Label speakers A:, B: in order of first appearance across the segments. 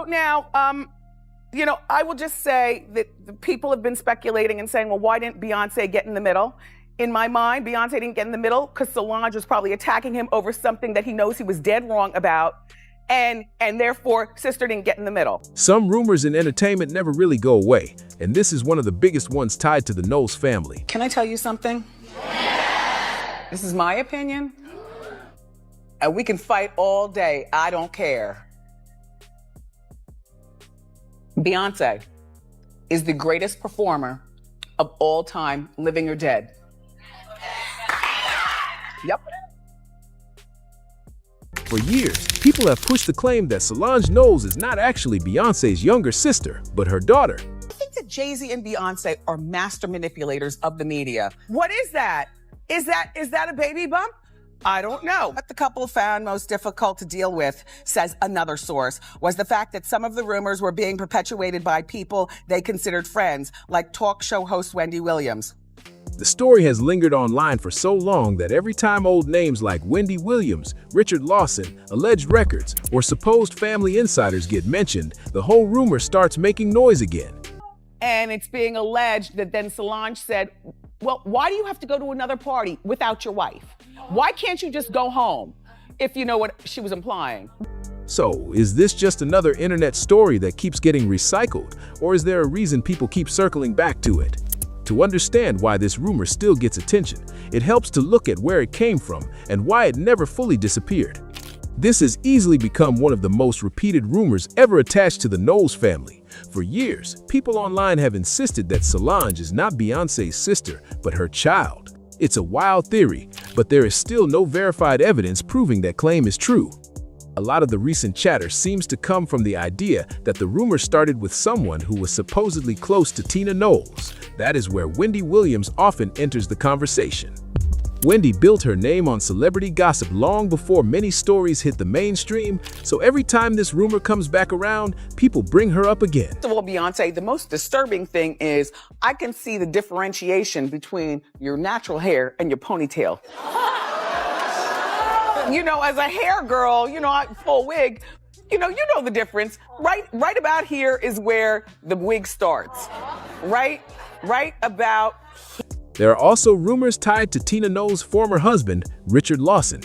A: now, I will just say that the people have been speculating and saying, well, why didn't Beyonce get in the middle? In my mind, Beyonce didn't get in the middle because Solange was probably attacking him over something that he knows he was dead wrong about. And therefore, sister didn't get in the middle.
B: Some rumors in entertainment never really go away, and this is one of the biggest ones tied to the Knowles family.
A: Can I tell you something? This is my opinion, and we can fight all day. I don't care. Beyonce is the greatest performer of all time, living or dead. Yep.
B: For years, people have pushed the claim that Solange Knowles is not actually Beyonce's younger sister, but her daughter.
A: I think that Jay-Z and Beyonce are master manipulators of the media. What is that? Is that a baby bump? I don't know. What the couple found most difficult to deal with, says another source, was the fact that some of the rumors were being perpetuated by people they considered friends, like talk show host Wendy Williams.
B: The story has lingered online for so long that every time old names like Wendy Williams, Richard Lawson, alleged records, or supposed family insiders get mentioned, the whole rumor starts making noise again.
A: And it's being alleged that then Solange said, well, why do you have to go to another party without your wife? Why can't you just go home? If you know what she was implying.
B: So, is this just another internet story that keeps getting recycled, or is there a reason people keep circling back to it? To understand why this rumor still gets attention, it helps to look at where it came from and why it never fully disappeared. This has easily become one of the most repeated rumors ever attached to the Knowles family. For years, people online have insisted that Solange is not Beyonce's sister, but her child. It's a wild theory, but there is still no verified evidence proving that claim is true. A lot of the recent chatter seems to come from the idea that the rumor started with someone who was supposedly close to Tina Knowles. That is where Wendy Williams often enters the conversation. Wendy built her name on celebrity gossip long before many stories hit the mainstream, so every time this rumor comes back around, people bring her up again.
A: First of all, Beyonce, the most disturbing thing is I can see the differentiation between your natural hair and your ponytail. As a hair girl, full wig, you know the difference. Right about here is where the wig starts. Right about.
B: There are also rumors tied to Tina Knowles' former husband, Richard Lawson.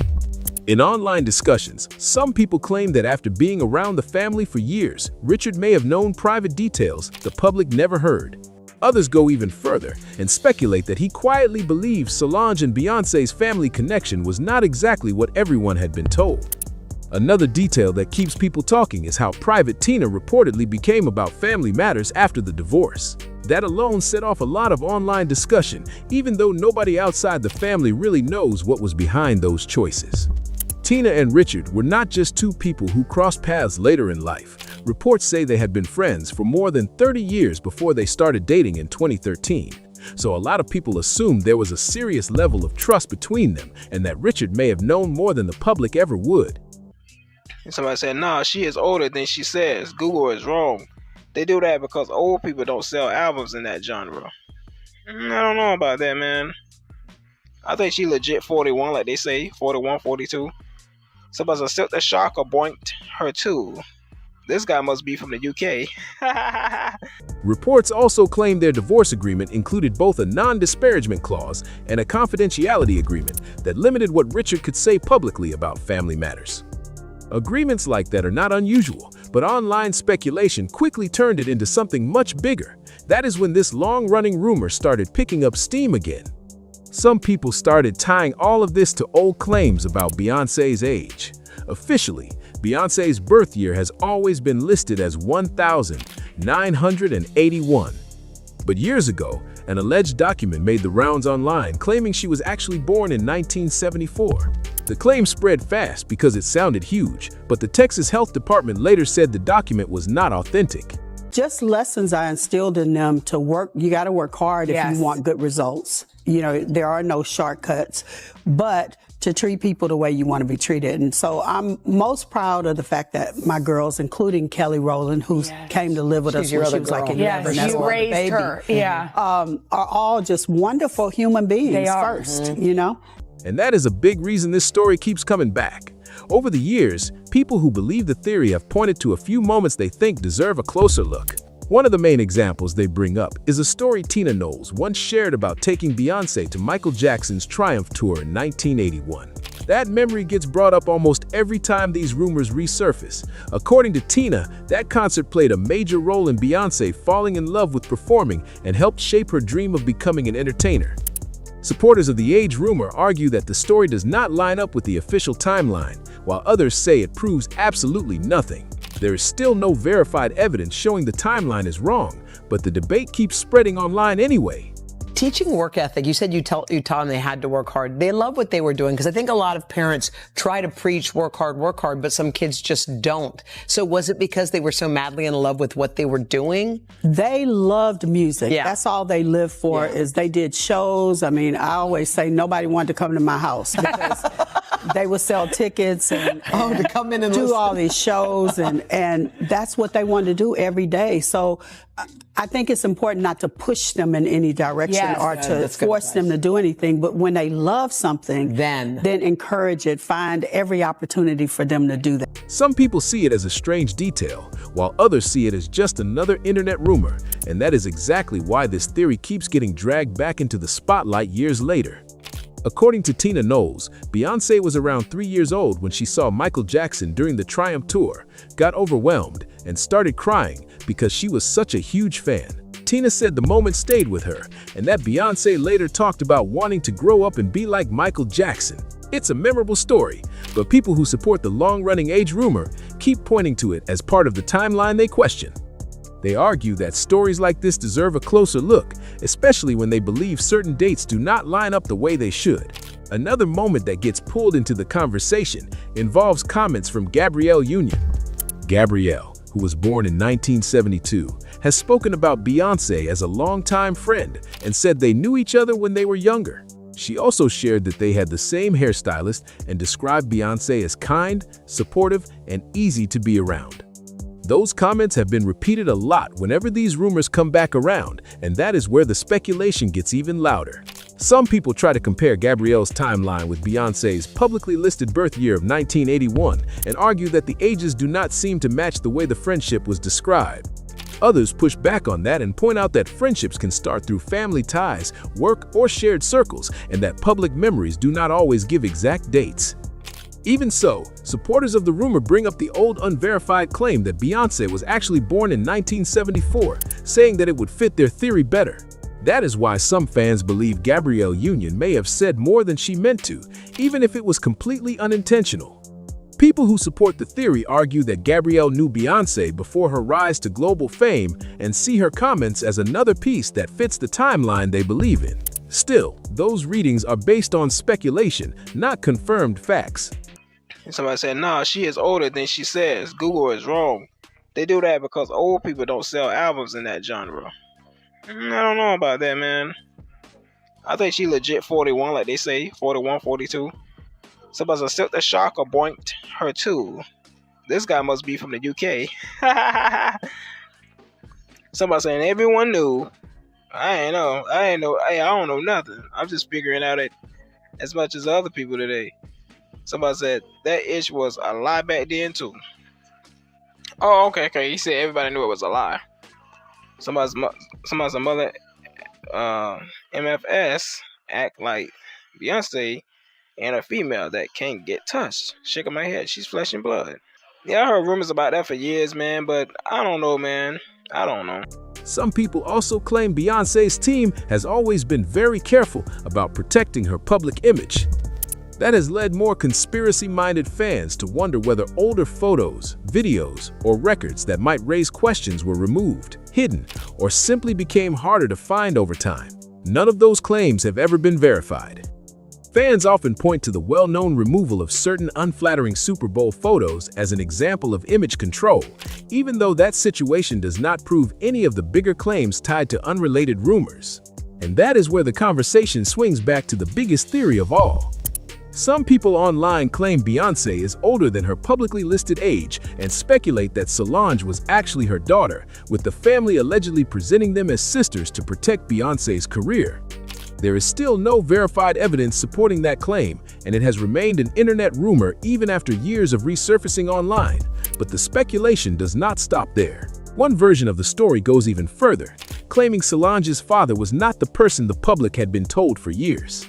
B: In online discussions, some people claim that after being around the family for years, Richard may have known private details the public never heard. Others go even further and speculate that he quietly believes Solange and Beyonce's family connection was not exactly what everyone had been told. Another detail that keeps people talking is how private Tina reportedly became about family matters after the divorce. That alone set off a lot of online discussion, even though nobody outside the family really knows what was behind those choices. Tina and Richard were not just two people who crossed paths later in life. Reports say they had been friends for more than 30 years before they started dating in 2013. So a lot of people assumed there was a serious level of trust between them and that Richard may have known more than the public ever would.
C: Somebody said, nah, she is older than she says. Google is wrong. They do that because old people don't sell albums in that genre. I don't know about that, man. I think she legit 41, like they say, 41, 42. Somebody said, Silk the Shocker boinked her too. This guy must be from the UK.
B: Reports also claim their divorce agreement included both a non-disparagement clause and a confidentiality agreement that limited what Richard could say publicly about family matters. Agreements like that are not unusual, but online speculation quickly turned it into something much bigger. That is when this long-running rumor started picking up steam again. Some people started tying all of this to old claims about Beyonce's age. Officially, Beyonce's birth year has always been listed as 1981. But years ago, an alleged document made the rounds online claiming she was actually born in 1974. The claim spread fast because it sounded huge, but the Texas Health Department later said the document was not authentic.
D: Just lessons I instilled in them to work. You got to work hard if you want good results. There are no shortcuts, but to treat people the way you want to be treated. And so I'm most proud of the fact that my girls, including Kelly Rowland, who came to live with us when she was like 11.
E: Yes, you raised her.
D: Are all just wonderful human beings
E: They are.
D: first,
B: And that is a big reason this story keeps coming back. Over the years, people who believe the theory have pointed to a few moments they think deserve a closer look. One of the main examples they bring up is a story Tina Knowles once shared about taking Beyoncé to Michael Jackson's Triumph Tour in 1981. That memory gets brought up almost every time these rumors resurface. According to Tina, that concert played a major role in Beyoncé falling in love with performing and helped shape her dream of becoming an entertainer. Supporters of the age rumor argue that the story does not line up with the official timeline, while others say it proves absolutely nothing. There is still no verified evidence showing the timeline is wrong, but the debate keeps spreading online anyway.
E: Teaching work ethic, you said you taught them they had to work hard. They love what they were doing, because I think a lot of parents try to preach work hard, but some kids just don't. So was it because they were so madly in love with what they were doing?
D: They loved music.
E: Yeah.
D: That's all they lived for, is they did shows. I mean, I always say nobody wanted to come to my house because they would sell tickets and
E: to come in and
D: do
E: listen.
D: all these shows, and that's what they wanted to do every day. So I think it's important not to push them in any direction or to force them to do anything. But when they love something, then encourage it. Find every opportunity for them to do that.
B: Some people see it as a strange detail, while others see it as just another internet rumor, and that is exactly why this theory keeps getting dragged back into the spotlight years later. According to Tina Knowles, Beyoncé was around 3 years old when she saw Michael Jackson during the Triumph Tour, got overwhelmed, and started crying because she was such a huge fan. Tina said the moment stayed with her, and that Beyoncé later talked about wanting to grow up and be like Michael Jackson. It's a memorable story, but people who support the long-running age rumor keep pointing to it as part of the timeline they question. They argue that stories like this deserve a closer look, especially when they believe certain dates do not line up the way they should. Another moment that gets pulled into the conversation involves comments from Gabrielle Union. Gabrielle, who was born in 1972, has spoken about Beyoncé as a longtime friend and said they knew each other when they were younger. She also shared that they had the same hairstylist and described Beyoncé as kind, supportive, and easy to be around. Those comments have been repeated a lot whenever these rumors come back around, and that is where the speculation gets even louder. Some people try to compare Gabrielle's timeline with Beyoncé's publicly listed birth year of 1981 and argue that the ages do not seem to match the way the friendship was described. Others push back on that and point out that friendships can start through family ties, work, or shared circles, and that public memories do not always give exact dates. Even so, supporters of the rumor bring up the old unverified claim that Beyoncé was actually born in 1974, saying that it would fit their theory better. That is why some fans believe Gabrielle Union may have said more than she meant to, even if it was completely unintentional. People who support the theory argue that Gabrielle knew Beyoncé before her rise to global fame and see her comments as another piece that fits the timeline they believe in. Still, those readings are based on speculation, not confirmed facts.
C: Somebody said, nah, she is older than she says. Google is wrong. They do that because old people don't sell albums in that genre. I don't know about that, man. I think she legit 41, like they say. 41, 42. Somebody said, Silk the Shocker boinked her too. This guy must be from the UK. Somebody saying, everyone knew. I don't know nothing. I'm just figuring out it as much as other people today. Somebody said that ish was a lie back then too. Oh, okay. He said everybody knew it was a lie. Somebody's mother, MFS, act like Beyonce and a female that can't get touched. Shaking my head. She's flesh and blood. Yeah, I heard rumors about that for years, man, but I don't know, man. I don't know.
B: Some people also claim Beyoncé's team has always been very careful about protecting her public image. That has led more conspiracy-minded fans to wonder whether older photos, videos, or records that might raise questions were removed, hidden, or simply became harder to find over time. None of those claims have ever been verified. Fans often point to the well-known removal of certain unflattering Super Bowl photos as an example of image control, even though that situation does not prove any of the bigger claims tied to unrelated rumors. And that is where the conversation swings back to the biggest theory of all. Some people online claim Beyoncé is older than her publicly listed age and speculate that Solange was actually her daughter, with the family allegedly presenting them as sisters to protect Beyoncé's career. There is still no verified evidence supporting that claim, and it has remained an internet rumor even after years of resurfacing online. But the speculation does not stop there. One version of the story goes even further, claiming Solange's father was not the person the public had been told for years.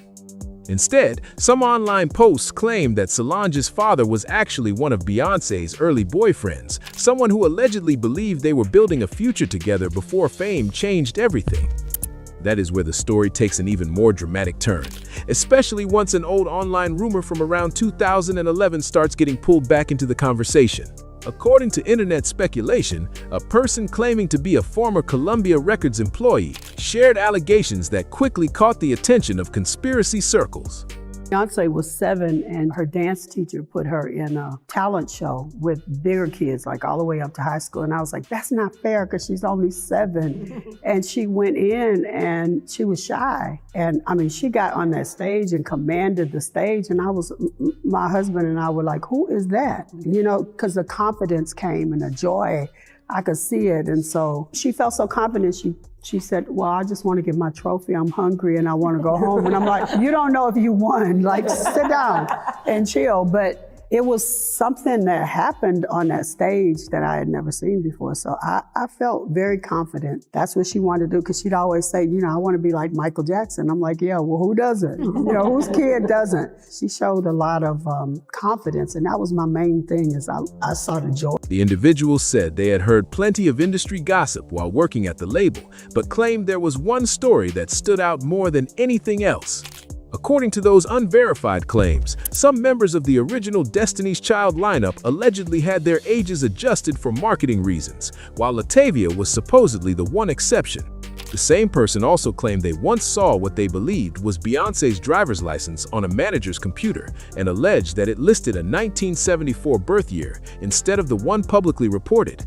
B: Instead, some online posts claim that Solange's father was actually one of Beyoncé's early boyfriends, someone who allegedly believed they were building a future together before fame changed everything. That is where the story takes an even more dramatic turn, especially once an old online rumor from around 2011 starts getting pulled back into the conversation. According to internet speculation, a person claiming to be a former Columbia Records employee shared allegations that quickly caught the attention of conspiracy circles.
D: Beyoncé was 7 and her dance teacher put her in a talent show with bigger kids, like all the way up to high school. And I was like, that's not fair because she's only 7. And she went in and she was shy. And I mean, she got on that stage and commanded the stage. And my husband and I were like, who is that? You know, because the confidence came and the joy, I could see it. And so she felt so confident. She said, well, I just want to get my trophy. I'm hungry and I want to go home. And I'm like, you don't know if you won. Like, sit down and chill. But it was something that happened on that stage that I had never seen before. So I felt very confident. That's what she wanted to do, because she'd always say, you know, I want to be like Michael Jackson. I'm like, yeah, well, who doesn't? You know, whose kid doesn't? She showed a lot of confidence, and that was my main thing, is I saw the joy.
B: The individuals said they had heard plenty of industry gossip while working at the label, but claimed there was one story that stood out more than anything else. According to those unverified claims, some members of the original Destiny's Child lineup allegedly had their ages adjusted for marketing reasons, while Latavia was supposedly the one exception. The same person also claimed they once saw what they believed was Beyoncé's driver's license on a manager's computer and alleged that it listed a 1974 birth year instead of the one publicly reported.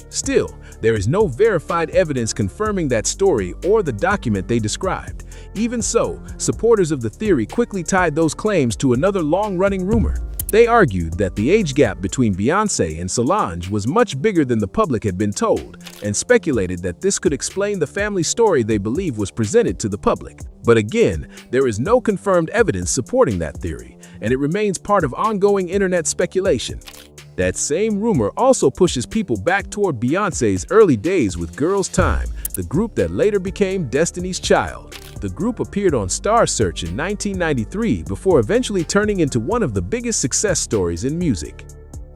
B: Still, there is no verified evidence confirming that story or the document they described. Even so, supporters of the theory quickly tied those claims to another long-running rumor. They argued that the age gap between Beyoncé and Solange was much bigger than the public had been told, and speculated that this could explain the family story they believe was presented to the public. But again, there is no confirmed evidence supporting that theory, and it remains part of ongoing internet speculation. That same rumor also pushes people back toward Beyoncé's early days with Girls' Tyme, the group that later became Destiny's Child. The group appeared on Star Search in 1993 before eventually turning into one of the biggest success stories in music.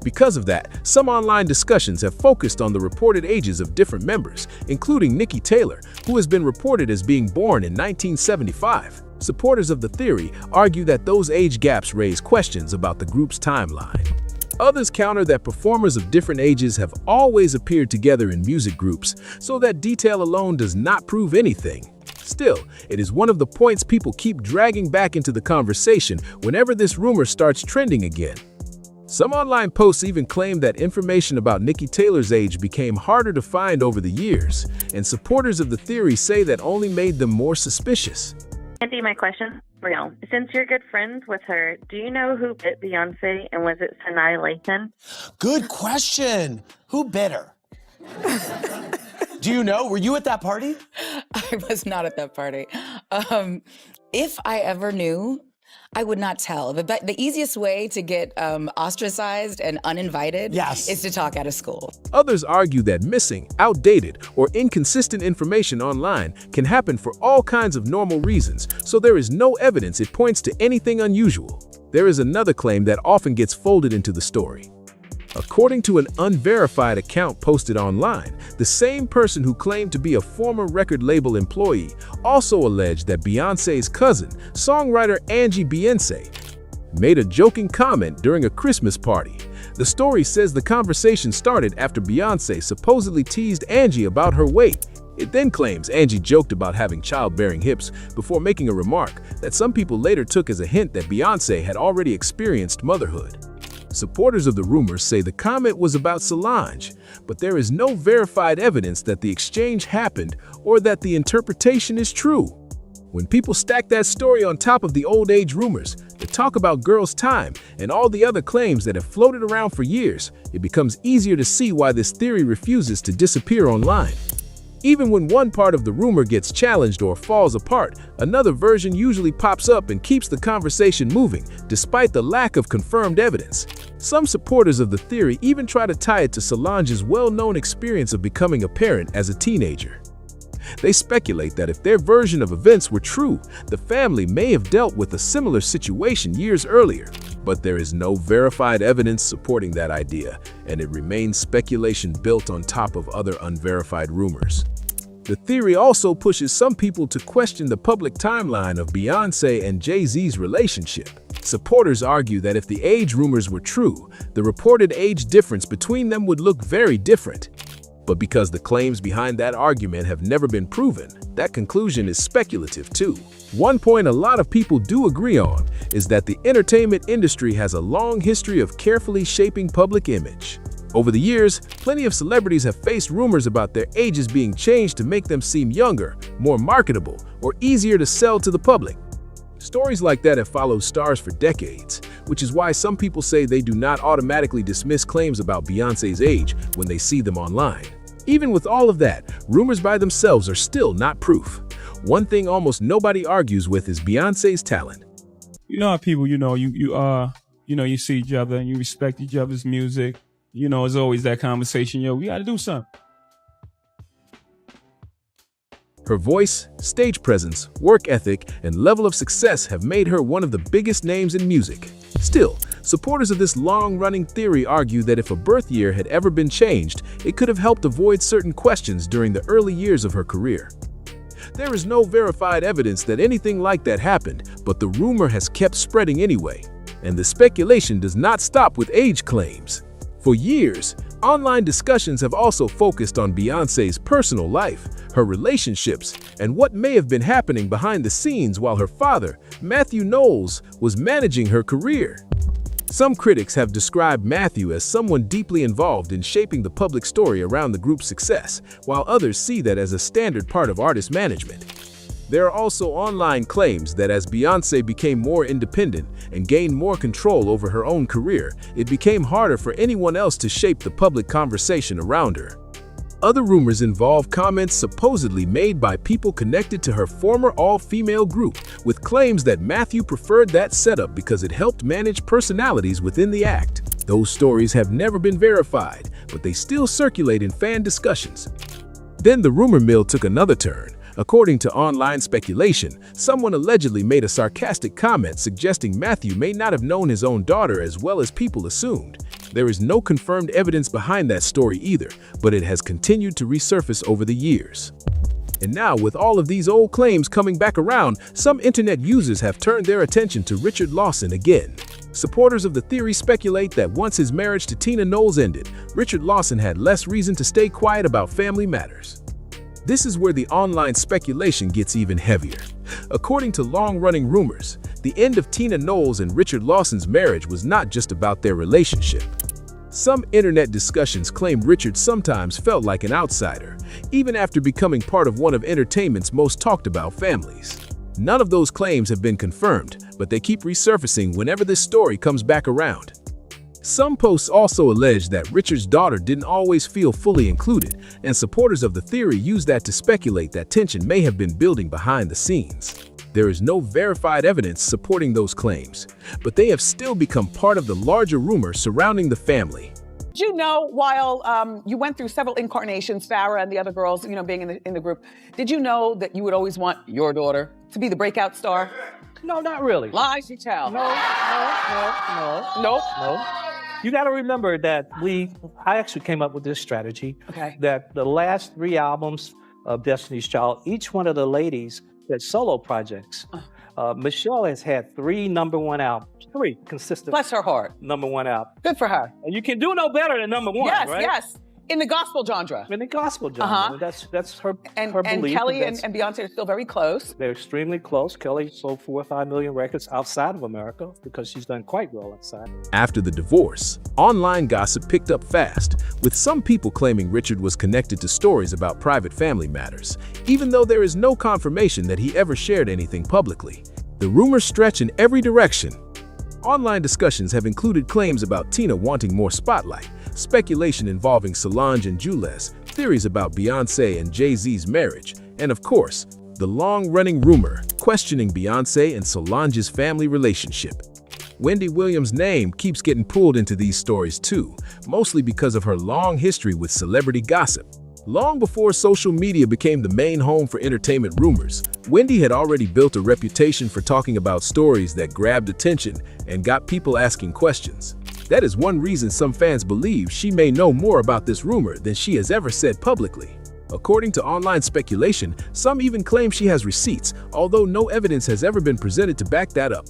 B: Because of that, some online discussions have focused on the reported ages of different members, including Nikki Taylor, who has been reported as being born in 1975. Supporters of the theory argue that those age gaps raise questions about the group's timeline. Others counter that performers of different ages have always appeared together in music groups, so that detail alone does not prove anything. Still, it is one of the points people keep dragging back into the conversation whenever this rumor starts trending again. Some online posts even claim that information about Nikki Taylor's age became harder to find over the years, and supporters of the theory say that only made them more suspicious.
F: Andy, my question for you. Since you're good friends with her, do you know who bit Beyoncé, and was it Sanaa Lathan?
G: Good question. Who bit her? Do you know? Were you at that party?
H: I was not at that party. If I ever knew, I would not tell. The easiest way to get ostracized and uninvited is to talk out of school.
B: Others argue that missing, outdated, or inconsistent information online can happen for all kinds of normal reasons, so there is no evidence it points to anything unusual. There is another claim that often gets folded into the story. According to an unverified account posted online, the same person who claimed to be a former record label employee also alleged that Beyoncé's cousin, songwriter Angie Beyoncé, made a joking comment during a Christmas party. The story says the conversation started after Beyoncé supposedly teased Angie about her weight. It then claims Angie joked about having childbearing hips before making a remark that some people later took as a hint that Beyoncé had already experienced motherhood. Supporters of the rumors say the comment was about Solange, but there is no verified evidence that the exchange happened or that the interpretation is true. When people stack that story on top of the old age rumors, the talk about Girls' Tyme, and all the other claims that have floated around for years, it becomes easier to see why this theory refuses to disappear online. Even when one part of the rumor gets challenged or falls apart, another version usually pops up and keeps the conversation moving, despite the lack of confirmed evidence. Some supporters of the theory even try to tie it to Solange's well-known experience of becoming a parent as a teenager. They speculate that if their version of events were true, the family may have dealt with a similar situation years earlier. But there is no verified evidence supporting that idea, and it remains speculation built on top of other unverified rumors. The theory also pushes some people to question the public timeline of Beyoncé and Jay-Z's relationship. Supporters argue that if the age rumors were true, the reported age difference between them would look very different. But because the claims behind that argument have never been proven, that conclusion is speculative too. One point a lot of people do agree on is that the entertainment industry has a long history of carefully shaping public image. Over the years, plenty of celebrities have faced rumors about their ages being changed to make them seem younger, more marketable, or easier to sell to the public. Stories like that have followed stars for decades, which is why some people say they do not automatically dismiss claims about Beyoncé's age when they see them online. Even with all of that, rumors by themselves are still not proof. One thing almost nobody argues with is Beyoncé's talent.
I: You know how people, you see each other and you respect each other's music. There's always that conversation, we got to do something.
B: Her voice, stage presence, work ethic, and level of success have made her one of the biggest names in music. Still, supporters of this long-running theory argue that if a birth year had ever been changed, it could have helped avoid certain questions during the early years of her career. There is no verified evidence that anything like that happened, but the rumor has kept spreading anyway, and the speculation does not stop with age claims. For years, online discussions have also focused on Beyoncé's personal life, her relationships, and what may have been happening behind the scenes while her father, Matthew Knowles, was managing her career. Some critics have described Matthew as someone deeply involved in shaping the public story around the group's success, while others see that as a standard part of artist management. There are also online claims that as Beyoncé became more independent and gained more control over her own career, it became harder for anyone else to shape the public conversation around her. Other rumors involve comments supposedly made by people connected to her former all-female group, with claims that Matthew preferred that setup because it helped manage personalities within the act. Those stories have never been verified, but they still circulate in fan discussions. Then the rumor mill took another turn. According to online speculation, someone allegedly made a sarcastic comment suggesting Matthew may not have known his own daughter as well as people assumed. There is no confirmed evidence behind that story either, but it has continued to resurface over the years. And now, with all of these old claims coming back around, some internet users have turned their attention to Richard Lawson again. Supporters of the theory speculate that once his marriage to Tina Knowles ended, Richard Lawson had less reason to stay quiet about family matters. This is where the online speculation gets even heavier. According to long-running rumors, the end of Tina Knowles and Richard Lawson's marriage was not just about their relationship. Some internet discussions claim Richard sometimes felt like an outsider, even after becoming part of one of entertainment's most talked-about families. None of those claims have been confirmed, but they keep resurfacing whenever this story comes back around. Some posts also allege that Richard's daughter didn't always feel fully included, and supporters of the theory use that to speculate that tension may have been building behind the scenes. There is no verified evidence supporting those claims, but they have still become part of the larger rumor surrounding the family.
A: Did you know, while you went through several incarnations, Farrah and the other girls, being in the group, did you know that you would always want your daughter to be the breakout star?
J: No, not really.
A: Lies you tell.
J: No. You got to remember that I actually came up with this strategy.
A: Okay.
J: That the last 3 albums of Destiny's Child, each one of the ladies had solo projects. Michelle has had 3 #1 albums, 3 consistent.
A: Bless her heart.
J: #1 albums.
A: Good for her.
J: And you can do no better than #1,
A: yes,
J: right?
A: Yes. In the gospel genre.
J: In the gospel genre. That's her belief.
A: And Kelly and Beyonce are still very close.
J: They're extremely close. Kelly sold 4 or 5 million records outside of America because she's done quite well outside.
B: After the divorce, online gossip picked up fast, with some people claiming Richard was connected to stories about private family matters, even though there is no confirmation that he ever shared anything publicly. The rumors stretch in every direction. Online discussions have included claims about Tina wanting more spotlight, speculation involving Solange and Jules, theories about Beyoncé and Jay-Z's marriage, and of course, the long-running rumor questioning Beyoncé and Solange's family relationship. Wendy Williams' name keeps getting pulled into these stories too, mostly because of her long history with celebrity gossip. Long before social media became the main home for entertainment rumors, Wendy had already built a reputation for talking about stories that grabbed attention and got people asking questions. That is one reason some fans believe she may know more about this rumor than she has ever said publicly. According to online speculation, some even claim she has receipts, although no evidence has ever been presented to back that up.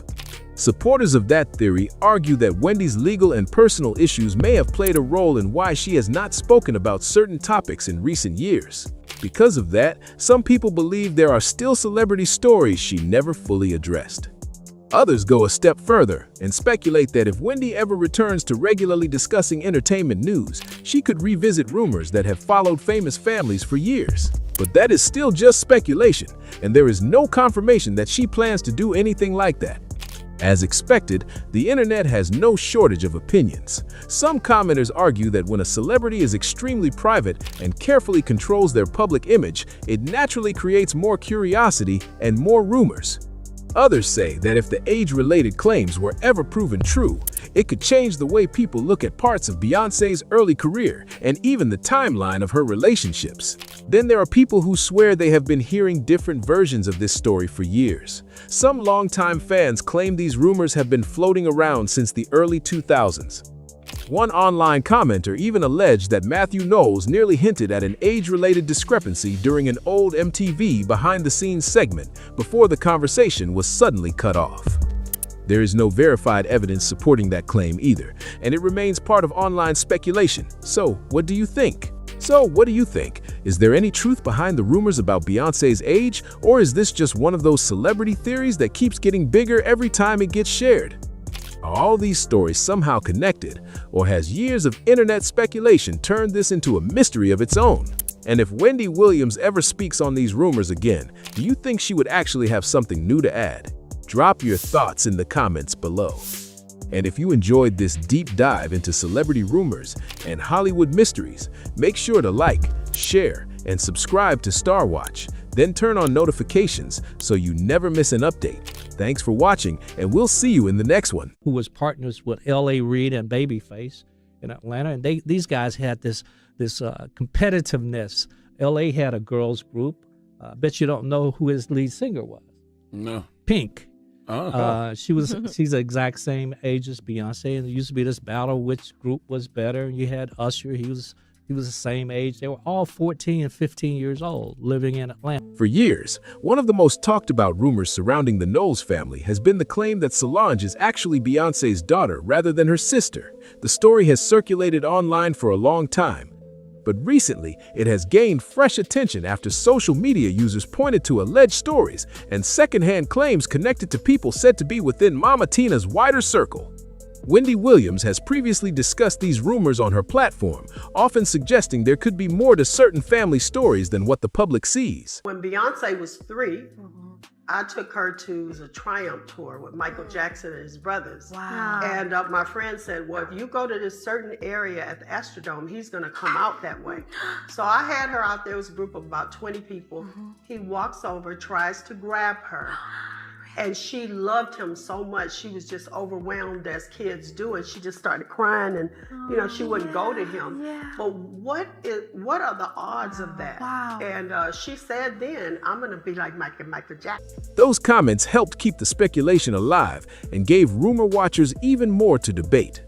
B: Supporters of that theory argue that Wendy's legal and personal issues may have played a role in why she has not spoken about certain topics in recent years. Because of that, some people believe there are still celebrity stories she never fully addressed. Others go a step further and speculate that if Wendy ever returns to regularly discussing entertainment news, she could revisit rumors that have followed famous families for years. But that is still just speculation, and there is no confirmation that she plans to do anything like that. As expected, the internet has no shortage of opinions. Some commenters argue that when a celebrity is extremely private and carefully controls their public image, it naturally creates more curiosity and more rumors. Others say that if the age-related claims were ever proven true, it could change the way people look at parts of Beyoncé's early career and even the timeline of her relationships. Then there are people who swear they have been hearing different versions of this story for years. Some longtime fans claim these rumors have been floating around since the early 2000s. One online commenter even alleged that Matthew Knowles nearly hinted at an age-related discrepancy during an old MTV behind-the-scenes segment before the conversation was suddenly cut off. There is no verified evidence supporting that claim either, and it remains part of online speculation. So, what do you think? Is there any truth behind the rumors about Beyoncé's age, or is this just one of those celebrity theories that keeps getting bigger every time it gets shared? Are all these stories somehow connected, or has years of internet speculation turned this into a mystery of its own? And if Wendy Williams ever speaks on these rumors again, do you think she would actually have something new to add? Drop your thoughts in the comments below. And if you enjoyed this deep dive into celebrity rumors and Hollywood mysteries, make sure to like, share, and subscribe to Star Watch. Then turn on notifications so you never miss an update. Thanks for watching, and we'll see you in the next one.
J: Who was partners with L.A. Reid and Babyface in Atlanta, and these guys had this competitiveness. L.A. had a girls group. I bet you don't know who his lead singer was.
K: No.
J: Pink.
K: Oh.
J: She's the exact same age as Beyonce, and there used to be this battle which group was better. And you had Usher. He was the same age. They were all 14 and 15 years old living in Atlanta.
B: For years, one of the most talked about rumors surrounding the Knowles family has been the claim that Solange is actually Beyoncé's daughter rather than her sister. The story has circulated online for a long time, but recently it has gained fresh attention after social media users pointed to alleged stories and secondhand claims connected to people said to be within Mama Tina's wider circle. Wendy Williams has previously discussed these rumors on her platform, often suggesting there could be more to certain family stories than what the public sees.
D: When Beyonce was 3, I took her to the Triumph tour with Michael Jackson and his brothers.
L: Wow.
D: And my friend said, well, if you go to this certain area at the Astrodome, he's going to come out that way. So I had her out there. It was a group of about 20 people. He walks over, tries to grab her. And she loved him so much, she was just overwhelmed as kids do, and she just started crying, and she wouldn't go to him.
L: Yeah.
D: But what are the odds of that?
L: Wow.
D: And she said then, I'm gonna be like Michael Jackson.
B: Those comments helped keep the speculation alive and gave rumor watchers even more to debate.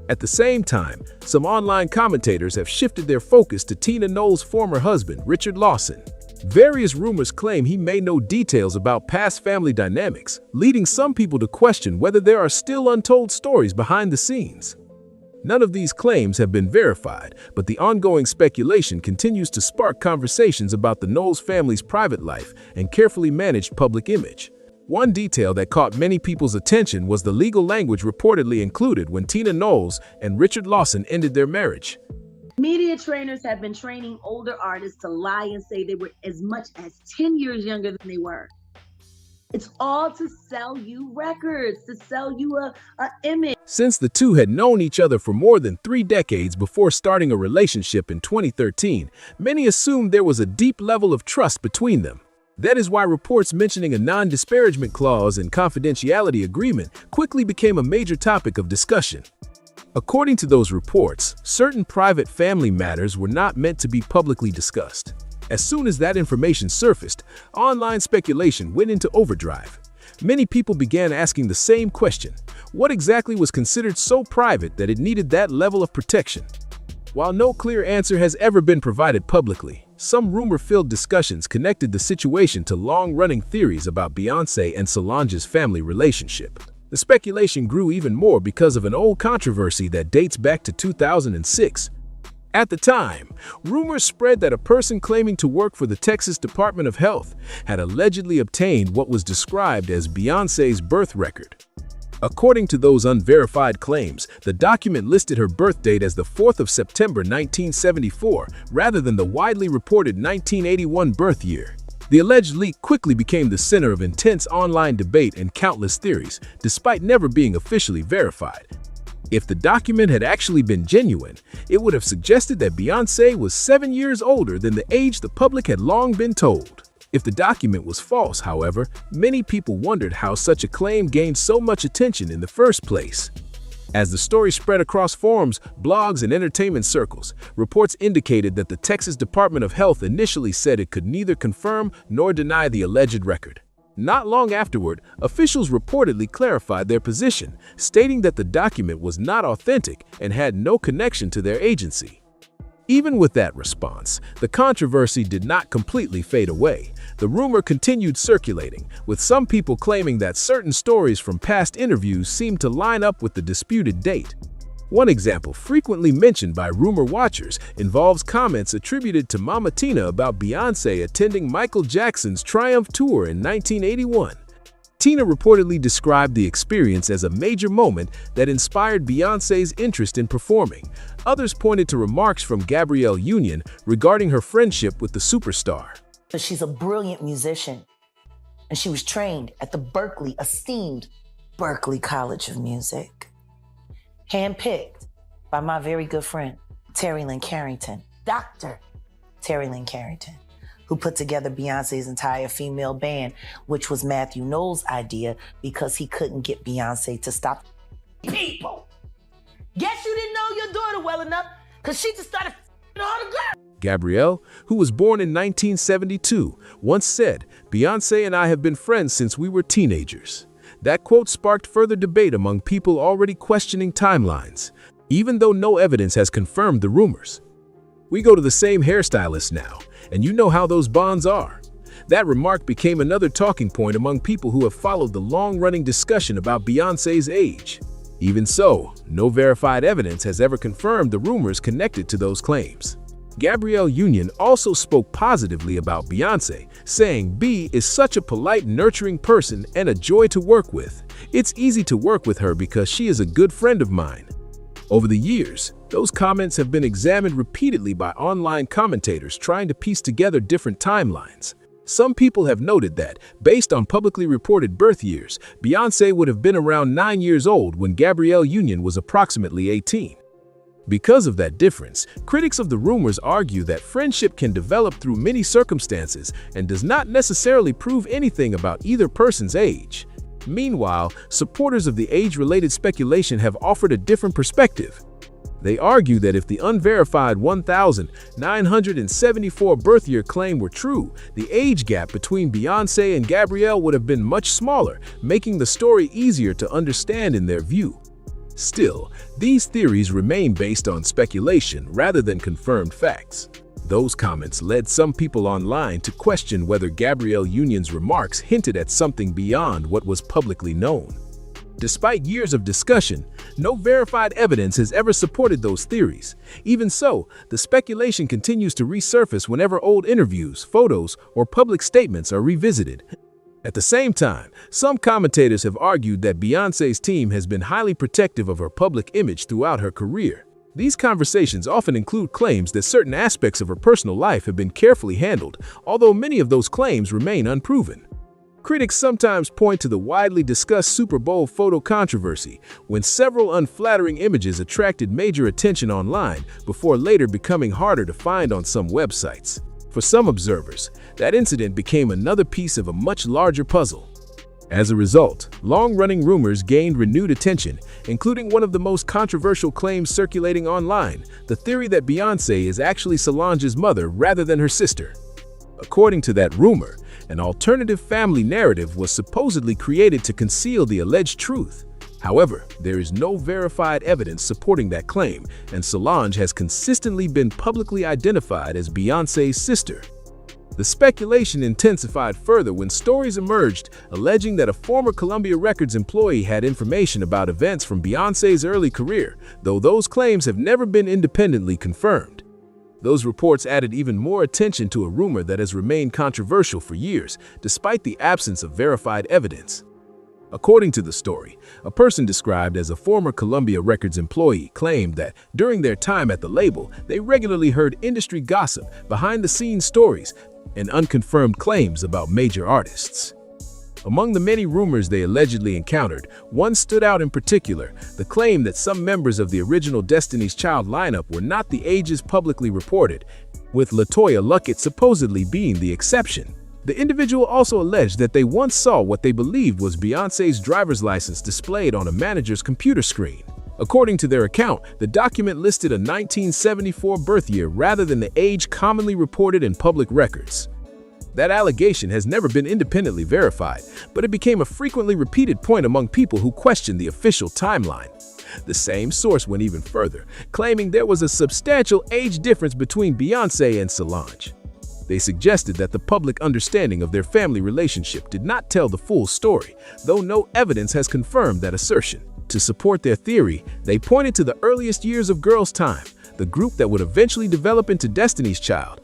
B: At the same time, some online commentators have shifted their focus to Tina Knowles' former husband, Richard Lawson. Various rumors claim he may know details about past family dynamics, leading some people to question whether there are still untold stories behind the scenes. None of these claims have been verified, but the ongoing speculation continues to spark conversations about the Knowles family's private life and carefully managed public image. One detail that caught many people's attention was the legal language reportedly included when Tina Knowles and Richard Lawson ended their marriage.
L: Media trainers have been training older artists to lie and say they were as much as 10 years younger than they were. It's all to sell you records, to sell you a image.
B: Since the two had known each other for more than 3 decades before starting a relationship in 2013, many assumed there was a deep level of trust between them. That is why reports mentioning a non-disparagement clause and confidentiality agreement quickly became a major topic of discussion. According to those reports, certain private family matters were not meant to be publicly discussed. As soon as that information surfaced, online speculation went into overdrive. Many people began asking the same question: what exactly was considered so private that it needed that level of protection? While no clear answer has ever been provided publicly, some rumor-filled discussions connected the situation to long-running theories about Beyoncé and Solange's family relationship. The speculation grew even more because of an old controversy that dates back to 2006. At the time, rumors spread that a person claiming to work for the Texas Department of Health had allegedly obtained what was described as Beyoncé's birth record. According to those unverified claims, the document listed her birth date as the 4th of September 1974 rather than the widely reported 1981 birth year. The alleged leak quickly became the center of intense online debate and countless theories, despite never being officially verified. If the document had actually been genuine, it would have suggested that Beyoncé was 7 years older than the age the public had long been told. If the document was false, however, many people wondered how such a claim gained so much attention in the first place. As the story spread across forums, blogs, and entertainment circles, reports indicated that the Texas Department of Health initially said it could neither confirm nor deny the alleged record. Not long afterward, officials reportedly clarified their position, stating that the document was not authentic and had no connection to their agency. Even with that response, the controversy did not completely fade away. The rumor continued circulating, with some people claiming that certain stories from past interviews seemed to line up with the disputed date. One example frequently mentioned by rumor watchers involves comments attributed to Mama Tina about Beyoncé attending Michael Jackson's Triumph Tour in 1981. Tina reportedly described the experience as a major moment that inspired Beyoncé's interest in performing. Others pointed to remarks from Gabrielle Union regarding her friendship with the superstar.
K: She's a brilliant musician, and she was trained at the esteemed Berklee College of Music. Handpicked by my very good friend, Terry Lynn Carrington, Dr. Terry Lynn Carrington, who put together Beyoncé's entire female band, which was Matthew Knowles' idea because he couldn't get Beyoncé to stop people. Guess you didn't know your daughter well enough because she just started all the girls.
B: Gabrielle, who was born in 1972, once said, "Beyoncé and I have been friends since we were teenagers." That quote sparked further debate among people already questioning timelines, even though no evidence has confirmed the rumors. "We go to the same hairstylist now, and you know how those bonds are." That remark became another talking point among people who have followed the long-running discussion about Beyoncé's age. Even so, no verified evidence has ever confirmed the rumors connected to those claims. Gabrielle Union also spoke positively about Beyoncé, saying, "B is such a polite, nurturing person and a joy to work with. It's easy to work with her because she is a good friend of mine." Over the years, those comments have been examined repeatedly by online commentators trying to piece together different timelines. Some people have noted that, based on publicly reported birth years, Beyoncé would have been around 9 years old when Gabrielle Union was approximately 18. Because of that difference, critics of the rumors argue that friendship can develop through many circumstances and does not necessarily prove anything about either person's age. Meanwhile, supporters of the age-related speculation have offered a different perspective. They argue that if the unverified 1,974 birth year claim were true, the age gap between Beyoncé and Gabrielle would have been much smaller, making the story easier to understand in their view. Still, these theories remain based on speculation rather than confirmed facts. Those comments led some people online to question whether Gabrielle Union's remarks hinted at something beyond what was publicly known. Despite years of discussion, no verified evidence has ever supported those theories. Even so, the speculation continues to resurface whenever old interviews, photos, or public statements are revisited. At the same time, some commentators have argued that Beyoncé's team has been highly protective of her public image throughout her career. These conversations often include claims that certain aspects of her personal life have been carefully handled, although many of those claims remain unproven. Critics sometimes point to the widely discussed Super Bowl photo controversy, when several unflattering images attracted major attention online before later becoming harder to find on some websites. For some observers, that incident became another piece of a much larger puzzle. As a result, long-running rumors gained renewed attention, including one of the most controversial claims circulating online, the theory that Beyoncé is actually Solange's mother rather than her sister. According to that rumor, an alternative family narrative was supposedly created to conceal the alleged truth. However, there is no verified evidence supporting that claim, and Solange has consistently been publicly identified as Beyoncé's sister. The speculation intensified further when stories emerged alleging that a former Columbia Records employee had information about events from Beyoncé's early career, though those claims have never been independently confirmed. Those reports added even more attention to a rumor that has remained controversial for years, despite the absence of verified evidence. According to the story, a person described as a former Columbia Records employee claimed that during their time at the label, they regularly heard industry gossip, behind-the-scenes stories, and unconfirmed claims about major artists. Among the many rumors they allegedly encountered, one stood out in particular, the claim that some members of the original Destiny's Child lineup were not the ages publicly reported, with LaToya Luckett supposedly being the exception. The individual also alleged that they once saw what they believed was Beyoncé's driver's license displayed on a manager's computer screen. According to their account, the document listed a 1974 birth year rather than the age commonly reported in public records. That allegation has never been independently verified, but it became a frequently repeated point among people who questioned the official timeline. The same source went even further, claiming there was a substantial age difference between Beyoncé and Solange. They suggested that the public understanding of their family relationship did not tell the full story, though no evidence has confirmed that assertion. To support their theory, they pointed to the earliest years of Girls' Time, the group that would eventually develop into Destiny's Child,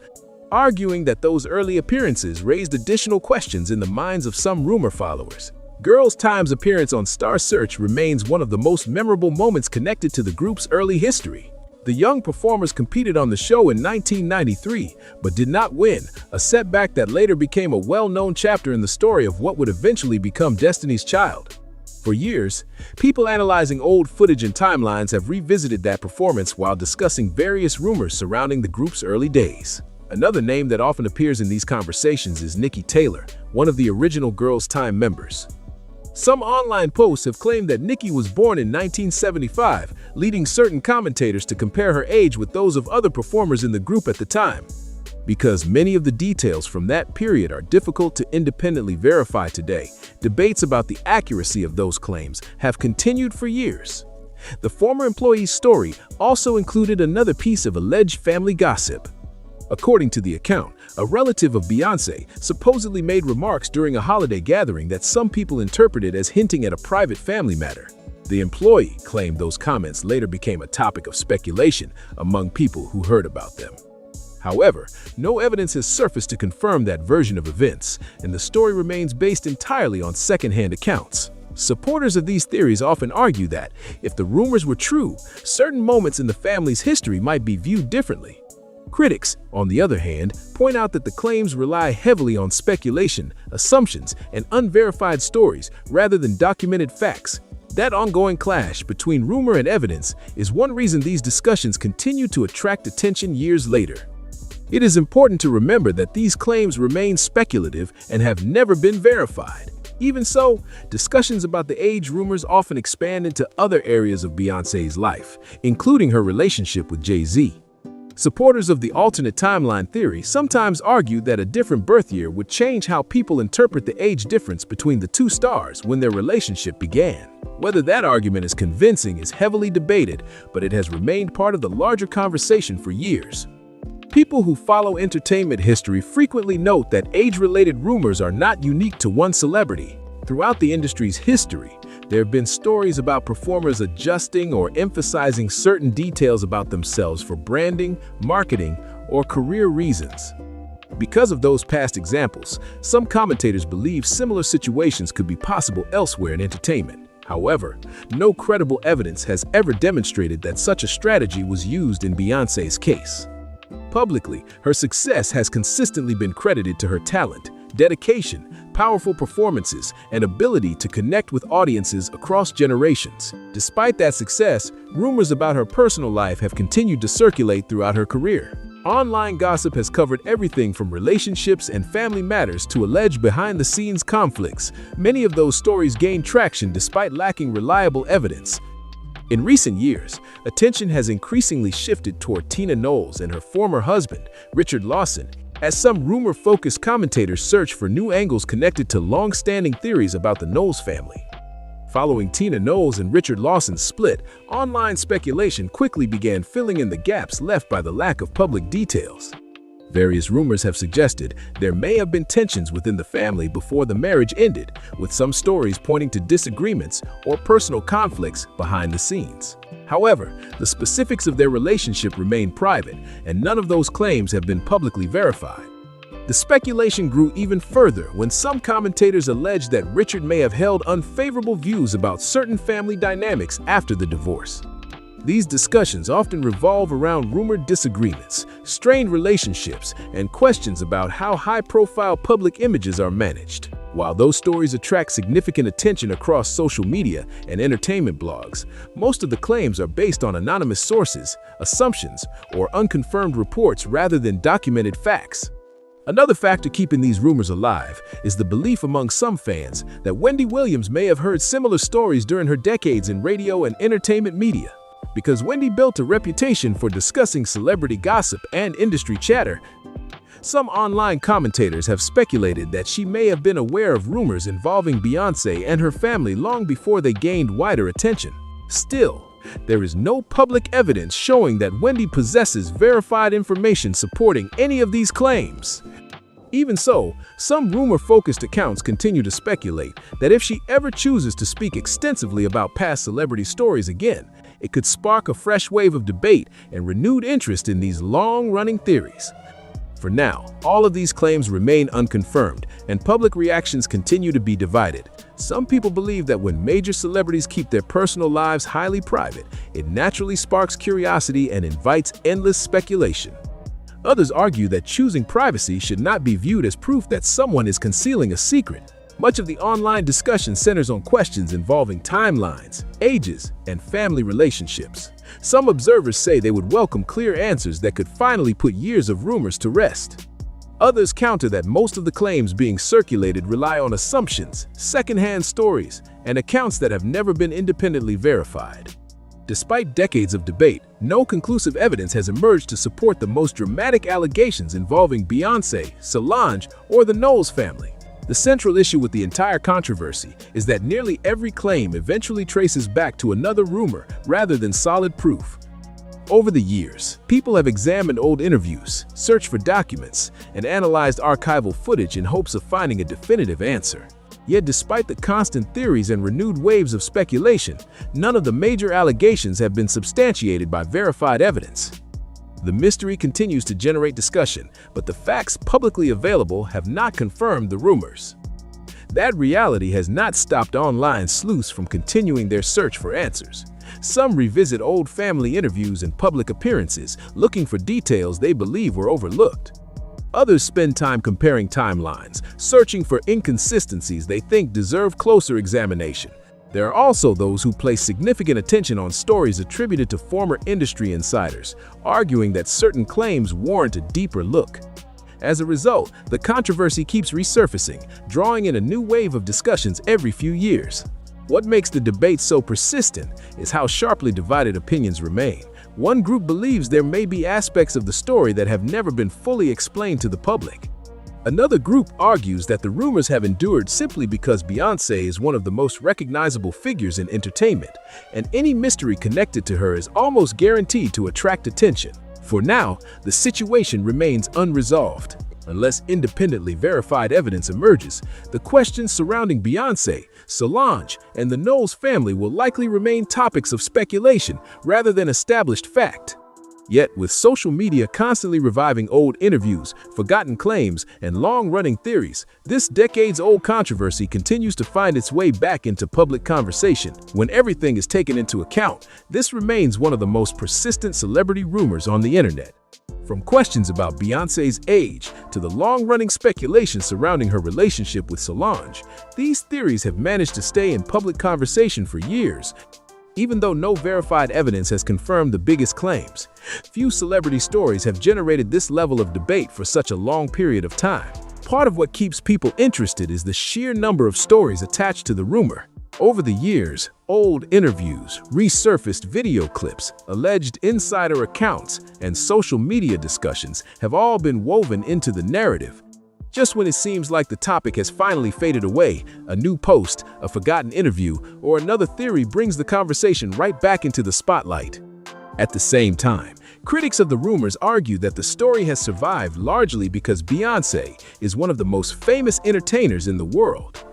B: arguing that those early appearances raised additional questions in the minds of some rumor followers. Girls' Time's appearance on Star Search remains one of the most memorable moments connected to the group's early history. The young performers competed on the show in 1993, but did not win, a setback that later became a well-known chapter in the story of what would eventually become Destiny's Child. For years, people analyzing old footage and timelines have revisited that performance while discussing various rumors surrounding the group's early days. Another name that often appears in these conversations is Nikki Taylor, one of the original Girls' Time members. Some online posts have claimed that Nikki was born in 1975, leading certain commentators to compare her age with those of other performers in the group at the time. Because many of the details from that period are difficult to independently verify today, debates about the accuracy of those claims have continued for years. The former employee's story also included another piece of alleged family gossip. According to the account, a relative of Beyoncé supposedly made remarks during a holiday gathering that some people interpreted as hinting at a private family matter. The employee claimed those comments later became a topic of speculation among people who heard about them. However, no evidence has surfaced to confirm that version of events, and the story remains based entirely on secondhand accounts. Supporters of these theories often argue that, if the rumors were true, certain moments in the family's history might be viewed differently. Critics, on the other hand, point out that the claims rely heavily on speculation, assumptions, and unverified stories rather than documented facts. That ongoing clash between rumor and evidence is one reason these discussions continue to attract attention years later. It is important to remember that these claims remain speculative and have never been verified. Even so, discussions about the age rumors often expand into other areas of Beyoncé's life, including her relationship with Jay-Z. Supporters of the alternate timeline theory sometimes argue that a different birth year would change how people interpret the age difference between the two stars when their relationship began. Whether that argument is convincing is heavily debated, but it has remained part of the larger conversation for years. People who follow entertainment history frequently note that age-related rumors are not unique to one celebrity. Throughout the industry's history, there have been stories about performers adjusting or emphasizing certain details about themselves for branding, marketing, or career reasons. Because of those past examples, some commentators believe similar situations could be possible elsewhere in entertainment. However, no credible evidence has ever demonstrated that such a strategy was used in Beyoncé's case. Publicly, her success has consistently been credited to her talent, dedication, powerful performances and ability to connect with audiences across generations. Despite that success, rumors about her personal life have continued to circulate throughout her career. Online gossip has covered everything from relationships and family matters to alleged behind-the-scenes conflicts. Many of those stories gained traction despite lacking reliable evidence. In recent years, attention has increasingly shifted toward Tina Knowles and her former husband, Richard Lawson, as some rumor-focused commentators search for new angles connected to long-standing theories about the Knowles family. Following Tina Knowles and Richard Lawson's split, online speculation quickly began filling in the gaps left by the lack of public details. Various rumors have suggested there may have been tensions within the family before the marriage ended, with some stories pointing to disagreements or personal conflicts behind the scenes. However, the specifics of their relationship remain private, and none of those claims have been publicly verified. The speculation grew even further when some commentators alleged that Richard may have held unfavorable views about certain family dynamics after the divorce. These discussions often revolve around rumored disagreements, strained relationships, and questions about how high-profile public images are managed. While those stories attract significant attention across social media and entertainment blogs, most of the claims are based on anonymous sources, assumptions, or unconfirmed reports rather than documented facts. Another factor keeping these rumors alive is the belief among some fans that Wendy Williams may have heard similar stories during her decades in radio and entertainment media. Because Wendy built a reputation for discussing celebrity gossip and industry chatter, some online commentators have speculated that she may have been aware of rumors involving Beyoncé and her family long before they gained wider attention. Still, there is no public evidence showing that Wendy possesses verified information supporting any of these claims. Even so, some rumor-focused accounts continue to speculate that if she ever chooses to speak extensively about past celebrity stories again, it could spark a fresh wave of debate and renewed interest in these long-running theories. For now, all of these claims remain unconfirmed, and public reactions continue to be divided. Some people believe that when major celebrities keep their personal lives highly private, it naturally sparks curiosity and invites endless speculation. Others argue that choosing privacy should not be viewed as proof that someone is concealing a secret. Much of the online discussion centers on questions involving timelines, ages, and family relationships. Some observers say they would welcome clear answers that could finally put years of rumors to rest. Others counter that most of the claims being circulated rely on assumptions, secondhand stories, and accounts that have never been independently verified. Despite decades of debate, no conclusive evidence has emerged to support the most dramatic allegations involving Beyoncé, Solange, or the Knowles family. The central issue with the entire controversy is that nearly every claim eventually traces back to another rumor rather than solid proof. Over the years, people have examined old interviews, searched for documents, and analyzed archival footage in hopes of finding a definitive answer. Yet despite the constant theories and renewed waves of speculation, none of the major allegations have been substantiated by verified evidence. The mystery continues to generate discussion, but the facts publicly available have not confirmed the rumors. That reality has not stopped online sleuths from continuing their search for answers. Some revisit old family interviews and public appearances, looking for details they believe were overlooked. Others spend time comparing timelines, searching for inconsistencies they think deserve closer examination. There are also those who place significant attention on stories attributed to former industry insiders, arguing that certain claims warrant a deeper look. As a result, the controversy keeps resurfacing, drawing in a new wave of discussions every few years. What makes the debate so persistent is how sharply divided opinions remain. One group believes there may be aspects of the story that have never been fully explained to the public. Another group argues that the rumors have endured simply because Beyoncé is one of the most recognizable figures in entertainment, and any mystery connected to her is almost guaranteed to attract attention. For now, the situation remains unresolved. Unless independently verified evidence emerges, the questions surrounding Beyoncé, Solange, and the Knowles family will likely remain topics of speculation rather than established fact. Yet, with social media constantly reviving old interviews, forgotten claims, and long-running theories, this decades-old controversy continues to find its way back into public conversation. When everything is taken into account, this remains one of the most persistent celebrity rumors on the internet. From questions about Beyoncé's age to the long-running speculation surrounding her relationship with Solange, these theories have managed to stay in public conversation for years. Even though no verified evidence has confirmed the biggest claims, few celebrity stories have generated this level of debate for such a long period of time. Part of what keeps people interested is the sheer number of stories attached to the rumor. Over the years, old interviews, resurfaced video clips, alleged insider accounts, and social media discussions have all been woven into the narrative. Just when it seems like the topic has finally faded away, a new post, a forgotten interview, or another theory brings the conversation right back into the spotlight. At the same time, critics of the rumors argue that the story has survived largely because Beyoncé is one of the most famous entertainers in the world.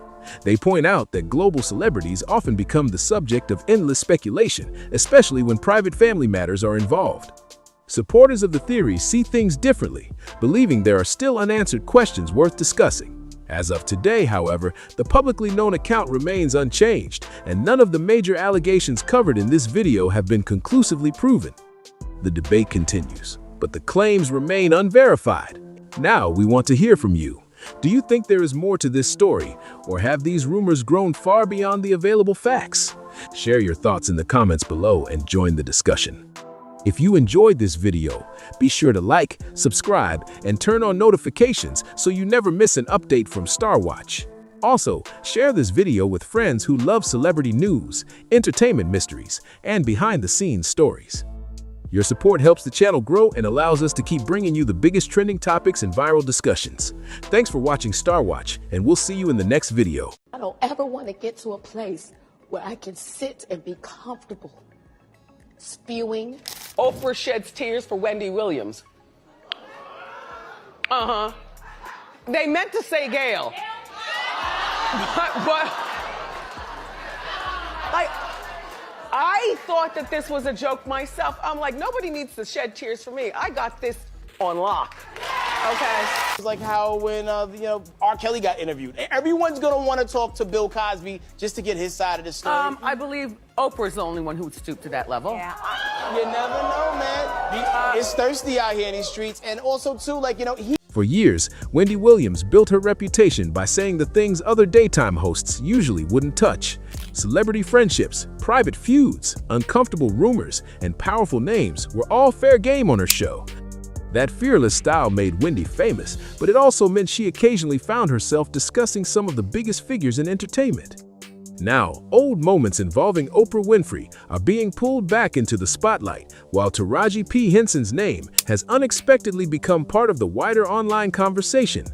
B: They point out that global celebrities often become the subject of endless speculation, especially when private family matters are involved. Supporters of the theory see things differently, believing there are still unanswered questions worth discussing. As of today, however, the publicly known account remains unchanged, and none of the major allegations covered in this video have been conclusively proven. The debate continues, but the claims remain unverified. Now we want to hear from you. Do you think there is more to this story, or have these rumors grown far beyond the available facts? Share your thoughts in the comments below and join the discussion. If you enjoyed this video, be sure to like, subscribe, and turn on notifications so you never miss an update from Star Watch. Also, share this video with friends who love celebrity news, entertainment mysteries, and behind-the-scenes stories. Your support helps the channel grow and allows us to keep bringing you the biggest trending topics and viral discussions. Thanks for watching Star Watch, and we'll see you in the next video.
M: I don't ever want to get to a place where I can sit and be comfortable spewing.
A: Oprah sheds tears for Wendy Williams. They meant to say Gail. But like, I thought that this was a joke myself. I'm like, nobody needs to shed tears for me. I got this on lock. Okay.
G: It's like how when R. Kelly got interviewed. Everyone's gonna want to talk to Bill Cosby just to get his side of the story.
A: I believe Oprah's the only one who would stoop to that level.
G: Yeah. You never know, man. It's thirsty out here in these streets, and also too, like
B: For years, Wendy Williams built her reputation by saying the things other daytime hosts usually wouldn't touch. Celebrity friendships, private feuds, uncomfortable rumors, and powerful names were all fair game on her show. That fearless style made Wendy famous, but it also meant she occasionally found herself discussing some of the biggest figures in entertainment. Now, old moments involving Oprah Winfrey are being pulled back into the spotlight, while Taraji P. Henson's name has unexpectedly become part of the wider online conversation.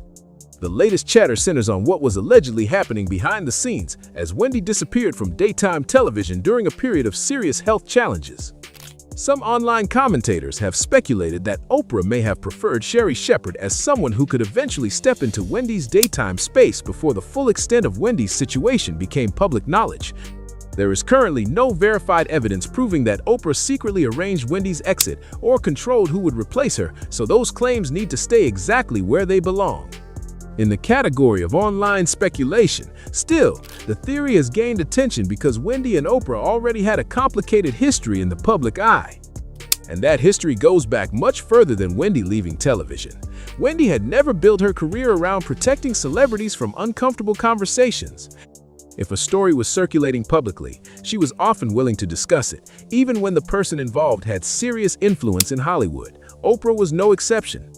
B: The latest chatter centers on what was allegedly happening behind the scenes as Wendy disappeared from daytime television during a period of serious health challenges. Some online commentators have speculated that Oprah may have preferred Sherri Shepherd as someone who could eventually step into Wendy's daytime space before the full extent of Wendy's situation became public knowledge. There is currently no verified evidence proving that Oprah secretly arranged Wendy's exit or controlled who would replace her, so those claims need to stay exactly where they belong. In the category of online speculation, still, the theory has gained attention because Wendy and Oprah already had a complicated history in the public eye. And that history goes back much further than Wendy leaving television. Wendy had never built her career around protecting celebrities from uncomfortable conversations. If a story was circulating publicly, she was often willing to discuss it, even when the person involved had serious influence in Hollywood. Oprah was no exception.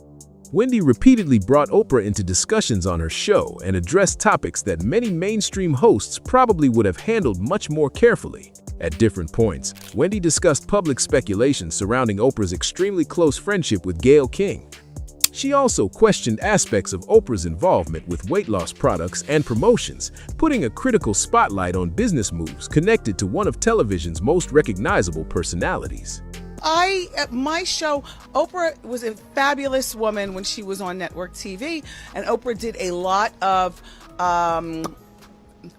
B: Wendy repeatedly brought Oprah into discussions on her show and addressed topics that many mainstream hosts probably would have handled much more carefully. At different points, Wendy discussed public speculation surrounding Oprah's extremely close friendship with Gayle King. She also questioned aspects of Oprah's involvement with weight loss products and promotions, putting a critical spotlight on business moves connected to one of television's most recognizable personalities.
A: My show, Oprah was a fabulous woman when she was on network TV, and Oprah did a lot of,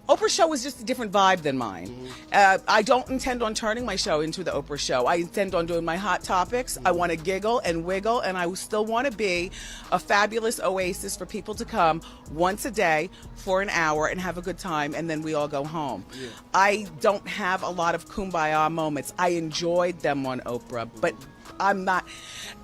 A: Oprah's show was just a different vibe than mine. I don't intend on turning my show into the Oprah show. I intend on doing my hot topics. I want to giggle and wiggle, and I still want to be a fabulous oasis for people to come once a day for an hour and have a good time, and then we all go home. Yeah. I don't have a lot of kumbaya moments. I enjoyed them on Oprah, but I'm not,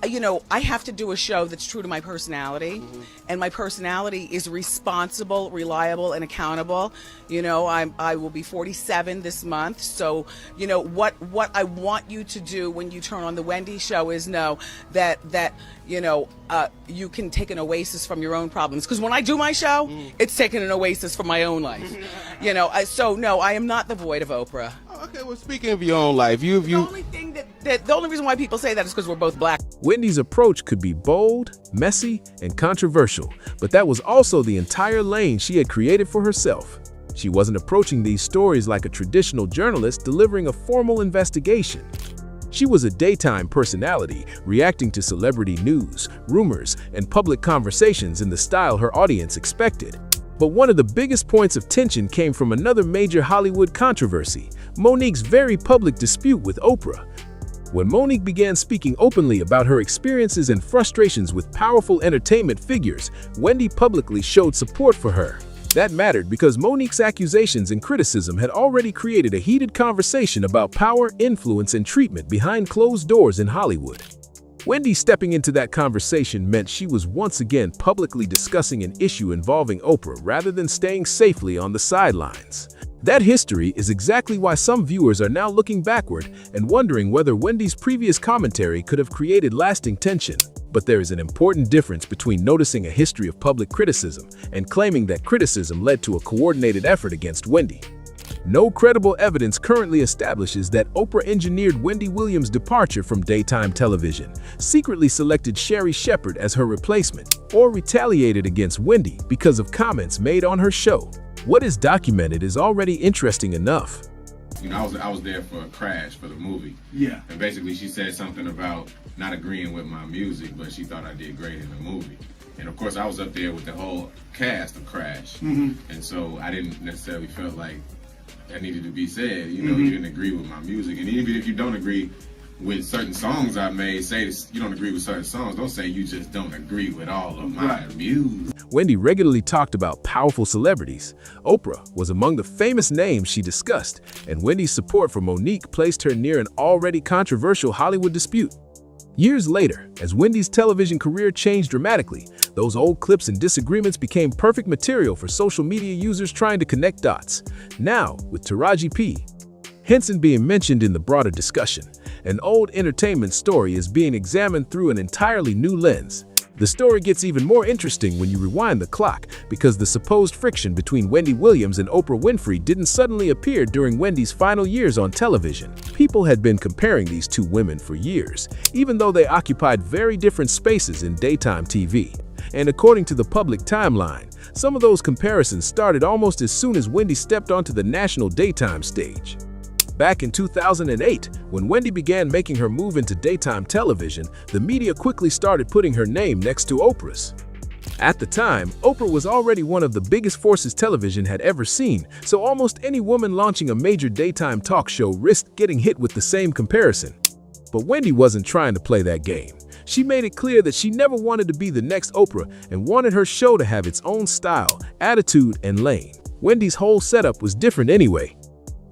A: you know, I have to do a show that's true to my personality, and my personality is responsible, reliable, and accountable. You know, I will be 47 this month, so you know what I want you to do when you turn on the Wendy show is know that you know you can take an oasis from your own problems. Because when I do my show, it's taking an oasis from my own life. You know, so no, I am not the void of Oprah.
N: Okay, well, speaking of your own life, the
A: only thing the only reason why people say that is because we're both black.
B: Wendy's approach could be bold, messy, and controversial, but that was also the entire lane she had created for herself. She wasn't approaching these stories like a traditional journalist delivering a formal investigation. She was a daytime personality, reacting to celebrity news, rumors, and public conversations in the style her audience expected. But one of the biggest points of tension came from another major Hollywood controversy, Monique's very public dispute with Oprah. When Monique began speaking openly about her experiences and frustrations with powerful entertainment figures, Wendy publicly showed support for her. That mattered because Monique's accusations and criticism had already created a heated conversation about power, influence, and treatment behind closed doors in Hollywood. Wendy stepping into that conversation meant she was once again publicly discussing an issue involving Oprah rather than staying safely on the sidelines. That history is exactly why some viewers are now looking backward and wondering whether Wendy's previous commentary could have created lasting tension. But there is an important difference between noticing a history of public criticism and claiming that criticism led to a coordinated effort against Wendy. No credible evidence currently establishes that Oprah engineered Wendy Williams' departure from daytime television, secretly selected Sherri Shepherd as her replacement, or retaliated against Wendy because of comments made on her show. What is documented is already interesting enough.
N: You know, I was there for a crash for the movie. Yeah. And basically she said something about not agreeing with my music, but she thought I did great in the movie. And of course I was up there with the whole cast of Crash. And so I didn't necessarily feel like that needed to be said. You know, you didn't agree with my music. And even if you don't agree with certain songs I made, say you don't agree with certain songs, don't say you just don't agree with all of my music.
B: Wendy regularly talked about powerful celebrities. Oprah was among the famous names she discussed, and Wendy's support for Monique placed her near an already controversial Hollywood dispute. Years later, as Wendy's television career changed dramatically, those old clips and disagreements became perfect material for social media users trying to connect dots. Now, with Taraji P. Henson being mentioned in the broader discussion, an old entertainment story is being examined through an entirely new lens. The story gets even more interesting when you rewind the clock, because the supposed friction between Wendy Williams and Oprah Winfrey didn't suddenly appear during Wendy's final years on television. People had been comparing these two women for years, even though they occupied very different spaces in daytime TV. And according to the public timeline, some of those comparisons started almost as soon as Wendy stepped onto the national daytime stage. Back in 2008, when Wendy began making her move into daytime television, the media quickly started putting her name next to Oprah's. At the time, Oprah was already one of the biggest forces television had ever seen, so almost any woman launching a major daytime talk show risked getting hit with the same comparison. But Wendy wasn't trying to play that game. She made it clear that she never wanted to be the next Oprah and wanted her show to have its own style, attitude, and lane. Wendy's whole setup was different anyway.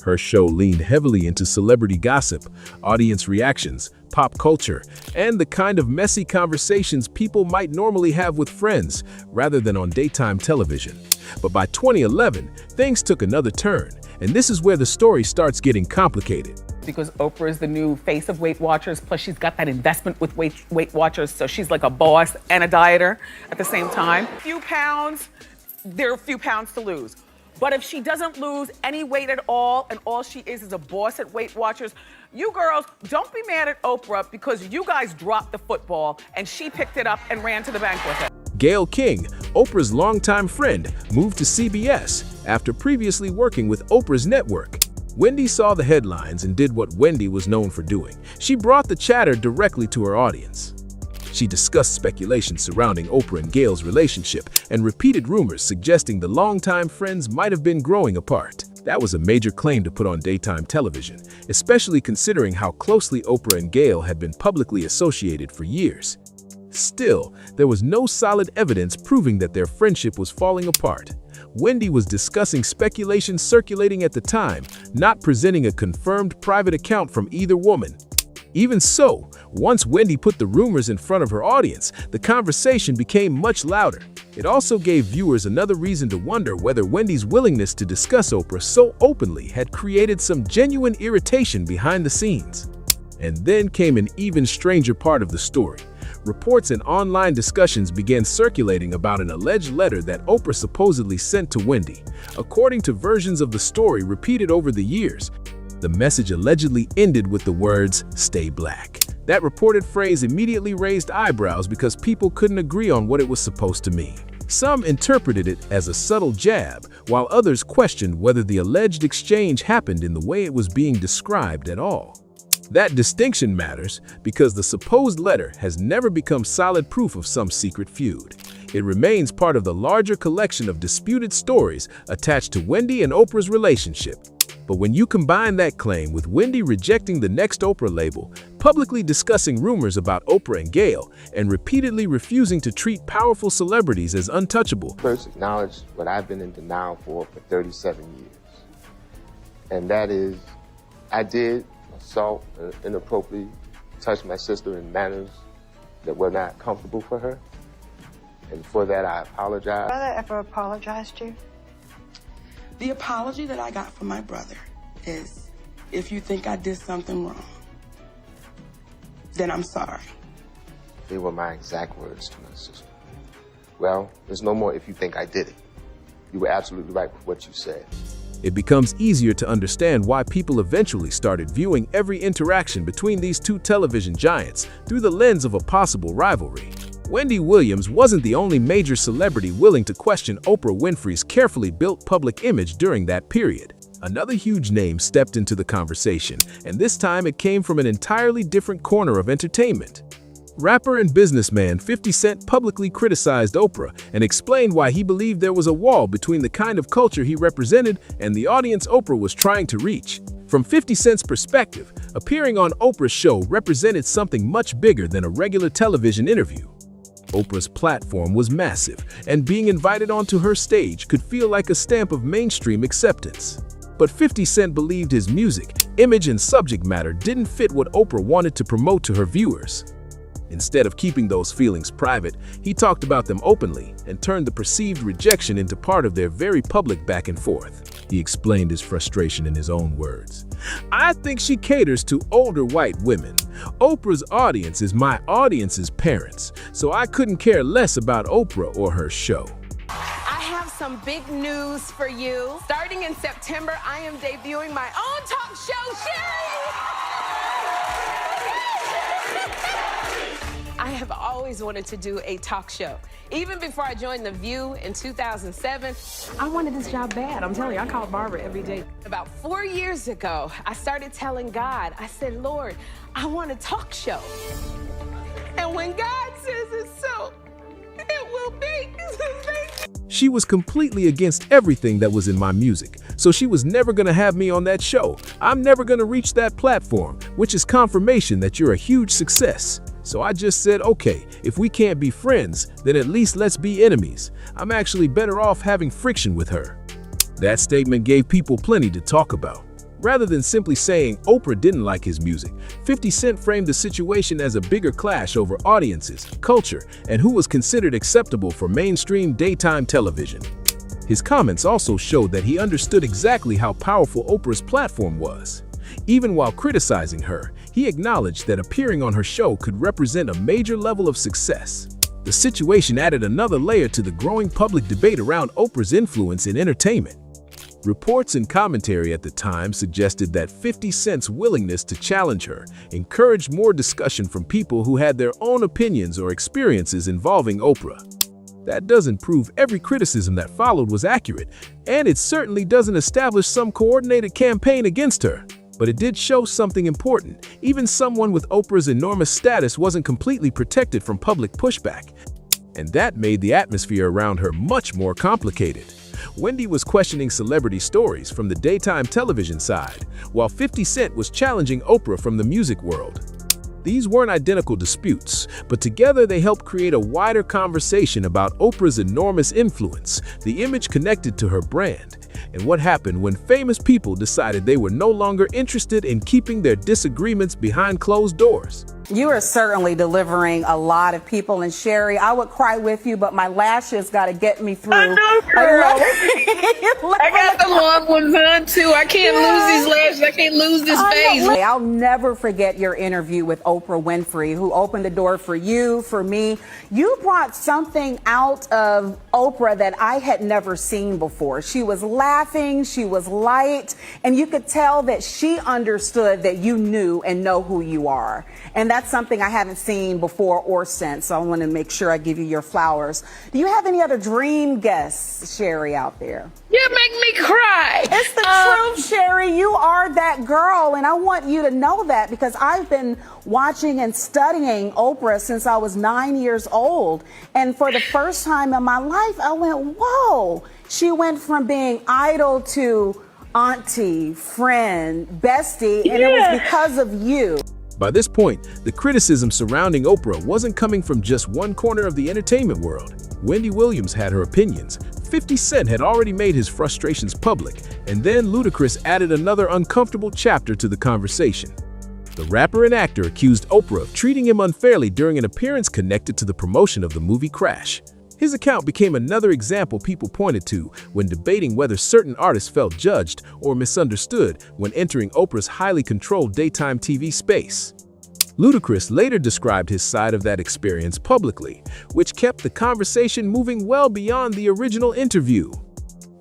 B: Her show leaned heavily into celebrity gossip, audience reactions, pop culture, and the kind of messy conversations people might normally have with friends, rather than on daytime television. But by 2011, things took another turn, and this is where the story starts getting complicated.
A: Because Oprah is the new face of Weight Watchers, plus she's got that investment with Weight Watchers, so she's like a boss and a dieter at the same time. There are a few pounds to lose. But if she doesn't lose any weight at all, and all she is a boss at Weight Watchers, you girls, don't be mad at Oprah because you guys dropped the football and she picked it up and ran to the bank with it.
B: Gayle King, Oprah's longtime friend, moved to CBS after previously working with Oprah's network. Wendy saw the headlines and did what Wendy was known for doing. She brought the chatter directly to her audience. She discussed speculation surrounding Oprah and Gayle's relationship and repeated rumors suggesting the longtime friends might have been growing apart. That was a major claim to put on daytime television, especially considering how closely Oprah and Gayle had been publicly associated for years. Still, there was no solid evidence proving that their friendship was falling apart. Wendy was discussing speculation circulating at the time, not presenting a confirmed private account from either woman. Even so, once Wendy put the rumors in front of her audience, the conversation became much louder. It also gave viewers another reason to wonder whether Wendy's willingness to discuss Oprah so openly had created some genuine irritation behind the scenes. And then came an even stranger part of the story. Reports and online discussions began circulating about an alleged letter that Oprah supposedly sent to Wendy. According to versions of the story repeated over the years, the message allegedly ended with the words, "Stay black." That reported phrase immediately raised eyebrows because people couldn't agree on what it was supposed to mean. Some interpreted it as a subtle jab, while others questioned whether the alleged exchange happened in the way it was being described at all. That distinction matters because the supposed letter has never become solid proof of some secret feud. It remains part of the larger collection of disputed stories attached to Wendy and Oprah's relationship. But when you combine that claim with Wendy rejecting the next Oprah label, publicly discussing rumors about Oprah and Gayle, and repeatedly refusing to treat powerful celebrities as untouchable,
O: first acknowledge what I've been in denial for 37 years. And that is, I did assault and inappropriately touch my sister in manners that were not comfortable for her. And for that, I apologize.
P: Brother ever apologized to you?
Q: The apology that I got from my brother is, if you think I did something wrong, then I'm sorry.
O: They were my exact words to my sister. Well, there's no more if you think I did it. You were absolutely right with what you said.
B: It becomes easier to understand why people eventually started viewing every interaction between these two television giants through the lens of a possible rivalry. Wendy Williams wasn't the only major celebrity willing to question Oprah Winfrey's carefully built public image during that period. Another huge name stepped into the conversation, and this time it came from an entirely different corner of entertainment. Rapper and businessman 50 Cent publicly criticized Oprah and explained why he believed there was a wall between the kind of culture he represented and the audience Oprah was trying to reach. From 50 Cent's perspective, appearing on Oprah's show represented something much bigger than a regular television interview. Oprah's platform was massive, and being invited onto her stage could feel like a stamp of mainstream acceptance. But 50 Cent believed his music, image, and subject matter didn't fit what Oprah wanted to promote to her viewers. Instead of keeping those feelings private, he talked about them openly and turned the perceived rejection into part of their very public back and forth. He explained his frustration in his own words. "I think she caters to older white women. Oprah's audience is my audience's parents, so I couldn't care less about Oprah or her show."
R: I have some big news for you. Starting in September, I am debuting my own talk show, Sharina! I have always wanted to do a talk show. Even before I joined The View in 2007, I wanted this job bad. I'm telling you, I called Barbara every day. About 4 years ago, I started telling God, I said, Lord, I want a talk show. And when God says it's so, it will be.
B: She was completely against everything that was in my music, so she was never going to have me on that show. I'm never going to reach that platform, which is confirmation that you're a huge success. So I just said, okay, if we can't be friends, then at least let's be enemies. I'm actually better off having friction with her. That statement gave people plenty to talk about. Rather than simply saying Oprah didn't like his music, 50 Cent framed the situation as a bigger clash over audiences, culture, and who was considered acceptable for mainstream daytime television. His comments also showed that he understood exactly how powerful Oprah's platform was. Even while criticizing her, he acknowledged that appearing on her show could represent a major level of success. The situation added another layer to the growing public debate around Oprah's influence in entertainment. Reports and commentary at the time suggested that 50 Cent's willingness to challenge her encouraged more discussion from people who had their own opinions or experiences involving Oprah. That doesn't prove every criticism that followed was accurate, and it certainly doesn't establish some coordinated campaign against her. But it did show something important. Even someone with Oprah's enormous status wasn't completely protected from public pushback. And that made the atmosphere around her much more complicated. Wendy was questioning celebrity stories from the daytime television side, while 50 Cent was challenging Oprah from the music world. These weren't identical disputes, but together they helped create a wider conversation about Oprah's enormous influence, the image connected to her brand, and what happened when famous people decided they were no longer interested in keeping their disagreements behind closed doors.
S: You are certainly delivering a lot of people, and Sherry, I would cry with you, but my lashes got to get me through.
T: I know, girl. I got the long ones on too. I can't lose these lashes. I can't lose this face.
S: I'll never forget your interview with Oprah Winfrey, who opened the door for you, for me. You brought something out of Oprah that I had never seen before. She was laughing, she was light, and you could tell that she understood that you knew and know who you are. And that's something I haven't seen before or since, so I want to make sure I give you your flowers. Do you have any other dream guests, Sherry, out there?
T: You make me cry.
S: It's the truth, Sherry. You are that girl, and I want you to know that because I've been watching and studying Oprah since I was 9 years old. And for the first time in my life, I went, whoa. She went from being idol to auntie, friend, bestie, and it was because of you.
B: By this point, the criticism surrounding Oprah wasn't coming from just one corner of the entertainment world. Wendy Williams had her opinions, 50 Cent had already made his frustrations public, and then Ludacris added another uncomfortable chapter to the conversation. The rapper and actor accused Oprah of treating him unfairly during an appearance connected to the promotion of the movie Crash. His account became another example people pointed to when debating whether certain artists felt judged or misunderstood when entering Oprah's highly controlled daytime TV space. Ludacris later described his side of that experience publicly, which kept the conversation moving well beyond the original interview.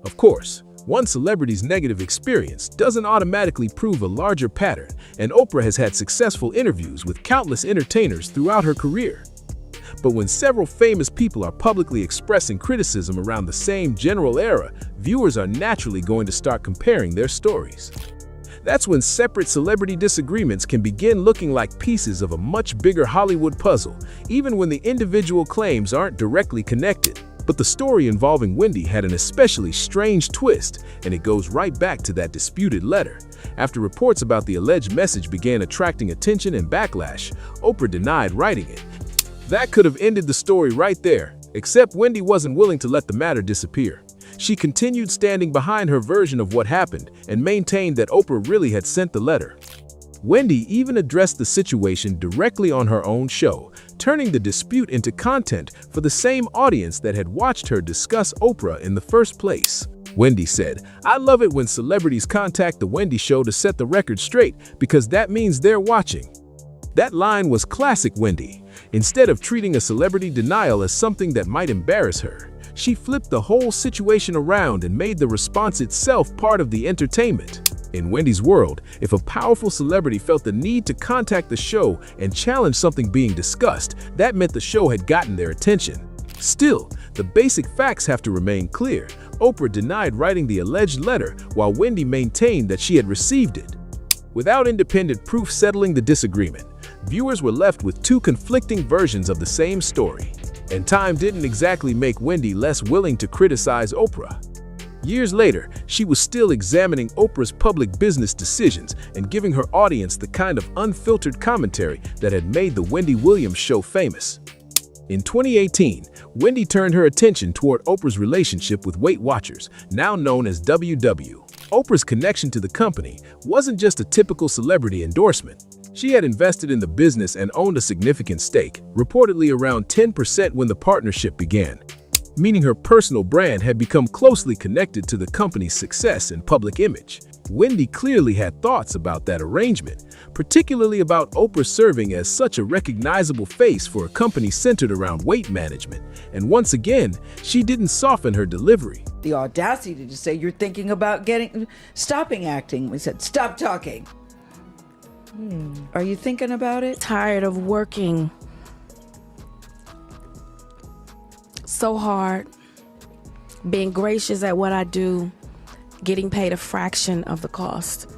B: Of course, one celebrity's negative experience doesn't automatically prove a larger pattern, and Oprah has had successful interviews with countless entertainers throughout her career. But when several famous people are publicly expressing criticism around the same general era, viewers are naturally going to start comparing their stories. That's when separate celebrity disagreements can begin looking like pieces of a much bigger Hollywood puzzle, even when the individual claims aren't directly connected. But the story involving Wendy had an especially strange twist, and it goes right back to that disputed letter. After reports about the alleged message began attracting attention and backlash, Oprah denied writing it. That could have ended the story right there, except Wendy wasn't willing to let the matter disappear. She continued standing behind her version of what happened and maintained that Oprah really had sent the letter. Wendy even addressed the situation directly on her own show, turning the dispute into content for the same audience that had watched her discuss Oprah in the first place. Wendy said, "I love it when celebrities contact The Wendy Show to set the record straight because that means they're watching." That line was classic Wendy. Instead of treating a celebrity denial as something that might embarrass her, she flipped the whole situation around and made the response itself part of the entertainment. In Wendy's world, if a powerful celebrity felt the need to contact the show and challenge something being discussed, that meant the show had gotten their attention. Still, the basic facts have to remain clear. Oprah denied writing the alleged letter, while Wendy maintained that she had received it. Without independent proof settling the disagreement, viewers were left with two conflicting versions of the same story. And time didn't exactly make Wendy less willing to criticize Oprah. Years later, she was still examining Oprah's public business decisions and giving her audience the kind of unfiltered commentary that had made The Wendy Williams Show famous. In 2018, Wendy turned her attention toward Oprah's relationship with Weight Watchers, now known as WW. Oprah's connection to the company wasn't just a typical celebrity endorsement. She had invested in the business and owned a significant stake, reportedly around 10% when the partnership began, meaning her personal brand had become closely connected to the company's success and public image. Wendy clearly had thoughts about that arrangement, particularly about Oprah serving as such a recognizable face for a company centered around weight management. And once again, she didn't soften her delivery.
U: The audacity to say you're thinking about stopping acting. We said, stop talking. Are you thinking about it?
V: Tired of working so hard, being gracious at what I do, getting paid a fraction of the cost.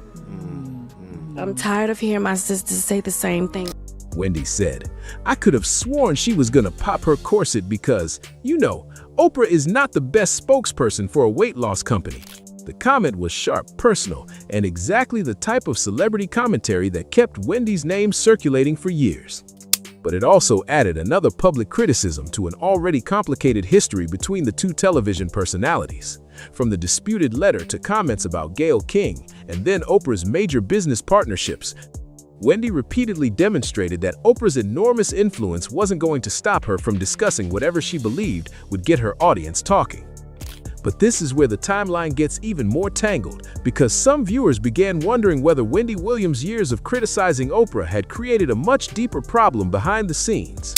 V: I'm tired of hearing my sisters say the same thing.
B: Wendy said, "I could have sworn she was gonna pop her corset because, you know, Oprah is not the best spokesperson for a weight loss company." The comment was sharp, personal, and exactly the type of celebrity commentary that kept Wendy's name circulating for years. But it also added another public criticism to an already complicated history between the two television personalities. From the disputed letter to comments about Gayle King, and then Oprah's major business partnerships, Wendy repeatedly demonstrated that Oprah's enormous influence wasn't going to stop her from discussing whatever she believed would get her audience talking. But this is where the timeline gets even more tangled, because some viewers began wondering whether Wendy Williams' years of criticizing Oprah had created a much deeper problem behind the scenes.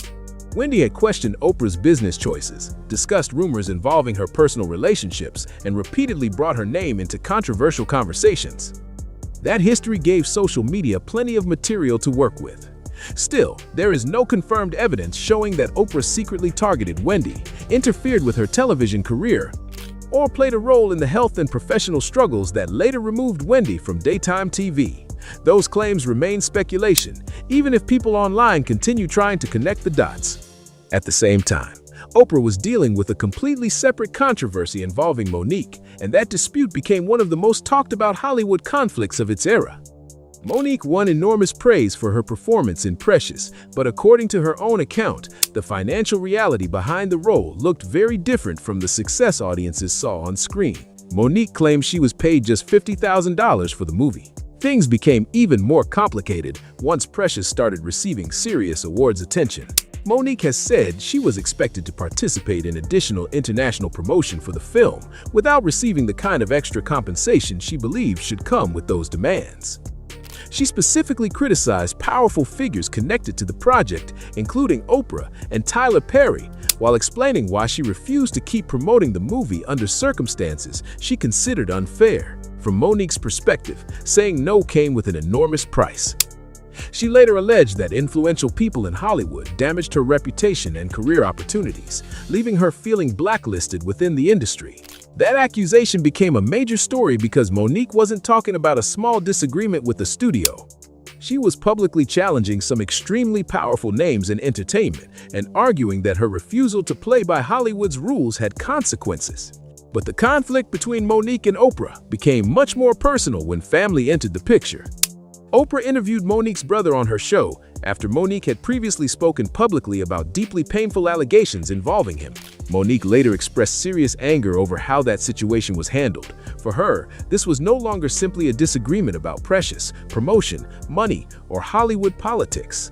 B: Wendy had questioned Oprah's business choices, discussed rumors involving her personal relationships, and repeatedly brought her name into controversial conversations. That history gave social media plenty of material to work with. Still, there is no confirmed evidence showing that Oprah secretly targeted Wendy, interfered with her television career, or played a role in the health and professional struggles that later removed Wendy from daytime TV. Those claims remain speculation, even if people online continue trying to connect the dots. At the same time, Oprah was dealing with a completely separate controversy involving Monique, and that dispute became one of the most talked about Hollywood conflicts of its era. Monique won enormous praise for her performance in Precious, but according to her own account, the financial reality behind the role looked very different from the success audiences saw on screen. Monique claimed she was paid just $50,000 for the movie. Things became even more complicated once Precious started receiving serious awards attention. Monique has said she was expected to participate in additional international promotion for the film without receiving the kind of extra compensation she believed should come with those demands. She specifically criticized powerful figures connected to the project, including Oprah and Tyler Perry, while explaining why she refused to keep promoting the movie under circumstances she considered unfair. From Monique's perspective, saying no came with an enormous price. She later alleged that influential people in Hollywood damaged her reputation and career opportunities, leaving her feeling blacklisted within the industry. That accusation became a major story because Monique wasn't talking about a small disagreement with the studio. She was publicly challenging some extremely powerful names in entertainment and arguing that her refusal to play by Hollywood's rules had consequences. But the conflict between Monique and Oprah became much more personal when family entered the picture. Oprah interviewed Monique's brother on her show after Monique had previously spoken publicly about deeply painful allegations involving him. Monique later expressed serious anger over how that situation was handled. For her, this was no longer simply a disagreement about Precious, promotion, money, or Hollywood politics.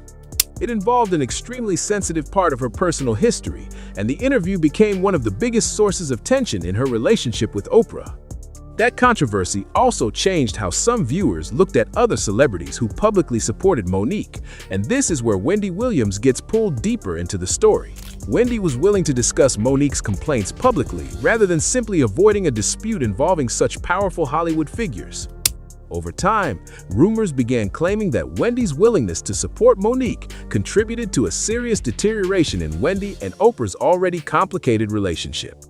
B: It involved an extremely sensitive part of her personal history, and the interview became one of the biggest sources of tension in her relationship with Oprah. That controversy also changed how some viewers looked at other celebrities who publicly supported Monique, and this is where Wendy Williams gets pulled deeper into the story. Wendy was willing to discuss Monique's complaints publicly rather than simply avoiding a dispute involving such powerful Hollywood figures. Over time, rumors began claiming that Wendy's willingness to support Monique contributed to a serious deterioration in Wendy and Oprah's already complicated relationship.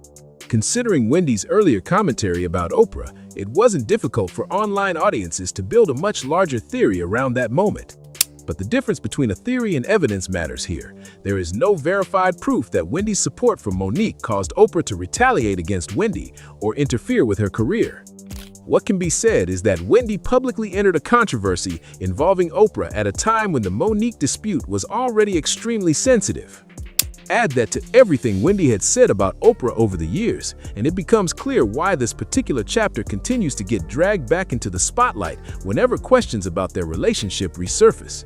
B: Considering Wendy's earlier commentary about Oprah, it wasn't difficult for online audiences to build a much larger theory around that moment. But the difference between a theory and evidence matters here. There is no verified proof that Wendy's support for Monique caused Oprah to retaliate against Wendy or interfere with her career. What can be said is that Wendy publicly entered a controversy involving Oprah at a time when the Monique dispute was already extremely sensitive. Add that to everything Wendy had said about Oprah over the years, and it becomes clear why this particular chapter continues to get dragged back into the spotlight whenever questions about their relationship resurface.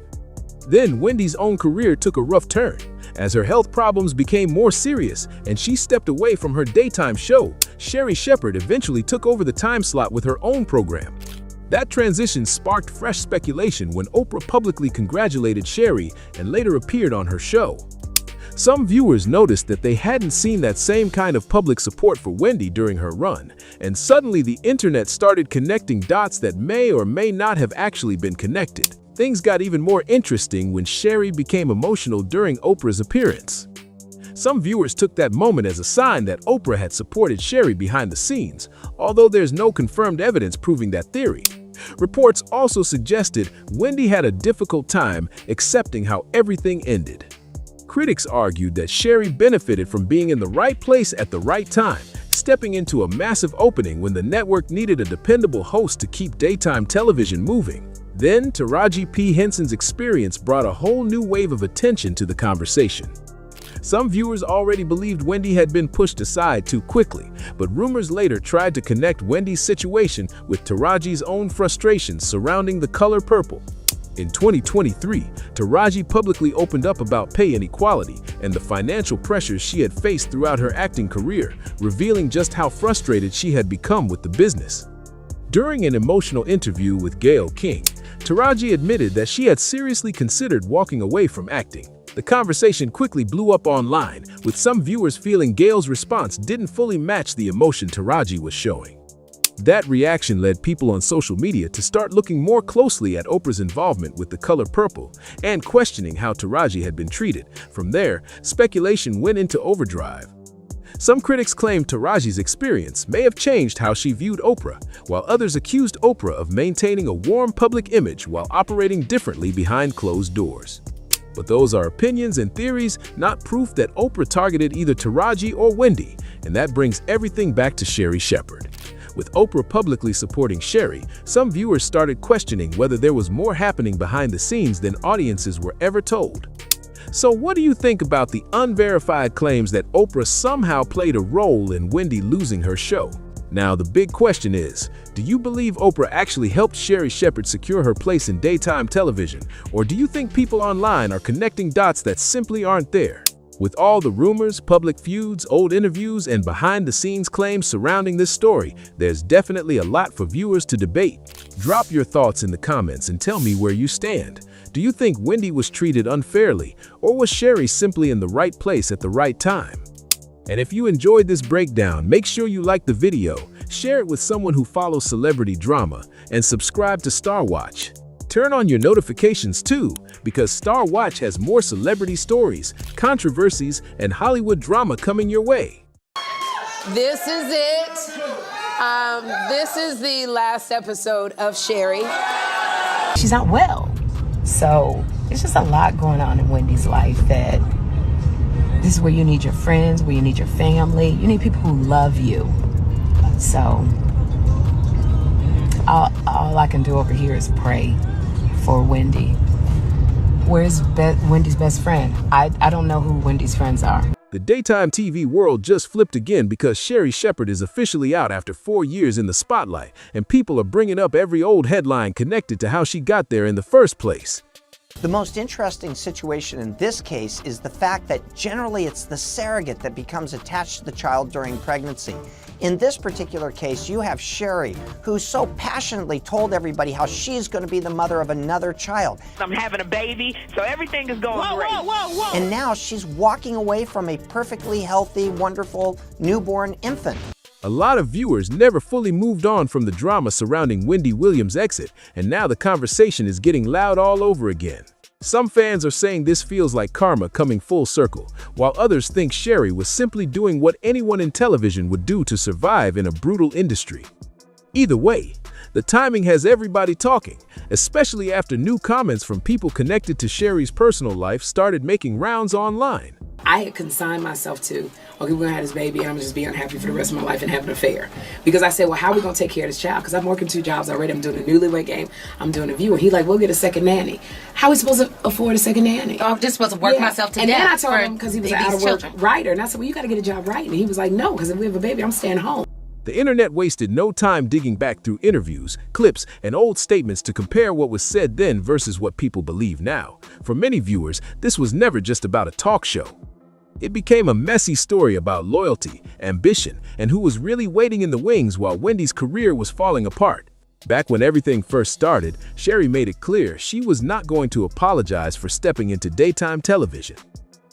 B: Then Wendy's own career took a rough turn, as her health problems became more serious and she stepped away from her daytime show. Sherri Shepherd eventually took over the time slot with her own program. That transition sparked fresh speculation when Oprah publicly congratulated Sherri and later appeared on her show. Some viewers noticed that they hadn't seen that same kind of public support for Wendy during her run, and suddenly the internet started connecting dots that may or may not have actually been connected. Things got even more interesting when Sherri became emotional during Oprah's appearance. Some viewers took that moment as a sign that Oprah had supported Sherri behind the scenes, although there's no confirmed evidence proving that theory. Reports also suggested Wendy had a difficult time accepting how everything ended. Critics argued that Sherri benefited from being in the right place at the right time, stepping into a massive opening when the network needed a dependable host to keep daytime television moving. Then, Taraji P. Henson's experience brought a whole new wave of attention to the conversation. Some viewers already believed Wendy had been pushed aside too quickly, but rumors later tried to connect Wendy's situation with Taraji's own frustrations surrounding the color purple. In 2023, Taraji publicly opened up about pay inequality and the financial pressures she had faced throughout her acting career, revealing just how frustrated she had become with the business. During an emotional interview with Gayle King, Taraji admitted that she had seriously considered walking away from acting. The conversation quickly blew up online, with some viewers feeling Gayle's response didn't fully match the emotion Taraji was showing. That reaction led people on social media to start looking more closely at Oprah's involvement with the color purple and questioning how Taraji had been treated. From there, speculation went into overdrive. Some critics claimed Taraji's experience may have changed how she viewed Oprah, while others accused Oprah of maintaining a warm public image while operating differently behind closed doors. But those are opinions and theories, not proof that Oprah targeted either Taraji or Wendy, and that brings everything back to Sherri Shepherd. With Oprah publicly supporting Sherri, some viewers started questioning whether there was more happening behind the scenes than audiences were ever told. So what do you think about the unverified claims that Oprah somehow played a role in Wendy losing her show? Now, the big question is, do you believe Oprah actually helped Sherri Shepherd secure her place in daytime television, or do you think people online are connecting dots that simply aren't there? With all the rumors, public feuds, old interviews, and behind-the-scenes claims surrounding this story, there's definitely a lot for viewers to debate. Drop your thoughts in the comments and tell me where you stand. Do you think Wendy was treated unfairly, or was Sherri simply in the right place at the right time? And if you enjoyed this breakdown, make sure you like the video, share it with someone who follows celebrity drama, and subscribe to Star Watch. Turn on your notifications too, because Star Watch has more celebrity stories, controversies, and Hollywood drama coming your way.
R: This is it. This is the last episode of Sherri.
C: She's not well. So there's just a lot going on in Wendy's life that this is where you need your friends, where you need your family. You need people who love you. So all I can do over here is pray for Wendy. Where's Wendy's best friend? I don't know who Wendy's friends are.
B: The daytime TV world just flipped again because Sherri Shepherd is officially out after 4 years in the spotlight, and people are bringing up every old headline connected to how she got there in the first place.
E: The most interesting situation in this case is the fact that generally it's the surrogate that becomes attached to the child during pregnancy. In this particular case, you have Sherri, who so passionately told everybody how she's going to be the mother of another child.
W: I'm having a baby, so everything is going great. Whoa.
E: And now she's walking away from a perfectly healthy, wonderful newborn infant.
B: A lot of viewers never fully moved on from the drama surrounding Wendy Williams' exit, and now the conversation is getting loud all over again. Some fans are saying this feels like karma coming full circle, while others think Sherri was simply doing what anyone in television would do to survive in a brutal industry. Either way, the timing has everybody talking, especially after new comments from people connected to Sherri's personal life started making rounds online.
X: I had consigned myself to, okay, we're gonna have this baby and I'm gonna just be unhappy for the rest of my life and have an affair. Because I said, well, how are we gonna take care of this child? Because I'm working 2 jobs already. I'm doing a Newlywed Game. I'm doing a View. And he's like, we'll get a second nanny. How are we supposed to afford a second nanny?
Y: Oh, I'm just supposed to work myself to death.
X: And then I told him, because he was an out-of-work writer, and I said, well, you gotta get a job writing. And he was like, no, because if we have a baby, I'm staying home.
B: The internet wasted no time digging back through interviews, clips, and old statements to compare what was said then versus what people believe now. For many viewers, this was never just about a talk show. It became a messy story about loyalty, ambition, and who was really waiting in the wings while Wendy's career was falling apart. Back when everything first started, Sherri made it clear she was not going to apologize for stepping into daytime television.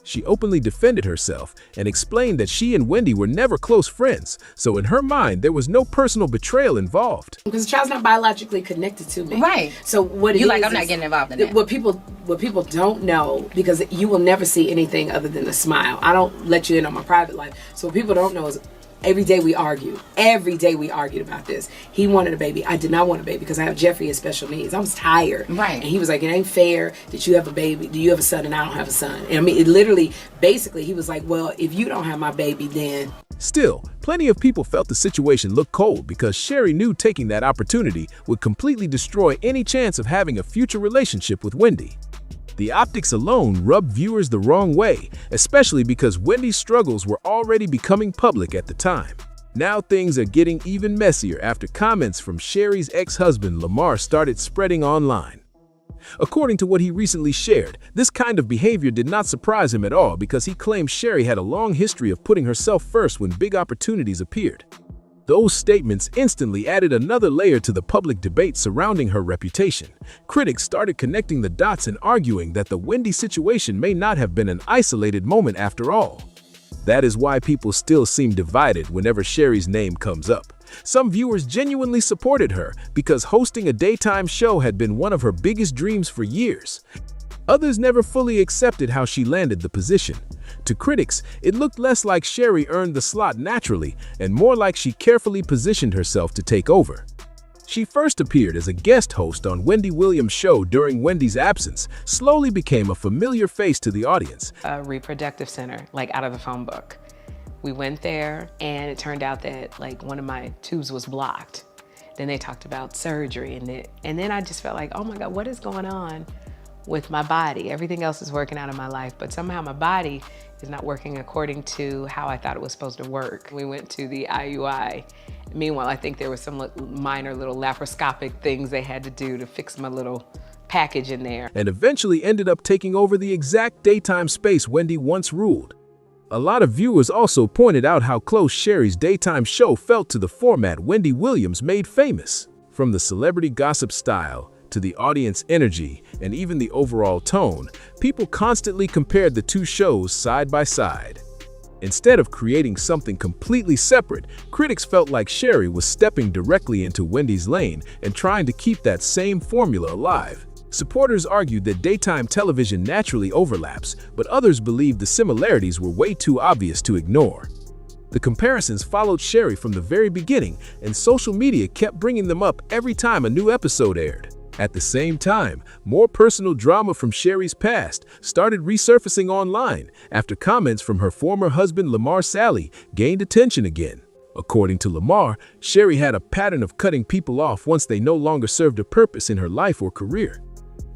B: She openly defended herself and explained that she and Wendy were never close friends, so in her mind, there was no personal betrayal involved.
X: Because the child's not biologically connected to me.
Y: Right.
X: So what it
Y: you
X: is,
Y: like, I'm not getting involved in that.
X: What people don't know, because you will never see anything other than a smile. I don't let you in on my private life. So what people don't know is every day we argue. Every day we argued about this. He wanted a baby. I did not want a baby because I have Jeffrey with special needs. I was tired.
Y: Right.
X: And he was like, it ain't fair that you have a baby. Do you have a son and I don't have a son? And I mean, it literally, basically, he was like, well, if you don't have my baby, then...
B: Still, plenty of people felt the situation looked cold because Sherry knew taking that opportunity would completely destroy any chance of having a future relationship with Wendy. The optics alone rubbed viewers the wrong way, especially because Wendy's struggles were already becoming public at the time. Now things are getting even messier after comments from Sherry's ex-husband Lamar started spreading online. According to what he recently shared, this kind of behavior did not surprise him at all because he claimed Sherry had a long history of putting herself first when big opportunities appeared. Those statements instantly added another layer to the public debate surrounding her reputation. Critics started connecting the dots and arguing that the Wendy situation may not have been an isolated moment after all. That is why people still seem divided whenever Sherry's name comes up. Some viewers genuinely supported her because hosting a daytime show had been one of her biggest dreams for years. Others never fully accepted how she landed the position. To critics, it looked less like Sherry earned the slot naturally and more like she carefully positioned herself to take over. She first appeared as a guest host on Wendy Williams' show during Wendy's absence, slowly became a familiar face to the audience.
X: A reproductive center, like out of the phone book. We went there and it turned out that like one of my tubes was blocked. Then they talked about surgery and then I just felt like, oh my God, what is going on with my body? Everything else is working out in my life, but somehow my body is not working according to how I thought it was supposed to work. We went to the IUI. Meanwhile, I think there were some minor little laparoscopic things they had to do to fix my little package in there.
B: And eventually ended up taking over the exact daytime space Wendy once ruled. A lot of viewers also pointed out how close Sherry's daytime show felt to the format Wendy Williams made famous. From the celebrity gossip style to the audience energy and even the overall tone, people constantly compared the two shows side by side. Instead of creating something completely separate, critics felt like Sherry was stepping directly into Wendy's lane and trying to keep that same formula alive. Supporters argued that daytime television naturally overlaps, but others believed the similarities were way too obvious to ignore. The comparisons followed Sherry from the very beginning, and social media kept bringing them up every time a new episode aired. At the same time, more personal drama from Sherry's past started resurfacing online after comments from her former husband Lamar Sally gained attention again. According to Lamar, Sherry had a pattern of cutting people off once they no longer served a purpose in her life or career.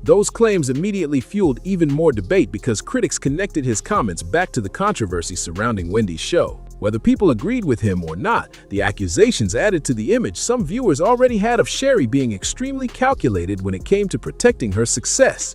B: Those claims immediately fueled even more debate because critics connected his comments back to the controversy surrounding Wendy's show. Whether people agreed with him or not, the accusations added to the image some viewers already had of Sherry being extremely calculated when it came to protecting her success.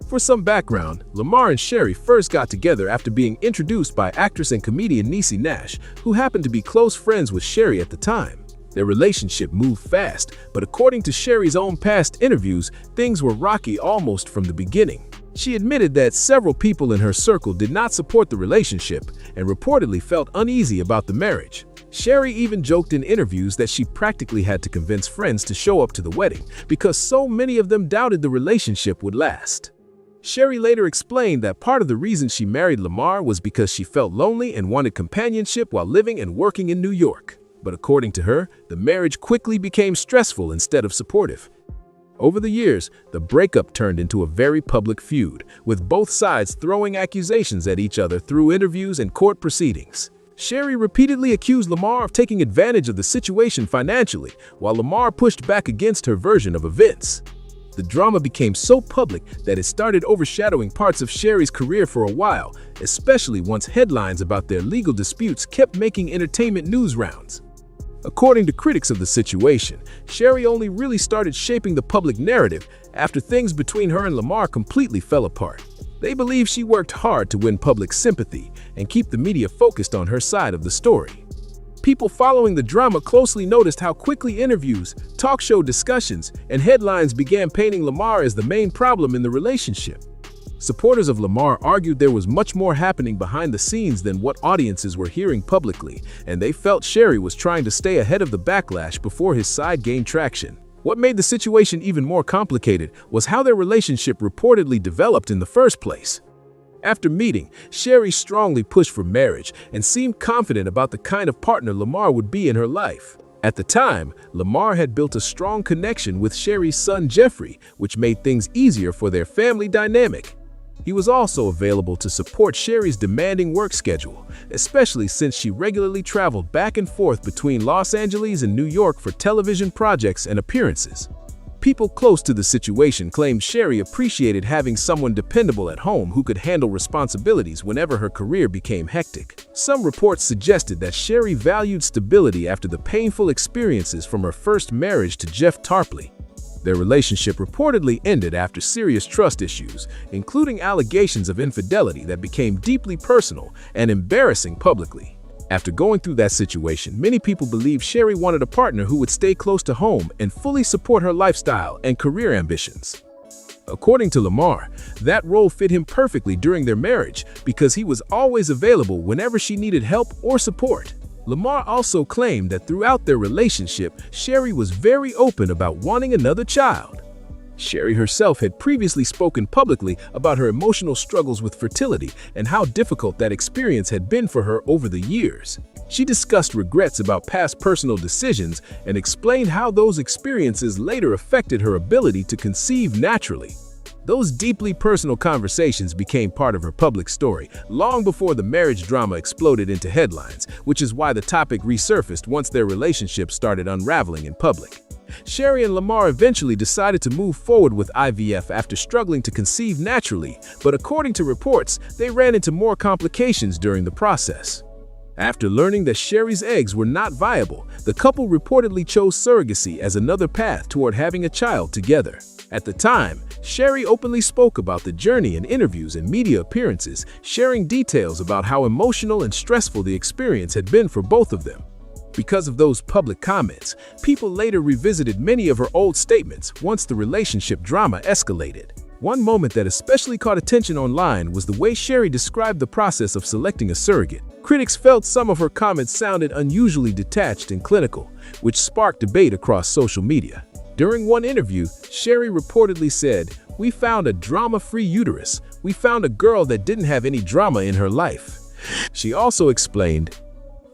B: For some background, Lamar and Sherry first got together after being introduced by actress and comedian Niecy Nash, who happened to be close friends with Sherry at the time. Their relationship moved fast, but according to Sherry's own past interviews, things were rocky almost from the beginning. She admitted that several people in her circle did not support the relationship and reportedly felt uneasy about the marriage. Sherry even joked in interviews that she practically had to convince friends to show up to the wedding because so many of them doubted the relationship would last. Sherry later explained that part of the reason she married Lamar was because she felt lonely and wanted companionship while living and working in New York. But according to her, the marriage quickly became stressful instead of supportive. Over the years, the breakup turned into a very public feud, with both sides throwing accusations at each other through interviews and court proceedings. Sherry repeatedly accused Lamar of taking advantage of the situation financially, while Lamar pushed back against her version of events. The drama became so public that it started overshadowing parts of Sherry's career for a while, especially once headlines about their legal disputes kept making entertainment news rounds. According to critics of the situation, Sherry only really started shaping the public narrative after things between her and Lamar completely fell apart. They believe she worked hard to win public sympathy and keep the media focused on her side of the story. People following the drama closely noticed how quickly interviews, talk show discussions, and headlines began painting Lamar as the main problem in the relationship. Supporters of Lamar argued there was much more happening behind the scenes than what audiences were hearing publicly, and they felt Sherry was trying to stay ahead of the backlash before his side gained traction. What made the situation even more complicated was how their relationship reportedly developed in the first place. After meeting, Sherry strongly pushed for marriage and seemed confident about the kind of partner Lamar would be in her life. At the time, Lamar had built a strong connection with Sherry's son Jeffrey, which made things easier for their family dynamic. He was also available to support Sherry's demanding work schedule, especially since she regularly traveled back and forth between Los Angeles and New York for television projects and appearances. People close to the situation claimed Sherry appreciated having someone dependable at home who could handle responsibilities whenever her career became hectic. Some reports suggested that Sherry valued stability after the painful experiences from her first marriage to Jeff Tarpley. Their relationship reportedly ended after serious trust issues, including allegations of infidelity that became deeply personal and embarrassing publicly. After going through that situation, many people believe Sherry wanted a partner who would stay close to home and fully support her lifestyle and career ambitions. According to Lamar, that role fit him perfectly during their marriage because he was always available whenever she needed help or support. Lamar also claimed that throughout their relationship, Sherry was very open about wanting another child. Sherry herself had previously spoken publicly about her emotional struggles with fertility and how difficult that experience had been for her over the years. She discussed regrets about past personal decisions and explained how those experiences later affected her ability to conceive naturally. Those deeply personal conversations became part of her public story long before the marriage drama exploded into headlines, which is why the topic resurfaced once their relationship started unraveling in public. Sherry and Lamar eventually decided to move forward with IVF after struggling to conceive naturally, but according to reports, they ran into more complications during the process. After learning that Sherry's eggs were not viable, the couple reportedly chose surrogacy as another path toward having a child together. At the time, Sherry openly spoke about the journey in interviews and media appearances, sharing details about how emotional and stressful the experience had been for both of them. Because of those public comments, people later revisited many of her old statements once the relationship drama escalated. One moment that especially caught attention online was the way Sherry described the process of selecting a surrogate. Critics felt some of her comments sounded unusually detached and clinical, which sparked debate across social media. During one interview, Sherry reportedly said, "We found a drama-free uterus. We found a girl that didn't have any drama in her life." She also explained,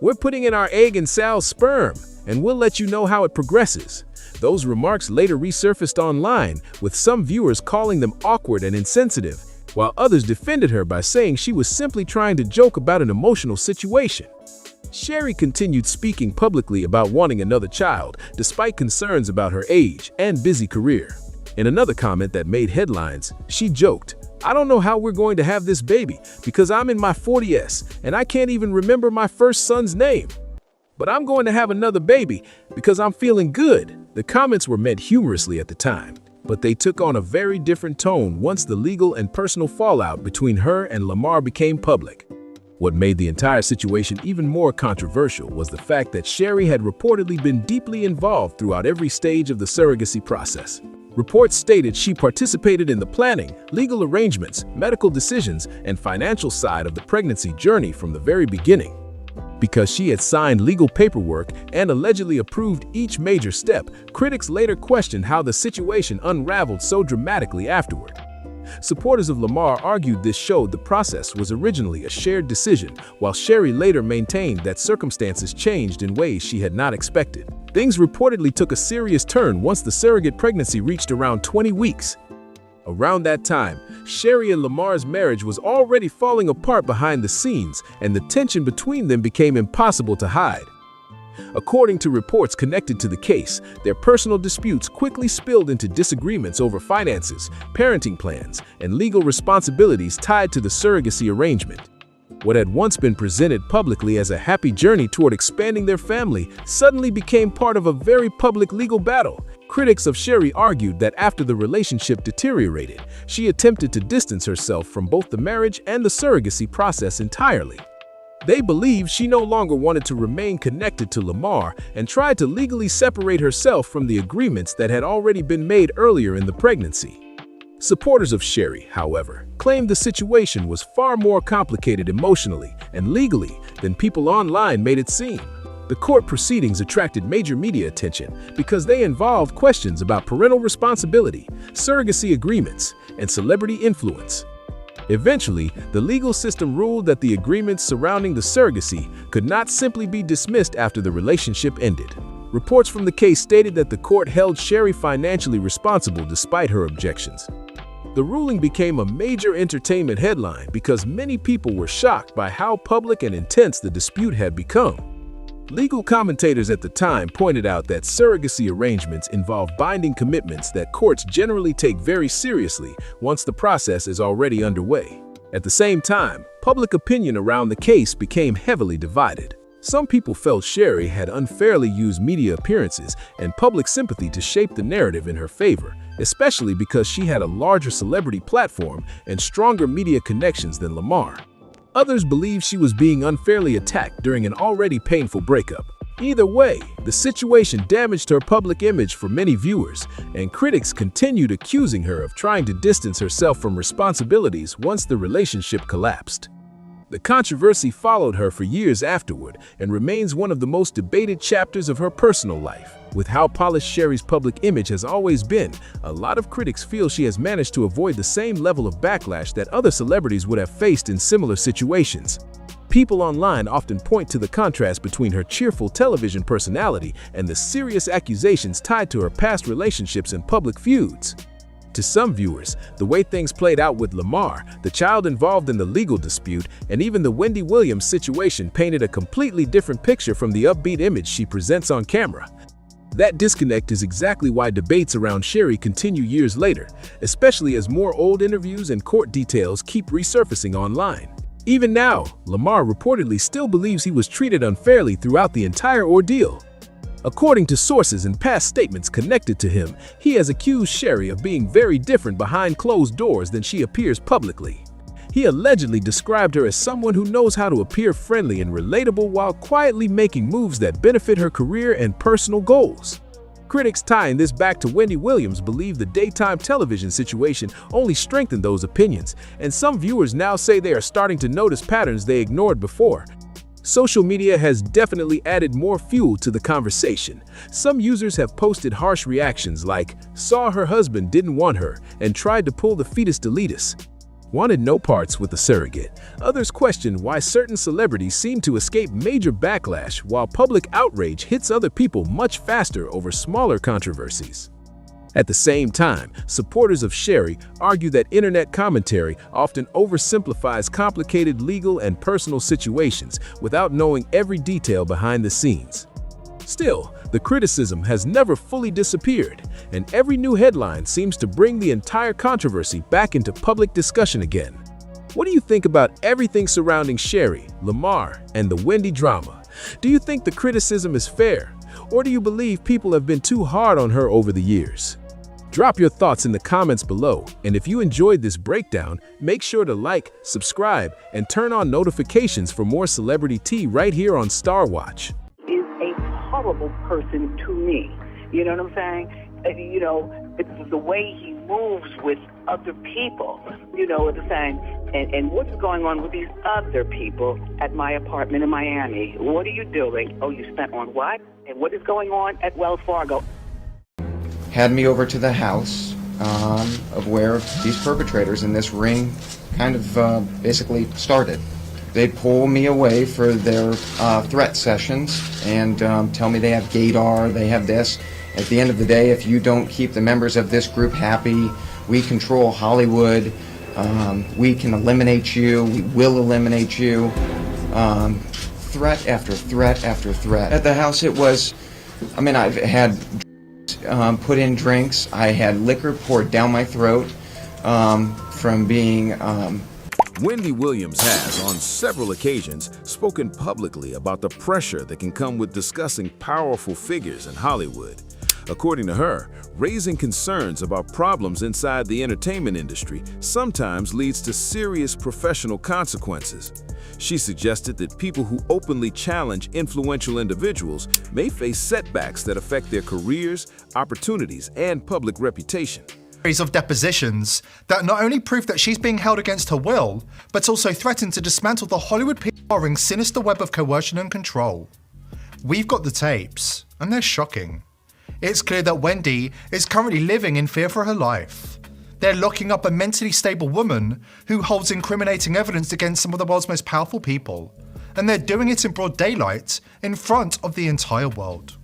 B: "We're putting in our egg and Sal's sperm, and we'll let you know how it progresses." Those remarks later resurfaced online, with some viewers calling them awkward and insensitive, while others defended her by saying she was simply trying to joke about an emotional situation. Sherry continued speaking publicly about wanting another child, despite concerns about her age and busy career. In another comment that made headlines, she joked, "I don't know how we're going to have this baby because I'm in my 40s and I can't even remember my first son's name. But I'm going to have another baby because I'm feeling good." The comments were meant humorously at the time, but they took on a very different tone once the legal and personal fallout between her and Lamar became public. What made the entire situation even more controversial was the fact that Sherry had reportedly been deeply involved throughout every stage of the surrogacy process. Reports stated she participated in the planning, legal arrangements, medical decisions, and financial side of the pregnancy journey from the very beginning. Because she had signed legal paperwork and allegedly approved each major step, critics later questioned how the situation unraveled so dramatically afterward. Supporters of Lamar argued this showed the process was originally a shared decision, while Sherry later maintained that circumstances changed in ways she had not expected. Things reportedly took a serious turn once the surrogate pregnancy reached around 20 weeks. Around that time, Sherry and Lamar's marriage was already falling apart behind the scenes, and the tension between them became impossible to hide. According to reports connected to the case, their personal disputes quickly spilled into disagreements over finances, parenting plans, and legal responsibilities tied to the surrogacy arrangement. What had once been presented publicly as a happy journey toward expanding their family suddenly became part of a very public legal battle. Critics of Sherry argued that after the relationship deteriorated, she attempted to distance herself from both the marriage and the surrogacy process entirely. They believed she no longer wanted to remain connected to Lamar and tried to legally separate herself from the agreements that had already been made earlier in the pregnancy. Supporters of Sherry, however, claimed the situation was far more complicated emotionally and legally than people online made it seem. The court proceedings attracted major media attention because they involved questions about parental responsibility, surrogacy agreements, and celebrity influence. Eventually, the legal system ruled that the agreements surrounding the surrogacy could not simply be dismissed after the relationship ended. Reports from the case stated that the court held Sherry financially responsible despite her objections. The ruling became a major entertainment headline because many people were shocked by how public and intense the dispute had become. Legal commentators at the time pointed out that surrogacy arrangements involve binding commitments that courts generally take very seriously once the process is already underway. At the same time, public opinion around the case became heavily divided. Some people felt Sherry had unfairly used media appearances and public sympathy to shape the narrative in her favor, especially because she had a larger celebrity platform and stronger media connections than Lamar. Others believed she was being unfairly attacked during an already painful breakup. Either way, the situation damaged her public image for many viewers, and critics continued accusing her of trying to distance herself from responsibilities once the relationship collapsed. The controversy followed her for years afterward and remains one of the most debated chapters of her personal life. With how polished Sherry's public image has always been, a lot of critics feel she has managed to avoid the same level of backlash that other celebrities would have faced in similar situations. People online often point to the contrast between her cheerful television personality and the serious accusations tied to her past relationships and public feuds. To some viewers, the way things played out with Lamar, the child involved in the legal dispute, and even the Wendy Williams situation painted a completely different picture from the upbeat image she presents on camera. That disconnect is exactly why debates around Sherry continue years later, especially as more old interviews and court details keep resurfacing online. Even now, Lamar reportedly still believes he was treated unfairly throughout the entire ordeal. According to sources and past statements connected to him, he has accused Sherry of being very different behind closed doors than she appears publicly. He allegedly described her as someone who knows how to appear friendly and relatable while quietly making moves that benefit her career and personal goals. Critics tying this back to Wendy Williams believe the daytime television situation only strengthened those opinions, and some viewers now say they are starting to notice patterns they ignored before. Social media has definitely added more fuel to the conversation. Some users have posted harsh reactions like, "Saw her husband didn't want her and tried to pull the fetus deletus." Wanted no parts with the surrogate. Others question why certain celebrities seem to escape major backlash while public outrage hits other people much faster over smaller controversies. At the same time, supporters of Sherry argue that internet commentary often oversimplifies complicated legal and personal situations without knowing every detail behind the scenes. Still, the criticism has never fully disappeared, and every new headline seems to bring the entire controversy back into public discussion again. What do you think about everything surrounding Sherry, Lamar, and the Wendy drama? Do you think the criticism is fair, or do you believe people have been too hard on her over the years? Drop your thoughts in the comments below, and if you enjoyed this breakdown, make sure to like, subscribe, and turn on notifications for more celebrity tea right here on Star Watch.
D: Is a horrible person to me. You know what I'm saying? You know, it's the way he moves with other people. You know what I'm saying? And what's going on with these other people at my apartment in Miami? What are you doing? Oh, you spent on what? And what is going on at Wells Fargo?
F: Had me over to the house of where these perpetrators in this ring kind of basically started. They pull me away for their threat sessions and tell me they have gaydar, they have this. At the end of the day, if you don't keep the members of this group happy, we control Hollywood, we can eliminate you, we will eliminate you. Threat after threat after threat. At the house it was, I mean, I've had put in drinks. I had liquor poured down my throat from being...
B: Wendy Williams has, on several occasions, spoken publicly about the pressure that can come with discussing powerful figures in Hollywood. According to her, raising concerns about problems inside the entertainment industry sometimes leads to serious professional consequences. She suggested that people who openly challenge influential individuals may face setbacks that affect their careers, opportunities, and public reputation.
H: Series of depositions that not only prove that she's being held against her will, but also threaten to dismantle the Hollywood PR ring's sinister web of coercion and control. We've got the tapes, and they're shocking. It's clear that Wendy is currently living in fear for her life. They're locking up a mentally stable woman who holds incriminating evidence against some of the world's most powerful people, and they're doing it in broad daylight in front of the entire world.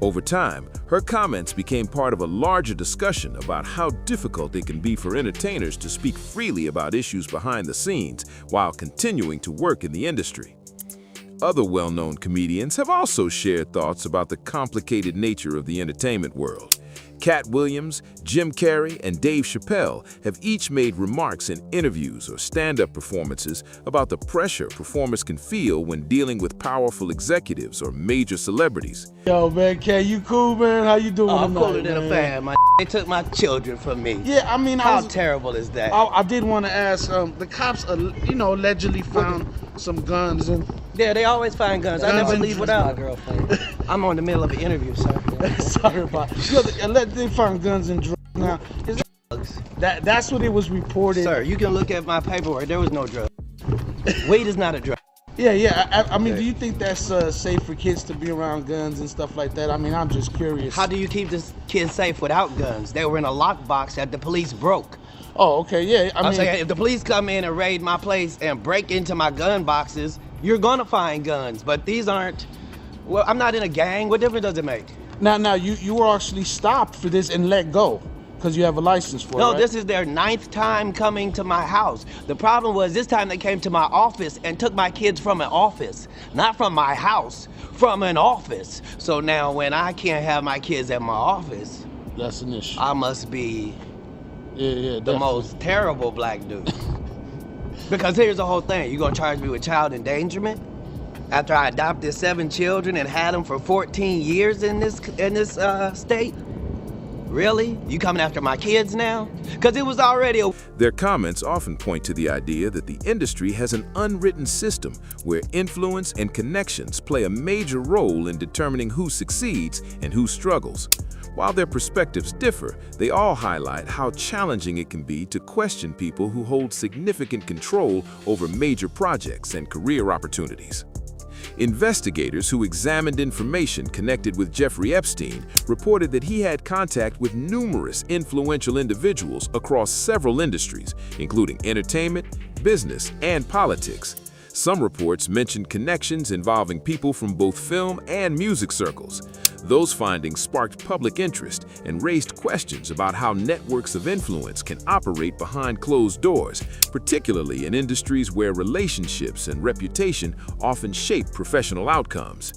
B: Over time, her comments became part of a larger discussion about how difficult it can be for entertainers to speak freely about issues behind the scenes while continuing to work in the industry. Other well-known comedians have also shared thoughts about the complicated nature of the entertainment world. Cat Williams, Jim Carrey, and Dave Chappelle have each made remarks in interviews or stand-up performances about the pressure performers can feel when dealing with powerful executives or major celebrities.
I: Yo, man, K, you cool, man? How you doing
J: I'm
I: tonight,
J: cooler than a fan, man. They took my children from me.
I: Yeah, I mean,
J: how terrible is that?
I: I did want to ask, the cops, allegedly found some guns and.
J: Yeah, they always find guns. I never leave without my girlfriend. I'm on the middle of an interview, sir.
I: Sorry about it. They found guns and drugs. Now, is that's what it was reported.
J: Sir, you can look at my paperwork. There was no drug. Weed is not a drug.
I: Yeah. I mean, do you think that's safe for kids to be around guns and stuff like that? I mean, I'm just curious.
J: How do you keep the kids safe without guns? They were in a lockbox that the police broke.
I: Oh, okay, yeah.
J: I'm saying, if the police come in and raid my place and break into my gun boxes, you're gonna find guns. But these aren't. Well, I'm not in a gang. What difference does it make?
I: Now, you were actually stopped for this and let go because you have a license for it,
J: No,
I: right?
J: this is their 9th time coming to my house. The problem was this time they came to my office and took my kids from an office. Not from my house, from an office. So now when I can't have my kids at my office,
I: that's an issue.
J: I must be the
I: definitely.
J: most terrible black dude. Because here's the whole thing. You gonna charge me with child endangerment? After I adopted 7 children and had them for 14 years in this state? Really? You coming after my kids now? Because it was already a...
B: Their comments often point to the idea that the industry has an unwritten system where influence and connections play a major role in determining who succeeds and who struggles. While their perspectives differ, they all highlight how challenging it can be to question people who hold significant control over major projects and career opportunities. Investigators who examined information connected with Jeffrey Epstein reported that he had contact with numerous influential individuals across several industries, including entertainment, business, and politics. Some reports mentioned connections involving people from both film and music circles. Those findings sparked public interest and raised questions about how networks of influence can operate behind closed doors, particularly in industries where relationships and reputation often shape professional outcomes.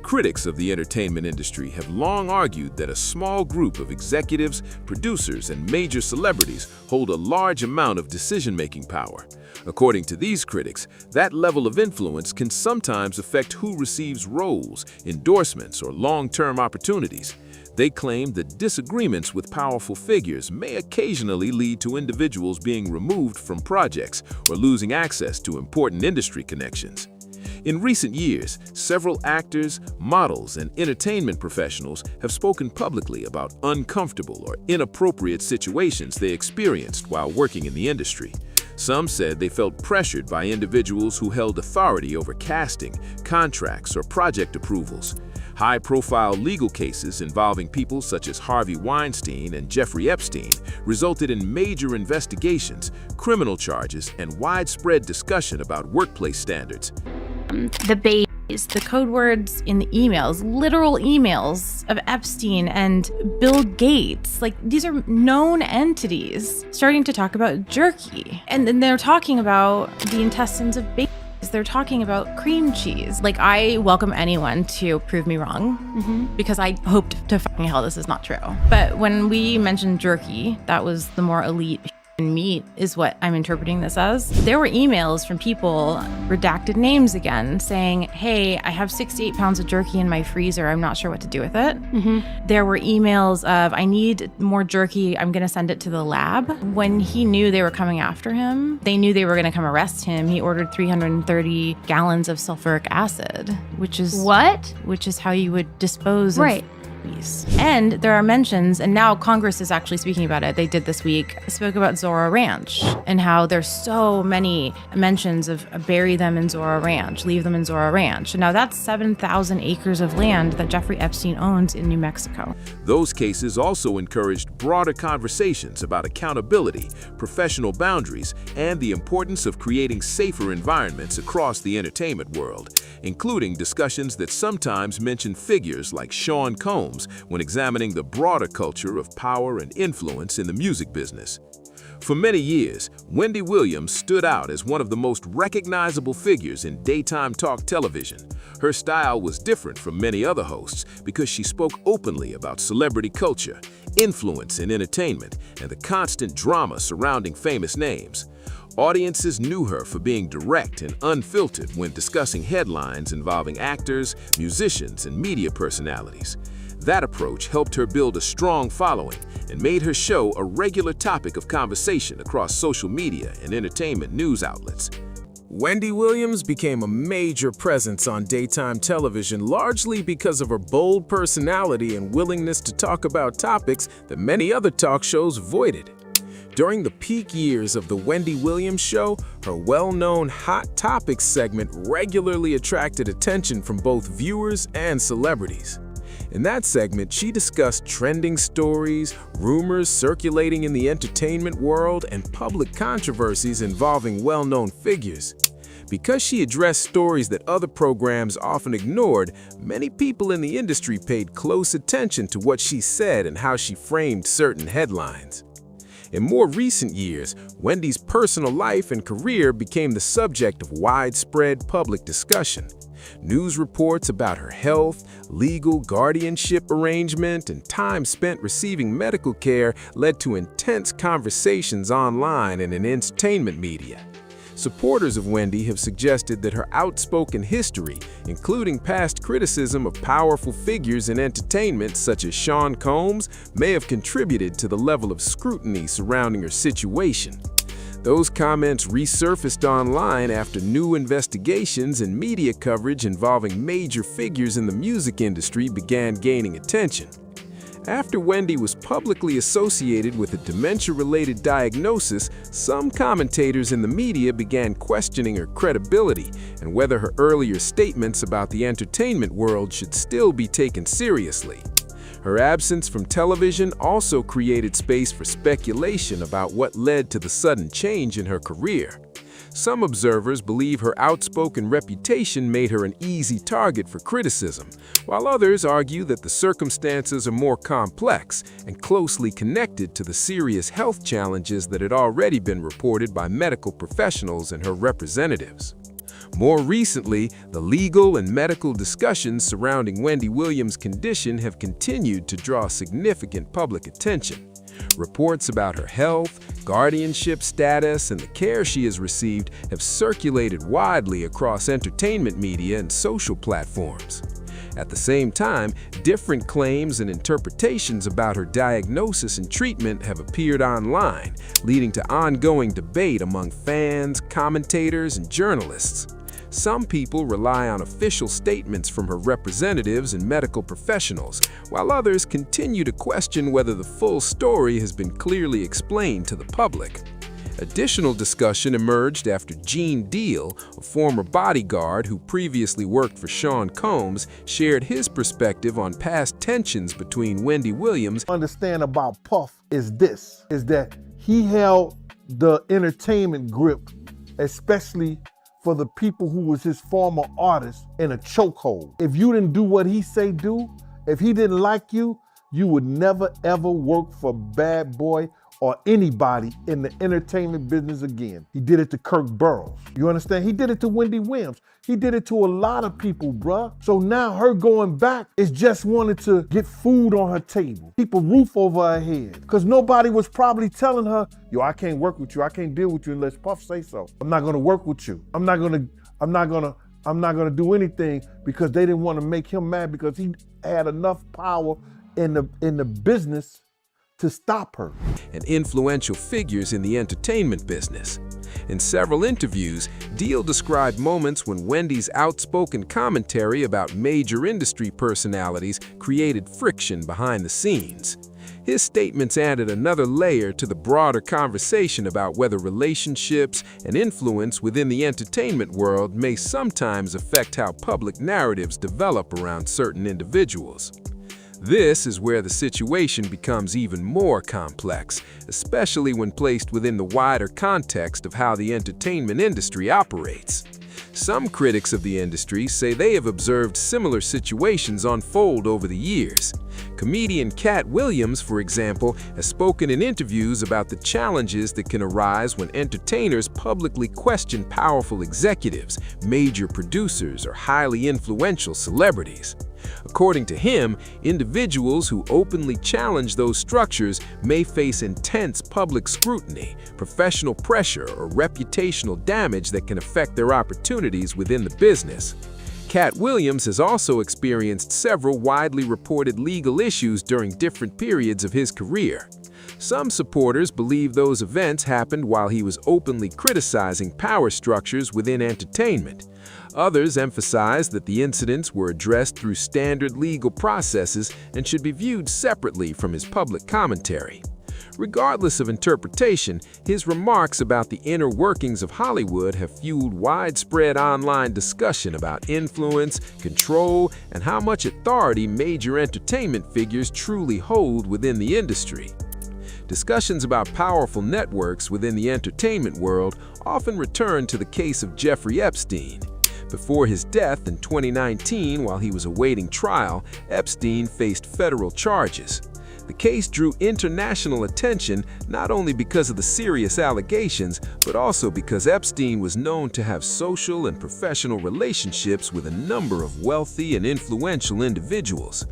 B: Critics of the entertainment industry have long argued that a small group of executives, producers, and major celebrities hold a large amount of decision-making power. According to these critics, that level of influence can sometimes affect who receives roles, endorsements, or long-term opportunities. They claim that disagreements with powerful figures may occasionally lead to individuals being removed from projects or losing access to important industry connections. In recent years, several actors, models, and entertainment professionals have spoken publicly about uncomfortable or inappropriate situations they experienced while working in the industry. Some said they felt pressured by individuals who held authority over casting, contracts, or project approvals. High-profile legal cases involving people such as Harvey Weinstein and Jeffrey Epstein resulted in major investigations, criminal charges, and widespread discussion about workplace standards.
K: The babies, the code words in the emails, literal emails of Epstein and Bill Gates, like these are known entities starting to talk about jerky. And then they're talking about the intestines of babies. They're talking about cream cheese. Like, I welcome anyone to prove me wrong because I hoped to fucking hell this is not true. But when we mentioned jerky, that was the more elite meat is what I'm interpreting this as. There were emails from people, redacted names again, saying, hey, I have 68 pounds of jerky in my freezer. I'm not sure what to do with it. There were emails of, I need more jerky. I'm going to send it to the lab. When he knew they were coming after him, they knew they were going to come arrest him. He ordered 330 gallons of sulfuric acid, which is...
L: What?
K: Which is how you would dispose of piece. And there are mentions, and now Congress is actually speaking about it. They did this week, spoke about Zora Ranch and how there's so many mentions of bury them in Zora Ranch, leave them in Zora Ranch. And now that's 7,000 acres of land that Jeffrey Epstein owns in New Mexico.
B: Those cases also encouraged broader conversations about accountability, professional boundaries, and the importance of creating safer environments across the entertainment world, including discussions that sometimes mention figures like Sean Combs when examining the broader culture of power and influence in the music business. For many years, Wendy Williams stood out as one of the most recognizable figures in daytime talk television. Her style was different from many other hosts because she spoke openly about celebrity culture, influence in entertainment, and the constant drama surrounding famous names. Audiences knew her for being direct and unfiltered when discussing headlines involving actors, musicians, and media personalities. That approach helped her build a strong following and made her show a regular topic of conversation across social media and entertainment news outlets.
A: Wendy Williams became a major presence on daytime television largely because of her bold personality and willingness to talk about topics that many other talk shows avoided. During the peak years of The Wendy Williams Show, her well-known Hot Topics segment regularly attracted attention from both viewers and celebrities. In that segment, she discussed trending stories, rumors circulating in the entertainment world, and public controversies involving well-known figures. Because she addressed stories that other programs often ignored, many people in the industry paid close attention to what she said and how she framed certain headlines. In more recent years, Wendy's personal life and career became the subject of widespread public discussion. News reports about her health, legal guardianship arrangement, and time spent receiving medical care led to intense conversations online and in entertainment media. Supporters of Wendy have suggested that her outspoken history, including past criticism of powerful figures in entertainment such as Sean Combs, may have contributed to the level of scrutiny surrounding her situation. Those comments resurfaced online after new investigations and media coverage involving major figures in the music industry began gaining attention. After Wendy was publicly associated with a dementia-related diagnosis, some commentators in the media began questioning her credibility and whether her earlier statements about the entertainment world should still be taken seriously. Her absence from television also created space for speculation about what led to the sudden change in her career. Some observers believe her outspoken reputation made her an easy target for criticism, while others argue that the circumstances are more complex and closely connected to the serious health challenges that had already been reported by medical professionals and her representatives. More recently, the legal and medical discussions surrounding Wendy Williams' condition have continued to draw significant public attention. Reports about her health, guardianship status, and the care she has received have circulated widely across entertainment media and social platforms. At the same time, different claims and interpretations about her diagnosis and treatment have appeared online, leading to ongoing debate among fans, commentators, and journalists. Some people rely on official statements from her representatives and medical professionals, while others continue to question whether the full story has been clearly explained to the public. Additional discussion emerged after Gene Deal, a former bodyguard who previously worked for Sean Combs, shared his perspective on past tensions between Wendy Williams.
G: Understand about Puff is that he held the entertainment grip, especially for the people who was his former artists, in a chokehold. If you didn't do what he say do, if he didn't like you, you would never ever work for Bad Boy or anybody in the entertainment business again. He did it to Kirk Burroughs. You understand? He did it to Wendy Williams. He did it to a lot of people, bruh. So now her going back is just wanting to get food on her table, keep a roof over her head. Because nobody was probably telling her, yo, I can't work with you. I can't deal with you unless Puff say so. I'm not gonna work with you. I'm not gonna do anything, because they didn't want to make him mad because he had enough power in the business to stop her.
A: And influential figures in the entertainment business. In several interviews, Deal described moments when Wendy's outspoken commentary about major industry personalities created friction behind the scenes. His statements added another layer to the broader conversation about whether relationships and influence within the entertainment world may sometimes affect how public narratives develop around certain individuals. This is where the situation becomes even more complex, especially when placed within the wider context of how the entertainment industry operates. Some critics of the industry say they have observed similar situations unfold over the years. Comedian Cat Williams, for example, has spoken in interviews about the challenges that can arise when entertainers publicly question powerful executives, major producers, or highly influential celebrities. According to him, individuals who openly challenge those structures may face intense public scrutiny, professional pressure, or reputational damage that can affect their opportunities within the business. Cat Williams has also experienced several widely reported legal issues during different periods of his career. Some supporters believe those events happened while he was openly criticizing power structures within entertainment. Others emphasize that the incidents were addressed through standard legal processes and should be viewed separately from his public commentary. Regardless of interpretation, his remarks about the inner workings of Hollywood have fueled widespread online discussion about influence, control, and how much authority major entertainment figures truly hold within the industry. Discussions about powerful networks within the entertainment world often return to the case of Jeffrey Epstein. Before his death in 2019, while he was awaiting trial, Epstein faced federal charges. The case drew international attention not only because of the serious allegations, but also because Epstein was known to have social and professional relationships with a number of wealthy and influential individuals.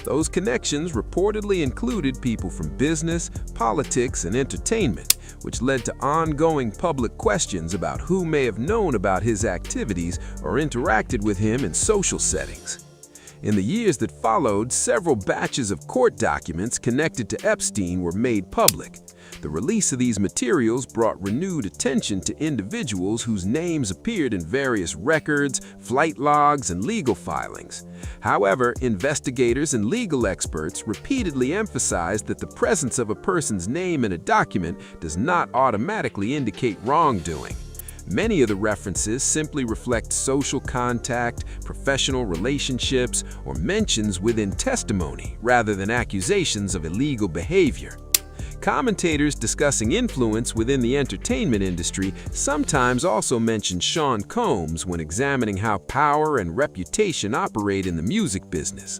A: Those connections reportedly included people from business, politics, and entertainment, which led to ongoing public questions about who may have known about his activities or interacted with him in social settings. In the years that followed, several batches of court documents connected to Epstein were made public. The release of these materials brought renewed attention to individuals whose names appeared in various records, flight logs, and legal filings. However, investigators and legal experts repeatedly emphasized that the presence of a person's name in a document does not automatically indicate wrongdoing. Many of the references simply reflect social contact, professional relationships, or mentions within testimony rather than accusations of illegal behavior. Commentators discussing influence within the entertainment industry sometimes also mention Sean Combs when examining how power and reputation operate in the music business.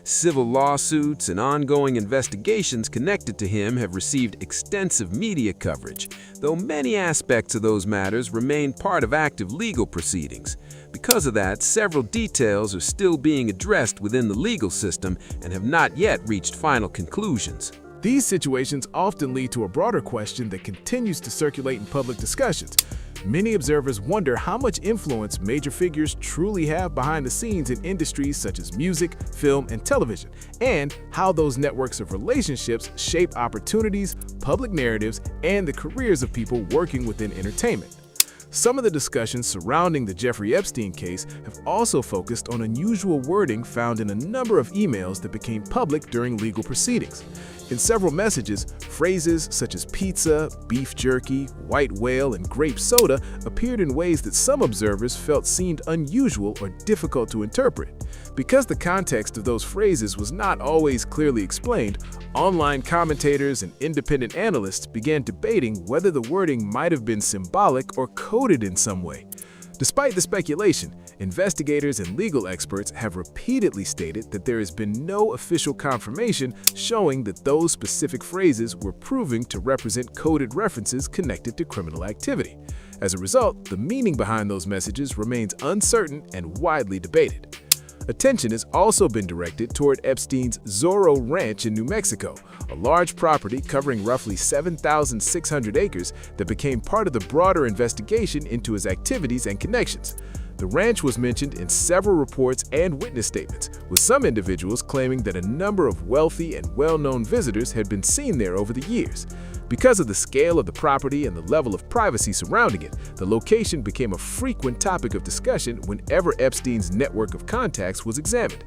A: Civil lawsuits and ongoing investigations connected to him have received extensive media coverage, though many aspects of those matters remain part of active legal proceedings. Because of that, several details are still being addressed within the legal system and have not yet reached final conclusions.
B: These situations often lead to a broader question that continues to circulate in public discussions. Many observers wonder how much influence major figures truly have behind the scenes in industries such as music, film, and television, and how those networks of relationships shape opportunities, public narratives, and the careers of people working within entertainment. Some of the discussions surrounding the Jeffrey Epstein case have also focused on unusual wording found in a number of emails that became public during legal proceedings. In several messages, phrases such as pizza, beef jerky, white whale, and grape soda appeared in ways that some observers felt seemed unusual or difficult to interpret. Because the context of those phrases was not always clearly explained, online commentators and independent analysts began debating whether the wording might have been symbolic or coded in some way. Despite the speculation, investigators and legal experts have repeatedly stated that there has been no official confirmation showing that those specific phrases were proving to represent coded references connected to criminal activity. As a result, the meaning behind those messages remains uncertain and widely debated. Attention has also been directed toward Epstein's Zorro Ranch in New Mexico, a large property covering roughly 7,600 acres that became part of the broader investigation into his activities and connections.
A: The ranch was mentioned in several reports and witness statements, with some individuals claiming that a number of wealthy and well-known visitors had been seen there over the years. Because of the scale of the property and the level of privacy surrounding it, the location became a frequent topic of discussion whenever Epstein's network of contacts was examined.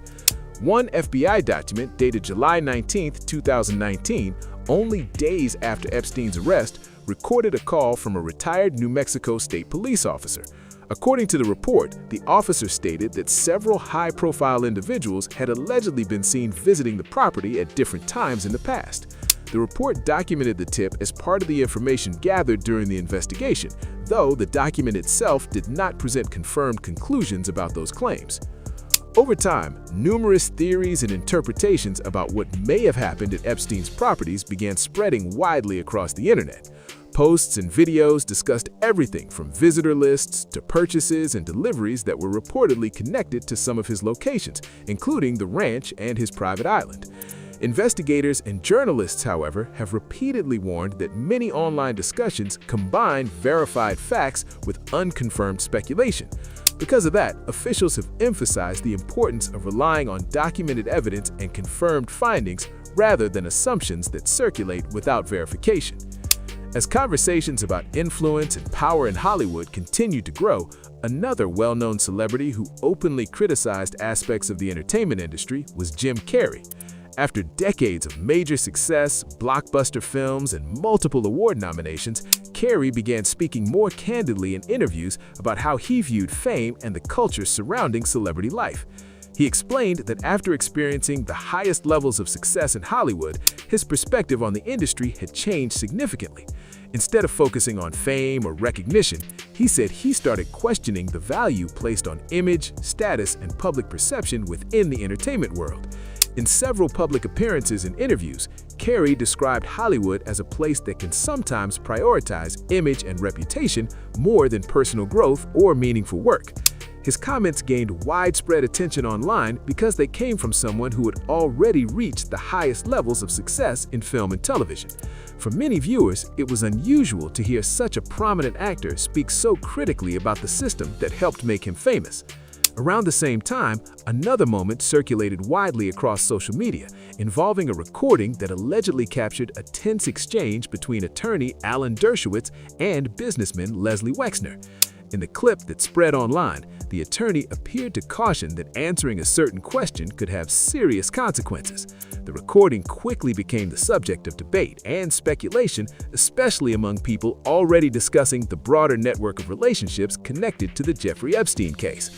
A: One FBI document dated July 19, 2019, only days after Epstein's arrest, recorded a call from a retired New Mexico State police officer. According to the report, the officer stated that several high-profile individuals had allegedly been seen visiting the property at different times in the past. The report documented the tip as part of the information gathered during the investigation, though the document itself did not present confirmed conclusions about those claims. Over time, numerous theories and interpretations about what may have happened at Epstein's properties began spreading widely across the internet. Posts and videos discussed everything from visitor lists to purchases and deliveries that were reportedly connected to some of his locations, including the ranch and his private island. Investigators and journalists, however, have repeatedly warned that many online discussions combine verified facts with unconfirmed speculation. Because of that, officials have emphasized the importance of relying on documented evidence and confirmed findings rather than assumptions that circulate without verification. As conversations about influence and power in Hollywood continued to grow, another well-known celebrity who openly criticized aspects of the entertainment industry was Jim Carrey. After decades of major success, blockbuster films, and multiple award nominations, Carrey began speaking more candidly in interviews about how he viewed fame and the culture surrounding celebrity life. He explained that after experiencing the highest levels of success in Hollywood, his perspective on the industry had changed significantly. Instead of focusing on fame or recognition, he said he started questioning the value placed on image, status, and public perception within the entertainment world. In several public appearances and interviews, Carrey described Hollywood as a place that can sometimes prioritize image and reputation more than personal growth or meaningful work. His comments gained widespread attention online because they came from someone who had already reached the highest levels of success in film and television. For many viewers, it was unusual to hear such a prominent actor speak so critically about the system that helped make him famous. Around the same time, another moment circulated widely across social media, involving a recording that allegedly captured a tense exchange between attorney Alan Dershowitz and businessman Leslie Wexner. In the clip that spread online, the attorney appeared to caution that answering a certain question could have serious consequences. The recording quickly became the subject of debate and speculation, especially among people already discussing the broader network of relationships connected to the Jeffrey Epstein case.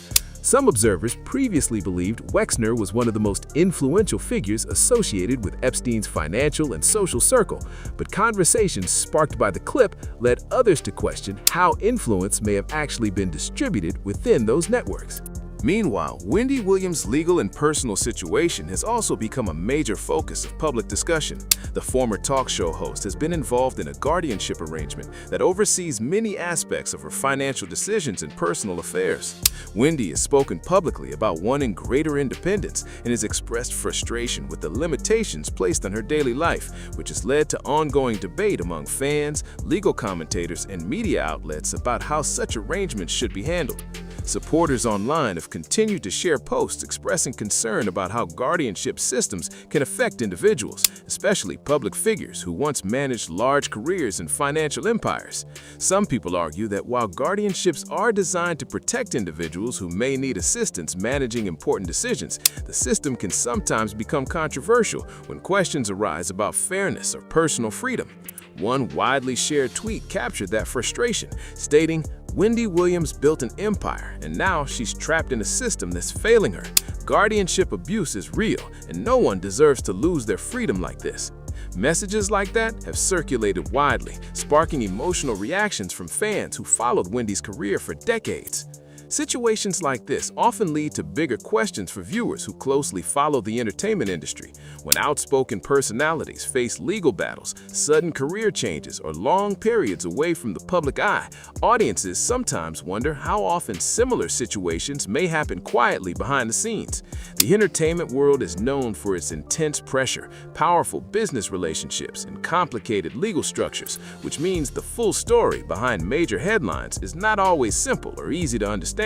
A: Some observers previously believed Wexner was one of the most influential figures associated with Epstein's financial and social circle, but conversations sparked by the clip led others to question how influence may have actually been distributed within those networks. Meanwhile, Wendy Williams' legal and personal situation has also become a major focus of public discussion. The former talk show host has been involved in a guardianship arrangement that oversees many aspects of her financial decisions and personal affairs. Wendy has spoken publicly about wanting greater independence and has expressed frustration with the limitations placed on her daily life, which has led to ongoing debate among fans, legal commentators, and media outlets about how such arrangements should be handled. Supporters online have continued to share posts expressing concern about how guardianship systems can affect individuals, especially public figures who once managed large careers and financial empires. Some people argue that while guardianships are designed to protect individuals who may need assistance managing important decisions, the system can sometimes become controversial when questions arise about fairness or personal freedom. One widely shared tweet captured that frustration, stating, "Wendy Williams built an empire, and now she's trapped in a system that's failing her. Guardianship abuse is real, and no one deserves to lose their freedom like this." Messages like that have circulated widely, sparking emotional reactions from fans who followed Wendy's career for decades. Situations like this often lead to bigger questions for viewers who closely follow the entertainment industry. When outspoken personalities face legal battles, sudden career changes, or long periods away from the public eye, audiences sometimes wonder how often similar situations may happen quietly behind the scenes. The entertainment world is known for its intense pressure, powerful business relationships, and complicated legal structures, which means the full story behind major headlines is not always simple or easy to understand.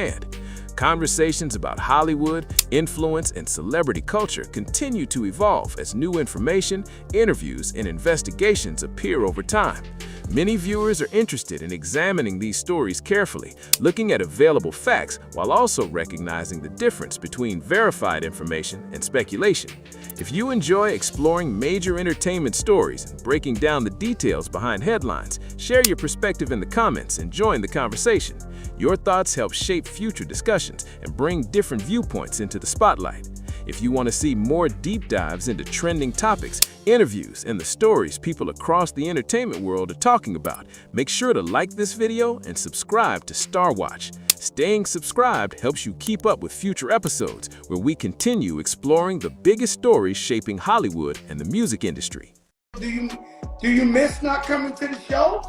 A: Conversations about Hollywood, influence, and celebrity culture continue to evolve as new information, interviews, and investigations appear over time. Many viewers are interested in examining these stories carefully, looking at available facts while also recognizing the difference between verified information and speculation. If you enjoy exploring major entertainment stories and breaking down the details behind headlines, share your perspective in the comments and join the conversation. Your thoughts help shape future discussions and bring different viewpoints into the spotlight. If you want to see more deep dives into trending topics, interviews, and the stories people across the entertainment world are talking about, make sure to like this video and subscribe to Star Watch. Staying subscribed helps you keep up with future episodes where we continue exploring the biggest stories shaping Hollywood and the music industry.
L: Do you miss not coming to the show?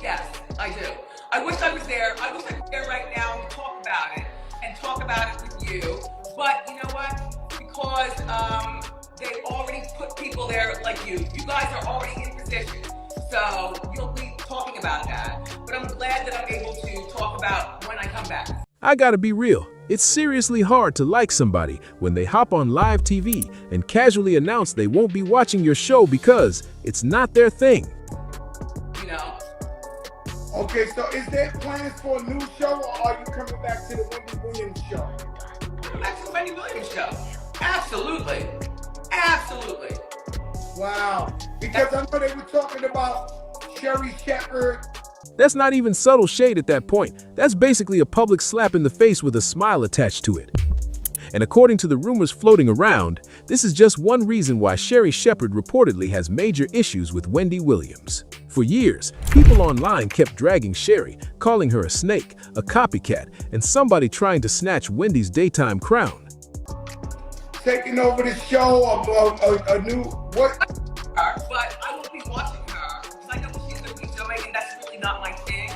M: Yes, I do. I wish I was there. I wish I was there right now to talk about it and talk about it with you. But you know what? Because they already put people there like you. You guys are already in position. So you'll be talking about that. But I'm glad that I'm able to talk about when I come back.
B: I gotta be real. It's seriously hard to like somebody when they hop on live TV and casually announce they won't be watching your show because it's not their thing.
M: You know?
L: Okay, so is there plans for a new show, or are you coming back to the Wendy Williams show?
M: Back to the Wendy Williams show. Absolutely. Absolutely.
L: Wow. Because I know they were talking about Sherry Shepherd.
B: That's not even subtle shade at that point. That's basically a public slap in the face with a smile attached to it. And according to the rumors floating around, this is just one reason why Sherry Shepherd reportedly has major issues with Wendy Williams. For years, people online kept dragging Sherry, calling her a snake, a copycat, and somebody trying to snatch Wendy's daytime crown.
L: Taking over the show, a new, what?
M: But I won't be watching her, because I know what she's going to be doing, and that's really not my thing.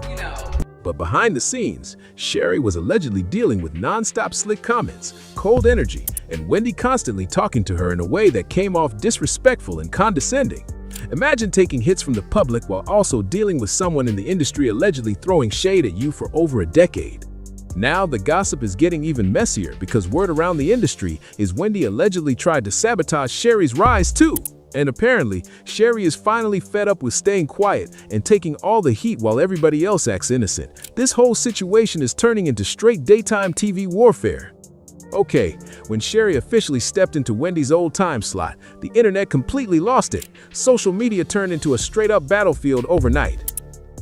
M: You know.
B: But behind the scenes, Sherry was allegedly dealing with non-stop slick comments, cold energy, and Wendy constantly talking to her in a way that came off disrespectful and condescending. Imagine taking hits from the public while also dealing with someone in the industry allegedly throwing shade at you for over a decade. Now the gossip is getting even messier because word around the industry is Wendy allegedly tried to sabotage Sherry's rise too. And apparently, Sherry is finally fed up with staying quiet and taking all the heat while everybody else acts innocent. This whole situation is turning into straight daytime TV warfare. Okay, when Sherry officially stepped into Wendy's old time slot, the internet completely lost it. Social media turned into a straight-up battlefield overnight.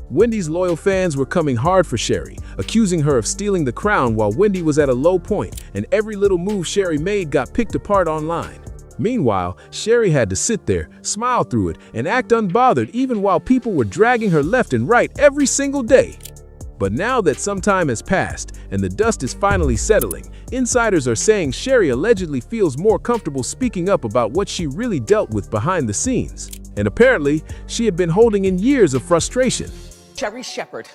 B: Wendy's loyal fans were coming hard for Sherry, accusing her of stealing the crown while Wendy was at a low point, and every little move Sherry made got picked apart online. Meanwhile, Sherry had to sit there, smile through it, and act unbothered even while people were dragging her left and right every single day. But now that some time has passed and the dust is finally settling, insiders are saying Sherry allegedly feels more comfortable speaking up about what she really dealt with behind the scenes. And apparently, she had been holding in years of frustration.
N: Sherry Shepherd.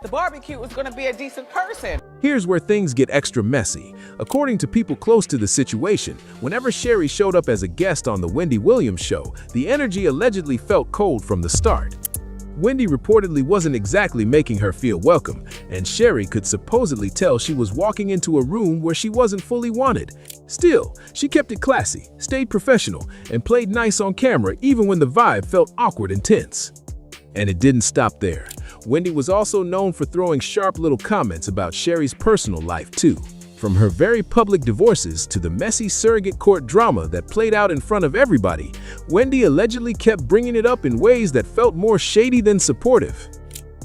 N: The barbecue was going to be a decent person.
B: Here's where things get extra messy. According to people close to the situation, whenever Sherry showed up as a guest on the Wendy Williams show, the energy allegedly felt cold from the start. Wendy reportedly wasn't exactly making her feel welcome, and Sherry could supposedly tell she was walking into a room where she wasn't fully wanted. Still, she kept it classy, stayed professional, and played nice on camera even when the vibe felt awkward and tense. And it didn't stop there. Wendy was also known for throwing sharp little comments about Sherry's personal life too. From her very public divorces to the messy surrogate court drama that played out in front of everybody, Wendy allegedly kept bringing it up in ways that felt more shady than supportive.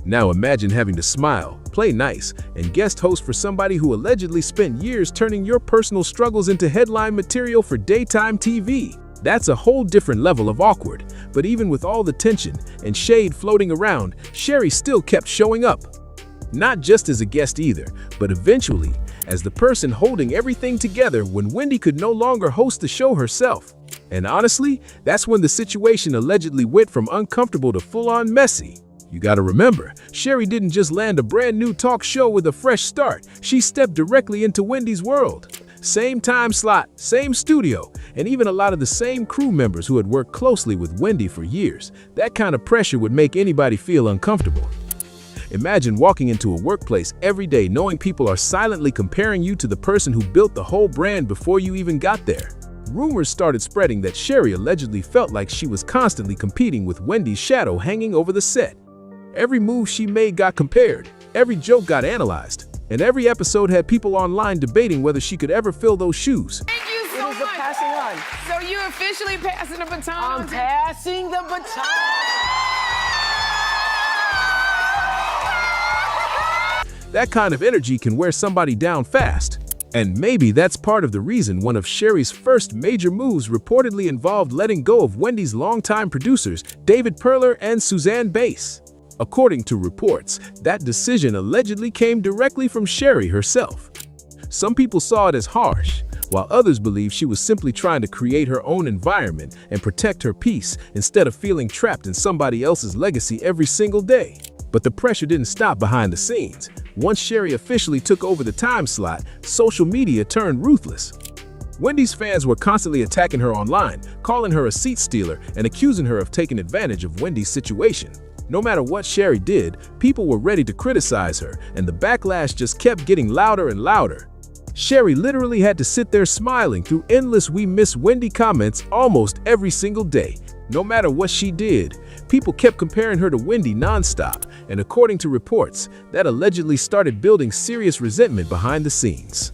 B: Now imagine having to smile, play nice, and guest host for somebody who allegedly spent years turning your personal struggles into headline material for daytime TV. That's a whole different level of awkward. But even with all the tension and shade floating around, Sherry still kept showing up. Not just as a guest either, but eventually as the person holding everything together when Wendy could no longer host the show herself. And honestly, that's when the situation allegedly went from uncomfortable to full-on messy. You gotta remember, Sherry didn't just land a brand new talk show with a fresh start. She stepped directly into Wendy's world. Same time slot, same studio, and even a lot of the same crew members who had worked closely with Wendy for years. That kind of pressure would make anybody feel uncomfortable. Imagine walking into a workplace every day knowing people are silently comparing you to the person who built the whole brand before you even got there. Rumors started spreading that Sherry allegedly felt like she was constantly competing with Wendy's shadow hanging over the set. Every move she made got compared, every joke got analyzed, and every episode had people online debating whether she could ever fill those shoes.
X: Thank you so much. Passing on. So you're officially passing the baton. I'm passing the baton.
B: That kind of energy can wear somebody down fast. And maybe that's part of the reason one of Sherry's first major moves reportedly involved letting go of Wendy's longtime producers, David Perler and Suzanne Bass. According to reports, that decision allegedly came directly from Sherry herself. Some people saw it as harsh, while others believe she was simply trying to create her own environment and protect her peace instead of feeling trapped in somebody else's legacy every single day. But the pressure didn't stop behind the scenes. Once Sherry officially took over the time slot, social media turned ruthless. Wendy's fans were constantly attacking her online, calling her a seat stealer and accusing her of taking advantage of Wendy's situation. No matter what Sherry did, people were ready to criticize her, and the backlash just kept getting louder and louder. Sherry literally had to sit there smiling through endless "We miss Wendy" comments almost every single day. No matter what she did, people kept comparing her to Wendy nonstop, and according to reports, that allegedly started building serious resentment behind the scenes.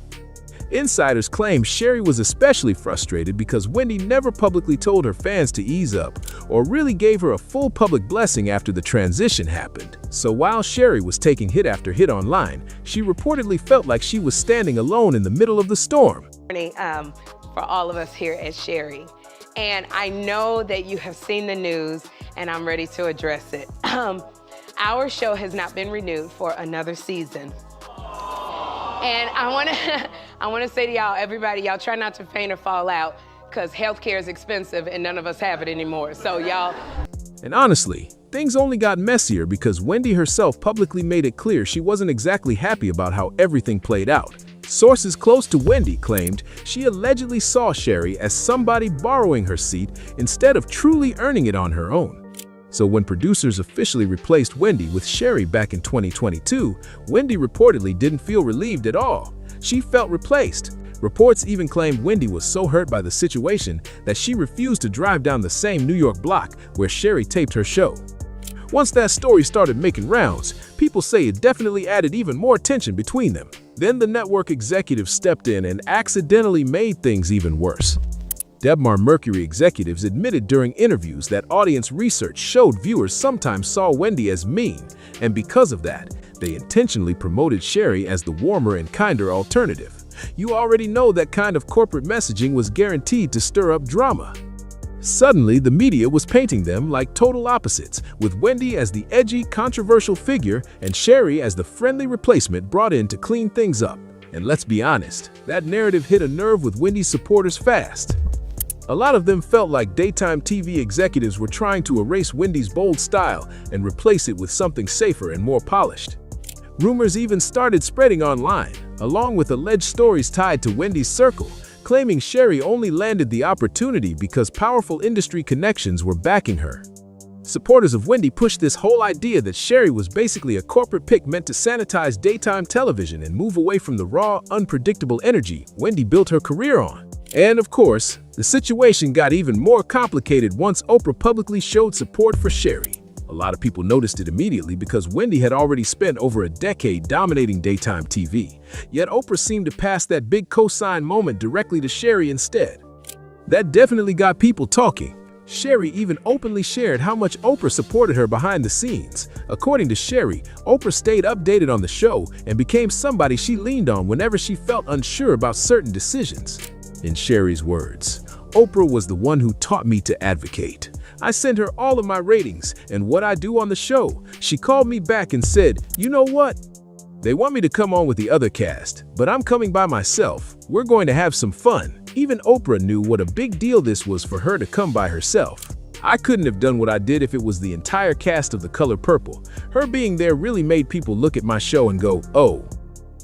B: Insiders claim Sherry was especially frustrated because Wendy never publicly told her fans to ease up or really gave her a full public blessing after the transition happened. So while Sherry was taking hit after hit online, she reportedly felt like she was standing alone in the middle of the storm.
R: For all of us here at Sherry. And I know that you have seen the news, and I'm ready to address it. Our show has not been renewed for another season. And I wanna say to y'all, everybody, y'all try not to faint or fall out, because healthcare is expensive and none of us have it anymore. So y'all.
B: And honestly, things only got messier because Wendy herself publicly made it clear she wasn't exactly happy about how everything played out. Sources close to Wendy claimed she allegedly saw Sherry as somebody borrowing her seat instead of truly earning it on her own. So when producers officially replaced Wendy with Sherry back in 2022, Wendy reportedly didn't feel relieved at all. She felt replaced. Reports even claimed Wendy was so hurt by the situation that she refused to drive down the same New York block where Sherry taped her show. Once that story started making rounds, people say it definitely added even more tension between them. Then the network executive stepped in and accidentally made things even worse. Debmar Mercury executives admitted during interviews that audience research showed viewers sometimes saw Wendy as mean, and because of that, they intentionally promoted Sherry as the warmer and kinder alternative. You already know that kind of corporate messaging was guaranteed to stir up drama. Suddenly, the media was painting them like total opposites, with Wendy as the edgy, controversial figure and Sherry as the friendly replacement brought in to clean things up. And let's be honest, that narrative hit a nerve with Wendy's supporters fast. A lot of them felt like daytime TV executives were trying to erase Wendy's bold style and replace it with something safer and more polished. Rumors even started spreading online, along with alleged stories tied to Wendy's circle, claiming Sherry only landed the opportunity because powerful industry connections were backing her. Supporters of Wendy pushed this whole idea that Sherry was basically a corporate pick meant to sanitize daytime television and move away from the raw, unpredictable energy Wendy built her career on. And of course, the situation got even more complicated once Oprah publicly showed support for Sherry. A lot of people noticed it immediately because Wendy had already spent over a decade dominating daytime TV. Yet Oprah seemed to pass that big cosign moment directly to Sherry instead. That definitely got people talking. Sherry even openly shared how much Oprah supported her behind the scenes. According to Sherry, Oprah stayed updated on the show and became somebody she leaned on whenever she felt unsure about certain decisions. In Sherry's words, "Oprah was the one who taught me to advocate. I sent her all of my ratings and what I do on the show. She called me back and said, you know what? They want me to come on with the other cast, but I'm coming by myself. We're going to have some fun." Even Oprah knew what a big deal this was for her to come by herself. "I couldn't have done what I did if it was the entire cast of The Color Purple. Her being there really made people look at my show and go, oh."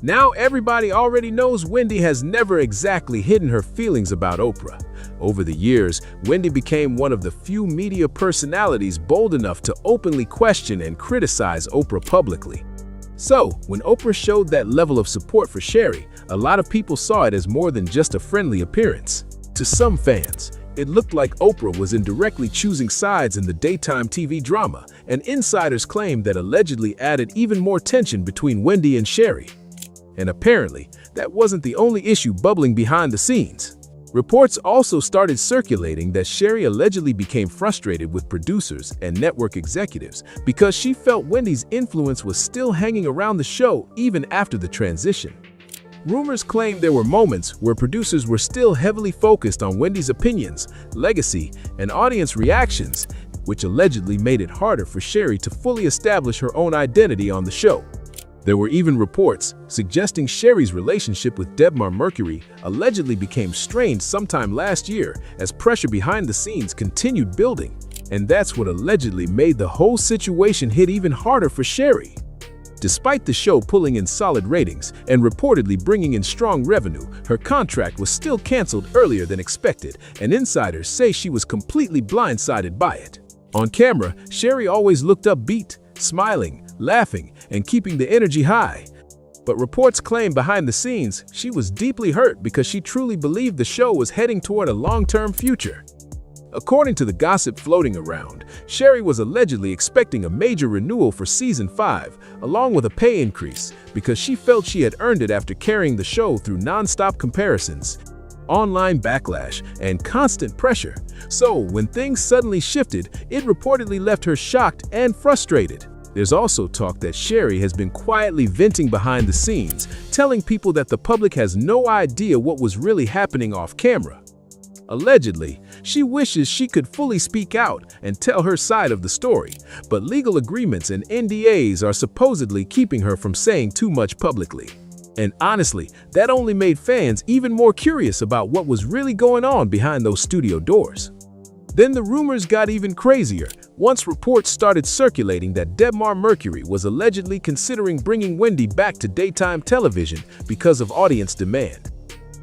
B: Now everybody already knows Wendy has never exactly hidden her feelings about Oprah. Over the years, Wendy became one of the few media personalities bold enough to openly question and criticize Oprah publicly. So, when Oprah showed that level of support for Sherri, a lot of people saw it as more than just a friendly appearance. To some fans, it looked like Oprah was indirectly choosing sides in the daytime TV drama, and insiders claimed that allegedly added even more tension between Wendy and Sherri. And apparently, that wasn't the only issue bubbling behind the scenes. Reports also started circulating that Sherri allegedly became frustrated with producers and network executives because she felt Wendy's influence was still hanging around the show even after the transition. Rumors claim there were moments where producers were still heavily focused on Wendy's opinions, legacy, and audience reactions, which allegedly made it harder for Sherri to fully establish her own identity on the show. There were even reports suggesting Sherri's relationship with Debmar Mercury allegedly became strained sometime last year as pressure behind the scenes continued building. And that's what allegedly made the whole situation hit even harder for Sherri. Despite the show pulling in solid ratings and reportedly bringing in strong revenue, her contract was still canceled earlier than expected, and insiders say she was completely blindsided by it. On camera, Sherri always looked upbeat, smiling, laughing, and keeping the energy high. But reports claim behind the scenes she was deeply hurt because she truly believed the show was heading toward a long-term future. According to the gossip floating around, Sherri was allegedly expecting a major renewal for season 5, along with a pay increase, because she felt she had earned it after carrying the show through non-stop comparisons, online backlash, and constant pressure. So, when things suddenly shifted, it reportedly left her shocked and frustrated. There's also talk that Sherri has been quietly venting behind the scenes, telling people that the public has no idea what was really happening off camera. Allegedly, she wishes she could fully speak out and tell her side of the story, but legal agreements and NDAs are supposedly keeping her from saying too much publicly. And honestly, that only made fans even more curious about what was really going on behind those studio doors. Then the rumors got even crazier once reports started circulating that Debmar Mercury was allegedly considering bringing Wendy back to daytime television because of audience demand.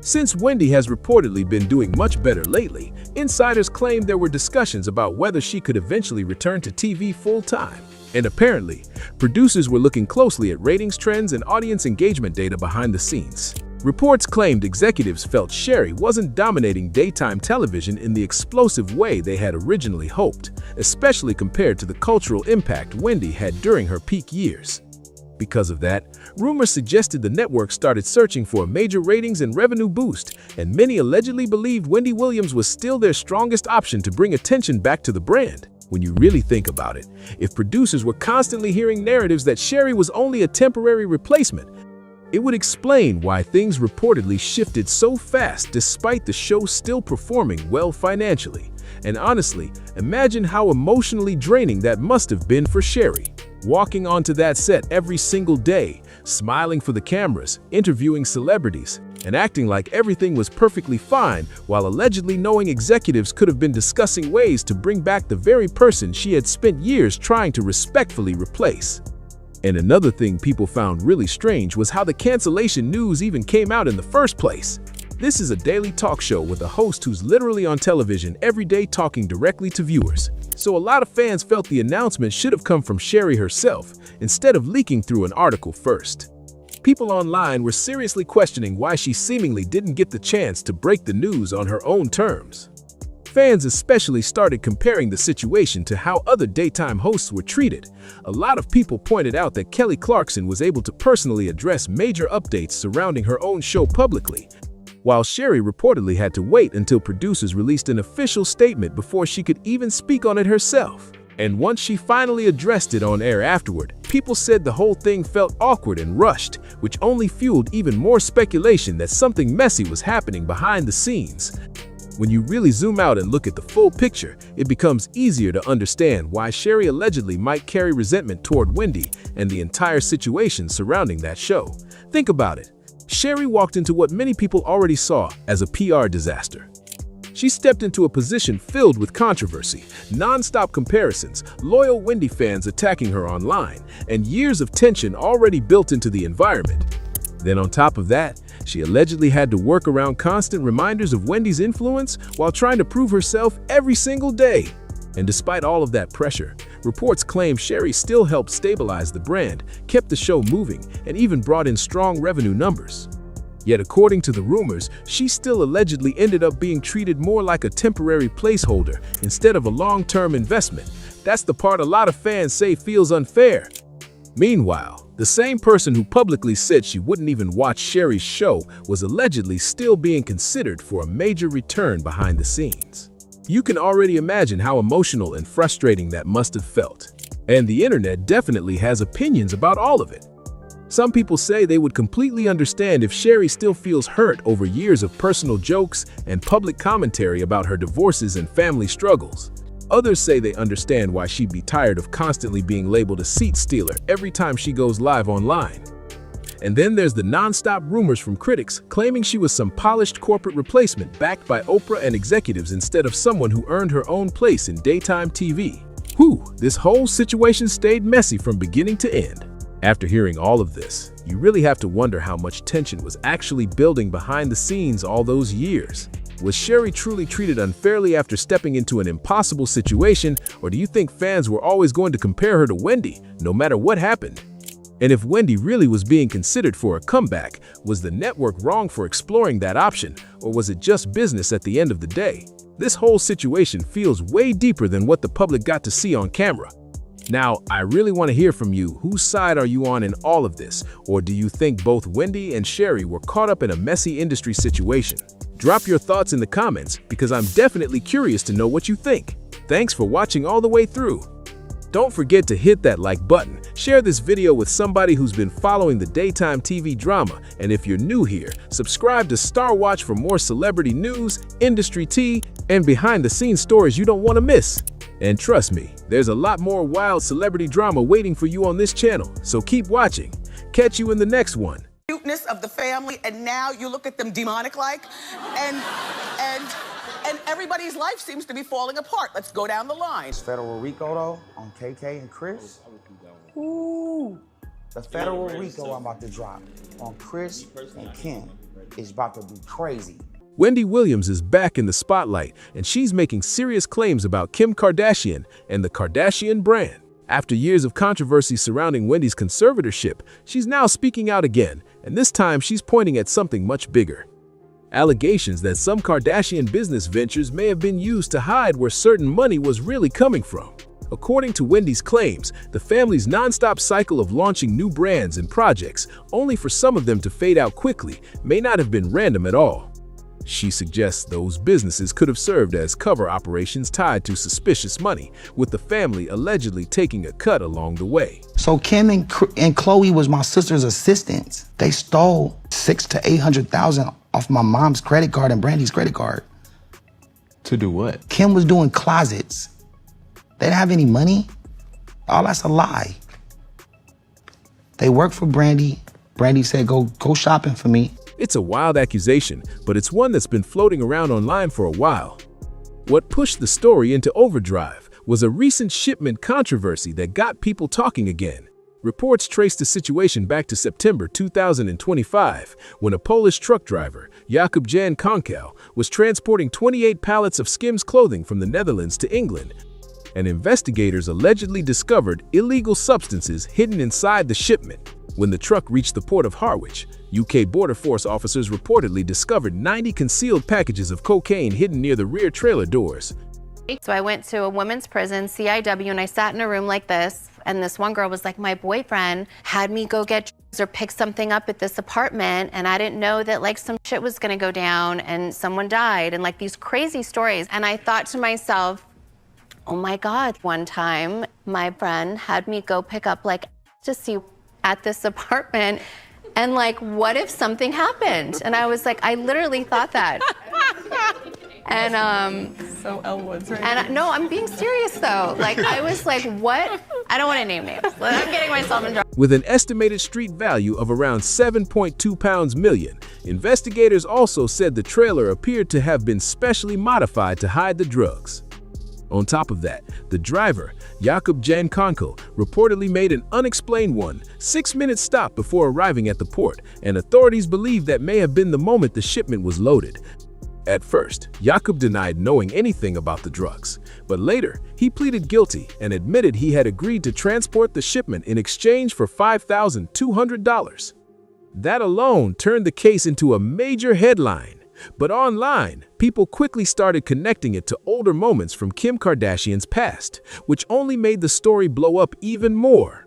B: Since Wendy has reportedly been doing much better lately, insiders claim there were discussions about whether she could eventually return to TV full-time. And apparently, producers were looking closely at ratings trends and audience engagement data behind the scenes. Reports claimed executives felt Sherri wasn't dominating daytime television in the explosive way they had originally hoped, especially compared to the cultural impact Wendy had during her peak years. Because of that, rumors suggested the network started searching for a major ratings and revenue boost, and many allegedly believed Wendy Williams was still their strongest option to bring attention back to the brand. When you really think about it, if producers were constantly hearing narratives that Sherri was only a temporary replacement, it would explain why things reportedly shifted so fast despite the show still performing well financially. And honestly, imagine how emotionally draining that must have been for Sherri. Walking onto that set every single day, smiling for the cameras, interviewing celebrities, and acting like everything was perfectly fine while allegedly knowing executives could have been discussing ways to bring back the very person she had spent years trying to respectfully replace. And another thing people found really strange was how the cancellation news even came out in the first place. This is a daily talk show with a host who's literally on television every day talking directly to viewers. So a lot of fans felt the announcement should have come from Sherri herself, instead of leaking through an article first. People online were seriously questioning why she seemingly didn't get the chance to break the news on her own terms. Fans especially started comparing the situation to how other daytime hosts were treated. A lot of people pointed out that Kelly Clarkson was able to personally address major updates surrounding her own show publicly, while Sherri reportedly had to wait until producers released an official statement before she could even speak on it herself. And once she finally addressed it on air afterward, people said the whole thing felt awkward and rushed, which only fueled even more speculation that something messy was happening behind the scenes. When you really zoom out and look at the full picture, it becomes easier to understand why Sherri allegedly might carry resentment toward Wendy and the entire situation surrounding that show. Think about it. Sherri walked into what many people already saw as a PR disaster. She stepped into a position filled with controversy, non-stop comparisons, loyal Wendy fans attacking her online, and years of tension already built into the environment. Then on top of that, she allegedly had to work around constant reminders of Wendy's influence while trying to prove herself every single day. And despite all of that pressure, reports claim Sherry still helped stabilize the brand, kept the show moving, and even brought in strong revenue numbers. Yet according to the rumors, she still allegedly ended up being treated more like a temporary placeholder instead of a long-term investment. That's the part a lot of fans say feels unfair. Meanwhile, the same person who publicly said she wouldn't even watch Sherry's show was allegedly still being considered for a major return behind the scenes. You can already imagine how emotional and frustrating that must have felt. And the internet definitely has opinions about all of it. Some people say they would completely understand if Sherry still feels hurt over years of personal jokes and public commentary about her divorces and family struggles. Others say they understand why she'd be tired of constantly being labeled a seat stealer every time she goes live online. And then there's the non-stop rumors from critics claiming she was some polished corporate replacement backed by Oprah and executives instead of someone who earned her own place in daytime TV. Whew, this whole situation stayed messy from beginning to end. After hearing all of this, you really have to wonder how much tension was actually building behind the scenes all those years. Was Sherry truly treated unfairly after stepping into an impossible situation, or do you think fans were always going to compare her to Wendy, no matter what happened? And if Wendy really was being considered for a comeback, was the network wrong for exploring that option, or was it just business at the end of the day? This whole situation feels way deeper than what the public got to see on camera. Now, I really want to hear from you. Whose side are you on in all of this? Or do you think both Wendy and Sherry were caught up in a messy industry situation? Drop your thoughts in the comments because I'm definitely curious to know what you think. Thanks for watching all the way through. Don't forget to hit that like button, share this video with somebody who's been following the daytime TV drama, and if you're new here, subscribe to Star Watch for more celebrity news, industry tea, and behind-the-scenes stories you don't want to miss. And trust me, there's a lot more wild celebrity drama waiting for you on this channel, so keep watching. Catch you in the next one.
N: Cuteness of the family, and now you look at them demonic-like, and everybody's life seems to be falling apart. Let's go down the line.
O: Federal RICO though on KK and Chris. Ooh, the federal RICO I'm about to drop on Chris and Kim is about to be crazy.
B: Wendy Williams is back in the spotlight, and she's making serious claims about Kim Kardashian and the Kardashian brand. After years of controversy surrounding Wendy's conservatorship, she's now speaking out again, and this time she's pointing at something much bigger. Allegations that some Kardashian business ventures may have been used to hide where certain money was really coming from. According to Wendy's claims, the family's non-stop cycle of launching new brands and projects, only for some of them to fade out quickly, may not have been random at all. She suggests those businesses could have served as cover operations tied to suspicious money, with the family allegedly taking a cut along the way.
O: So Kim and Khloe was my sister's assistants. They stole $600,000 to $800,000 off my mom's credit card and Brandy's credit card.
P: To do what?
O: Kim was doing closets. They didn't have any money. Oh, that's a lie. They worked for Brandy. Brandy said, go shopping for me.
B: It's a wild accusation, but it's one that's been floating around online for a while. What pushed the story into overdrive was a recent shipment controversy that got people talking again. Reports traced the situation back to September 2025, when a Polish truck driver, Jakub Jan Konkel, was transporting 28 pallets of Skims clothing from the Netherlands to England, and investigators allegedly discovered illegal substances hidden inside the shipment. When the truck reached the port of Harwich, UK Border Force officers reportedly discovered 90 concealed packages of cocaine hidden near the rear trailer doors.
Q: So I went to a women's prison, CIW, and I sat in a room like this, and this one girl was like, my boyfriend had me go get drugs or pick something up at this apartment, and I didn't know that like some shit was gonna go down and someone died, and like these crazy stories. And I thought to myself, oh my God, one time my friend had me go pick up like ecstasy at this apartment, and like, what if something happened? And I was like, I literally thought that. And
N: so Elwood's right.
Q: And no, I'm being serious though. Like, I was like, what? I don't want to name names. I'm getting myself in trouble.
B: With an estimated street value of around £7.2 million, investigators also said the trailer appeared to have been specially modified to hide the drugs. On top of that, the driver, Jakob Jan Konkel, reportedly made an unexplained 6-minute stop before arriving at the port, and authorities believe that may have been the moment the shipment was loaded. At first, Jakob denied knowing anything about the drugs, but later he pleaded guilty and admitted he had agreed to transport the shipment in exchange for $5,200. That alone turned the case into a major headline. But online, people quickly started connecting it to older moments from Kim Kardashian's past, which only made the story blow up even more.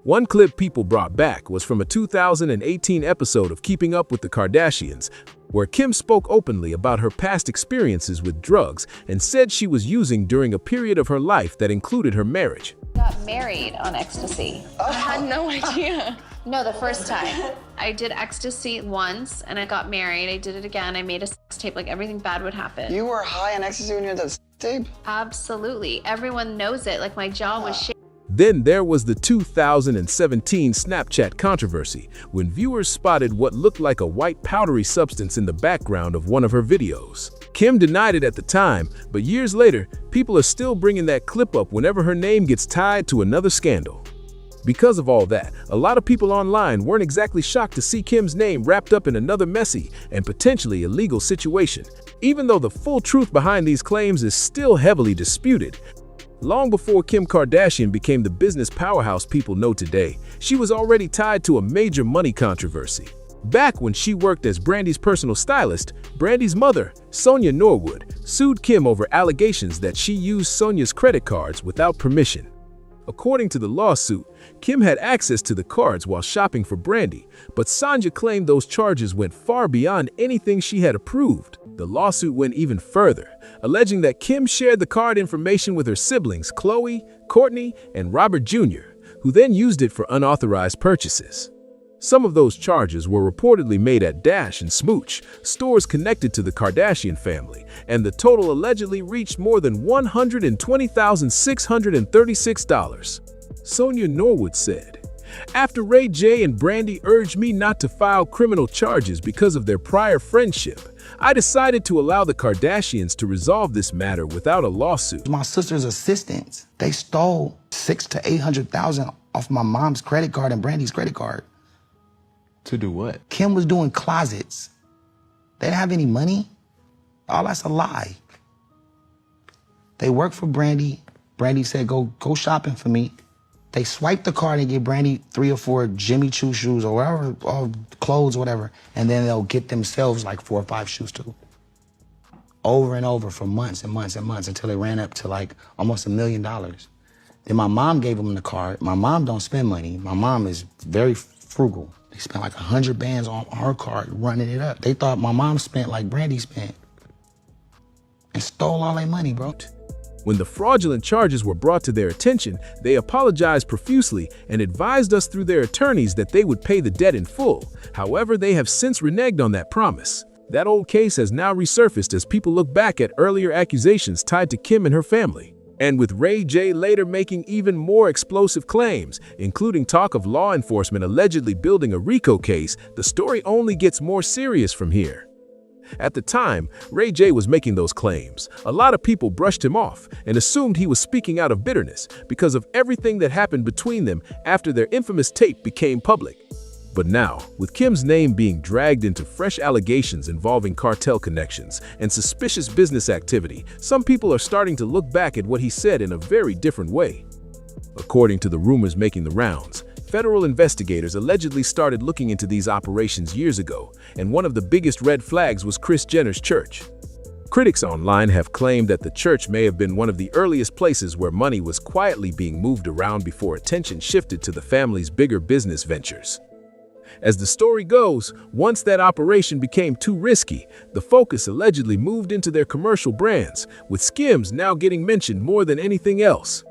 B: One clip people brought back was from a 2018 episode of Keeping Up with the Kardashians, where Kim spoke openly about her past experiences with drugs and said she was using during a period of her life that included her marriage.
Q: Got married on ecstasy. I had no idea. No, the first time. I did ecstasy once and I got married. I did it again. I made a sex tape, like everything bad would happen.
C: You were high on ecstasy when you had that sex tape?
Q: Absolutely. Everyone knows it. Like my jaw was shaking.
B: Then there was the 2017 Snapchat controversy, when viewers spotted what looked like a white powdery substance in the background of one of her videos. Kim denied it at the time, but years later, people are still bringing that clip up whenever her name gets tied to another scandal. Because of all that, a lot of people online weren't exactly shocked to see Kim's name wrapped up in another messy and potentially illegal situation, even though the full truth behind these claims is still heavily disputed. Long before Kim Kardashian became the business powerhouse people know today, she was already tied to a major money controversy. Back when she worked as Brandy's personal stylist, Brandy's mother, Sonia Norwood, sued Kim over allegations that she used Sonia's credit cards without permission. According to the lawsuit, Kim had access to the cards while shopping for Brandy, but Sonia claimed those charges went far beyond anything she had approved. The lawsuit went even further, alleging that Kim shared the card information with her siblings Chloe, Courtney, and Robert Jr., who then used it for unauthorized purchases. Some of those charges were reportedly made at Dash and Smooch, stores connected to the Kardashian family, and the total allegedly reached more than $120,636. Sonia Norwood said, "After Ray J and Brandy urged me not to file criminal charges because of their prior friendship, I decided to allow the Kardashians to resolve this matter without a lawsuit."
O: My sister's assistants, they stole $600,000 to $800,000 off my mom's credit card and Brandy's credit card.
P: To do what?
O: Kim was doing closets. They didn't have any money. All that's a lie. They worked for Brandy. Brandy said, go shopping for me. They swiped the card and give Brandy 3 or 4 Jimmy Choo shoes or whatever, or clothes, whatever, and then they'll get themselves like 4 or 5 shoes too. Over and over for months and months and months until it ran up to like almost $1 million. Then my mom gave them the card. My mom don't spend money. My mom is very frugal. They spent like 100 bands on her card running it up. They thought my mom spent like Brandy spent and stole all their money, bro.
B: When the fraudulent charges were brought to their attention, they apologized profusely and advised us through their attorneys that they would pay the debt in full. However, they have since reneged on that promise. That old case has now resurfaced as people look back at earlier accusations tied to Kim and her family. And with Ray J later making even more explosive claims, including talk of law enforcement allegedly building a RICO case, the story only gets more serious from here. At the time Ray J was making those claims, a lot of people brushed him off and assumed he was speaking out of bitterness because of everything that happened between them after their infamous tape became public. But now, with Kim's name being dragged into fresh allegations involving cartel connections and suspicious business activity, some people are starting to look back at what he said in a very different way. According to the rumors making the rounds, federal investigators allegedly started looking into these operations years ago, and one of the biggest red flags was Kris Jenner's church. Critics online have claimed that the church may have been one of the earliest places where money was quietly being moved around before attention shifted to the family's bigger business ventures. As the story goes, once that operation became too risky, the focus allegedly moved into their commercial brands, with Skims now getting mentioned more than anything else.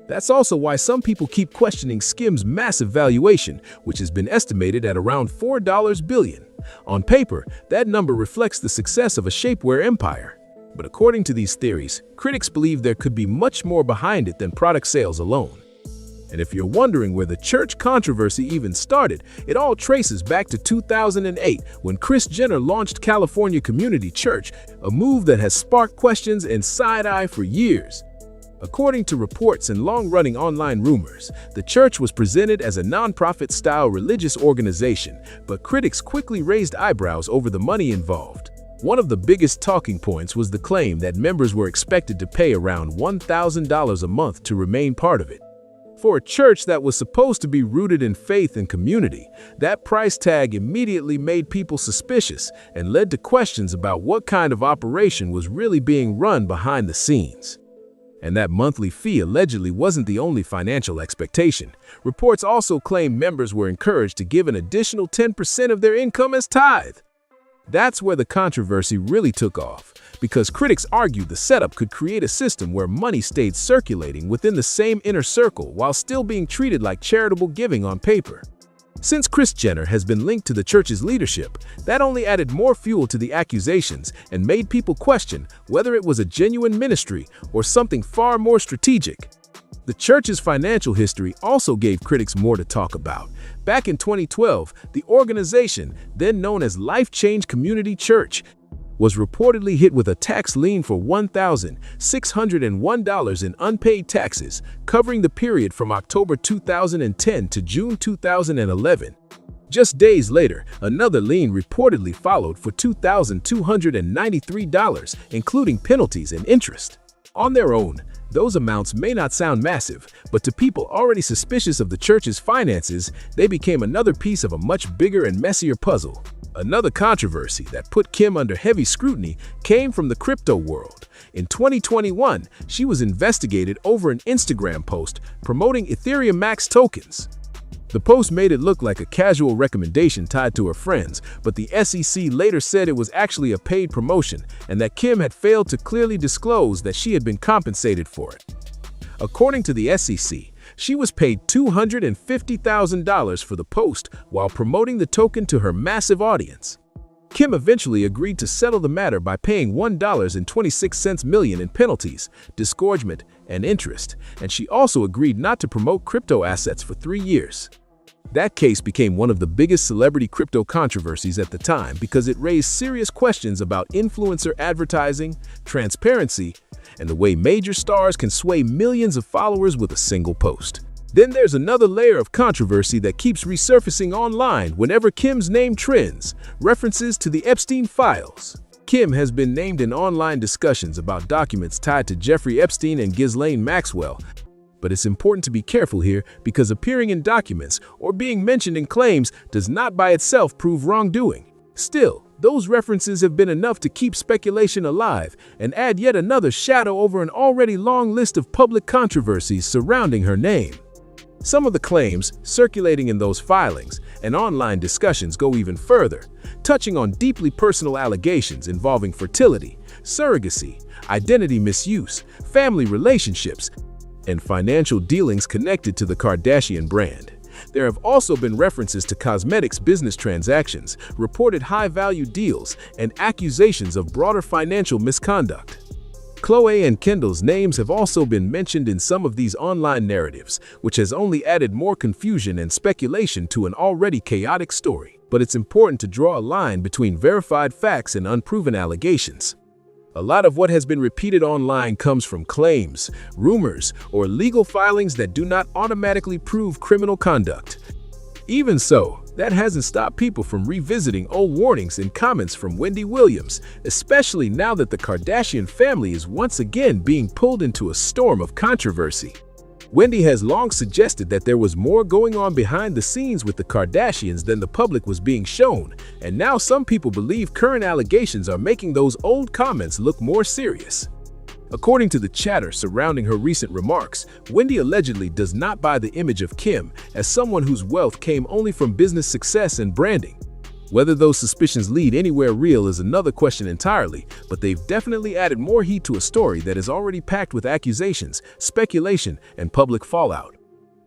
B: That's also why some people keep questioning Skims' massive valuation, which has been estimated at around $4 billion. On paper, that number reflects the success of a shapewear empire. But according to these theories, critics believe there could be much more behind it than product sales alone. And if you're wondering where the church controversy even started, it all traces back to 2008 when Kris Jenner launched California Community Church, a move that has sparked questions and side-eye for years. According to reports and long-running online rumors, the church was presented as a non-profit-style religious organization, but critics quickly raised eyebrows over the money involved. One of the biggest talking points was the claim that members were expected to pay around $1,000 a month to remain part of it. For a church that was supposed to be rooted in faith and community, that price tag immediately made people suspicious and led to questions about what kind of operation was really being run behind the scenes. And that monthly fee allegedly wasn't the only financial expectation. Reports also claim members were encouraged to give an additional 10% of their income as tithe. That's where the controversy really took off, because critics argued the setup could create a system where money stayed circulating within the same inner circle while still being treated like charitable giving on paper. Since Kris Jenner has been linked to the church's leadership, that only added more fuel to the accusations and made people question whether it was a genuine ministry or something far more strategic. The church's financial history also gave critics more to talk about. Back in 2012, the organization, then known as Life Change Community Church, was reportedly hit with a tax lien for $1,601 in unpaid taxes, covering the period from October 2010 to June 2011. Just days later, another lien reportedly followed for $2,293, including penalties and interest. On their own, those amounts may not sound massive, but to people already suspicious of the church's finances, they became another piece of a much bigger and messier puzzle. Another controversy that put Kim under heavy scrutiny came from the crypto world. In 2021, she was investigated over an Instagram post promoting Ethereum Max tokens. The post made it look like a casual recommendation tied to her friends, but the SEC later said it was actually a paid promotion and that Kim had failed to clearly disclose that she had been compensated for it. According to the SEC, she was paid $250,000 for the post while promoting the token to her massive audience. Kim eventually agreed to settle the matter by paying $1.26 million in penalties, disgorgement, and interest, and she also agreed not to promote crypto assets for 3 years. That case became one of the biggest celebrity crypto controversies at the time because it raised serious questions about influencer advertising, transparency, and the way major stars can sway millions of followers with a single post. Then there's another layer of controversy that keeps resurfacing online whenever Kim's name trends: references to the Epstein files. Kim has been named in online discussions about documents tied to Jeffrey Epstein and Ghislaine Maxwell. But it's important to be careful here because appearing in documents or being mentioned in claims does not by itself prove wrongdoing. Still, those references have been enough to keep speculation alive and add yet another shadow over an already long list of public controversies surrounding her name. Some of the claims circulating in those filings and online discussions go even further, touching on deeply personal allegations involving fertility, surrogacy, identity misuse, family relationships, and financial dealings connected to the Kardashian brand. There have also been references to cosmetics business transactions, reported high-value deals, and accusations of broader financial misconduct. Khloe and Kendall's names have also been mentioned in some of these online narratives, which has only added more confusion and speculation to an already chaotic story. But it's important to draw a line between verified facts and unproven allegations. A lot of what has been repeated online comes from claims, rumors, or legal filings that do not automatically prove criminal conduct. Even so, that hasn't stopped people from revisiting old warnings and comments from Wendy Williams, especially now that the Kardashian family is once again being pulled into a storm of controversy. Wendy has long suggested that there was more going on behind the scenes with the Kardashians than the public was being shown, and now some people believe current allegations are making those old comments look more serious. According to the chatter surrounding her recent remarks, Wendy allegedly does not buy the image of Kim as someone whose wealth came only from business success and branding. Whether those suspicions lead anywhere real is another question entirely, but they've definitely added more heat to a story that is already packed with accusations, speculation, and public fallout.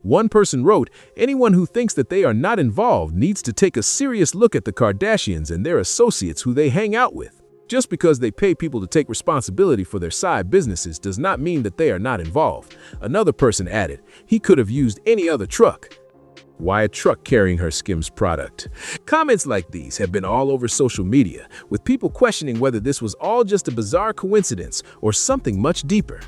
B: One person wrote, "Anyone who thinks that they are not involved needs to take a serious look at the Kardashians and their associates who they hang out with. Just because they pay people to take responsibility for their side businesses does not mean that they are not involved." Another person added, "He could have used any other truck. Why a truck carrying her Skims product?" Comments like these have been all over social media, with people questioning whether this was all just a bizarre coincidence or something much deeper.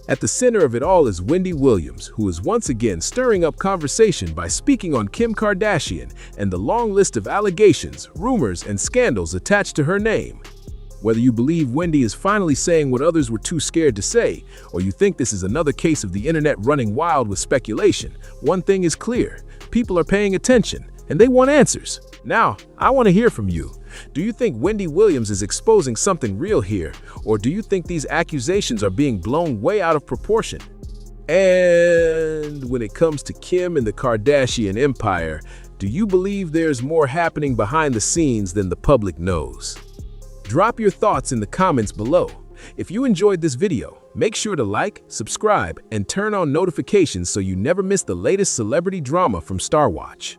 B: At the center of it all is Wendy Williams, who is once again stirring up conversation by speaking on Kim Kardashian and the long list of allegations, rumors, and scandals attached to her name. Whether you believe Wendy is finally saying what others were too scared to say, or you think this is another case of the internet running wild with speculation, one thing is clear: people are paying attention, and they want answers. Now, I want to hear from you. Do you think Wendy Williams is exposing something real here, or do you think these accusations are being blown way out of proportion? And when it comes to Kim and the Kardashian empire, do you believe there's more happening behind the scenes than the public knows? Drop your thoughts in the comments below. If you enjoyed this video, make sure to like, subscribe, and turn on notifications so you never miss the latest celebrity drama from Star Watch.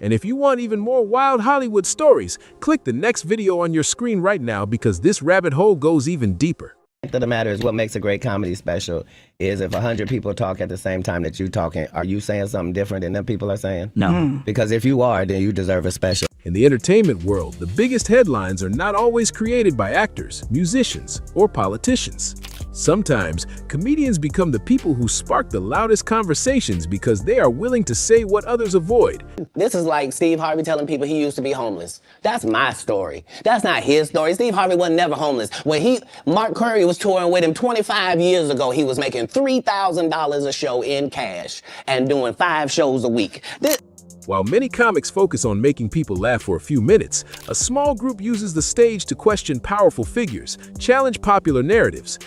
B: And if you want even more wild Hollywood stories, click the next video on your screen right now, because this rabbit hole goes even deeper.
J: The fact of the matter is, what makes a great comedy special is if 100 people talk at the same time that you're talking, are you saying something different than them people are saying?
S: No.
J: Because if you are, then you deserve a special.
B: In the entertainment world, the biggest headlines are not always created by actors, musicians, or politicians. Sometimes, comedians become the people who spark the loudest conversations because they are willing to say what others avoid.
J: This is like Steve Harvey telling people he used to be homeless. That's my story. That's not his story. Steve Harvey was never homeless. When Mark Curry was touring with him 25 years ago, he was making $3,000 a show in cash and doing 5 shows a week.
B: While many comics focus on making people laugh for a few minutes, a small group uses the stage to question powerful figures, challenge popular narratives,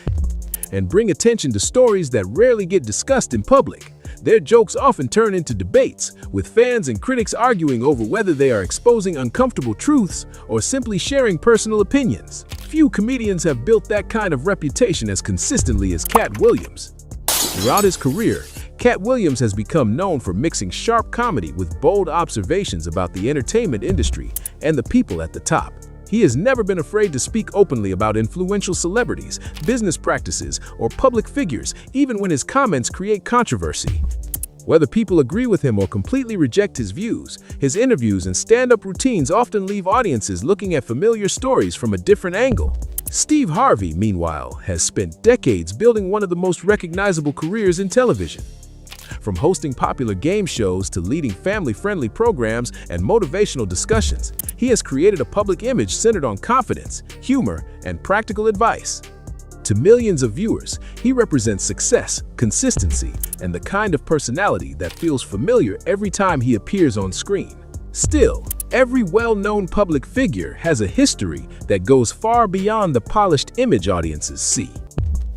B: and bring attention to stories that rarely get discussed in public. Their jokes often turn into debates, with fans and critics arguing over whether they are exposing uncomfortable truths or simply sharing personal opinions. Few comedians have built that kind of reputation as consistently as Cat Williams. Throughout his career, Cat Williams has become known for mixing sharp comedy with bold observations about the entertainment industry and the people at the top. He has never been afraid to speak openly about influential celebrities, business practices, or public figures, even when his comments create controversy. Whether people agree with him or completely reject his views, his interviews and stand-up routines often leave audiences looking at familiar stories from a different angle. Steve Harvey, meanwhile, has spent decades building one of the most recognizable careers in television. From hosting popular game shows to leading family-friendly programs and motivational discussions, he has created a public image centered on confidence, humor, and practical advice. To millions of viewers, he represents success, consistency, and the kind of personality that feels familiar every time he appears on screen. Still, every well-known public figure has a history that goes far beyond the polished image audiences see.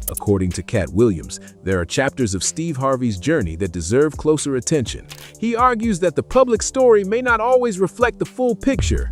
B: According to Cat Williams, there are chapters of Steve Harvey's journey that deserve closer attention. He argues that the public story may not always reflect the full picture,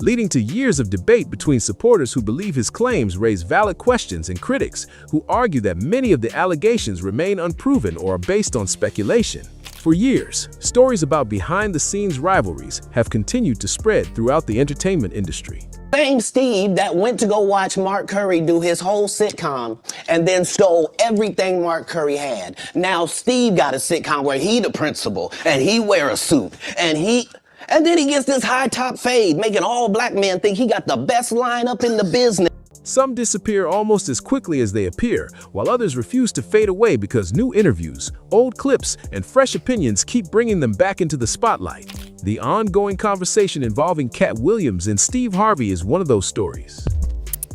B: leading to years of debate between supporters who believe his claims raise valid questions and critics who argue that many of the allegations remain unproven or are based on speculation. For years, stories about behind-the-scenes rivalries have continued to spread throughout the entertainment industry.
J: Same Steve that went to go watch Mark Curry do his whole sitcom and then stole everything Mark Curry had. Now Steve got a sitcom where he the principal and he wear a suit and then he gets this high top fade, making all black men think he got the best lineup in the business.
B: Some disappear almost as quickly as they appear, while others refuse to fade away because new interviews, old clips, and fresh opinions keep bringing them back into the spotlight. The ongoing conversation involving Cat Williams and Steve Harvey is one of those stories.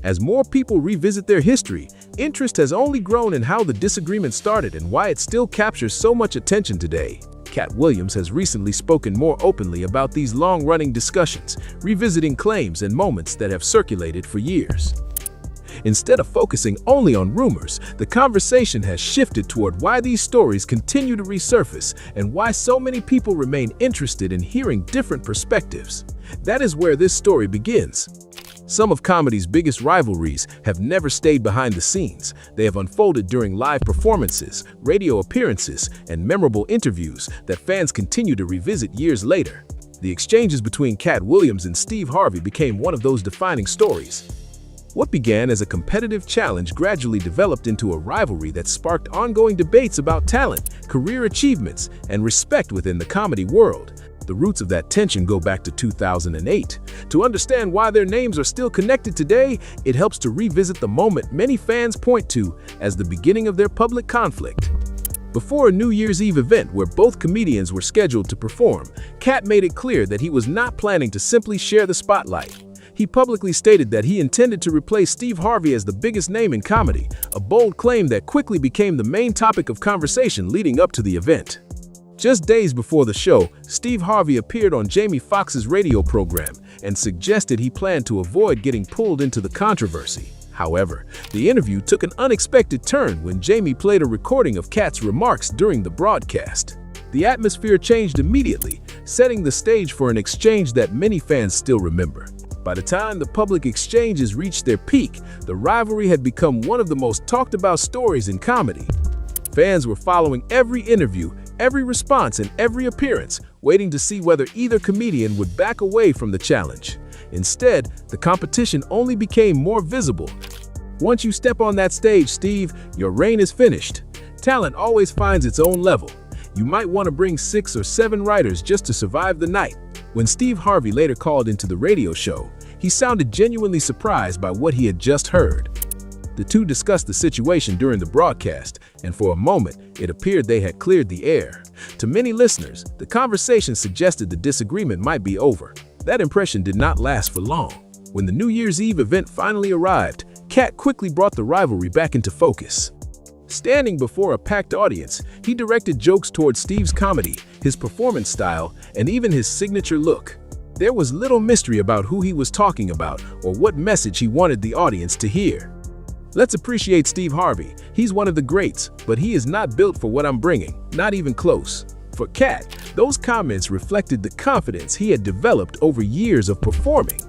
B: As more people revisit their history, interest has only grown in how the disagreement started and why it still captures so much attention today. Cat Williams has recently spoken more openly about these long-running discussions, revisiting claims and moments that have circulated for years. Instead of focusing only on rumors, the conversation has shifted toward why these stories continue to resurface and why so many people remain interested in hearing different perspectives. That is where this story begins. Some of comedy's biggest rivalries have never stayed behind the scenes. They have unfolded during live performances, radio appearances, and memorable interviews that fans continue to revisit years later. The exchanges between Cat Williams and Steve Harvey became one of those defining stories. What began as a competitive challenge gradually developed into a rivalry that sparked ongoing debates about talent, career achievements, and respect within the comedy world. The roots of that tension go back to 2008. To understand why their names are still connected today, it helps to revisit the moment many fans point to as the beginning of their public conflict. Before a New Year's Eve event where both comedians were scheduled to perform, Kat made it clear that he was not planning to simply share the spotlight. He publicly stated that he intended to replace Steve Harvey as the biggest name in comedy, a bold claim that quickly became the main topic of conversation leading up to the event. Just days before the show, Steve Harvey appeared on Jamie Foxx's radio program and suggested he planned to avoid getting pulled into the controversy. However, the interview took an unexpected turn when Jamie played a recording of Kat's remarks during the broadcast. The atmosphere changed immediately, setting the stage for an exchange that many fans still remember. By the time the public exchanges reached their peak, the rivalry had become one of the most talked about stories in comedy. Fans were following every interview, every response, and every appearance, waiting to see whether either comedian would back away from the challenge. Instead, the competition only became more visible. Once you step on that stage, Steve, your reign is finished. Talent always finds its own level. You might want to bring 6 or 7 writers just to survive the night. When Steve Harvey later called into the radio show, he sounded genuinely surprised by what he had just heard. The two discussed the situation during the broadcast, and for a moment, it appeared they had cleared the air. To many listeners, the conversation suggested the disagreement might be over. That impression did not last for long. When the New Year's Eve event finally arrived, Kat quickly brought the rivalry back into focus. Standing before a packed audience, he directed jokes towards Steve's comedy, his performance style, and even his signature look. There was little mystery about who he was talking about or what message he wanted the audience to hear. Let's appreciate Steve Harvey. He's one of the greats, but he is not built for what I'm bringing, not even close. For Kat, those comments reflected the confidence he had developed over years of performing.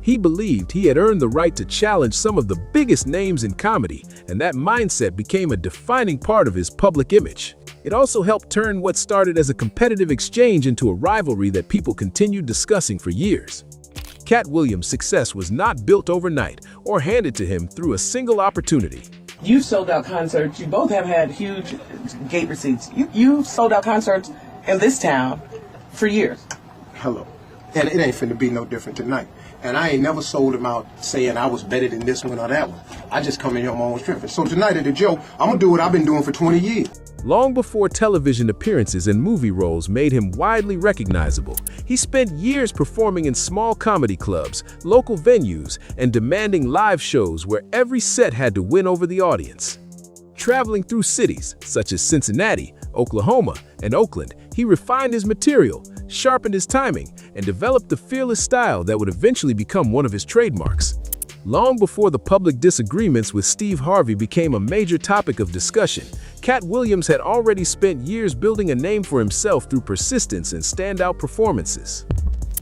B: He believed he had earned the right to challenge some of the biggest names in comedy, and that mindset became a defining part of his public image. It also helped turn what started as a competitive exchange into a rivalry that people continued discussing for years. Cat Williams' success was not built overnight or handed to him through a single opportunity.
S: You've sold out concerts. You both have had huge gate receipts. You've sold out concerts in this town for years.
T: Hello. And it ain't finna be no different tonight. And I ain't never sold them out saying I was better than this one or that one. I just come in here on my own strength. So tonight at the Joe, I'm gonna do what I've been doing for 20 years.
B: Long before television appearances and movie roles made him widely recognizable, he spent years performing in small comedy clubs, local venues, and demanding live shows where every set had to win over the audience. Traveling through cities such as Cincinnati, Oklahoma, and Oakland, he refined his material, sharpened his timing, and developed the fearless style that would eventually become one of his trademarks. Long before the public disagreements with Steve Harvey became a major topic of discussion, Cat Williams had already spent years building a name for himself through persistence and standout performances.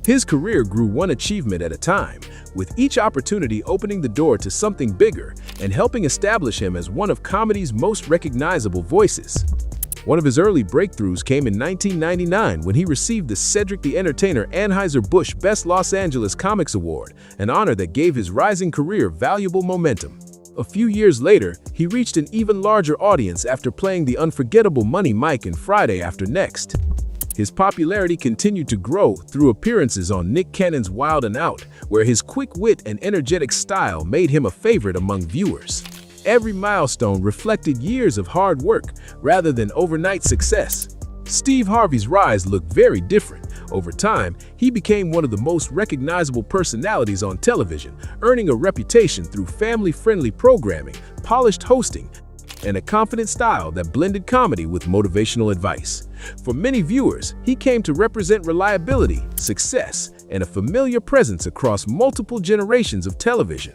B: His career grew one achievement at a time, with each opportunity opening the door to something bigger and helping establish him as one of comedy's most recognizable voices. One of his early breakthroughs came in 1999 when he received the Cedric the Entertainer Anheuser-Busch Best Los Angeles Comics Award, an honor that gave his rising career valuable momentum. A few years later, he reached an even larger audience after playing the unforgettable Money Mike in Friday After Next. His popularity continued to grow through appearances on Nick Cannon's Wild 'N Out, where his quick wit and energetic style made him a favorite among viewers. Every milestone reflected years of hard work rather than overnight success. Steve Harvey's rise looked very different. Over time, he became one of the most recognizable personalities on television, earning a reputation through family-friendly programming, polished hosting, and a confident style that blended comedy with motivational advice. For many viewers, he came to represent reliability, success, and a familiar presence across multiple generations of television.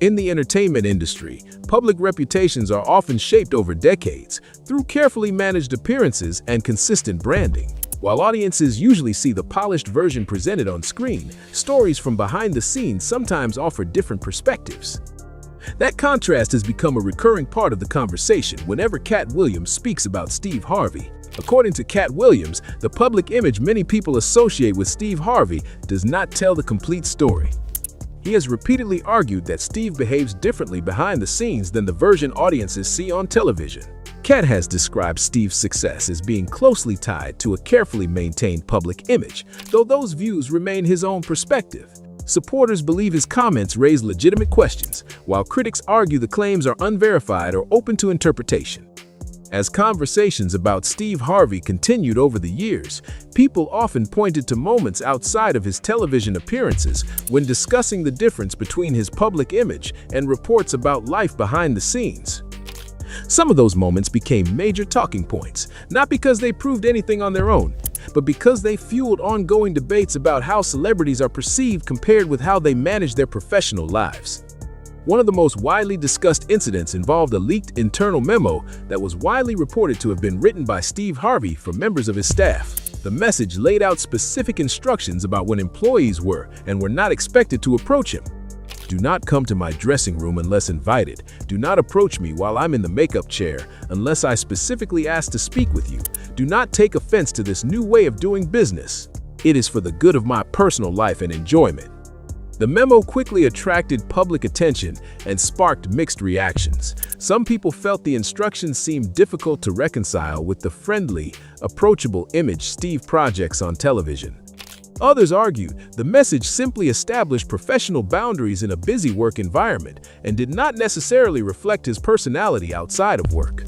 B: In the entertainment industry, public reputations are often shaped over decades through carefully managed appearances and consistent branding. While audiences usually see the polished version presented on screen, stories from behind the scenes sometimes offer different perspectives. That contrast has become a recurring part of the conversation whenever Cat Williams speaks about Steve Harvey. According to Cat Williams, the public image many people associate with Steve Harvey does not tell the complete story. He has repeatedly argued that Steve behaves differently behind the scenes than the version audiences see on television. Kat has described Steve's success as being closely tied to a carefully maintained public image, though those views remain his own perspective. Supporters believe his comments raise legitimate questions, while critics argue the claims are unverified or open to interpretation. As conversations about Steve Harvey continued over the years, people often pointed to moments outside of his television appearances when discussing the difference between his public image and reports about life behind the scenes. Some of those moments became major talking points, not because they proved anything on their own, but because they fueled ongoing debates about how celebrities are perceived compared with how they manage their professional lives. One of the most widely discussed incidents involved a leaked internal memo that was widely reported to have been written by Steve Harvey for members of his staff. The message laid out specific instructions about when employees were and were not expected to approach him. Do not come to my dressing room unless invited. Do not approach me while I'm in the makeup chair unless I specifically ask to speak with you. Do not take offense to this new way of doing business. It is for the good of my personal life and enjoyment. The memo quickly attracted public attention and sparked mixed reactions. Some people felt the instructions seemed difficult to reconcile with the friendly, approachable image Steve projects on television. Others argued the message simply established professional boundaries in a busy work environment and did not necessarily reflect his personality outside of work.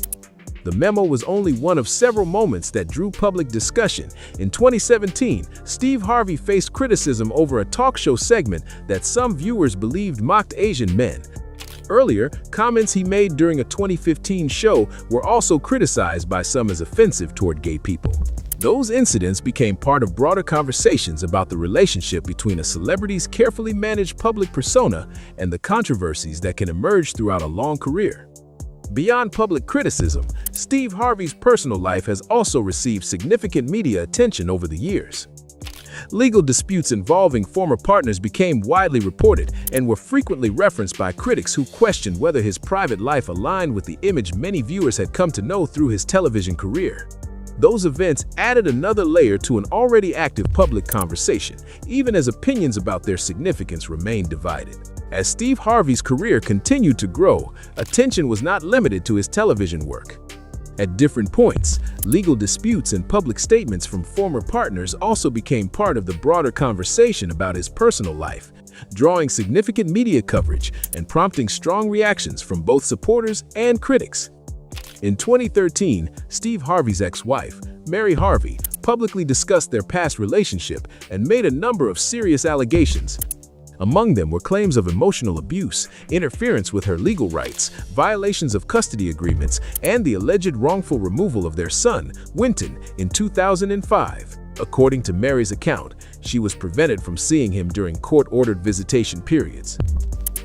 B: The memo was only one of several moments that drew public discussion. In 2017, Steve Harvey faced criticism over a talk show segment that some viewers believed mocked Asian men. Earlier, comments he made during a 2015 show were also criticized by some as offensive toward gay people. Those incidents became part of broader conversations about the relationship between a celebrity's carefully managed public persona and the controversies that can emerge throughout a long career. Beyond public criticism, Steve Harvey's personal life has also received significant media attention over the years. Legal disputes involving former partners became widely reported and were frequently referenced by critics who questioned whether his private life aligned with the image many viewers had come to know through his television career. Those events added another layer to an already active public conversation, even as opinions about their significance remained divided. As Steve Harvey's career continued to grow, attention was not limited to his television work. At different points, legal disputes and public statements from former partners also became part of the broader conversation about his personal life, drawing significant media coverage and prompting strong reactions from both supporters and critics. In 2013, Steve Harvey's ex-wife, Mary Harvey, publicly discussed their past relationship and made a number of serious allegations. Among them were claims of emotional abuse, interference with her legal rights, violations of custody agreements, and the alleged wrongful removal of their son, Winton, in 2005. According to Mary's account, she was prevented from seeing him during court-ordered visitation periods.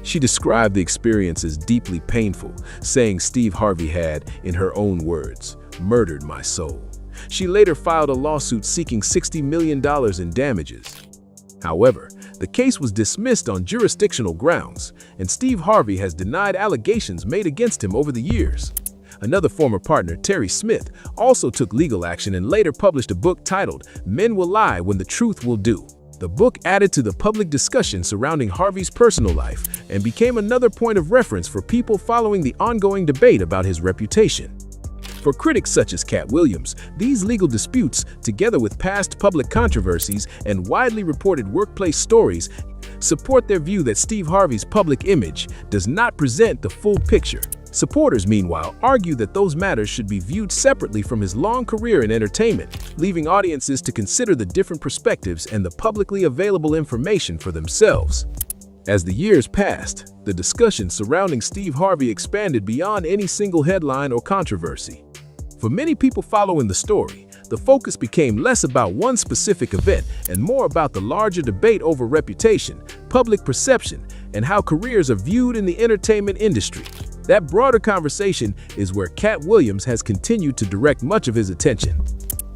B: She described the experience as deeply painful, saying Steve Harvey had, in her own words, murdered my soul. She later filed a lawsuit seeking $60 million in damages. However, the case was dismissed on jurisdictional grounds, and Steve Harvey has denied allegations made against him over the years. Another former partner, Terry Smith, also took legal action and later published a book titled Men Will Lie When the Truth Will Do. The book added to the public discussion surrounding Harvey's personal life and became another point of reference for people following the ongoing debate about his reputation. For critics such as Cat Williams, these legal disputes, together with past public controversies and widely reported workplace stories, support their view that Steve Harvey's public image does not present the full picture. Supporters, meanwhile, argue that those matters should be viewed separately from his long career in entertainment, leaving audiences to consider the different perspectives and the publicly available information for themselves. As the years passed, the discussion surrounding Steve Harvey expanded beyond any single headline or controversy. For many people following the story, the focus became less about one specific event and more about the larger debate over reputation, public perception, and how careers are viewed in the entertainment industry. That broader conversation is where Cat Williams has continued to direct much of his attention.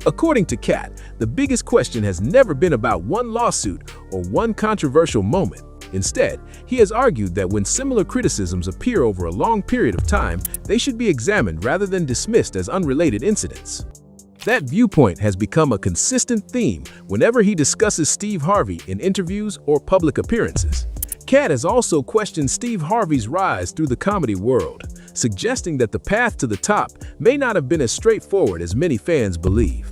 B: According to Cat, the biggest question has never been about one lawsuit or one controversial moment. Instead, he has argued that when similar criticisms appear over a long period of time, they should be examined rather than dismissed as unrelated incidents. That viewpoint has become a consistent theme whenever he discusses Steve Harvey in interviews or public appearances. Cat has also questioned Steve Harvey's rise through the comedy world. suggesting that the path to the top may not have been as straightforward as many fans believe.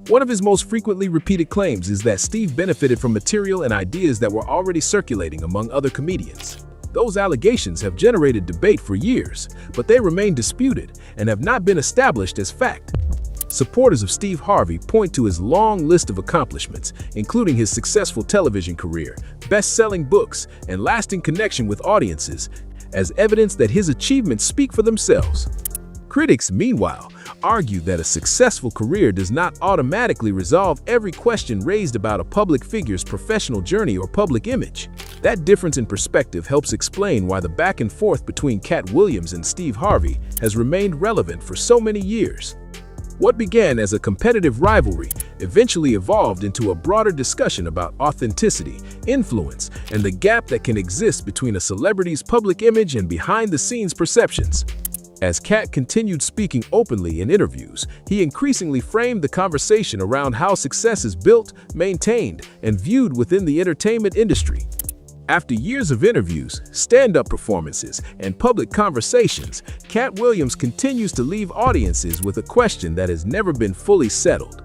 B: One of his most frequently repeated claims is that Steve benefited from material and ideas that were already circulating among other comedians. Those allegations have generated debate for years, but they remain disputed and have not been established as fact. Supporters of Steve Harvey point to his long list of accomplishments, including his successful television career, best-selling books, and lasting connection with audiences, as evidence that his achievements speak for themselves. Critics, meanwhile, argue that a successful career does not automatically resolve every question raised about a public figure's professional journey or public image. That difference in perspective helps explain why the back and forth between Cat Williams and Steve Harvey has remained relevant for so many years. What began as a competitive rivalry eventually evolved into a broader discussion about authenticity, influence, and the gap that can exist between a celebrity's public image and behind-the-scenes perceptions. As Cat continued speaking openly in interviews, he increasingly framed the conversation around how success is built, maintained, and viewed within the entertainment industry. After years of interviews, stand-up performances, and public conversations, Cat Williams continues to leave audiences with a question that has never been fully settled.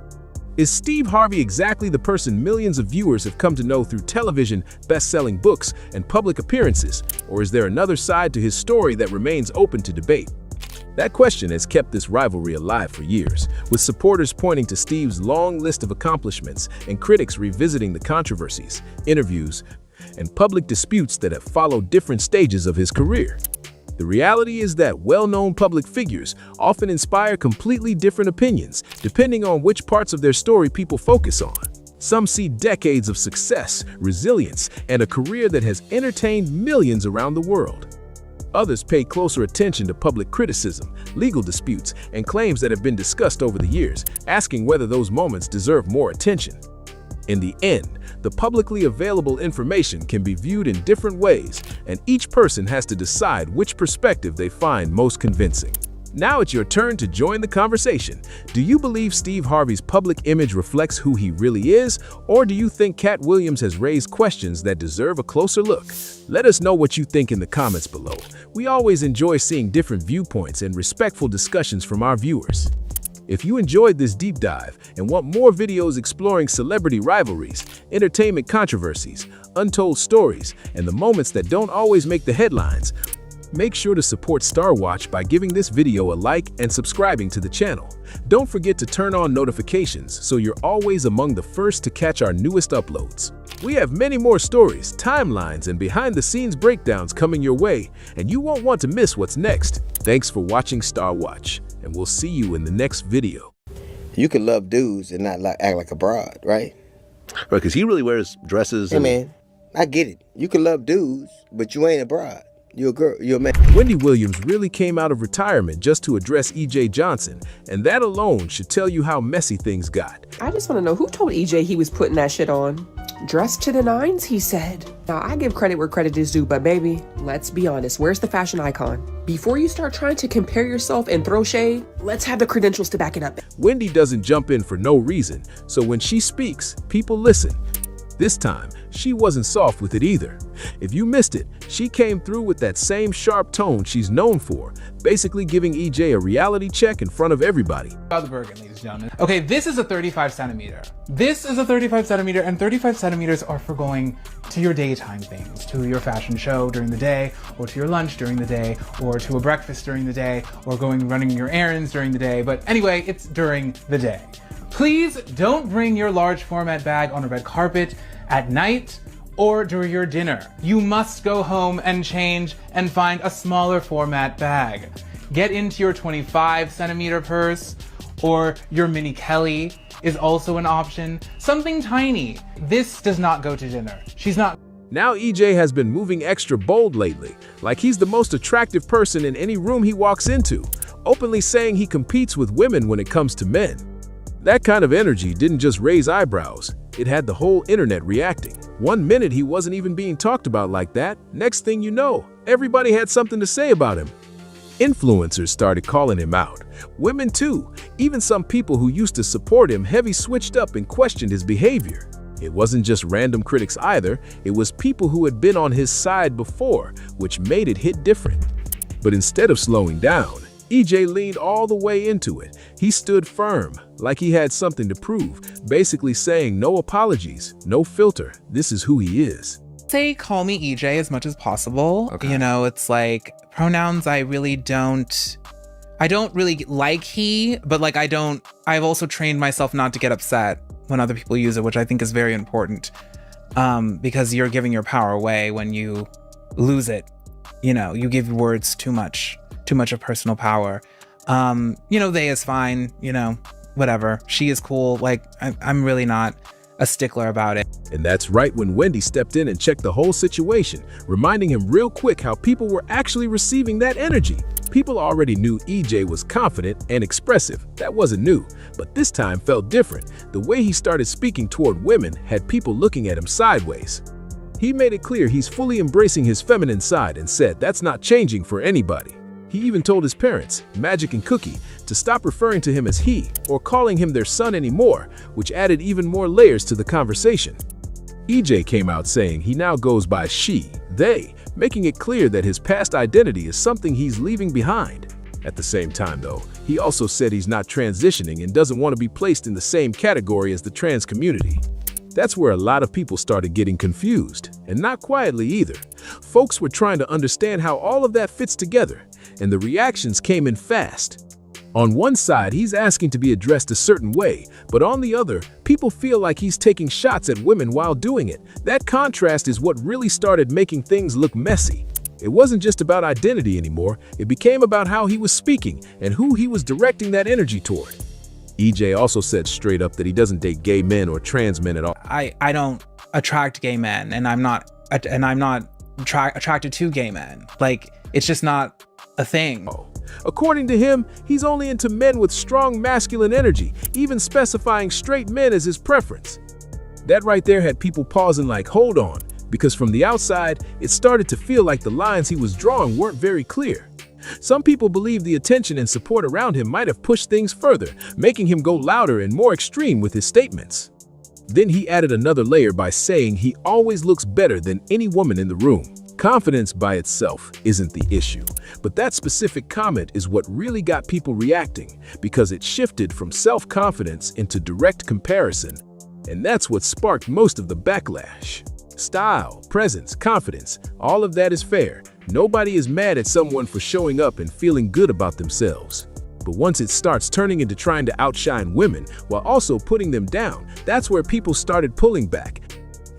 B: Is Steve Harvey exactly the person millions of viewers have come to know through television, best-selling books, and public appearances, or is there another side to his story that remains open to debate? That question has kept this rivalry alive for years, with supporters pointing to Steve's long list of accomplishments and critics revisiting the controversies, interviews, and public disputes that have followed different stages of his career. The reality is that well-known public figures often inspire completely different opinions, depending on which parts of their story people focus on. Some see decades of success, resilience, and a career that has entertained millions around the world. Others pay closer attention to public criticism, legal disputes, and claims that have been discussed over the years, asking whether those moments deserve more attention. In the end, the publicly available information can be viewed in different ways, and each person has to decide which perspective they find most convincing. Now it's your turn to join the conversation. Do you believe Steve Harvey's public image reflects who he really is, or do you think Cat Williams has raised questions that deserve a closer look? Let us know what you think in the comments below. We always enjoy seeing different viewpoints and respectful discussions from our viewers. If you enjoyed this deep dive and want more videos exploring celebrity rivalries, entertainment controversies, untold stories, and the moments that don't always make the headlines, make sure to support Star Watch by giving this video a like and subscribing to the channel. Don't forget to turn on notifications so you're always among the first to catch our newest uploads. We have many more stories, timelines, and behind-the-scenes breakdowns coming your way, and you won't want to miss what's next. Thanks for watching Star Watch, and we'll see you in the next video.
E: You can love dudes and not act like a broad, right?
U: Right, because he really wears dresses.
E: Hey, man, I get it. You can love dudes, but you ain't a broad. You're a girl, you're a man.
B: Wendy Williams really came out of retirement just to address E.J. Johnson, and that alone should tell you how messy things got.
V: I just want to know who told EJ he was putting that shit on. Dressed to the nines, he said. Now, I give credit where credit is due, but baby, let's be honest, where's the fashion icon? Before you start trying to compare yourself and throw shade, let's have the credentials to back it up.
B: Wendy doesn't jump in for no reason, so when she speaks, people listen. This time, she wasn't soft with it either. If you missed it, she came through with that same sharp tone she's known for, basically giving EJ a reality check in front of everybody.
W: About the Bergen, ladies and gentlemen. Okay, this is a 35 centimeter. This is a 35 centimeter, and 35 centimeters are for going to your daytime things, to your fashion show during the day, or to your lunch during the day, or to a breakfast during the day, or running your errands during the day. But anyway, it's during the day. Please don't bring your large format bag on a red carpet at night or during your dinner. You must go home and change and find a smaller format bag. Get into your 25 centimeter purse, or your mini Kelly is also an option. Something tiny. This does not go to dinner. She's not.
B: Now EJ has been moving extra bold lately, like he's the most attractive person in any room he walks into, openly saying he competes with women when it comes to men. That kind of energy didn't just raise eyebrows, it had the whole internet reacting. 1 minute he wasn't even being talked about like that, next thing you know, everybody had something to say about him. Influencers started calling him out. Women too, even some people who used to support him heavy switched up and questioned his behavior. It wasn't just random critics either, it was people who had been on his side before, which made it hit different. But instead of slowing down, EJ leaned all the way into it. He stood firm, like he had something to prove, basically saying no apologies, no filter. This is who he is.
W: Say call me EJ as much as possible. Okay. You know, it's like pronouns I don't really like he, but like I've also trained myself not to get upset when other people use it, which I think is very important. Because you're giving your power away when you lose it. You know, you give words too much of personal power. You know, they is fine, you know, whatever. She is cool. Like, I'm really not a stickler about it.
B: And that's right when Wendy stepped in and checked the whole situation, reminding him real quick how people were actually receiving that energy. People already knew EJ was confident and expressive. That wasn't new, but this time felt different. The way he started speaking toward women had people looking at him sideways. He made it clear he's fully embracing his feminine side and said that's not changing for anybody. He even told his parents, Magic and Cookie, to stop referring to him as he or calling him their son anymore, which added even more layers to the conversation. EJ came out saying he now goes by she, they, making it clear that his past identity is something he's leaving behind. At the same time, though, he also said he's not transitioning and doesn't want to be placed in the same category as the trans community. That's where a lot of people started getting confused, and not quietly either. Folks were trying to understand how all of that fits together, and the reactions came in fast. On one side, he's asking to be addressed a certain way, but on the other, people feel like he's taking shots at women while doing it. That contrast is what really started making things look messy. It wasn't just about identity anymore, it became about how he was speaking and who he was directing that energy toward. EJ also said straight up that he doesn't date gay men or trans men at all.
W: I don't attract gay men, and I'm not attracted to gay men. Like, it's just not a thing.
B: According to him, he's only into men with strong masculine energy, even specifying straight men as his preference. That right there had people pausing like, hold on, because from the outside, it started to feel like the lines he was drawing weren't very clear. Some people believe the attention and support around him might have pushed things further, making him go louder and more extreme with his statements. Then he added another layer by saying he always looks better than any woman in the room. Confidence by itself isn't the issue, but that specific comment is what really got people reacting, because it shifted from self-confidence into direct comparison, and that's what sparked most of the backlash. Style, presence, confidence, all of that is fair. Nobody is mad at someone for showing up and feeling good about themselves. But once it starts turning into trying to outshine women while also putting them down, that's where people started pulling back.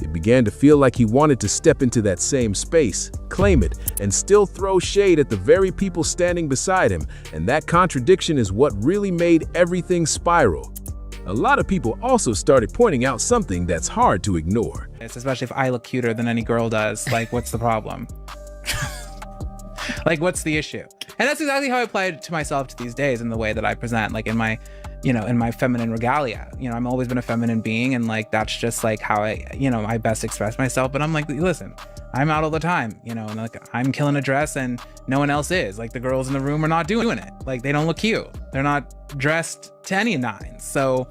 B: It began to feel like he wanted to step into that same space, claim it, and still throw shade at the very people standing beside him, and that contradiction is what really made everything spiral. A lot of people also started pointing out something that's hard to ignore.
W: Especially if I look cuter than any girl does. Like, what's the problem? Like, what's the issue? And that's exactly how I apply it to myself these days in the way that I present, like in my, in my feminine regalia. I've always been a feminine being, and like, that's just like how I best express myself. But I'm like, listen, I'm out all the time, and like, I'm killing a dress and no one else is. Like, the girls in the room are not doing it. Like, they don't look cute. They're not dressed to any nines. So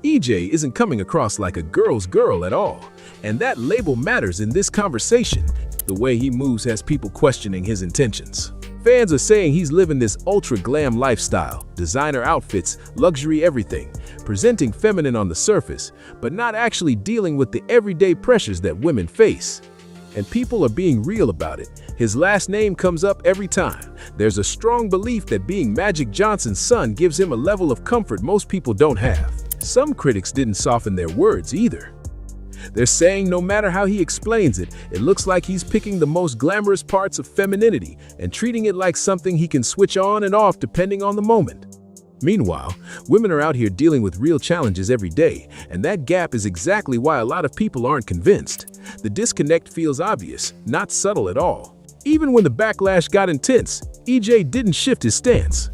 B: EJ isn't coming across like a girl's girl at all, and that label matters in this conversation. The way he moves has people questioning his intentions. Fans are saying he's living this ultra-glam lifestyle, designer outfits, luxury everything, presenting feminine on the surface, but not actually dealing with the everyday pressures that women face. And people are being real about it. His last name comes up every time. There's a strong belief that being Magic Johnson's son gives him a level of comfort most people don't have. Some critics didn't soften their words either. They're saying no matter how he explains it, it looks like he's picking the most glamorous parts of femininity and treating it like something he can switch on and off depending on the moment. Meanwhile, women are out here dealing with real challenges every day, and that gap is exactly why a lot of people aren't convinced. The disconnect feels obvious, not subtle at all. Even when the backlash got intense, EJ didn't shift his stance.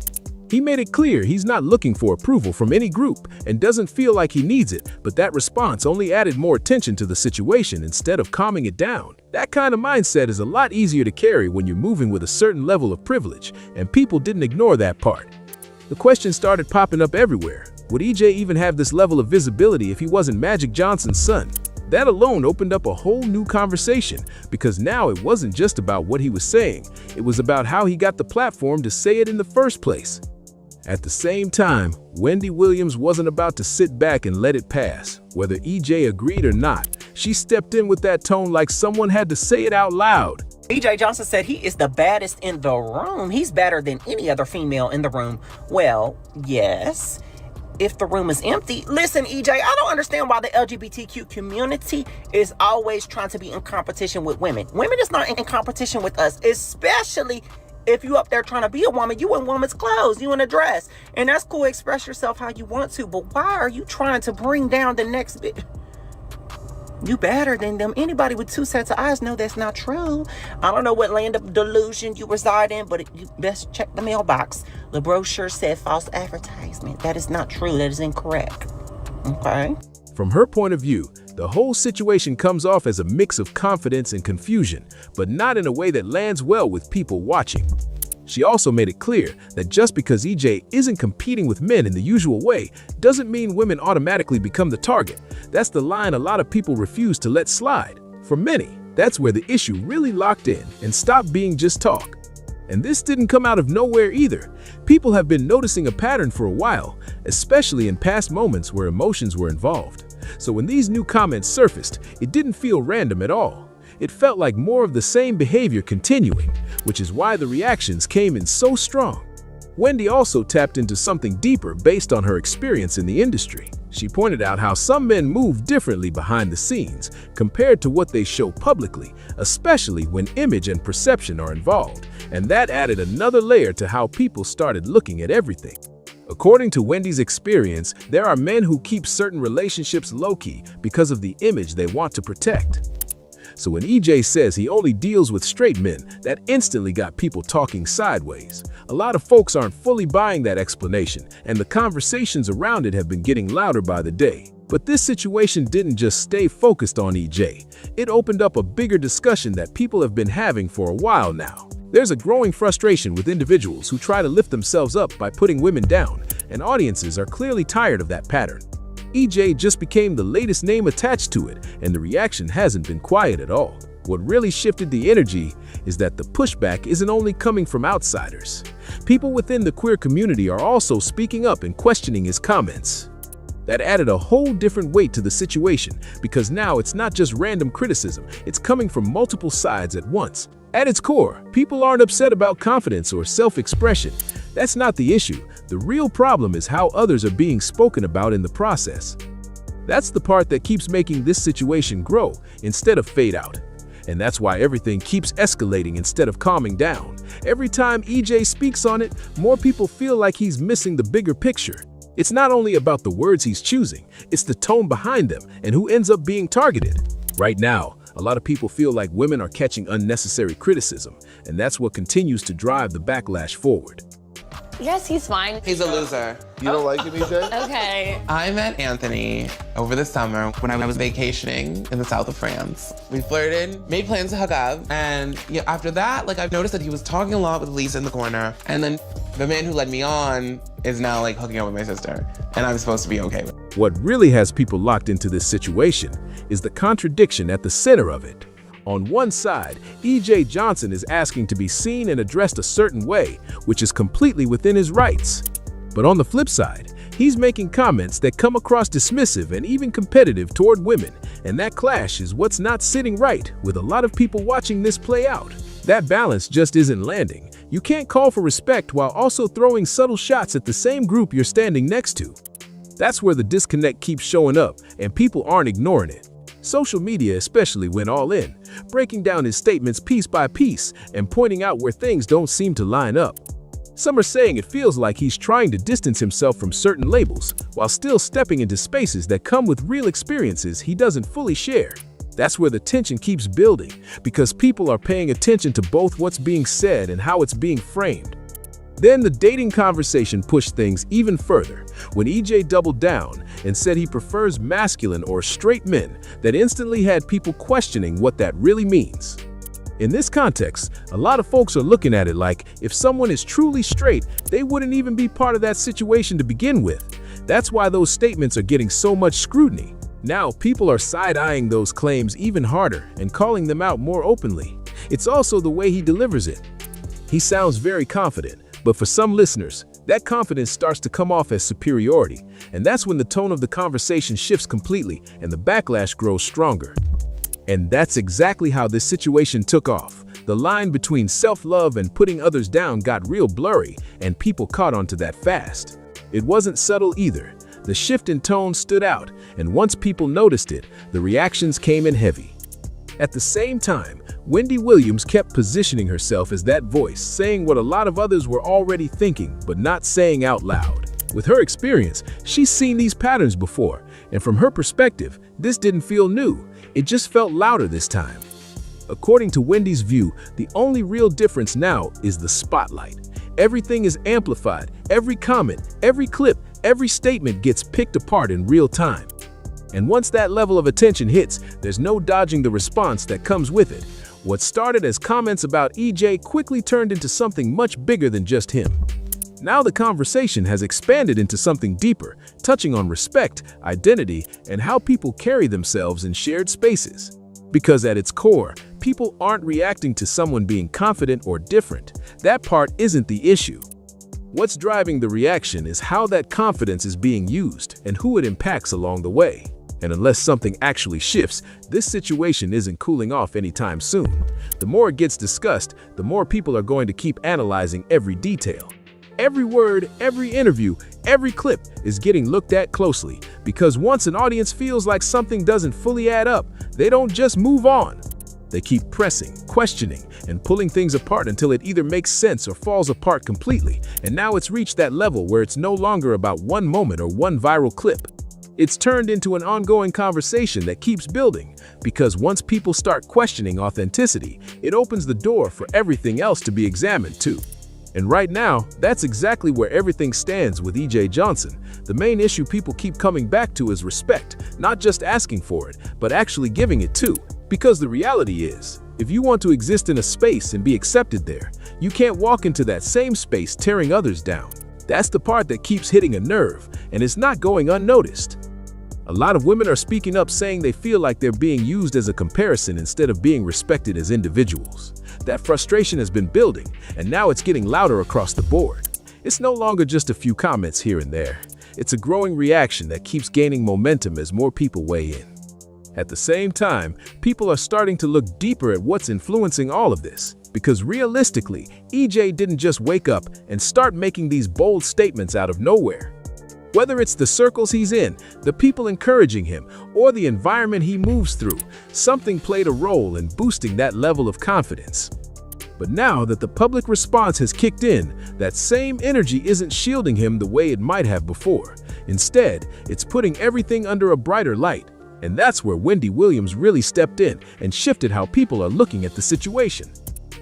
B: He made it clear he's not looking for approval from any group and doesn't feel like he needs it, but that response only added more attention to the situation instead of calming it down. That kind of mindset is a lot easier to carry when you're moving with a certain level of privilege, and people didn't ignore that part. The question started popping up everywhere. Would EJ even have this level of visibility if he wasn't Magic Johnson's son? That alone opened up a whole new conversation, because now it wasn't just about what he was saying, it was about how he got the platform to say it in the first place. At the same time, Wendy Williams wasn't about to sit back and let it pass. Whether EJ agreed or not, she stepped in with that tone like someone had to say it out loud.
D: EJ Johnson said he is the baddest in the room. He's better than any other female in the room. Well, yes. If the room is empty. Listen, EJ, I don't understand why the LGBTQ community is always trying to be in competition with women. Women is not in competition with us, especially if you up there trying to be a woman. You in woman's clothes, you in a dress. And that's cool, express yourself how you want to, but why are you trying to bring down the next bit? You better than them. Anybody with two sets of eyes know that's not true. I don't know what land of delusion you reside in, but you best check the mailbox. The brochure said false advertisement. That is not true. That is incorrect. Okay?
B: From her point of view, the whole situation comes off as a mix of confidence and confusion, but not in a way that lands well with people watching. She also made it clear that just because EJ isn't competing with men in the usual way doesn't mean women automatically become the target. That's the line a lot of people refuse to let slide. For many, that's where the issue really locked in and stopped being just talk. And this didn't come out of nowhere either. People have been noticing a pattern for a while, especially in past moments where emotions were involved. So when these new comments surfaced, it didn't feel random at all. It felt like more of the same behavior continuing, which is why the reactions came in so strong. Wendy also tapped into something deeper based on her experience in the industry. She pointed out how some men move differently behind the scenes compared to what they show publicly, especially when image and perception are involved, and that added another layer to how people started looking at everything. According to Wendy's experience, there are men who keep certain relationships low-key because of the image they want to protect. So when EJ says he only deals with straight men, that instantly got people talking sideways. A lot of folks aren't fully buying that explanation, and the conversations around it have been getting louder by the day. But this situation didn't just stay focused on EJ. It opened up a bigger discussion that people have been having for a while now. There's a growing frustration with individuals who try to lift themselves up by putting women down, and audiences are clearly tired of that pattern. EJ just became the latest name attached to it, and the reaction hasn't been quiet at all. What really shifted the energy is that the pushback isn't only coming from outsiders. People within the queer community are also speaking up and questioning his comments. That added a whole different weight to the situation, because now it's not just random criticism, it's coming from multiple sides at once. At its core, people aren't upset about confidence or self-expression. That's not the issue. The real problem is how others are being spoken about in the process. That's the part that keeps making this situation grow instead of fade out. And that's why everything keeps escalating instead of calming down. Every time EJ speaks on it, more people feel like he's missing the bigger picture. It's not only about the words he's choosing, it's the tone behind them and who ends up being targeted. Right now, a lot of people feel like women are catching unnecessary criticism, and that's what continues to drive the backlash forward.
F: Yes, he's fine.
P: He's a loser.
F: You don't like him, EJ? Okay.
P: I met Anthony over the summer when I was vacationing in the south of France. We flirted, made plans to hook up, and after that, I've noticed that he was talking a lot with Lisa in the corner, and then the man who led me on is now hooking up with my sister, and I'm supposed to be okay with it.
B: What really has people locked into this situation is the contradiction at the center of it. On one side, EJ Johnson is asking to be seen and addressed a certain way, which is completely within his rights. But on the flip side, he's making comments that come across dismissive and even competitive toward women, and that clash is what's not sitting right with a lot of people watching this play out. That balance just isn't landing. You can't call for respect while also throwing subtle shots at the same group you're standing next to. That's where the disconnect keeps showing up, and people aren't ignoring it. Social media especially went all in, breaking down his statements piece by piece and pointing out where things don't seem to line up. Some are saying it feels like he's trying to distance himself from certain labels while still stepping into spaces that come with real experiences he doesn't fully share. That's where the tension keeps building, because people are paying attention to both what's being said and how it's being framed. Then the dating conversation pushed things even further when EJ doubled down and said he prefers masculine or straight men. That instantly had people questioning what that really means. In this context, a lot of folks are looking at it like if someone is truly straight, they wouldn't even be part of that situation to begin with. That's why those statements are getting so much scrutiny. Now, people are side-eyeing those claims even harder and calling them out more openly. It's also the way he delivers it. He sounds very confident, but for some listeners, that confidence starts to come off as superiority, and that's when the tone of the conversation shifts completely and the backlash grows stronger. And that's exactly how this situation took off. The line between self-love and putting others down got real blurry, and people caught onto that fast. It wasn't subtle either. The shift in tone stood out, and once people noticed it, the reactions came in heavy. At the same time, Wendy Williams kept positioning herself as that voice, saying what a lot of others were already thinking but not saying out loud. With her experience, she's seen these patterns before, and from her perspective, this didn't feel new. It just felt louder this time. According to Wendy's view, the only real difference now is the spotlight. Everything is amplified. Every comment, every clip, every statement gets picked apart in real time. And once that level of attention hits, there's no dodging the response that comes with it. What started as comments about EJ quickly turned into something much bigger than just him. Now the conversation has expanded into something deeper, touching on respect, identity, and how people carry themselves in shared spaces. Because at its core, people aren't reacting to someone being confident or different. That part isn't the issue. What's driving the reaction is how that confidence is being used and who it impacts along the way. And unless something actually shifts, this situation isn't cooling off anytime soon. The more it gets discussed, the more people are going to keep analyzing every detail. Every word, every interview, every clip is getting looked at closely, because once an audience feels like something doesn't fully add up, they don't just move on. They keep pressing, questioning, and pulling things apart until it either makes sense or falls apart completely. And now it's reached that level where it's no longer about one moment or one viral clip. It's turned into an ongoing conversation that keeps building, because once people start questioning authenticity, it opens the door for everything else to be examined too. And right now, that's exactly where everything stands with EJ Johnson. The main issue people keep coming back to is respect, not just asking for it, but actually giving it too. Because the reality is, if you want to exist in a space and be accepted there, you can't walk into that same space tearing others down. That's the part that keeps hitting a nerve, and it's not going unnoticed. A lot of women are speaking up, saying they feel like they're being used as a comparison instead of being respected as individuals. That frustration has been building, and now it's getting louder across the board. It's no longer just a few comments here and there. It's a growing reaction that keeps gaining momentum as more people weigh in. At the same time, people are starting to look deeper at what's influencing all of this. Because realistically, EJ didn't just wake up and start making these bold statements out of nowhere. Whether it's the circles he's in, the people encouraging him, or the environment he moves through, something played a role in boosting that level of confidence. But now that the public response has kicked in, that same energy isn't shielding him the way it might have before. Instead, it's putting everything under a brighter light. And that's where Wendy Williams really stepped in and shifted how people are looking at the situation.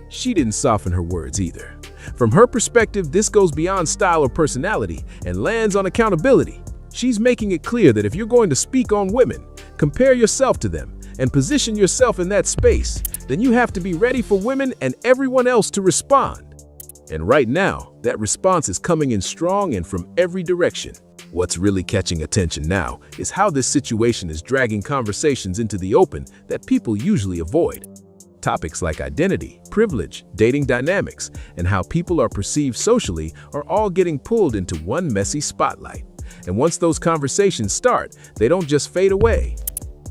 B: She didn't soften her words either. From her perspective, this goes beyond style or personality and lands on accountability. She's making it clear that if you're going to speak on women, compare yourself to them, and position yourself in that space, then you have to be ready for women and everyone else to respond. And right now, that response is coming in strong and from every direction. What's really catching attention now is how this situation is dragging conversations into the open that people usually avoid. Topics like identity, privilege, dating dynamics, and how people are perceived socially are all getting pulled into one messy spotlight. And once those conversations start, they don't just fade away.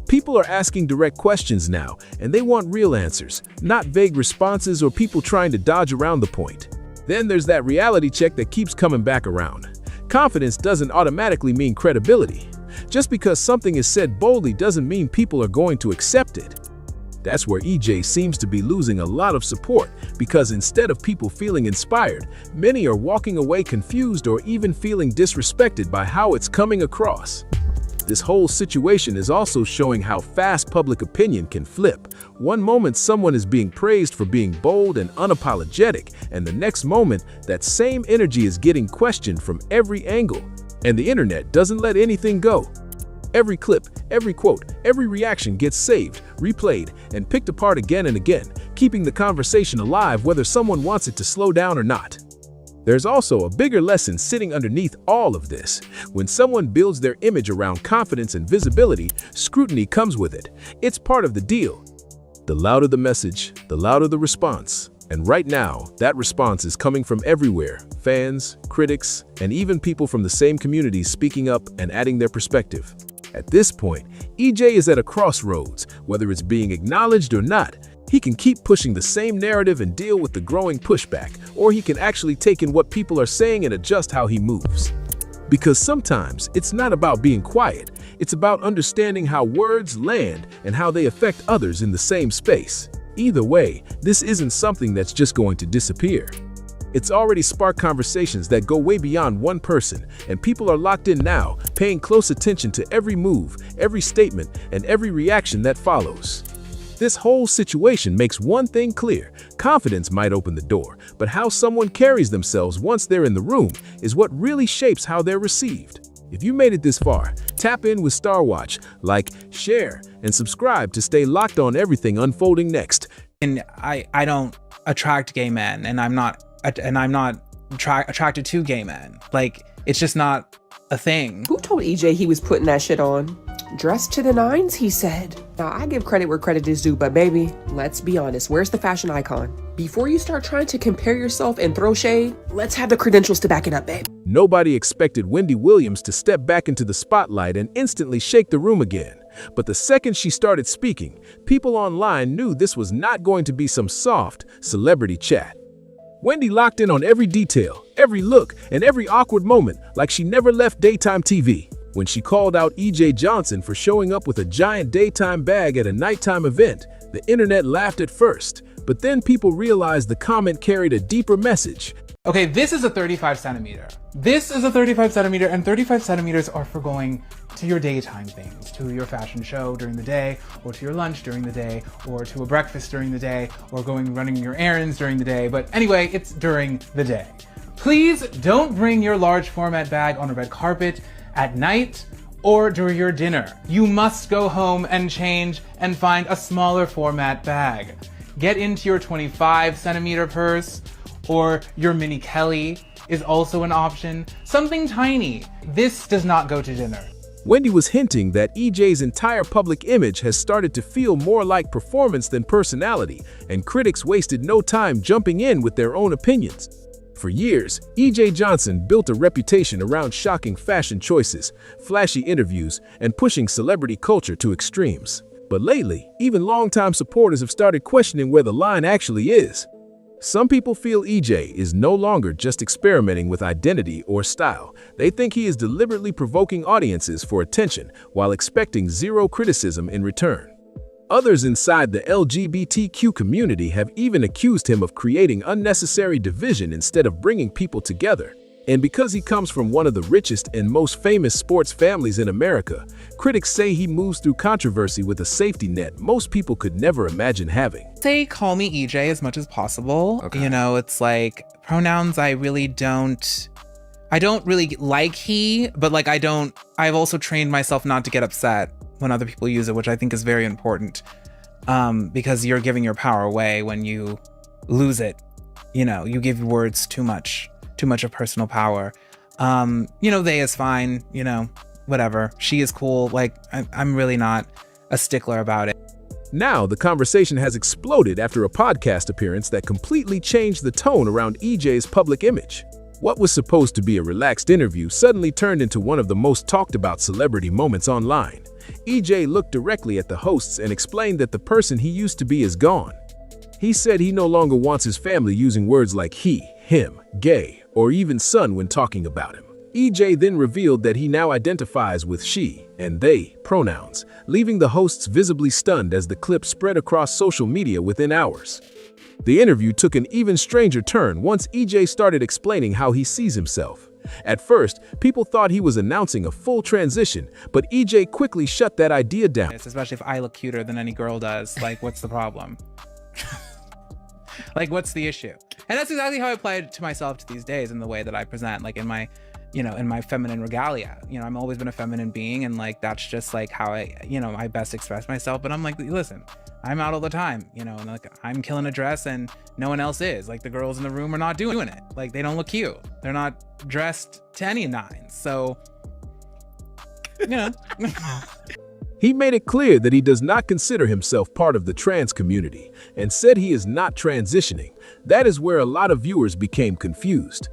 B: People are asking direct questions now, and they want real answers, not vague responses or people trying to dodge around the point. Then there's that reality check that keeps coming back around. Confidence doesn't automatically mean credibility. Just because something is said boldly doesn't mean people are going to accept it. That's where EJ seems to be losing a lot of support, because instead of people feeling inspired, many are walking away confused or even feeling disrespected by how it's coming across. This whole situation is also showing how fast public opinion can flip. One moment someone is being praised for being bold and unapologetic, and the next moment that same energy is getting questioned from every angle. And the internet doesn't let anything go. Every clip, every quote, every reaction gets saved, replayed, and picked apart again and again, keeping the conversation alive whether someone wants it to slow down or not. There's also a bigger lesson sitting underneath all of this. When someone builds their image around confidence and visibility, scrutiny comes with it. It's part of the deal. The louder the message, the louder the response. And right now, that response is coming from everywhere. Fans, critics, and even people from the same communities speaking up and adding their perspective. At this point, EJ is at a crossroads. Whether it's being acknowledged or not, he can keep pushing the same narrative and deal with the growing pushback, or he can actually take in what people are saying and adjust how he moves. Because sometimes it's not about being quiet, it's about understanding how words land and how they affect others in the same space. Either way, this isn't something that's just going to disappear. It's already sparked conversations that go way beyond one person, and people are locked in now, paying close attention to every move, every statement, and every reaction that follows. This whole situation makes one thing clear: confidence might open the door, but how someone carries themselves once they're in the room is what really shapes how they're received. If you made it this far, tap in with Star Watch, like, share, and subscribe to stay locked on everything unfolding next.
W: And I don't attract gay men, and I'm not attracted to gay men. Like, it's just not a thing.
V: Who told EJ he was putting that shit on? Dressed to the nines, he said. Now, I give credit where credit is due, but baby, let's be honest, where's the fashion icon? Before you start trying to compare yourself and throw shade, let's have the credentials to back it up, babe.
B: Nobody expected Wendy Williams to step back into the spotlight and instantly shake the room again. But the second she started speaking, people online knew this was not going to be some soft celebrity chat. Wendy locked in on every detail, every look, and every awkward moment like she never left daytime TV. When she called out EJ Johnson for showing up with a giant daytime bag at a nighttime event, the internet laughed at first, but then people realized the comment carried a deeper message.
W: Okay, this is a 35 centimeter. This is a 35 centimeter, and 35 centimeters are for going to your daytime things, to your fashion show during the day, or to your lunch during the day, or to a breakfast during the day, or running your errands during the day. But anyway, it's during the day. Please don't bring your large format bag on a red carpet at night or during your dinner. You must go home and change and find a smaller format bag. Get into your 25 centimeter purse, or your mini Kelly is also an option. Something tiny. This does not go to dinner.
B: Wendy was hinting that EJ's entire public image has started to feel more like performance than personality, and critics wasted no time jumping in with their own opinions. For years, EJ Johnson built a reputation around shocking fashion choices, flashy interviews, and pushing celebrity culture to extremes. But lately, even longtime supporters have started questioning where the line actually is. Some people feel EJ is no longer just experimenting with identity or style. They think he is deliberately provoking audiences for attention while expecting zero criticism in return. Others inside the LGBTQ community have even accused him of creating unnecessary division instead of bringing people together. And because he comes from one of the richest and most famous sports families in America, critics say he moves through controversy with a safety net most people could never imagine having.
W: Say call me EJ as much as possible. Okay. You know, it's like pronouns I don't really like he, but like I've also trained myself not to get upset when other people use it, which I think is very important, because you're giving your power away when you lose it. You know, you give words too much of personal power. You know, they is fine, you know, whatever. She is cool. Like, I'm really not a stickler about it.
B: Now, the conversation has exploded after a podcast appearance that completely changed the tone around EJ's public image. What was supposed to be a relaxed interview suddenly turned into one of the most talked about celebrity moments online. EJ looked directly at the hosts and explained that the person he used to be is gone. He said he no longer wants his family using words like he, him, gay, or even son when talking about him. EJ then revealed that he now identifies with she and they pronouns, leaving the hosts visibly stunned as the clip spread across social media within hours. The interview took an even stranger turn once EJ started explaining how he sees himself. At first, people thought he was announcing a full transition, but EJ quickly shut that idea down.
W: Especially if I look cuter than any girl does. Like, what's the problem? Like, what's the issue? And that's exactly how I apply it to myself these days in the way that I present, like in my, you know, in my feminine regalia. You know, I've always been a feminine being, and like, that's just like how I best express myself. But I'm like, listen, I'm out all the time, you know, and like I'm killing a dress and no one else is. Like the girls in the room are not doing it. Like they don't look cute. They're not dressed to any nines. So, you know.
B: He made it clear that he does not consider himself part of the trans community and said he is not transitioning. That is where a lot of viewers became confused.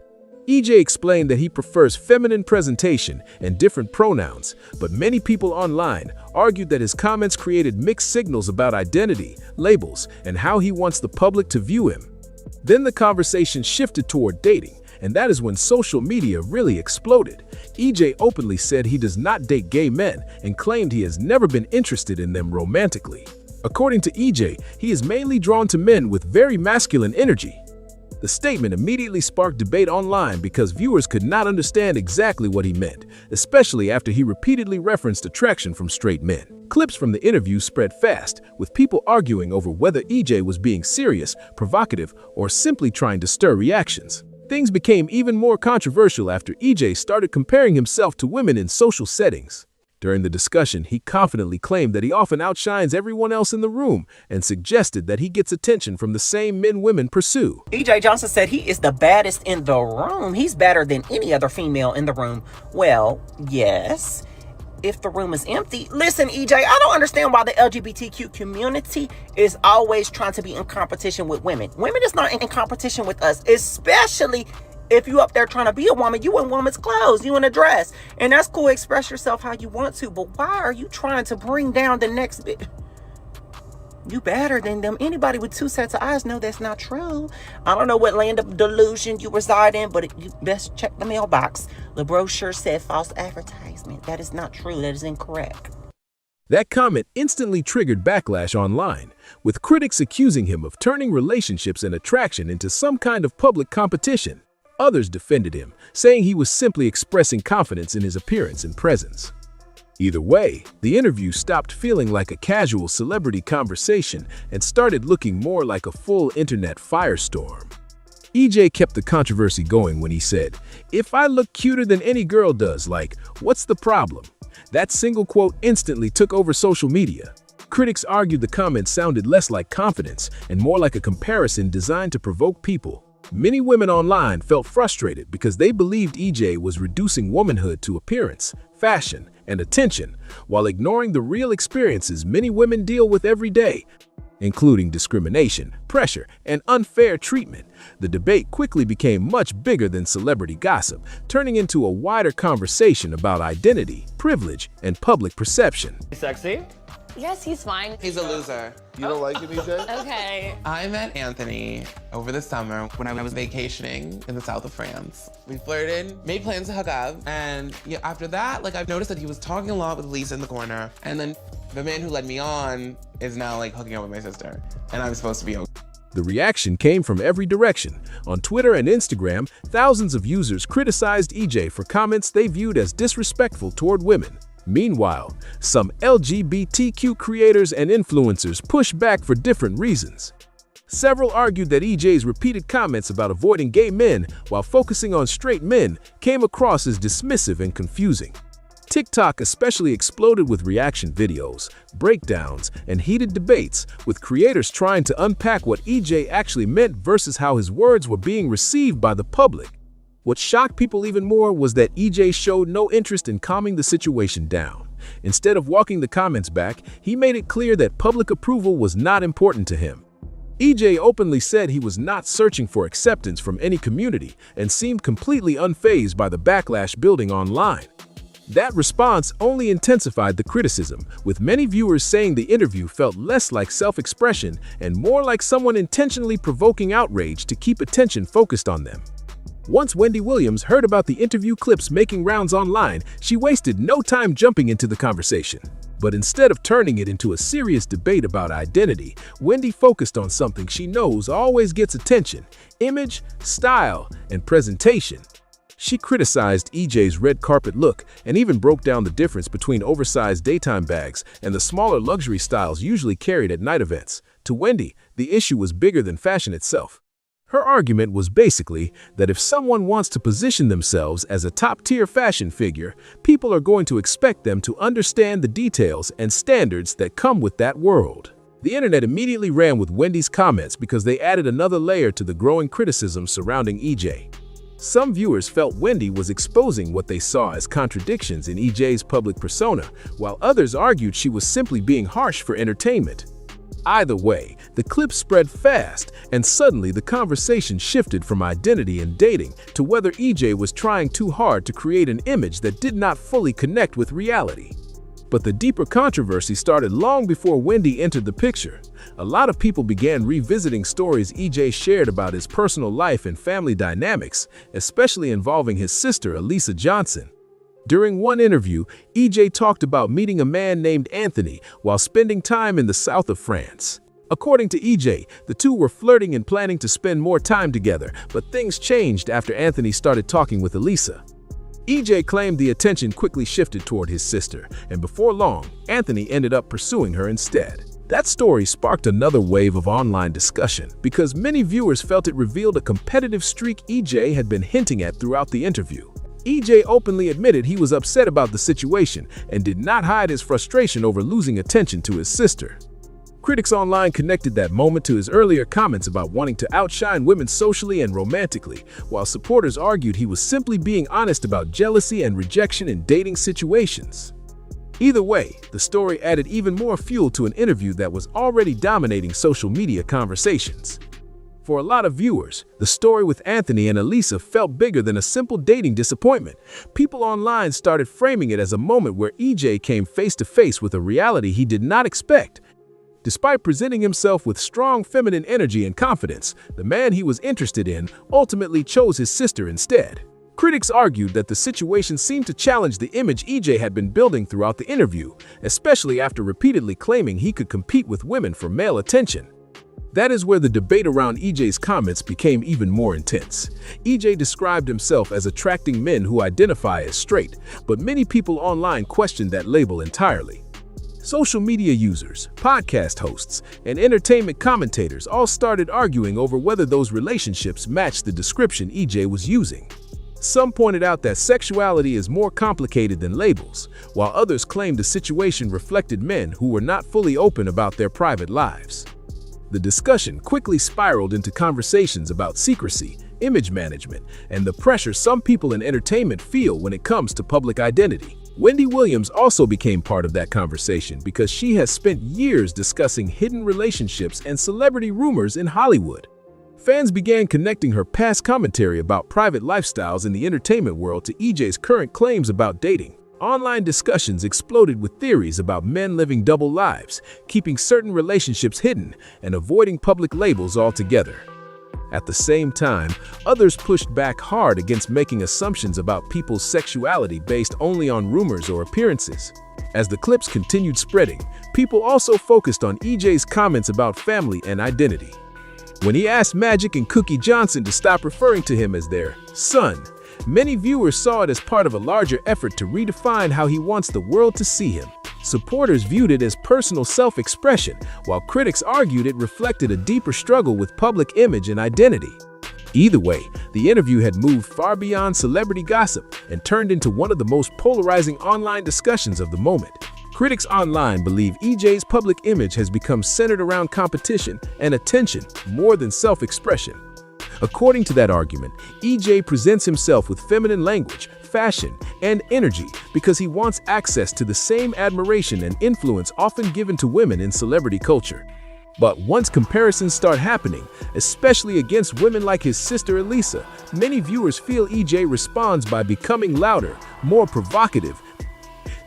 B: EJ explained that he prefers feminine presentation and different pronouns, but many people online argued that his comments created mixed signals about identity, labels, and how he wants the public to view him. Then the conversation shifted toward dating, and that is when social media really exploded. EJ openly said he does not date gay men and claimed he has never been interested in them romantically. According to EJ, he is mainly drawn to men with very masculine energy. The statement immediately sparked debate online because viewers could not understand exactly what he meant, especially after he repeatedly referenced attraction from straight men. Clips from the interview spread fast, with people arguing over whether EJ was being serious, provocative, or simply trying to stir reactions. Things became even more controversial after EJ started comparing himself to women in social settings. During the discussion, he confidently claimed that he often outshines everyone else in the room and suggested that he gets attention from the same men women pursue.
D: EJ Johnson said he is the baddest in the room. He's better than any other female in the room. Well, yes. If the room is empty. Listen, EJ, I don't understand why the LGBTQ community is always trying to be in competition with women. Women is not in competition with us, especially if you up there trying to be a woman. You in woman's clothes, you in a dress. And that's cool, express yourself how you want to, but why are you trying to bring down the next bit? You better than them. Anybody with two sets of eyes know that's not true. I don't know what land of delusion you reside in, but you best check the mailbox. The brochure said false advertisement. That is not true. That is incorrect.
B: That comment instantly triggered backlash online, with critics accusing him of turning relationships and attraction into some kind of public competition. Others defended him, saying he was simply expressing confidence in his appearance and presence. Either way, the interview stopped feeling like a casual celebrity conversation and started looking more like a full internet firestorm. EJ kept the controversy going when he said, "If I look cuter than any girl does, like, what's the problem?" That single quote instantly took over social media. Critics argued the comment sounded less like confidence and more like a comparison designed to provoke people. Many women online felt frustrated because they believed EJ was reducing womanhood to appearance, fashion, and attention, while ignoring the real experiences many women deal with every day, including discrimination, pressure, and unfair treatment. The debate quickly became much bigger than celebrity gossip, turning into a wider conversation about identity, privilege, and public perception.
F: Sexy? Yes, he's fine.
P: He's a loser.
F: You don't like him, EJ? Okay.
P: I met Anthony over the summer when I was vacationing in the south of France. We flirted, made plans to hook up, and after that, I've noticed that he was talking a lot with Lisa in the corner, and then the man who led me on is now hooking up with my sister, and I'm supposed to be okay.
B: The reaction came from every direction. On Twitter and Instagram, thousands of users criticized EJ for comments they viewed as disrespectful toward women. Meanwhile, some LGBTQ creators and influencers pushed back for different reasons. Several argued that EJ's repeated comments about avoiding gay men while focusing on straight men came across as dismissive and confusing. TikTok especially exploded with reaction videos, breakdowns, and heated debates, with creators trying to unpack what EJ actually meant versus how his words were being received by the public. What shocked people even more was that EJ showed no interest in calming the situation down. Instead of walking the comments back, he made it clear that public approval was not important to him. EJ openly said he was not searching for acceptance from any community and seemed completely unfazed by the backlash building online. That response only intensified the criticism, with many viewers saying the interview felt less like self-expression and more like someone intentionally provoking outrage to keep attention focused on them. Once Wendy Williams heard about the interview clips making rounds online, she wasted no time jumping into the conversation. But instead of turning it into a serious debate about identity, Wendy focused on something she knows always gets attention: image, style, and presentation. She criticized EJ's red carpet look and even broke down the difference between oversized daytime bags and the smaller luxury styles usually carried at night events. To Wendy, the issue was bigger than fashion itself. Her argument was basically that if someone wants to position themselves as a top-tier fashion figure, people are going to expect them to understand the details and standards that come with that world. The internet immediately ran with Wendy's comments because they added another layer to the growing criticism surrounding EJ. Some viewers felt Wendy was exposing what they saw as contradictions in EJ's public persona, while others argued she was simply being harsh for entertainment. Either way, the clip spread fast, and suddenly the conversation shifted from identity and dating to whether EJ was trying too hard to create an image that did not fully connect with reality. But the deeper controversy started long before Wendy entered the picture. A lot of people began revisiting stories EJ shared about his personal life and family dynamics, especially involving his sister, Elisa Johnson. During one interview, EJ talked about meeting a man named Anthony while spending time in the south of France. According to EJ, the two were flirting and planning to spend more time together, but things changed after Anthony started talking with Elisa. EJ claimed the attention quickly shifted toward his sister, and before long, Anthony ended up pursuing her instead. That story sparked another wave of online discussion because many viewers felt it revealed a competitive streak EJ had been hinting at throughout the interview. EJ openly admitted he was upset about the situation and did not hide his frustration over losing attention to his sister. Critics online connected that moment to his earlier comments about wanting to outshine women socially and romantically, while supporters argued he was simply being honest about jealousy and rejection in dating situations. Either way, the story added even more fuel to an interview that was already dominating social media conversations. For a lot of viewers, the story with Anthony and Elisa felt bigger than a simple dating disappointment. People online started framing it as a moment where EJ came face to face with a reality he did not expect. Despite presenting himself with strong feminine energy and confidence, the man he was interested in ultimately chose his sister instead. Critics argued that the situation seemed to challenge the image EJ had been building throughout the interview, especially after repeatedly claiming he could compete with women for male attention. That is where the debate around EJ's comments became even more intense. EJ described himself as attracting men who identify as straight, but many people online questioned that label entirely. Social media users, podcast hosts, and entertainment commentators all started arguing over whether those relationships matched the description EJ was using. Some pointed out that sexuality is more complicated than labels, while others claimed the situation reflected men who were not fully open about their private lives. The discussion quickly spiraled into conversations about secrecy, image management, and the pressure some people in entertainment feel when it comes to public identity. Wendy Williams also became part of that conversation because she has spent years discussing hidden relationships and celebrity rumors in Hollywood. Fans began connecting her past commentary about private lifestyles in the entertainment world to EJ's current claims about dating. Online discussions exploded with theories about men living double lives, keeping certain relationships hidden, and avoiding public labels altogether. At the same time, others pushed back hard against making assumptions about people's sexuality based only on rumors or appearances. As the clips continued spreading, people also focused on EJ's comments about family and identity. When he asked Magic and Cookie Johnson to stop referring to him as their son, many viewers saw it as part of a larger effort to redefine how he wants the world to see him. Supporters viewed it as personal self-expression, while critics argued it reflected a deeper struggle with public image and identity. Either way, the interview had moved far beyond celebrity gossip and turned into one of the most polarizing online discussions of the moment. Critics online believe EJ's public image has become centered around competition and attention more than self-expression. According to that argument, EJ presents himself with feminine language, fashion, and energy because he wants access to the same admiration and influence often given to women in celebrity culture. But once comparisons start happening, especially against women like his sister Elisa, many viewers feel EJ responds by becoming louder, more provocative,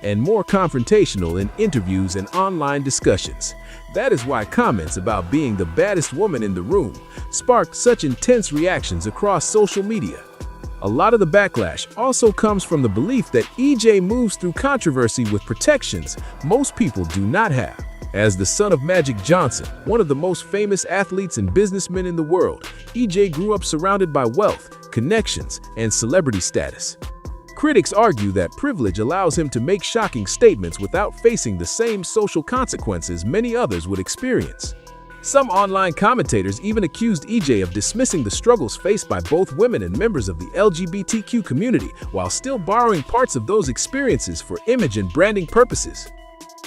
B: and more confrontational in interviews and online discussions. That is why comments about being the baddest woman in the room sparked such intense reactions across social media. A lot of the backlash also comes from the belief that EJ moves through controversy with protections most people do not have. As the son of Magic Johnson, one of the most famous athletes and businessmen in the world, EJ grew up surrounded by wealth, connections, and celebrity status. Critics argue that privilege allows him to make shocking statements without facing the same social consequences many others would experience. Some online commentators even accused EJ of dismissing the struggles faced by both women and members of the LGBTQ community while still borrowing parts of those experiences for image and branding purposes.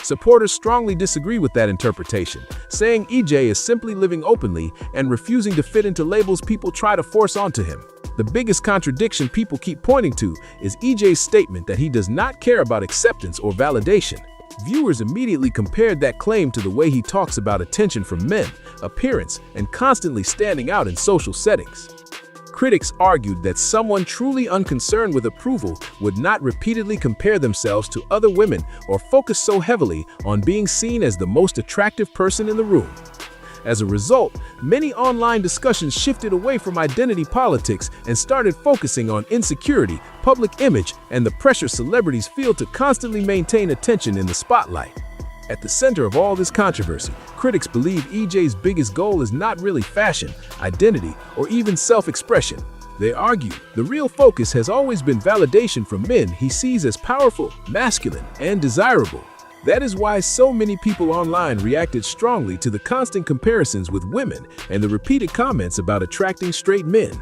B: Supporters strongly disagree with that interpretation, saying EJ is simply living openly and refusing to fit into labels people try to force onto him. The biggest contradiction people keep pointing to is EJ's statement that he does not care about acceptance or validation. Viewers immediately compared that claim to the way he talks about attention from men, appearance, and constantly standing out in social settings. Critics argued that someone truly unconcerned with approval would not repeatedly compare themselves to other women or focus so heavily on being seen as the most attractive person in the room. As a result, many online discussions shifted away from identity politics and started focusing on insecurity, public image, and the pressure celebrities feel to constantly maintain attention in the spotlight. At the center of all this controversy, critics believe EJ's biggest goal is not really fashion, identity, or even self-expression. They argue the real focus has always been validation from men he sees as powerful, masculine, and desirable. That is why so many people online reacted strongly to the constant comparisons with women and the repeated comments about attracting straight men.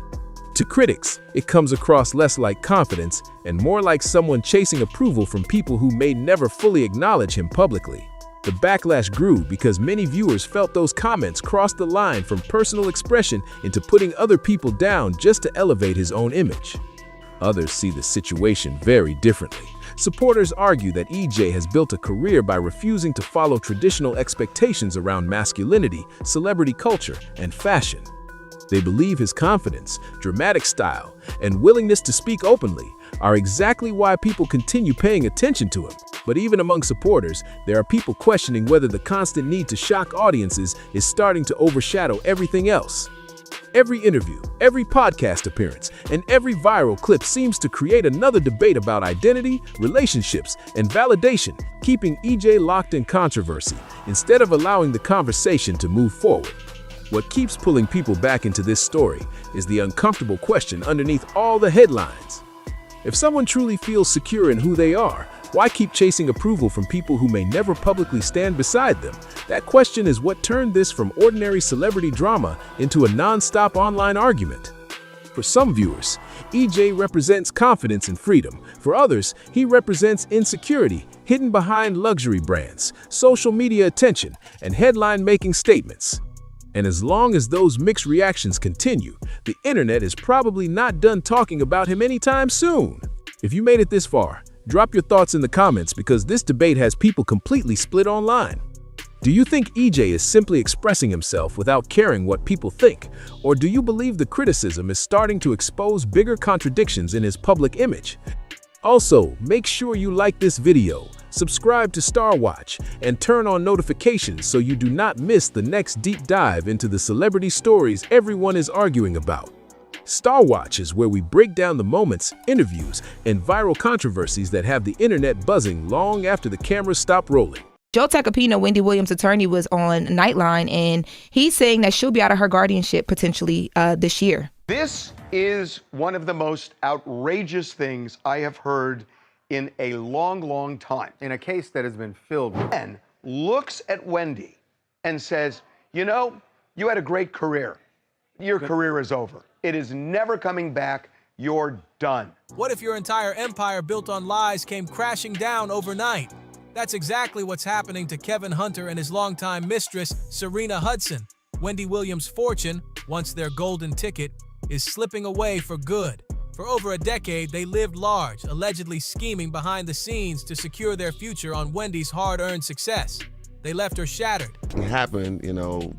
B: To critics, it comes across less like confidence and more like someone chasing approval from people who may never fully acknowledge him publicly. The backlash grew because many viewers felt those comments crossed the line from personal expression into putting other people down just to elevate his own image. Others see the situation very differently. Supporters argue that EJ has built a career by refusing to follow traditional expectations around masculinity, celebrity culture, and fashion. They believe his confidence, dramatic style, and willingness to speak openly are exactly why people continue paying attention to him. But even among supporters, there are people questioning whether the constant need to shock audiences is starting to overshadow everything else. Every interview, every podcast appearance, and every viral clip seems to create another debate about identity, relationships, and validation, keeping EJ locked in controversy instead of allowing the conversation to move forward. What keeps pulling people back into this story is the uncomfortable question underneath all the headlines. If someone truly feels secure in who they are, why keep chasing approval from people who may never publicly stand beside them? That question is what turned this from ordinary celebrity drama into a non-stop online argument. For some viewers, EJ represents confidence and freedom. For others, he represents insecurity, hidden behind luxury brands, social media attention, and headline-making statements. And as long as those mixed reactions continue, the internet is probably not done talking about him anytime soon. If you made it this far, drop your thoughts in the comments because this debate has people completely split online. Do you think EJ is simply expressing himself without caring what people think? Or do you believe the criticism is starting to expose bigger contradictions in his public image? Also, make sure you like this video, subscribe to Star Watch, and turn on notifications so you do not miss the next deep dive into the celebrity stories everyone is arguing about. Star Watch is where we break down the moments, interviews, and viral controversies that have the internet buzzing long after the cameras stop rolling.
G: Joe Tacopina, Wendy Williams' attorney, was on Nightline, and he's saying that she'll be out of her guardianship potentially this year.
H: This is one of the most outrageous things I have heard in a long, long time. In a case that has been filled with. And looks at Wendy and says, you know, you had a great career. Your career is over. It is never coming back. You're done.
I: What if your entire empire built on lies came crashing down overnight? That's exactly what's happening to Kevin Hunter and his longtime mistress, Sharina Hudson. Wendy Williams' fortune, once their golden ticket, is slipping away for good. For over a decade, they lived large, allegedly scheming behind the scenes to secure their future on Wendy's hard-earned success. They left her shattered.
K: It happened, you know,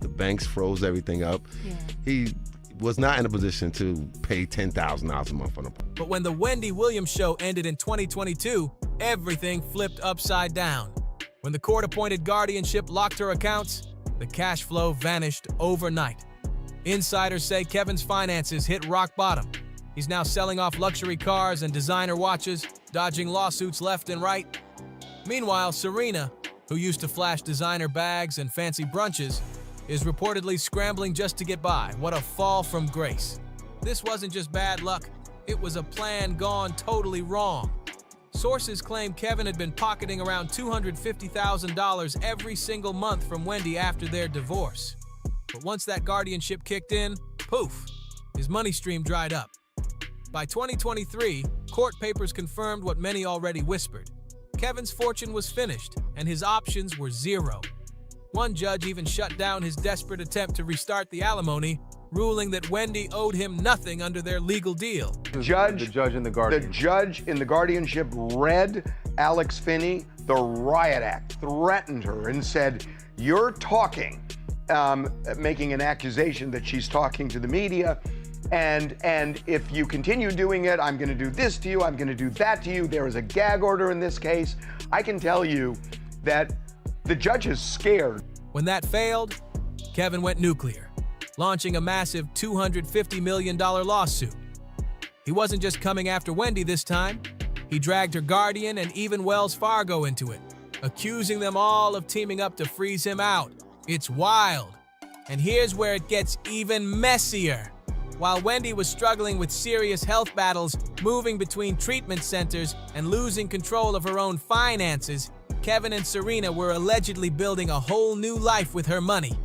K: the banks froze everything up. Yeah. He was not in a position to pay $10,000 a month on a.
I: But when the Wendy Williams show ended in 2022, everything flipped upside down. When the court-appointed guardianship locked her accounts, the cash flow vanished overnight. Insiders say Kevin's finances hit rock bottom. He's now selling off luxury cars and designer watches, dodging lawsuits left and right. Meanwhile, Sharina, who used to flash designer bags and fancy brunches, is reportedly scrambling just to get by. What a fall from grace. This wasn't just bad luck, it was a plan gone totally wrong. Sources claim Kevin had been pocketing around $250,000 every single month from Wendy after their divorce. But once that guardianship kicked in, poof, his money stream dried up. By 2023, court papers confirmed what many already whispered. Kevin's fortune was finished, and his options were zero. One judge even shut down his desperate attempt to restart the alimony, ruling that Wendy owed him nothing under their legal deal.
H: The judge in the guardianship read Alex Finney the Riot Act, threatened her, and said, "You're talking," making an accusation that she's talking to the media. And if you continue doing it, I'm going to do this to you, I'm going to do that to you. There is a gag order in this case. I can tell you that the judge is scared.
I: When that failed, Kevin went nuclear, launching a massive $250 million lawsuit. He wasn't just coming after Wendy this time. He dragged her guardian and even Wells Fargo into it, accusing them all of teaming up to freeze him out. It's wild. And here's where it gets even messier. While Wendy was struggling with serious health battles, moving between treatment centers, and losing control of her own finances, Kevin and Sharina were allegedly building a whole new life with her money.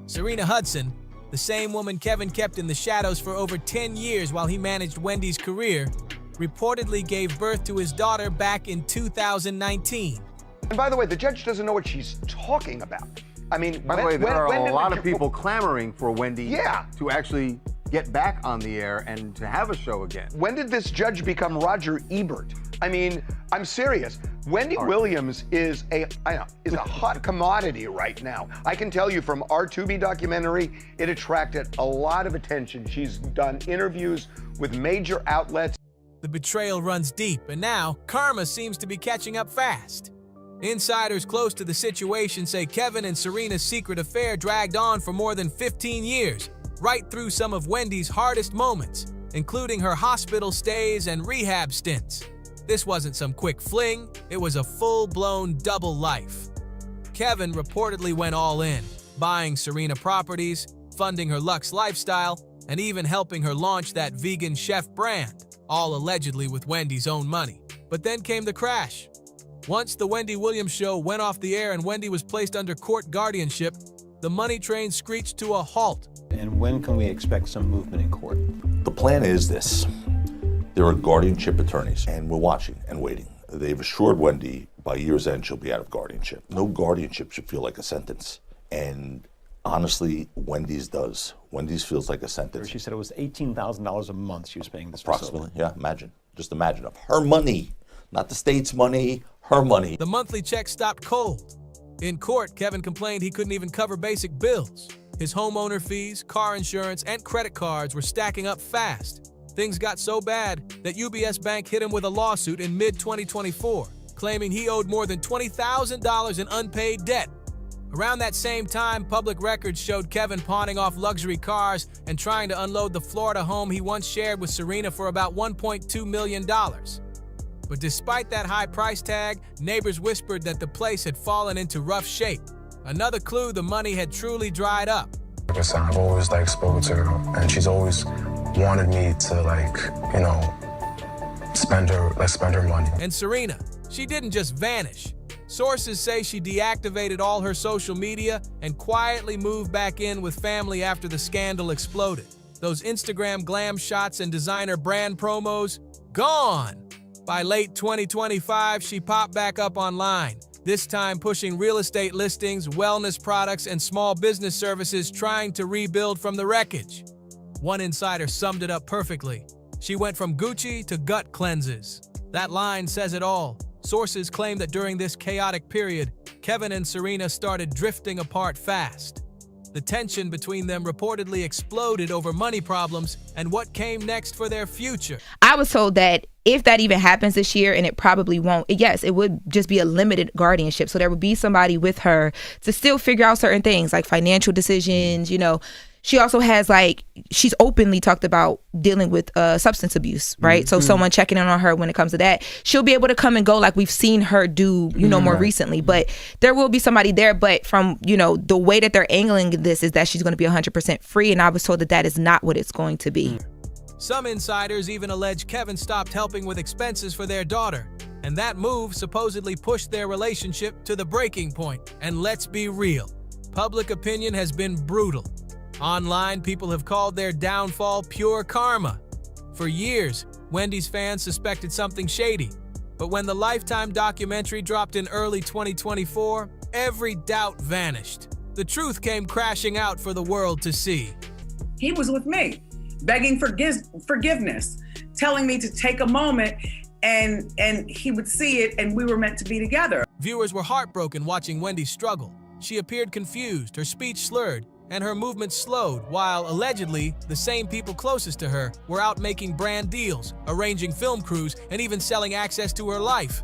I: Sharina Hudson, the same woman Kevin kept in the shadows for over 10 years while he managed Wendy's career, reportedly gave birth to his daughter back in 2019.
H: And by the way, the judge doesn't know what she's talking about. I mean,
A: by the way, there are a lot of people clamoring for Wendy to actually get back on the air and to have a show again.
H: When did this judge become Roger Ebert? I mean, I'm serious. Wendy Williams is a hot commodity right now. I can tell you from our Tubi documentary, it attracted a lot of attention. She's done interviews with major outlets.
I: The betrayal runs deep, and now karma seems to be catching up fast. Insiders close to the situation say Kevin and Sharina's secret affair dragged on for more than 15 years, right through some of Wendy's hardest moments, including her hospital stays and rehab stints. This wasn't some quick fling, it was a full-blown double life. Kevin reportedly went all in, buying Sharina properties, funding her luxe lifestyle, and even helping her launch that vegan chef brand, all allegedly with Wendy's own money. But then came the crash. Once the Wendy Williams show went off the air and Wendy was placed under court guardianship, the money train screeched to a halt.
L: And when can we expect some movement in court?
M: The plan is this. There are guardianship attorneys, and we're watching and waiting. They've assured Wendy by year's end she'll be out of guardianship. No guardianship should feel like a sentence. And honestly, Wendy's does. Wendy's feels like a sentence.
L: She said it was $18,000 a month she was paying this
M: approximately,
L: facility.
M: Yeah, imagine. Just imagine of her money, not the state's money, her money.
I: The monthly check stopped cold. In court, Kevin complained he couldn't even cover basic bills. His homeowner fees, car insurance, and credit cards were stacking up fast. Things got so bad that UBS Bank hit him with a lawsuit in mid-2024, claiming he owed more than $20,000 in unpaid debt. Around that same time, public records showed Kevin pawning off luxury cars and trying to unload the Florida home he once shared with Sharina for about $1.2 million. But despite that high price tag, neighbors whispered that the place had fallen into rough shape. Another clue the money had truly dried up.
X: I've always spoken to her, and she's always wanted me to spend her money.
I: And Sharina, she didn't just vanish. Sources say she deactivated all her social media and quietly moved back in with family after the scandal exploded. Those Instagram glam shots and designer brand promos, gone. By late 2025, she popped back up online, this time pushing real estate listings, wellness products, and small business services trying to rebuild from the wreckage. One insider summed it up perfectly. She went from Gucci to gut cleanses. That line says it all. Sources claim that during this chaotic period, Kevin and Sharina started drifting apart fast. The tension between them reportedly exploded over money problems and what came next for their future.
G: I was told that if that even happens this year, and it probably won't, yes, it would just be a limited guardianship. So there would be somebody with her to still figure out certain things like financial decisions, She also has she's openly talked about dealing with substance abuse, right? So someone checking in on her when it comes to that, she'll be able to come and go like we've seen her do, more recently. But there will be somebody there. But from, the way that they're angling this is that she's going to be 100% free. And I was told that that is not what it's going to be.
I: Some insiders even allege Kevin stopped helping with expenses for their daughter. And that move supposedly pushed their relationship to the breaking point. And let's be real, public opinion has been brutal. Online, people have called their downfall pure karma. For years, Wendy's fans suspected something shady. But when the Lifetime documentary dropped in early 2024, every doubt vanished. The truth came crashing out for the world to see.
C: He was with me, begging forgiveness, telling me to take a moment, and he would see it, and we were meant to be together.
I: Viewers were heartbroken watching Wendy struggle. She appeared confused, her speech slurred, and her movement slowed, while allegedly the same people closest to her were out making brand deals, arranging film crews, and even selling access to her life.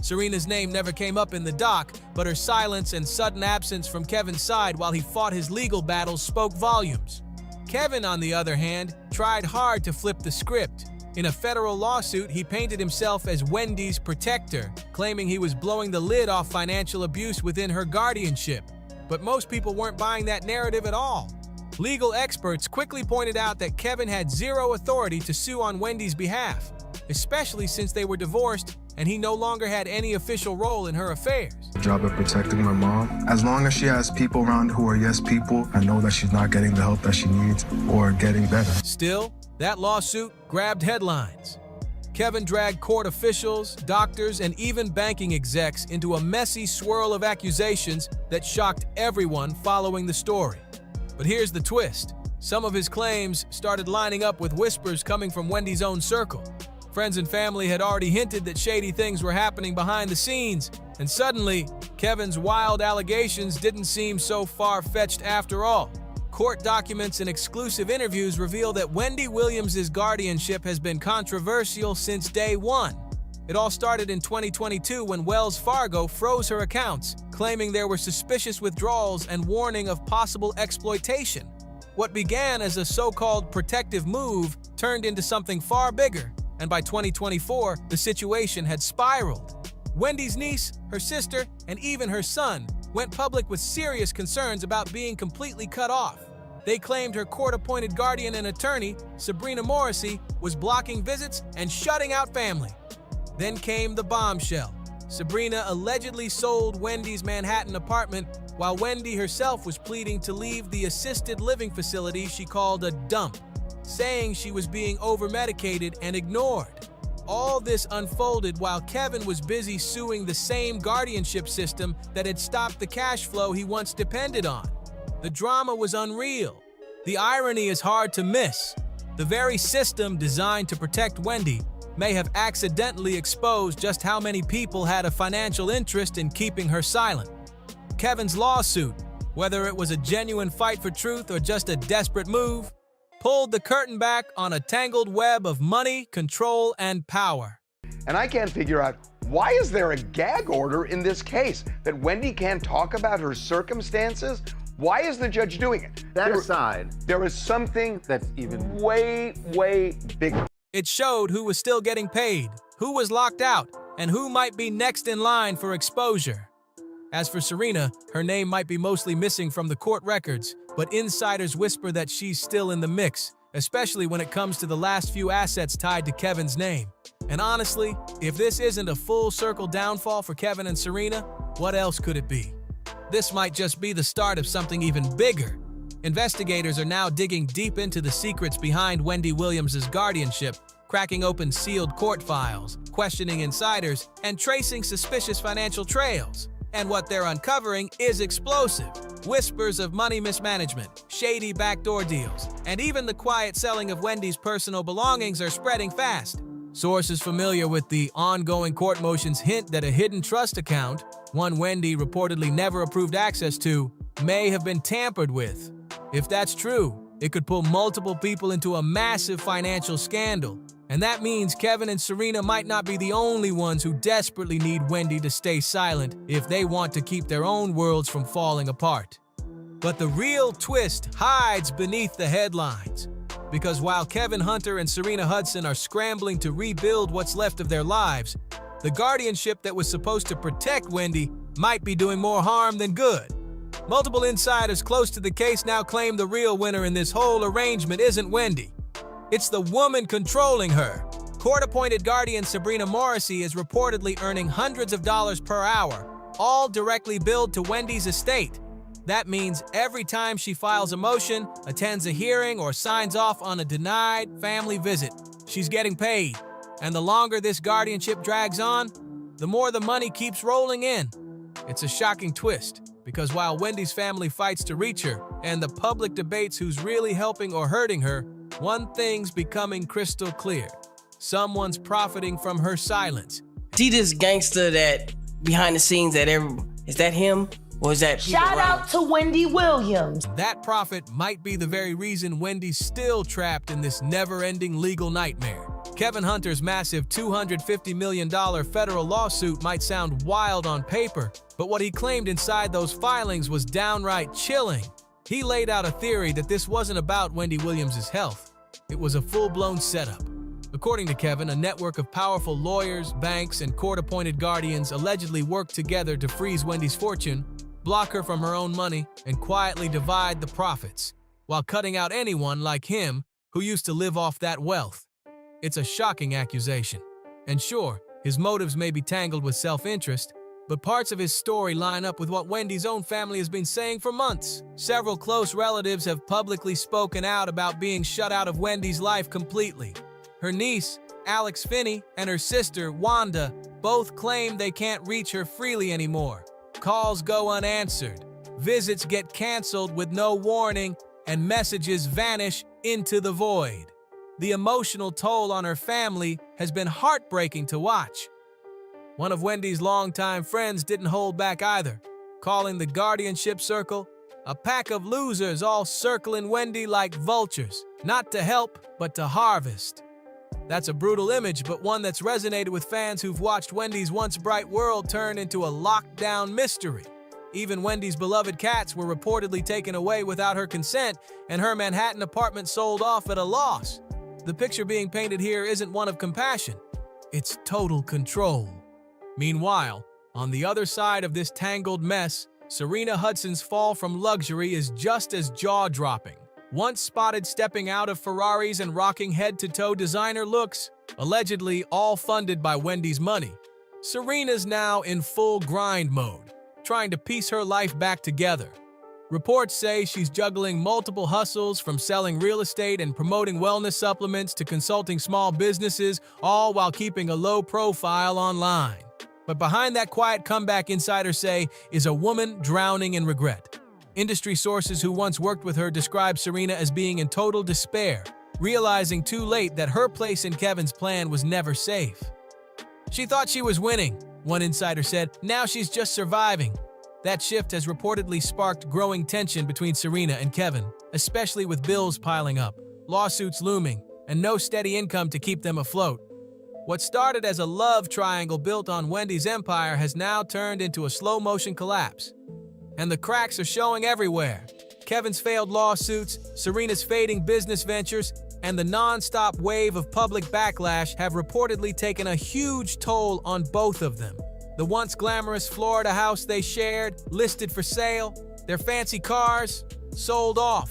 I: Sharina's name never came up in the doc, but her silence and sudden absence from Kevin's side while he fought his legal battles spoke volumes. Kevin, on the other hand, tried hard to flip the script. In a federal lawsuit, he painted himself as Wendy's protector, claiming he was blowing the lid off financial abuse within her guardianship. But most people weren't buying that narrative at all. Legal experts quickly pointed out that Kevin had zero authority to sue on Wendy's behalf, especially since they were divorced and he no longer had any official role in her affairs.
X: Job of protecting my mom. As long as she has people around who are yes people, I know that she's not getting the help that she needs or getting better.
I: Still, that lawsuit grabbed headlines. Kevin dragged court officials, doctors, and even banking execs into a messy swirl of accusations that shocked everyone following the story. But here's the twist. Some of his claims started lining up with whispers coming from Wendy's own circle. Friends and family had already hinted that shady things were happening behind the scenes, and suddenly, Kevin's wild allegations didn't seem so far-fetched after all. Court documents and exclusive interviews reveal that Wendy Williams' guardianship has been controversial since day one. It all started in 2022 when Wells Fargo froze her accounts, claiming there were suspicious withdrawals and warning of possible exploitation. What began as a so-called protective move turned into something far bigger, and by 2024, the situation had spiraled. Wendy's niece, her sister, and even her son went public with serious concerns about being completely cut off. They claimed her court-appointed guardian and attorney, Sharina Morrissey, was blocking visits and shutting out family. Then came the bombshell. Sharina allegedly sold Wendy's Manhattan apartment while Wendy herself was pleading to leave the assisted living facility she called a dump, saying she was being over-medicated and ignored. All this unfolded while Kevin was busy suing the same guardianship system that had stopped the cash flow he once depended on. The drama was unreal. The irony is hard to miss. The very system designed to protect Wendy may have accidentally exposed just how many people had a financial interest in keeping her silent. Kevin's lawsuit, whether it was a genuine fight for truth or just a desperate move, pulled the curtain back on a tangled web of money, control, and power.
H: And I can't figure out, why is there a gag order in this case? That Wendy can't talk about her circumstances? Why is the judge doing it?
A: That aside,
H: there is something
A: that's even
H: way bigger.
I: It showed who was still getting paid, who was locked out, and who might be next in line for exposure. As for Sharina, her name might be mostly missing from the court records, but insiders whisper that she's still in the mix, especially when it comes to the last few assets tied to Kevin's name. And honestly, if this isn't a full-circle downfall for Kevin and Sharina, what else could it be? This might just be the start of something even bigger. Investigators are now digging deep into the secrets behind Wendy Williams' guardianship, cracking open sealed court files, questioning insiders, and tracing suspicious financial trails. And what they're uncovering is explosive. Whispers of money mismanagement, shady backdoor deals, and even the quiet selling of Wendy's personal belongings are spreading fast. Sources familiar with the ongoing court motions hint that a hidden trust account, one Wendy reportedly never approved access to, may have been tampered with. If that's true, it could pull multiple people into a massive financial scandal. And that means Kevin and Sharina might not be the only ones who desperately need Wendy to stay silent if they want to keep their own worlds from falling apart. But the real twist hides beneath the headlines. Because while Kevin Hunter and Sharina Hudson are scrambling to rebuild what's left of their lives, the guardianship that was supposed to protect Wendy might be doing more harm than good. Multiple insiders close to the case now claim the real winner in this whole arrangement isn't Wendy. It's the woman controlling her. Court-appointed guardian Sharina Morrissey is reportedly earning hundreds of dollars per hour, all directly billed to Wendy's estate. That means every time she files a motion, attends a hearing, or signs off on a denied family visit, she's getting paid. And the longer this guardianship drags on, the more the money keeps rolling in. It's a shocking twist, because while Wendy's family fights to reach her and the public debates who's really helping or hurting her, one thing's becoming crystal clear. Someone's profiting from her silence.
N: See this gangster that behind the scenes is that him? Or is that
O: Shout out to Wendy Williams.
I: That profit might be the very reason Wendy's still trapped in this never-ending legal nightmare. Kevin Hunter's massive $250 million federal lawsuit might sound wild on paper, but what he claimed inside those filings was downright chilling. He laid out a theory that this wasn't about Wendy Williams' health. It was a full-blown setup. According to Kevin, a network of powerful lawyers, banks, and court-appointed guardians allegedly worked together to freeze Wendy's fortune, block her from her own money, and quietly divide the profits, while cutting out anyone like him who used to live off that wealth. It's a shocking accusation. And sure, his motives may be tangled with self-interest, but parts of his story line up with what Wendy's own family has been saying for months. Several close relatives have publicly spoken out about being shut out of Wendy's life completely. Her niece, Alex Finney, and her sister, Wanda, both claim they can't reach her freely anymore. Calls go unanswered, visits get canceled with no warning, and messages vanish into the void. The emotional toll on her family has been heartbreaking to watch. One of Wendy's longtime friends didn't hold back either, calling the guardianship circle a pack of losers all circling Wendy like vultures, not to help, but to harvest. That's a brutal image, but one that's resonated with fans who've watched Wendy's once bright world turn into a lockdown mystery. Even Wendy's beloved cats were reportedly taken away without her consent, and her Manhattan apartment sold off at a loss. The picture being painted here isn't one of compassion, it's total control. Meanwhile, on the other side of this tangled mess, Sharina Hudson's fall from luxury is just as jaw-dropping. Once spotted stepping out of Ferraris and rocking head-to-toe designer looks, allegedly all funded by Wendy's money, Sharina's now in full grind mode, trying to piece her life back together. Reports say she's juggling multiple hustles, from selling real estate and promoting wellness supplements to consulting small businesses, all while keeping a low profile online. But behind that quiet comeback, insiders say, is a woman drowning in regret. Industry sources who once worked with her describe Sharina as being in total despair, realizing too late that her place in Kevin's plan was never safe. She thought she was winning, one insider said. Now she's just surviving. That shift has reportedly sparked growing tension between Sharina and Kevin, especially with bills piling up, lawsuits looming, and no steady income to keep them afloat. What started as a love triangle built on Wendy's empire has now turned into a slow-motion collapse. And the cracks are showing everywhere. Kevin's failed lawsuits, Sharina's fading business ventures, and the non-stop wave of public backlash have reportedly taken a huge toll on both of them. The once glamorous Florida house they shared, listed for sale, their fancy cars, sold off.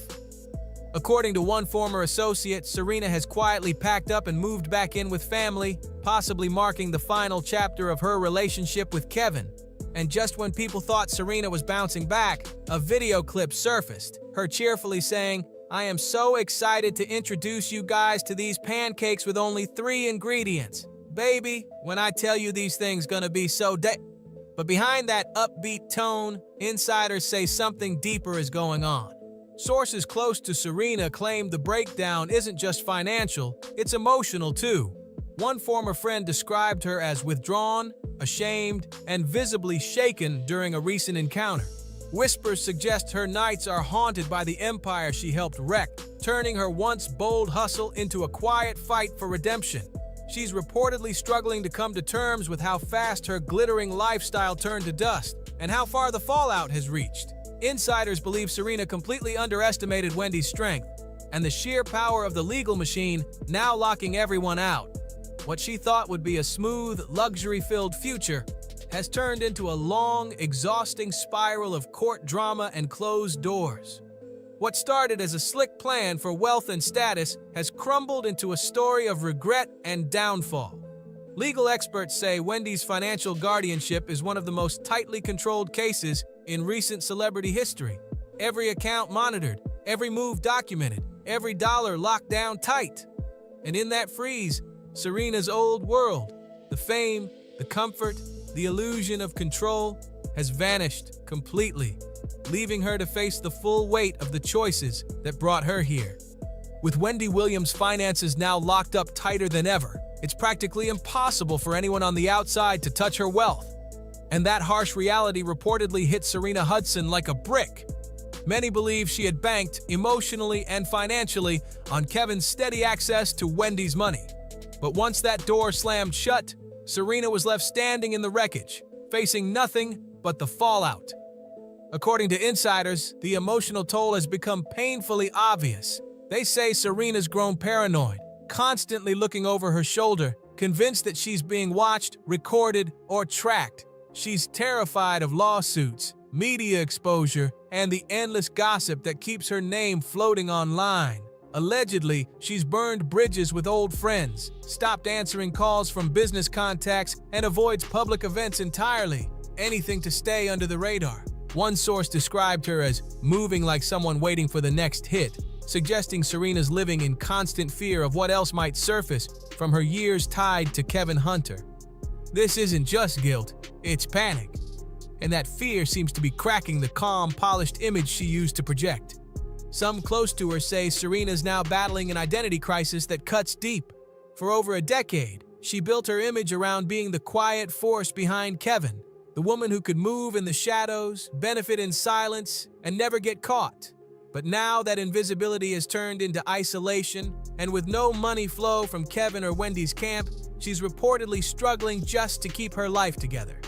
I: According to one former associate, Sharina has quietly packed up and moved back in with family, possibly marking the final chapter of her relationship with Kevin. And just when people thought Sharina was bouncing back, a video clip surfaced, her cheerfully saying, "I am so excited to introduce you guys to these pancakes with only 3 ingredients. Baby, when I tell you these things gonna be so But behind that upbeat tone, insiders say something deeper is going on. Sources close to Sharina claim the breakdown isn't just financial, it's emotional too. One former friend described her as withdrawn, ashamed, and visibly shaken during a recent encounter. Whispers suggest her nights are haunted by the empire she helped wreck, turning her once bold hustle into a quiet fight for redemption. She's reportedly struggling to come to terms with how fast her glittering lifestyle turned to dust, and how far the fallout has reached. Insiders believe Sharina completely underestimated Wendy's strength, and the sheer power of the legal machine now locking everyone out. What she thought would be a smooth, luxury-filled future has turned into a long, exhausting spiral of court drama and closed doors. What started as a slick plan for wealth and status has crumbled into a story of regret and downfall. Legal experts say Wendy's financial guardianship is one of the most tightly controlled cases in recent celebrity history. Every account monitored, every move documented, every dollar locked down tight. And in that freeze, Serena's old world, the fame, the comfort, the illusion of control, has vanished completely, leaving her to face the full weight of the choices that brought her here. With Wendy Williams' finances now locked up tighter than ever, it's practically impossible for anyone on the outside to touch her wealth. And that harsh reality reportedly hit Sharina Hudson like a brick. Many believe she had banked emotionally and financially on Kevin's steady access to Wendy's money. But once that door slammed shut, Sharina was left standing in the wreckage, facing nothing but the fallout. According to insiders, the emotional toll has become painfully obvious. They say Sharina's grown paranoid, constantly looking over her shoulder, convinced that she's being watched, recorded, or tracked. She's terrified of lawsuits, media exposure, and the endless gossip that keeps her name floating online. Allegedly, she's burned bridges with old friends, stopped answering calls from business contacts, and avoids public events entirely, anything to stay under the radar. One source described her as moving like someone waiting for the next hit, suggesting Sharina's living in constant fear of what else might surface from her years tied to Kevin Hunter. This isn't just guilt, it's panic. And that fear seems to be cracking the calm, polished image she used to project. Some close to her say Sharina's now battling an identity crisis that cuts deep. For over a decade, she built her image around being the quiet force behind Kevin, the woman who could move in the shadows, benefit in silence, and never get caught. But now that invisibility has turned into isolation, and with no money flow from Kevin or Wendy's camp, she's reportedly struggling just to keep her life together.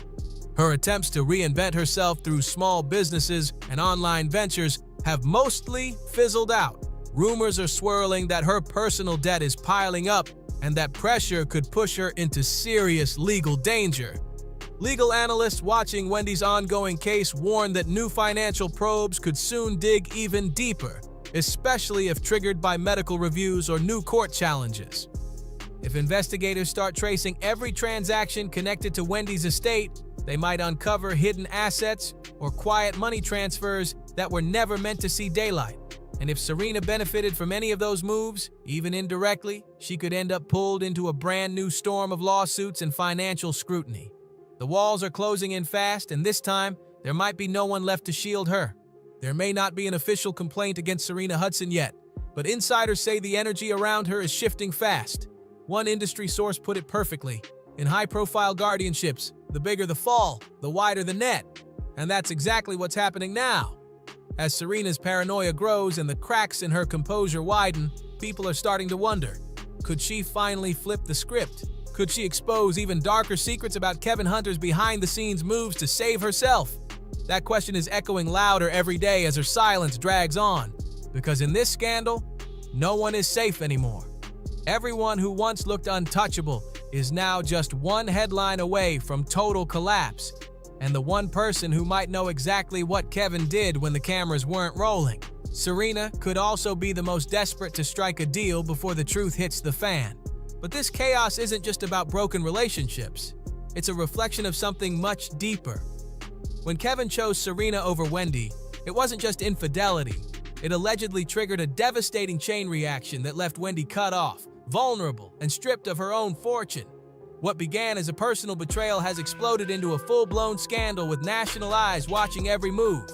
I: Her attempts to reinvent herself through small businesses and online ventures have mostly fizzled out. Rumors are swirling that her personal debt is piling up and that pressure could push her into serious legal danger. Legal analysts watching Wendy's ongoing case warn that new financial probes could soon dig even deeper, especially if triggered by medical reviews or new court challenges. If investigators start tracing every transaction connected to Wendy's estate, they might uncover hidden assets or quiet money transfers that were never meant to see daylight. And if Sharina benefited from any of those moves, even indirectly, she could end up pulled into a brand new storm of lawsuits and financial scrutiny. The walls are closing in fast, and this time, there might be no one left to shield her. There may not be an official complaint against Sharina Hudson yet, but insiders say the energy around her is shifting fast. One industry source put it perfectly: in high-profile guardianships, the bigger the fall, the wider the net. And that's exactly what's happening now. As Sharina's paranoia grows and the cracks in her composure widen, people are starting to wonder, could she finally flip the script? Could she expose even darker secrets about Kevin Hunter's behind-the-scenes moves to save herself? That question is echoing louder every day as her silence drags on. Because in this scandal, no one is safe anymore. Everyone who once looked untouchable is now just one headline away from total collapse. And the one person who might know exactly what Kevin did when the cameras weren't rolling. Sharina could also be the most desperate to strike a deal before the truth hits the fan. But this chaos isn't just about broken relationships. It's a reflection of something much deeper. When Kevin chose Sharina over Wendy, it wasn't just infidelity. It allegedly triggered a devastating chain reaction that left Wendy cut off, vulnerable, and stripped of her own fortune. What began as a personal betrayal has exploded into a full-blown scandal with national eyes watching every move.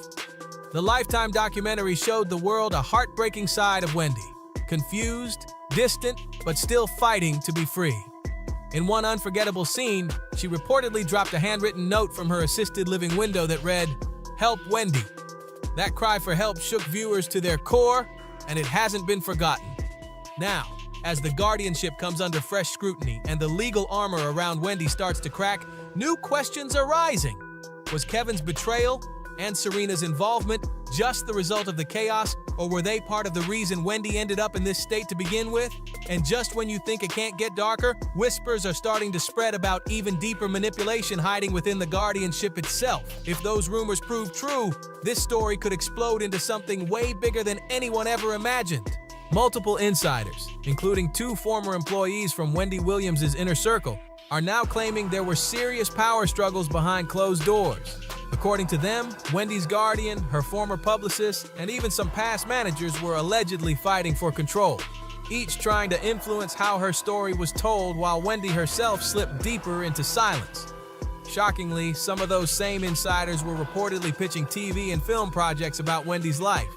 I: The Lifetime documentary showed the world a heartbreaking side of Wendy, confused, distant, but still fighting to be free. In one unforgettable scene, she reportedly dropped a handwritten note from her assisted living window that read, "Help Wendy." That cry for help shook viewers to their core, and it hasn't been forgotten. Now, as the guardianship comes under fresh scrutiny and the legal armor around Wendy starts to crack, new questions are rising. Was Kevin's betrayal and Sharina's involvement just the result of the chaos, or were they part of the reason Wendy ended up in this state to begin with? And just when you think it can't get darker, whispers are starting to spread about even deeper manipulation hiding within the guardianship itself. If those rumors prove true, this story could explode into something way bigger than anyone ever imagined. Multiple insiders, including 2 former employees from Wendy Williams' inner circle, are now claiming there were serious power struggles behind closed doors. According to them, Wendy's guardian, her former publicist, and even some past managers were allegedly fighting for control. each trying to influence how her story was told while Wendy herself slipped deeper into silence. Shockingly, some of those same insiders were reportedly pitching TV and film projects about Wendy's life,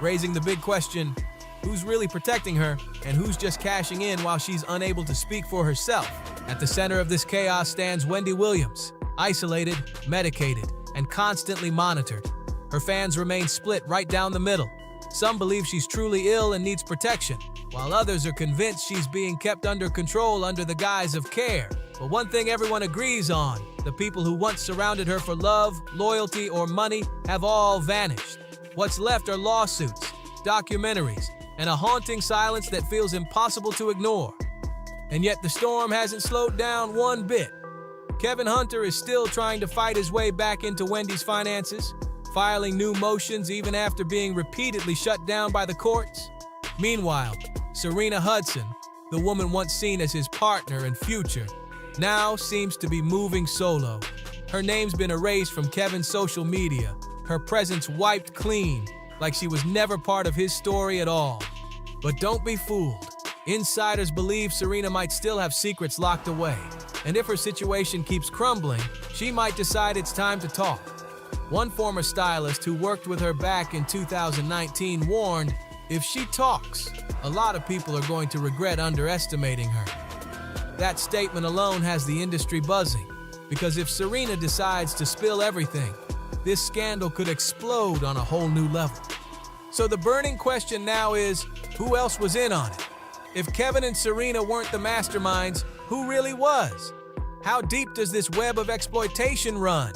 I: raising the big question, who's really protecting her and who's just cashing in while she's unable to speak for herself? At the center of this chaos stands Wendy Williams, isolated, medicated, and constantly monitored. Her fans remain split right down the middle. Some believe she's truly ill and needs protection, while others are convinced she's being kept under control under the guise of care. But one thing everyone agrees on, the people who once surrounded her for love, loyalty, or money have all vanished. What's left are lawsuits, documentaries, and a haunting silence that feels impossible to ignore. And yet the storm hasn't slowed down one bit. Kevin Hunter is still trying to fight his way back into Wendy's finances, filing new motions even after being repeatedly shut down by the courts. Meanwhile, Sharina Hudson, the woman once seen as his partner and future, now seems to be moving solo. Her name's been erased from Kevin's social media, her presence wiped clean, like she was never part of his story at all. But don't be fooled. Insiders believe Sharina might still have secrets locked away, and if her situation keeps crumbling, she might decide it's time to talk. One former stylist who worked with her back in 2019 warned, if she talks, a lot of people are going to regret underestimating her. That statement alone has the industry buzzing, because if Sharina decides to spill everything, this scandal could explode on a whole new level. So the burning question now is, who else was in on it? If Kevin and Sharina weren't the masterminds, who really was? How deep does this web of exploitation run?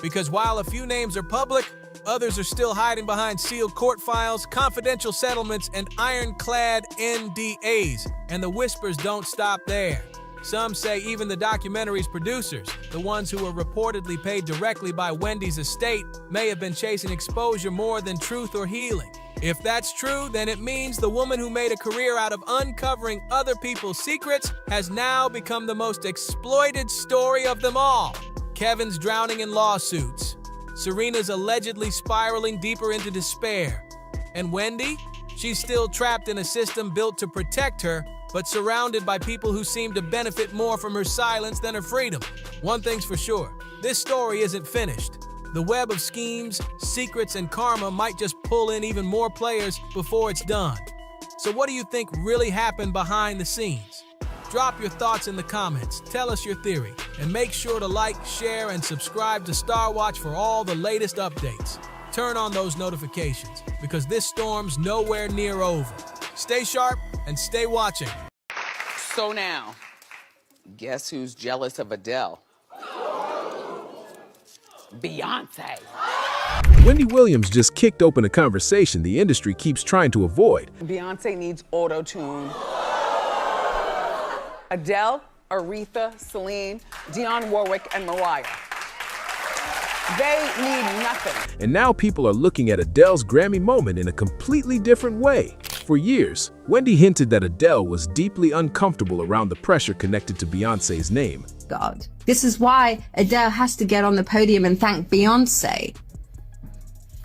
I: Because while a few names are public, others are still hiding behind sealed court files, confidential settlements, and ironclad NDAs, and the whispers don't stop there. Some say even the documentary's producers, the ones who were reportedly paid directly by Wendy's estate, may have been chasing exposure more than truth or healing. If that's true, then it means the woman who made a career out of uncovering other people's secrets has now become the most exploited story of them all. Kevin's drowning in lawsuits. Sharina's allegedly spiraling deeper into despair. And Wendy? She's still trapped in a system built to protect her, but surrounded by people who seem to benefit more from her silence than her freedom. One thing's for sure, this story isn't finished. The web of schemes, secrets, and karma might just pull in even more players before it's done. So what do you think really happened behind the scenes? Drop your thoughts in the comments, tell us your theory, and make sure to like, share, and subscribe to Star Watch for all the latest updates. Turn on those notifications, because this storm's nowhere near over. Stay sharp and stay watching.
J: So now, guess who's jealous of Adele? Beyonce.
B: Wendy Williams just kicked open a conversation the industry keeps trying to avoid.
J: Beyonce needs auto-tune. Adele, Aretha, Celine, Dionne Warwick, and Mariah. They need nothing.
B: And now people are looking at Adele's Grammy moment in a completely different way. For years, Wendy hinted that Adele was deeply uncomfortable around the pressure connected to Beyoncé's name.
Q: God. This is why Adele has to get on the podium and thank Beyonce.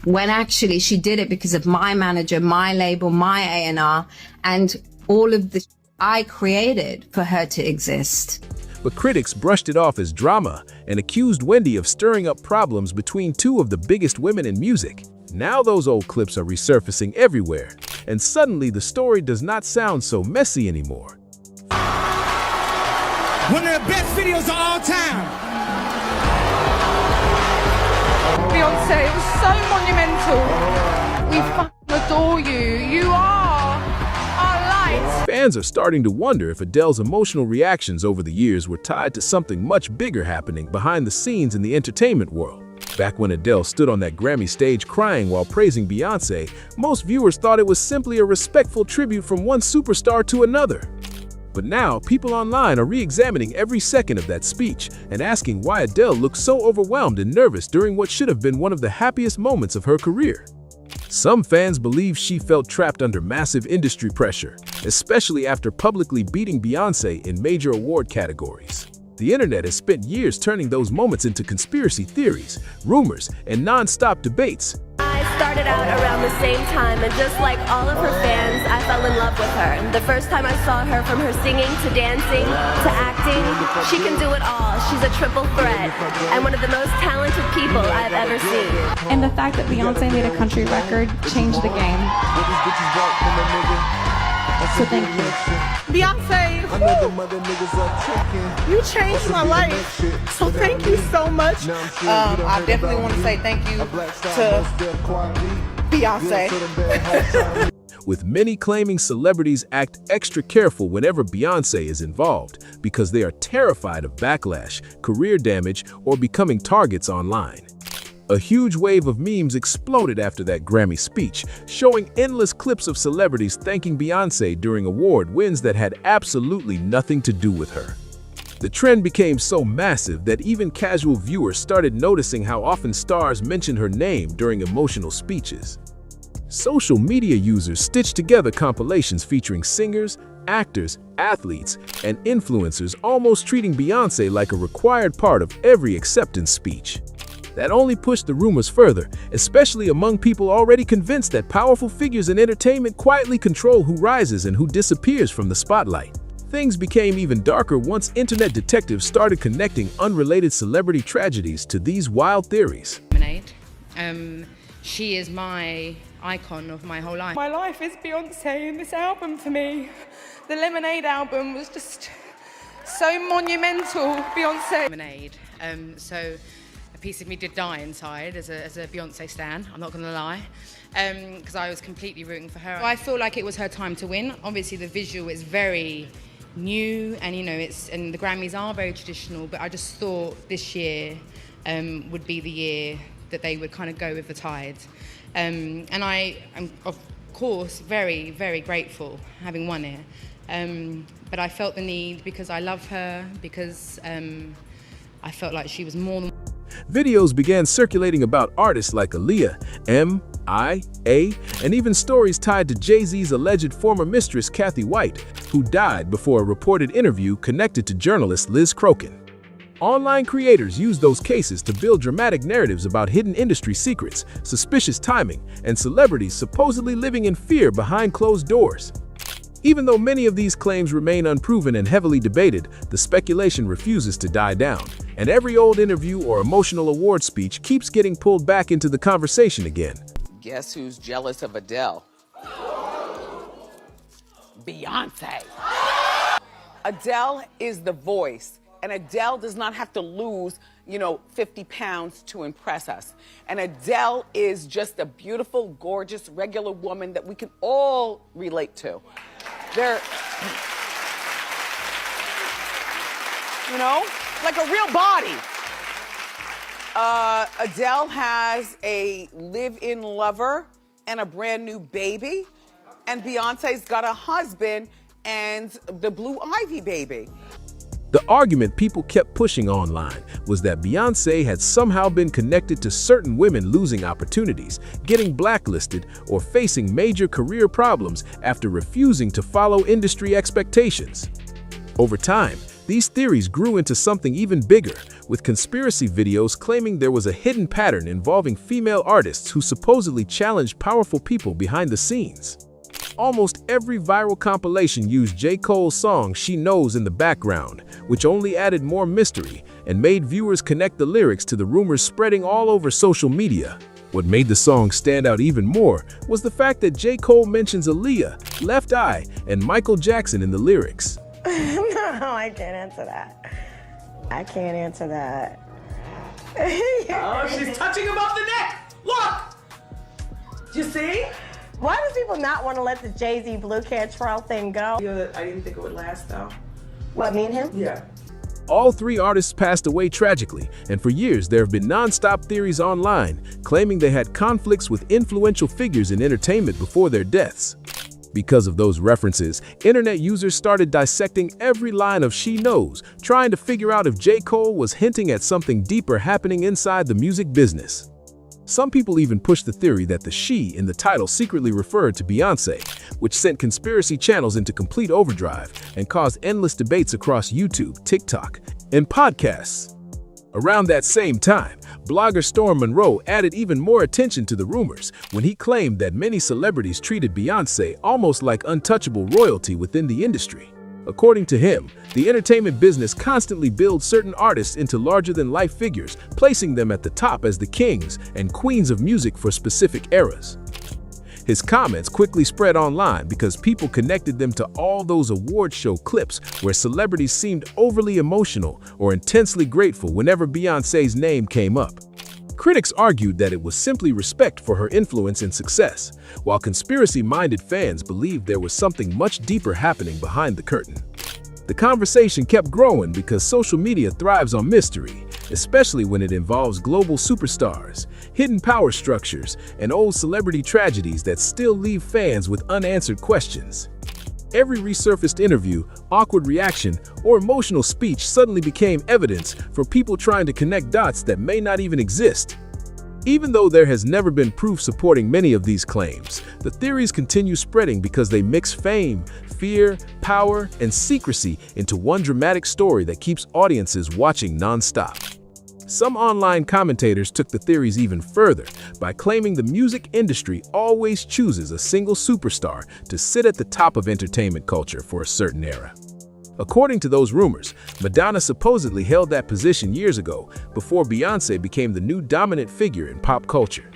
Q: When actually she did it because of my manager, my label, my A&R, and all of the I created for her to exist.
B: But critics brushed it off as drama and accused Wendy of stirring up problems between two of the biggest women in music. Now those old clips are resurfacing everywhere, and suddenly the story does not sound so messy anymore.
R: One of the best videos of all time.
S: Beyonce, it was so monumental. We fucking adore you. You are our light.
B: Fans are starting to wonder if Adele's emotional reactions over the years were tied to something much bigger happening behind the scenes in the entertainment world. Back when Adele stood on that Grammy stage crying while praising Beyonce, most viewers thought it was simply a respectful tribute from one superstar to another. But now, people online are re-examining every second of that speech and asking why Adele looked so overwhelmed and nervous during what should have been one of the happiest moments of her career. Some fans believe she felt trapped under massive industry pressure, especially after publicly beating Beyonce in major award categories. The internet has spent years turning those moments into conspiracy theories, rumors, and non-stop debates.
S: I
E: started out around the same time, and just like all of her fans, I fell in love with her. The first time I saw her, from her singing to dancing to acting, she can do it all. She's a triple threat and one of the most talented people I've ever seen.
S: And the fact that Beyonce made a country record changed the game. So thank you.
T: Beyonce, you changed my life. So thank you so much. I definitely want to say thank you to Beyonce.
B: With many claiming celebrities act extra careful whenever Beyonce is involved because they are terrified of backlash, career damage, or becoming targets online. A huge wave of memes exploded after that Grammy speech, showing endless clips of celebrities thanking Beyonce during award wins that had absolutely nothing to do with her. The trend became so massive that even casual viewers started noticing how often stars mentioned her name during emotional speeches. Social media users stitched together compilations featuring singers, actors, athletes, and influencers almost treating Beyonce like a required part of every acceptance speech. That only pushed the rumors further, especially among people already convinced that powerful figures in entertainment quietly control who rises and who disappears from the spotlight. Things became even darker once internet detectives started connecting unrelated celebrity tragedies to these wild theories.
U: She is my icon of my whole life.
S: My life is Beyonce, and this album for me, the Lemonade album, was just so monumental. Beyonce.
U: Lemonade. So a piece of me did die inside as a Beyonce stan, I'm not gonna lie, because I was completely rooting for her. I feel like it was her time to win. Obviously the visual is very new, and you know, and the Grammys are very traditional, but I just thought this year would be the year that they would kind of go with the tide. And I am, of course, very, very grateful having won it. But I felt the need because I love her, because I felt like she was more than...
B: Videos began circulating about artists like Aaliyah, M.I.A., and even stories tied to Jay-Z's alleged former mistress, Kathy White, who died before a reported interview connected to journalist Liz Crokin. Online creators used those cases to build dramatic narratives about hidden industry secrets, suspicious timing, and celebrities supposedly living in fear behind closed doors. Even though many of these claims remain unproven and heavily debated, the speculation refuses to die down, and every old interview or emotional award speech keeps getting pulled back into the conversation again.
J: Guess who's jealous of Adele? Beyonce. Adele is the voice. And Adele does not have to lose, 50 pounds to impress us. And Adele is just a beautiful, gorgeous, regular woman that we can all relate to. Like a real body. Adele has a live-in lover and a brand new baby. And Beyonce's got a husband and the Blue Ivy baby.
B: The argument people kept pushing online was that Beyonce had somehow been connected to certain women losing opportunities, getting blacklisted, or facing major career problems after refusing to follow industry expectations. Over time, these theories grew into something even bigger, with conspiracy videos claiming there was a hidden pattern involving female artists who supposedly challenged powerful people behind the scenes. Almost every viral compilation used J. Cole's song She Knows in the background, which only added more mystery and made viewers connect the lyrics to the rumors spreading all over social media. What made the song stand out even more was the fact that J. Cole mentions Aaliyah, Left Eye, and Michael Jackson in the lyrics.
V: No, I can't answer that. I can't answer that.
N: Oh, she's touching him off the neck! Look! You see?
V: Why do people not want to let the Jay-Z Blue Cantrell thing go?
N: I didn't think it would last, though.
V: What, me and him?
N: Yeah.
B: All three artists passed away tragically, and for years there have been non-stop theories online claiming they had conflicts with influential figures in entertainment before their deaths. Because of those references, internet users started dissecting every line of She Knows, trying to figure out if J. Cole was hinting at something deeper happening inside the music business. Some people even pushed the theory that the she in the title secretly referred to Beyonce, which sent conspiracy channels into complete overdrive and caused endless debates across YouTube, TikTok, and podcasts. Around that same time, blogger Storm Monroe added even more attention to the rumors when he claimed that many celebrities treated Beyoncé almost like untouchable royalty within the industry. According to him, the entertainment business constantly builds certain artists into larger-than-life figures, placing them at the top as the kings and queens of music for specific eras. His comments quickly spread online because people connected them to all those award show clips where celebrities seemed overly emotional or intensely grateful whenever Beyoncé's name came up. Critics argued that it was simply respect for her influence and success, while conspiracy-minded fans believed there was something much deeper happening behind the curtain. The conversation kept growing because social media thrives on mystery, especially when it involves global superstars, hidden power structures, and old celebrity tragedies that still leave fans with unanswered questions. Every resurfaced interview, awkward reaction, or emotional speech suddenly became evidence for people trying to connect dots that may not even exist. Even though there has never been proof supporting many of these claims, the theories continue spreading because they mix fame, fear, power, and secrecy into one dramatic story that keeps audiences watching non-stop. Some online commentators took the theories even further by claiming the music industry always chooses a single superstar to sit at the top of entertainment culture for a certain era. According to those rumors, Madonna supposedly held that position years ago before Beyoncé became the new dominant figure in pop culture.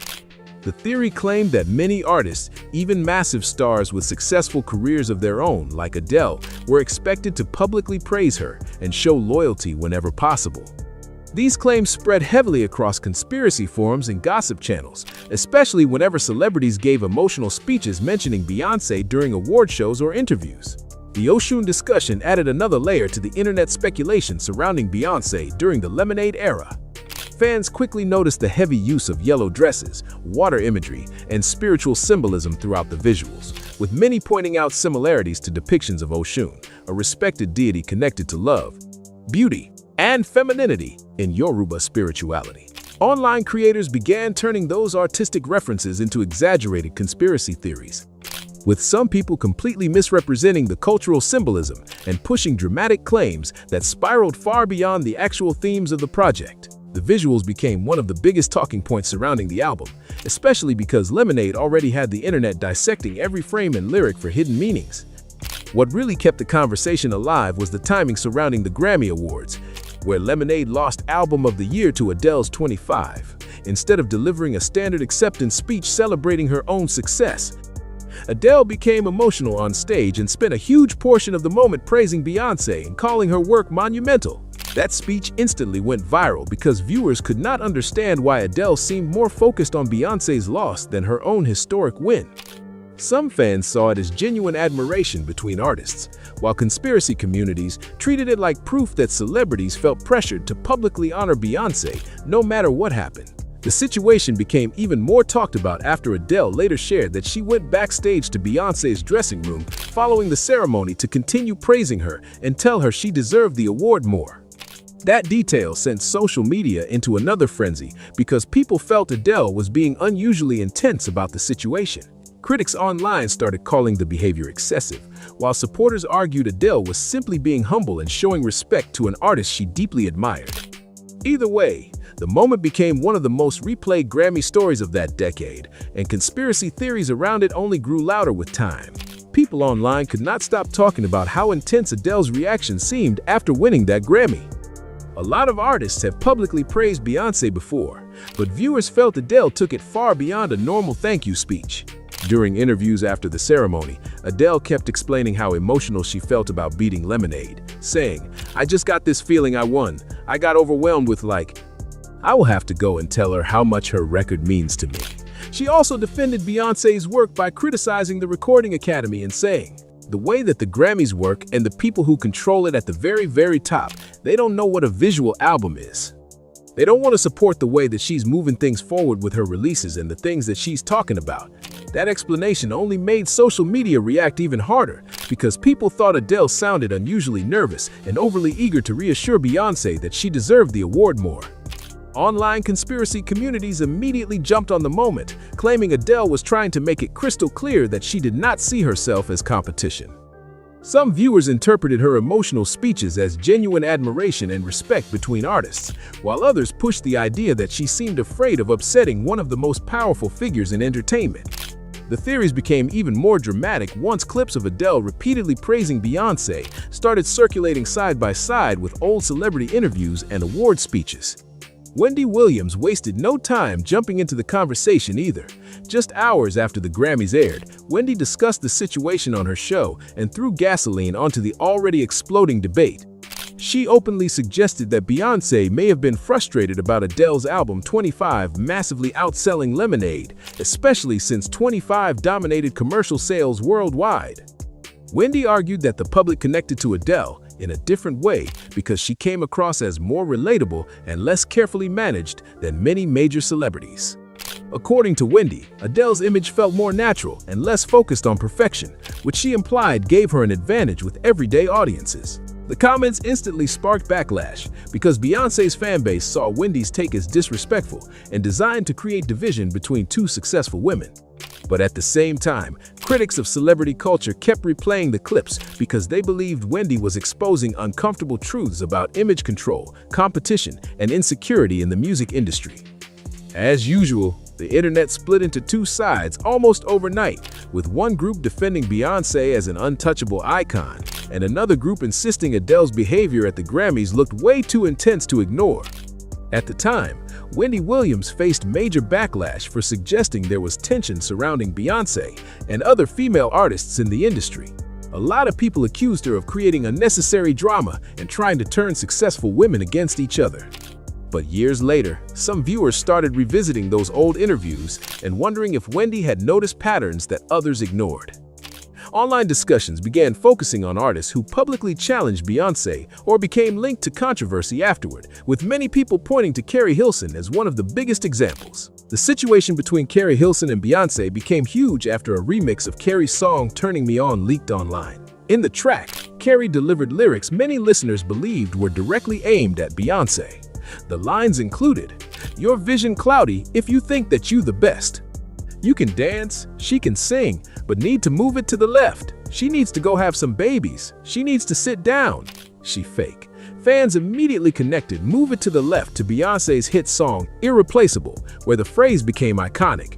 B: The theory claimed that many artists, even massive stars with successful careers of their own like Adele, were expected to publicly praise her and show loyalty whenever possible. These claims spread heavily across conspiracy forums and gossip channels, especially whenever celebrities gave emotional speeches mentioning Beyoncé during award shows or interviews. The Oshun discussion added another layer to the internet speculation surrounding Beyoncé during the Lemonade era. Fans quickly noticed the heavy use of yellow dresses, water imagery, and spiritual symbolism throughout the visuals, with many pointing out similarities to depictions of Oshun, a respected deity connected to love, beauty, and femininity in Yoruba spirituality. Online creators began turning those artistic references into exaggerated conspiracy theories, with some people completely misrepresenting the cultural symbolism and pushing dramatic claims that spiraled far beyond the actual themes of the project. The visuals became one of the biggest talking points surrounding the album, especially because Lemonade already had the internet dissecting every frame and lyric for hidden meanings. What really kept the conversation alive was the timing surrounding the Grammy Awards, where Lemonade lost Album of the Year to Adele's 25. Instead of delivering a standard acceptance speech celebrating her own success, Adele became emotional on stage and spent a huge portion of the moment praising Beyoncé and calling her work monumental. That speech instantly went viral because viewers could not understand why Adele seemed more focused on Beyoncé's loss than her own historic win. Some fans saw it as genuine admiration between artists, while conspiracy communities treated it like proof that celebrities felt pressured to publicly honor Beyoncé no matter what happened. The situation became even more talked about after Adele later shared that she went backstage to Beyoncé's dressing room following the ceremony to continue praising her and tell her she deserved the award more. That detail sent social media into another frenzy because people felt Adele was being unusually intense about the situation. Critics online started calling the behavior excessive, while supporters argued Adele was simply being humble and showing respect to an artist she deeply admired. Either way, the moment became one of the most replayed Grammy stories of that decade, and conspiracy theories around it only grew louder with time. People online could not stop talking about how intense Adele's reaction seemed after winning that Grammy. A lot of artists have publicly praised Beyoncé before, but viewers felt Adele took it far beyond a normal thank you speech. During interviews after the ceremony, Adele kept explaining how emotional she felt about beating Lemonade, saying, "I just got this feeling I won. I got overwhelmed with I will have to go and tell her how much her record means to me." She also defended Beyoncé's work by criticizing the Recording Academy and saying, "The way that the Grammys work and the people who control it at the very, very top, they don't know what a visual album is. They don't want to support the way that she's moving things forward with her releases and the things that she's talking about." That explanation only made social media react even harder because people thought Adele sounded unusually nervous and overly eager to reassure Beyoncé that she deserved the award more. Online conspiracy communities immediately jumped on the moment, claiming Adele was trying to make it crystal clear that she did not see herself as competition. Some viewers interpreted her emotional speeches as genuine admiration and respect between artists, while others pushed the idea that she seemed afraid of upsetting one of the most powerful figures in entertainment. The theories became even more dramatic once clips of Adele repeatedly praising Beyoncé started circulating side by side with old celebrity interviews and award speeches. Wendy Williams wasted no time jumping into the conversation either. Just hours after the Grammys aired, Wendy discussed the situation on her show and threw gasoline onto the already exploding debate. She openly suggested that Beyoncé may have been frustrated about Adele's album 25 massively outselling Lemonade, especially since 25 dominated commercial sales worldwide. Wendy argued that the public connected to Adele in a different way because she came across as more relatable and less carefully managed than many major celebrities. According to Wendy, Adele's image felt more natural and less focused on perfection, which she implied gave her an advantage with everyday audiences. The comments instantly sparked backlash because Beyoncé's fanbase saw Wendy's take as disrespectful and designed to create division between two successful women. But at the same time, critics of celebrity culture kept replaying the clips because they believed Wendy was exposing uncomfortable truths about image control, competition, and insecurity in the music industry. As usual, the internet split into two sides almost overnight, with one group defending Beyoncé as an untouchable icon, and another group insisting Adele's behavior at the Grammys looked way too intense to ignore. At the time, Wendy Williams faced major backlash for suggesting there was tension surrounding Beyoncé and other female artists in the industry. A lot of people accused her of creating unnecessary drama and trying to turn successful women against each other. But years later, some viewers started revisiting those old interviews and wondering if Wendy had noticed patterns that others ignored. Online discussions began focusing on artists who publicly challenged Beyoncé or became linked to controversy afterward, with many people pointing to Carrie Hilson as one of the biggest examples. The situation between Carrie Hilson and Beyoncé became huge after a remix of Carrie's song Turning Me On leaked online. In the track, Carrie delivered lyrics many listeners believed were directly aimed at Beyoncé. The lines included, "Your vision cloudy if you think that you the best. You can dance, she can sing, but need to move it to the left. She needs to go have some babies. She needs to sit down. She fake." Fans immediately connected "Move It to the Left" to Beyoncé's hit song Irreplaceable, where the phrase became iconic.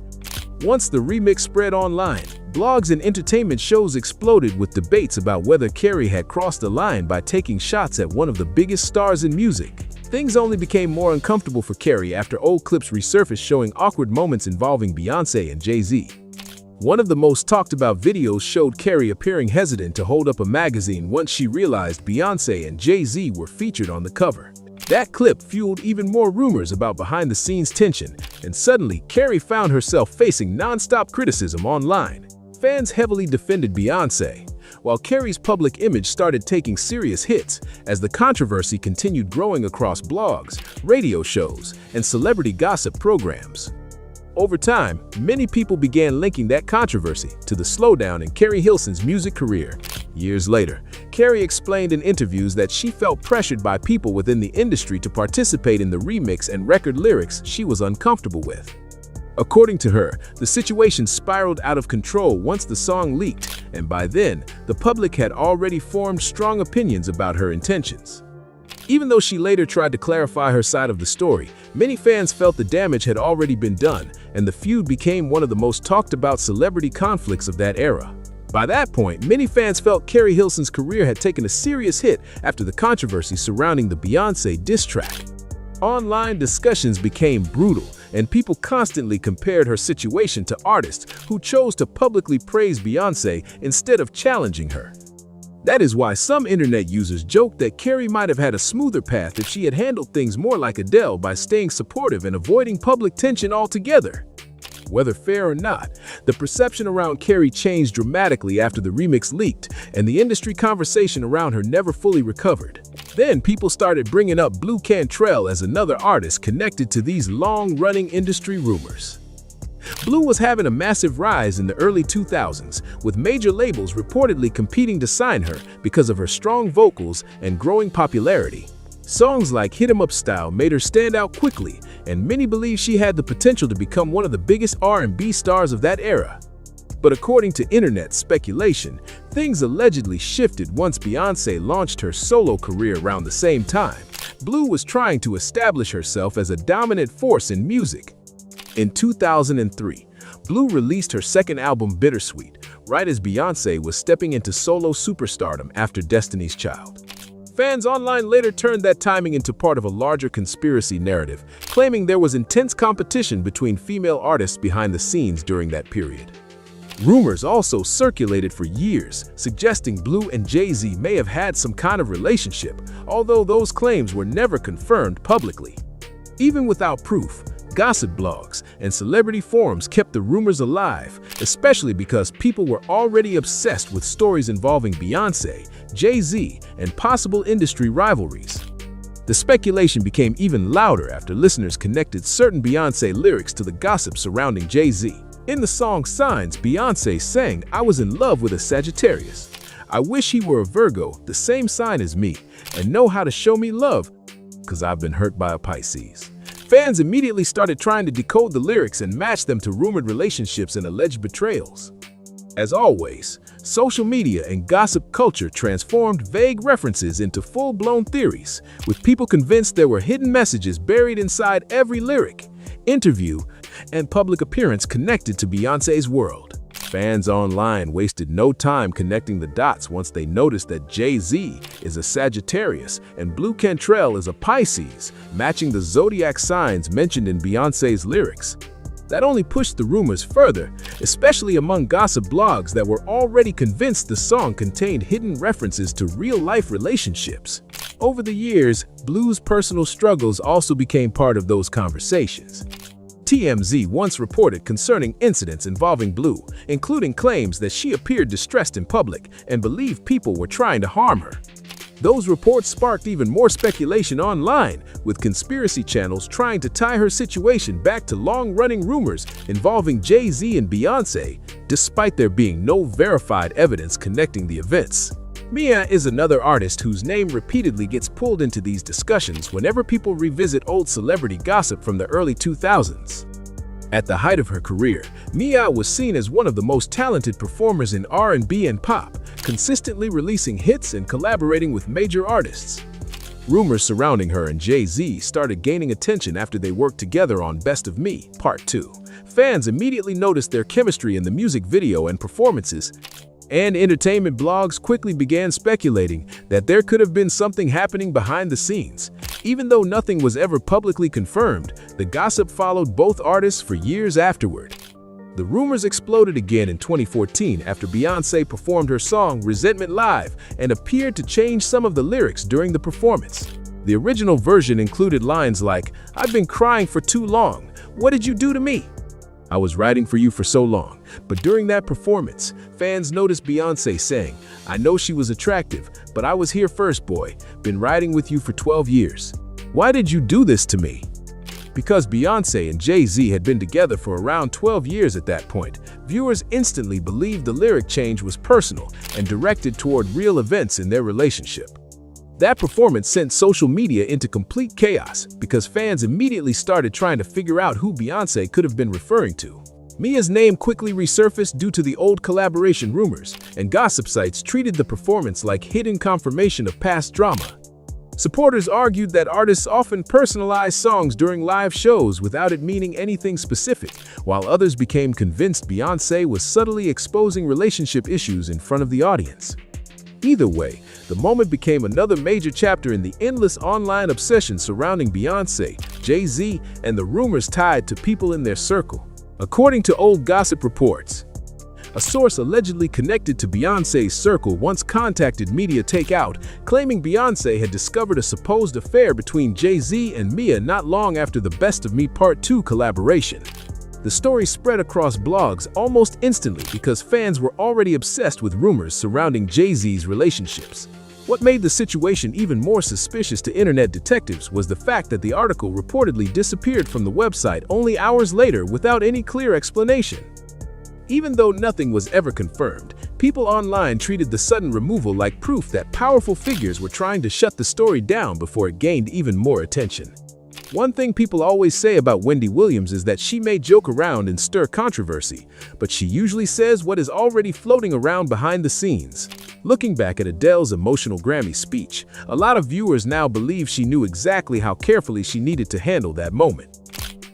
B: Once the remix spread online, blogs and entertainment shows exploded with debates about whether Carrie had crossed the line by taking shots at one of the biggest stars in music. Things only became more uncomfortable for Carrie after old clips resurfaced showing awkward moments involving Beyoncé and Jay-Z. One of the most talked about videos showed Carrie appearing hesitant to hold up a magazine once she realized Beyoncé and Jay-Z were featured on the cover. That clip fueled even more rumors about behind-the-scenes tension, and suddenly Carrie found herself facing non-stop criticism online. Fans heavily defended Beyoncé, while Carrie's public image started taking serious hits as the controversy continued growing across blogs, radio shows, and celebrity gossip programs. Over time, many people began linking that controversy to the slowdown in Carrie Hilson's music career. Years later, Carrie explained in interviews that she felt pressured by people within the industry to participate in the remix and record lyrics she was uncomfortable with. According to her, the situation spiraled out of control once the song leaked, and by then, the public had already formed strong opinions about her intentions. Even though she later tried to clarify her side of the story, many fans felt the damage had already been done, and the feud became one of the most talked about celebrity conflicts of that era. By that point, many fans felt Carrie Hilson's career had taken a serious hit after the controversy surrounding the Beyoncé diss track. Online discussions became brutal, and people constantly compared her situation to artists who chose to publicly praise Beyoncé instead of challenging her. That is why some internet users joked that Carrie might have had a smoother path if she had handled things more like Adele by staying supportive and avoiding public tension altogether. Whether fair or not, the perception around Carrie changed dramatically after the remix leaked, and the industry conversation around her never fully recovered. Then people started bringing up Blue Cantrell as another artist connected to these long-running industry rumors. Blue was having a massive rise in the early 2000s, with major labels reportedly competing to sign her because of her strong vocals and growing popularity. Songs like Hit 'Em Up Style made her stand out quickly, and many believe she had the potential to become one of the biggest R&B stars of that era. But according to internet speculation, things allegedly shifted once Beyoncé launched her solo career around the same time. Blue was trying to establish herself as a dominant force in music. In 2003, Blue released her second album, Bittersweet, right as Beyoncé was stepping into solo superstardom after Destiny's Child. Fans online later turned that timing into part of a larger conspiracy narrative, claiming there was intense competition between female artists behind the scenes during that period. Rumors also circulated for years, suggesting Blue and Jay-Z may have had some kind of relationship, although those claims were never confirmed publicly. Even without proof, gossip blogs and celebrity forums kept the rumors alive, especially because people were already obsessed with stories involving Beyoncé, Jay-Z, and possible industry rivalries. The speculation became even louder after listeners connected certain Beyoncé lyrics to the gossip surrounding Jay-Z. In the song Signs, Beyoncé sang, "I was in love with a Sagittarius. I wish he were a Virgo, the same sign as me, and know how to show me love, 'cause I've been hurt by a Pisces." Fans immediately started trying to decode the lyrics and match them to rumored relationships and alleged betrayals. As always, social media and gossip culture transformed vague references into full-blown theories, with people convinced there were hidden messages buried inside every lyric, interview, and public appearance connected to Beyoncé's world. Fans online wasted no time connecting the dots once they noticed that Jay-Z is a Sagittarius and Blue Cantrell is a Pisces, matching the zodiac signs mentioned in Beyoncé's lyrics. That only pushed the rumors further, especially among gossip blogs that were already convinced the song contained hidden references to real-life relationships. Over the years, Blue's personal struggles also became part of those conversations. TMZ once reported concerning incidents involving Blue, including claims that she appeared distressed in public and believed people were trying to harm her. Those reports sparked even more speculation online, with conspiracy channels trying to tie her situation back to long-running rumors involving Jay-Z and Beyoncé, despite there being no verified evidence connecting the events. Mia is another artist whose name repeatedly gets pulled into these discussions whenever people revisit old celebrity gossip from the early 2000s. At the height of her career, Mia was seen as one of the most talented performers in R&B and pop, consistently releasing hits and collaborating with major artists. Rumors surrounding her and Jay-Z started gaining attention after they worked together on Best of Me, Part 2. Fans immediately noticed their chemistry in the music video and performances, and entertainment blogs quickly began speculating that there could have been something happening behind the scenes. Even though nothing was ever publicly confirmed, the gossip followed both artists for years afterward. The rumors exploded again in 2014 after Beyoncé performed her song Resentment live and appeared to change some of the lyrics during the performance. The original version included lines like, "I've been crying for too long. What did you do to me? I was writing for you for so long." But during that performance, fans noticed Beyoncé saying, "I know she was attractive, but I was here first, boy. Been riding with you for 12 years. Why did you do this to me?" Because Beyoncé and Jay-Z had been together for around 12 years at that point, viewers instantly believed the lyric change was personal and directed toward real events in their relationship. That performance sent social media into complete chaos because fans immediately started trying to figure out who Beyoncé could have been referring to. Mia's name quickly resurfaced due to the old collaboration rumors, and gossip sites treated the performance like hidden confirmation of past drama. Supporters argued that artists often personalize songs during live shows without it meaning anything specific, while others became convinced Beyoncé was subtly exposing relationship issues in front of the audience. Either way, the moment became another major chapter in the endless online obsession surrounding Beyoncé, Jay-Z, and the rumors tied to people in their circle. According to old gossip reports, a source allegedly connected to Beyoncé's circle once contacted Media Takeout, claiming Beyoncé had discovered a supposed affair between Jay-Z and Mia not long after the Best of Me Part 2 collaboration. The story spread across blogs almost instantly because fans were already obsessed with rumors surrounding Jay-Z's relationships. What made the situation even more suspicious to internet detectives was the fact that the article reportedly disappeared from the website only hours later without any clear explanation. Even though nothing was ever confirmed, people online treated the sudden removal like proof that powerful figures were trying to shut the story down before it gained even more attention. One thing people always say about Wendy Williams is that she may joke around and stir controversy, but she usually says what is already floating around behind the scenes. Looking back at Adele's emotional Grammy speech, a lot of viewers now believe she knew exactly how carefully she needed to handle that moment.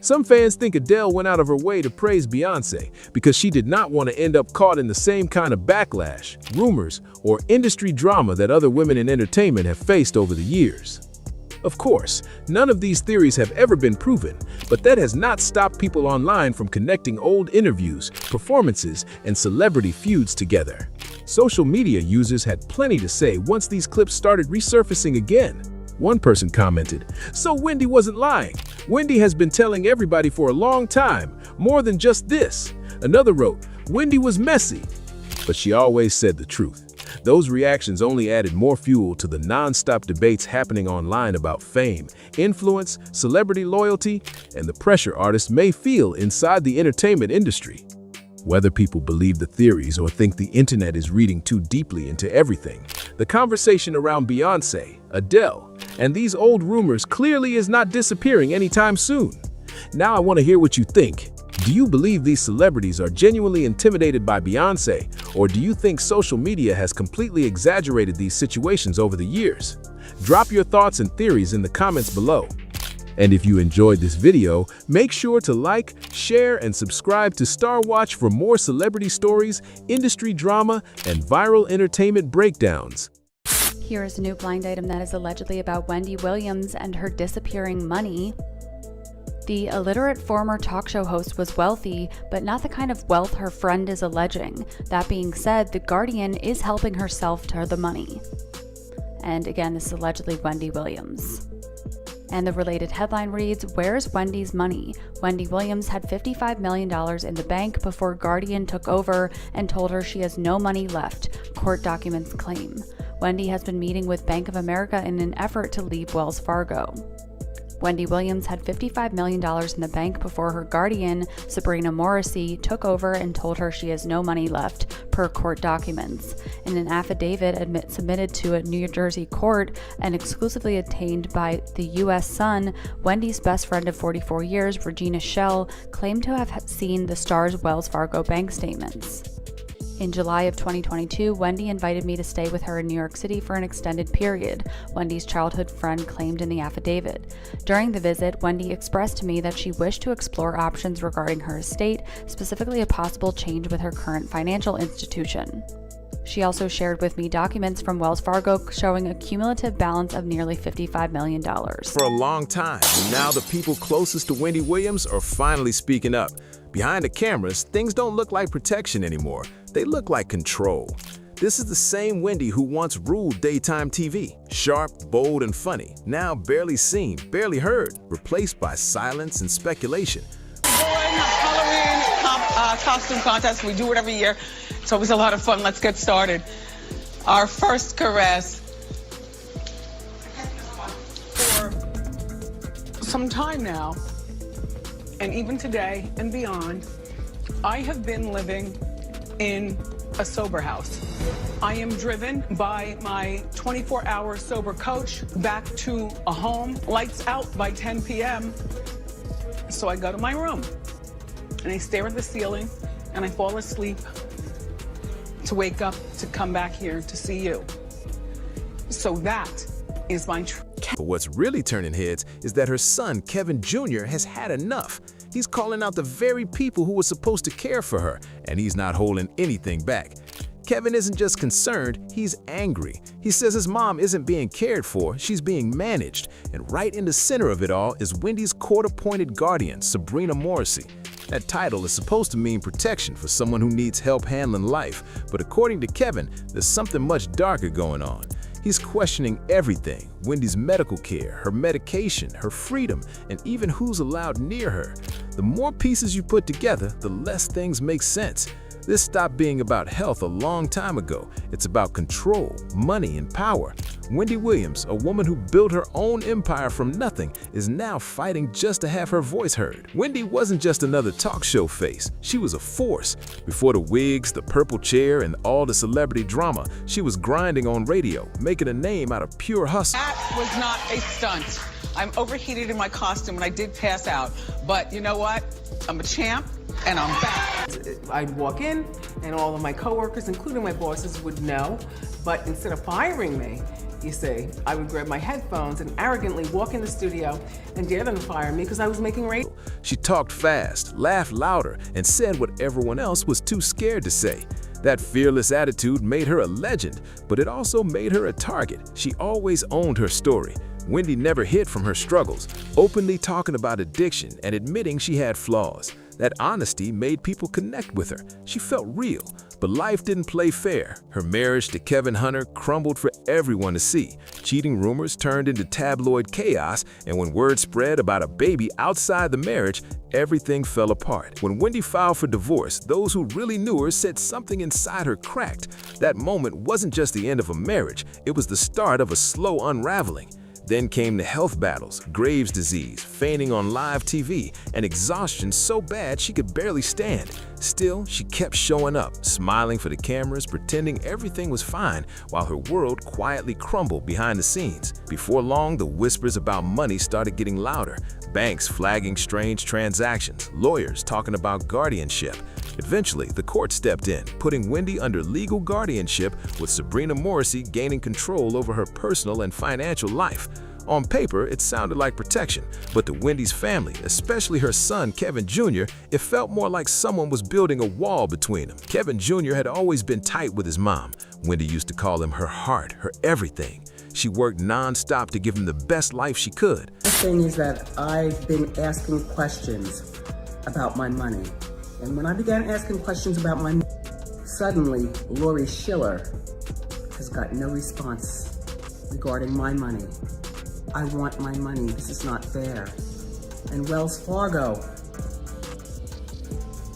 B: Some fans think Adele went out of her way to praise Beyoncé because she did not want to end up caught in the same kind of backlash, rumors, or industry drama that other women in entertainment have faced over the years. Of course, none of these theories have ever been proven, but that has not stopped people online from connecting old interviews, performances, and celebrity feuds together. Social media users had plenty to say once these clips started resurfacing again. One person commented, "So Wendy wasn't lying. Wendy has been telling everybody for a long time, more than just this." Another wrote, "Wendy was messy, but she always said the truth." Those reactions only added more fuel to the non-stop debates happening online about fame, influence, celebrity loyalty, and the pressure artists may feel inside the entertainment industry. Whether people believe the theories or think the internet is reading too deeply into everything, the conversation around Beyoncé, Adele, and these old rumors clearly is not disappearing anytime soon. Now I want to hear what you think. Do you believe these celebrities are genuinely intimidated by Beyoncé, or do you think social media has completely exaggerated these situations over the years? Drop your thoughts and theories in the comments below. And if you enjoyed this video, make sure to like, share, and subscribe to Star Watch for more celebrity stories, industry drama, and viral entertainment breakdowns.
D: Here is a new blind item that is allegedly about Wendy Williams and her disappearing money. The illiterate former talk show host was wealthy, but not the kind of wealth her friend is alleging. That being said, The Guardian is helping herself to the money. And again, this is allegedly Wendy Williams. And the related headline reads, "Where's Wendy's money? Wendy Williams had $55 million in the bank before Guardian took over and told her she has no money left," court documents claim. Wendy has been meeting with Bank of America in an effort to leave Wells Fargo. Wendy Williams had $55 million in the bank before her guardian, Sharina Morrissey, took over and told her she has no money left, per court documents. In an affidavit submitted to a New Jersey court and exclusively obtained by the U.S. Sun, Wendy's best friend of 44 years, Regina Shell, claimed to have seen the star's Wells Fargo bank statements. In July of 2022, Wendy invited me to stay with her in New York City for an extended period, Wendy's childhood friend claimed in the affidavit. During the visit, Wendy expressed to me that she wished to explore options regarding her estate, specifically a possible change with her current financial institution. She also shared with me documents from Wells Fargo showing a cumulative balance of nearly $55 million.
B: For a long time, and now the people closest to Wendy Williams are finally speaking up. Behind the cameras, things don't look like protection anymore. They look like control. This is the same Wendy who once ruled daytime TV. Sharp, bold, and funny. Now barely seen, barely heard, replaced by silence and speculation.
J: Halloween costume contest. We do it every year. It's always a lot of fun. Let's get started. Our first caress. For some time now, and even today and beyond, I have been living in a sober house. I am driven by my 24-hour sober coach back to a home, lights out by 10 p.m. So I go to my room and I stare at the ceiling and I fall asleep to wake up to come back here to see you. So that is my truth.
B: But what's really turning heads is that her son, Kevin Jr., has had enough. He's calling out the very people who were supposed to care for her, and he's not holding anything back. Kevin isn't just concerned, he's angry. He says his mom isn't being cared for, she's being managed. And right in the center of it all is Wendy's court-appointed guardian, Sharina Morrissey. That title is supposed to mean protection for someone who needs help handling life, but according to Kevin, there's something much darker going on. He's questioning everything: Wendy's medical care, her medication, her freedom, and even who's allowed near her. The more pieces you put together, the less things make sense. This stopped being about health a long time ago. It's about control, money, and power. Wendy Williams, a woman who built her own empire from nothing, is now fighting just to have her voice heard. Wendy wasn't just another talk show face. She was a force. Before the wigs, the purple chair, and all the celebrity drama, she was grinding on radio, making a name out of pure hustle.
J: That was not a stunt. I'm overheated in my costume and I did pass out. But you know what? I'm a champ and I'm back.
T: I'd walk in and all of my coworkers, including my bosses, would know. But instead of firing me, you see, I would grab my headphones and arrogantly walk in the studio and dare them to fire me because I was making radio.
B: She talked fast, laughed louder, and said what everyone else was too scared to say. That fearless attitude made her a legend, but it also made her a target. She always owned her story. Wendy never hid from her struggles, openly talking about addiction and admitting she had flaws. That honesty made people connect with her. She felt real, but life didn't play fair. Her marriage to Kevin Hunter crumbled for everyone to see. Cheating rumors turned into tabloid chaos, and when word spread about a baby outside the marriage, everything fell apart. When Wendy filed for divorce, those who really knew her said something inside her cracked. That moment wasn't just the end of a marriage, it was the start of a slow unraveling. Then came the health battles, Graves' disease, fainting on live TV, and exhaustion so bad she could barely stand. Still, she kept showing up, smiling for the cameras, pretending everything was fine, while her world quietly crumbled behind the scenes. Before long, the whispers about money started getting louder. Banks flagging strange transactions, lawyers talking about guardianship. Eventually, the court stepped in, putting Wendy under legal guardianship, with Sabrina Morrissey gaining control over her personal and financial life. On paper, it sounded like protection, but to Wendy's family, especially her son Kevin Jr., it felt more like someone was building a wall between them. Kevin Jr. had always been tight with his mom. Wendy used to call him her heart, her everything. She worked non-stop to give him the best life she could.
F: The thing is that I've been asking questions about my money. And when I began asking questions about my money, suddenly Lori Schiller has got no response regarding my money. I want my money. This is not fair. And Wells Fargo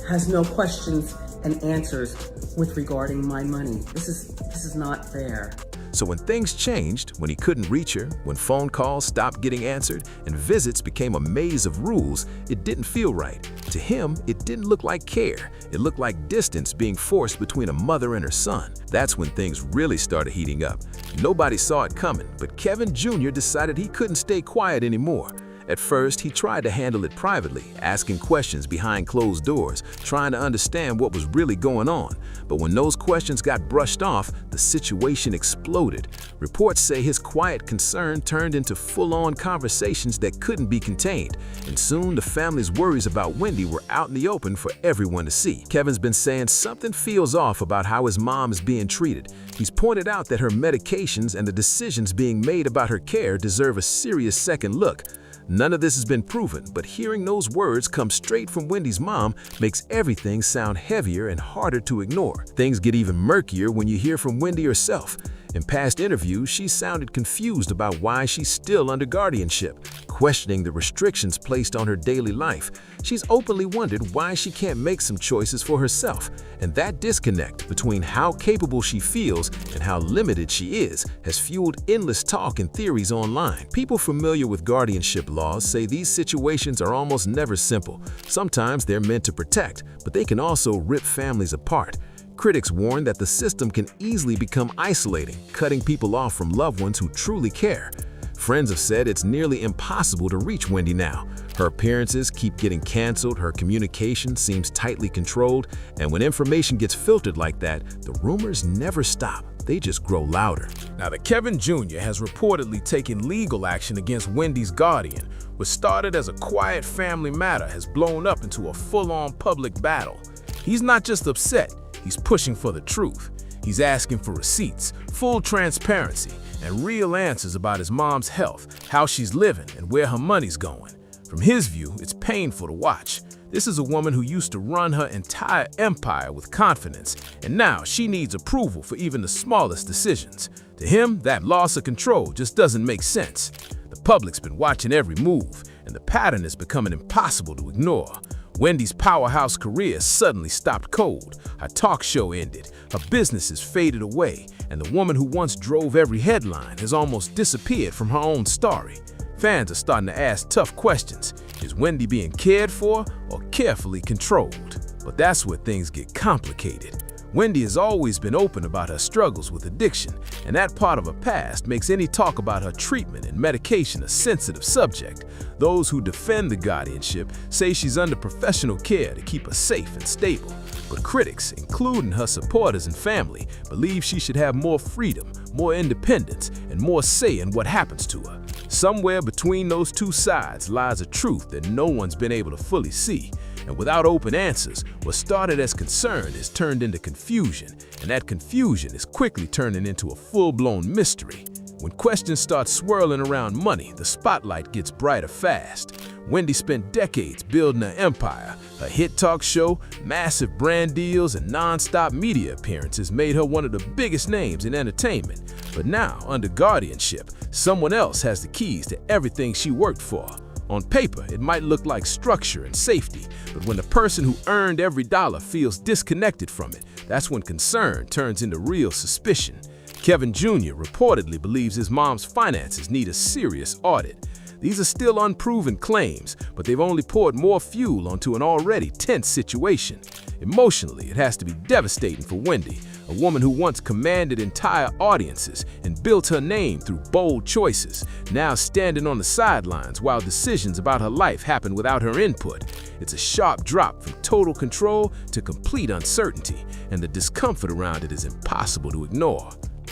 F: has no questions and answers with regarding my money. This is not fair.
B: So when things changed, when he couldn't reach her, when phone calls stopped getting answered, and visits became a maze of rules, it didn't feel right. To him, it didn't look like care. It looked like distance being forced between a mother and her son. That's when things really started heating up. Nobody saw it coming, but Kevin Jr. decided he couldn't stay quiet anymore. At first, he tried to handle it privately, asking questions behind closed doors, trying to understand what was really going on. But when those questions got brushed off, the situation exploded. Reports say his quiet concern turned into full-on conversations that couldn't be contained. And soon, the family's worries about Wendy were out in the open for everyone to see. Kevin's been saying something feels off about how his mom is being treated. He's pointed out that her medications and the decisions being made about her care deserve a serious second look. None of this has been proven, but hearing those words come straight from Wendy's mom makes everything sound heavier and harder to ignore. Things get even murkier when you hear from Wendy herself. In past interviews, she sounded confused about why she's still under guardianship, questioning the restrictions placed on her daily life. She's openly wondered why she can't make some choices for herself, and that disconnect between how capable she feels and how limited she is has fueled endless talk and theories online. People familiar with guardianship laws say these situations are almost never simple. Sometimes they're meant to protect, but they can also rip families apart. Critics warn that the system can easily become isolating, cutting people off from loved ones who truly care. Friends have said it's nearly impossible to reach Wendy now. Her appearances keep getting canceled, her communication seems tightly controlled, and when information gets filtered like that, the rumors never stop. They just grow louder. Now, the Kevin Jr. has reportedly taken legal action against Wendy's guardian. What started as a quiet family matter has blown up into a full-on public battle. He's not just upset, he's pushing for the truth. He's asking for receipts, full transparency, and real answers about his mom's health, how she's living, and where her money's going. From his view, it's painful to watch. This is a woman who used to run her entire empire with confidence, and now she needs approval for even the smallest decisions. To him, that loss of control just doesn't make sense. The public's been watching every move, and the pattern is becoming impossible to ignore. Wendy's powerhouse career suddenly stopped cold. Her talk show ended, her businesses faded away, and the woman who once drove every headline has almost disappeared from her own story. Fans are starting to ask tough questions. Is Wendy being cared for or carefully controlled? But that's where things get complicated. Wendy has always been open about her struggles with addiction, and that part of her past makes any talk about her treatment and medication a sensitive subject. Those who defend the guardianship say she's under professional care to keep her safe and stable. But critics, including her supporters and family, believe she should have more freedom, more independence, and more say in what happens to her. Somewhere between those two sides lies a truth that no one's been able to fully see. And without open answers, what started as concern is turned into confusion, and that confusion is quickly turning into a full-blown mystery. When questions start swirling around money, the spotlight gets brighter fast. Wendy spent decades building her empire. Her hit talk show, massive brand deals, and non-stop media appearances made her one of the biggest names in entertainment. But now, under guardianship, someone else has the keys to everything she worked for. On paper, it might look like structure and safety, but when the person who earned every dollar feels disconnected from it, that's when concern turns into real suspicion. Kevin Jr. reportedly believes his mom's finances need a serious audit. These are still unproven claims, but they've only poured more fuel onto an already tense situation. Emotionally, it has to be devastating for Wendy, a woman who once commanded entire audiences and built her name through bold choices, now standing on the sidelines while decisions about her life happen without her input. It's a sharp drop from total control to complete uncertainty, and the discomfort around it is impossible to ignore.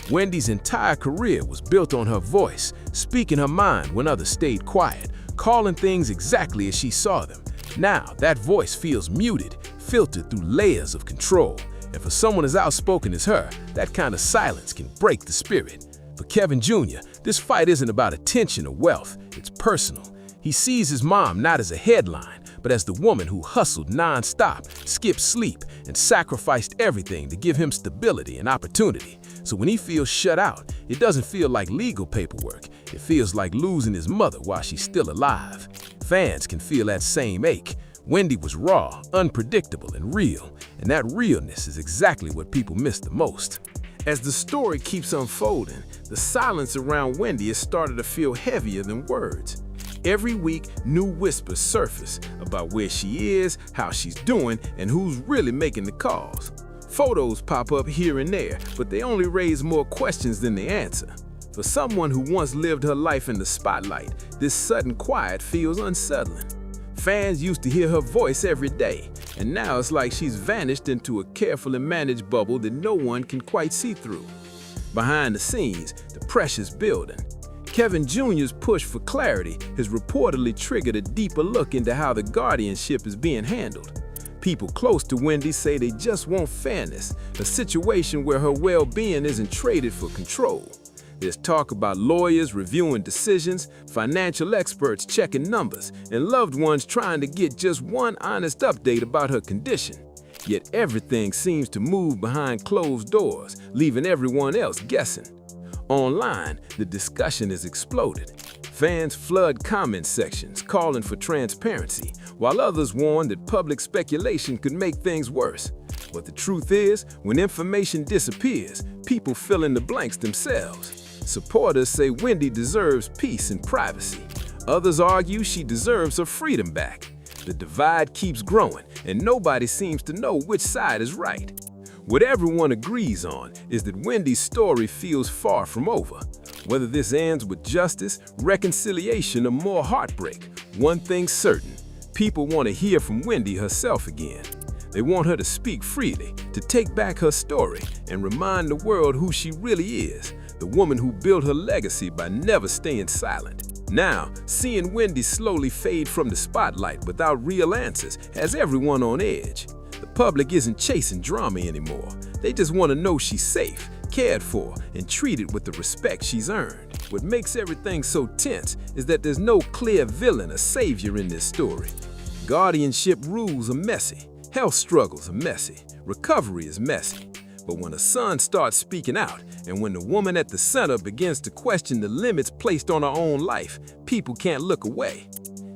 B: Wendy's entire career was built on her voice, speaking her mind when others stayed quiet, calling things exactly as she saw them. Now, that voice feels muted, filtered through layers of control. And for someone as outspoken as her, that kind of silence can break the spirit. For Kevin Jr., this fight isn't about attention or wealth, it's personal. He sees his mom not as a headline, but as the woman who hustled non-stop, skipped sleep, and sacrificed everything to give him stability and opportunity. So when he feels shut out, it doesn't feel like legal paperwork. It feels like losing his mother while she's still alive. Fans can feel that same ache. Wendy was raw, unpredictable, and real, and that realness is exactly what people miss the most. As the story keeps unfolding, the silence around Wendy has started to feel heavier than words. Every week, new whispers surface about where she is, how she's doing, and who's really making the calls. Photos pop up here and there, but they only raise more questions than they answer. For someone who once lived her life in the spotlight, this sudden quiet feels unsettling. Fans used to hear her voice every day, and now it's like she's vanished into a carefully managed bubble that no one can quite see through. Behind the scenes, the pressure's building. Kevin Jr.'s push for clarity has reportedly triggered a deeper look into how the guardianship is being handled. People close to Wendy say they just want fairness, a situation where her well-being isn't traded for control. There's talk about lawyers reviewing decisions, financial experts checking numbers, and loved ones trying to get just one honest update about her condition. Yet everything seems to move behind closed doors, leaving everyone else guessing. Online, the discussion has exploded. Fans flood comment sections calling for transparency, while others warn that public speculation could make things worse. But the truth is, when information disappears, people fill in the blanks themselves. Supporters say Wendy deserves peace and privacy. Others argue she deserves her freedom back. The divide keeps growing, and nobody seems to know which side is right. What everyone agrees on is that Wendy's story feels far from over. Whether this ends with justice, reconciliation, or more heartbreak, one thing's certain: people want to hear from Wendy herself again. They want her to speak freely, to take back her story, and remind the world who she really is, the woman who built her legacy by never staying silent. Now, seeing Wendy slowly fade from the spotlight without real answers has everyone on edge. The public isn't chasing drama anymore. They just want to know she's safe, cared for, and treated with the respect she's earned. What makes everything so tense is that there's no clear villain or savior in this story. Guardianship rules are messy. Health struggles are messy. Recovery is messy. But when a son starts speaking out, and when the woman at the center begins to question the limits placed on her own life, people can't look away.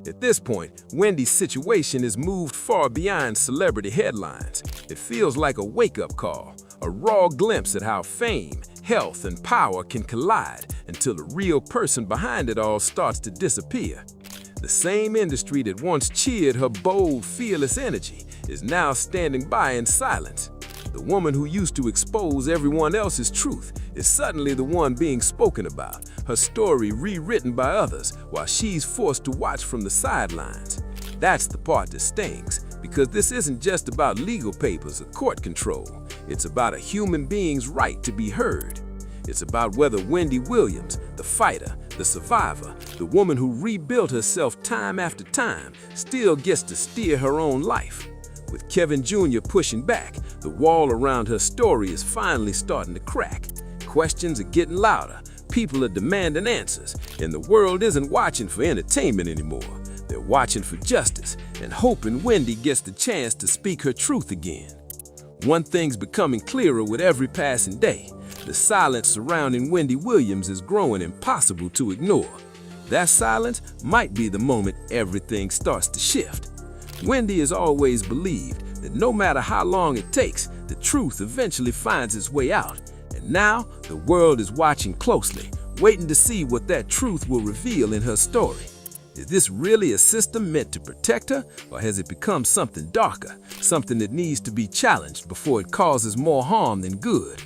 B: At this point, Wendy's situation has moved far beyond celebrity headlines. It feels like a wake-up call, a raw glimpse at how fame, health, and power can collide until the real person behind it all starts to disappear. The same industry that once cheered her bold, fearless energy is now standing by in silence. The woman who used to expose everyone else's truth is suddenly the one being spoken about, her story rewritten by others while she's forced to watch from the sidelines. That's the part that stings, because this isn't just about legal papers or court control. It's about a human being's right to be heard. It's about whether Wendy Williams, the fighter, the survivor, the woman who rebuilt herself time after time, still gets to steer her own life. With Kevin Jr. pushing back, the wall around her story is finally starting to crack. Questions are getting louder, people are demanding answers, and the world isn't watching for entertainment anymore. They're watching for justice and hoping Wendy gets the chance to speak her truth again. One thing's becoming clearer with every passing day. The silence surrounding Wendy Williams is growing impossible to ignore. That silence might be the moment everything starts to shift. Wendy has always believed that no matter how long it takes, the truth eventually finds its way out. And now, the world is watching closely, waiting to see what that truth will reveal in her story. Is this really a system meant to protect her, or has it become something darker, something that needs to be challenged before it causes more harm than good?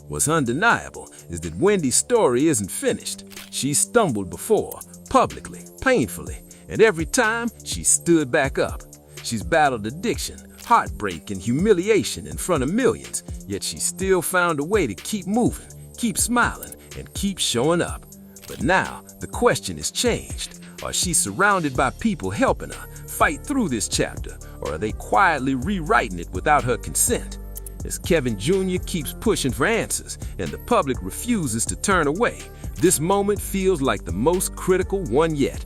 B: What's undeniable is that Wendy's story isn't finished. She's stumbled before, publicly, painfully, and every time she stood back up. She's battled addiction, heartbreak, and humiliation in front of millions, yet she still found a way to keep moving, keep smiling, and keep showing up. But now, the question has changed. Are she surrounded by people helping her fight through this chapter, or are they quietly rewriting it without her consent? As Kevin Jr. keeps pushing for answers and the public refuses to turn away, this moment feels like the most critical one yet.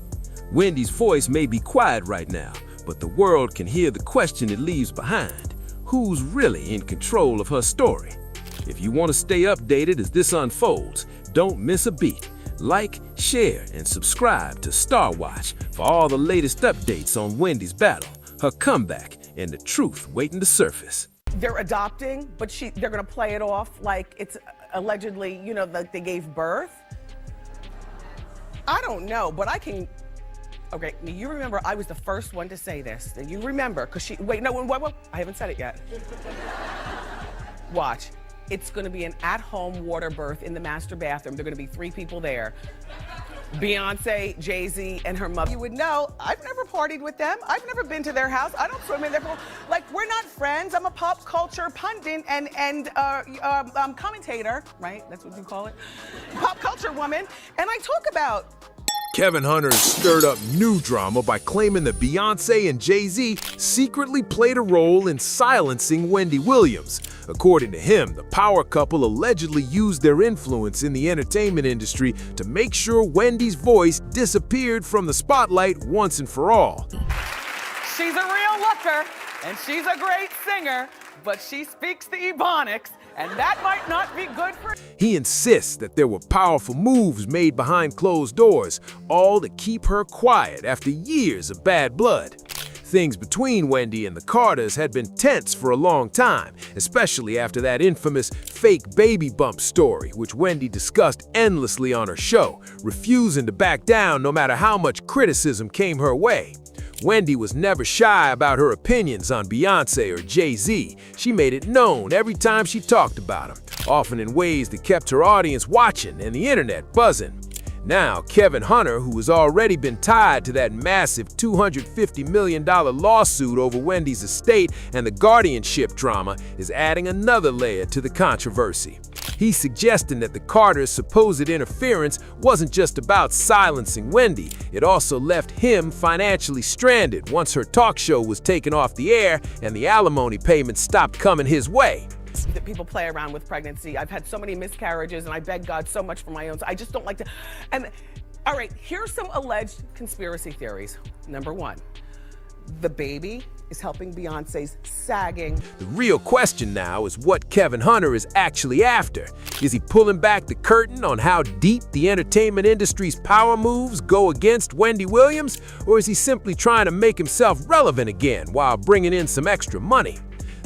B: Wendy's voice may be quiet right now, but the world can hear the question it leaves behind. Who's really in control of her story? If you want to stay updated as this unfolds, don't miss a beat. Like, share, and subscribe to Star Watch for all the latest updates on Wendy's battle, her comeback, and the truth waiting to surface.
J: They're adopting, but they're gonna play it off like it's allegedly, you know, like they gave birth. I don't know, but I can. Okay, you remember I was the first one to say this. And you remember, because wait, I haven't said it yet. Watch. It's gonna be an at-home water birth in the master bathroom. There are gonna be 3 people there. Beyonce, Jay-Z, and her mother. You would know, I've never partied with them. I've never been to their house. I don't swim in their pool. Like, we're not friends. I'm a pop culture pundit and commentator, right? That's what you call it. Pop culture woman. And I talk about.
B: Kevin Hunter stirred up new drama by claiming that Beyonce and Jay-Z secretly played a role in silencing Wendy Williams. According to him, the power couple allegedly used their influence in the entertainment industry to make sure Wendy's voice disappeared from the spotlight once and for all.
J: She's a real looker, and she's a great singer, but she speaks the Ebonics, and that might not be good for.
B: He insists that there were powerful moves made behind closed doors, all to keep her quiet after years of bad blood. Things between Wendy and the Carters had been tense for a long time, especially after that infamous fake baby bump story, which Wendy discussed endlessly on her show, refusing to back down no matter how much criticism came her way. Wendy was never shy about her opinions on Beyonce or Jay-Z. She made it known every time she talked about them, often in ways that kept her audience watching and the internet buzzing. Now, Kevin Hunter, who has already been tied to that massive $250 million lawsuit over Wendy's estate and the guardianship drama, is adding another layer to the controversy. He's suggesting that the Carters' supposed interference wasn't just about silencing Wendy, it also left him financially stranded once her talk show was taken off the air and the alimony payments stopped coming his way.
J: That people play around with pregnancy. I've had so many miscarriages, and I beg God so much for my own. So I just don't like to. And all right, here's some alleged conspiracy theories. Number 1, the baby is helping Beyonce's sagging.
B: The real question now is what Kevin Hunter is actually after. Is he pulling back the curtain on how deep the entertainment industry's power moves go against Wendy Williams, or is he simply trying to make himself relevant again while bringing in some extra money?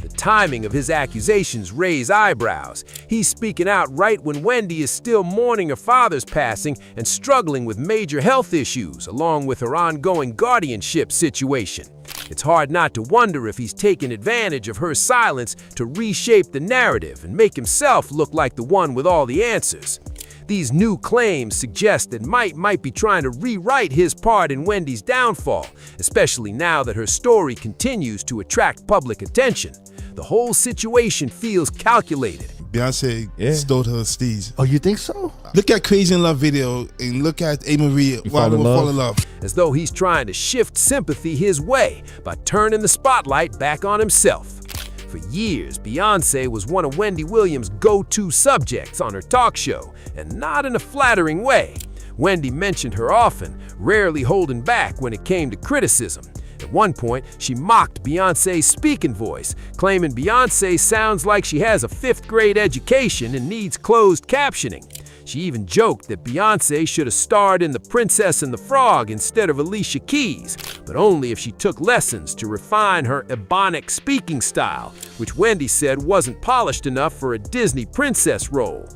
B: The timing of his accusations raise eyebrows. He's speaking out right when Wendy is still mourning her father's passing and struggling with major health issues, along with her ongoing guardianship situation. It's hard not to wonder if he's taking advantage of her silence to reshape the narrative and make himself look like the one with all the answers. These new claims suggest that Mike might be trying to rewrite his part in Wendy's downfall, especially now that her story continues to attract public attention. The whole situation feels calculated.
K: Beyonce stole her steez.
L: Oh, you think so?
K: Look at Crazy in Love video and look at A. Marie, Why We Fall in Love.
B: As though he's trying to shift sympathy his way by turning the spotlight back on himself. For years, Beyonce was one of Wendy Williams' go-to subjects on her talk show, and not in a flattering way. Wendy mentioned her often, rarely holding back when it came to criticism. At one point, she mocked Beyonce's speaking voice, claiming Beyonce sounds like she has a 5th grade education and needs closed captioning. She even joked that Beyonce should have starred in The Princess and the Frog instead of Alicia Keys, but only if she took lessons to refine her ebonic speaking style, which Wendy said wasn't polished enough for a Disney princess role.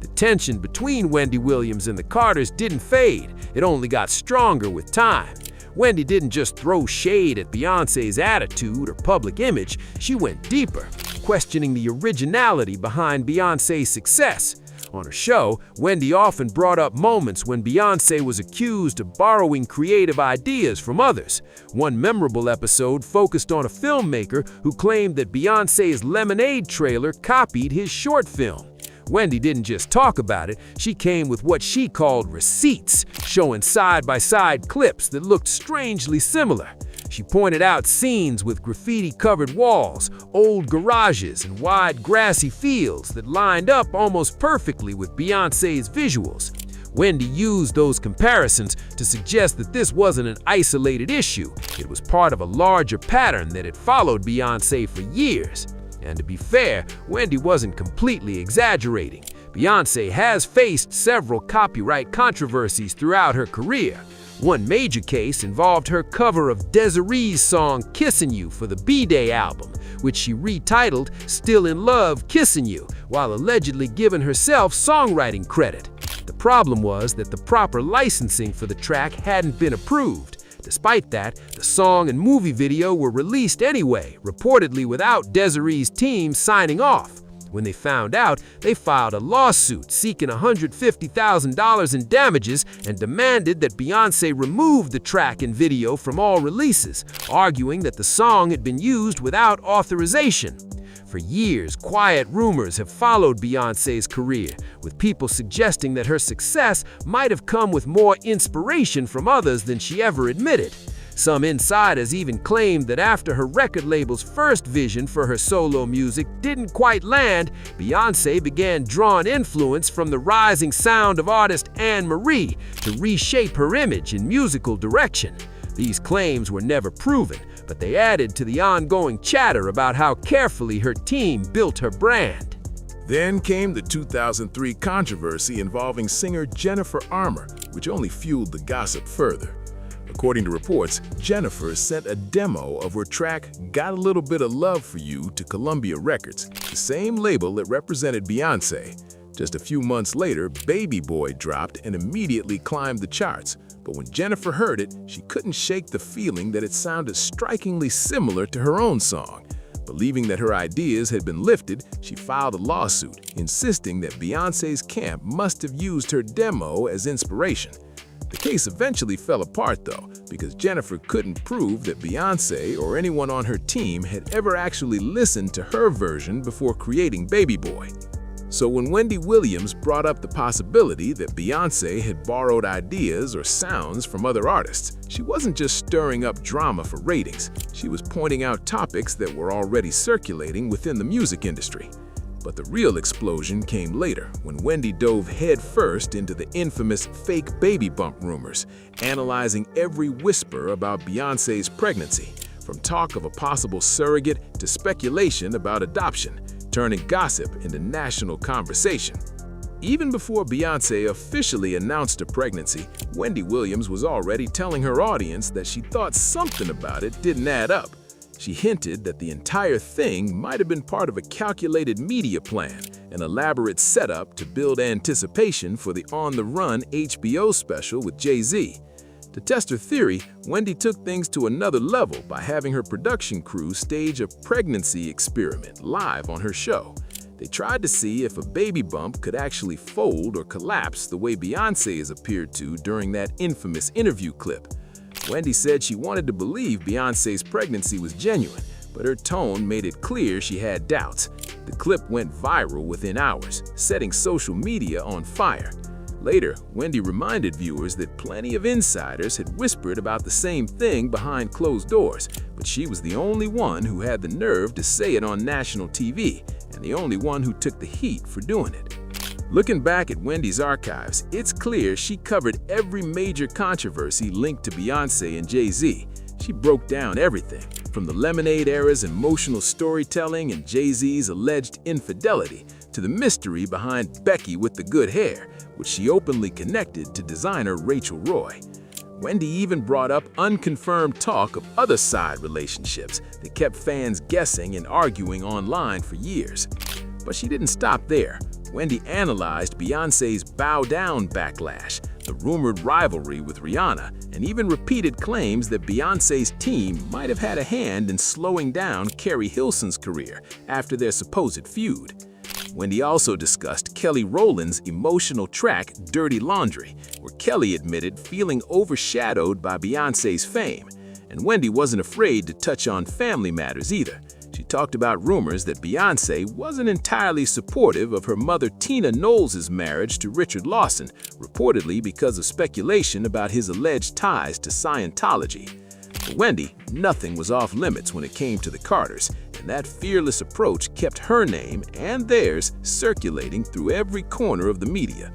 B: The tension between Wendy Williams and the Carters didn't fade, it only got stronger with time. Wendy didn't just throw shade at Beyonce's attitude or public image, she went deeper, questioning the originality behind Beyonce's success. On her show, Wendy often brought up moments when Beyonce was accused of borrowing creative ideas from others. One memorable episode focused on a filmmaker who claimed that Beyonce's Lemonade trailer copied his short film. Wendy didn't just talk about it, she came with what she called receipts, showing side-by-side clips that looked strangely similar. She pointed out scenes with graffiti-covered walls, old garages, and wide grassy fields that lined up almost perfectly with Beyonce's visuals. Wendy used those comparisons to suggest that this wasn't an isolated issue. It was part of a larger pattern that had followed Beyonce for years. And to be fair, Wendy wasn't completely exaggerating. Beyonce has faced several copyright controversies throughout her career. One major case involved her cover of Desiree's song Kissin' You for the B-Day album, which she retitled Still in Love Kissin' You, while allegedly giving herself songwriting credit. The problem was that the proper licensing for the track hadn't been approved. Despite that, the song and movie video were released anyway, reportedly without Desiree's team signing off. When they found out, they filed a lawsuit seeking $150,000 in damages and demanded that Beyonce remove the track and video from all releases, arguing that the song had been used without authorization. For years, quiet rumors have followed Beyonce's career, with people suggesting that her success might have come with more inspiration from others than she ever admitted. Some insiders even claimed that after her record label's first vision for her solo music didn't quite land, Beyonce began drawing influence from the rising sound of artist Anne Marie to reshape her image and musical direction. These claims were never proven, but they added to the ongoing chatter about how carefully her team built her brand. Then came the 2003 controversy involving singer Jennifer Armour, which only fueled the gossip further. According to reports, Jennifer sent a demo of her track Got a Little Bit of Love for You to Columbia Records, the same label that represented Beyonce. Just a few months later, Baby Boy dropped and immediately climbed the charts. But when Jennifer heard it, she couldn't shake the feeling that it sounded strikingly similar to her own song. Believing that her ideas had been lifted, she filed a lawsuit, insisting that Beyonce's camp must have used her demo as inspiration. The case eventually fell apart though, because Jennifer couldn't prove that Beyonce or anyone on her team had ever actually listened to her version before creating Baby Boy. So when Wendy Williams brought up the possibility that Beyonce had borrowed ideas or sounds from other artists, she wasn't just stirring up drama for ratings, she was pointing out topics that were already circulating within the music industry. But the real explosion came later, when Wendy dove headfirst into the infamous fake baby bump rumors, analyzing every whisper about Beyonce's pregnancy. from talk of a possible surrogate to speculation about adoption, turning gossip into national conversation. Even before Beyoncé officially announced her pregnancy, Wendy Williams was already telling her audience that she thought something about it didn't add up. She hinted that the entire thing might have been part of a calculated media plan, an elaborate setup to build anticipation for the on-the-run HBO special with Jay-Z. To test her theory, Wendy took things to another level by having her production crew stage a pregnancy experiment live on her show. They tried to see if a baby bump could actually fold or collapse the way Beyoncé has appeared to during that infamous interview clip. Wendy said she wanted to believe Beyoncé's pregnancy was genuine, but her tone made it clear she had doubts. The clip went viral within hours, setting social media on fire. Later, Wendy reminded viewers that plenty of insiders had whispered about the same thing behind closed doors, but she was the only one who had the nerve to say it on national TV, and the only one who took the heat for doing it. Looking back at Wendy's archives, it's clear she covered every major controversy linked to Beyoncé and Jay-Z. She broke down everything, from the Lemonade era's emotional storytelling and Jay-Z's alleged infidelity, to the mystery behind Becky with the good hair, which she openly connected to designer Rachel Roy. Wendy even brought up unconfirmed talk of other side relationships that kept fans guessing and arguing online for years. But she didn't stop there. Wendy analyzed Beyoncé's bow down backlash, the rumored rivalry with Rihanna, and even repeated claims that Beyoncé's team might have had a hand in slowing down Carrie Hilson's career after their supposed feud. Wendy also discussed Kelly Rowland's emotional track Dirty Laundry, where Kelly admitted feeling overshadowed by Beyoncé's fame. And Wendy wasn't afraid to touch on family matters either. She talked about rumors that Beyoncé wasn't entirely supportive of her mother Tina Knowles' marriage to Richard Lawson, reportedly because of speculation about his alleged ties to Scientology. For Wendy, nothing was off limits when it came to the Carters, and that fearless approach kept her name and theirs circulating through every corner of the media.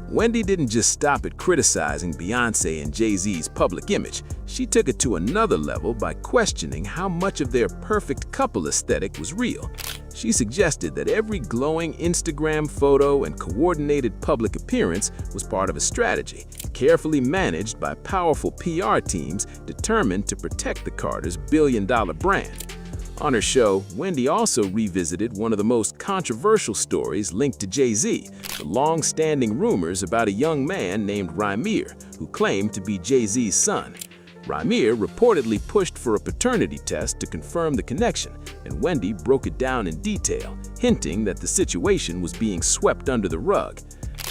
B: Wendy didn't just stop at criticizing Beyoncé and Jay-Z's public image. She took it to another level by questioning how much of their perfect couple aesthetic was real. She suggested that every glowing Instagram photo and coordinated public appearance was part of a strategy, carefully managed by powerful PR teams determined to protect the Carters' billion-dollar brand. On her show, Wendy also revisited one of the most controversial stories linked to Jay-Z, the long-standing rumors about a young man named Rymir, who claimed to be Jay-Z's son. Rymir reportedly pushed for a paternity test to confirm the connection, and Wendy broke it down in detail, hinting that the situation was being swept under the rug.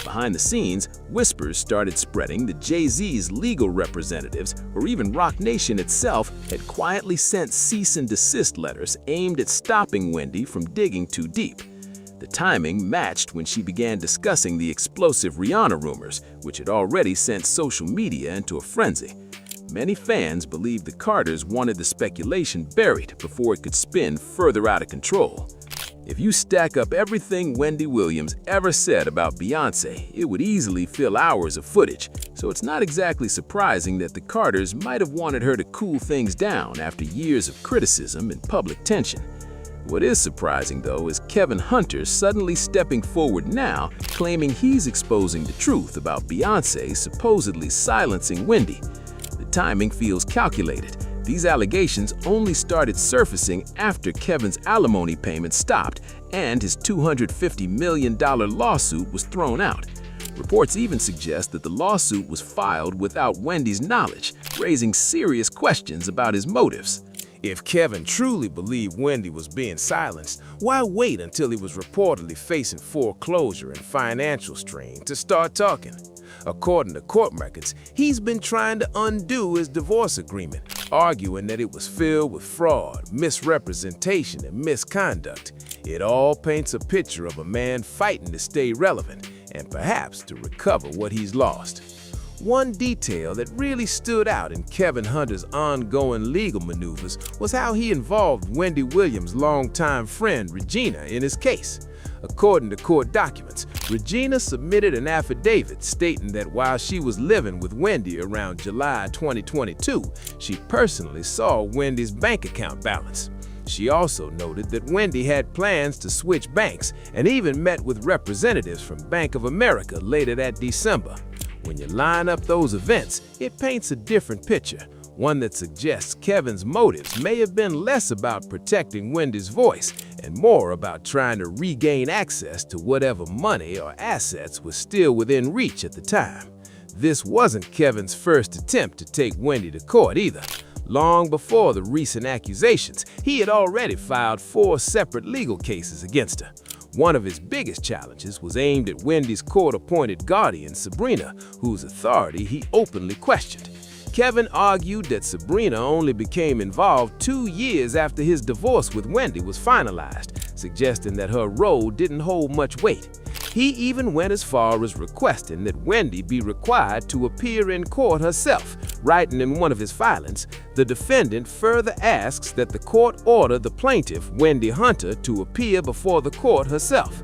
B: Behind the scenes, whispers started spreading that Jay-Z's legal representatives, or even Roc Nation itself, had quietly sent cease and desist letters aimed at stopping Wendy from digging too deep. The timing matched when she began discussing the explosive Rihanna rumors, which had already sent social media into a frenzy. Many fans believed the Carters wanted the speculation buried before it could spin further out of control. If you stack up everything Wendy Williams ever said about Beyoncé, it would easily fill hours of footage, so it's not exactly surprising that the Carters might have wanted her to cool things down after years of criticism and public tension. What is surprising, though, is Kevin Hunter suddenly stepping forward now, claiming he's exposing the truth about Beyoncé supposedly silencing Wendy. The timing feels calculated. These allegations only started surfacing after Kevin's alimony payment stopped and his $250 million lawsuit was thrown out. Reports even suggest that the lawsuit was filed without Wendy's knowledge, raising serious questions about his motives.
L: If Kevin truly believed Wendy was being silenced, why wait until he was reportedly facing foreclosure and financial strain to start talking? According to court records, he's been trying to undo his divorce agreement, arguing that it was filled with fraud, misrepresentation, and misconduct. It all paints a picture of a man fighting to stay relevant and perhaps to recover what he's lost. One detail that really stood out in Kevin Hunter's ongoing legal maneuvers was how he involved Wendy Williams' longtime friend Regina in his case. According to court documents, Regina submitted an affidavit stating that while she was living with Wendy around July 2022, she personally saw Wendy's bank account balance. She also noted that Wendy had plans to switch banks and even met with representatives from Bank of America later that December. When you line up those events, it paints a different picture, one that suggests Kevin's motives may have been less about protecting Wendy's voice and more about trying to regain access to whatever money or assets was still within reach at the time. This wasn't Kevin's first attempt to take Wendy to court either. Long before the recent accusations, he had already filed 4 separate legal cases against her. One of his biggest challenges was aimed at Wendy's court-appointed guardian, Sharina, whose authority he openly questioned. Kevin argued that Sharina only became involved 2 years after his divorce with Wendy was finalized, suggesting that her role didn't hold much weight. He even went as far as requesting that Wendy be required to appear in court herself, writing in one of his filings, the defendant further asks that the court order the plaintiff, Wendy Hunter, to appear before the court herself.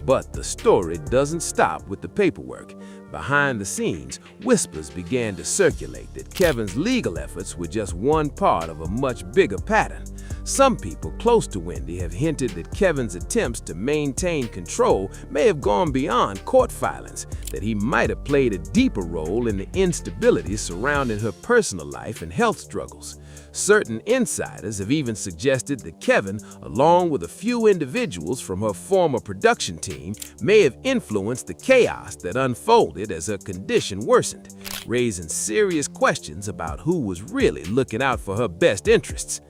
L: But the story doesn't stop with the paperwork. Behind the scenes, whispers began to circulate that Kevin's legal efforts were just one part of a much bigger pattern. Some people close to Wendy have hinted that Kevin's attempts to maintain control may have gone beyond court filings, that he might have played a deeper role in the instability surrounding her personal life and health struggles. Certain insiders have even suggested that Kevin, along with a few individuals from her former production team, may have influenced the chaos that unfolded as her condition worsened, raising serious questions about who was really looking out for her best interests.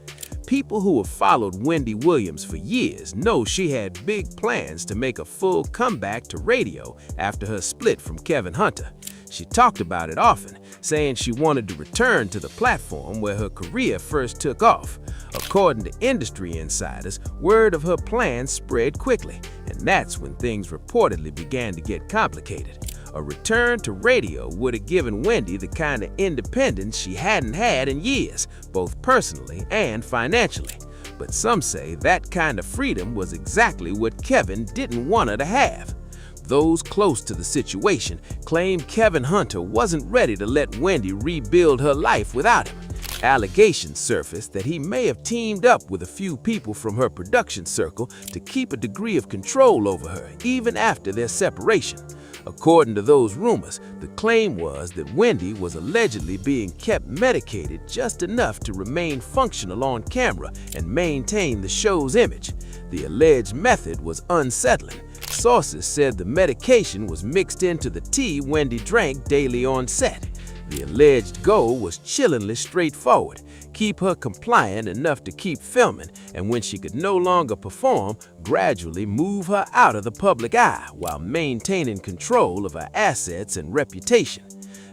L: People who have followed Wendy Williams for years know she had big plans to make a full comeback to radio after her split from Kevin Hunter. She talked about it often, saying she wanted to return to the platform where her career first took off. According to industry insiders, word of her plans spread quickly, and that's when things reportedly began to get complicated. A return to radio would have given Wendy the kind of independence she hadn't had in years, both personally and financially. But some say that kind of freedom was exactly what Kevin didn't want her to have. Those close to the situation claim Kevin Hunter wasn't ready to let Wendy rebuild her life without him. Allegations surfaced that he may have teamed up with a few people from her production circle to keep a degree of control over her, even after their separation. According to those rumors, the claim was that Wendy was allegedly being kept medicated just enough to remain functional on camera and maintain the show's image. The alleged method was unsettling. Sources said the medication was mixed into the tea Wendy drank daily on set. The alleged goal was chillingly straightforward: keep her compliant enough to keep filming, and when she could no longer perform, gradually move her out of the public eye while maintaining control of her assets and reputation.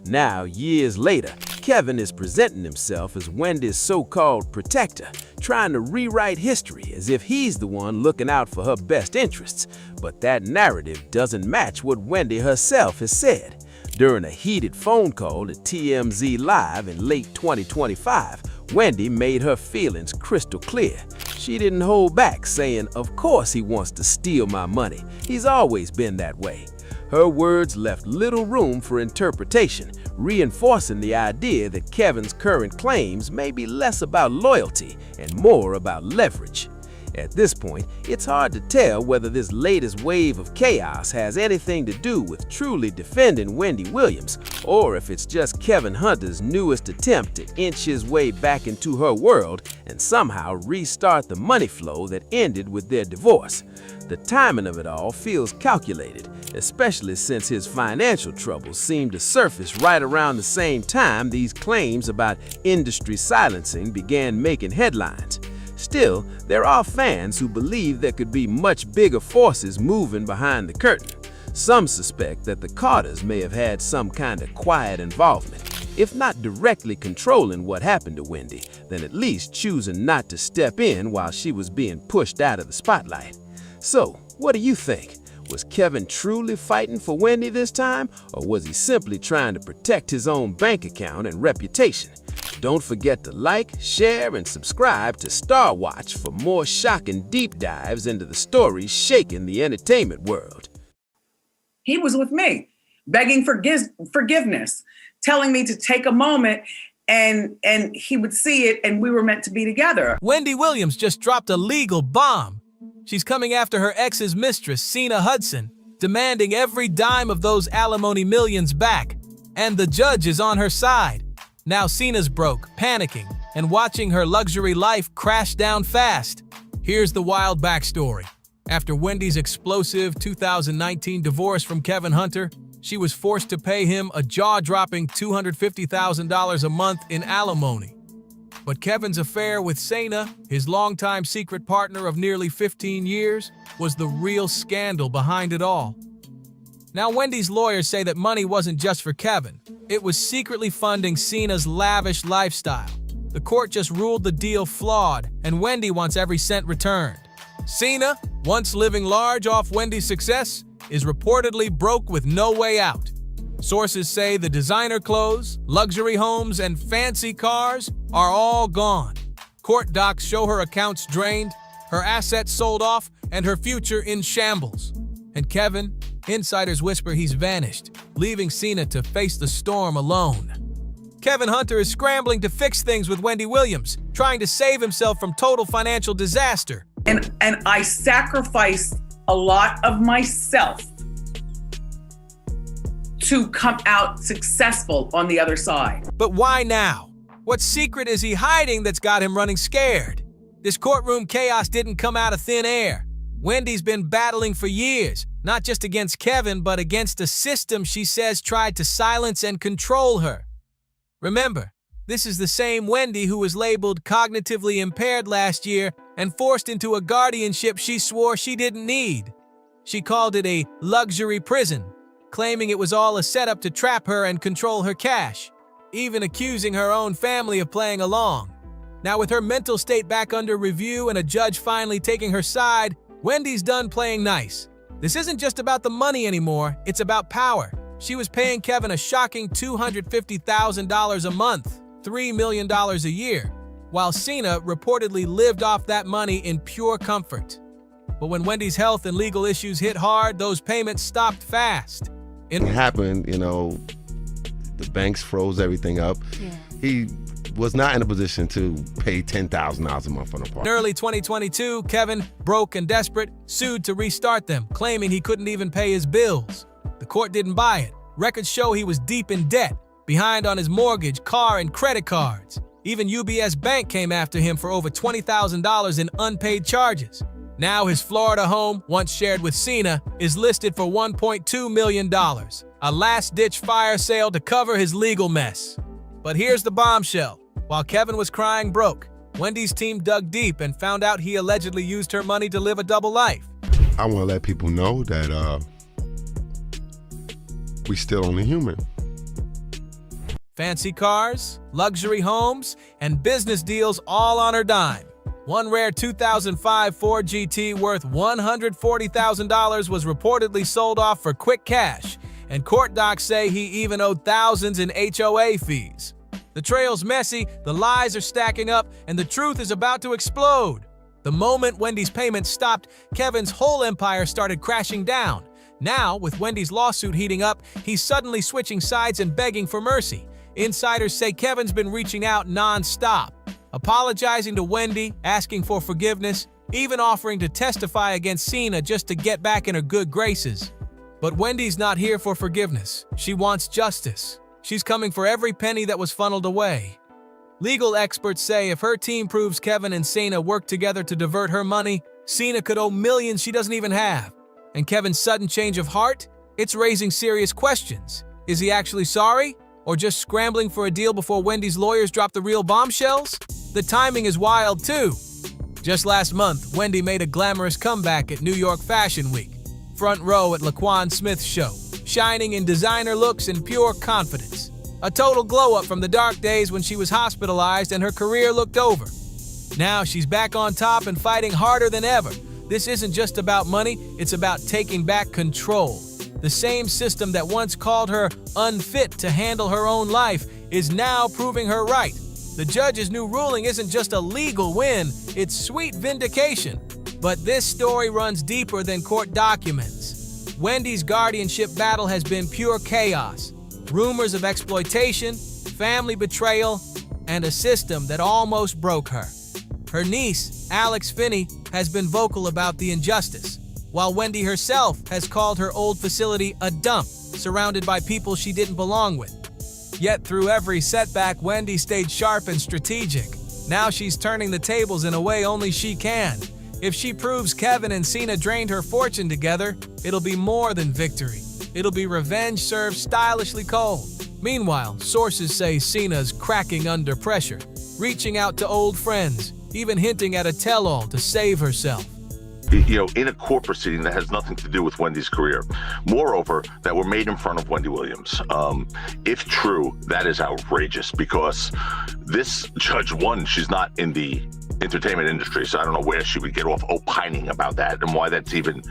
L: Now, years later, Kevin is presenting himself as Wendy's so-called protector, trying to rewrite history as if he's the one looking out for her best interests. But that narrative doesn't match what Wendy herself has said. During a heated phone call to TMZ Live in late 2025, Wendy made her feelings crystal clear. She didn't hold back, saying, "Of course he wants to steal my money. He's always been that way." Her words left little room for interpretation, reinforcing the idea that Kevin's current claims may be less about loyalty and more about leverage. At this point, it's hard to tell whether this latest wave of chaos has anything to do with truly defending Wendy Williams, or if it's just Kevin Hunter's newest attempt to inch his way back into her world and somehow restart the money flow that ended with their divorce. The timing of it all feels calculated, especially since his financial troubles seem to surface right around the same time these claims about industry silencing began making headlines. Still, there are fans who believe there could be much bigger forces moving behind the curtain. Some suspect that the Carters may have had some kind of quiet involvement, if not directly controlling what happened to Wendy, then at least choosing not to step in while she was being pushed out of the spotlight. So, what do you think? Was Kevin truly fighting for Wendy this time, or was he simply trying to protect his own bank account and reputation? Don't forget to like, share, and subscribe to Star Watch for more shocking deep dives into the stories shaking the entertainment world.
C: He was with me, begging forgiveness, telling me to take a moment, and he would see it, and we were meant to be together.
I: Wendy Williams just dropped a legal bomb. She's coming after her ex's mistress, Sharina Hudson, demanding every dime of those alimony millions back. And the judge is on her side. Now Sharina's broke, panicking, and watching her luxury life crash down fast. Here's the wild backstory. After Wendy's explosive 2019 divorce from Kevin Hunter, she was forced to pay him a jaw-dropping $250,000 a month in alimony. But Kevin's affair with Sharina, his longtime secret partner of nearly 15 years, was the real scandal behind it all. Now, Wendy's lawyers say that money wasn't just for Kevin. It was secretly funding Sharina's lavish lifestyle. The court just ruled the deal flawed, and Wendy wants every cent returned. Sharina, once living large off Wendy's success, is reportedly broke with no way out. Sources say the designer clothes, luxury homes, and fancy cars are all gone. Court docs show her accounts drained, her assets sold off, and her future in shambles. And Kevin, insiders whisper he's vanished, leaving Sharina to face the storm alone. Kevin Hunter is scrambling to fix things with Wendy Williams, trying to save himself from total financial disaster.
C: And I sacrificed a lot of myself to come out successful on the other side.
I: But why now? What secret is he hiding that's got him running scared? This courtroom chaos didn't come out of thin air. Wendy's been battling for years, not just against Kevin, but against a system she says tried to silence and control her. Remember, this is the same Wendy who was labeled cognitively impaired last year and forced into a guardianship she swore she didn't need. She called it a luxury prison, claiming it was all a setup to trap her and control her cash, even accusing her own family of playing along. Now, with her mental state back under review and a judge finally taking her side, Wendy's done playing nice. This isn't just about the money anymore, it's about power. She was paying Kevin a shocking $250,000 a month, $3 million a year, while Sharina reportedly lived off that money in pure comfort. But when Wendy's health and legal issues hit hard, those payments stopped fast.
G: It happened, you know, the banks froze everything up. Yeah. He was not in a position to pay $10,000 a month on a apartment.
I: In early 2022, Kevin, broke and desperate, sued to restart them, claiming he couldn't even pay his bills. The court didn't buy it. Records show he was deep in debt, behind on his mortgage, car, and credit cards. Even UBS Bank came after him for over $20,000 in unpaid charges. Now his Florida home, once shared with Sharina, is listed for $1.2 million, a last-ditch fire sale to cover his legal mess. But here's the bombshell. While Kevin was crying broke, Wendy's team dug deep and found out he allegedly used her money to live a double life.
G: I want to let people know that we still only human.
I: Fancy cars, luxury homes, and business deals all on her dime. One rare 2005 Ford GT worth $140,000 was reportedly sold off for quick cash, and court docs say he even owed thousands in HOA fees. The trail's messy, the lies are stacking up, and the truth is about to explode. The moment Wendy's payments stopped, Kevin's whole empire started crashing down. Now, with Wendy's lawsuit heating up, he's suddenly switching sides and begging for mercy. Insiders say Kevin's been reaching out non-stop, apologizing to Wendy, asking for forgiveness, even offering to testify against Sharina just to get back in her good graces. But Wendy's not here for forgiveness. She wants justice. She's coming for every penny that was funneled away. Legal experts say if her team proves Kevin and Sharina worked together to divert her money, Sharina could owe millions she doesn't even have. And Kevin's sudden change of heart? It's raising serious questions. Is he actually sorry? Or just scrambling for a deal before Wendy's lawyers drop the real bombshells? The timing is wild too. Just last month, Wendy made a glamorous comeback at New York Fashion Week. Front row at Laquan Smith's show, shining in designer looks and pure confidence. A total glow-up from the dark days when she was hospitalized and her career looked over. Now she's back on top and fighting harder than ever. This isn't just about money, it's about taking back control. The same system that once called her unfit to handle her own life is now proving her right. The judge's new ruling isn't just a legal win, it's sweet vindication. But this story runs deeper than court documents. Wendy's guardianship battle has been pure chaos. Rumors of exploitation, family betrayal, and a system that almost broke her. Her niece, Alex Finney, has been vocal about the injustice, while Wendy herself has called her old facility a dump, surrounded by people she didn't belong with. Yet through every setback, Wendy stayed sharp and strategic. Now she's turning the tables in a way only she can. If she proves Kevin and Cena drained her fortune together, it'll be more than victory. It'll be revenge served stylishly cold. Meanwhile, sources say Cena's cracking under pressure, reaching out to old friends, even hinting at a tell-all to save herself.
M: You know, in a court proceeding that has nothing to do with Wendy's career. Moreover, that were made in front of Wendy Williams. If true, that is outrageous because this judge, one, she's not in the entertainment industry, so I don't know where she would get off opining about that and why that's even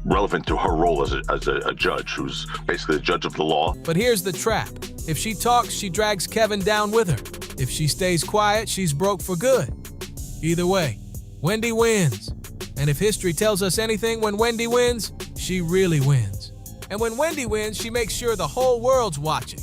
M: relevant to her role as a judge, who's basically a judge of the law.
I: But here's the trap. If she talks, she drags Kevin down with her. If she stays quiet, she's broke for good. Either way, Wendy wins. And if history tells us anything, when Wendy wins, she really wins. And when Wendy wins, she makes sure the whole world's watching.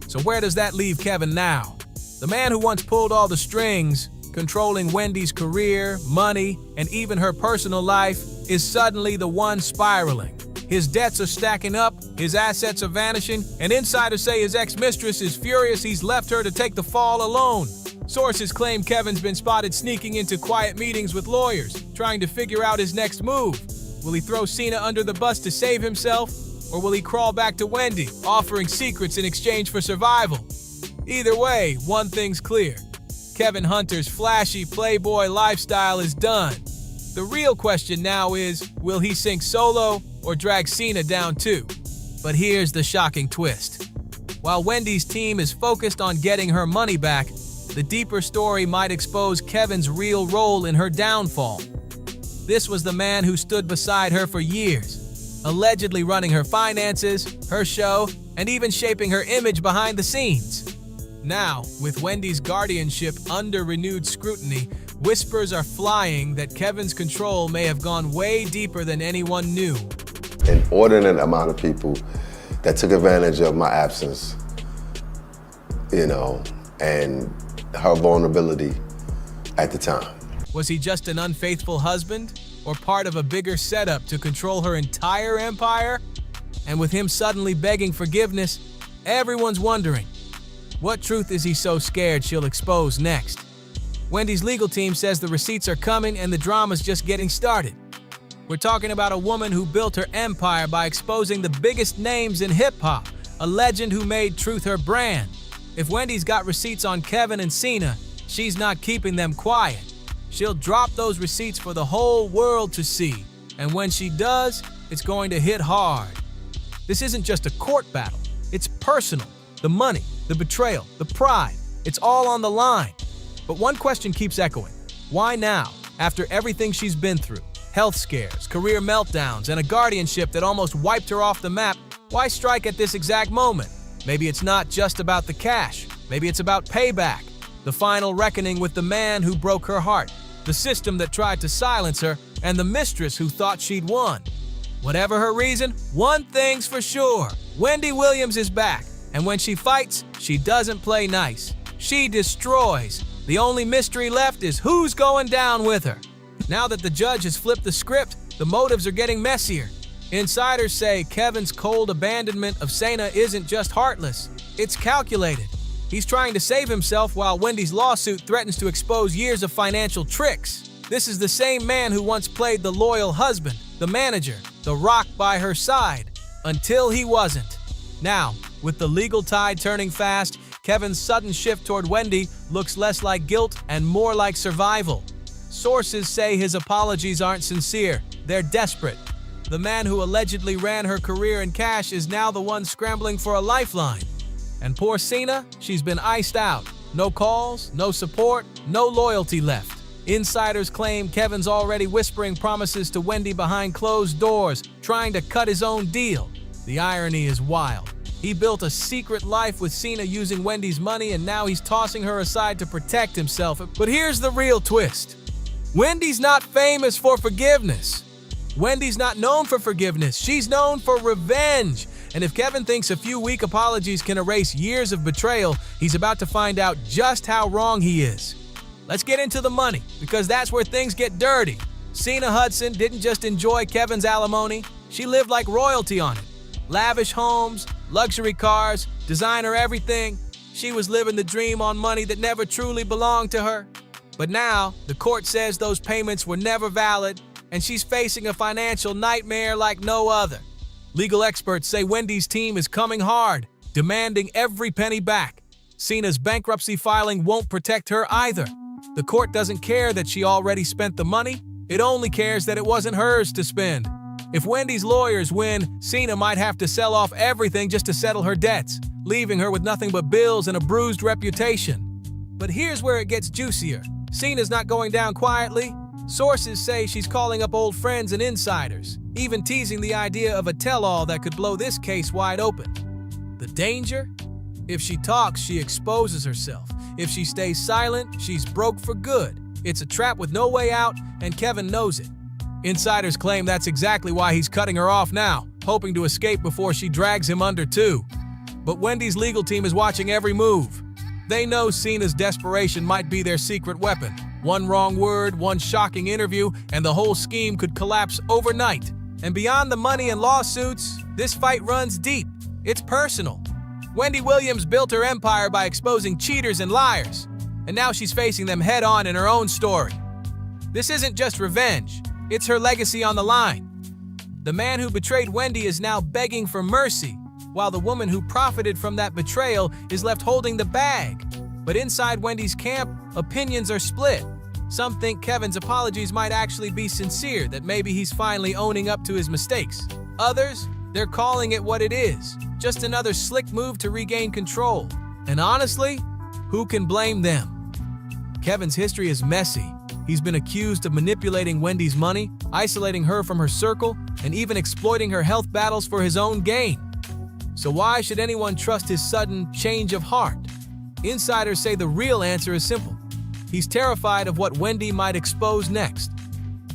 I: So where does that leave Kevin now? The man who once pulled all the strings, controlling Wendy's career, money, and even her personal life, is suddenly the one spiraling. His debts are stacking up, his assets are vanishing, and insiders say his ex-mistress is furious he's left her to take the fall alone. Sources claim Kevin's been spotted sneaking into quiet meetings with lawyers, trying to figure out his next move. Will he throw Cena under the bus to save himself? Or will he crawl back to Wendy, offering secrets in exchange for survival? Either way, one thing's clear. Kevin Hunter's flashy playboy lifestyle is done. The real question now is, will he sink solo or drag Cena down too? But here's the shocking twist. While Wendy's team is focused on getting her money back, the deeper story might expose Kevin's real role in her downfall. This was the man who stood beside her for years, allegedly running her finances, her show, and even shaping her image behind the scenes. Now, with Wendy's guardianship under renewed scrutiny, whispers are flying that Kevin's control may have gone way deeper than anyone knew.
G: An inordinate amount of people that took advantage of my absence, and her vulnerability at the time.
I: Was he just an unfaithful husband, or part of a bigger setup to control her entire empire? And with him suddenly begging forgiveness, everyone's wondering, what truth is he so scared she'll expose next? Wendy's legal team says the receipts are coming and the drama's just getting started. We're talking about a woman who built her empire by exposing the biggest names in hip-hop, a legend who made truth her brand. If Wendy's got receipts on Kevin and Cena, she's not keeping them quiet. She'll drop those receipts for the whole world to see. And when she does, it's going to hit hard. This isn't just a court battle. It's personal. The money, the betrayal, the pride, it's all on the line. But one question keeps echoing. Why now, after everything she's been through? Health scares, career meltdowns, and a guardianship that almost wiped her off the map, why strike at this exact moment? Maybe it's not just about the cash. Maybe it's about payback. The final reckoning with the man who broke her heart, the system that tried to silence her, and the mistress who thought she'd won. Whatever her reason, one thing's for sure. Wendy Williams is back. And when she fights, she doesn't play nice. She destroys. The only mystery left is who's going down with her. Now that the judge has flipped the script, the motives are getting messier. Insiders say Kevin's cold abandonment of Cena isn't just heartless, it's calculated. He's trying to save himself while Wendy's lawsuit threatens to expose years of financial tricks. This is the same man who once played the loyal husband, the manager, the rock by her side, until he wasn't. Now, with the legal tide turning fast, Kevin's sudden shift toward Wendy looks less like guilt and more like survival. Sources say his apologies aren't sincere, they're desperate. The man who allegedly ran her career in cash is now the one scrambling for a lifeline. And poor Cena, she's been iced out. No calls, no support, no loyalty left. Insiders claim Kevin's already whispering promises to Wendy behind closed doors, trying to cut his own deal. The irony is wild. He built a secret life with Cena using Wendy's money, and now he's tossing her aside to protect himself. But here's the real twist. Wendy's not famous for forgiveness. Wendy's not known for forgiveness. She's known for revenge. And if Kevin thinks a few weak apologies can erase years of betrayal, he's about to find out just how wrong he is. Let's get into the money, because that's where things get dirty. Cena Hudson didn't just enjoy Kevin's alimony, she lived like royalty on it. Lavish homes, luxury cars, designer everything. She was living the dream on money that never truly belonged to her. But now, the court says those payments were never valid, and she's facing a financial nightmare like no other. Legal experts say Wendy's team is coming hard, demanding every penny back. Cena's bankruptcy filing won't protect her either. The court doesn't care that she already spent the money, it only cares that it wasn't hers to spend. If Wendy's lawyers win, Cena might have to sell off everything just to settle her debts, leaving her with nothing but bills and a bruised reputation. But here's where it gets juicier. Cena's not going down quietly. Sources say she's calling up old friends and insiders, even teasing the idea of a tell-all that could blow this case wide open. The danger? If she talks, she exposes herself. If she stays silent, she's broke for good. It's a trap with no way out, and Kevin knows it. Insiders claim that's exactly why he's cutting her off now, hoping to escape before she drags him under too. But Wendy's legal team is watching every move. They know Cena's desperation might be their secret weapon. One wrong word, one shocking interview, and the whole scheme could collapse overnight. And beyond the money and lawsuits, this fight runs deep. It's personal. Wendy Williams built her empire by exposing cheaters and liars, and now she's facing them head-on in her own story. This isn't just revenge. It's her legacy on the line. The man who betrayed Wendy is now begging for mercy, while the woman who profited from that betrayal is left holding the bag. But inside Wendy's camp, opinions are split. Some think Kevin's apologies might actually be sincere, that maybe he's finally owning up to his mistakes. Others, they're calling it what it is, just another slick move to regain control. And honestly, who can blame them? Kevin's history is messy. He's been accused of manipulating Wendy's money, isolating her from her circle, and even exploiting her health battles for his own gain. So why should anyone trust his sudden change of heart? Insiders say the real answer is simple. He's terrified of what Wendy might expose next.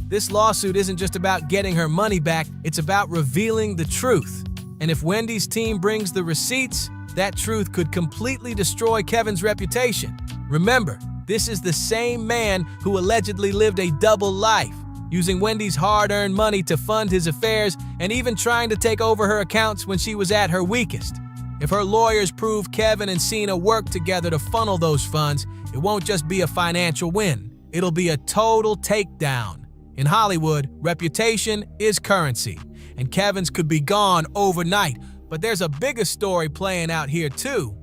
I: This lawsuit isn't just about getting her money back, it's about revealing the truth. And if Wendy's team brings the receipts, that truth could completely destroy Kevin's reputation. Remember, this is the same man who allegedly lived a double life, using Wendy's hard-earned money to fund his affairs and even trying to take over her accounts when she was at her weakest. If her lawyers prove Kevin and Cena worked together to funnel those funds, it won't just be a financial win. It'll be a total takedown. In Hollywood, reputation is currency, and Kevin's could be gone overnight. But there's a bigger story playing out here too.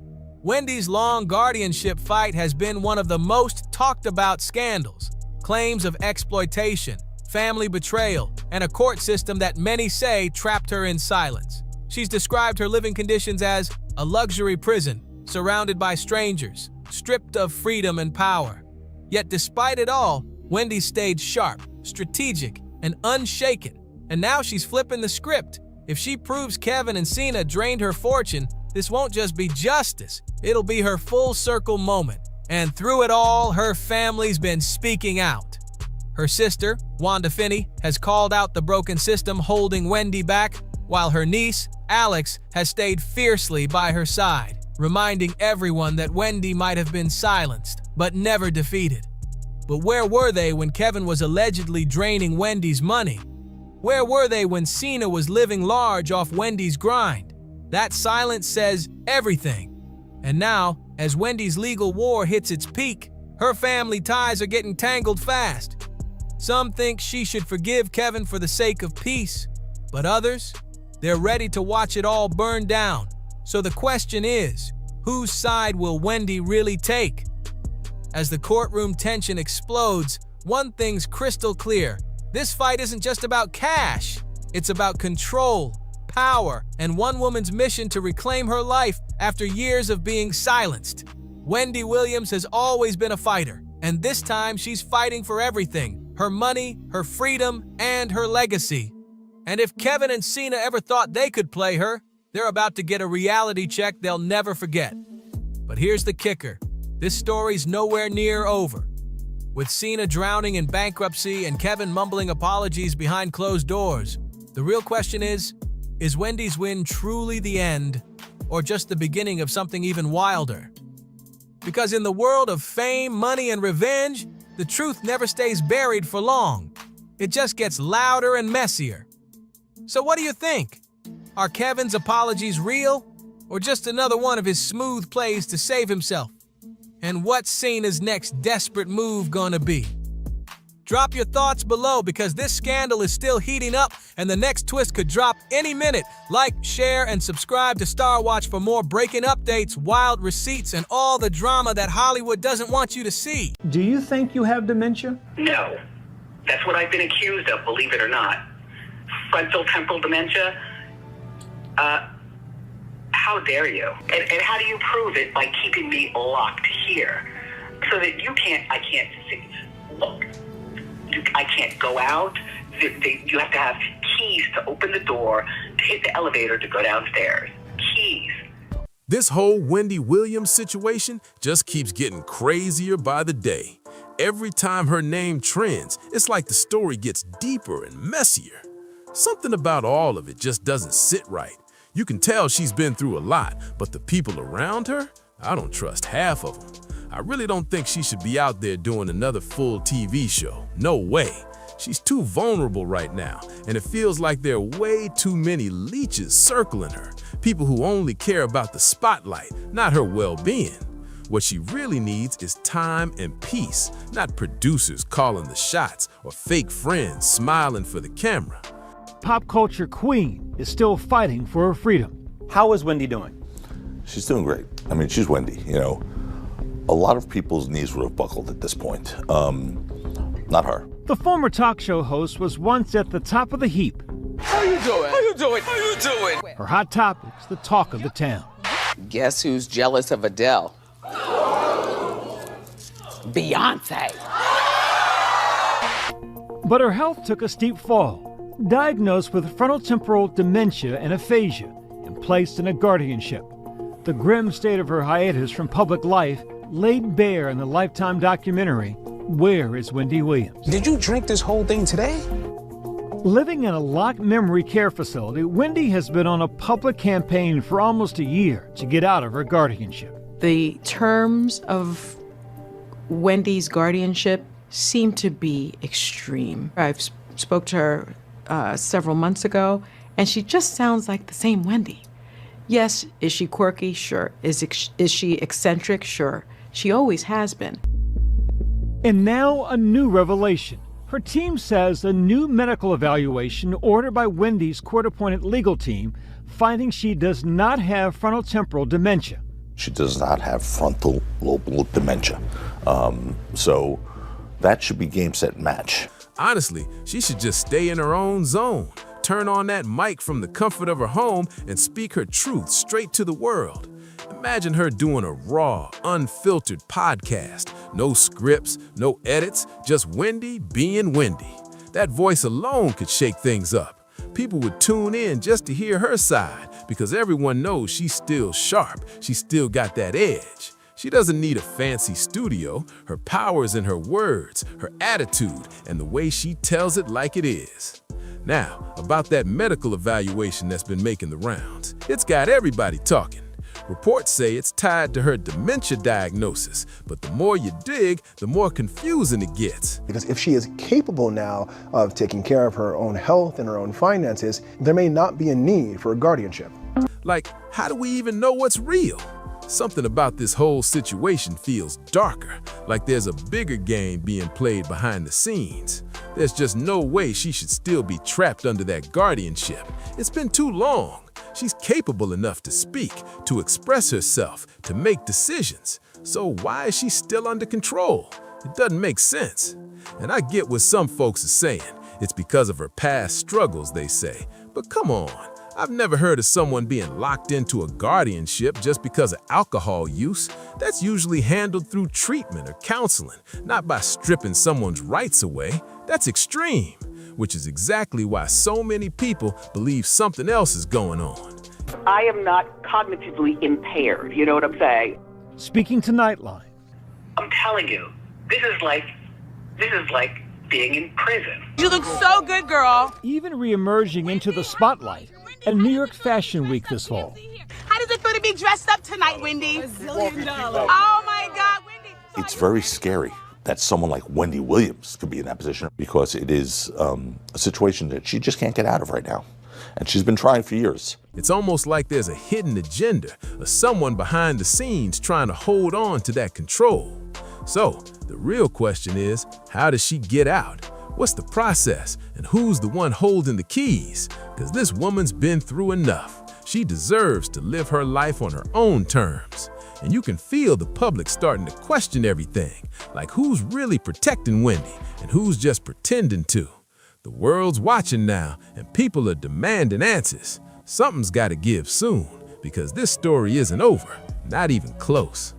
I: Wendy's long guardianship fight has been one of the most talked about scandals. Claims of exploitation, family betrayal, and a court system that many say trapped her in silence. She's described her living conditions as a luxury prison, surrounded by strangers, stripped of freedom and power. Yet despite it all, Wendy stayed sharp, strategic, and unshaken. And now she's flipping the script. If she proves Kevin and Cena drained her fortune, this won't just be justice, it'll be her full circle moment. And through it all, her family's been speaking out. Her sister, Wanda Finney, has called out the broken system holding Wendy back, while her niece, Alex, has stayed fiercely by her side, reminding everyone that Wendy might have been silenced, but never defeated. But where were they when Kevin was allegedly draining Wendy's money? Where were they when Cena was living large off Wendy's grind? That silence says everything. And now, as Wendy's legal war hits its peak, her family ties are getting tangled fast. Some think she should forgive Kevin for the sake of peace, but others, they're ready to watch it all burn down. So the question is, whose side will Wendy really take? As the courtroom tension explodes, one thing's crystal clear. This fight isn't just about cash. It's about control, power, and one woman's mission to reclaim her life after years of being silenced. Wendy Williams has always been a fighter, and this time she's fighting for everything: her money, her freedom, and her legacy. And if Kevin and Cena ever thought they could play her, They're about to get a reality check they'll never forget. But here's the kicker. This story's nowhere near over. With Cena drowning in bankruptcy and Kevin mumbling apologies behind closed doors, the real question is Wendy's win truly the end, or just the beginning of something even wilder? Because in the world of fame, money, and revenge, the truth never stays buried for long. It just gets louder and messier. So what do you think? Are Kevin's apologies real, or just another one of his smooth plays to save himself? And what's Cena's next desperate move gonna be? Drop your thoughts below, because this scandal is still heating up and the next twist could drop any minute. Like, share, and subscribe to Star Watch for more breaking updates, wild receipts, and all the drama that Hollywood doesn't want you to see.
A: Do you think you have dementia?
P: No. That's what I've been accused of, believe it or not. Frontal temporal dementia? How dare you? And how do you prove it? By keeping me locked here so that I can't see. Look, I can't go out. You have to have keys to open the door, to hit the elevator, to go downstairs. Keys.
B: This whole Wendy Williams situation just keeps getting crazier by the day. Every time her name trends, it's like the story gets deeper and messier. Something about all of it just doesn't sit right. You can tell she's been through a lot, but the people around her, I don't trust half of them. I really don't think she should be out there doing another full TV show. No way. She's too vulnerable right now, and it feels like there are way too many leeches circling her. People who only care about the spotlight, not her well-being. What she really needs is time and peace, not producers calling the shots or fake friends smiling for the camera.
A: Pop culture queen is still fighting for her freedom. How is Wendy doing?
W: She's doing great. I mean, she's Wendy, you know. A lot of people's knees would have buckled at this point. Not her.
A: The former talk show host was once at the top of the heap.
J: How you doing? How you doing? How you doing?
A: Her hot topics, the talk of the town.
J: Guess who's jealous of Adele? Beyonce.
A: But her health took a steep fall. Diagnosed with frontotemporal dementia and aphasia and placed in a guardianship. The grim state of her hiatus from public life laid bare in the Lifetime documentary, Where is Wendy Williams?
R: Did you drink this whole thing today?
A: Living in a locked memory care facility, Wendy has been on a public campaign for almost a year to get out of her guardianship.
X: The terms of Wendy's guardianship seem to be extreme. I've spoke to her several months ago, and she just sounds like the same Wendy. Yes, is she quirky? Sure. Is she eccentric? Sure. She always has been.
A: And now a new revelation. Her team says a new medical evaluation ordered by Wendy's court-appointed legal team finding she does not have frontotemporal dementia.
W: She does not have frontal lobe dementia. So that should be game, set, match.
B: Honestly, she should just stay in her own zone, turn on that mic from the comfort of her home, and speak her truth straight to the world. Imagine her doing a raw, unfiltered podcast. No scripts, no edits, just Wendy being Wendy. That voice alone could shake things up. People would tune in just to hear her side, because everyone knows she's still sharp. She's still got that edge. She doesn't need a fancy studio. Her power is in her words, her attitude, and the way she tells it like it is. Now, about that medical evaluation that's been making the rounds. It's got everybody talking. Reports say it's tied to her dementia diagnosis, but the more you dig, the more confusing it gets.
Y: Because if she is capable now of taking care of her own health and her own finances, there may not be a need for a guardianship.
B: Like, how do we even know what's real? Something about this whole situation feels darker, like there's a bigger game being played behind the scenes. There's just no way she should still be trapped under that guardianship. It's been too long. She's capable enough to speak, to express herself, to make decisions. So why is she still under control? It doesn't make sense. And I get what some folks are saying. It's because of her past struggles, they say. But come on. I've never heard of someone being locked into a guardianship just because of alcohol use. That's usually handled through treatment or counseling, not by stripping someone's rights away. That's extreme, which is exactly why so many people believe something else is going on.
P: I am not cognitively impaired. You know what I'm saying?
A: Speaking to Nightline.
P: I'm telling you, this is like being in prison.
E: You look so good, girl.
A: Even re-emerging into the spotlight at New York Fashion Week this fall.
E: How does it feel to be dressed up tonight, Wendy? $1 zillion. Oh my God, Wendy.
W: It's very scary that someone like Wendy Williams could be in that position, because it is a situation that she just can't get out of right now. And she's been trying for years.
L: It's almost like there's a hidden agenda or someone behind the scenes trying to hold on to that control. So the real question is, how does she get out? What's the process? And who's the one holding the keys? Because this woman's been through enough. She deserves to live her life on her own terms. And you can feel the public starting to question everything, like who's really protecting Wendy and who's just pretending to. The world's watching now, and people are demanding answers. Something's got to give soon, because this story isn't over, not even close.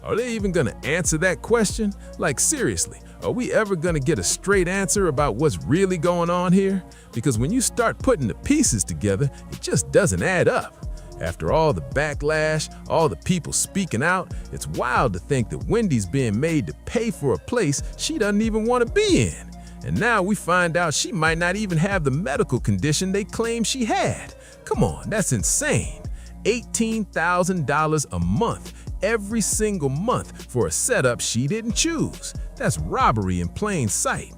L: Are they even going to answer that question? Like, seriously, are we ever going to get a straight answer about what's really going on here? Because when you start putting the pieces together, it just doesn't add up. After all the backlash, all the people speaking out, it's wild to think that Wendy's being made to pay for a place she doesn't even want to be in. And now we find out she might not even have the medical condition they claim she had. Come on, that's insane. $18,000 a month, every single month for a setup she didn't choose. That's robbery in plain sight.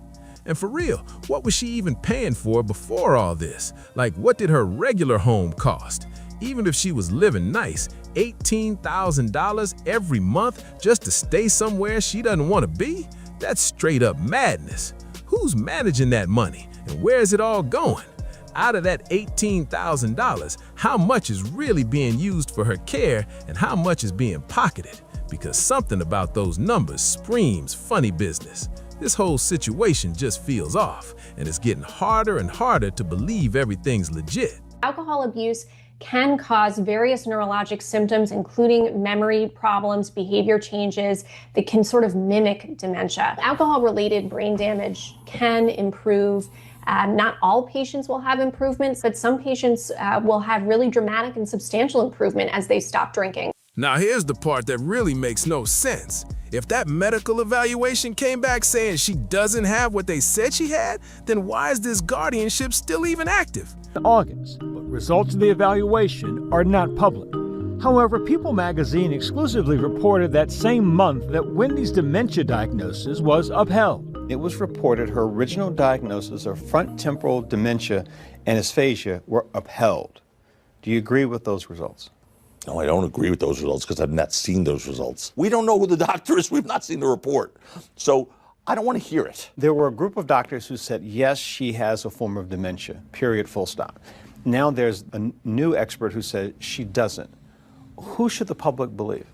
L: And for real, what was she even paying for before all this? Like, what did her regular home cost? Even if she was living nice, $18,000 every month just to stay somewhere she doesn't want to be? That's straight up madness. Who's managing that money, and where is it all going? Out of that $18,000, how much is really being used for her care and how much is being pocketed? Because something about those numbers screams funny business. This whole situation just feels off, and it's getting harder and harder to believe everything's legit.
H: Alcohol abuse can cause various neurologic symptoms, including memory problems, behavior changes that can sort of mimic dementia. Alcohol-related brain damage can improve. Not all patients will have improvements, but some patients will have really dramatic and substantial improvement as they stop drinking.
L: Now here's the part that really makes no sense. If that medical evaluation came back saying she doesn't have what they said she had, then why is this guardianship still even active?
A: In August, but results of the evaluation are not public. However, People magazine exclusively reported that same month that Wendy's dementia diagnosis was upheld.
O: It was reported her original diagnosis of front temporal dementia and dysphagia were upheld. Do you agree with those results?
W: No, I don't agree with those results because I've not seen those results. We don't know who the doctor is. We've not seen the report. So I don't want to hear it.
O: There were a group of doctors who said, yes, she has a form of dementia, period, full stop. Now there's a new expert who said she doesn't. Who should the public believe?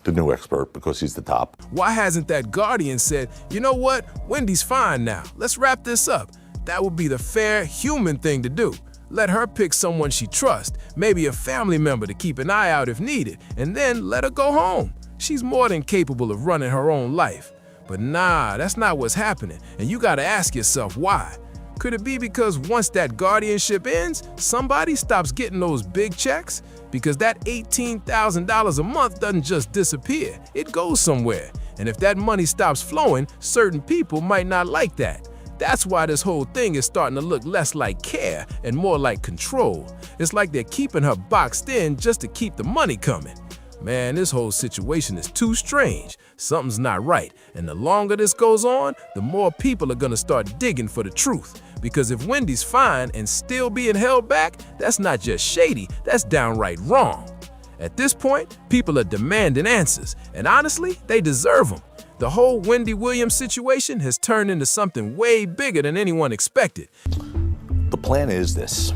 W: The new expert, because he's the top.
L: Why hasn't that guardian said, you know what, Wendy's fine now, let's wrap this up? That would be the fair, human thing to do. Let her pick someone she trusts, maybe a family member to keep an eye out if needed, and then let her go home. She's more than capable of running her own life. But nah, that's not what's happening, and you gotta ask yourself why. Could it be because once that guardianship ends, somebody stops getting those big checks? Because that $18,000 a month doesn't just disappear, it goes somewhere. And if that money stops flowing, certain people might not like that. That's why this whole thing is starting to look less like care and more like control. It's like they're keeping her boxed in just to keep the money coming. Man, this whole situation is too strange. Something's not right. And the longer this goes on, the more people are gonna start digging for the truth. Because if Wendy's fine and still being held back, that's not just shady, that's downright wrong. At this point, people are demanding answers, and honestly, they deserve them. The whole Wendy Williams situation has turned into something way bigger than anyone expected.
W: The plan is this.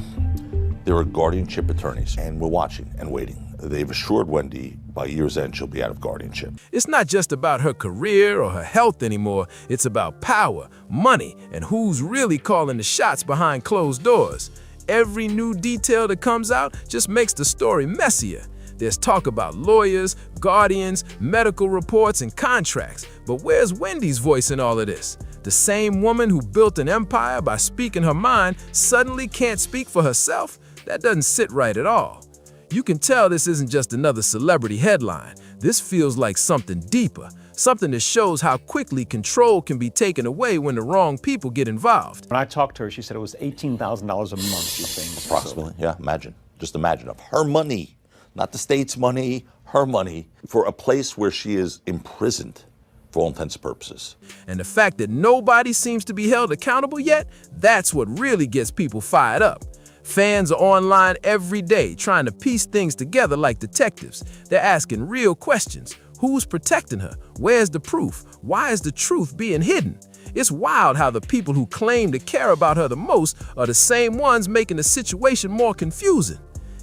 W: There are guardianship attorneys, and we're watching and waiting. They've assured Wendy by year's end she'll be out of guardianship.
L: It's not just about her career or her health anymore. It's about power, money, and who's really calling the shots behind closed doors. Every new detail that comes out just makes the story messier. There's talk about lawyers, guardians, medical reports, and contracts. But where's Wendy's voice in all of this? The same woman who built an empire by speaking her mind suddenly can't speak for herself? That doesn't sit right at all. You can tell this isn't just another celebrity headline. This feels like something deeper, something that shows how quickly control can be taken away when the wrong people get involved.
O: When I talked to her, she said it was $18,000 a month she's paying.
W: Approximately, yeah, imagine. Just imagine of her money, not the state's money, her money, for a place where she is imprisoned for all intents and purposes.
L: And the fact that nobody seems to be held accountable yet, that's what really gets people fired up. Fans are online every day trying to piece things together like detectives. They're asking real questions. Who's protecting her? Where's the proof? Why is the truth being hidden? It's wild how the people who claim to care about her the most are the same ones making the situation more confusing.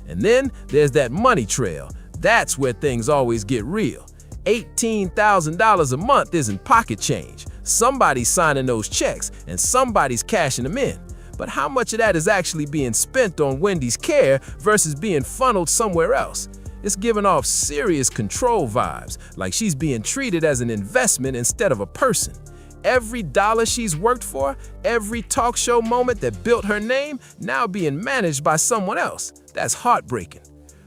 L: And then there's that money trail. That's where things always get real. $18,000 a month isn't pocket change. Somebody's signing those checks and somebody's cashing them in. But how much of that is actually being spent on Wendy's care versus being funneled somewhere else? It's giving off serious control vibes, like she's being treated as an investment instead of a person. Every dollar she's worked for, every talk show moment that built her name, now being managed by someone else. That's heartbreaking.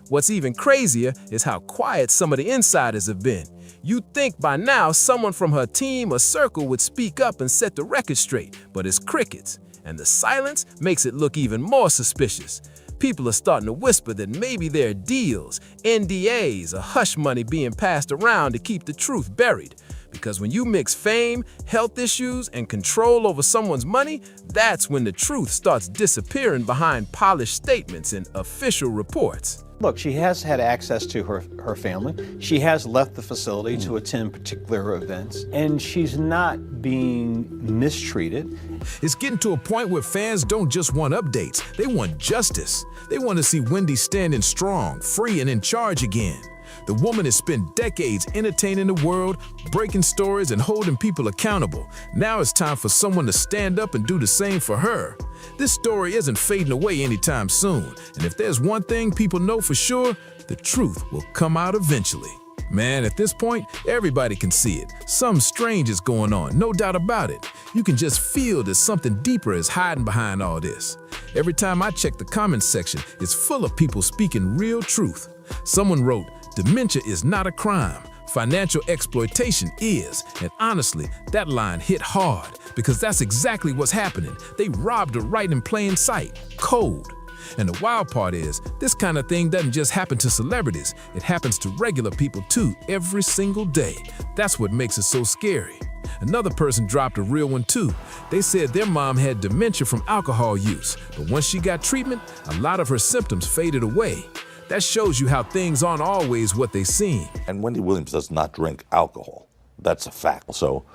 L: What's even crazier is how quiet some of the insiders have been. You'd think by now someone from her team or circle would speak up and set the record straight, but it's crickets. And the silence makes it look even more suspicious. People are starting to whisper that maybe there are deals, NDAs, or hush money being passed around to keep the truth buried. Because when you mix fame, health issues, and control over someone's money, that's when the truth starts disappearing behind polished statements and official reports.
O: Look, she has had access to her family. She has left the facility to attend particular events, and she's not being mistreated.
I: It's getting to a point where fans don't just want updates, they want justice. They want to see Wendy standing strong, free, and in charge again. The woman has spent decades entertaining the world, breaking stories, and holding people accountable. Now it's time for someone to stand up and do the same for her. This story isn't fading away anytime soon, and if there's one thing people know for sure, the truth will come out eventually. Man, at this point, everybody can see it. Something strange is going on, no doubt about it. You can just feel that something deeper is hiding behind all this. Every time I check the comments section, it's full of people speaking real truth. Someone wrote, "Dementia is not a crime. Financial exploitation is." And honestly, that line hit hard because that's exactly what's happening. They robbed her right in plain sight, cold. And the wild part is, this kind of thing doesn't just happen to celebrities. It happens to regular people too, every single day. That's what makes it so scary. Another person dropped a real one too. They said their mom had dementia from alcohol use, but once she got treatment, a lot of her symptoms faded away. That shows you how things aren't always what they seem.
W: And Wendy Williams does not drink alcohol. That's a fact. So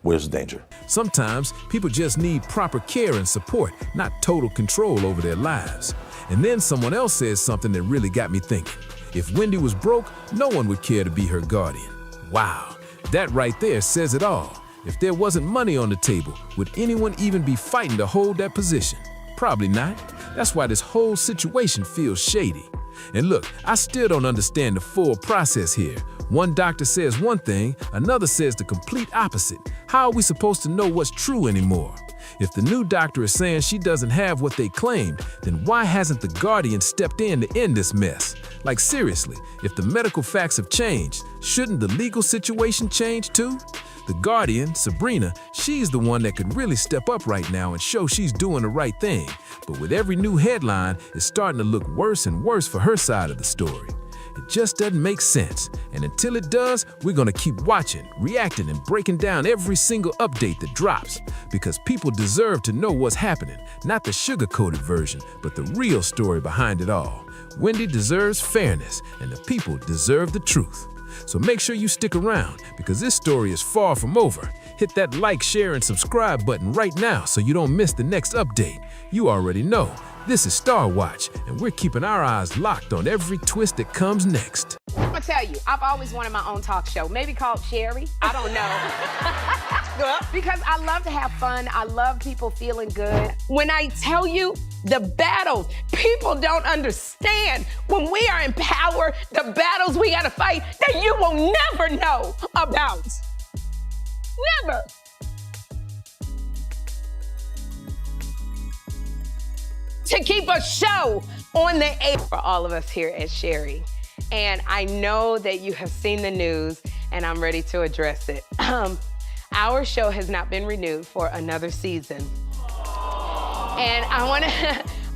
W: where's the danger?
I: Sometimes people just need proper care and support, not total control over their lives. And then someone else says something that really got me thinking. If Wendy was broke, no one would care to be her guardian. Wow, that right there says it all. If there wasn't money on the table, would anyone even be fighting to hold that position? Probably not. That's why this whole situation feels shady. And look, I still don't understand the full process here. One doctor says one thing, another says the complete opposite. How are we supposed to know what's true anymore? If the new doctor is saying she doesn't have what they claimed, then why hasn't the guardian stepped in to end this mess? Like seriously, if the medical facts have changed, shouldn't the legal situation change too? The guardian, Sharina, she's the one that could really step up right now and show she's doing the right thing. But with every new headline, it's starting to look worse and worse for her side of the story. It just doesn't make sense. And until it does, we're gonna keep watching, reacting, and breaking down every single update that drops. Because people deserve to know what's happening, not the sugar-coated version, but the real story behind it all. Wendy deserves fairness, and the people deserve the truth. So make sure you stick around, because this story is far from over. Hit that like, share, and subscribe button right now so you don't miss the next update. You already know, this is Star Watch, and we're keeping our eyes locked on every twist that comes next.
E: I'm gonna tell you, I've always wanted my own talk show, maybe called Sherry, I don't know. Because I love to have fun, I love people feeling good. When I tell you, the battles, people don't understand. When we are in power, the battles we gotta fight that you will never know about. Never. To keep a show on the air for all of us here at Sherry. And I know that you have seen the news, and I'm ready to address it. Our show has not been renewed for another season. And I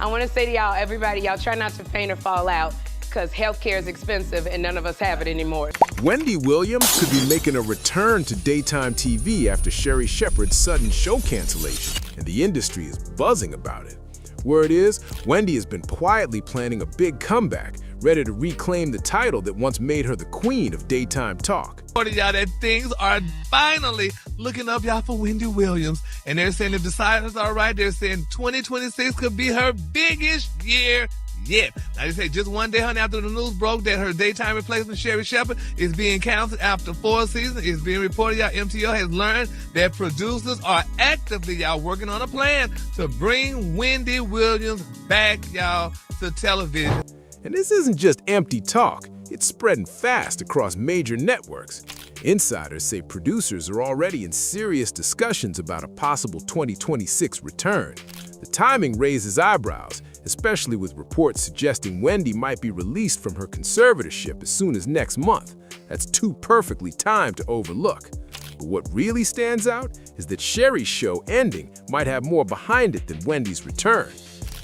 E: wanna say to y'all, everybody, y'all try not to faint or fall out, because healthcare is expensive and none of us have it anymore.
L: Wendy Williams could be making a return to daytime TV after Sherry Shepherd's sudden show cancellation, and the industry is buzzing about it. Word is, Wendy has been quietly planning a big comeback, ready to reclaim the title that once made her the queen of daytime talk.
N: Y'all, that things are finally looking up, y'all, for Wendy Williams. And they're saying if the signs are right, they're saying 2026 could be her biggest year yet. Now, they say just one day, honey, after the news broke that her daytime replacement, Sherry Shepherd, is being canceled after 4 seasons. It's being reported, y'all, MTO has learned that producers are actively, y'all, working on a plan to bring Wendy Williams back, y'all, to television.
L: And this isn't just empty talk. It's spreading fast across major networks. Insiders say producers are already in serious discussions about a possible 2026 return. The timing raises eyebrows, especially with reports suggesting Wendy might be released from her conservatorship as soon as next month. That's too perfectly timed to overlook. But what really stands out is that Sherry's show ending might have more behind it than Wendy's return.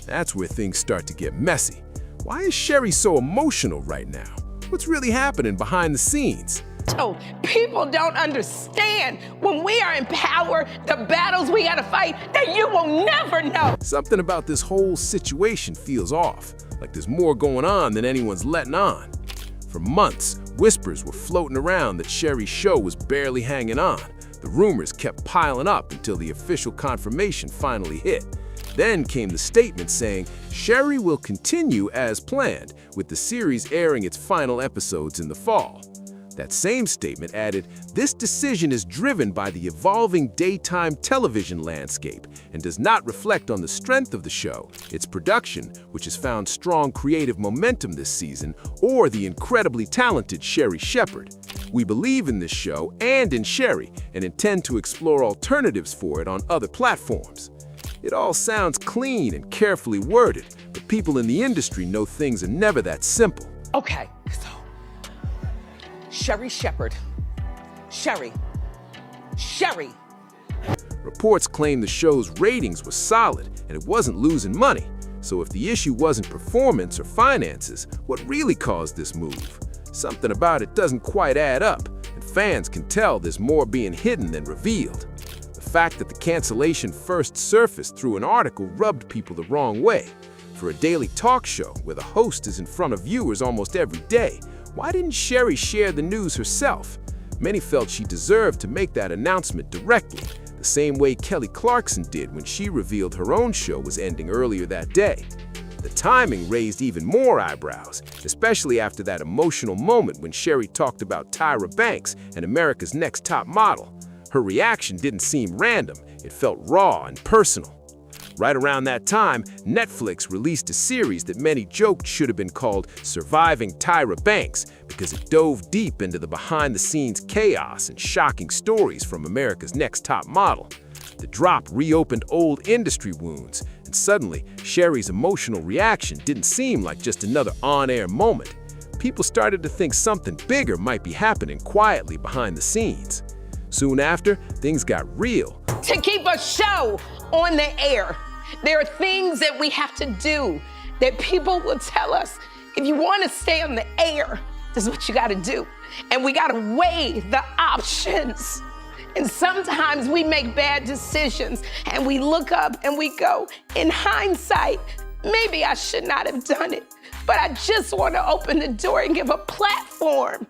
L: That's where things start to get messy. Why is Sherry so emotional right now? What's really happening behind the scenes?
E: So people don't understand when we are in power, the battles we gotta fight that you will never know.
L: Something about this whole situation feels off, like there's more going on than anyone's letting on. For months, whispers were floating around that Sherry's show was barely hanging on. The rumors kept piling up until the official confirmation finally hit. Then came the statement saying Sherry will continue as planned, with the series airing its final episodes in the fall. That same statement added, "This decision is driven by the evolving daytime television landscape and does not reflect on the strength of the show, its production, which has found strong creative momentum this season, or the incredibly talented Sherry Shepherd. We believe in this show and in Sherry and intend to explore alternatives for it on other platforms." It all sounds clean and carefully worded, but people in the industry know things are never that simple.
J: Okay, so Sherry Shepherd. Sherry.
L: Reports claim the show's ratings were solid and it wasn't losing money. So if the issue wasn't performance or finances, what really caused this move? Something about it doesn't quite add up, and fans can tell there's more being hidden than revealed. The fact that the cancellation first surfaced through an article rubbed people the wrong way. For a daily talk show where the host is in front of viewers almost every day, why didn't Sherry share the news herself? Many felt she deserved to make that announcement directly, the same way Kelly Clarkson did when she revealed her own show was ending earlier that day. The timing raised even more eyebrows, especially after that emotional moment when Sherry talked about Tyra Banks and America's Next Top Model. Her reaction didn't seem random, it felt raw and personal. Right around that time, Netflix released a series that many joked should have been called Surviving Tyra Banks because it dove deep into the behind-the-scenes chaos and shocking stories from America's Next Top Model. The drop reopened old industry wounds, and suddenly, Sherry's emotional reaction didn't seem like just another on-air moment. People started to think something bigger might be happening quietly behind the scenes. Soon after, things got real.
E: To keep a show on the air, there are things that we have to do that people will tell us, if you want to stay on the air, this is what you got to do. And we got to weigh the options. And sometimes we make bad decisions and we look up and we go, in hindsight, maybe I should not have done it, but I just want to open the door and give a platform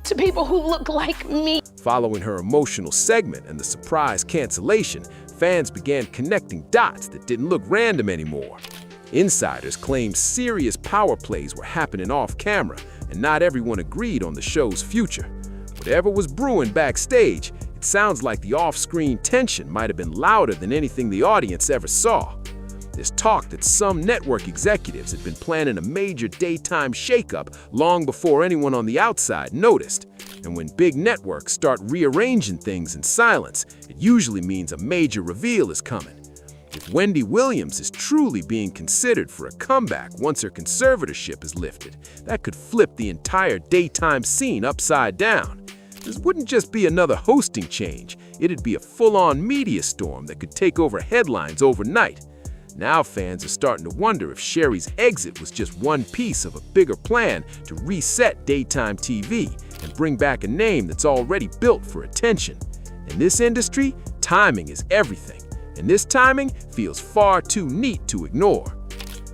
E: to people who look like me.
L: Following her emotional segment and the surprise cancellation, fans began connecting dots that didn't look random anymore. Insiders claimed serious power plays were happening off camera, and not everyone agreed on the show's future. Whatever was brewing backstage, it sounds like the off-screen tension might have been louder than anything the audience ever saw. There's talk that some network executives had been planning a major daytime shakeup long before anyone on the outside noticed. And when big networks start rearranging things in silence, it usually means a major reveal is coming. If Wendy Williams is truly being considered for a comeback once her conservatorship is lifted, that could flip the entire daytime scene upside down. This wouldn't just be another hosting change, it'd be a full-on media storm that could take over headlines overnight. Now fans are starting to wonder if Sherry's exit was just one piece of a bigger plan to reset daytime TV and bring back a name that's already built for attention. In this industry, timing is everything, and this timing feels far too neat to ignore.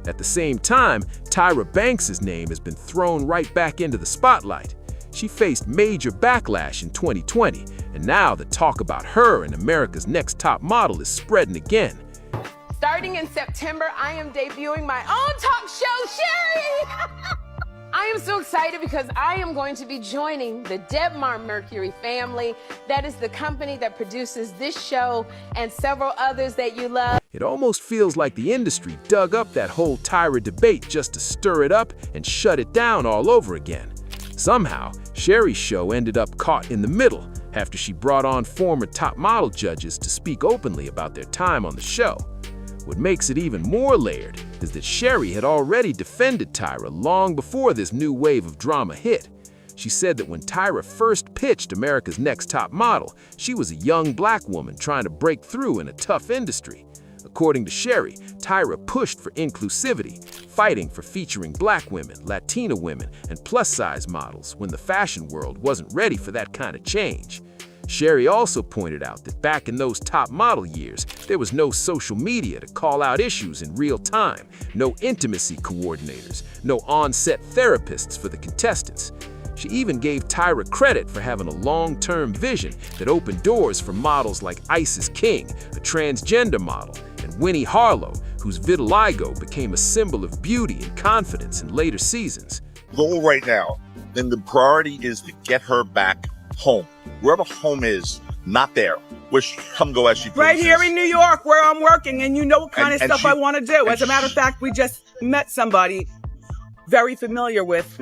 L: At the same time, Tyra Banks' name has been thrown right back into the spotlight. She faced major backlash in 2020, and now the talk about her and America's Next Top Model is spreading again.
E: Starting in September, I am debuting my own talk show, Sherry! I am so excited because I am going to be joining the Debmar Mercury family. That is the company that produces this show and several others that you love.
L: It almost feels like the industry dug up that whole Tyra debate just to stir it up and shut it down all over again. Somehow, Sherry's show ended up caught in the middle after she brought on former top model judges to speak openly about their time on the show. What makes it even more layered is that Sherry had already defended Tyra long before this new wave of drama hit. She said that when Tyra first pitched America's Next Top Model, she was a young black woman trying to break through in a tough industry. According to Sherry, Tyra pushed for inclusivity, fighting for featuring black women, Latina women, and plus-size models when the fashion world wasn't ready for that kind of change. Sherry also pointed out that back in those top model years, there was no social media to call out issues in real time, no intimacy coordinators, no on-set therapists for the contestants. She even gave Tyra credit for having a long-term vision that opened doors for models like Isis King, a transgender model, and Winnie Harlow, whose vitiligo became a symbol of beauty and confidence in later seasons.
D: Goal right now, then the priority is to get her back home. Wherever home is, not there. Which come go as she pleases.
Q: Right here in New York, where I'm working, and you know what kind of stuff I want to do. As a matter of fact, we just met somebody very familiar with.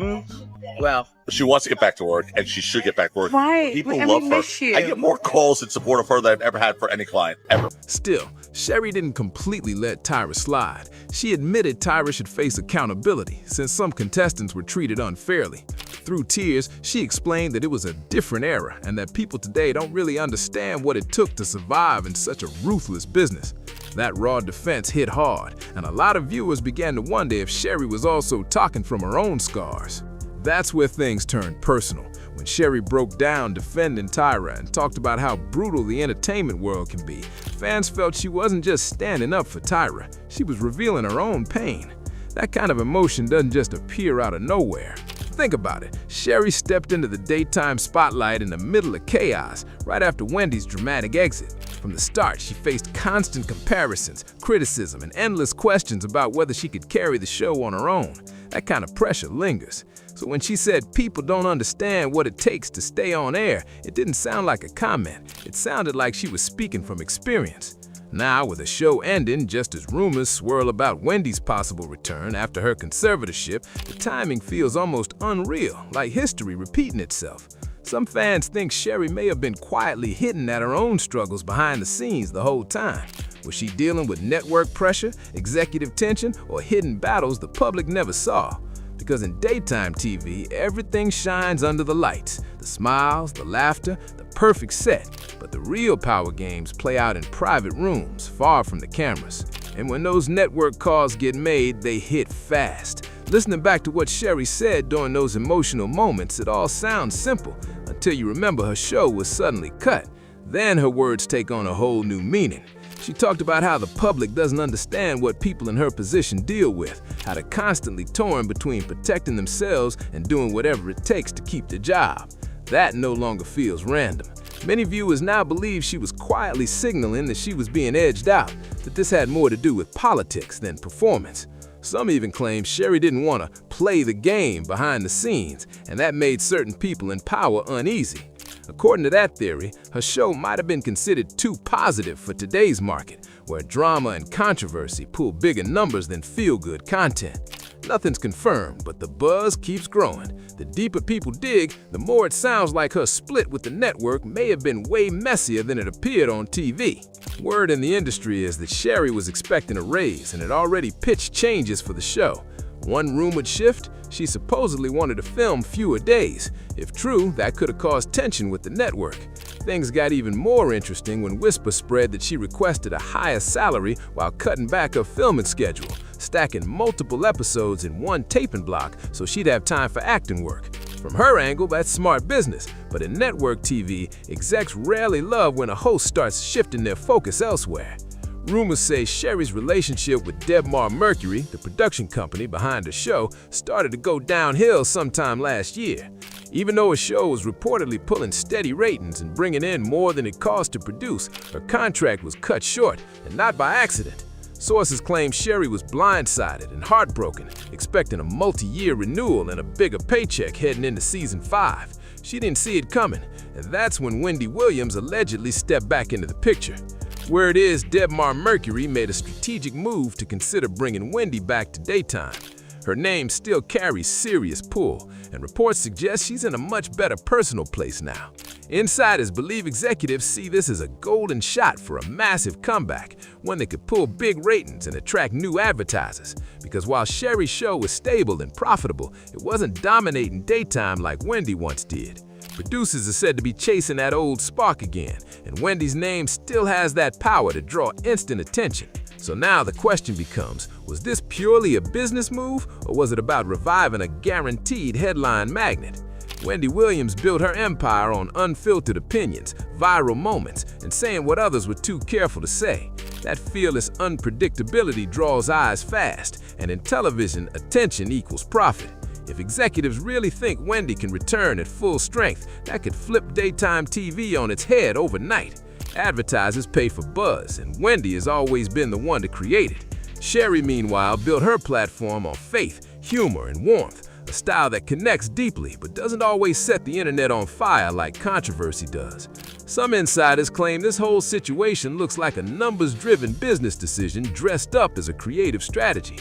Q: Well,
D: she wants to get back to work, and she should get back to work.
Q: Right.
D: People
Q: And
D: love
Q: we
D: her.
Q: miss you.
D: I get more calls in support of her than I've ever had for any client, ever.
L: Still, Sherry didn't completely let Tyra slide. She admitted Tyra should face accountability since some contestants were treated unfairly. Through tears, she explained that it was a different era and that people today don't really understand what it took to survive in such a ruthless business. That raw defense hit hard, and a lot of viewers began to wonder if Sherry was also talking from her own scars. That's where things turned personal, when Sherry broke down defending Tyra and talked about how brutal the entertainment world can be. Fans felt she wasn't just standing up for Tyra, she was revealing her own pain. That kind of emotion doesn't just appear out of nowhere. Think about it. Sherry stepped into the daytime spotlight in the middle of chaos, right after Wendy's dramatic exit. From the start, she faced constant comparisons, criticism, and endless questions about whether she could carry the show on her own. That kind of pressure lingers. So when she said people don't understand what it takes to stay on air, it didn't sound like a comment. It sounded like she was speaking from experience. Now, with the show ending just as rumors swirl about Wendy's possible return after her conservatorship, the timing feels almost unreal, like history repeating itself. Some fans think Sherry may have been quietly hidden at her own struggles behind the scenes the whole time. Was she dealing with network pressure, executive tension, or hidden battles the public never saw? Because in daytime TV, everything shines under the lights. The smiles, the laughter, the perfect set. But the real power games play out in private rooms, far from the cameras. And when those network calls get made, they hit fast. Listening back to what Sherry said during those emotional moments, it all sounds simple, until you remember her show was suddenly cut. Then her words take on a whole new meaning. She talked about how the public doesn't understand what people in her position deal with, how they're constantly torn between protecting themselves and doing whatever it takes to keep the job. That no longer feels random. Many viewers now believe she was quietly signaling that she was being edged out, that this had more to do with politics than performance. Some even claim Sherry didn't want to play the game behind the scenes, and that made certain people in power uneasy. According to that theory, her show might have been considered too positive for today's market, where drama and controversy pull bigger numbers than feel-good content. Nothing's confirmed, but the buzz keeps growing. The deeper people dig, the more it sounds like her split with the network may have been way messier than it appeared on TV. Word in the industry is that Sherry was expecting a raise and had already pitched changes for the show. One rumored shift, she supposedly wanted to film fewer days. If true, that could have caused tension with the network. Things got even more interesting when whispers spread that she requested a higher salary while cutting back her filming schedule, stacking multiple episodes in one taping block so she'd have time for acting work. From her angle, that's smart business, but in network TV, execs rarely love when a host starts shifting their focus elsewhere. Rumors say Sherry's relationship with Debmar Mercury, the production company behind the show, started to go downhill sometime last year. Even though a show was reportedly pulling steady ratings and bringing in more than it cost to produce, her contract was cut short, and not by accident. Sources claim Sherry was blindsided and heartbroken, expecting a multi-year renewal and a bigger paycheck heading into season 5. She didn't see it coming, and that's when Wendy Williams allegedly stepped back into the picture. Word is Debmar Mercury made a strategic move to consider bringing Wendy back to daytime. Her name still carries serious pull, and reports suggest she's in a much better personal place now. Insiders believe executives see this as a golden shot for a massive comeback, one that could pull big ratings and attract new advertisers. Because while Sherry's show was stable and profitable, it wasn't dominating daytime like Wendy once did. Producers are said to be chasing that old spark again, and Wendy's name still has that power to draw instant attention. So now the question becomes, was this purely a business move, or was it about reviving a guaranteed headline magnet? Wendy Williams built her empire on unfiltered opinions, viral moments, and saying what others were too careful to say. That fearless unpredictability draws eyes fast, and in television, attention equals profit. If executives really think Wendy can return at full strength, that could flip daytime TV on its head overnight. Advertisers pay for buzz, and Wendy has always been the one to create it. Sherry, meanwhile, built her platform on faith, humor, and warmth, a style that connects deeply but doesn't always set the internet on fire like controversy does. Some insiders claim this whole situation looks like a numbers-driven business decision dressed up as a creative strategy.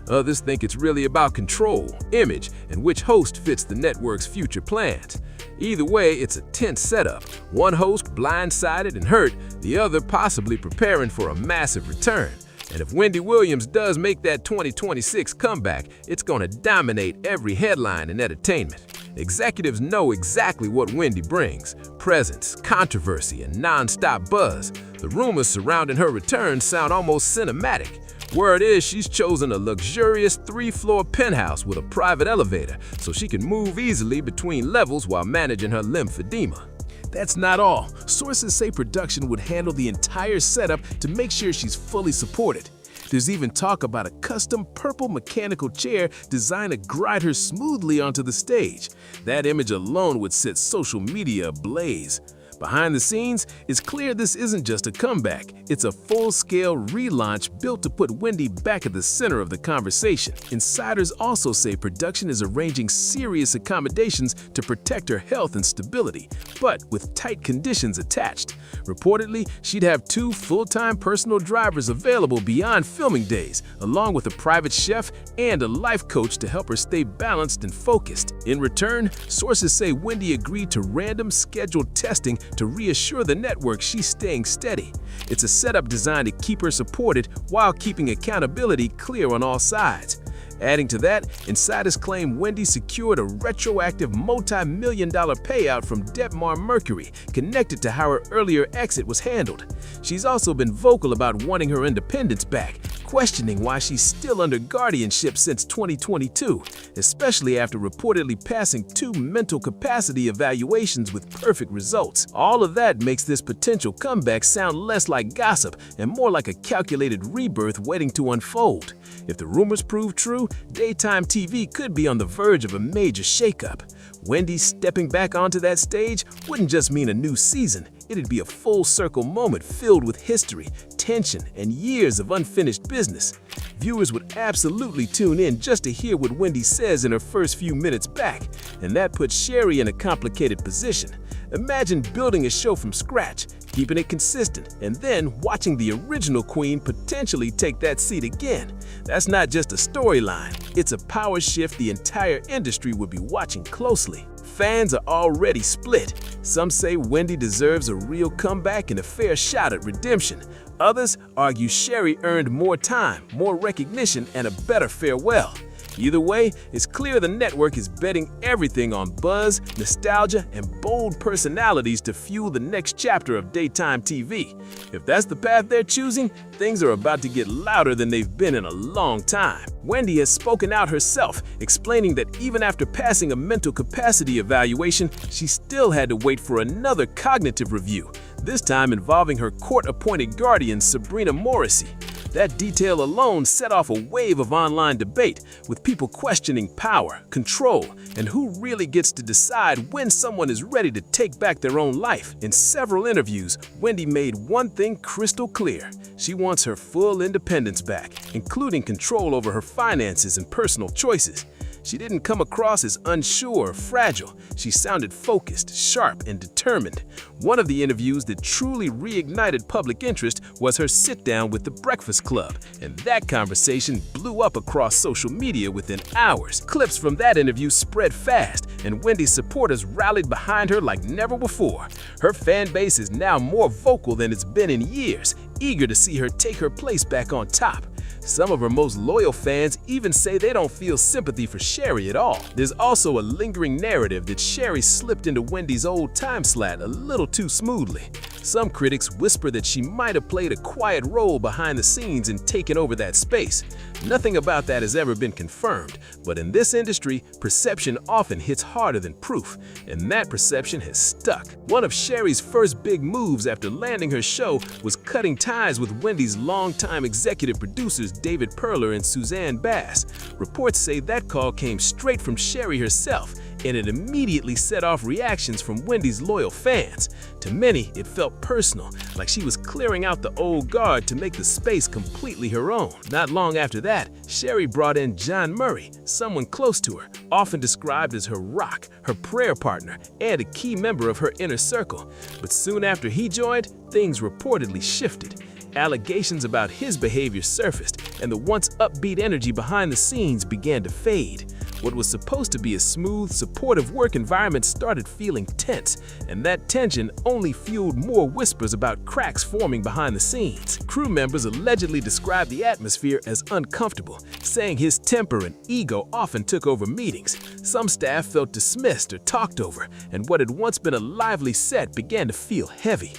L: Others think it's really about control, image, and which host fits the network's future plans. Either way, it's a tense setup. One host blindsided and hurt, the other possibly preparing for a massive return. And if Wendy Williams does make that 2026 comeback, it's going to dominate every headline in entertainment. Executives know exactly what Wendy brings: presence, controversy, and non-stop buzz. The rumors surrounding her return sound almost cinematic. Word is she's chosen a luxurious 3-floor penthouse with a private elevator so she can move easily between levels while managing her lymphedema. That's not all. Sources say production would handle the entire setup to make sure she's fully supported. There's even talk about a custom purple mechanical chair designed to glide her smoothly onto the stage. That image alone would set social media ablaze. Behind the scenes, it's clear this isn't just a comeback. It's a full-scale relaunch built to put Wendy back at the center of the conversation. Insiders also say production is arranging serious accommodations to protect her health and stability, but with tight conditions attached. Reportedly, she'd have 2 full-time personal drivers available beyond filming days, along with a private chef and a life coach to help her stay balanced and focused. In return, sources say Wendy agreed to random scheduled testing to reassure the network she's staying steady. It's a setup designed to keep her supported while keeping accountability clear on all sides. Adding to that, insiders claim Wendy secured a retroactive multi-million-dollar payout from Debmar Mercury connected to how her earlier exit was handled. She's also been vocal about wanting her independence back, questioning why she's still under guardianship since 2022, especially after reportedly passing 2 mental capacity evaluations with perfect results. All of that makes this potential comeback sound less like gossip and more like a calculated rebirth waiting to unfold. If the rumors prove true, daytime TV could be on the verge of a major shakeup. Wendy stepping back onto that stage wouldn't just mean a new season,
B: it'd be a full-circle moment filled with history, tension, and years of unfinished business. Viewers would absolutely tune in just to hear what Wendy says in her first few minutes back, and that puts Sherry in a complicated position. Imagine building a show from scratch, keeping it consistent, and then watching the original queen potentially take that seat again. That's not just a storyline, it's a power shift the entire industry would be watching closely. Fans are already split. Some say Wendy deserves a real comeback and a fair shot at redemption. Others argue Sherry earned more time, more recognition, and a better farewell. Either way, it's clear the network is betting everything on buzz, nostalgia, and bold personalities to fuel the next chapter of daytime TV. If that's the path they're choosing, things are about to get louder than they've been in a long time. Wendy has spoken out herself, explaining that even after passing a mental capacity evaluation, she still had to wait for another cognitive review, this time involving her court-appointed guardian, Sharina Morrissey. That detail alone set off a wave of online debate, with people questioning power, control, and who really gets to decide when someone is ready to take back their own life. In several interviews, Wendy made one thing crystal clear. She wants her full independence back, including control over her finances and personal choices. She didn't come across as unsure or fragile. She sounded focused, sharp, and determined. One of the interviews that truly reignited public interest was her sit-down with The Breakfast Club, and that conversation blew up across social media within hours. Clips from that interview spread fast, and Wendy's supporters rallied behind her like never before. Her fan base is now more vocal than it's been in years, eager to see her take her place back on top. Some of her most loyal fans even say they don't feel sympathy for Sherry at all. There's also a lingering narrative that Sherry slipped into Wendy's old time slot a little too smoothly. Some critics whisper that she might have played a quiet role behind the scenes and taken over that space. Nothing about that has ever been confirmed, but in this industry, perception often hits harder than proof, and that perception has stuck. One of Sherry's first big moves after landing her show was cutting ties with Wendy's longtime executive producers David Perler and Suzanne Bass. Reports say that call came straight from Sherry herself, and it immediately set off reactions from Wendy's loyal fans. To many, it felt personal, like she was clearing out the old guard to make the space completely her own. Not long after that, Sherry brought in John Murray, someone close to her, often described as her rock, her prayer partner, and a key member of her inner circle. But soon after he joined, things reportedly shifted. Allegations about his behavior surfaced, and the once upbeat energy behind the scenes began to fade. What was supposed to be a smooth, supportive work environment started feeling tense, and that tension only fueled more whispers about cracks forming behind the scenes. Crew members allegedly described the atmosphere as uncomfortable, saying his temper and ego often took over meetings. Some staff felt dismissed or talked over, and what had once been a lively set began to feel heavy.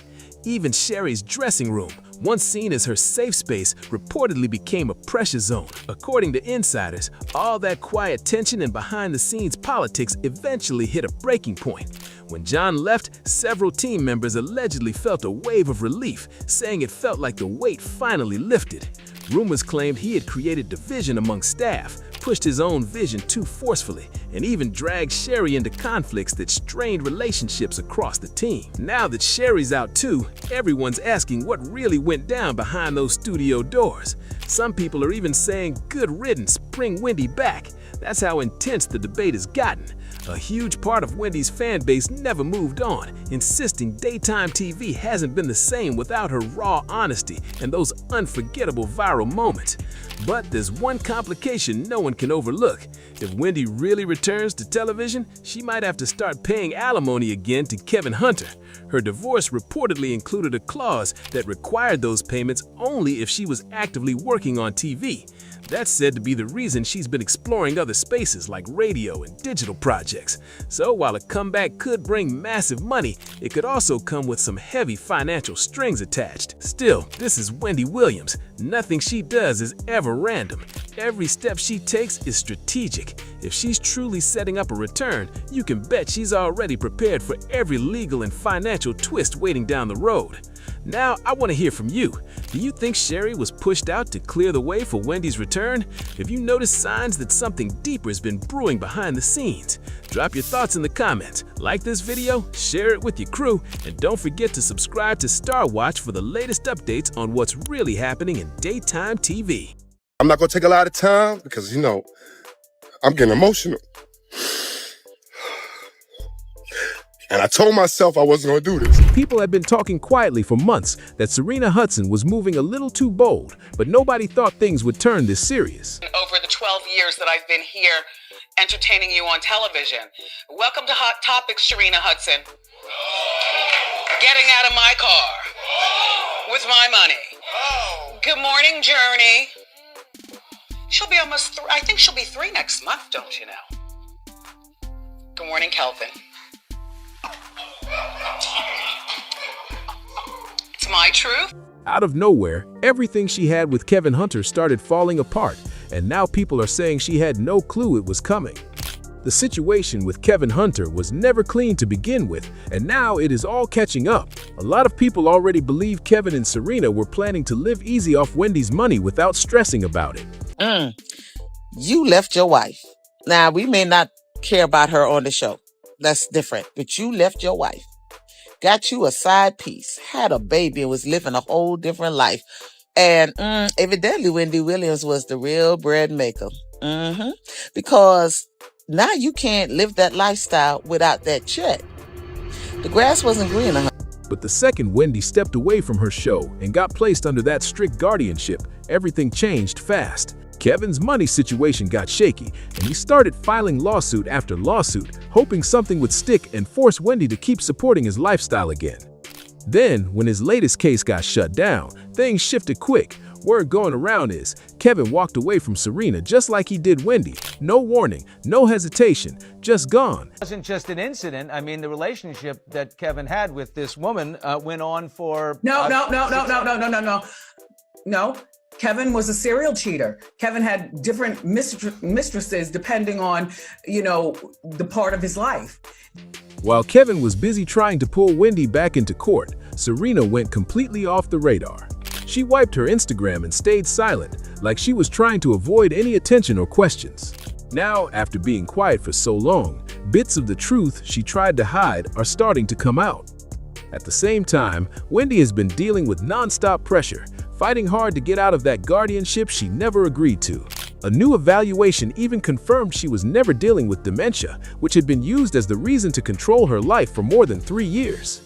B: Even Sherry's dressing room, once seen as her safe space, reportedly became a pressure zone. According to insiders, all that quiet tension and behind-the-scenes politics eventually hit a breaking point. When John left, several team members allegedly felt a wave of relief, saying it felt like the weight finally lifted. Rumors claimed he had created division among staff, pushed his own vision too forcefully, and even dragged Sherry into conflicts that strained relationships across the team. Now that Sherry's out too, everyone's asking what really went down behind those studio doors. Some people are even saying, "Good riddance, bring Wendy back." That's how intense the debate has gotten. A huge part of Wendy's fan base never moved on, insisting daytime TV hasn't been the same without her raw honesty and those unforgettable viral moments. But there's one complication no one can overlook. If Wendy really returns to television, she might have to start paying alimony again to Kevin Hunter. Her divorce reportedly included a clause that required those payments only if she was actively working on TV. That's said to be the reason she's been exploring other spaces like radio and digital projects. So while a comeback could bring massive money, it could also come with some heavy financial strings attached. Still, this is Wendy Williams.
L: Nothing she does is ever random. Every step she takes is strategic. If she's truly setting up a return, you can bet she's already prepared for every legal and financial twist waiting down the road. Now, I want to hear from you. Do you think Sherry was pushed out to clear the way for Wendy's return? Have you noticed signs that something deeper has been brewing behind the scenes? Drop your thoughts in the comments. Like this video, share it with your crew, and don't forget to subscribe to Star Watch for the latest updates on what's really happening in daytime TV.
F: I'm not going to take a lot of time because, you know, I'm getting emotional. And I told myself I wasn't going to do this.
B: People have been talking quietly for months that Sharina Hudson was moving a little too bold, but nobody thought things would turn this serious.
J: Over the 12 years that I've been here entertaining you on television. Welcome to Hot Topics, Sharina Hudson. Getting out of my car with my money. Good morning, Journey. She'll be almost, I think she'll be 3 next month, don't you know? Good morning, Kelvin. It's my truth.
B: Out of nowhere, everything she had with Kevin Hunter started falling apart, and now people are saying she had no clue it was coming. The situation with Kevin Hunter was never clean to begin with, and now it is all catching up. A lot of people already believe Kevin and Sharina were planning to live easy off Wendy's money without stressing about it.
S: You left your wife. Now, we may not care about her on the show. That's different. But you left your wife, got you a side piece, had a baby, and was living a whole different life. And evidently, Wendy Williams was the real bread maker. Because now you can't live that lifestyle without that check. The grass wasn't greener.
B: But the second Wendy stepped away from her show and got placed under that strict guardianship, everything changed fast. Kevin's money situation got shaky, and he started filing lawsuit after lawsuit, hoping something would stick and force Wendy to keep supporting his lifestyle again. Then, when his latest case got shut down, things shifted quick. Word going around is, Kevin walked away from Sharina just like he did Wendy. No warning, no hesitation, just gone.
T: It wasn't just an incident. I mean, the relationship that Kevin had with this woman went on for...
C: No. Kevin was a serial cheater. Kevin had different mistresses depending on, you know, the part of his life.
B: While Kevin was busy trying to pull Wendy back into court, Sharina went completely off the radar. She wiped her Instagram and stayed silent, like she was trying to avoid any attention or questions. Now, after being quiet for so long, bits of the truth she tried to hide are starting to come out. At the same time, Wendy has been dealing with non-stop pressure, fighting hard to get out of that guardianship she never agreed to. A new evaluation even confirmed she was never dealing with dementia, which had been used as the reason to control her life for more than 3 years.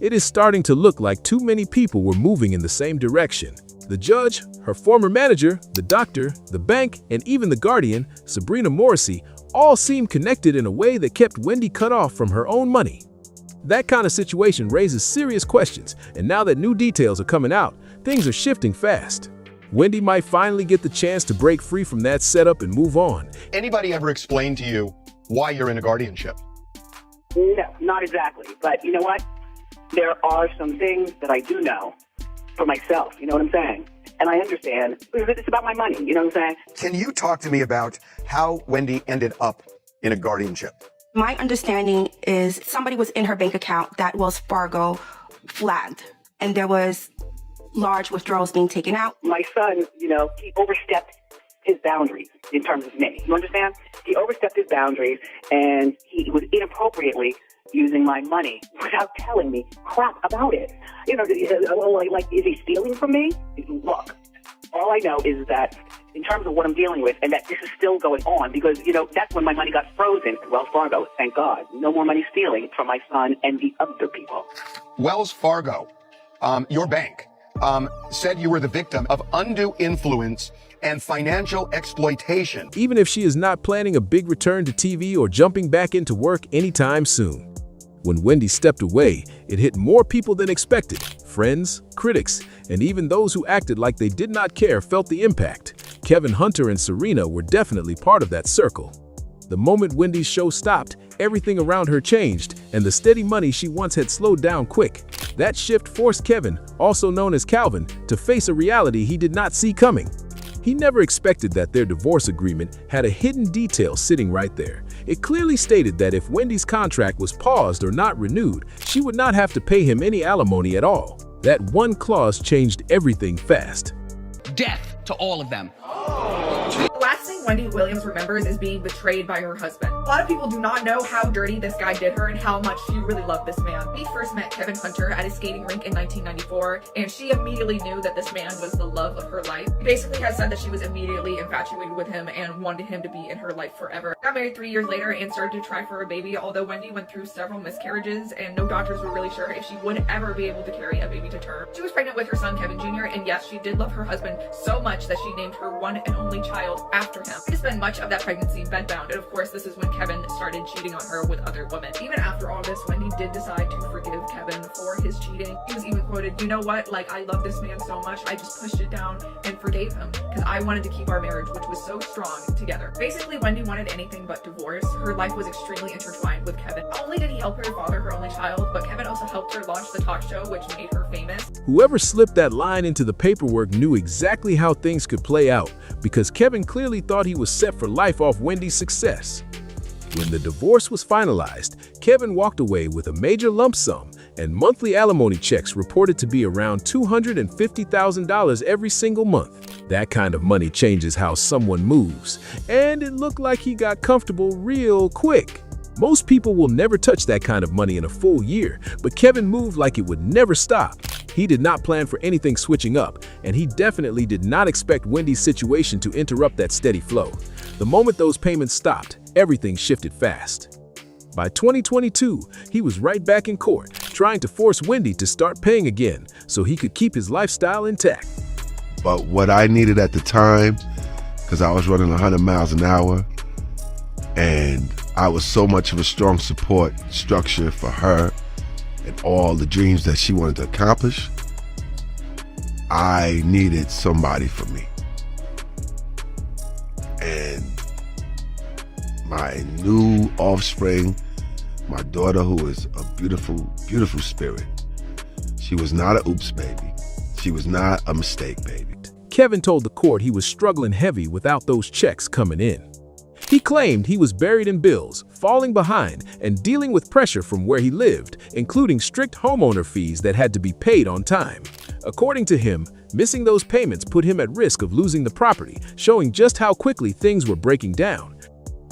B: It is starting to look like too many people were moving in the same direction. The judge, her former manager, the doctor, the bank, and even the guardian, Sabrina Morrissey, all seemed connected in a way that kept Wendy cut off from her own money. That kind of situation raises serious questions, and now that new details are coming out, things are shifting fast. Wendy might finally get the chance to break free from that setup and move on.
U: Anybody ever explain to you why you're in a guardianship?
P: No, not exactly. But you know what? There are some things that I do know for myself. You know what I'm saying? And I understand. It's about my money. You know what I'm saying?
U: Can you talk to me about how Wendy ended up in a guardianship?
V: My understanding is somebody was in her bank account that Wells Fargo flagged, and there was large withdrawals being taken out.
P: My son, you know, he overstepped his boundaries in terms of me. You understand? He overstepped his boundaries, and he was inappropriately using my money without telling me crap about it. You know, like, is he stealing from me? Look, all I know is that in terms of what I'm dealing with, and that this is still going on, because, you know, that's when my money got frozen at Wells Fargo. Thank God. No more money stealing from my son and the other people.
U: Wells Fargo, your bank, said you were the victim of undue influence and financial exploitation.
B: Even if she is not planning a big return to TV or jumping back into work anytime soon. When Wendy stepped away, it hit more people than expected. Friends, critics, and even those who acted like they did not care felt the impact. Kevin Hunter and Sharina were definitely part of that circle. The moment Wendy's show stopped, everything around her changed, and the steady money she once had slowed down quick. That shift forced Kevin, also known as Calvin, to face a reality he did not see coming. He never expected that their divorce agreement had a hidden detail sitting right there. It clearly stated that if Wendy's contract was paused or not renewed, she would not have to pay him any alimony at all. That one clause changed everything fast.
G: Death to all of them.
K: The last thing Wendy Williams remembers is being betrayed by her husband. A lot of people do not know how dirty this guy did her and how much she really loved this man. We first met Kevin Hunter at his skating rink in 1994, and she immediately knew that this man was the love of her life. She basically has said that she was immediately infatuated with him and wanted him to be in her life forever. Got married 3 years later and started to try for a baby, although Wendy went through several miscarriages and no doctors were really sure if she would ever be able to carry a baby to term. She was pregnant with her son Kevin Jr., and yes, she did love her husband so much that she named her one and only child after him. She spent much of that pregnancy bedbound, and of course this is when Kevin started cheating on her with other women. Even after all this, Wendy did decide to forgive Kevin for his cheating. He was even quoted, "You know what, like, I love this man so much, I just pushed it down and forgave him because I wanted to keep our marriage, which was so strong, together." Basically, Wendy wanted anything but divorce. Her life was extremely intertwined with Kevin. Not only did he help her father her only child, but Kevin also helped her launch the talk show, which made her famous.
B: Whoever slipped that line into the paperwork knew exactly how things could play out, because Kevin clearly thought he was set for life off Wendy's success. When the divorce was finalized, Kevin walked away with a major lump sum, and monthly alimony checks reported to be around $250,000 every single month. That kind of money changes how someone moves, and it looked like he got comfortable real quick. Most people will never touch that kind of money in a full year, but Kevin moved like it would never stop. He did not plan for anything switching up, and he definitely did not expect Wendy's situation to interrupt that steady flow. The moment those payments stopped, everything shifted fast. By 2022, he was right back in court, trying to force Wendy to start paying again so he could keep his lifestyle intact.
M: But what I needed at the time, because I was running 100 miles an hour, and I was so much of a strong support structure for her and all the dreams that she wanted to accomplish, I needed somebody for me. And my new offspring, my daughter, who is a beautiful, beautiful spirit, she was not an oops baby. She was not a mistake baby.
B: Kevin told the court he was struggling heavy without those checks coming in. He claimed he was buried in bills, falling behind, and dealing with pressure from where he lived, including strict homeowner fees that had to be paid on time. According to him, missing those payments put him at risk of losing the property, showing just how quickly things were breaking down.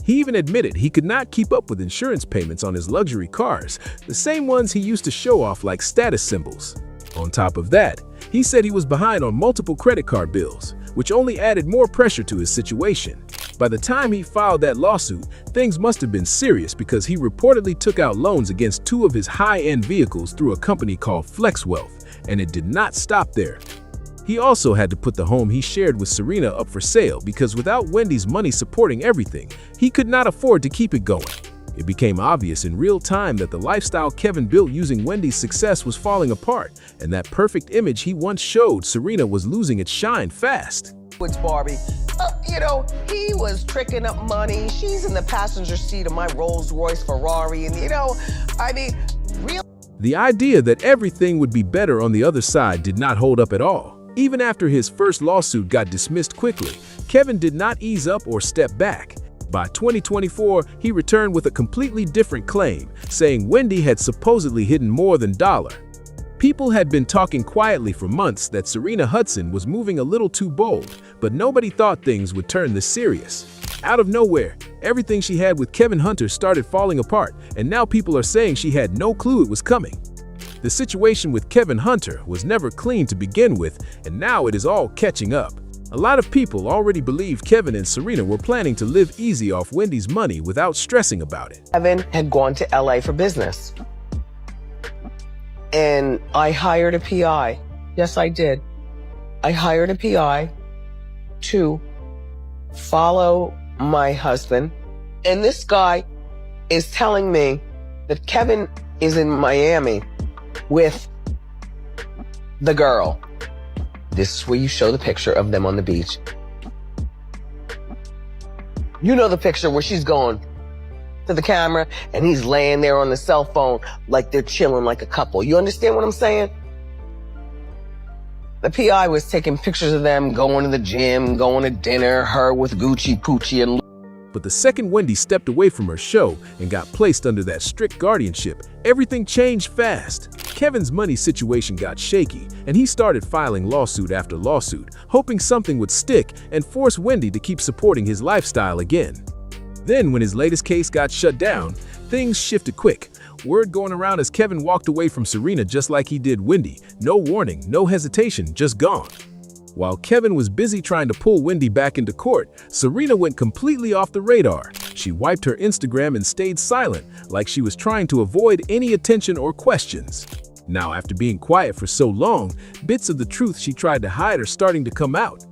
B: He even admitted he could not keep up with insurance payments on his luxury cars, the same ones he used to show off like status symbols. On top of that, he said he was behind on multiple credit card bills, which only added more pressure to his situation. By the time he filed that lawsuit, things must have been serious because he reportedly took out loans against 2 of his high-end vehicles through a company called Flex Wealth, and it did not stop there. He also had to put the home he shared with Sharina up for sale because without Wendy's money supporting everything, he could not afford to keep it going. It became obvious in real time that the lifestyle Kevin built using Wendy's success was falling apart, and that perfect image he once showed Sharina was losing its shine fast.
R: Barbie, he was tricking up money. She's in the passenger seat of my Rolls Royce Ferrari, and real.
B: The idea that everything would be better on the other side did not hold up at all. Even after his first lawsuit got dismissed quickly, Kevin did not ease up or step back. By 2024, he returned with a completely different claim, saying Wendy had supposedly hidden more than $1. People had been talking quietly for months that Sharina Hudson was moving a little too bold, but nobody thought things would turn this serious. Out of nowhere, everything she had with Kevin Hunter started falling apart, and now people are saying she had no clue it was coming. The situation with Kevin Hunter was never clean to begin with, and now it is all catching up. A lot of people already believed Kevin and Sharina were planning to live easy off Wendy's money without stressing about it.
R: Kevin had gone to LA for business. And I hired a PI. Yes, I did. I hired a PI to follow my husband. And this guy is telling me that Kevin is in Miami with the girl. This is where you show the picture of them on the beach. You know the picture where she's going, to the camera and he's laying there on the cell phone like they're chilling like a couple. You understand what I'm saying? The PI was taking pictures of them going to the gym, going to dinner, her with Gucci, Poochie, and...
B: But the second Wendy stepped away from her show and got placed under that strict guardianship, everything changed fast. Kevin's money situation got shaky, and he started filing lawsuit after lawsuit, hoping something would stick and force Wendy to keep supporting his lifestyle again. Then, when his latest case got shut down, things shifted quick. Word going around as Kevin walked away from Sharina just like he did Wendy. No warning, no hesitation, just gone. While Kevin was busy trying to pull Wendy back into court, Sharina went completely off the radar. She wiped her Instagram and stayed silent, like she was trying to avoid any attention or questions. Now, after being quiet for so long, bits of the truth she tried to hide are starting to come out.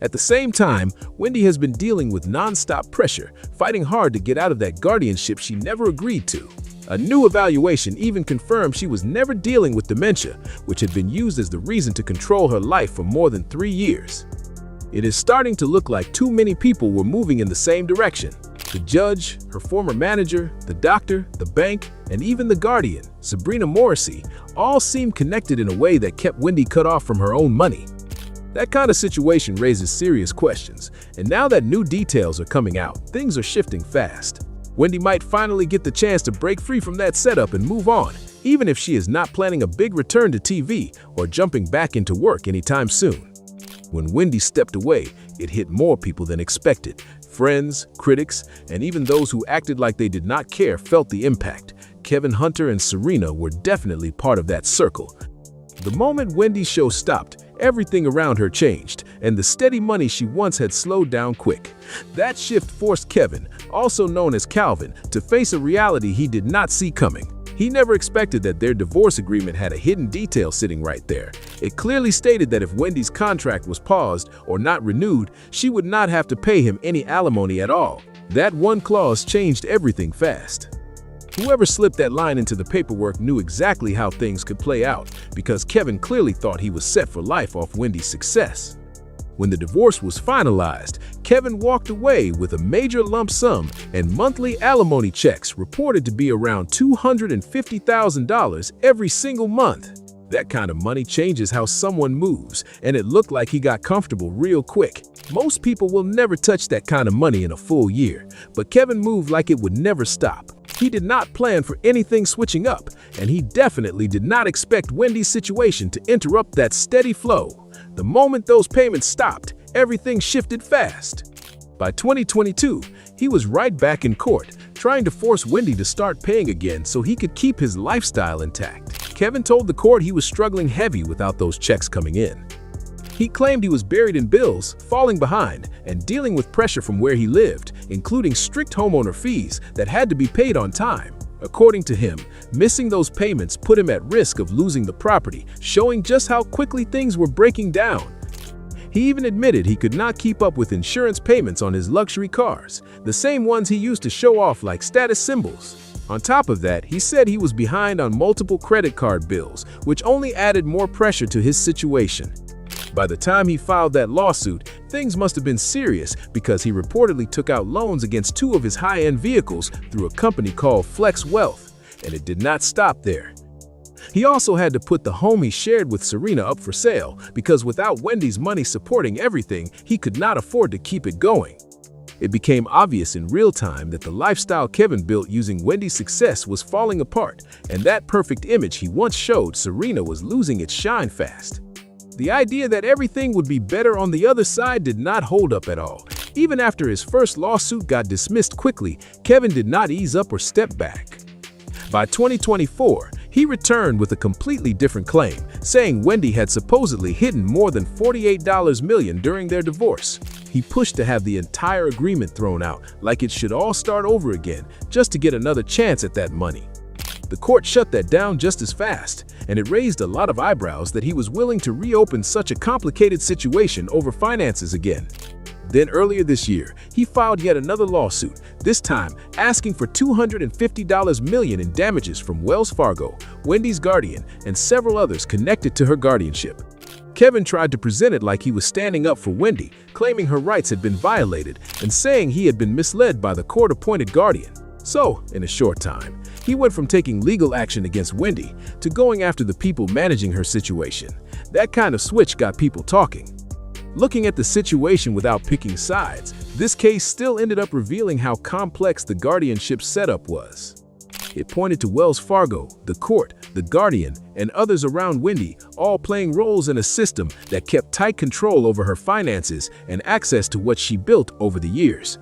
B: At the same time, Wendy has been dealing with non-stop pressure, fighting hard to get out of that guardianship she never agreed to. A new evaluation even confirmed she was never dealing with dementia, which had been used as the reason to control her life for more than 3 years. It is starting to look like too many people were moving in the same direction. The judge, her former manager, the doctor, the bank, and even the guardian, Sabrina Morrissey, all seemed connected in a way that kept Wendy cut off from her own money. That kind of situation raises serious questions, and now that new details are coming out, things are shifting fast. Wendy might finally get the chance to break free from that setup and move on, even if she is not planning a big return to TV or jumping back into work anytime soon. When Wendy stepped away, it hit more people than expected. Friends, critics, and even those who acted like they did not care felt the impact. Kevin Hunter and Sharina were definitely part of that circle. The moment Wendy's show stopped, everything around her changed, and the steady money she once had slowed down quick. That shift forced Kevin, also known as Calvin, to face a reality he did not see coming. He never expected that their divorce agreement had a hidden detail sitting right there. It clearly stated that if Wendy's contract was paused or not renewed, she would not have to pay him any alimony at all. That one clause changed everything fast. Whoever slipped that line into the paperwork knew exactly how things could play out, because Kevin clearly thought he was set for life off Wendy's success. When the divorce was finalized, Kevin walked away with a major lump sum and monthly alimony checks reported to be around $250,000 every single month. That kind of money changes how someone moves, and it looked like he got comfortable real quick. Most people will never touch that kind of money in a full year, but Kevin moved like it would never stop. He did not plan for anything switching up, and he definitely did not expect Wendy's situation to interrupt that steady flow. The moment those payments stopped, everything shifted fast. By 2022, he was right back in court, trying to force Wendy to start paying again so he could keep his lifestyle intact. Kevin told the court he was struggling heavy without those checks coming in. He claimed he was buried in bills, falling behind, and dealing with pressure from where he lived, including strict homeowner fees that had to be paid on time. According to him, missing those payments put him at risk of losing the property, showing just how quickly things were breaking down. He even admitted he could not keep up with insurance payments on his luxury cars, the same ones he used to show off like status symbols. On top of that, he said he was behind on multiple credit card bills, which only added more pressure to his situation. By the time he filed that lawsuit, things must have been serious because he reportedly took out loans against 2 of his high-end vehicles through a company called Flex Wealth, and it did not stop there. He also had to put the home he shared with Sharina up for sale because without Wendy's money supporting everything, he could not afford to keep it going. It became obvious in real time that the lifestyle Kevin built using Wendy's success was falling apart, and that perfect image he once showed Sharina was losing its shine fast. The idea that everything would be better on the other side did not hold up at all. Even after his first lawsuit got dismissed quickly, Kevin did not ease up or step back. By 2024, he returned with a completely different claim, saying Wendy had supposedly hidden more than $48 million during their divorce. He pushed to have the entire agreement thrown out, like it should all start over again, just to get another chance at that money. The court shut that down just as fast, and it raised a lot of eyebrows that he was willing to reopen such a complicated situation over finances again. Then earlier this year, he filed yet another lawsuit, this time asking for $250 million in damages from Wells Fargo, Wendy's guardian, and several others connected to her guardianship. Kevin tried to present it like he was standing up for Wendy, claiming her rights had been violated and saying he had been misled by the court-appointed guardian. So, in a short time, he went from taking legal action against Wendy to going after the people managing her situation. That kind of switch got people talking. Looking at the situation without picking sides, this case still ended up revealing how complex the guardianship setup was. It pointed to Wells Fargo, the court, the guardian, and others around Wendy, all playing roles in a system that kept tight control over her finances and access to what she built over the years.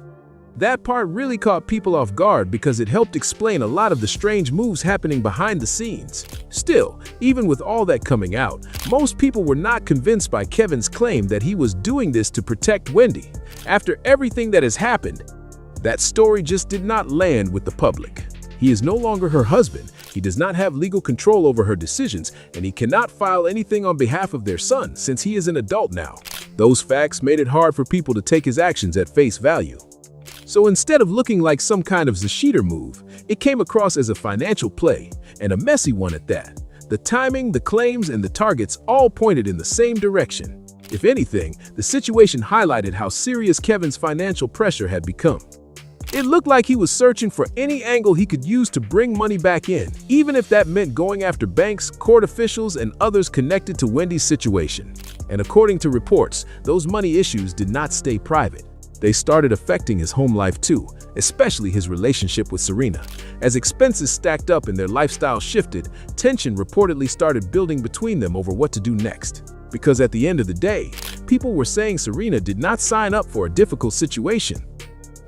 B: That part really caught people off guard because it helped explain a lot of the strange moves happening behind the scenes. Still, even with all that coming out, most people were not convinced by Kevin's claim that he was doing this to protect Wendy. After everything that has happened, that story just did not land with the public. He is no longer her husband, he does not have legal control over her decisions, and he cannot file anything on behalf of their son since he is an adult now. Those facts made it hard for people to take his actions at face value. So instead of looking like some kind of Zashiter move, it came across as a financial play, and a messy one at that. The timing, the claims, and the targets all pointed in the same direction. If anything, the situation highlighted how serious Kevin's financial pressure had become. It looked like he was searching for any angle he could use to bring money back in, even if that meant going after banks, court officials, and others connected to Wendy's situation. And according to reports, those money issues did not stay private. They started affecting his home life too, especially his relationship with Sharina. As expenses stacked up and their lifestyle shifted, tension reportedly started building between them over what to do next. Because at the end of the day, people were saying Sharina did not sign up for a difficult situation.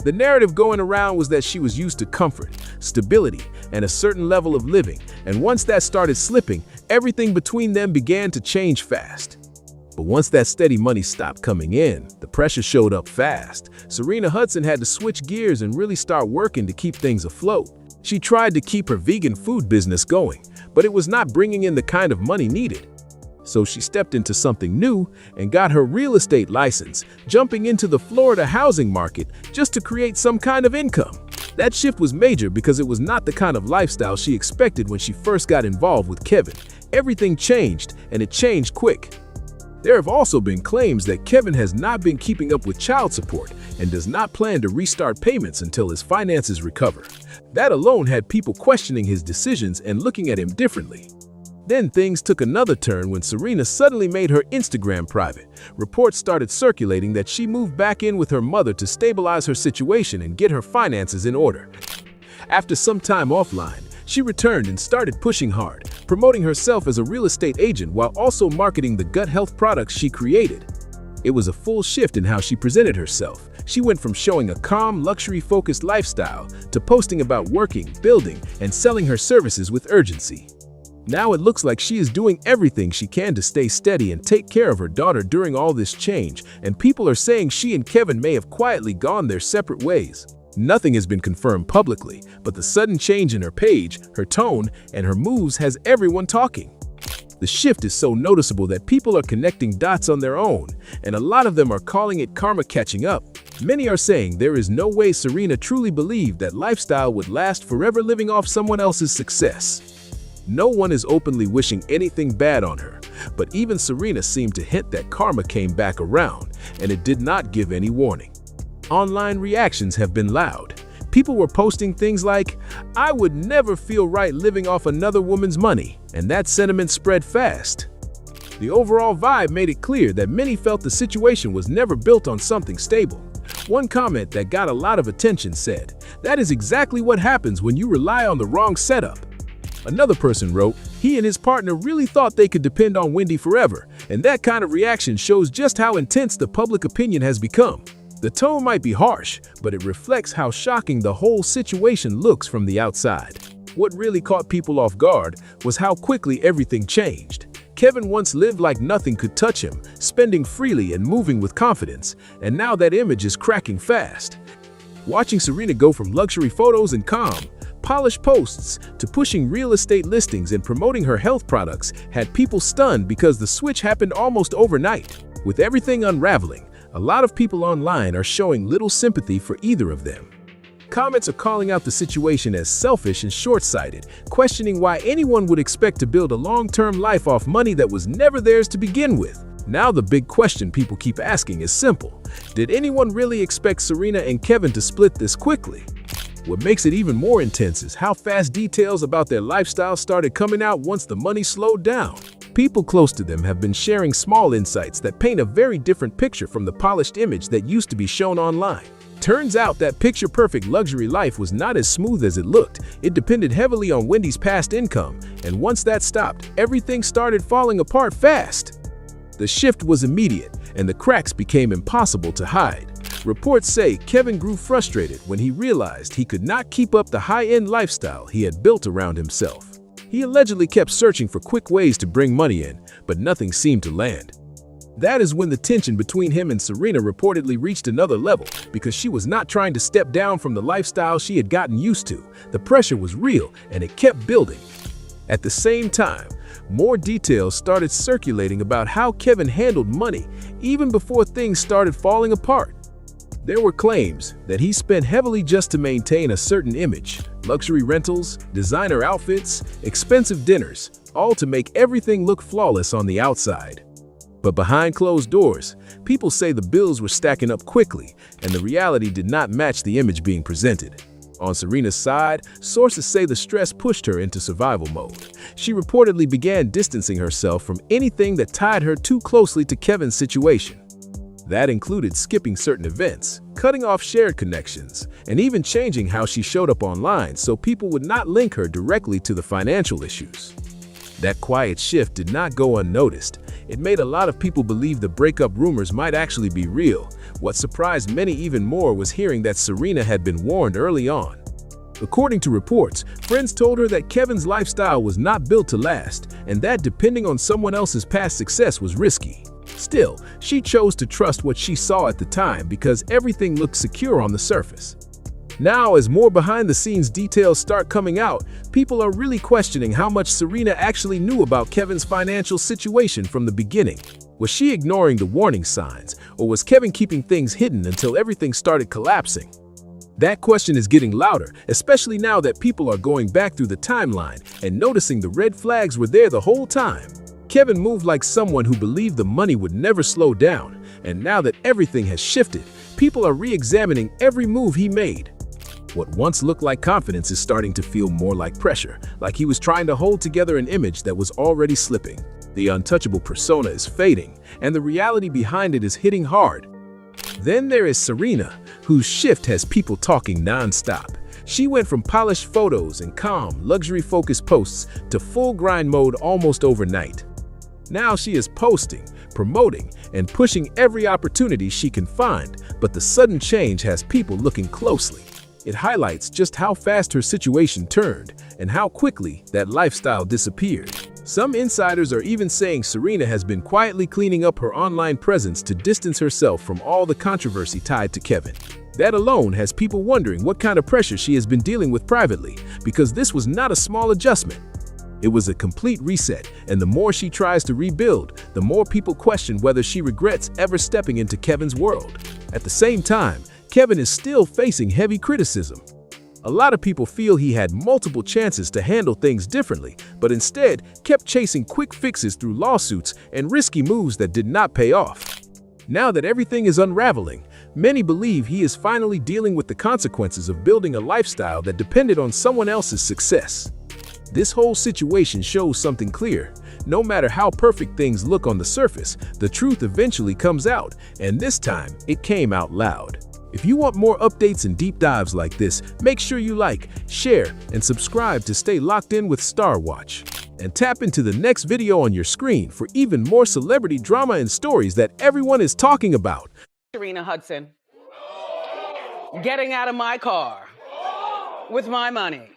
B: The narrative going around was that she was used to comfort, stability, and a certain level of living, and once that started slipping, everything between them began to change fast. But once that steady money stopped coming in, the pressure showed up fast. Sharina Hudson had to switch gears and really start working to keep things afloat. She tried to keep her vegan food business going, but it was not bringing in the kind of money needed. So she stepped into something new and got her real estate license, jumping into the Florida housing market just to create some kind of income. That shift was major because it was not the kind of lifestyle she expected when she first got involved with Kevin. Everything changed, and it changed quick. There have also been claims that Kevin has not been keeping up with child support and does not plan to restart payments until his finances recover. That alone had people questioning his decisions and looking at him differently. Then things took another turn when Sharina suddenly made her Instagram private. Reports started circulating that she moved back in with her mother to stabilize her situation and get her finances in order. After some time offline, she returned and started pushing hard, promoting herself as a real estate agent while also marketing the gut health products she created. It was a full shift in how she presented herself. She went from showing a calm, luxury-focused lifestyle to posting about working, building, and selling her services with urgency. Now it looks like she is doing everything she can to stay steady and take care of her daughter during all this change, and people are saying she and Kevin may have quietly gone their separate ways. Nothing has been confirmed publicly, but the sudden change in her page, her tone, and her moves has everyone talking. The shift is so noticeable that people are connecting dots on their own, and a lot of them are calling it karma catching up. Many are saying there is no way Sharina truly believed that lifestyle would last forever living off someone else's success. No one is openly wishing anything bad on her, but even Sharina seemed to hint that karma came back around, and it did not give any warning. Online reactions have been loud. People were posting things like, "I would never feel right living off another woman's money," and that sentiment spread fast. The overall vibe made it clear that many felt the situation was never built on something stable. One comment that got a lot of attention said, "That is exactly what happens when you rely on the wrong setup." Another person wrote, he and his partner really thought they could depend on Wendy forever, and that kind of reaction shows just how intense the public opinion has become. The tone might be harsh, but it reflects how shocking the whole situation looks from the outside. What really caught people off guard was how quickly everything changed. Kevin once lived like nothing could touch him, spending freely and moving with confidence, and now that image is cracking fast. Watching Sharina go from luxury photos and calm, polished posts to pushing real estate listings and promoting her health products had people stunned because the switch happened almost overnight. With everything unraveling, a lot of people online are showing little sympathy for either of them. Comments are calling out the situation as selfish and short-sighted, questioning why anyone would expect to build a long-term life off money that was never theirs to begin with. Now the big question people keep asking is simple. Did anyone really expect Sharina and Kevin to split this quickly? What makes it even more intense is how fast details about their lifestyle started coming out once the money slowed down. People close to them have been sharing small insights that paint a very different picture from the polished image that used to be shown online. Turns out that picture-perfect luxury life was not as smooth as it looked. It depended heavily on Wendy's past income, and once that stopped, everything started falling apart fast. The shift was immediate, and the cracks became impossible to hide. Reports say Kevin grew frustrated when he realized he could not keep up the high-end lifestyle he had built around himself. He allegedly kept searching for quick ways to bring money in, but nothing seemed to land. That is when the tension between him and Sharina reportedly reached another level, because she was not trying to step down from the lifestyle she had gotten used to. The pressure was real, and it kept building. At the same time, more details started circulating about how Kevin handled money, even before things started falling apart. There were claims that he spent heavily just to maintain a certain image: luxury rentals, designer outfits, expensive dinners, all to make everything look flawless on the outside. But behind closed doors, people say the bills were stacking up quickly, and the reality did not match the image being presented. On Sharina's side, sources say the stress pushed her into survival mode. She reportedly began distancing herself from anything that tied her too closely to Kevin's situation. That included skipping certain events, cutting off shared connections, and even changing how she showed up online so people would not link her directly to the financial issues. That quiet shift did not go unnoticed. It made a lot of people believe the breakup rumors might actually be real. What surprised many even more was hearing that Sharina had been warned early on. According to reports, friends told her that Kevin's lifestyle was not built to last, and that depending on someone else's past success was risky. Still, she chose to trust what she saw at the time because everything looked secure on the surface. Now, as more behind-the-scenes details start coming out, people are really questioning how much Sharina actually knew about Kevin's financial situation from the beginning. Was she ignoring the warning signs, or was Kevin keeping things hidden until everything started collapsing? That question is getting louder, especially now that people are going back through the timeline and noticing the red flags were there the whole time. Kevin moved like someone who believed the money would never slow down, and now that everything has shifted, people are re-examining every move he made. What once looked like confidence is starting to feel more like pressure, like he was trying to hold together an image that was already slipping. The untouchable persona is fading, and the reality behind it is hitting hard. Then there is Sharina, whose shift has people talking non-stop. She went from polished photos and calm, luxury-focused posts to full grind mode almost overnight. Now she is posting, promoting, and pushing every opportunity she can find, but the sudden change has people looking closely. It highlights just how fast her situation turned and how quickly that lifestyle disappeared. Some insiders are even saying Sharina has been quietly cleaning up her online presence to distance herself from all the controversy tied to Kevin. That alone has people wondering what kind of pressure she has been dealing with privately, because this was not a small adjustment. It was a complete reset, and the more she tries to rebuild, the more people question whether she regrets ever stepping into Kevin's world. At the same time, Kevin is still facing heavy criticism. A lot of people feel he had multiple chances to handle things differently, but instead kept chasing quick fixes through lawsuits and risky moves that did not pay off. Now that everything is unraveling, many believe he is finally dealing with the consequences of building a lifestyle that depended on someone else's success. This whole situation shows something clear. No matter how perfect things look on the surface, the truth eventually comes out, and this time it came out loud. If you want more updates and deep dives like this, make sure you like, share, and subscribe to stay locked in with Star Watch. And tap into the next video on your screen for even more celebrity drama and stories that everyone is talking about.
J: Sharina Hudson, getting out of my car with my money.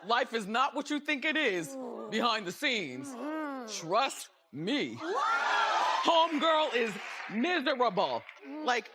J: Life is not what you think it is behind the scenes. Trust me. Homegirl is miserable. Like,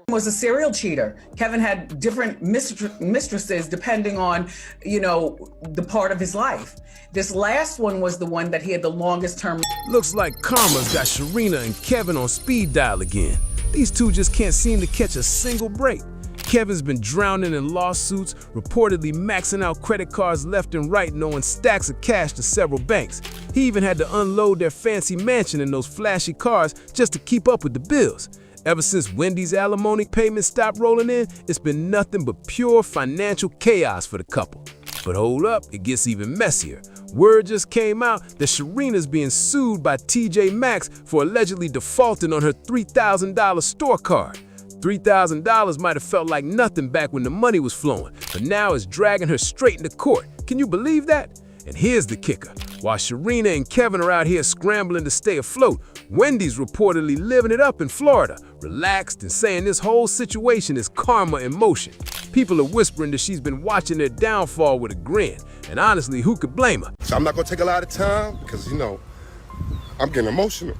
C: was a serial cheater. Kevin had different mistresses depending on, the part of his life. This last one was the one that he had the longest term.
B: Looks like karma's got Sharina and Kevin on speed dial again. These two just can't seem to catch a single break. Kevin's been drowning in lawsuits, reportedly maxing out credit cards left and right and owing stacks of cash to several banks. He even had to unload their fancy mansion in those flashy cars just to keep up with the bills. Ever since Wendy's alimony payments stopped rolling in, it's been nothing but pure financial chaos for the couple. But hold up, it gets even messier. Word just came out that Sharina's being sued by TJ Maxx for allegedly defaulting on her $3,000 store card. $3,000 might have felt like nothing back when the money was flowing, but now it's dragging her straight into court. Can you believe that? And here's the kicker. While Sharina and Kevin are out here scrambling to stay afloat, Wendy's reportedly living it up in Florida, relaxed and saying this whole situation is karma in motion. People are whispering that she's been watching their downfall with a grin, and honestly, who could blame her?
F: So I'm not gonna take a lot of time because, I'm getting emotional.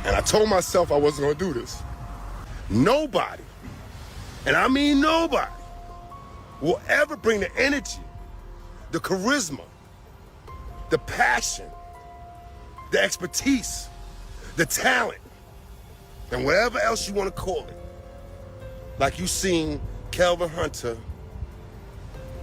F: And I told myself I wasn't gonna do this. Nobody, and I mean nobody, will ever bring the energy, the charisma, the passion, the expertise, the talent, and whatever else you want to call it, like you seen Kelvin Hunter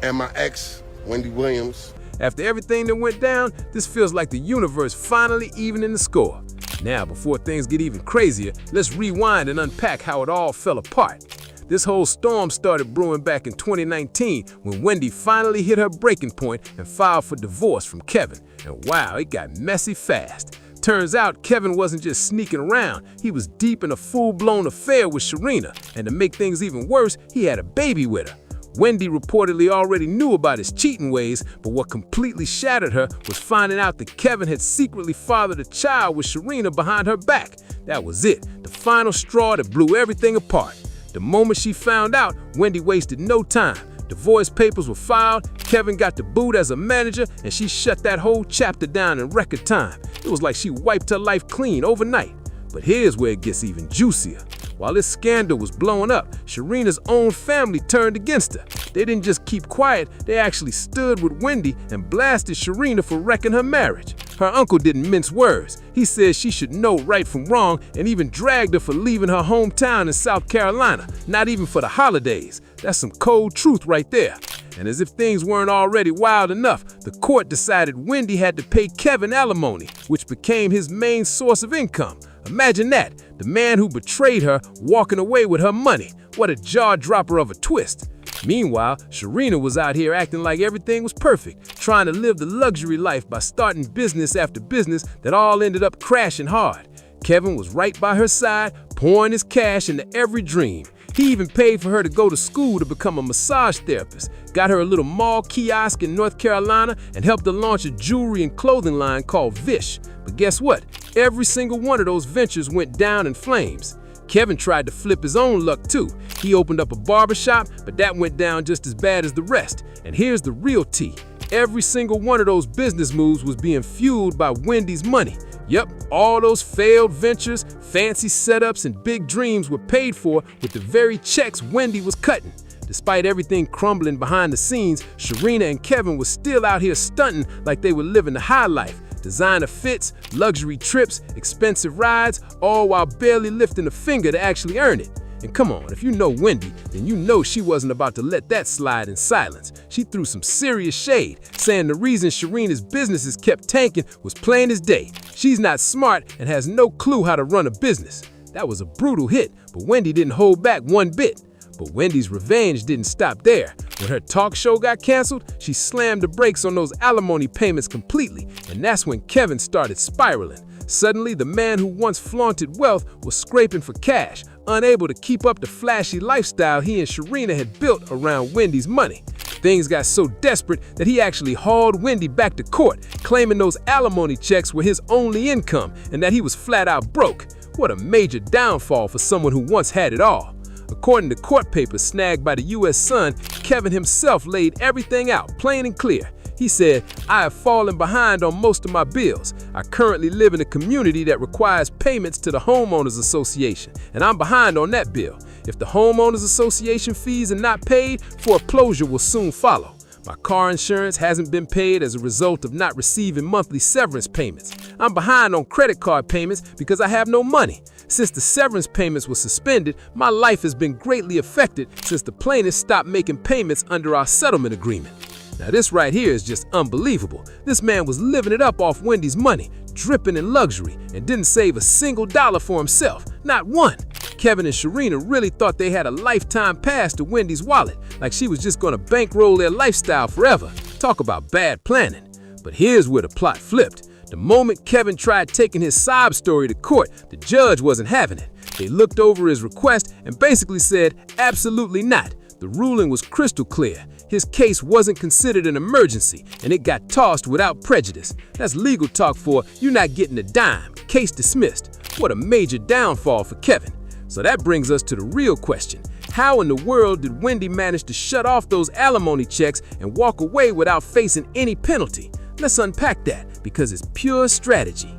F: and my ex, Wendy Williams.
B: After everything that went down, this feels like the universe finally evening the score. Now, before things get even crazier, let's rewind and unpack how it all fell apart. This whole storm started brewing back in 2019 when Wendy finally hit her breaking point and filed for divorce from Kevin. And wow, it got messy fast. Turns out Kevin wasn't just sneaking around, he was deep in a full-blown affair with Sharina, and to make things even worse, he had a baby with her. Wendy reportedly already knew about his cheating ways, but what completely shattered her was finding out that Kevin had secretly fathered a child with Sharina behind her back. That was it, the final straw that blew everything apart. The moment she found out, Wendy wasted no time. Divorce papers were filed, Kevin got the boot as a manager, and she shut that whole chapter down in record time. It was like she wiped her life clean overnight. But here's where it gets even juicier. While this scandal was blowing up, Sharina's own family turned against her. They didn't just keep quiet, they actually stood with Wendy and blasted Sharina for wrecking her marriage. Her uncle didn't mince words. He said she should know right from wrong and even dragged her for leaving her hometown in South Carolina, not even for the holidays. That's some cold truth right there. And as if things weren't already wild enough, the court decided Wendy had to pay Kevin alimony, which became his main source of income. Imagine that, the man who betrayed her walking away with her money. What a jaw-dropper of a twist. Meanwhile, Sharina was out here acting like everything was perfect, trying to live the luxury life by starting business after business that all ended up crashing hard. Kevin was right by her side, pouring his cash into every dream. He even paid for her to go to school to become a massage therapist, got her a little mall kiosk in North Carolina, and helped her launch a jewelry and clothing line called Vish. But guess what? Every single one of those ventures went down in flames. Kevin tried to flip his own luck too. He opened up a barbershop, but that went down just as bad as the rest. And here's the real tea. Every single one of those business moves was being fueled by Wendy's money. Yep, all those failed ventures, fancy setups, and big dreams were paid for with the very checks Wendy was cutting. Despite everything crumbling behind the scenes, Sharina and Kevin were still out here stunting like they were living the high life. Designer fits, luxury trips, expensive rides, all while barely lifting a finger to actually earn it. And come on, if you know Wendy, then you know she wasn't about to let that slide in silence. She threw some serious shade, saying the reason Sharina's businesses kept tanking was plain as day. She's not smart and has no clue how to run a business. That was a brutal hit, but Wendy didn't hold back one bit. But Wendy's revenge didn't stop there. When her talk show got canceled, she slammed the brakes on those alimony payments completely, and that's when Kevin started spiraling. Suddenly, the man who once flaunted wealth was scraping for cash, unable to keep up the flashy lifestyle he and Sharina had built around Wendy's money. Things got so desperate that he actually hauled Wendy back to court, claiming those alimony checks were his only income and that he was flat out broke. What a major downfall for someone who once had it all. According to court papers snagged by the U.S. Sun, Kevin himself laid everything out, plain and clear. He said, "I have fallen behind on most of my bills. I currently live in a community that requires payments to the Homeowners Association, and I'm behind on that bill. If the Homeowners Association fees are not paid, foreclosure will soon follow. My car insurance hasn't been paid as a result of not receiving monthly severance payments. I'm behind on credit card payments because I have no money. Since the severance payments were suspended, my life has been greatly affected since the plaintiffs stopped making payments under our settlement agreement." Now this right here is just unbelievable. This man was living it up off Wendy's money, dripping in luxury, and didn't save a single dollar for himself, not one. Kevin and Sharina really thought they had a lifetime pass to Wendy's wallet, like she was just gonna bankroll their lifestyle forever. Talk about bad planning. But here's where the plot flipped. The moment Kevin tried taking his sob story to court, the judge wasn't having it. They looked over his request and basically said, absolutely not. The ruling was crystal clear. His case wasn't considered an emergency, and it got tossed without prejudice. That's legal talk for you're not getting a dime. Case dismissed. What a major downfall for Kevin. So that brings us to the real question. How in the world did Wendy manage to shut off those alimony checks and walk away without facing any penalty? Let's unpack that, because it's pure strategy.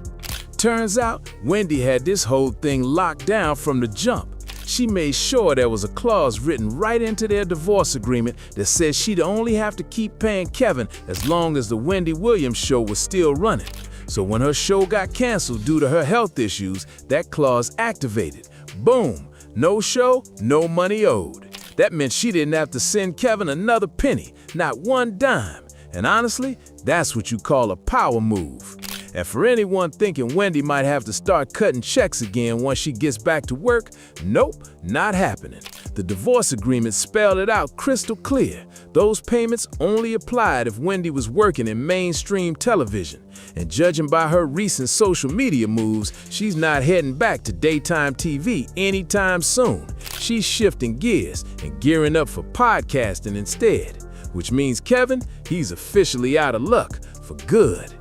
L: Turns out, Wendy had this whole thing locked down from the jump. She made sure there was a clause written right into their divorce agreement that said she'd only have to keep paying Kevin as long as the Wendy Williams show was still running. So when her show got canceled due to her health issues, that clause activated. Boom! No show, no money owed. That meant she didn't have to send Kevin another penny, not one dime. And honestly, that's what you call a power move. And for anyone thinking Wendy might have to start cutting checks again once she gets back to work, nope, not happening. The divorce agreement spelled it out crystal clear. Those payments only applied if Wendy was working in mainstream television. And judging by her recent social media moves, she's not heading back to daytime TV anytime soon. She's shifting gears and gearing up for podcasting instead. Which means Kevin, he's officially out of luck for good.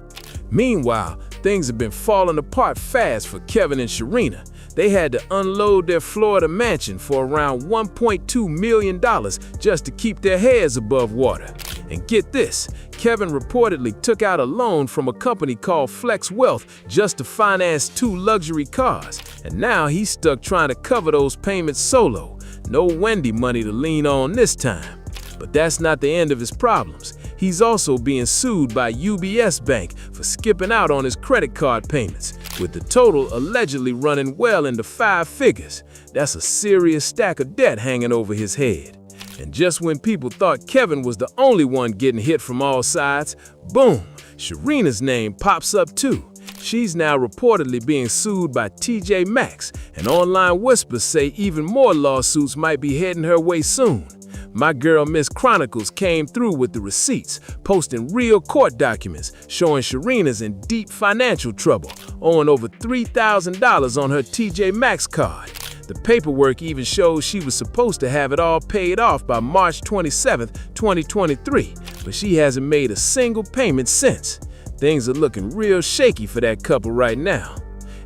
L: Meanwhile, things have been falling apart fast for Kevin and Sharina. They had to unload their Florida mansion for around $1.2 million just to keep their heads above water. And get this, Kevin reportedly took out a loan from a company called Flex Wealth just to finance 2 luxury cars. And now he's stuck trying to cover those payments solo. No Wendy money to lean on this time. But that's not the end of his problems. He's also being sued by UBS Bank for skipping out on his credit card payments, with the total allegedly running well into 5 figures. That's a serious stack of debt hanging over his head. And just when people thought Kevin was the only one getting hit from all sides, boom, Sharina's name pops up too. She's now reportedly being sued by TJ Maxx, and online whispers say even more lawsuits might be heading her way soon. My girl Miss Chronicles came through with the receipts, posting real court documents showing Sharina's in deep financial trouble, owing over $3,000 on her TJ Maxx card. The paperwork even shows she was supposed to have it all paid off by March 27, 2023, but she hasn't made a single payment since. Things are looking real shaky for that couple right now.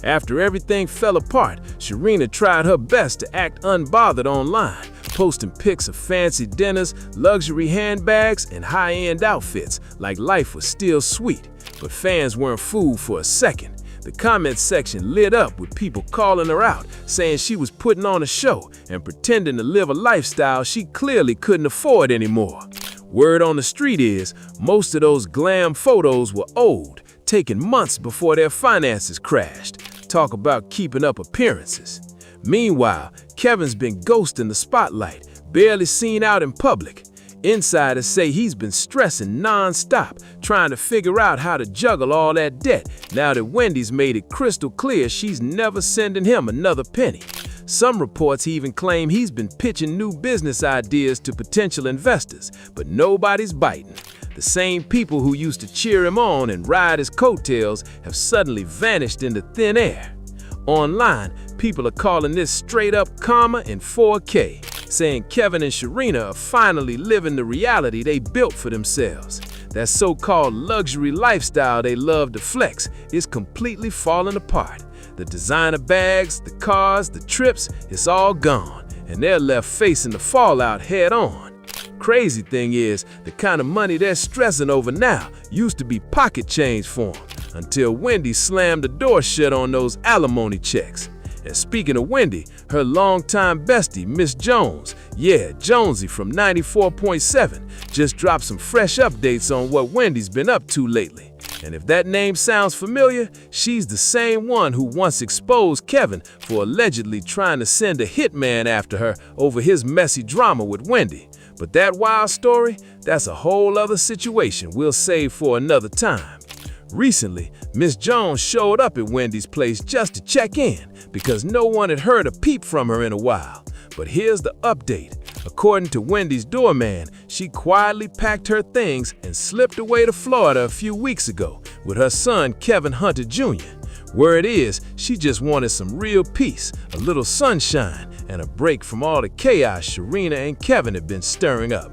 L: After everything fell apart, Sharina tried her best to act unbothered online, posting pics of fancy dinners, luxury handbags, and high-end outfits like life was still sweet. But fans weren't fooled for a second. The comment section lit up with people calling her out, saying she was putting on a show and pretending to live a lifestyle she clearly couldn't afford anymore. Word on the street is, most of those glam photos were old, taken months before their finances crashed. Talk about keeping up appearances. Meanwhile, Kevin's been ghosting the spotlight, barely seen out in public. Insiders say he's been stressing non-stop, trying to figure out how to juggle all that debt now that Wendy's made it crystal clear she's never sending him another penny. Some reports even claim he's been pitching new business ideas to potential investors, but nobody's biting. The same people who used to cheer him on and ride his coattails have suddenly vanished into thin air. Online, people are calling this straight up karma in 4K, saying Kevin and Sharina are finally living the reality they built for themselves. That so-called luxury lifestyle they love to flex is completely falling apart. The designer bags, the cars, the trips, it's all gone, and they're left facing the fallout head on. Crazy thing is, the kind of money they're stressing over now used to be pocket change for them, until Wendy slammed the door shut on those alimony checks. And speaking of Wendy, her longtime bestie, Miss Jones, Jonesy from 94.7, just dropped some fresh updates on what Wendy's been up to lately. And if that name sounds familiar, she's the same one who once exposed Kevin for allegedly trying to send a hitman after her over his messy drama with Wendy. But that wild story,
B: that's a whole other situation we'll save for another time. Recently, Miss Jones showed up at Wendy's place just to check in because no one had heard a peep from her in a while. But here's the update. According to Wendy's doorman, she quietly packed her things and slipped away to Florida a few weeks ago with her son, Kevin Hunter Jr. Word is, she just wanted some real peace, a little sunshine, and a break from all the chaos Sharina and Kevin have been stirring up.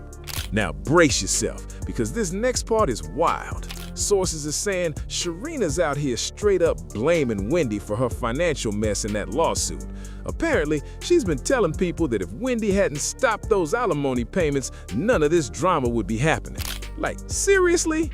B: Now brace yourself, because this next part is wild. Sources are saying Sharina's out here straight up blaming Wendy for her financial mess in that lawsuit. Apparently, she's been telling people that if Wendy hadn't stopped those alimony payments, none of this drama would be happening. Like, seriously?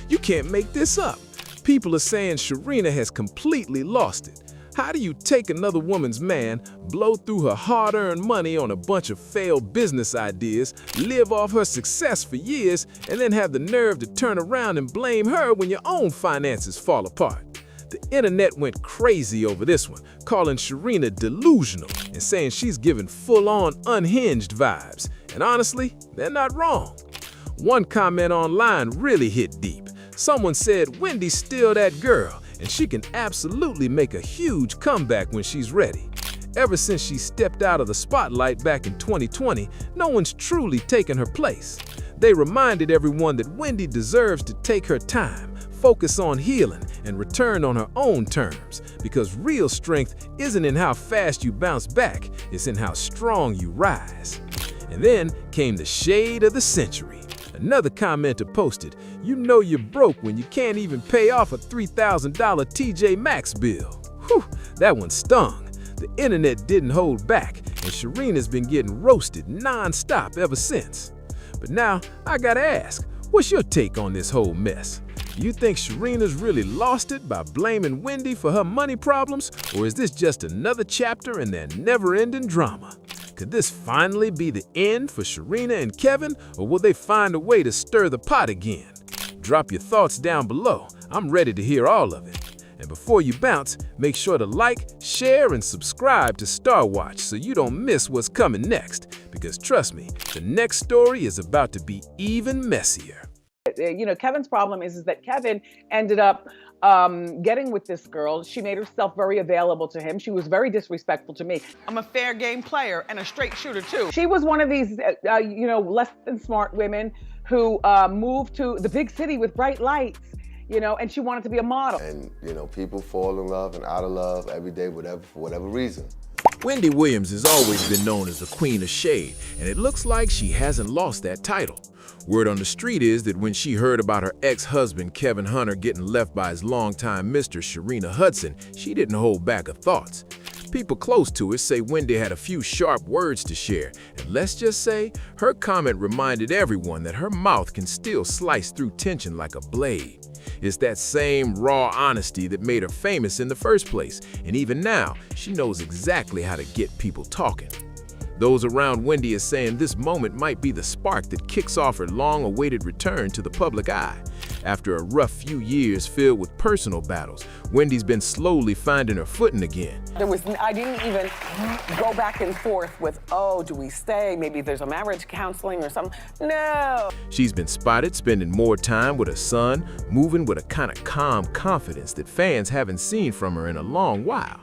B: You can't make this up. People are saying Sharina has completely lost it. How do you take another woman's man, blow through her hard-earned money on a bunch of failed business ideas, live off her success for years, and then have the nerve to turn around and blame her when your own finances fall apart? The internet went crazy over this one, calling Sharina delusional and saying she's giving full-on unhinged vibes. And honestly, they're not wrong. One comment online really hit deep. Someone said Wendy's still that girl, and she can absolutely make a huge comeback when she's ready. Ever since she stepped out of the spotlight back in 2020, no one's truly taken her place. They reminded everyone that Wendy deserves to take her time, focus on healing, and return on her own terms, because real strength isn't in how fast you bounce back, it's in how strong you rise. And then came the shade of the century. Another commenter posted, "You know you're broke when you can't even pay off a $3,000 TJ Maxx bill." Whew, that one stung. The internet didn't hold back, and Sharina's been getting roasted non-stop ever since. But now, I gotta ask, what's your take on this whole mess? Do you think Sharina's really lost it by blaming Wendy for her money problems, or is this just another chapter in their never-ending drama? Could this finally be the end for Sharina and Kevin, or will they find a way to stir the pot again? Drop your thoughts down below. I'm ready to hear all of it. And before you bounce, make sure to like, share, and subscribe to Star Watch so you don't miss what's coming next. Because trust me, the next story is about to be even messier.
Q: You know, Kevin's problem is that Kevin ended up getting with this girl. She made herself very available to him. She was very disrespectful to me.
J: I'm a fair game player and a straight shooter too.
Q: She was one of these, you know, less than smart women who moved to the big city with bright lights, you know, and she wanted to be a model.
A: And, you know, people fall in love and out of love every day, for whatever reason.
B: Wendy Williams has always been known as the Queen of Shade, and it looks like she hasn't lost that title. Word on the street is that when she heard about her ex-husband Kevin Hunter getting left by his longtime mistress Sharina Hudson, she didn't hold back her thoughts. People close to her say Wendy had a few sharp words to share, and let's just say her comment reminded everyone that her mouth can still slice through tension like a blade. It's that same raw honesty that made her famous in the first place, and even now, she knows exactly how to get people talking. Those around Wendy are saying this moment might be the spark that kicks off her long-awaited return to the public eye. After a rough few years filled with personal battles, Wendy's been slowly finding her footing again.
J: I didn't even go back and forth with, oh, do we stay? Maybe there's a marriage counseling or something. No.
B: She's been spotted spending more time with her son, moving with a kind of calm confidence that fans haven't seen from her in a long while.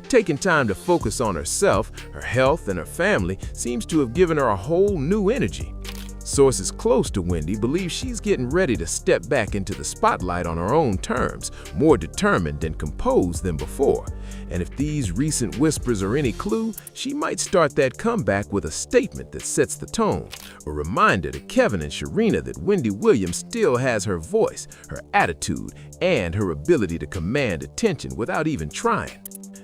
B: Taking time to focus on herself, her health, and her family seems to have given her a whole new energy. Sources close to Wendy believe she's getting ready to step back into the spotlight on her own terms, more determined and composed than before. And if these recent whispers are any clue, she might start that comeback with a statement that sets the tone, a reminder to Kevin and Sharina that Wendy Williams still has her voice, her attitude, and her ability to command attention without even trying.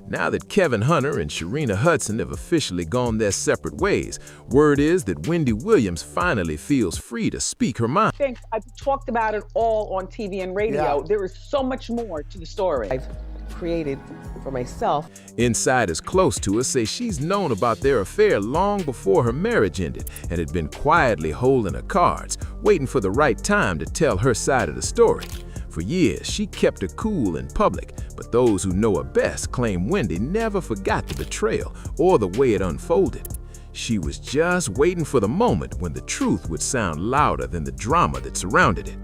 B: Now that Kevin Hunter and Sharina Hudson have officially gone their separate ways, word is that Wendy Williams finally feels free to speak her mind.
Q: I've talked about it all on TV and radio.
R: Yeah.
Q: There is so much more to the story.
R: I've created for myself.
B: Insiders close to her say she's known about their affair long before her marriage ended and had been quietly holding her cards, waiting for the right time to tell her side of the story. For years, she kept her cool in public, but those who know her best claim Wendy never forgot the betrayal or the way it unfolded. she was just waiting for the moment when the truth would sound louder than the drama that surrounded it.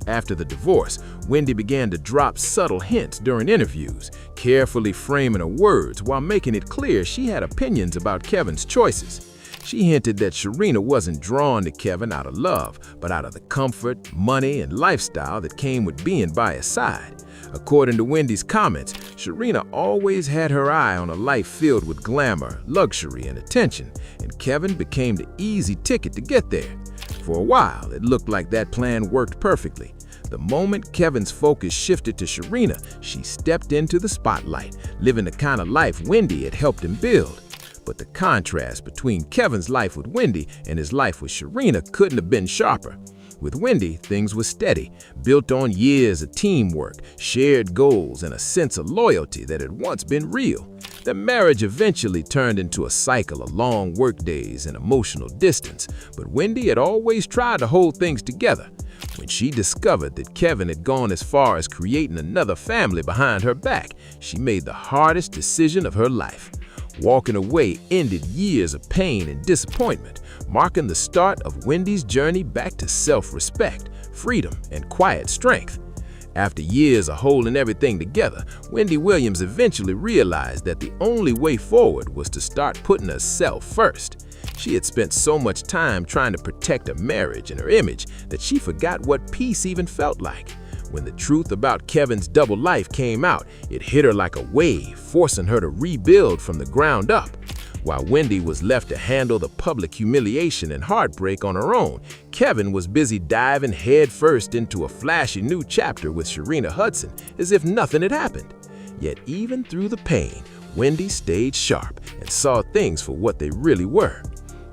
B: After the divorce, Wendy began to drop subtle hints during interviews, carefully framing her words while making it clear she had opinions about Kevin's choices. She hinted that Sharina wasn't drawn to Kevin out of love, but out of the comfort, money, and lifestyle that came with being by his side. According to Wendy's comments, Sharina always had her eye on a life filled with glamour, luxury, and attention, and Kevin became the easy ticket to get there. For a while, it looked like that plan worked perfectly. The moment Kevin's focus shifted to Sharina, she stepped into the spotlight, living the kind of life Wendy had helped him build. But the contrast between Kevin's life with Wendy and his life with Sharina couldn't have been sharper. With Wendy, things were steady, built on years of teamwork, shared goals, and a sense of loyalty that had once been real. The marriage eventually turned into a cycle of long workdays and emotional distance, but Wendy had always tried to hold things together. When she discovered that Kevin had gone as far as creating another family behind her back, she made the hardest decision of her life. Walking away ended years of pain and disappointment, marking the start of Wendy's journey back to self-respect, freedom, and quiet strength. After years of holding everything together, Wendy Williams eventually realized that the only way forward was to start putting herself first. She had spent so much time trying to protect her marriage and her image that she forgot what peace even felt like. When the truth about Kevin's double life came out, it hit her like a wave, forcing her to rebuild from the ground up. While Wendy was left to handle the public humiliation and heartbreak on her own, Kevin was busy diving headfirst into a flashy new chapter with Sharina Hudson as if nothing had happened. Yet even through the pain, Wendy stayed sharp and saw things for what they really were.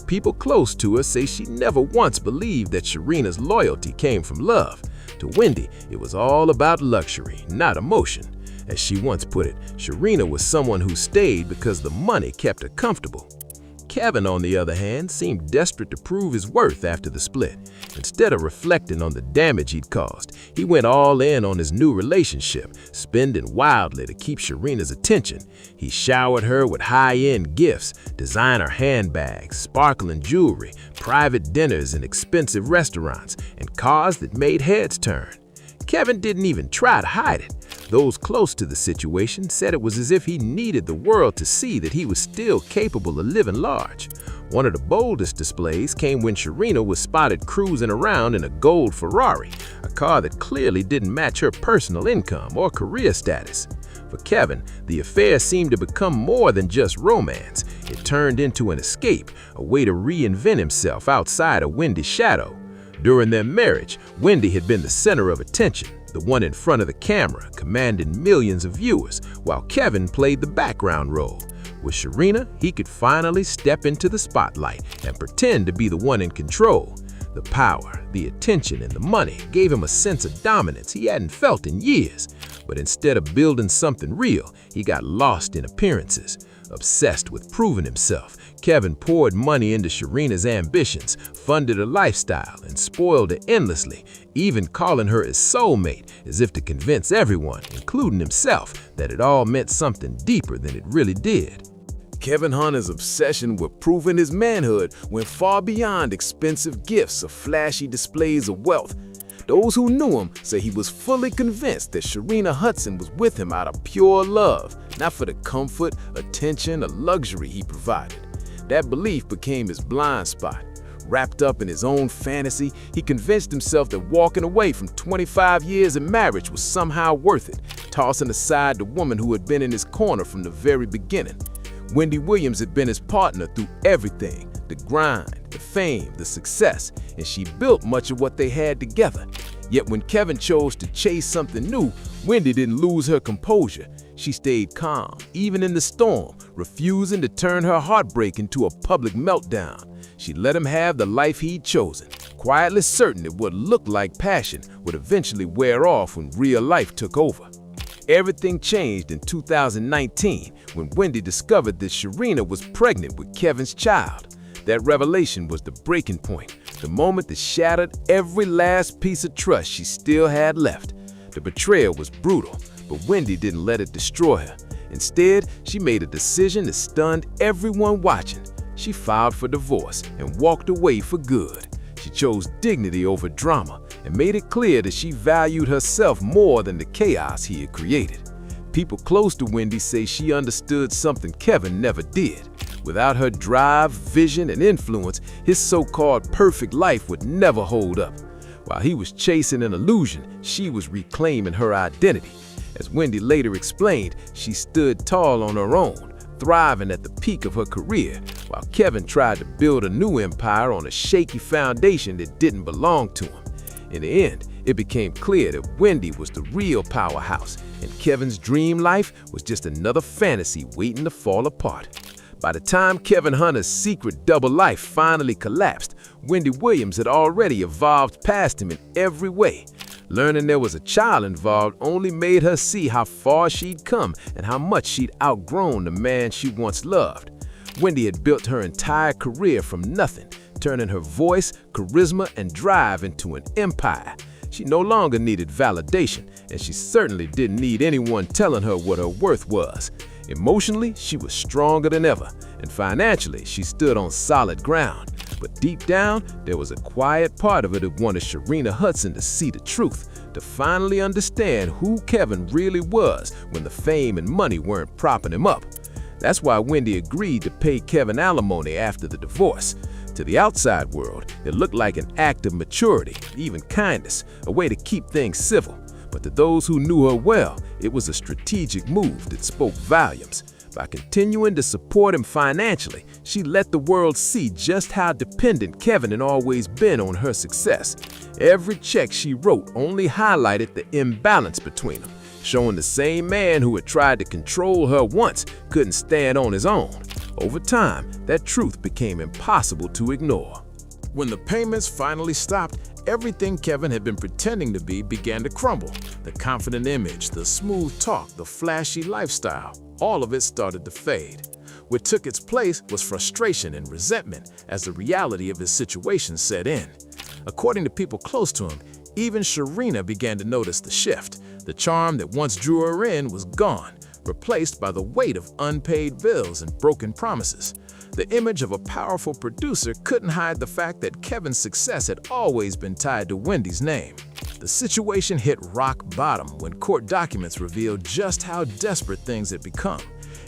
B: People close to her say she never once believed that Sharina's loyalty came from love. To Wendy, it was all about luxury, not emotion. As she once put it, Sharina was someone who stayed because the money kept her comfortable. Kevin, on the other hand, seemed desperate to prove his worth after the split. Instead of reflecting on the damage he'd caused, he went all in on his new relationship, spending wildly to keep Sharina's attention. He showered her with high-end gifts, designer handbags, sparkling jewelry, private dinners in expensive restaurants, and cars that made heads turn. Kevin didn't even try to hide it. Those close to the situation said it was as if he needed the world to see that he was still capable of living large. One of the boldest displays came when Sharina was spotted cruising around in a gold Ferrari, a car that clearly didn't match her personal income or career status. For Kevin, the affair seemed to become more than just romance. It turned into an escape, a way to reinvent himself outside of Wendy's shadow. During their marriage, Wendy had been the center of attention, the one in front of the camera, commanding millions of viewers, while Kevin played the background role. With Sharina, he could finally step into the spotlight and pretend to be the one in control. The power, the attention, and the money gave him a sense of dominance he hadn't felt in years. But instead of building something real, he got lost in appearances. Obsessed with proving himself, Kevin poured money into Sharina's ambitions, funded her lifestyle, and spoiled her endlessly, even calling her his soulmate, as if to convince everyone, including himself, that it all meant something deeper than it really did.
L: Kevin Hunter's obsession with proving his manhood went far beyond expensive gifts or flashy displays of wealth. Those who knew him say he was fully convinced that Sharina Hudson was with him out of pure love, not for the comfort, attention, or luxury he provided. That belief became his blind spot. Wrapped up in his own fantasy, he convinced himself that walking away from 25 years of marriage was somehow worth it, tossing aside the woman who had been in his corner from the very beginning. Wendy Williams had been his partner through everything, the grind, the fame, the success, and she built much of what they had together. Yet when Kevin chose to chase something new, Wendy didn't lose her composure. She stayed calm, even in the storm, refusing to turn her heartbreak into a public meltdown. She let him have the life he'd chosen, quietly certain that what looked like passion would eventually wear off when real life took over. Everything changed in 2019 when Wendy discovered that Sharina was pregnant with Kevin's child. That revelation was the breaking point, the moment that shattered every last piece of trust she still had left. The betrayal was brutal, but Wendy didn't let it destroy her. Instead, she made a decision that stunned everyone watching.
B: she filed for divorce and walked away for good. She chose dignity over drama and made it clear that she valued herself more than the chaos he had created. People close to Wendy say she understood something Kevin never did. Without her drive, vision, and influence, his so-called perfect life would never hold up. While he was chasing an illusion, she was reclaiming her identity. As Wendy later explained, she stood tall on her own, thriving at the peak of her career, while Kevin tried to build a new empire on a shaky foundation that didn't belong to him. In the end, it became clear that Wendy was the real powerhouse, and Kevin's dream life was just another fantasy waiting to fall apart. By the time Kevin Hunter's secret double life finally collapsed, Wendy Williams had already evolved past him in every way. Learning there was a child involved only made her see how far she'd come and how much she'd outgrown the man she once loved. Wendy had built her entire career from nothing, turning her voice, charisma, and drive into an empire. She no longer needed validation, and she certainly didn't need anyone telling her what her worth was. Emotionally, she was stronger than ever, and financially, she stood on solid ground. But deep down, there was a quiet part of her that wanted Sharina Hudson to see the truth, to finally understand who Kevin really was when the fame and money weren't propping him up. That's why Wendy agreed to pay Kevin alimony after the divorce. To the outside world, it looked like an act of maturity, even kindness, a way to keep things civil. But to those who knew her well, it was a strategic move that spoke volumes. By continuing to support him financially, she let the world see just how dependent Kevin had always been on her success. Every check she wrote only highlighted the imbalance between them, showing the same man who had tried to control her once couldn't stand on his own. Over time, that truth became impossible to ignore. When the payments finally stopped, everything Kevin had been pretending to be began to crumble. The confident image, the smooth talk, the flashy lifestyle, all of it started to fade. What took its place was frustration and resentment as the reality of his situation set in. According to people close to him, even Sharina began to notice the shift. The charm that once drew her in was gone, replaced by the weight of unpaid bills and broken promises. The image of a powerful producer couldn't hide the fact that Kevin's success had always been tied to Wendy's name. The situation hit rock bottom when court documents revealed just how desperate things had become.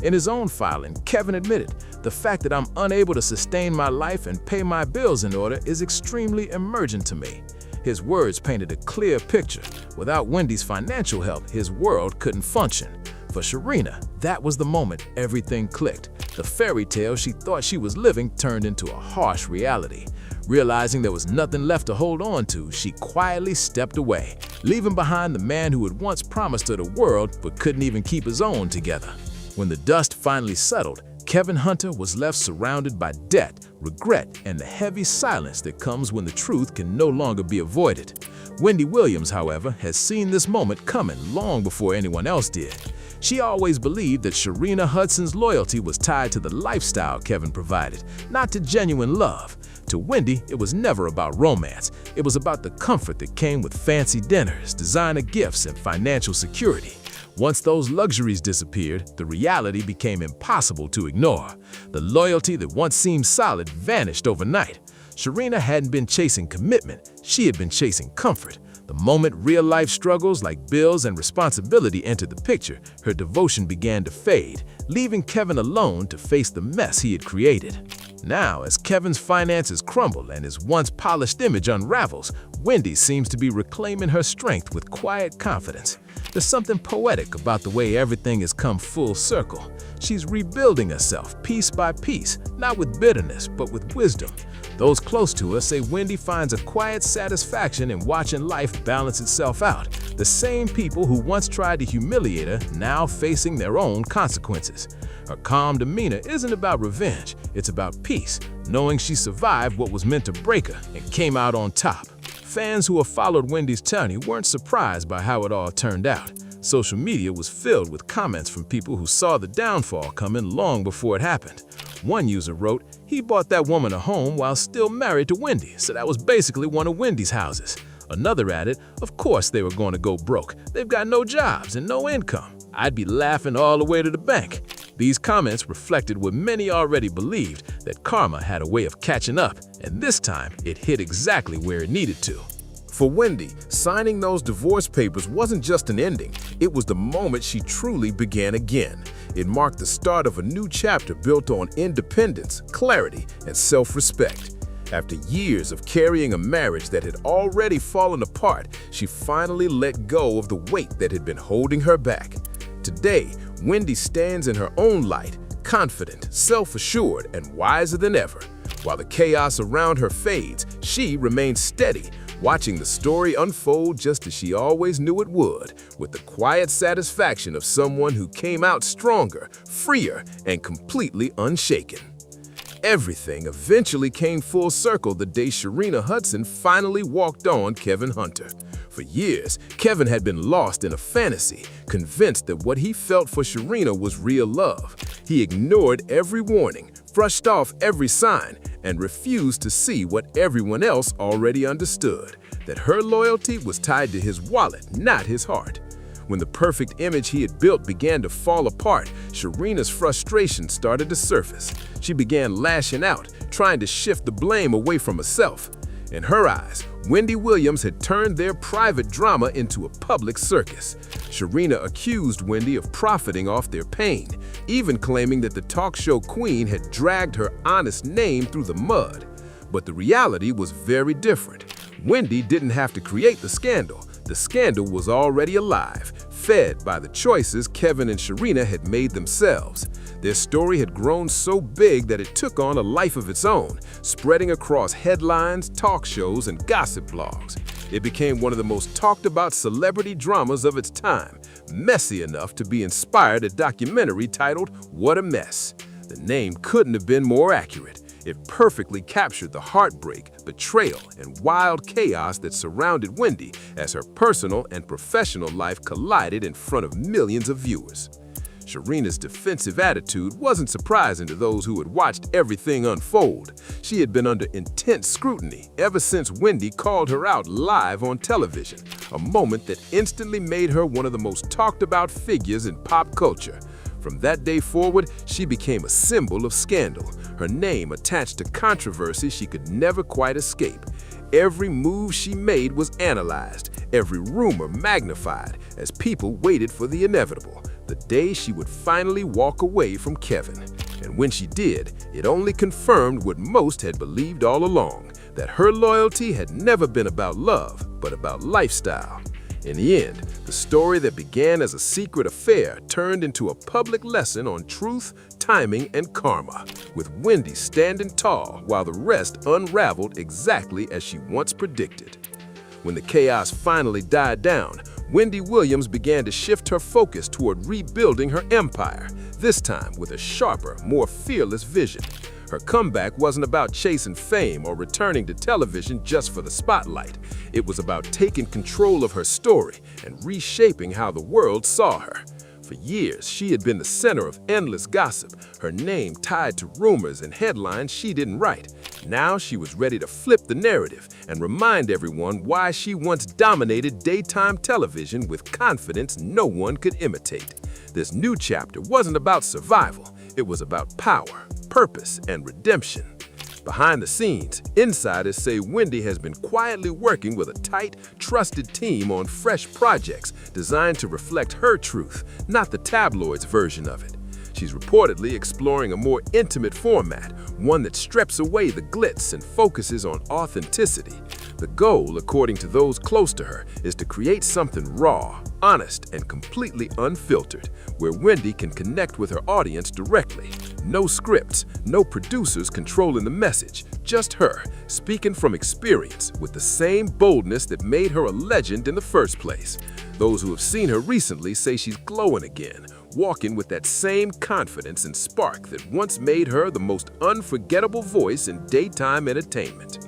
B: In his own filing, Kevin admitted, "The fact that I'm unable to sustain my life and pay my bills in order is extremely emergent to me." His words painted a clear picture. Without Wendy's financial help, his world couldn't function. For Sharina, that was the moment everything clicked. The fairy tale she thought she was living turned into a harsh reality. Realizing there was nothing left to hold on to, she quietly stepped away, leaving behind the man who had once promised her the world but couldn't even keep his own together. When the dust finally settled, Kevin Hunter was left surrounded by debt, regret, and the heavy silence that comes when the truth can no longer be avoided. Wendy Williams, however, has seen this moment coming long before anyone else did. She always believed that Sharina Hudson's loyalty was tied to the lifestyle Kevin provided, not to genuine love. To Wendy, it was never about romance. It was about the comfort that came with fancy dinners, designer gifts, and financial security. Once those luxuries disappeared, the reality became impossible to ignore. The loyalty that once seemed solid vanished overnight. Sharina hadn't been chasing commitment, she had been chasing comfort. The moment real-life struggles like bills and responsibility entered the picture, her devotion began to fade, leaving Kevin alone to face the mess he had created. Now, as Kevin's finances crumble and his once polished image unravels, Wendy seems to be reclaiming her strength with quiet confidence. There's something poetic about the way everything has come full circle. She's rebuilding herself piece by piece, not with bitterness, but with wisdom. Those close to her say Wendy finds a quiet satisfaction in watching life balance itself out. The same people who once tried to humiliate her now facing their own consequences. Her calm demeanor isn't about revenge, it's about peace, knowing she survived what was meant to break her and came out on top. Fans who have followed Wendy's journey weren't surprised by how it all turned out. Social media was filled with comments from people who saw the downfall coming long before it happened. One user wrote, "He bought that woman a home while still married to Wendy, so that was basically one of Wendy's houses." Another added, "Of course they were going to go broke. They've got no jobs and no income. I'd be laughing all the way to the bank." These comments reflected what many already believed, that karma had a way of catching up, and this time it hit exactly where it needed to. For Wendy, signing those divorce papers wasn't just an ending, it was the moment she truly began again. It marked the start of a new chapter built on independence, clarity, and self-respect. After years of carrying a marriage that had already fallen apart, she finally let go of the weight that had been holding her back. Today, Wendy stands in her own light, confident, self-assured, and wiser than ever. While the chaos around her fades, she remains steady, watching the story unfold just as she always knew it would, with the quiet satisfaction of someone who came out stronger, freer, and completely unshaken. Everything eventually came full circle the day Sharina Hudson finally walked on Kevin Hunter. For years, Kevin had been lost in a fantasy, convinced that what he felt for Sharina was real love. He ignored every warning, brushed off every sign, and refused to see what everyone else already understood, that her loyalty was tied to his wallet, not his heart. When the perfect image he had built began to fall apart, Sharina's frustration started to surface. She began lashing out, trying to shift the blame away from herself. In her eyes, Wendy Williams had turned their private drama into a public circus. Sharina accused Wendy of profiting off their pain, even claiming that the talk show queen had dragged her honest name through the mud. But the reality was very different. Wendy didn't have to create the scandal. The scandal was already alive, fed by the choices Kevin and Sharina had made themselves. Their story had grown so big that it took on a life of its own, spreading across headlines, talk shows, and gossip blogs. It became one of the most talked about celebrity dramas of its time, messy enough to be inspired a documentary titled What a Mess. The name couldn't have been more accurate. It perfectly captured the heartbreak, betrayal, and wild chaos that surrounded Wendy as her personal and professional life collided in front of millions of viewers. Sharina's defensive attitude wasn't surprising to those who had watched everything unfold. She had been under intense scrutiny ever since Wendy called her out live on television, a moment that instantly made her one of the most talked about figures in pop culture. From that day forward, she became a symbol of scandal, her name attached to controversy she could never quite escape. Every move she made was analyzed, every rumor magnified, as people waited for the inevitable, the day she would finally walk away from Kevin. And when she did, it only confirmed what most had believed all along, that her loyalty had never been about love, but about lifestyle. In the end, the story that began as a secret affair turned into a public lesson on truth, timing, and karma, with Wendy standing tall while the rest unraveled exactly as she once predicted. When the chaos finally died down, Wendy Williams began to shift her focus toward rebuilding her empire, this time with a sharper, more fearless vision. Her comeback wasn't about chasing fame or returning to television just for the spotlight. It was about taking control of her story and reshaping how the world saw her. For years, she had been the center of endless gossip, her name tied to rumors and headlines she didn't write. Now she was ready to flip the narrative and remind everyone why she once dominated daytime television with confidence no one could imitate. This new chapter wasn't about survival, it was about power, purpose, and redemption. Behind the scenes, insiders say Wendy has been quietly working with a tight, trusted team on fresh projects designed to reflect her truth, not the tabloids' version of it. She's reportedly exploring a more intimate format, one that strips away the glitz and focuses on authenticity. The goal, according to those close to her, is to create something raw, honest, and completely unfiltered, where Wendy can connect with her audience directly. No scripts, no producers controlling the message, just her, speaking from experience with the same boldness that made her a legend in the first place. Those who have seen her recently say she's glowing again, walking with that same confidence and spark that once made her the most unforgettable voice in daytime entertainment.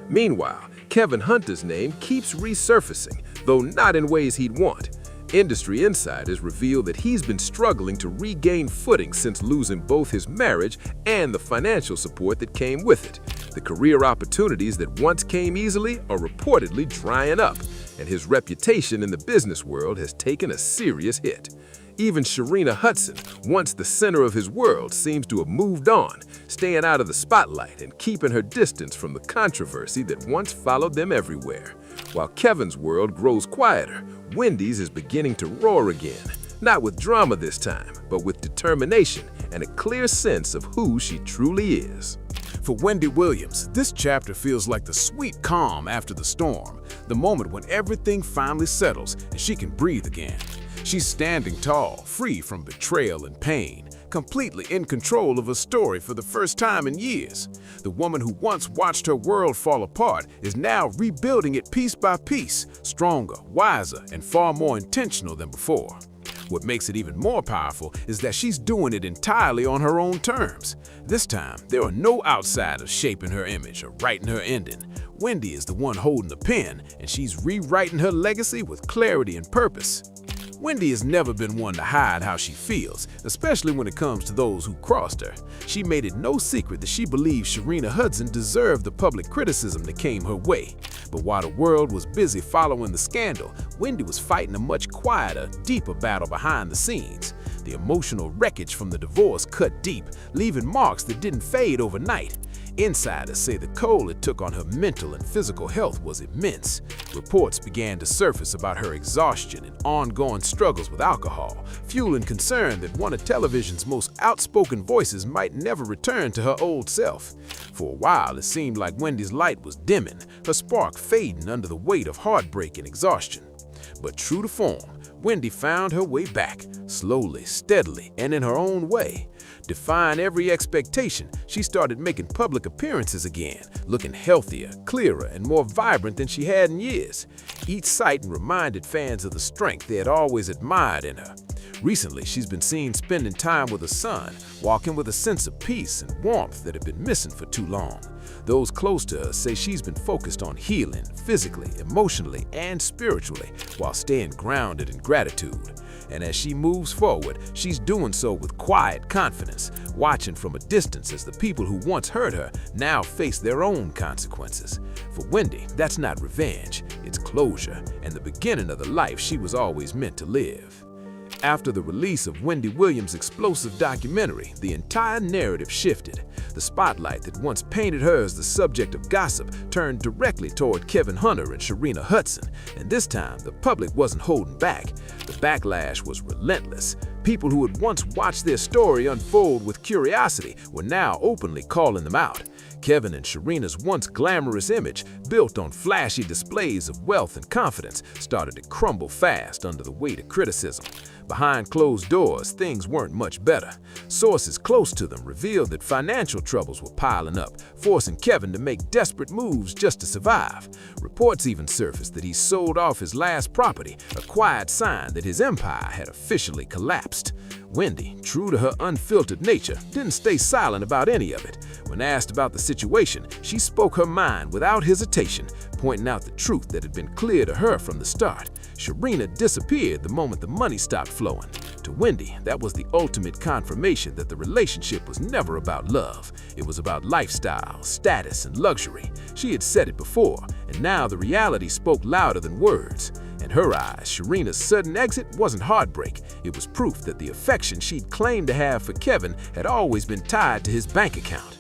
B: Meanwhile, Kevin Hunter's name keeps resurfacing, though not in ways he'd want. Industry insiders reveal that he's been struggling to regain footing since losing both his marriage and the financial support that came with it. The career opportunities that once came easily are reportedly drying up, and his reputation in the business world has taken a serious hit. Even Sharina Hudson, once the center of his world, seems to have moved on, staying out of the spotlight and keeping her distance from the controversy that once followed them everywhere. While Kevin's world grows quieter, Wendy's is beginning to roar again, not with drama this time, but with determination and a clear sense of who she truly is.
L: For Wendy Williams, this chapter feels like the sweet calm after the storm, the moment when everything finally settles and she can breathe again. She's standing tall, free from betrayal and pain, completely in control of a story for the first time in years. The woman who once watched her world fall apart is now rebuilding it piece by piece, stronger, wiser, and far more intentional than before. What makes it even more powerful is that she's doing it entirely on her own terms. This time, there are no outsiders shaping her image or writing her ending. Wendy is the one holding the pen, and she's rewriting her legacy with clarity and purpose. Wendy has never been one to hide how she feels, especially when it comes to those who crossed her. She made it no secret that she believed Sharina Hudson deserved the public criticism that came her way. But while the world was busy following the scandal, Wendy was fighting a much quieter, deeper battle behind the scenes. The emotional wreckage from the divorce cut deep, leaving marks that didn't fade overnight. Insiders say the toll it took on her mental and physical health was immense. Reports began to surface about her exhaustion and ongoing struggles with alcohol, fueling concern that one of television's most outspoken voices might never return to her old self. For a while, it seemed like Wendy's light was dimming, her spark fading under the weight of heartbreak and exhaustion. But true to form, Wendy found her way back, slowly, steadily, and in her own way. Defying every expectation, she started making public appearances again, looking healthier, clearer, and more vibrant than she had in years. Each sighting reminded fans of the strength they had always admired in her. Recently, she's been seen spending time with her son, walking with a sense of peace and warmth that had been missing for too long. Those close to her say she's been focused on healing, physically, emotionally, and spiritually, while staying grounded in gratitude. And as she moves forward, she's doing so with quiet confidence, watching from a distance as the people who once hurt her now face their own consequences. For Wendy, that's not revenge, it's closure, and the beginning of the life she was always meant to live. After the release of Wendy Williams' explosive documentary, the entire narrative shifted. The spotlight that once painted her as the subject of gossip turned directly toward Kevin Hunter and Sharina Hudson, and this time the public wasn't holding back. The backlash was relentless. People who had once watched their story unfold with curiosity were now openly calling them out. Kevin and Sharina's once glamorous image, built on flashy displays of wealth and confidence, started to crumble fast under the weight of criticism. Behind closed doors, things weren't much better. Sources close to them revealed that financial troubles were piling up, forcing Kevin to make desperate moves just to survive. Reports even surfaced that he sold off his last property, a quiet sign that his empire had officially collapsed. Wendy, true to her unfiltered nature, didn't stay silent about any of it. When asked about the situation, she spoke her mind without hesitation, pointing out the truth that had been clear to her from the start. Sharina disappeared the moment the money stopped flowing. To Wendy, that was the ultimate confirmation that the relationship was never about love. It was about lifestyle, status, and luxury. She had said it before, and now the reality spoke louder than words. In her eyes, Sharina's sudden exit wasn't heartbreak. It was proof that the affection she'd claimed to have for Kevin had always been tied to his bank account.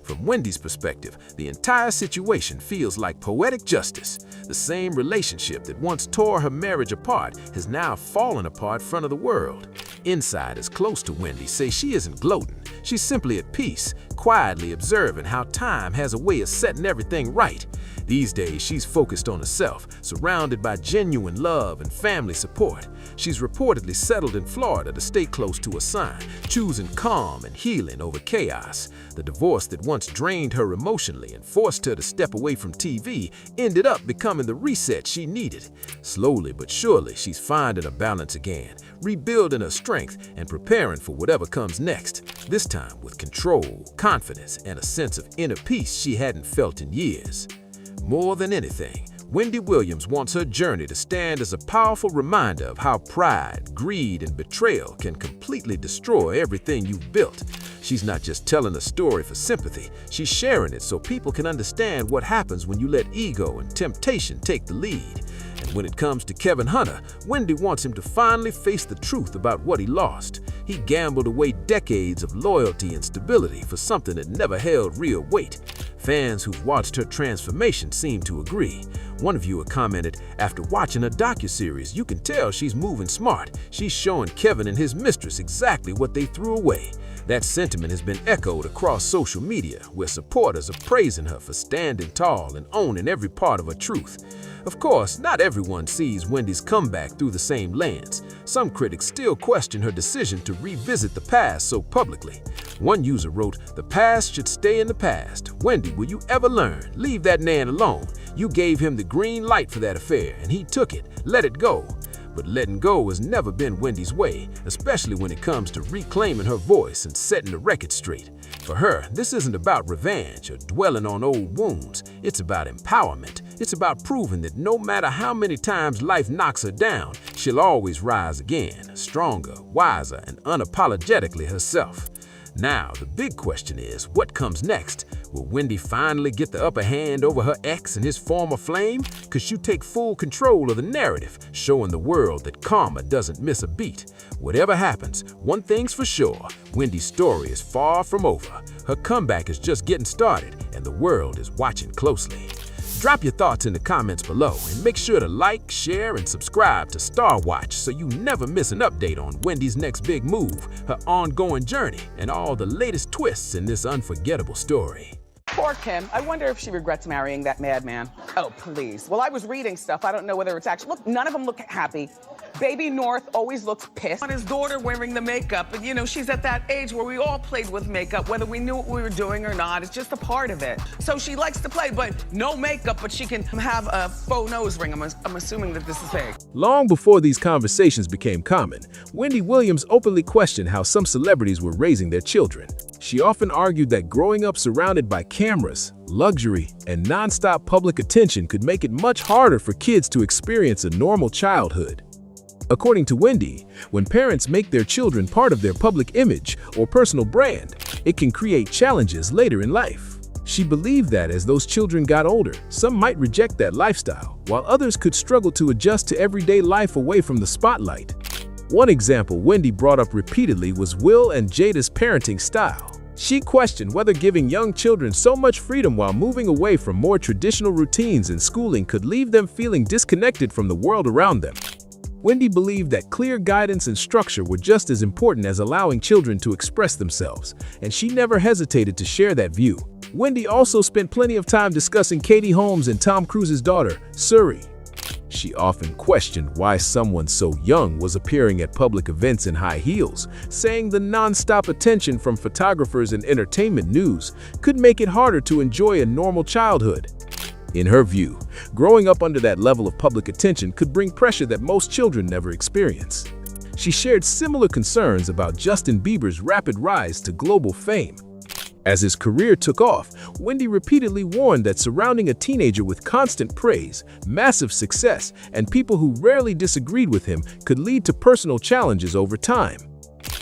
L: From Wendy's perspective, the entire situation feels like poetic justice. The same relationship that once tore her marriage apart has now fallen apart in front of the world. Insiders close to Wendy say she isn't gloating. She's simply at peace, quietly observing how time has a way of setting everything right. These days, she's focused on herself, surrounded by genuine love and family support. She's reportedly settled in Florida to stay close to her son, choosing calm and healing over chaos. The divorce that once drained her emotionally and forced her to step away from TV ended up becoming the reset she needed. Slowly but surely, she's finding a balance again, rebuilding her strength and preparing for whatever comes next, this time with control, confidence, and a sense of inner peace she hadn't felt in years. More than anything, Wendy Williams wants her journey to stand as a powerful reminder of how pride, greed, and betrayal can completely destroy everything you've built. She's not just telling a story for sympathy, she's sharing it so people can understand what happens when you let ego and temptation take the lead.
B: And when it comes to Kevin Hunter, Wendy wants him to finally face the truth about what he lost. He gambled away decades of loyalty and stability for something that never held real weight. Fans who've watched her transformation seem to agree. One viewer commented, "After watching her docuseries, you can tell she's moving smart. She's showing Kevin and his mistress exactly what they threw away." That sentiment has been echoed across social media, where supporters are praising her for standing tall and owning every part of her truth. Of course, not everyone sees Wendy's comeback through the same lens. Some critics still question her decision to revisit the past so publicly. One user wrote, "The past should stay in the past. Wendy, will you ever learn? Leave that man alone. You gave him the green light for that affair, and he took it. Let it go." But letting go has never been Wendy's way, especially when it comes to reclaiming her voice and setting the record straight. For her, this isn't about revenge or dwelling on old wounds. It's about empowerment. It's about proving that no matter how many times life knocks her down, she'll always rise again, stronger, wiser, and unapologetically herself. Now, the big question is, what comes next? Will Wendy finally get the upper hand over her ex and his former flame? Could she take full control of the narrative, showing the world that karma doesn't miss a beat? Whatever happens, one thing's for sure, Wendy's story is far from over. Her comeback is just getting started, and the world is watching closely. Drop your thoughts in the comments below and make sure to like, share, and subscribe to Star Watch so you never miss an update on Wendy's next big move, her ongoing journey, and all the latest twists in this unforgettable story.
J: Poor Kim. I wonder if she regrets marrying that madman. Oh, please. Well, I was reading stuff. I don't know whether it's actually. Look, none of them look happy. Baby North always looks pissed. On his daughter wearing the makeup. And, you know, she's at that age where we all played with makeup, whether we knew what we were doing or not. It's just a part of it. So she likes to play, but no makeup, but she can have a faux nose ring. I'm assuming that this is fake.
B: Long before these conversations became common, Wendy Williams openly questioned how some celebrities were raising their children. She often argued that growing up surrounded by cameras, luxury, and nonstop public attention could make it much harder for kids to experience a normal childhood. According to Wendy, when parents make their children part of their public image or personal brand, it can create challenges later in life. She believed that as those children got older, some might reject that lifestyle, while others could struggle to adjust to everyday life away from the spotlight. One example Wendy brought up repeatedly was Will and Jada's parenting style. She questioned whether giving young children so much freedom while moving away from more traditional routines and schooling could leave them feeling disconnected from the world around them. Wendy believed that clear guidance and structure were just as important as allowing children to express themselves, and she never hesitated to share that view. Wendy also spent plenty of time discussing Katie Holmes and Tom Cruise's daughter, Suri. She often questioned why someone so young was appearing at public events in high heels, saying the non-stop attention from photographers and entertainment news could make it harder to enjoy a normal childhood. In her view, growing up under that level of public attention could bring pressure that most children never experience. She shared similar concerns about Justin Bieber's rapid rise to global fame. As his career took off, Wendy repeatedly warned that surrounding a teenager with constant praise, massive success, and people who rarely disagreed with him could lead to personal challenges over time.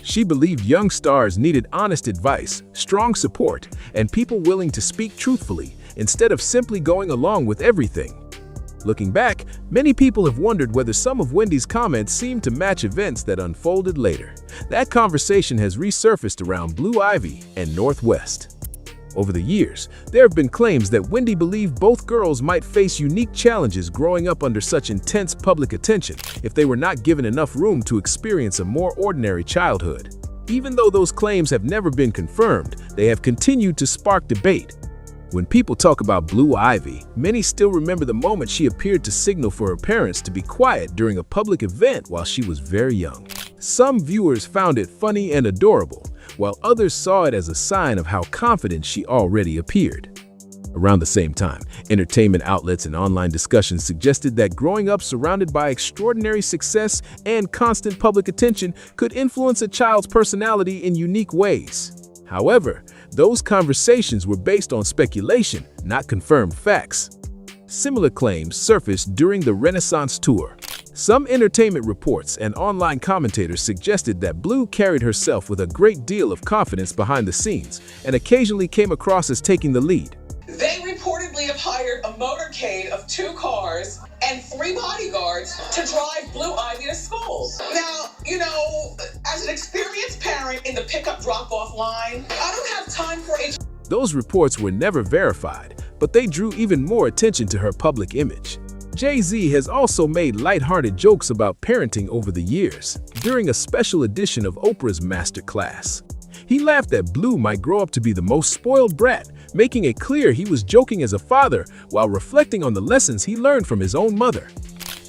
B: She believed young stars needed honest advice, strong support, and people willing to speak truthfully instead of simply going along with everything. Looking back, many people have wondered whether some of Wendy's comments seemed to match events that unfolded later. That conversation has resurfaced around Blue Ivy and Northwest. Over the years, there have been claims that Wendy believed both girls might face unique challenges growing up under such intense public attention if they were not given enough room to experience a more ordinary childhood. Even though those claims have never been confirmed, they have continued to spark debate. When people talk about Blue Ivy, many still remember the moment she appeared to signal for her parents to be quiet during a public event while she was very young. Some viewers found it funny and adorable, while others saw it as a sign of how confident she already appeared. Around the same time, entertainment outlets and online discussions suggested that growing up surrounded by extraordinary success and constant public attention could influence a child's personality in unique ways. However, those conversations were based on speculation, not confirmed facts. Similar claims surfaced during the Renaissance tour. Some entertainment reports and online commentators suggested that Blue carried herself with a great deal of confidence behind the scenes and occasionally came across as taking the lead.
H: They reportedly have hired a
C: motorcade of 2 cars and 3 bodyguards to drive Blue Ivy to school. Now, you know, as an experienced parent in the pickup drop-off line, I don't have time for a...
B: Those reports were never verified, but they drew even more attention to her public image. Jay-Z has also made lighthearted jokes about parenting over the years, during a special edition of Oprah's Masterclass. He laughed that Blue might grow up to be the most spoiled brat, making it clear he was joking as a father while reflecting on the lessons he learned from his own mother.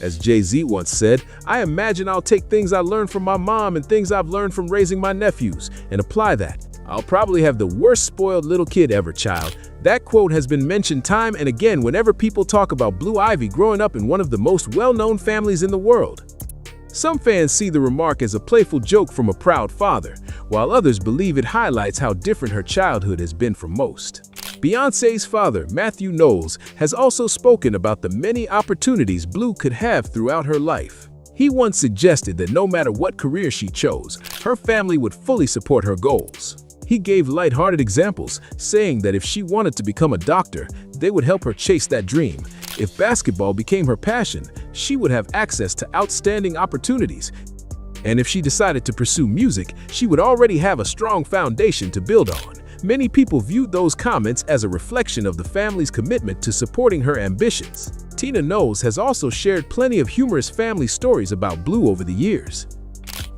B: As Jay-Z once said, "I imagine I'll take things I learned from my mom and things I've learned from raising my nephews and apply that. I'll probably have the worst spoiled little kid ever, child." That quote has been mentioned time and again whenever people talk about Blue Ivy growing up in one of the most well-known families in the world. Some fans see the remark as a playful joke from a proud father, while others believe it highlights how different her childhood has been from most. Beyoncé's father, Matthew Knowles, has also spoken about the many opportunities Blue could have throughout her life. He once suggested that no matter what career she chose, her family would fully support her goals. He gave lighthearted examples, saying that if she wanted to become a doctor, they would help her chase that dream. If basketball became her passion, she would have access to outstanding opportunities. And if she decided to pursue music, she would already have a strong foundation to build on. Many people viewed those comments as a reflection of the family's commitment to supporting her ambitions. Tina Knowles has also shared plenty of humorous family stories about Blue over the years.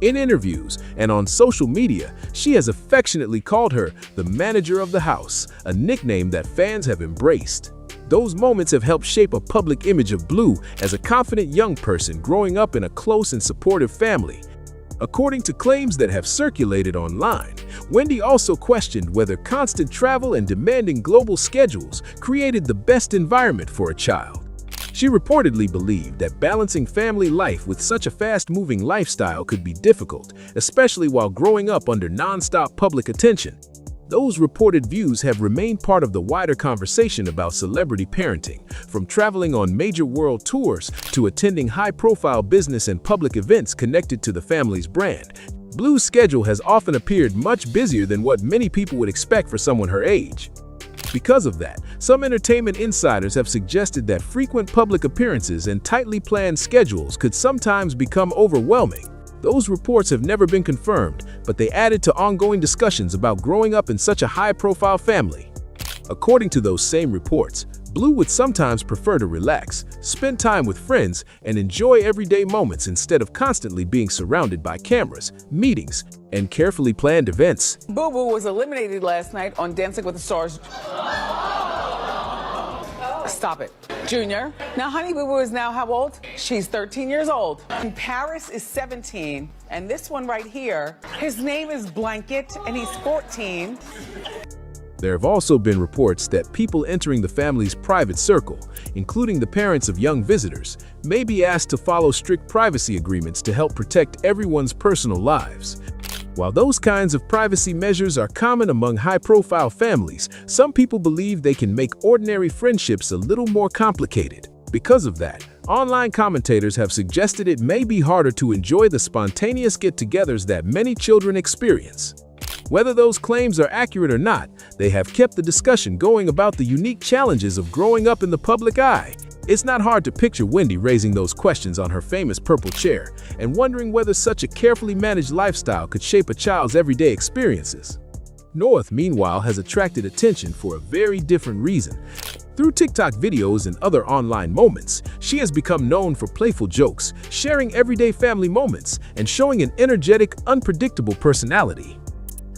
B: In interviews and on social media, she has affectionately called her the manager of the house, a nickname that fans have embraced. Those moments have helped shape a public image of Blue as a confident young person growing up in a close and supportive family. According to claims that have circulated online, Wendy also questioned whether constant travel and demanding global schedules created the best environment for a child. She reportedly believed that balancing family life with such a fast-moving lifestyle could be difficult, especially while growing up under non-stop public attention. Those reported views have remained part of the wider conversation about celebrity parenting, from traveling on major world tours to attending high-profile business and public events connected to the family's brand. Blue's schedule has often appeared much busier than what many people would expect for someone her age. Because of that, some entertainment insiders have suggested that frequent public appearances and tightly planned schedules could sometimes become overwhelming. Those reports have never been confirmed, but they added to ongoing discussions about growing up in such a high-profile family. According to those same reports, Blue would sometimes prefer to relax, spend time with friends, and enjoy everyday moments instead of constantly being surrounded by cameras, meetings, and carefully planned events.
J: Boo Boo was eliminated last night on Dancing with the Stars. Stop it. Junior. Now, Honey Boo Boo is now how old? She's 13 years old. And Paris is 17. And this one right here, his name is Blanket, and he's 14.
B: There have also been reports that people entering the family's private circle, including the parents of young visitors, may be asked to follow strict privacy agreements to help protect everyone's personal lives. While those kinds of privacy measures are common among high-profile families, some people believe they can make ordinary friendships a little more complicated. Because of that, online commentators have suggested it may be harder to enjoy the spontaneous get-togethers that many children experience. Whether those claims are accurate or not, they have kept the discussion going about the unique challenges of growing up in the public eye. It's not hard to picture Wendy raising those questions on her famous purple chair and wondering whether such a carefully managed lifestyle could shape a child's everyday experiences. North, meanwhile, has attracted attention for a very different reason. Through TikTok videos and other online moments, she has become known for playful jokes, sharing everyday family moments, and showing an energetic, unpredictable personality.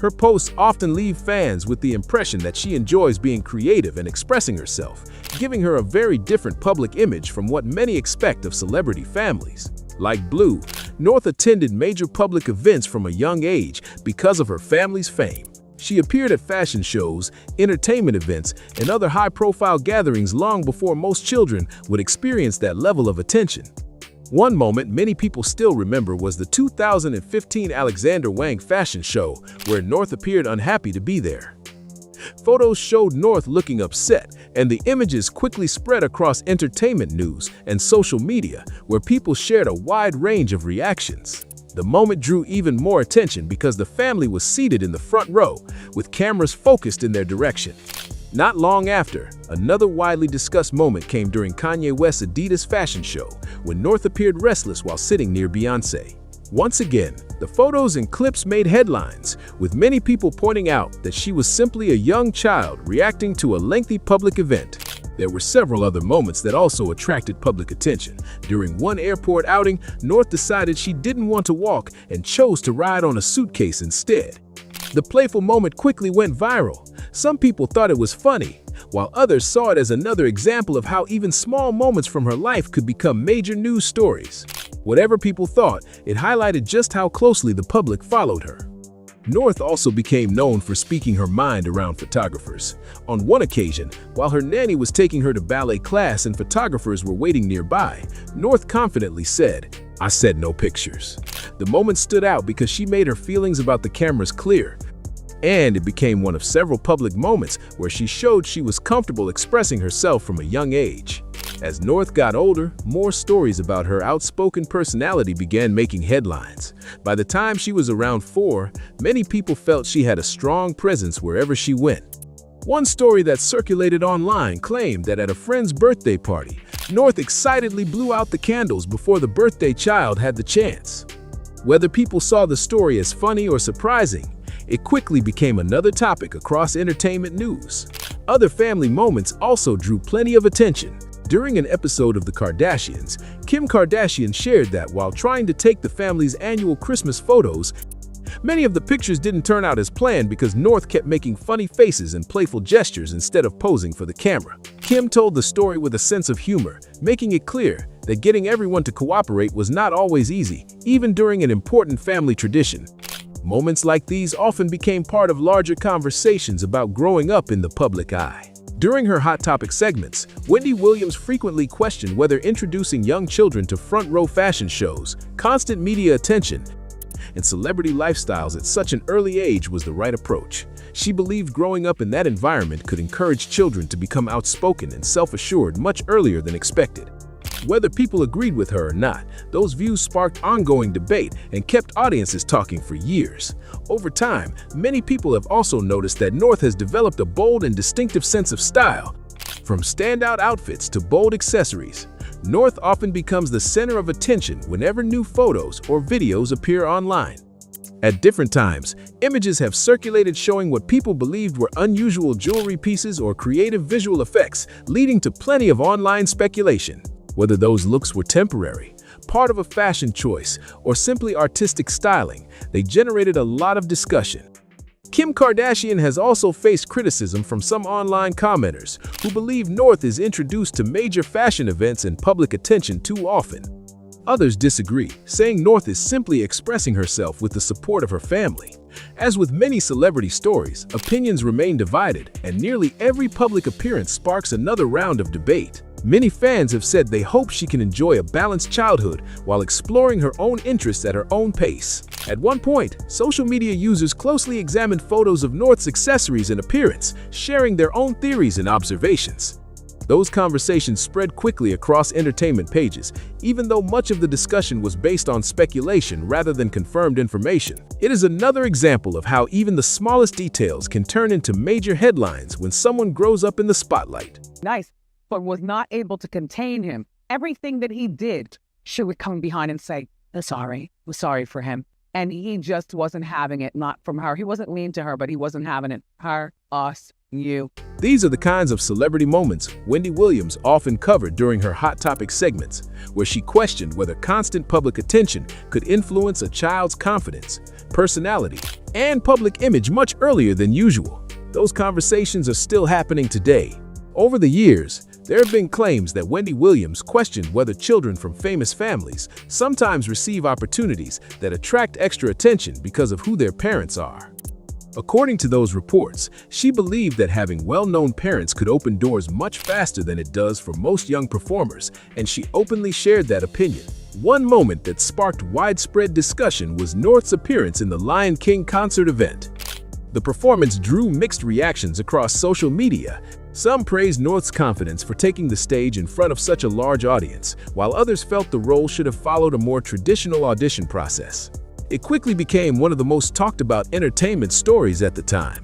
B: Her posts often leave fans with the impression that she enjoys being creative and expressing herself, giving her a very different public image from what many expect of celebrity families. Like Blue, North attended major public events from a young age because of her family's fame. She appeared at fashion shows, entertainment events, and other high-profile gatherings long before most children would experience that level of attention. One moment many people still remember was the 2015 Alexander Wang fashion show, where North appeared unhappy to be there. Photos showed North looking upset, and the images quickly spread across entertainment news and social media, where people shared a wide range of reactions. The moment drew even more attention because the family was seated in the front row, with cameras focused in their direction. Not long after, another widely discussed moment came during Kanye West's Adidas fashion show, when North appeared restless while sitting near Beyoncé. Once again, the photos and clips made headlines, with many people pointing out that she was simply a young child reacting to a lengthy public event. There were several other moments that also attracted public attention. During one airport outing, North decided she didn't want to walk and chose to ride on a suitcase instead. The playful moment quickly went viral. Some people thought it was funny, while others saw it as another example of how even small moments from her life could become major news stories. Whatever people thought, it highlighted just how closely the public followed her. North also became known for speaking her mind around photographers. On one occasion, while her nanny was taking her to ballet class and photographers were waiting nearby, North confidently said, "I said no pictures." The moment stood out because she made her feelings about the cameras clear, and it became one of several public moments where she showed she was comfortable expressing herself from a young age. As North got older, more stories about her outspoken personality began making headlines. By the time she was around 4, many people felt she had a strong presence wherever she went. One story that circulated online claimed that at a friend's birthday party, North excitedly blew out the candles before the birthday child had the chance. Whether people saw the story as funny or surprising, it quickly became another topic across entertainment news. Other family moments also drew plenty of attention. During an episode of The Kardashians, Kim Kardashian shared that while trying to take the family's annual Christmas photos, many of the pictures didn't turn out as planned because North kept making funny faces and playful gestures instead of posing for the camera. Kim told the story with a sense of humor, making it clear that getting everyone to cooperate was not always easy, even during an important family tradition. Moments like these often became part of larger conversations about growing up in the public eye. During her Hot Topic segments, Wendy Williams frequently questioned whether introducing young children to front-row fashion shows, constant media attention, and celebrity lifestyles at such an early age was the right approach. She believed growing up in that environment could encourage children to become outspoken and self-assured much earlier than expected. Whether people agreed with her or not, those views sparked ongoing debate and kept audiences talking for years. Over time, many people have also noticed that North has developed a bold and distinctive sense of style. From standout outfits to bold accessories, North often becomes the center of attention whenever new photos or videos appear online. At different times, images have circulated showing what people believed were unusual jewelry pieces or creative visual effects, leading to plenty of online speculation. Whether those looks were temporary, part of a fashion choice, or simply artistic styling, they generated a lot of discussion. Kim Kardashian has also faced criticism from some online commenters who believe North is introduced to major fashion events and public attention too often. Others disagree, saying North is simply expressing herself with the support of her family. As with many celebrity stories, opinions remain divided, and nearly every public appearance sparks another round of debate. Many fans have said they hope she can enjoy a balanced childhood while exploring her own interests at her own pace. At one point, social media users closely examined photos of North's accessories and appearance, sharing their own theories and observations. Those conversations spread quickly across entertainment pages, even though much of the discussion was based on speculation rather than confirmed information. It is another example of how even the smallest details can turn into major headlines when someone grows up in the spotlight.
H: Nice. But was not able to contain him. Everything that he did, she would come behind and say, we're sorry for him. And he just wasn't having it, not from her. He wasn't mean to her, but he wasn't having it. Her, us, you.
B: These are the kinds of celebrity moments Wendy Williams often covered during her Hot Topic segments, where she questioned whether constant public attention could influence a child's confidence, personality, and public image much earlier than usual. Those conversations are still happening today. Over the years, there have been claims that Wendy Williams questioned whether children from famous families sometimes receive opportunities that attract extra attention because of who their parents are. According to those reports, she believed that having well-known parents could open doors much faster than it does for most young performers, and she openly shared that opinion. One moment that sparked widespread discussion was North's appearance in the Lion King concert event. The performance drew mixed reactions across social media. Some praised North's confidence for taking the stage in front of such a large audience, while others felt the role should have followed a more traditional audition process. It quickly became one of the most talked about entertainment stories at the time.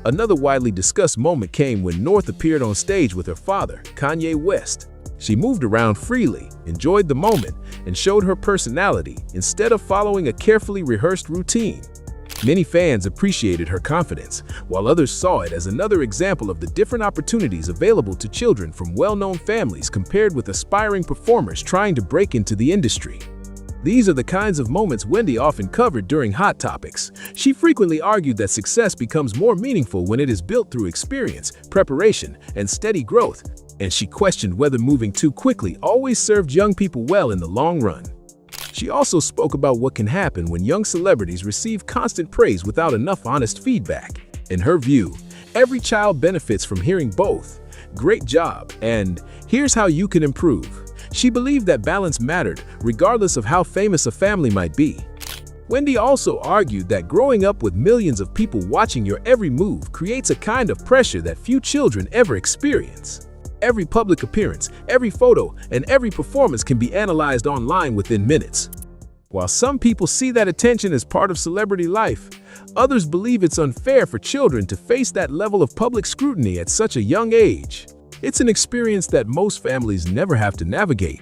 B: Another widely discussed moment came when North appeared on stage with her father, Kanye West. She moved around freely, enjoyed the moment, and showed her personality instead of following a carefully rehearsed routine. Many fans appreciated her confidence, while others saw it as another example of the different opportunities available to children from well-known families compared with aspiring performers trying to break into the industry. These are the kinds of moments Wendy often covered during Hot Topics. She frequently argued that success becomes more meaningful when it is built through experience, preparation, and steady growth, and she questioned whether moving too quickly always served young people well in the long run. She also spoke about what can happen when young celebrities receive constant praise without enough honest feedback. In her view, every child benefits from hearing both, "Great job," and "Here's how you can improve." She believed that balance mattered, regardless of how famous a family might be. Wendy also argued that growing up with millions of people watching your every move creates a kind of pressure that few children ever experience. Every public appearance, every photo, and every performance can be analyzed online within minutes. While some people see that attention as part of celebrity life, others believe it's unfair for children to face that level of public scrutiny at such a young age. It's an experience that most families never have to navigate.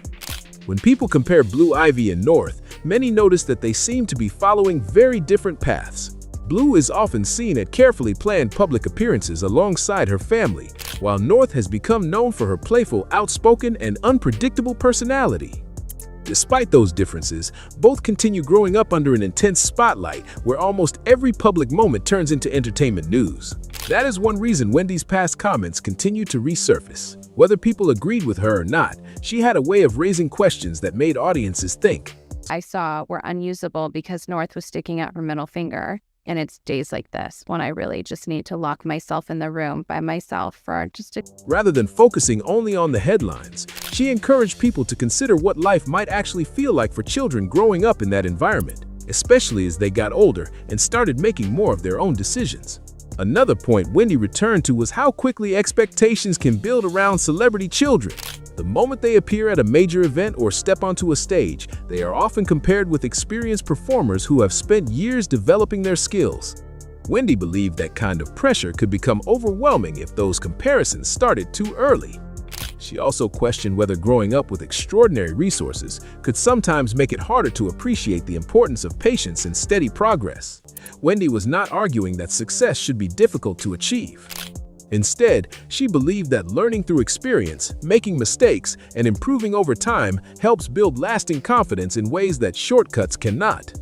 B: When people compare Blue Ivy and North, many notice that they seem to be following very different paths. Blue is often seen at carefully planned public appearances alongside her family, while North has become known for her playful, outspoken, and unpredictable personality. Despite those differences, both continue growing up under an intense spotlight where almost every public moment turns into entertainment news. That is one reason Wendy's past comments continue to resurface. Whether people agreed with her or not, she had a way of raising questions that made audiences think.
I: I saw were unusable because North was sticking out her middle finger. And it's days like this when I really just need to lock myself in the room by myself for just a...
B: Rather than focusing only on the headlines, she encouraged people to consider what life might actually feel like for children growing up in that environment, especially as they got older and started making more of their own decisions. Another point Wendy returned to was how quickly expectations can build around celebrity children. The moment they appear at a major event or step onto a stage, they are often compared with experienced performers who have spent years developing their skills. Wendy believed that kind of pressure could become overwhelming if those comparisons started too early. She also questioned whether growing up with extraordinary resources could sometimes make it harder to appreciate the importance of patience and steady progress. Wendy was not arguing that success should be difficult to achieve. Instead, she believed that learning through experience, making mistakes, and improving over time helps build lasting confidence in ways that shortcuts cannot.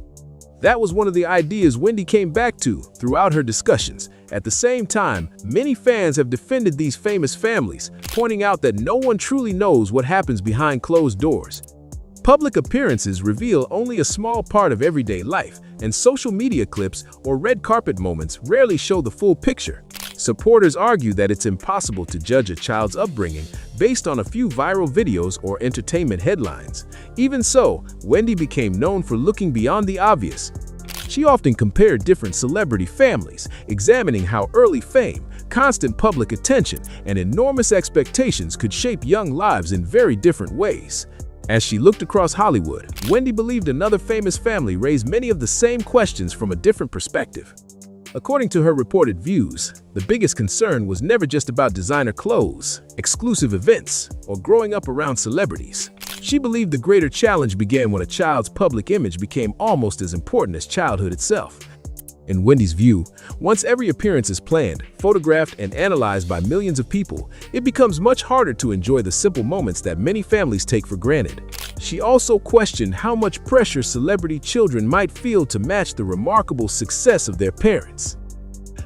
B: That was one of the ideas Wendy came back to throughout her discussions. At the same time, many fans have defended these famous families, pointing out that no one truly knows what happens behind closed doors. Public appearances reveal only a small part of everyday life, and social media clips or red carpet moments rarely show the full picture. Supporters argue that it's impossible to judge a child's upbringing based on a few viral videos or entertainment headlines. Even so, Wendy became known for looking beyond the obvious. She often compared different celebrity families, examining how early fame, constant public attention, and enormous expectations could shape young lives in very different ways. As she looked across Hollywood, Wendy believed another famous family raised many of the same questions from a different perspective. According to her reported views, the biggest concern was never just about designer clothes, exclusive events, or growing up around celebrities. She believed the greater challenge began when a child's public image became almost as important as childhood itself. In Wendy's view, once every appearance is planned, photographed, and analyzed by millions of people, it becomes much harder to enjoy the simple moments that many families take for granted. She also questioned how much pressure celebrity children might feel to match the remarkable success of their parents.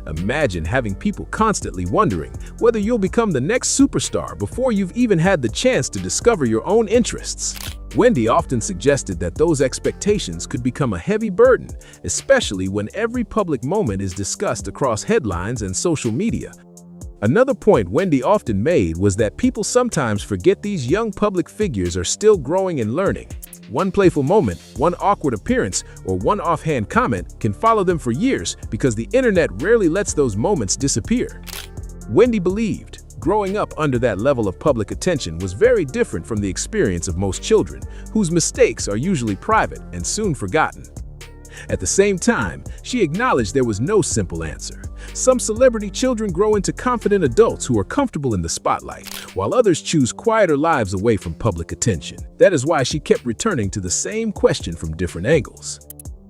B: Imagine having people constantly wondering whether you'll become the next superstar before you've even had the chance to discover your own interests. Wendy often suggested that those expectations could become a heavy burden, especially when every public moment is discussed across headlines and social media. Another point Wendy often made was that people sometimes forget these young public figures are still growing and learning. One playful moment, one awkward appearance, or one offhand comment can follow them for years because the internet rarely lets those moments disappear. Wendy believed growing up under that level of public attention was very different from the experience of most children, whose mistakes are usually private and soon forgotten. At the same time, she acknowledged there was no simple answer. Some celebrity children grow into confident adults who are comfortable in the spotlight, while others choose quieter lives away from public attention. That is why she kept returning to the same question from different angles.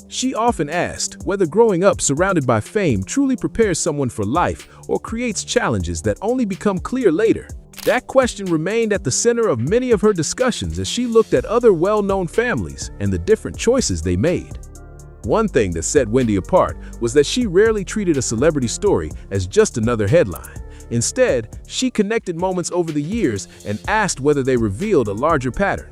B: She often asked whether growing up surrounded by fame truly prepares someone for life or creates challenges that only become clear later. That question remained at the center of many of her discussions as she looked at other well-known families and the different choices they made. One thing that set Wendy apart was that she rarely treated a celebrity story as just another headline. Instead, she connected moments over the years and asked whether they revealed a larger pattern.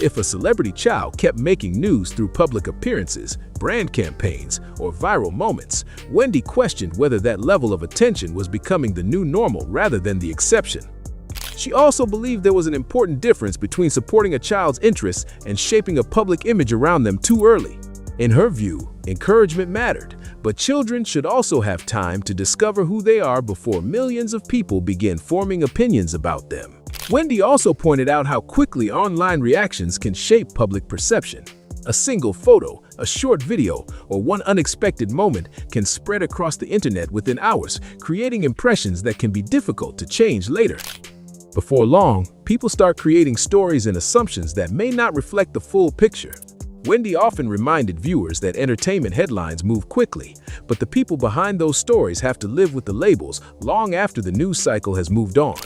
B: If a celebrity child kept making news through public appearances, brand campaigns, or viral moments, Wendy questioned whether that level of attention was becoming the new normal rather than the exception. She also believed there was an important difference between supporting a child's interests and shaping a public image around them too early. In her view, encouragement mattered, but children should also have time to discover who they are before millions of people begin forming opinions about them. Wendy also pointed out how quickly online reactions can shape public perception. A single photo, a short video, or one unexpected moment can spread across the internet within hours, creating impressions that can be difficult to change later. Before long, people start creating stories and assumptions that may not reflect the full picture. Wendy often reminded viewers that entertainment headlines move quickly, but the people behind those stories have to live with the labels long after the news cycle has moved on.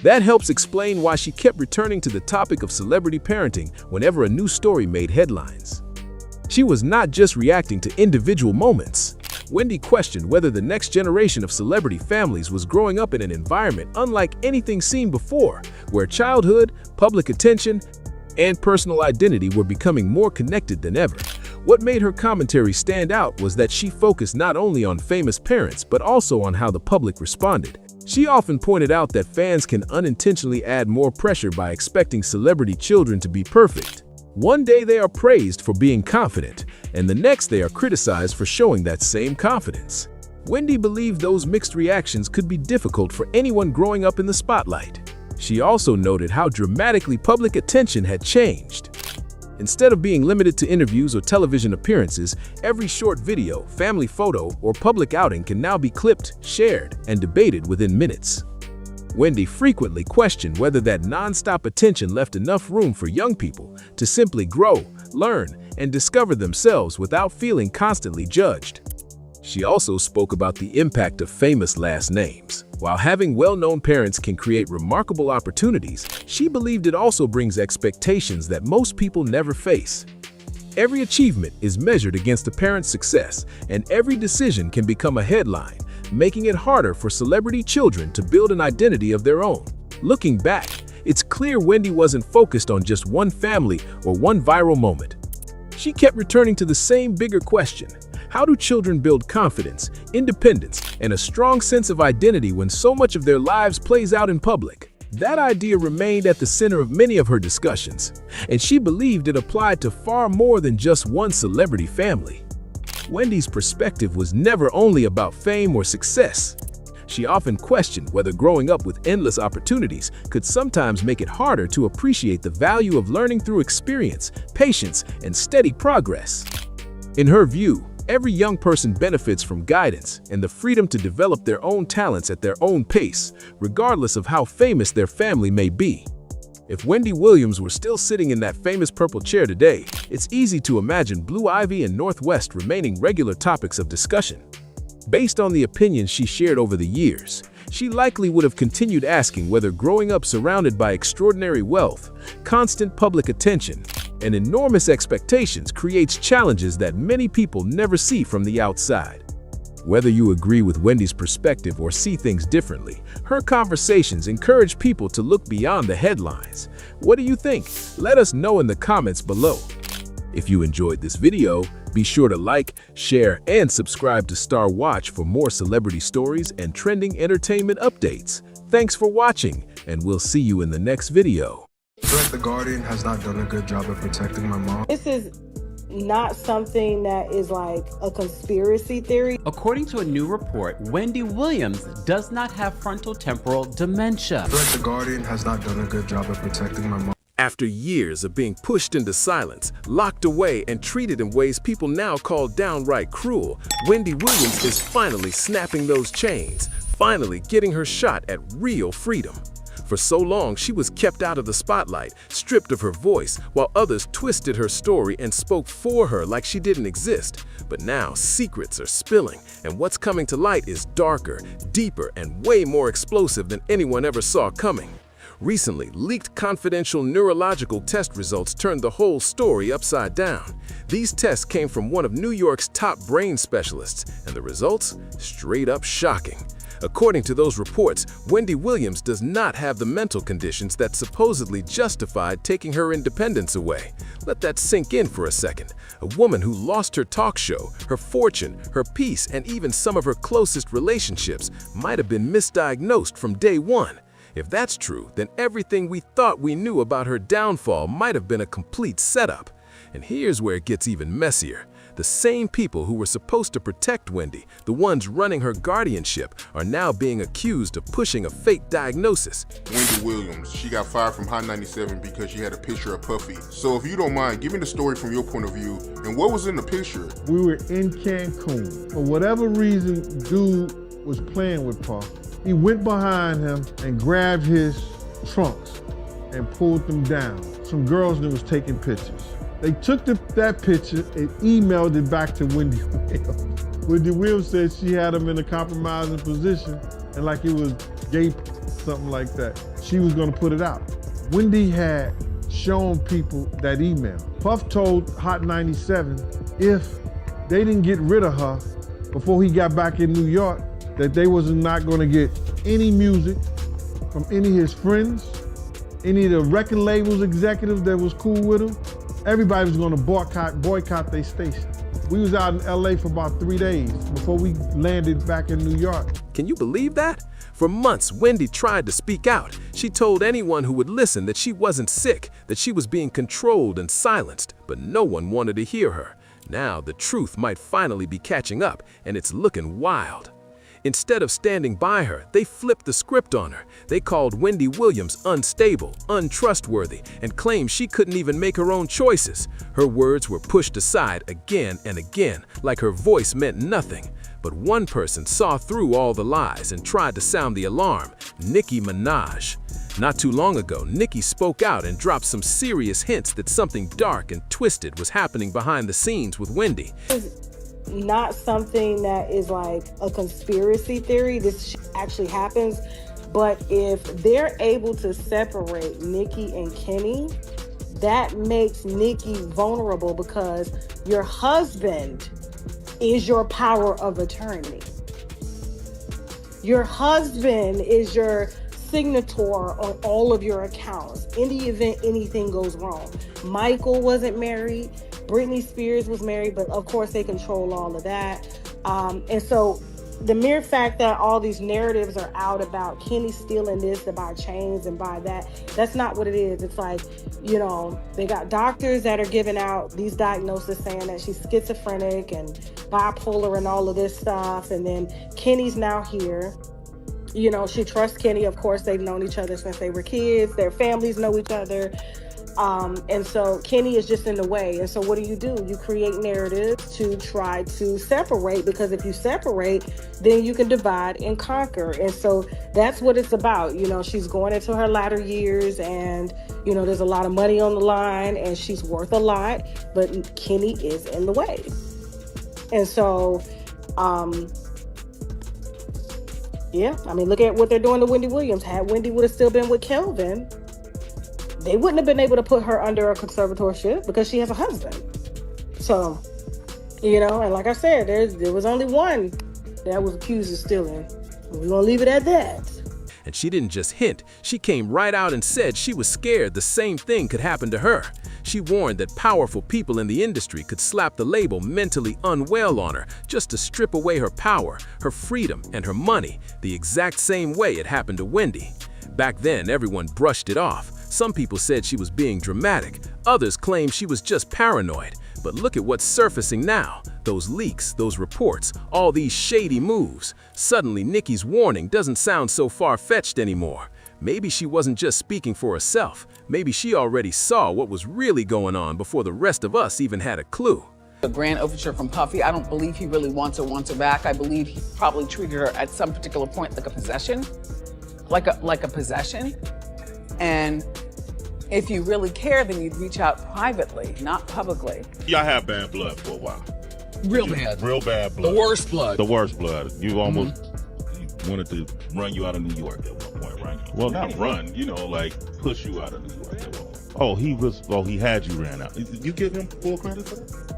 B: That helps explain why she kept returning to the topic of celebrity parenting whenever a new story made headlines. She was not just reacting to individual moments. Wendy questioned whether the next generation of celebrity families was growing up in an environment unlike anything seen before, where childhood, public attention, and personal identity were becoming more connected than ever. What made her commentary stand out was that she focused not only on famous parents but also on how the public responded. She often pointed out that fans can unintentionally add more pressure by expecting celebrity children to be perfect. One day they are praised for being confident, and the next they are criticized for showing that same confidence. Wendy believed those mixed reactions could be difficult for anyone growing up in the spotlight. She also noted how dramatically public attention had changed. Instead of being limited to interviews or television appearances, every short video, family photo, or public outing can now be clipped, shared, and debated within minutes. Wendy frequently questioned whether that non-stop attention left enough room for young people to simply grow, learn, and discover themselves without feeling constantly judged. She also spoke about the impact of famous last names. While having well-known parents can create remarkable opportunities, she believed it also brings expectations that most people never face. Every achievement is measured against a parent's success, and every decision can become a headline, making it harder for celebrity children to build an identity of their own. Looking back, it's clear Wendy wasn't focused on just one family or one viral moment. She kept returning to the same bigger question: how do children build confidence, independence, and a strong sense of identity when so much of their lives plays out in public? That idea remained at the center of many of her discussions, and she believed it applied to far more than just one celebrity family. Wendy's perspective was never only about fame or success. She often questioned whether growing up with endless opportunities could sometimes make it harder to appreciate the value of learning through experience, patience, and steady progress. In her view, every young person benefits from guidance and the freedom to develop their own talents at their own pace, regardless of how famous their family may be. If Wendy Williams were still sitting in that famous purple chair today, it's easy to imagine Blue Ivy and Northwest remaining regular topics of discussion. Based on the opinions she shared over the years, she likely would have continued asking whether growing up surrounded by extraordinary wealth, constant public attention, and enormous expectations creates challenges that many people never see from the outside. Whether you agree with Wendy's perspective or see things differently, her conversations encourage people to look beyond the headlines. What do you think? Let us know in the comments below. If you enjoyed this video, be sure to like, share, and subscribe to Star Watch for more celebrity stories and trending entertainment updates. Thanks for watching, and we'll see you in the next video.
N: I feel like the Guardian has not done a good job of protecting my mom.
O: This is not something that is like a conspiracy theory.
W: According to a new report, Wendy Williams does not have frontotemporal dementia.
N: I feel like the Guardian has not done a good job of protecting my mom.
B: After years of being pushed into silence, locked away, and treated in ways people now call downright cruel, Wendy Williams is finally snapping those chains, finally getting her shot at real freedom. For so long, she was kept out of the spotlight, stripped of her voice, while others twisted her story and spoke for her like she didn't exist. But now, secrets are spilling, and what's coming to light is darker, deeper, and way more explosive than anyone ever saw coming. Recently, leaked confidential neurological test results turned the whole story upside down. These tests came from one of New York's top brain specialists, and the results? Straight up shocking. According to those reports, Wendy Williams does not have the mental conditions that supposedly justified taking her independence away. Let that sink in for a second. A woman who lost her talk show, her fortune, her peace, and even some of her closest relationships might have been misdiagnosed from day one. If that's true, then everything we thought we knew about her downfall might have been a complete setup. And here's where it gets even messier. The same people who were supposed to protect Wendy, the ones running her guardianship, are now being accused of pushing a fake diagnosis.
D: Wendy Williams, she got fired from Hot 97 because she had a picture of Puffy. So if you don't mind, give me the story from your point of view, and what was in the picture?
E: We were in Cancun. For whatever reason, dude was playing with Puff. He went behind him and grabbed his trunks and pulled them down. Some girls that was taking pictures. They took that picture and emailed it back to Wendy Williams. Wendy Williams said she had him in a compromising position and like it was gay, something like that. She was gonna put it out. Wendy had shown people that email. Puff told Hot 97 if they didn't get rid of her before he got back in New York, that they was not gonna get any music from any of his friends, any of the record labels executives that was cool with him. Everybody was gonna boycott their station. We was out in LA for about 3 days before we landed back in New York.
B: Can you believe that? For months, Wendy tried to speak out. She told anyone who would listen that she wasn't sick, that she was being controlled and silenced, but no one wanted to hear her. Now, the truth might finally be catching up, and it's looking wild. Instead of standing by her, they flipped the script on her. They called Wendy Williams unstable, untrustworthy, and claimed she couldn't even make her own choices. Her words were pushed aside again and again, like her voice meant nothing. But one person saw through all the lies and tried to sound the alarm: Nicki Minaj. Not too long ago, Nicki spoke out and dropped some serious hints that something dark and twisted was happening behind the scenes with Wendy.
O: Not something that is like a conspiracy theory. This actually happens. But if they're able to separate Nicki and Kenny, that makes Nicki vulnerable because your husband is your power of attorney. Your husband is your signator on all of your accounts in the event anything goes wrong. Michael wasn't married. Britney Spears was married, but of course they control all of that. And so the mere fact that all these narratives are out about Kenny stealing this to buy chains and buy that, that's not what it is. It's like, you know, they got doctors that are giving out these diagnoses saying that she's schizophrenic and bipolar and all of this stuff. And then Kenny's now here. You know, she trusts Kenny. Of course, they've known each other since they were kids. Their families know each other. And so Kenny is just in the way. And so what do? You create narratives to try to separate, because if you separate, then you can divide and conquer. And so that's what it's about. You know, she's going into her latter years and, you know, there's a lot of money on the line and she's worth a lot, but Kenny is in the way. And so, yeah, I mean, look at what they're doing to Wendy Williams. Had Wendy would have still been with Kelvin, they wouldn't have been able to put her under a conservatorship because she has a husband. So, you know, and like I said, there was only one that was accused of stealing. We're gonna leave it at that.
B: And she didn't just hint, she came right out and said she was scared the same thing could happen to her. She warned that powerful people in the industry could slap the label mentally unwell on her just to strip away her power, her freedom, and her money, the exact same way it happened to Wendy. Back then, everyone brushed it off. Some people said she was being dramatic. Others claimed she was just paranoid. But look at what's surfacing now. Those leaks, those reports, all these shady moves. Suddenly, Nicki's warning doesn't sound so far-fetched anymore. Maybe she wasn't just speaking for herself. Maybe she already saw what was really going on before the rest of us even had a clue.
J: The grand overture from Puffy, I don't believe he really wants her back. I believe he probably treated her at some particular point like a possession, like a possession. And if you really care, then you'd reach out privately, not publicly.
S: Y'all have bad blood for a while.
J: Real bad.
S: Real bad blood.
J: The worst blood.
S: The worst blood. You almost wanted to run you out of New York at one point, right? Well, not run, like push you out of New York at one point. He had you ran out. You give him full credit for that?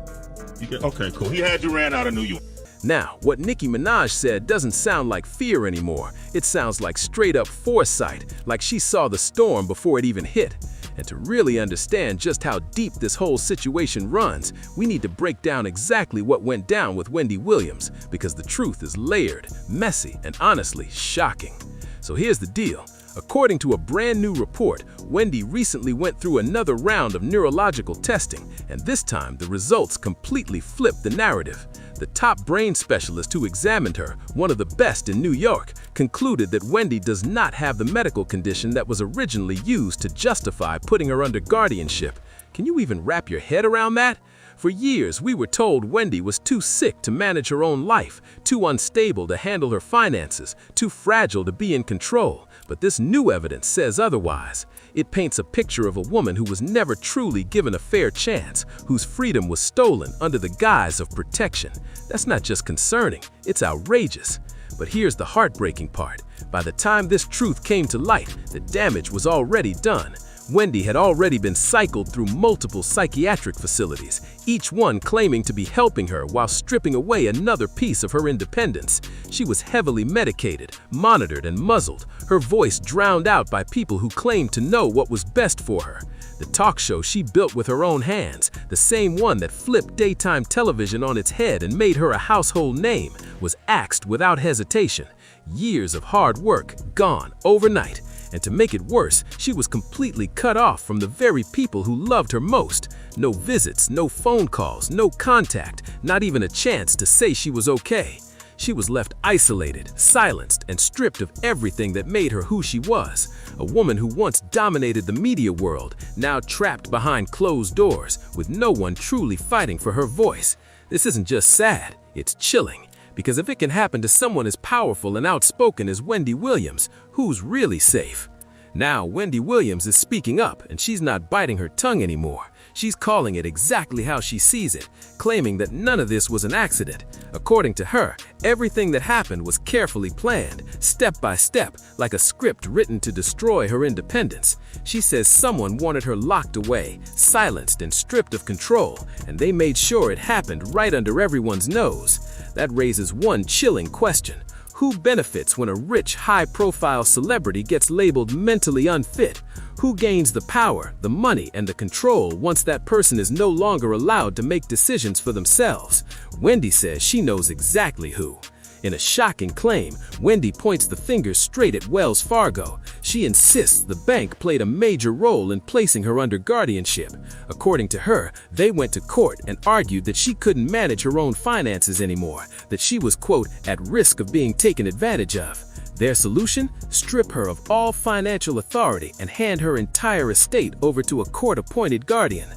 S: Okay, cool. He had you ran out of New York.
B: Now, what Nicki Minaj said doesn't sound like fear anymore. It sounds like straight up foresight, like she saw the storm before it even hit. And to really understand just how deep this whole situation runs, we need to break down exactly what went down with Wendy Williams, because the truth is layered, messy, and honestly shocking. So here's the deal. According to a brand new report, Wendy recently went through another round of neurological testing, and this time the results completely flipped the narrative. The top brain specialist who examined her, one of the best in New York, concluded that Wendy does not have the medical condition that was originally used to justify putting her under guardianship. Can you even wrap your head around that? For years, we were told Wendy was too sick to manage her own life, too unstable to handle her finances, too fragile to be in control. But this new evidence says otherwise. It paints a picture of a woman who was never truly given a fair chance, whose freedom was stolen under the guise of protection. That's not just concerning, it's outrageous. But here's the heartbreaking part. By the time this truth came to light, the damage was already done. Wendy had already been cycled through multiple psychiatric facilities, each one claiming to be helping her while stripping away another piece of her independence. She was heavily medicated, monitored, and muzzled, her voice drowned out by people who claimed to know what was best for her. The talk show she built with her own hands, the same one that flipped daytime television on its head and made her a household name, was axed without hesitation. Years of hard work gone overnight. And to make it worse, she was completely cut off from the very people who loved her most. No visits, no phone calls, no contact, not even a chance to say she was okay. She was left isolated, silenced, and stripped of everything that made her who she was. A woman who once dominated the media world, now trapped behind closed doors, with no one truly fighting for her voice. This isn't just sad, it's chilling. Because if it can happen to someone as powerful and outspoken as Wendy Williams, who's really safe? Now, Wendy Williams is speaking up, and she's not biting her tongue anymore. She's calling it exactly how she sees it, claiming that none of this was an accident. According to her, everything that happened was carefully planned, step by step, like a script written to destroy her independence. She says someone wanted her locked away, silenced, and stripped of control, and they made sure it happened right under everyone's nose. That raises one chilling question. Who benefits when a rich, high-profile celebrity gets labeled mentally unfit? Who gains the power, the money, and the control once that person is no longer allowed to make decisions for themselves? Wendy says she knows exactly who. In a shocking claim, Wendy points the finger straight at Wells Fargo. She insists the bank played a major role in placing her under guardianship. According to her, they went to court and argued that she couldn't manage her own finances anymore, that she was, quote, at risk of being taken advantage of. Their solution? Strip her of all financial authority and hand her entire estate over to a court-appointed guardian.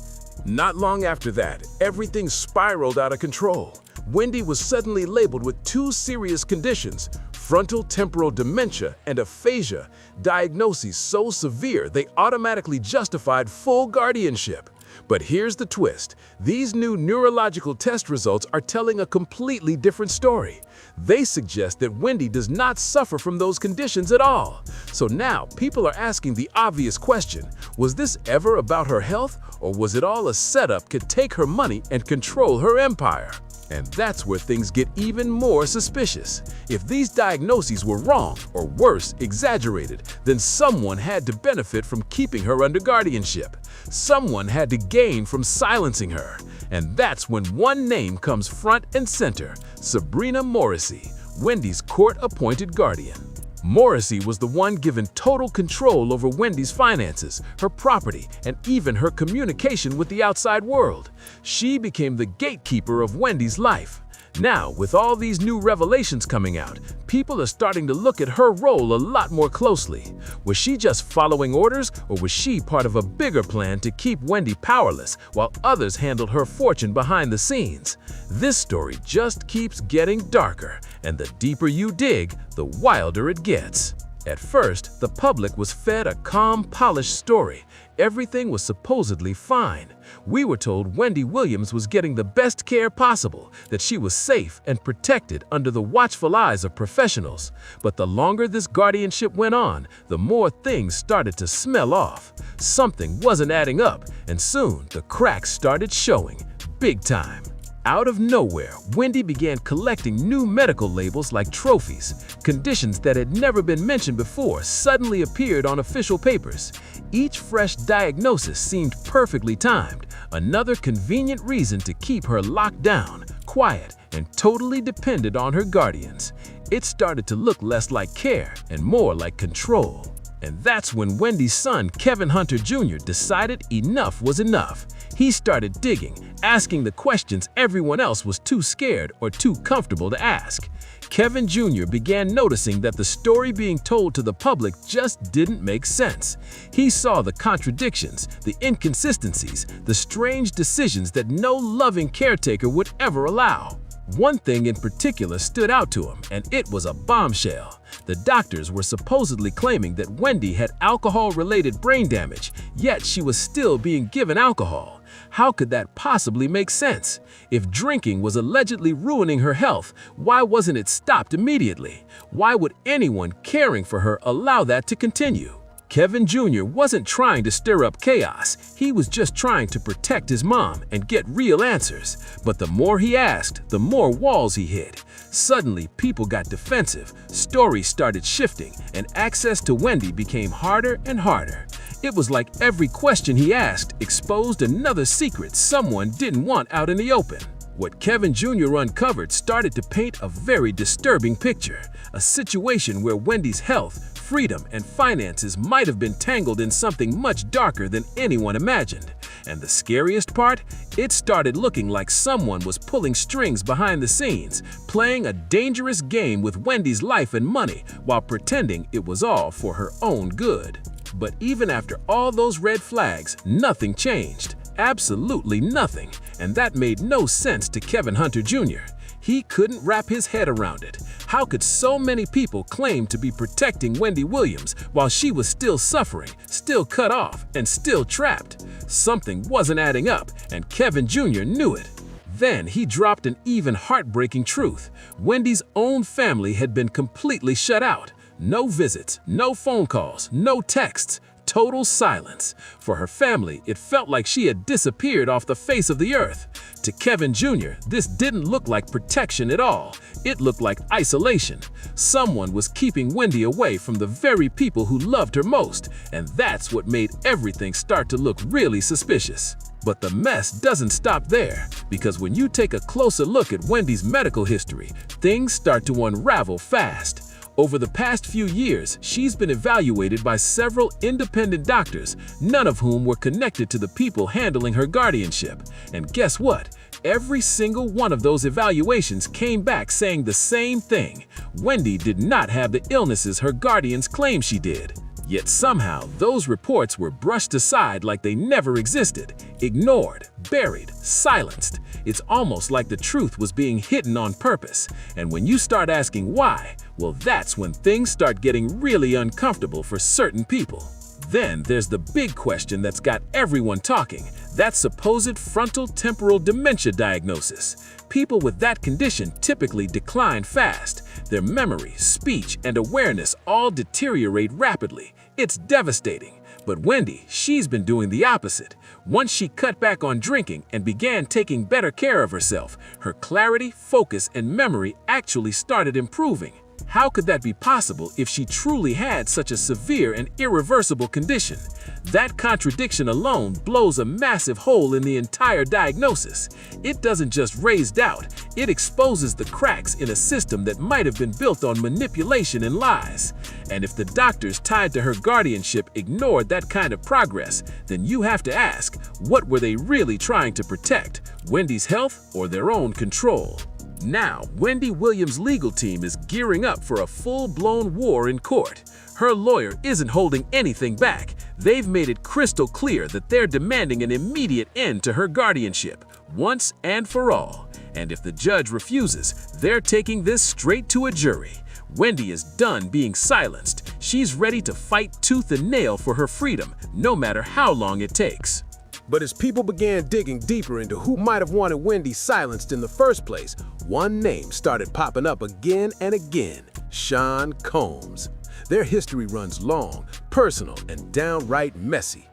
L: Not long after that, everything spiraled out of control. Wendy was suddenly labeled with two serious conditions, frontal temporal dementia and aphasia, diagnoses so severe they automatically justified full guardianship. But here's the twist. These new neurological test results are telling a completely different story. They suggest that Wendy does not suffer from those conditions at all. So now people are asking the obvious question, was this ever about her health, or was it all a setup to take her money and control her empire? And that's where things get even more suspicious. If these diagnoses were wrong, or worse, exaggerated, then someone had to benefit from keeping her under guardianship. Someone had to gain from silencing her. And that's when one name comes front and center, Sabrina Morrissey, Wendy's court-appointed guardian. Morrissey was the one given total control over Wendy's finances, her property, and even her communication with the outside world. She became the gatekeeper of Wendy's life.
B: Now, with all these new revelations coming out, people are starting to look at her role a lot more closely. Was she just following orders, or was she part of a bigger plan to keep Wendy powerless while others handled her fortune behind the scenes? This story just keeps getting darker, and the deeper you dig, the wilder it gets. At first, the public was fed a calm, polished story. Everything was supposedly fine. We were told Wendy Williams was getting the best care possible, that she was safe and protected under the watchful eyes of professionals. But the longer this guardianship went on, the more things started to smell off. Something wasn't adding up, and soon the cracks started showing, big time. Out of nowhere, Wendy began collecting new medical labels like trophies. Conditions that had never been mentioned before suddenly appeared on official papers. Each fresh diagnosis seemed perfectly timed, another convenient reason to keep her locked down, quiet, and totally dependent on her guardians. It started to look less like care and more like control. And that's when Wendy's son, Kevin Hunter Jr., decided enough was enough. He started digging, asking the questions everyone else was too scared or too comfortable to ask. Kevin Jr. began noticing that the story being told to the public just didn't make sense. He saw the contradictions, the inconsistencies, the strange decisions that no loving caretaker would ever allow. One thing in particular stood out to him, and it was a bombshell. The doctors were supposedly claiming that Wendy had alcohol-related brain damage, yet she was still being given alcohol. How could that possibly make sense? If drinking was allegedly ruining her health, why wasn't it stopped immediately? Why would anyone caring for her allow that to continue? Kevin Jr. wasn't trying to stir up chaos. He was just trying to protect his mom and get real answers. But the more he asked, the more walls he hit. Suddenly, people got defensive, stories started shifting, and access to Wendy became harder and harder. It was like every question he asked exposed another secret someone didn't want out in the open. What Kevin Jr. uncovered started to paint a very disturbing picture, a situation where Wendy's health, freedom, and finances might have been tangled in something much darker than anyone imagined. And the scariest part? It started looking like someone was pulling strings behind the scenes, playing a dangerous game with Wendy's life and money while pretending it was all for her own good. But even after all those red flags, nothing changed. Absolutely nothing. And that made no sense to Kevin Hunter Jr. He couldn't wrap his head around it. How could so many people claim to be protecting Wendy Williams while she was still suffering, still cut off, and still trapped? Something wasn't adding up, and Kevin Jr. knew it. Then he dropped an even heartbreaking truth. Wendy's own family had been completely shut out. No visits, no phone calls, no texts. Total silence. For her family, it felt like she had disappeared off the face of the earth. To Kevin Jr., this didn't look like protection at all. It looked like isolation. Someone was keeping Wendy away from the very people who loved her most, and that's what made everything start to look really suspicious. But the mess doesn't stop there, because when you take a closer look at Wendy's medical history, things start to unravel fast. Over the past few years, she's been evaluated by several independent doctors, none of whom were connected to the people handling her guardianship. And guess what? Every single one of those evaluations came back saying the same thing. Wendy did not have the illnesses her guardians claimed she did. Yet somehow, those reports were brushed aside like they never existed, ignored, buried, silenced. It's almost like the truth was being hidden on purpose. And when you start asking why, well, that's when things start getting really uncomfortable for certain people. Then there's the big question that's got everyone talking, that supposed frontal temporal dementia diagnosis. People with that condition typically decline fast. Their memory, speech, and awareness all deteriorate rapidly. It's devastating. But Wendy, she's been doing the opposite. Once she cut back on drinking and began taking better care of herself, her clarity, focus, and memory actually started improving. How could that be possible if she truly had such a severe and irreversible condition? That contradiction alone blows a massive hole in the entire diagnosis. It doesn't just raise doubt, it exposes the cracks in a system that might have been built on manipulation and lies. And if the doctors tied to her guardianship ignored that kind of progress, then you have to ask, what were they really trying to protect? Wendy's health or their own control? Now, Wendy Williams' legal team is gearing up for a full-blown war in court. Her lawyer isn't holding anything back. They've made it crystal clear that they're demanding an immediate end to her guardianship, once and for all. And if the judge refuses, they're taking this straight to a jury. Wendy is done being silenced. She's ready to fight tooth and nail for her freedom, no matter how long it takes.
L: But as people began digging deeper into who might have wanted Wendy silenced in the first place, one name started popping up again and again: Sean Combs. Their history runs long, personal, and downright messy.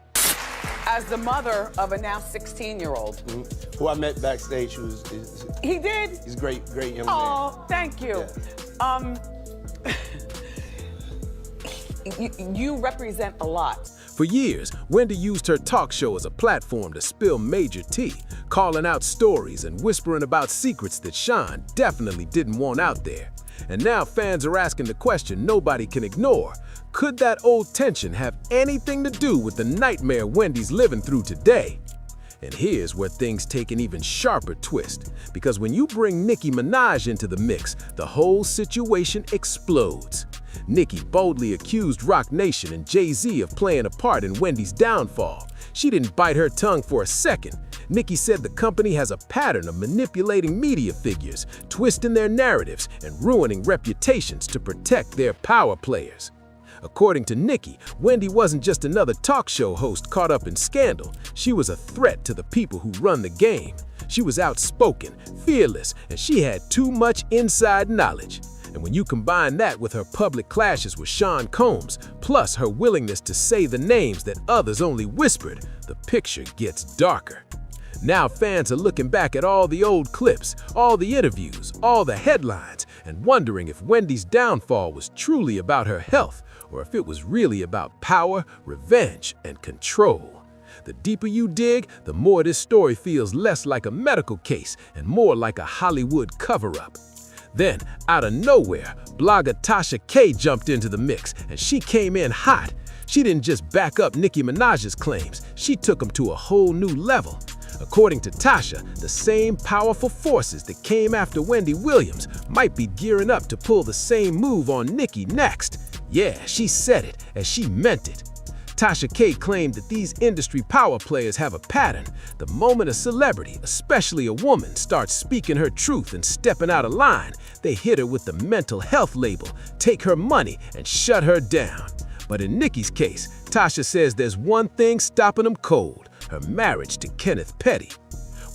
J: As the mother of a now 16-year-old.
P: Who I met backstage,
J: He did?
P: He's a great young man.
J: Oh, thank you. You represent a lot.
L: For years, Wendy used her talk show as a platform to spill major tea, calling out stories and whispering about secrets that Sean definitely didn't want out there. And now fans are asking the question nobody can ignore: could that old tension have anything to do with the nightmare Wendy's living through today? And here's where things take an even sharper twist, because when you bring Nicki Minaj into the mix, the whole situation explodes. Nicki boldly accused Roc Nation and Jay-Z of playing a part in Wendy's downfall. She didn't bite her tongue for a second. Nicki said the company has a pattern of manipulating media figures, twisting their narratives, and ruining reputations to protect their power players. According to Nicki, Wendy wasn't just another talk show host caught up in scandal. She was a threat to the people who run the game. She was outspoken, fearless, and she had too much inside knowledge. And when you combine that with her public clashes with Sean Combs, plus her willingness to say the names that others only whispered, the picture gets darker. Now fans are looking back at all the old clips, all the interviews, all the headlines, and wondering if Wendy's downfall was truly about her health, or if it was really about power, revenge, and control. The deeper you dig, the more this story feels less like a medical case and more like a Hollywood cover-up. Then, out of nowhere, blogger Tasha K jumped into the mix, and she came in hot. She didn't just back up Nicki Minaj's claims, she took them to a whole new level. According to Tasha, the same powerful forces that came after Wendy Williams might be gearing up to pull the same move on Nicki next. Yeah, she said it, and she meant it. Tasha K claimed that these industry power players have a pattern. The moment a celebrity, especially a woman, starts speaking her truth and stepping out of line, they hit her with the mental health label, take her money, and shut her down. But in Nicki's case, Tasha says there's one thing stopping them cold: her marriage to Kenneth Petty.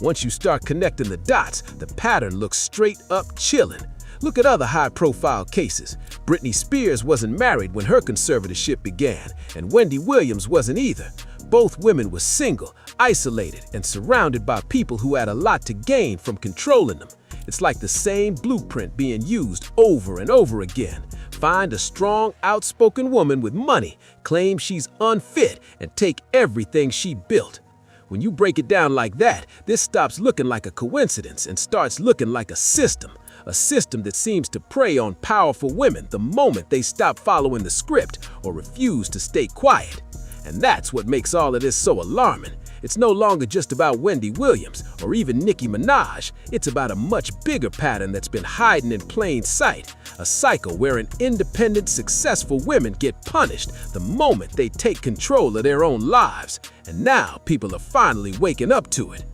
L: Once you start connecting the dots, the pattern looks straight up chilling. Look at other high-profile cases. Britney Spears wasn't married when her conservatorship began, and Wendy Williams wasn't either. Both women were single, isolated, and surrounded by people who had a lot to gain from controlling them. It's like the same blueprint being used over and over again. Find a strong, outspoken woman with money, claim she's unfit, and take everything she built. When you break it down like that, this stops looking like a coincidence and starts looking like a system that seems to prey on powerful women the moment they stop following the script or refuse to stay quiet. And that's what makes all of this so alarming. It's no longer just about Wendy Williams or even Nicki Minaj. It's about a much bigger pattern that's been hiding in plain sight. A cycle wherein independent, successful women get punished the moment they take control of their own lives. And now people are finally waking up to it.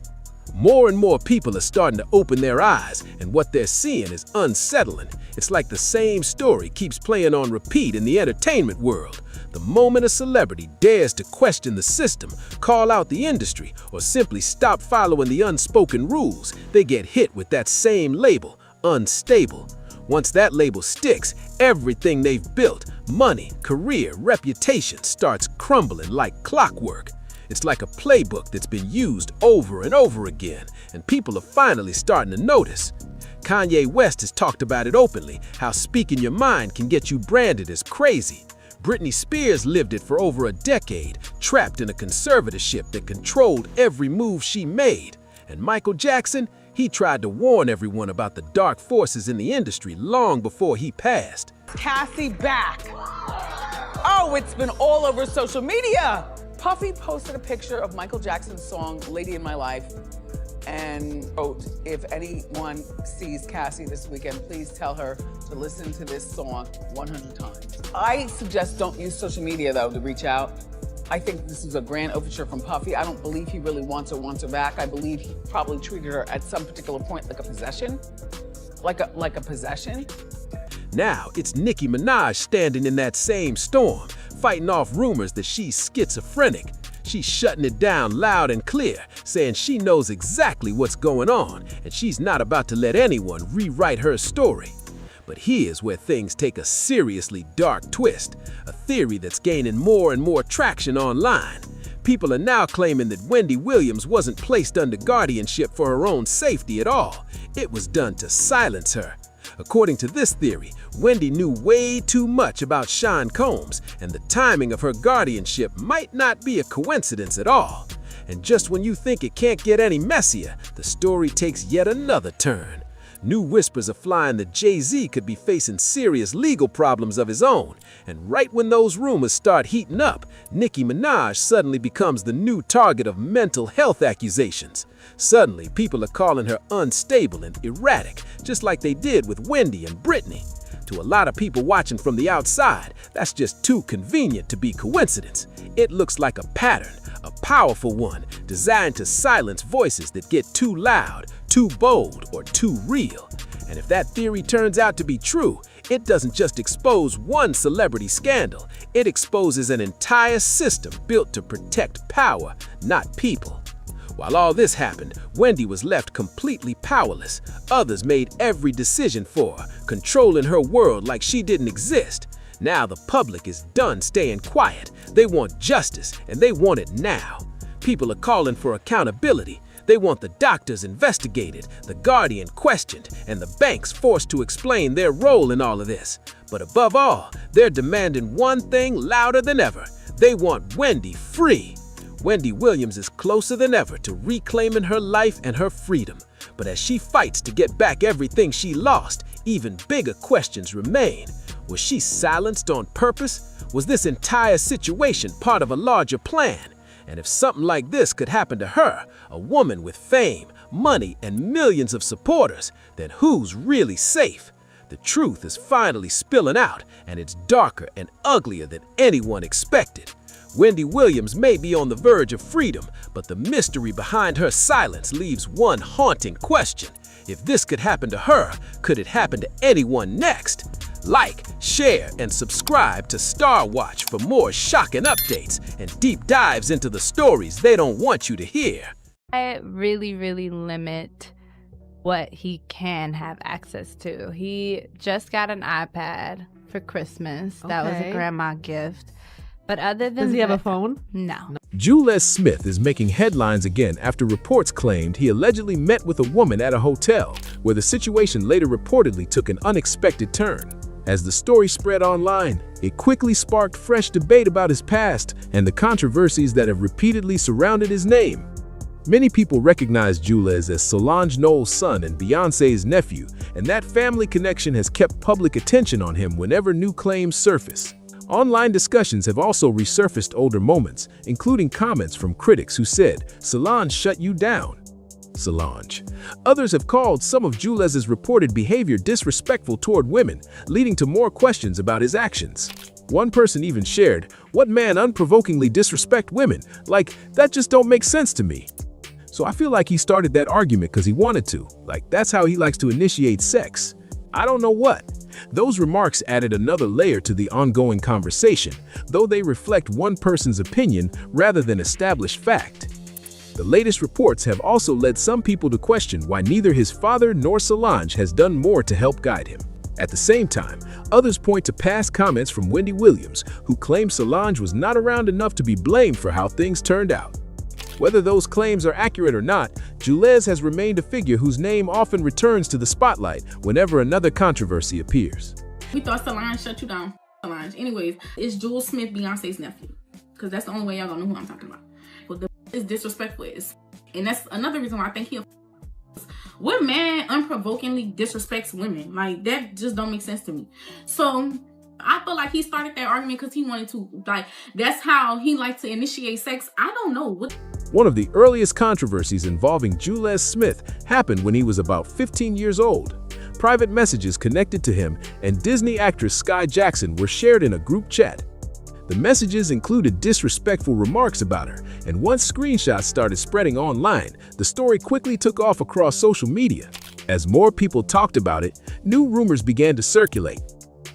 L: More and more people are starting to open their eyes, and what they're seeing is unsettling. It's like the same story keeps playing on repeat in the entertainment world. The moment a celebrity dares to question the system, call out the industry, or simply stop following the unspoken rules, they get hit with that same label, unstable. Once that label sticks, everything they've built, money, career, reputation, starts crumbling like clockwork. It's like a playbook that's been used over and over again, and people are finally starting to notice. Kanye West has talked about it openly, how speaking your mind can get you branded as crazy. Britney Spears lived it for over a decade, trapped in a conservatorship that controlled every move she made. And Michael Jackson, he tried to warn everyone about the dark forces in the industry long before he passed.
J: Cassie back. Oh, it's been all over social media. Puffy posted a picture of Michael Jackson's song, Lady in My Life. and wrote, if anyone sees Cassie this weekend, please tell her to listen to this song 100 times. I suggest don't use social media though to reach out. I think this is a grand overture from Puffy. I don't believe he really wants her back. I believe he probably treated her at some particular point like a possession. Like a possession.
B: Now it's Nicki Minaj standing in that same storm, fighting off rumors that she's schizophrenic. She's shutting it down loud and clear, saying she knows exactly what's going on, and she's not about to let anyone rewrite her story. But here's where things take a seriously dark twist, a theory that's gaining more and more traction online. People are now claiming that Wendy Williams wasn't placed under guardianship for her own safety at all. It was done to silence her. According to this theory, Wendy knew way too much about Sean Combs, and the timing of her guardianship might not be a coincidence at all. And just when you think it can't get any messier, the story takes yet another turn. New whispers are flying that Jay-Z could be facing serious legal problems of his own, and right when those rumors start heating up, Nicki Minaj suddenly becomes the new target of mental health accusations. Suddenly, people are calling her unstable and erratic, just like they did with Wendy and Britney. To a lot of people watching from the outside, that's just too convenient to be coincidence. It looks like a pattern, a powerful one, designed to silence voices that get too loud, too bold, or too real. And if that theory turns out to be true, it doesn't just expose one celebrity scandal, it exposes an entire system built to protect power, not people. While all this happened, Wendy was left completely powerless. Others made every decision for her, controlling her world like she didn't exist. Now the public is done staying quiet. They want justice, and they want it now. People are calling for accountability. They want the doctors investigated, the guardian questioned, and the banks forced to explain their role in all of this. But above all, they're demanding one thing louder than ever. They want Wendy free. Wendy Williams is closer than ever to reclaiming her life and her freedom. But as she fights to get back everything she lost, even bigger questions remain. Was she silenced on purpose? Was this entire situation part of a larger plan? And if something like this could happen to her, a woman with fame, money, and millions of supporters, then who's really safe? The truth is finally spilling out, and it's darker and uglier than anyone expected. Wendy Williams may be on the verge of freedom, but the mystery behind her silence leaves one haunting question. If this could happen to her, could it happen to anyone next? Like, share, and subscribe to Star Watch for more shocking updates and deep dives into the stories they don't want you to hear.
I: I really limit what he can have access to. He just got an iPad for Christmas. That was a grandma gift. But other than
T: Does he have a phone?
I: No.
B: Jules Smith is making headlines again after reports claimed he allegedly met with a woman at a hotel, where the situation later reportedly took an unexpected turn. As the story spread online, it quickly sparked fresh debate about his past and the controversies that have repeatedly surrounded his name. Many people recognize Jules as Solange Knowles' son and Beyoncé's nephew, and that family connection has kept public attention on him whenever new claims surface. Online discussions have also resurfaced older moments, including comments from critics who said, "Solange shut you down." Solange. Others have called some of Jules's reported behavior disrespectful toward women, leading to more questions about his actions. One person even shared, "What man unprovokingly disrespect women? Like, that just don't make sense to me." So I feel like he started that argument because he wanted to. Like, that's how he likes to initiate sex. I don't know what. Those remarks added another layer to the ongoing conversation, though they reflect one person's opinion rather than established fact. The latest reports have also led some people to question why neither his father nor Solange has done more to help guide him. At the same time, others point to past comments from Wendy Williams, who claimed Solange was not around enough to be blamed for how things turned out. Whether those claims are accurate or not, Jules has remained a figure whose name often returns to the spotlight whenever another controversy appears.
U: We thought Solange shut you down. Solange. Anyways, it's Jules Smith, Beyonce's nephew. Because that's the only way y'all gonna know who I'm talking about. But the is disrespectful. And that's another reason why I think what man unprovokingly disrespects women? Like, that just don't make sense to me. So I feel like he started that argument because he wanted to, like, that's how he liked to initiate sex. I don't know.
B: One of the earliest controversies involving Jules Smith happened when he was about 15 years old. Private messages connected to him and Disney actress Sky Jackson were shared in a group chat. The messages included disrespectful remarks about her, and once screenshots started spreading online, the story quickly took off across social media. As more people talked about it, new rumors began to circulate.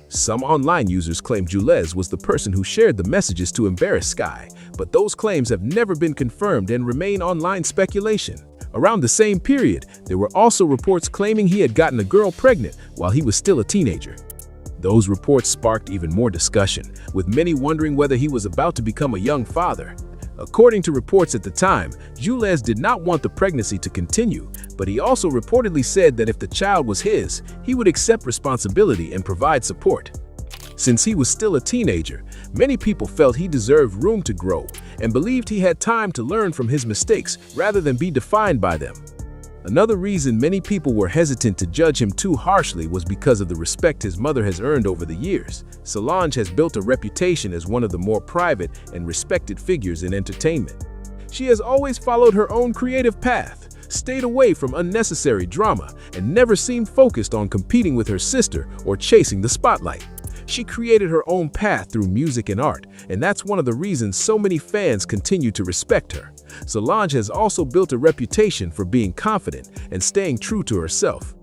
B: Some online users claimed Jules was the person who shared the messages to embarrass Sky, but those claims have never been confirmed and remain online speculation. Around the same period, there were also reports claiming he had gotten a girl pregnant while he was still a teenager. Those reports sparked even more discussion, with many wondering whether he was about to become a young father. According to reports at the time, Jules did not want the pregnancy to continue, but he also reportedly said that if the child was his, he would accept responsibility and provide support. Since he was still a teenager, many people felt he deserved room to grow and believed he had time to learn from his mistakes rather than be defined by them. Another reason many people were hesitant to judge him too harshly was because of the respect his mother has earned over the years. Solange has built a reputation as one of the more private and respected figures in entertainment. She has always followed her own creative path, stayed away from unnecessary drama, and never seemed focused on competing with her sister or chasing the spotlight. She created her own path through music and art, and that's one of the reasons so many fans continue to respect her. Solange has also built a reputation for being confident and staying true to herself.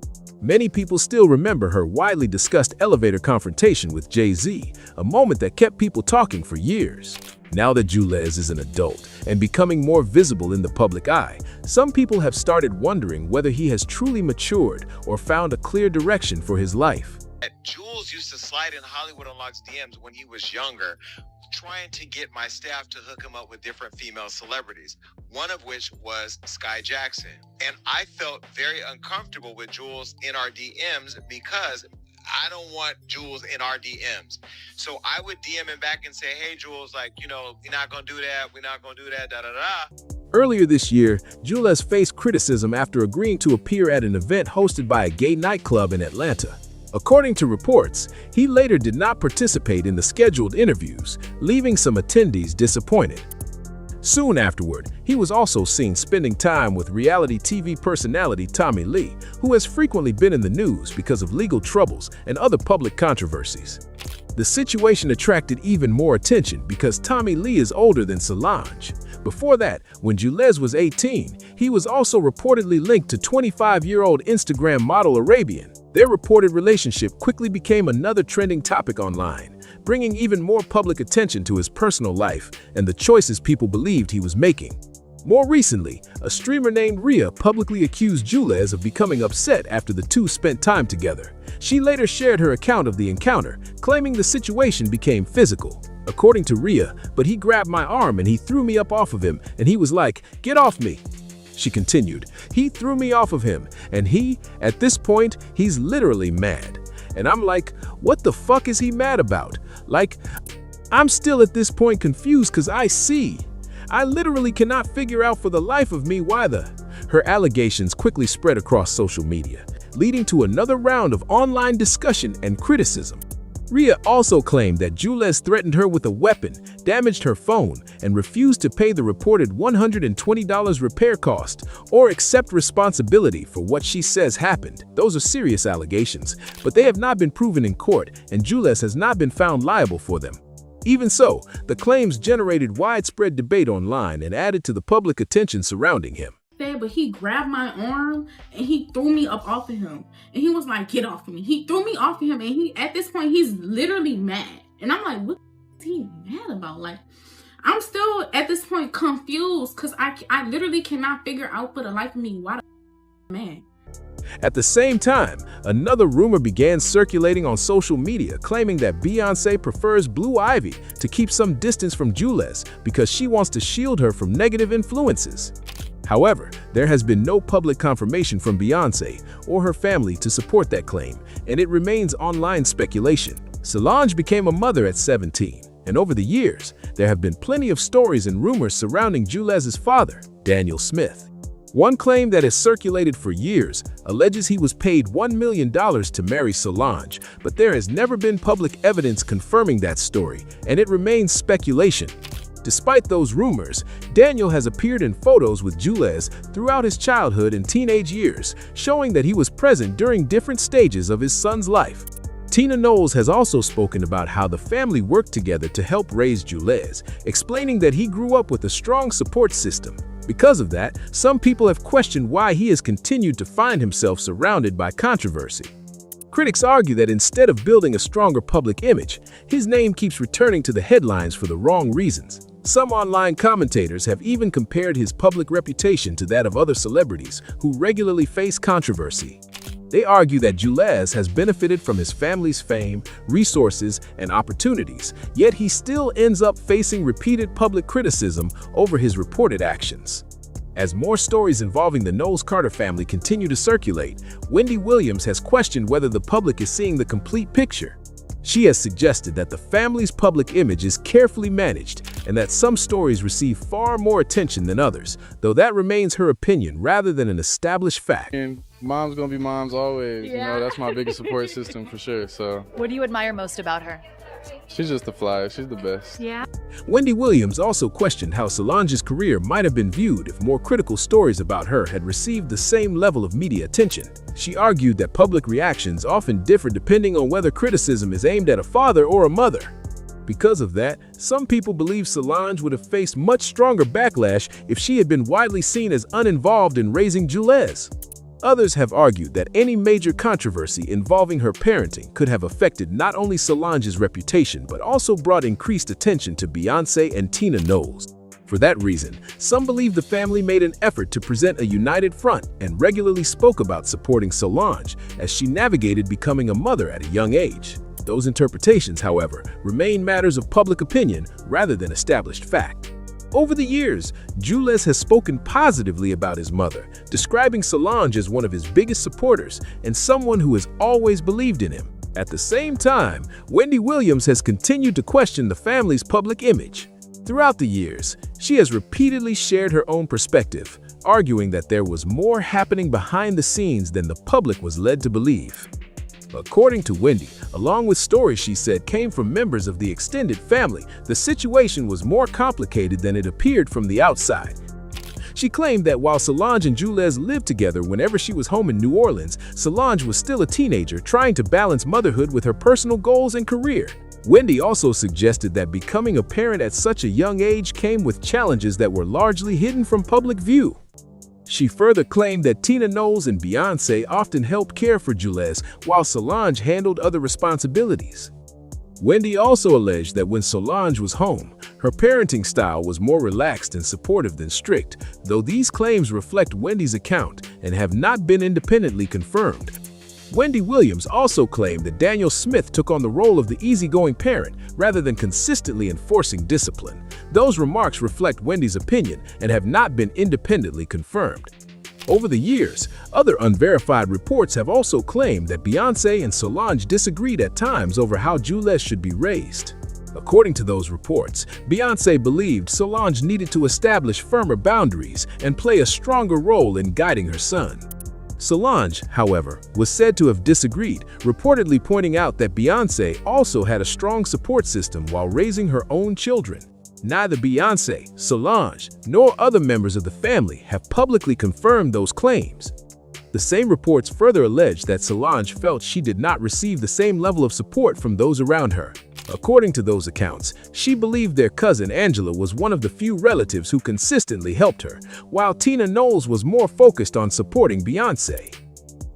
B: Many people still remember her widely discussed elevator confrontation with Jay-Z, a moment that kept people talking for years. Now that Jules is an adult and becoming more visible in the public eye, some people have started wondering whether he has truly matured or found a clear direction for his life.
G: Jules used to slide in Hollywood Unlock's DMs when he was younger, trying to get my staff to hook him up with different female celebrities, one of which was Sky Jackson. And I felt very uncomfortable with Jules in our DMs because I don't want Jules in our DMs. So I would DM him back and say, hey, Jules, like, you know, we're not going to do that. We're not going to do that, da-da-da.
B: Earlier this year, Jules faced criticism after agreeing to appear at an event hosted by a gay nightclub in Atlanta. According to reports, he later did not participate in the scheduled interviews, leaving some attendees disappointed. Soon afterward, he was also seen spending time with reality TV personality Tommy Lee, who has frequently been in the news because of legal troubles and other public controversies. The situation attracted even more attention because Tommy Lee is older than Solange. Before that, when Jules was 18, he was also reportedly linked to 25-year-old Instagram model Arabian. Their reported relationship quickly became another trending topic online, bringing even more public attention to his personal life and the choices people believed he was making. More recently, a streamer named Rhea publicly accused Jules of becoming upset after the two spent time together. She later shared her account of the encounter, claiming the situation became physical. According to Rhea, but he grabbed my arm and he threw me up off of him, and he was like, "Get off me." She continued, "He threw me off of him, and at this point, he's literally mad." And I'm like, what the fuck is he mad about? Like, I'm still at this point confused because I literally cannot figure out for the life of me why Her allegations quickly spread across social media, leading to another round of online discussion and criticism. Rhea also claimed that Jules threatened her with a weapon, damaged her phone, and refused to pay the reported $120 repair cost or accept responsibility for what she says happened. Those are serious allegations, but they have not been proven in court, and Jules has not been found liable for them. Even so, the claims generated widespread debate online and added to the public attention surrounding him.
U: But he grabbed my arm and he threw me up off of him. And he was like, "Get off of me." He threw me off of him, and at this point, he's literally mad. And I'm like, what is he mad about? Like, I'm still at this point confused because I literally cannot figure out for the life of me why the man.
B: At the same time, another rumor began circulating on social media claiming that Beyoncé prefers Blue Ivy to keep some distance from Jules because she wants to shield her from negative influences. However, there has been no public confirmation from Beyoncé or her family to support that claim, and it remains online speculation. Solange became a mother at 17, and over the years, there have been plenty of stories and rumors surrounding Jules's father, Daniel Smith. One claim that has circulated for years alleges he was paid $1 million to marry Solange, but there has never been public evidence confirming that story, and it remains speculation. Despite those rumors, Daniel has appeared in photos with Jules throughout his childhood and teenage years, showing that he was present during different stages of his son's life. Tina Knowles has also spoken about how the family worked together to help raise Jules, explaining that he grew up with a strong support system. Because of that, some people have questioned why he has continued to find himself surrounded by controversy. Critics argue that instead of building a stronger public image, his name keeps returning to the headlines for the wrong reasons. Some online commentators have even compared his public reputation to that of other celebrities who regularly face controversy. They argue that Jules has benefited from his family's fame, resources, and opportunities, yet he still ends up facing repeated public criticism over his reported actions. As more stories involving the Knowles-Carter family continue to circulate, Wendy Williams has questioned whether the public is seeing the complete picture. She has suggested that the family's public image is carefully managed and that some stories receive far more attention than others, though that remains her opinion rather than an established fact.
K: And mom's gonna be mom's always, you know, that's my biggest support system for sure, so.
T: What do you admire most about her?
K: She's just the fly, she's the best.
T: Yeah.
B: Wendy Williams also questioned how Solange's career might have been viewed if more critical stories about her had received the same level of media attention. She argued that public reactions often differ depending on whether criticism is aimed at a father or a mother. Because of that, some people believe Solange would have faced much stronger backlash if she had been widely seen as uninvolved in raising Jules. Others have argued that any major controversy involving her parenting could have affected not only Solange's reputation but also brought increased attention to Beyoncé and Tina Knowles. For that reason, some believe the family made an effort to present a united front and regularly spoke about supporting Solange as she navigated becoming a mother at a young age. Those interpretations, however, remain matters of public opinion rather than established fact. Over the years, Jules has spoken positively about his mother, describing Solange as one of his biggest supporters and someone who has always believed in him. At the same time, Wendy Williams has continued to question the family's public image. Throughout the years, she has repeatedly shared her own perspective, arguing that there was more happening behind the scenes than the public was led to believe. According to Wendy, along with stories she said came from members of the extended family, the situation was more complicated than it appeared from the outside. She claimed that while Solange and Jules lived together whenever she was home in New Orleans, Solange was still a teenager trying to balance motherhood with her personal goals and career. Wendy also suggested that becoming a parent at such a young age came with challenges that were largely hidden from public view. She further claimed that Tina Knowles and Beyoncé often helped care for Jules while Solange handled other responsibilities. Wendy also alleged that when Solange was home, her parenting style was more relaxed and supportive than strict, though these claims reflect Wendy's account and have not been independently confirmed. Wendy Williams also claimed that Daniel Smith took on the role of the easygoing parent rather than consistently enforcing discipline. Those remarks reflect Wendy's opinion and have not been independently confirmed. Over the years, other unverified reports have also claimed that Beyoncé and Solange disagreed at times over how Jules should be raised. According to those reports, Beyoncé believed Solange needed to establish firmer boundaries and play a stronger role in guiding her son. Solange, however, was said to have disagreed, reportedly pointing out that Beyoncé also had a strong support system while raising her own children. Neither Beyoncé, Solange, nor other members of the family have publicly confirmed those claims. The same reports further allege that Solange felt she did not receive the same level of support from those around her. According to those accounts, she believed their cousin Angela was one of the few relatives who consistently helped her, while Tina Knowles was more focused on supporting Beyoncé.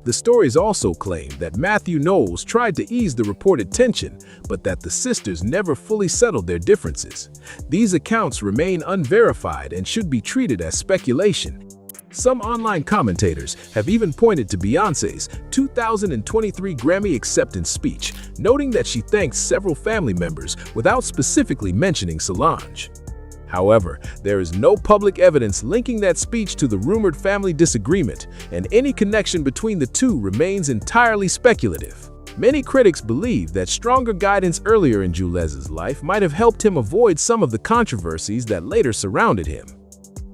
B: The stories also claim that Matthew Knowles tried to ease the reported tension, but that the sisters never fully settled their differences. These accounts remain unverified and should be treated as speculation. Some online commentators have even pointed to Beyoncé's 2023 Grammy acceptance speech, noting that she thanked several family members without specifically mentioning Solange. However, there is no public evidence linking that speech to the rumored family disagreement, and any connection between the two remains entirely speculative. Many critics believe that stronger guidance earlier in Jules's life might have helped him avoid some of the controversies that later surrounded him.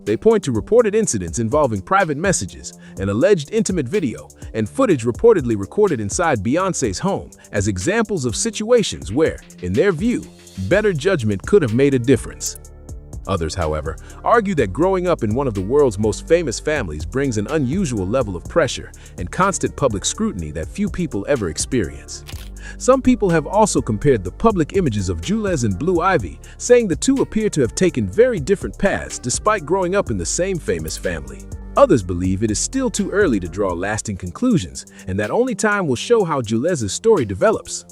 B: They point to reported incidents involving private messages, an alleged intimate video, and footage reportedly recorded inside Beyoncé's home as examples of situations where, in their view, better judgment could have made a difference. Others, however, argue that growing up in one of the world's most famous families brings an unusual level of pressure and constant public scrutiny that few people ever experience. Some people have also compared the public images of Jules and Blue Ivy, saying the two appear to have taken very different paths despite growing up in the same famous family. Others believe it is still too early to draw lasting conclusions, and that only time will show how Jules's story develops.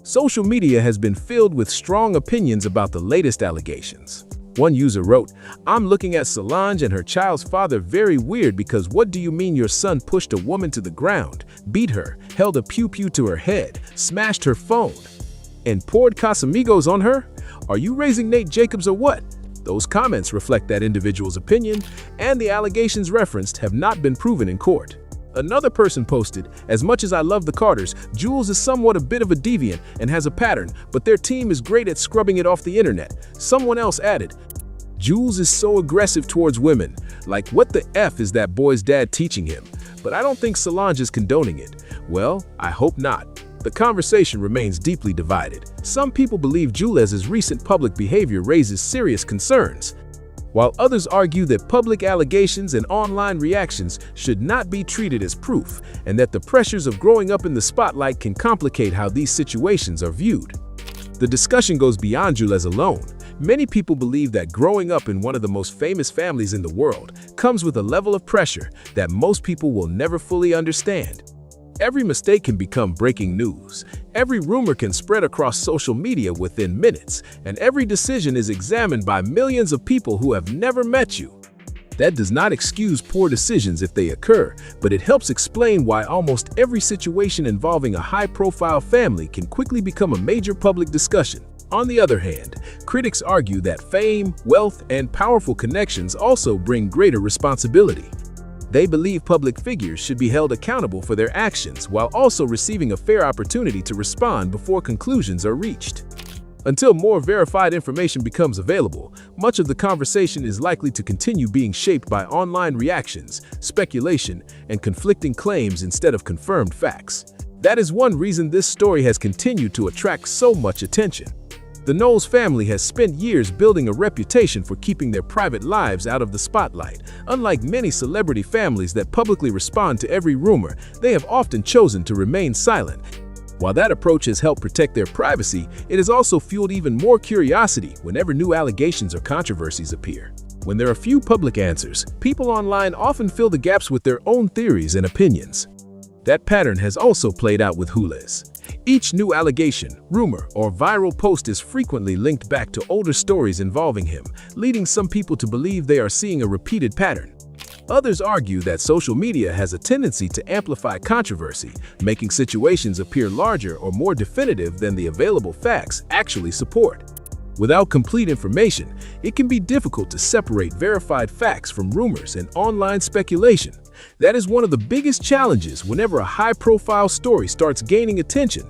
B: Social media has been filled with strong opinions about the latest allegations. One user wrote, "I'm looking at Solange and her child's father very weird because what do you mean your son pushed a woman to the ground, beat her, held a pew-pew to her head, smashed her phone, and poured Casamigos on her? Are you raising Nate Jacobs or what?" Those comments reflect that individual's opinion, and the allegations referenced have not been proven in court. Another person posted, "As much as I love the Carters, Jules is somewhat a bit of a deviant and has a pattern, but their team is great at scrubbing it off the internet." Someone else added, "Jules is so aggressive towards women. Like, what the F is that boy's dad teaching him? But I don't think Solange is condoning it." Well, I hope not. The conversation remains deeply divided. Some people believe Jules's recent public behavior raises serious concerns, while others argue that public allegations and online reactions should not be treated as proof, and that the pressures of growing up in the spotlight can complicate how these situations are viewed. The discussion goes beyond Jules alone. Many people believe that growing up in one of the most famous families in the world comes with a level of pressure that most people will never fully understand. Every mistake can become breaking news. Every rumor can spread across social media within minutes, and every decision is examined by millions of people who have never met you. That does not excuse poor decisions if they occur, but it helps explain why almost every situation involving a high-profile family can quickly become a major public discussion. On the other hand, critics argue that fame, wealth, and powerful connections also bring greater responsibility. They believe public figures should be held accountable for their actions while also receiving a fair opportunity to respond before conclusions are reached. Until more verified information becomes available, much of the conversation is likely to continue being shaped by online reactions, speculation, and conflicting claims instead of confirmed facts. That is one reason this story has continued to attract so much attention. The Knowles family has spent years building a reputation for keeping their private lives out of the spotlight. Unlike many celebrity families that publicly respond to every rumor, they have often chosen to remain silent. While that approach has helped protect their privacy, it has also fueled even more curiosity whenever new allegations or controversies appear. When there are few public answers, people online often fill the gaps with their own theories and opinions. That pattern has also played out with Jules. Each new allegation, rumor, or viral post is frequently linked back to older stories involving him, leading some people to believe they are seeing a repeated pattern. Others argue that social media has a tendency to amplify controversy, making situations appear larger or more definitive than the available facts actually support. Without complete information, it can be difficult to separate verified facts from rumors and online speculation. That is one of the biggest challenges whenever a high-profile story starts gaining attention.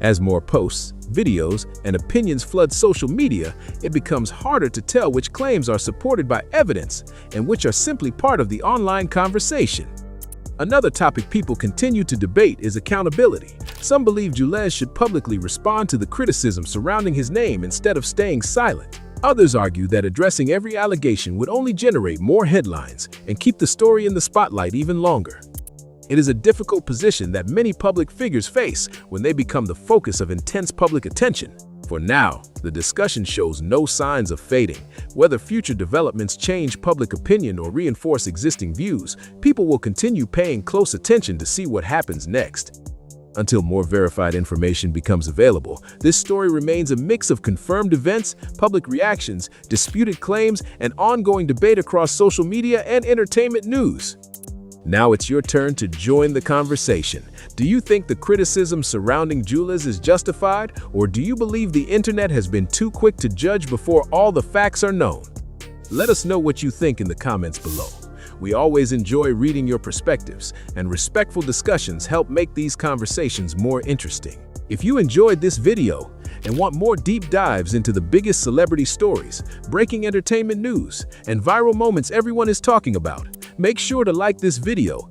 B: As more posts, videos, and opinions flood social media, it becomes harder to tell which claims are supported by evidence and which are simply part of the online conversation. Another topic people continue to debate is accountability. Some believe Jules should publicly respond to the criticism surrounding his name instead of staying silent. Others argue that addressing every allegation would only generate more headlines and keep the story in the spotlight even longer. It is a difficult position that many public figures face when they become the focus of intense public attention. For now, the discussion shows no signs of fading. Whether future developments change public opinion or reinforce existing views, people will continue paying close attention to see what happens next. Until more verified information becomes available, this story remains a mix of confirmed events, public reactions, disputed claims, and ongoing debate across social media and entertainment news. Now it's your turn to join the conversation. Do you think the criticism surrounding Jules is justified, or do you believe the internet has been too quick to judge before all the facts are known? Let us know what you think in the comments below. We always enjoy reading your perspectives, and respectful discussions help make these conversations more interesting. If you enjoyed this video and want more deep dives into the biggest celebrity stories, breaking entertainment news, and viral moments everyone is talking about, make sure to like this video,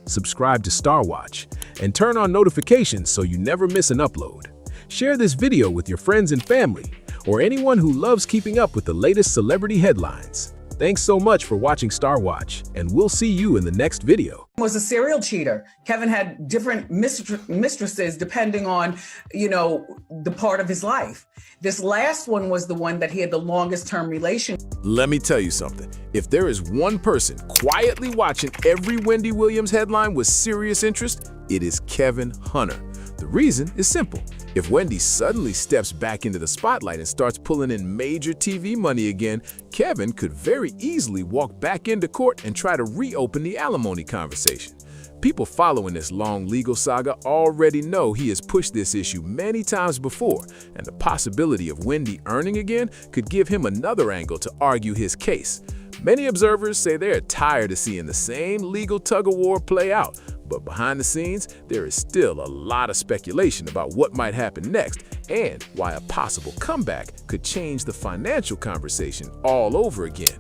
B: subscribe to Star Watch, and turn on notifications so you never miss an upload. Share this video with your friends and family, or anyone who loves keeping up with the latest celebrity headlines. Thanks so much for watching Star Watch, and we'll see you in the next video.
Q: Was a serial cheater. Kevin had different mistresses depending on, the part of his life. This last one was the one that he had the longest term relation.
B: Let me tell you something. If there is one person quietly watching every Wendy Williams headline with serious interest, it is Kevin Hunter. The reason is simple. If Wendy suddenly steps back into the spotlight and starts pulling in major TV money again, Kevin could very easily walk back into court and try to reopen the alimony conversation. People following this long legal saga already know he has pushed this issue many times before, and the possibility of Wendy earning again could give him another angle to argue his case. Many observers say they are tired of seeing the same legal tug-of-war play out, but behind the scenes, there is still a lot of speculation about what might happen next and why a possible comeback could change the financial conversation all over again.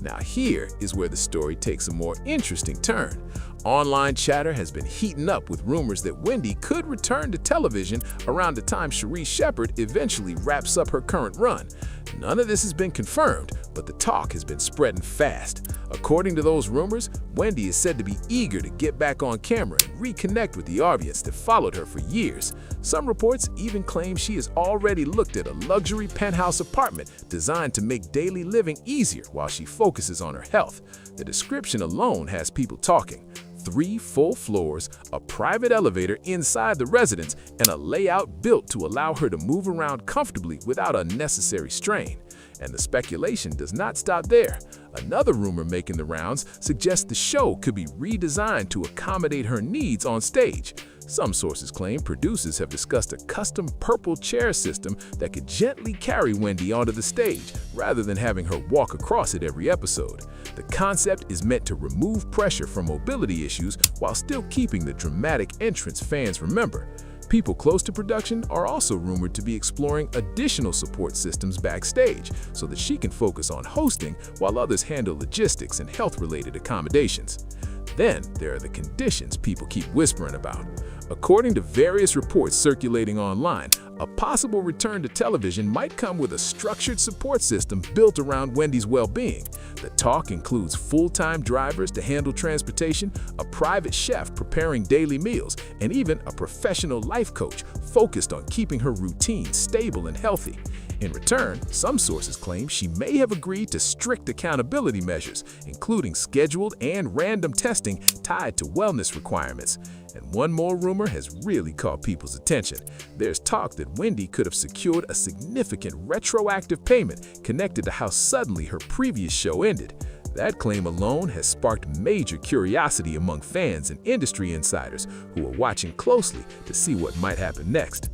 B: Now here is where the story takes a more interesting turn. Online chatter has been heating up with rumors that Wendy could return to television around the time Cherise Shepherd eventually wraps up her current run. None of this has been confirmed, but the talk has been spreading fast. According to those rumors, Wendy is said to be eager to get back on camera and reconnect with the audience that followed her for years. Some reports even claim she has already looked at a luxury penthouse apartment designed to make daily living easier while she focuses on her health. The description alone has people talking. 3 full floors, a private elevator inside the residence, and a layout built to allow her to move around comfortably without unnecessary strain. And the speculation does not stop there. Another rumor making the rounds suggests the show could be redesigned to accommodate her needs on stage. Some sources claim producers have discussed a custom purple chair system that could gently carry Wendy onto the stage rather than having her walk across it every episode. The concept is meant to remove pressure from mobility issues while still keeping the dramatic entrance fans remember. People close to production are also rumored to be exploring additional support systems backstage so that she can focus on hosting while others handle logistics and health-related accommodations. Then there are the conditions people keep whispering about. According to various reports circulating online, a possible return to television might come with a structured support system built around Wendy's well-being. The talk includes full-time drivers to handle transportation, a private chef preparing daily meals, and even a professional life coach focused on keeping her routine stable and healthy. In return, some sources claim she may have agreed to strict accountability measures, including scheduled and random testing tied to wellness requirements. And one more rumor has really caught people's attention. There's talk that Wendy could have secured a significant retroactive payment connected to how suddenly her previous show ended. That claim alone has sparked major curiosity among fans and industry insiders who are watching closely to see what might happen next.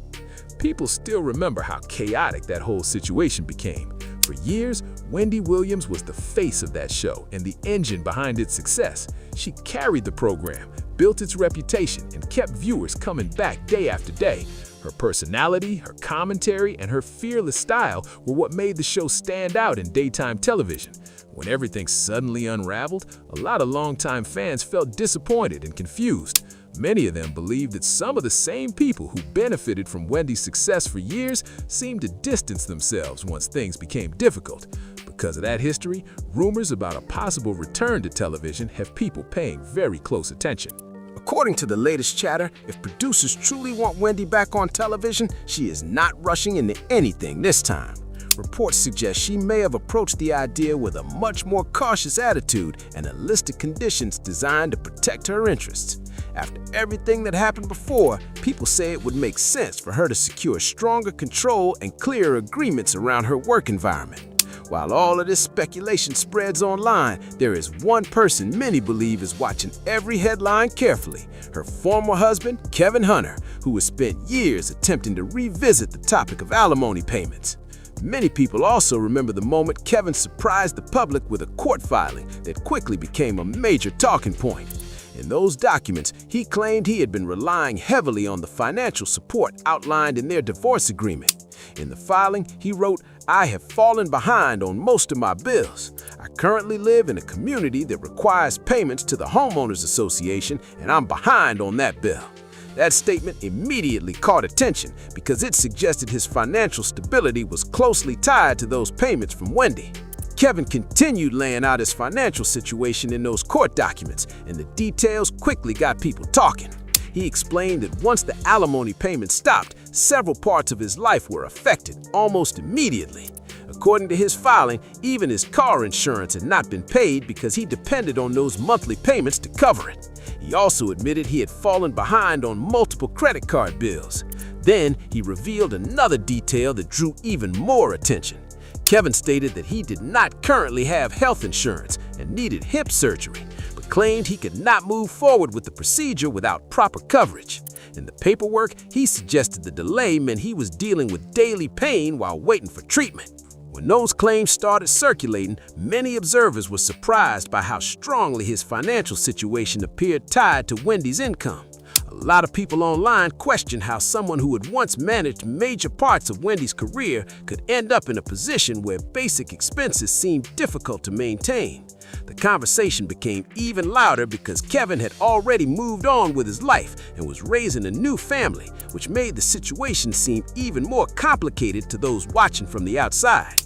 B: People still remember how chaotic that whole situation became. For years, Wendy Williams was the face of that show and the engine behind its success. She carried the program, built its reputation, and kept viewers coming back day after day. Her personality, her commentary, and her fearless style were what made the show stand out in daytime television. When everything suddenly unraveled, a lot of longtime fans felt disappointed and confused. Many of them believed that some of the same people who benefited from Wendy's success for years seemed to distance themselves once things became difficult. Because of that history, rumors about a possible return to television have people paying very close attention.
L: According to the latest chatter, if producers truly want Wendy back on television, she is not rushing into anything this time. Reports suggest she may have approached the idea with a much more cautious attitude and a list of conditions designed to protect her interests. After everything that happened before, people say it would make sense for her to secure stronger control and clearer agreements around her work environment. While all of this speculation spreads online, there is one person many believe is watching every headline carefully: her former husband, Kevin Hunter, who has spent years attempting to revisit the topic of alimony payments. Many people also remember the moment Kevin surprised the public with a court filing that quickly became a major talking point. In those documents, he claimed he had been relying heavily on the financial support outlined in their divorce agreement. In the filing, he wrote, "I have fallen behind on most of my bills. I currently live in a community that requires payments to the Homeowners Association, and I'm behind on that bill." That statement immediately caught attention because it suggested his financial stability was closely tied to those payments from Wendy. Kevin continued laying out his financial situation in those court documents, and the details quickly got people talking. He explained that once the alimony payment stopped, several parts of his life were affected almost immediately. According to his filing, even his car insurance had not been paid because he depended on those monthly payments to cover it. He also admitted he had fallen behind on multiple credit card bills. Then he revealed another detail that drew even more attention. Kevin stated that he did not currently have health insurance and needed hip surgery, but claimed he could not move forward with the procedure without proper coverage. In the paperwork, he suggested the delay meant he was dealing with daily pain while waiting for treatment. When those claims started circulating, many observers were surprised by how strongly his financial situation appeared tied to Wendy's income. A lot of people online questioned how someone who had once managed major parts of Wendy's career could end up in a position where basic expenses seemed difficult to maintain. The conversation became even louder because Kevin had already moved on with his life and was raising a new family, which made the situation seem even more complicated to those watching from the outside.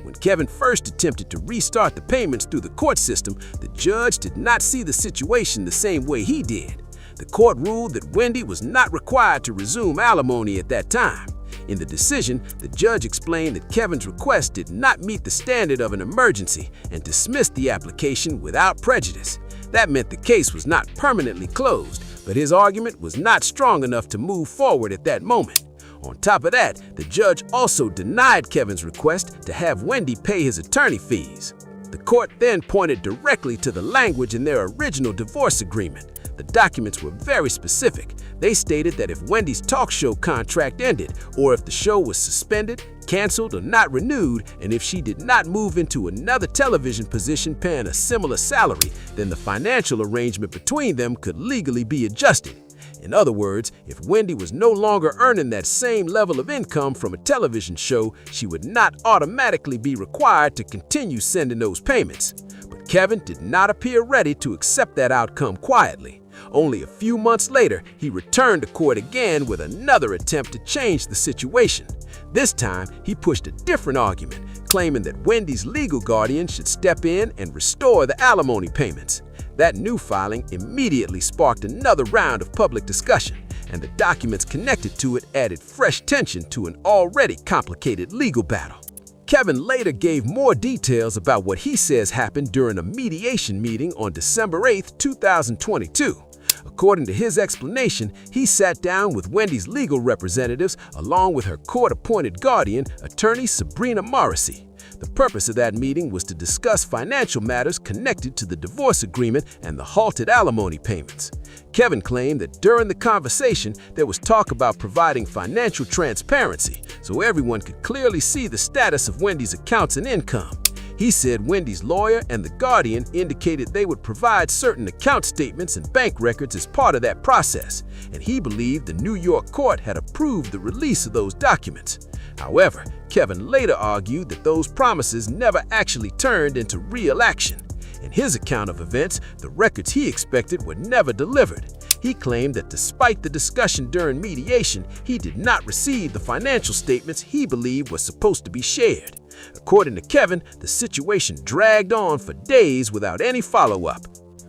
L: When Kevin first attempted to restart the payments through the court system, the judge did not see the situation the same way he did. The court ruled that Wendy was not required to resume alimony at that time. In the decision, the judge explained that Kevin's request did not meet the standard of an emergency and dismissed the application without prejudice. That meant the case was not permanently closed, but his argument was not strong enough to move forward at that moment. On top of that, the judge also denied Kevin's request to have Wendy pay his attorney fees. The court then pointed directly to the language in their original divorce agreement. The documents were very specific. They stated that if Wendy's talk show contract ended, or if the show was suspended, canceled, or not renewed, and if she did not move into another television position paying a similar salary, then the financial arrangement between them could legally be adjusted. In other words, if Wendy was no longer earning that same level of income from a television show, she would not automatically be required to continue sending those payments. But Kevin did not appear ready to accept that outcome quietly. Only a few months later, he returned to court again with another attempt to change the situation. This time, he pushed a different argument, claiming that Wendy's legal guardian should step in and restore the alimony payments. That new filing immediately sparked another round of public discussion, and the documents connected to it added fresh tension to an already complicated legal battle. Kevin later gave more details about what he says happened during a mediation meeting on December 8, 2022. According to his explanation, he sat down with Wendy's legal representatives along with her court-appointed guardian, attorney Sharina Morrissey. The purpose of that meeting was to discuss financial matters connected to the divorce agreement and the halted alimony payments. Kevin claimed that during the conversation, there was talk about providing financial transparency so everyone could clearly see the status of Wendy's accounts and income. He said Wendy's lawyer and the guardian indicated they would provide certain account statements and bank records as part of that process, and he believed the New York court had approved the release of those documents. However, Kevin later argued that those promises never actually turned into real action. In his account of events, the records he expected were never delivered. He claimed that despite the discussion during mediation, he did not receive the financial statements he believed were supposed to be shared. According to Kevin, the situation dragged on for days without any follow-up.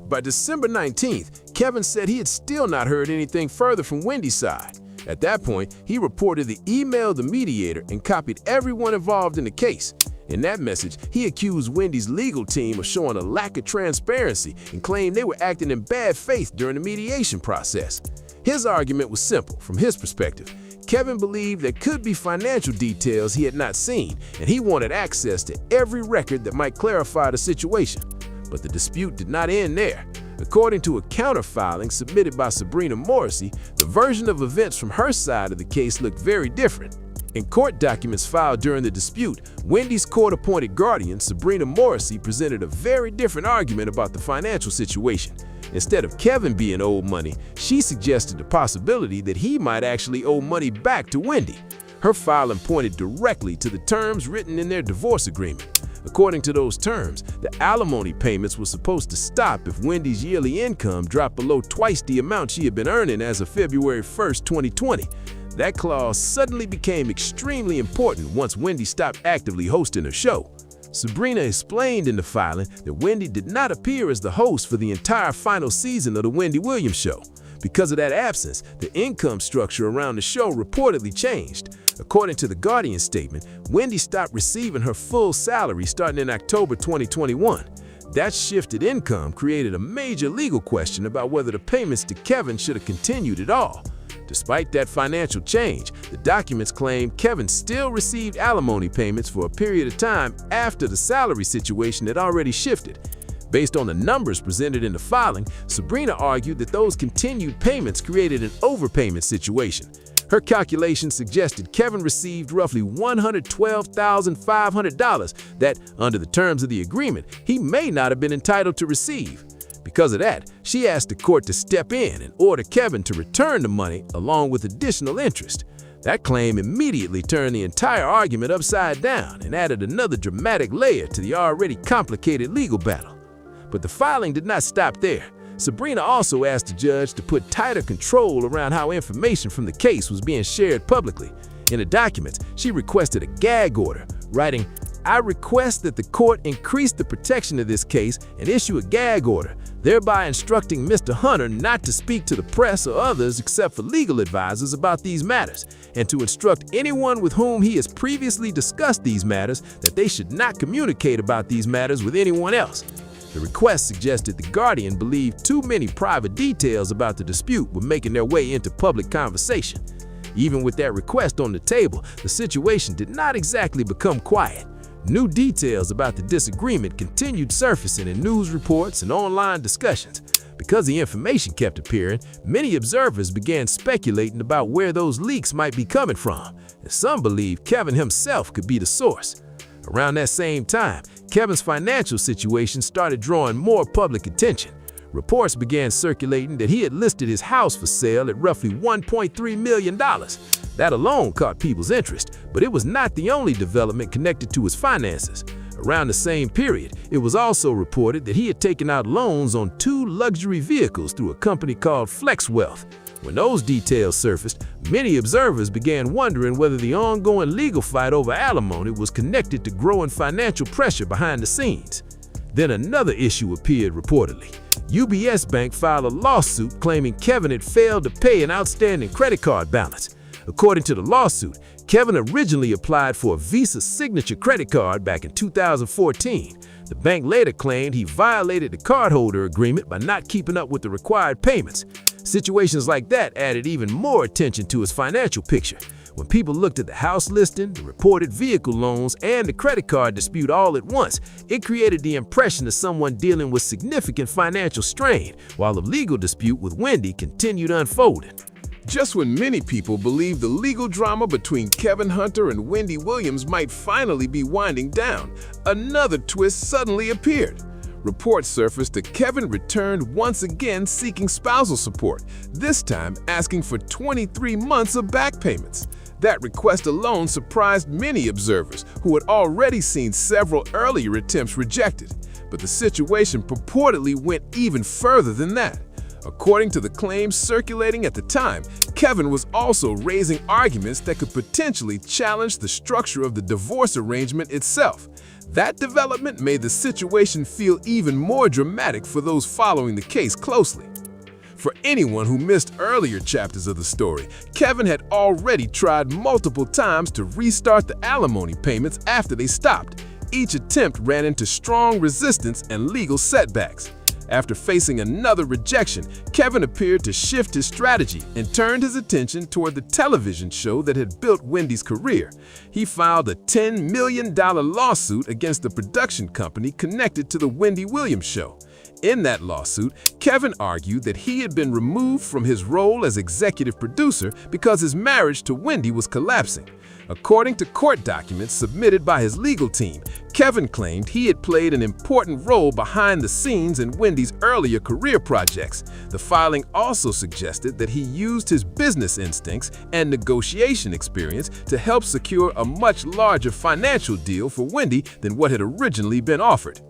L: By December 19th, Kevin said he had still not heard anything further from Wendy's side. At that point, he reportedly emailed the mediator and copied everyone involved in the case. In that message, he accused Wendy's legal team of showing a lack of transparency and claimed they were acting in bad faith during the mediation process. His argument was simple from his perspective. Kevin believed there could be financial details he had not seen, and he wanted access to every record that might clarify the situation. But the dispute did not end there. According to a counter-filing submitted by Sharina Morrissey, the version of events from her side of the case looked very different. In court documents filed during the dispute, Wendy's court-appointed guardian, Sharina Morrissey, presented a very different argument about the financial situation. Instead of Kevin being owed money, she suggested the possibility that he might actually owe money back to Wendy.
B: Her filing pointed directly to the terms written in their divorce agreement. According to those terms, the alimony payments were supposed to stop if Wendy's yearly income dropped below twice the amount she had been earning as of February 1st, 2020. That clause suddenly became extremely important once Wendy stopped actively hosting her show. Sabrina explained in the filing that Wendy did not appear as the host for the entire final season of The Wendy Williams Show. Because of that absence, the income structure around the show reportedly changed. According to the Guardian statement, Wendy stopped receiving her full salary starting in October 2021. That shifted income created a major legal question about whether the payments to Kevin should have continued at all. Despite that financial change, the documents claim Kevin still received alimony payments for a period of time after the salary situation had already shifted. Based on the numbers presented in the filing, Sabrina argued that those continued payments created an overpayment situation. Her calculations suggested Kevin received roughly $112,500 that, under the terms of the agreement, he may not have been entitled to receive. Because of that, she asked the court to step in and order Kevin to return the money along with additional interest. That claim immediately turned the entire argument upside down and added another dramatic layer to the already complicated legal battle. But the filing did not stop there. Sabrina also asked the judge to put tighter control around how information from the case was being shared publicly. In the documents, she requested a gag order, writing, "I request that the court increase the protection of this case and issue a gag order, thereby instructing Mr. Hunter not to speak to the press or others except for legal advisors about these matters, and to instruct anyone with whom he has previously discussed these matters that they should not communicate about these matters with anyone else." The request suggested the Guardian believed too many private details about the dispute were making their way into public conversation. Even with that request on the table, the situation did not exactly become quiet. New details about the disagreement continued surfacing in news reports and online discussions. Because the information kept appearing, many observers began speculating about where those leaks might be coming from, and some believed Kevin himself could be the source. Around that same time, Kevin's financial situation started drawing more public attention. Reports began circulating that he had listed his house for sale at roughly $1.3 million. That alone caught people's interest, but it was not the only development connected to his finances. Around the same period, it was also reported that he had taken out loans on 2 luxury vehicles through a company called Flex Wealth. When those details surfaced, many observers began wondering whether the ongoing legal fight over alimony was connected to growing financial pressure behind the scenes. Then another issue appeared reportedly. UBS Bank filed a lawsuit claiming Kevin had failed to pay an outstanding credit card balance. According to the lawsuit, Kevin originally applied for a Visa Signature credit card back in 2014. The bank later claimed he violated the cardholder agreement by not keeping up with the required payments. Situations like that added even more attention to his financial picture. When people looked at the house listing, the reported vehicle loans, and the credit card dispute all at once, it created the impression of someone dealing with significant financial strain, while the legal dispute with Wendy continued unfolding. Just when many people believed the legal drama between Kevin Hunter and Wendy Williams might finally be winding down, another twist suddenly appeared. Reports surfaced that Kevin returned once again seeking spousal support, this time asking for 23 months of back payments. That request alone surprised many observers who had already seen several earlier attempts rejected. But the situation purportedly went even further than that. According to the claims circulating at the time, Kevin was also raising arguments that could potentially challenge the structure of the divorce arrangement itself. That development made the situation feel even more dramatic for those following the case closely. For anyone who missed earlier chapters of the story, Kevin had already tried multiple times to restart the alimony payments after they stopped. Each attempt ran into strong resistance and legal setbacks. After facing another rejection, Kevin appeared to shift his strategy and turned his attention toward the television show that had built Wendy's career. He filed a $10 million lawsuit against the production company connected to the Wendy Williams Show. In that lawsuit, Kevin argued that he had been removed from his role as executive producer because his marriage to Wendy was collapsing. According to court documents submitted by his legal team, Kevin claimed he had played an important role behind the scenes in Wendy's earlier career projects. The filing also suggested that he used his business instincts and negotiation experience to help secure a much larger financial deal for Wendy than what had originally been offered.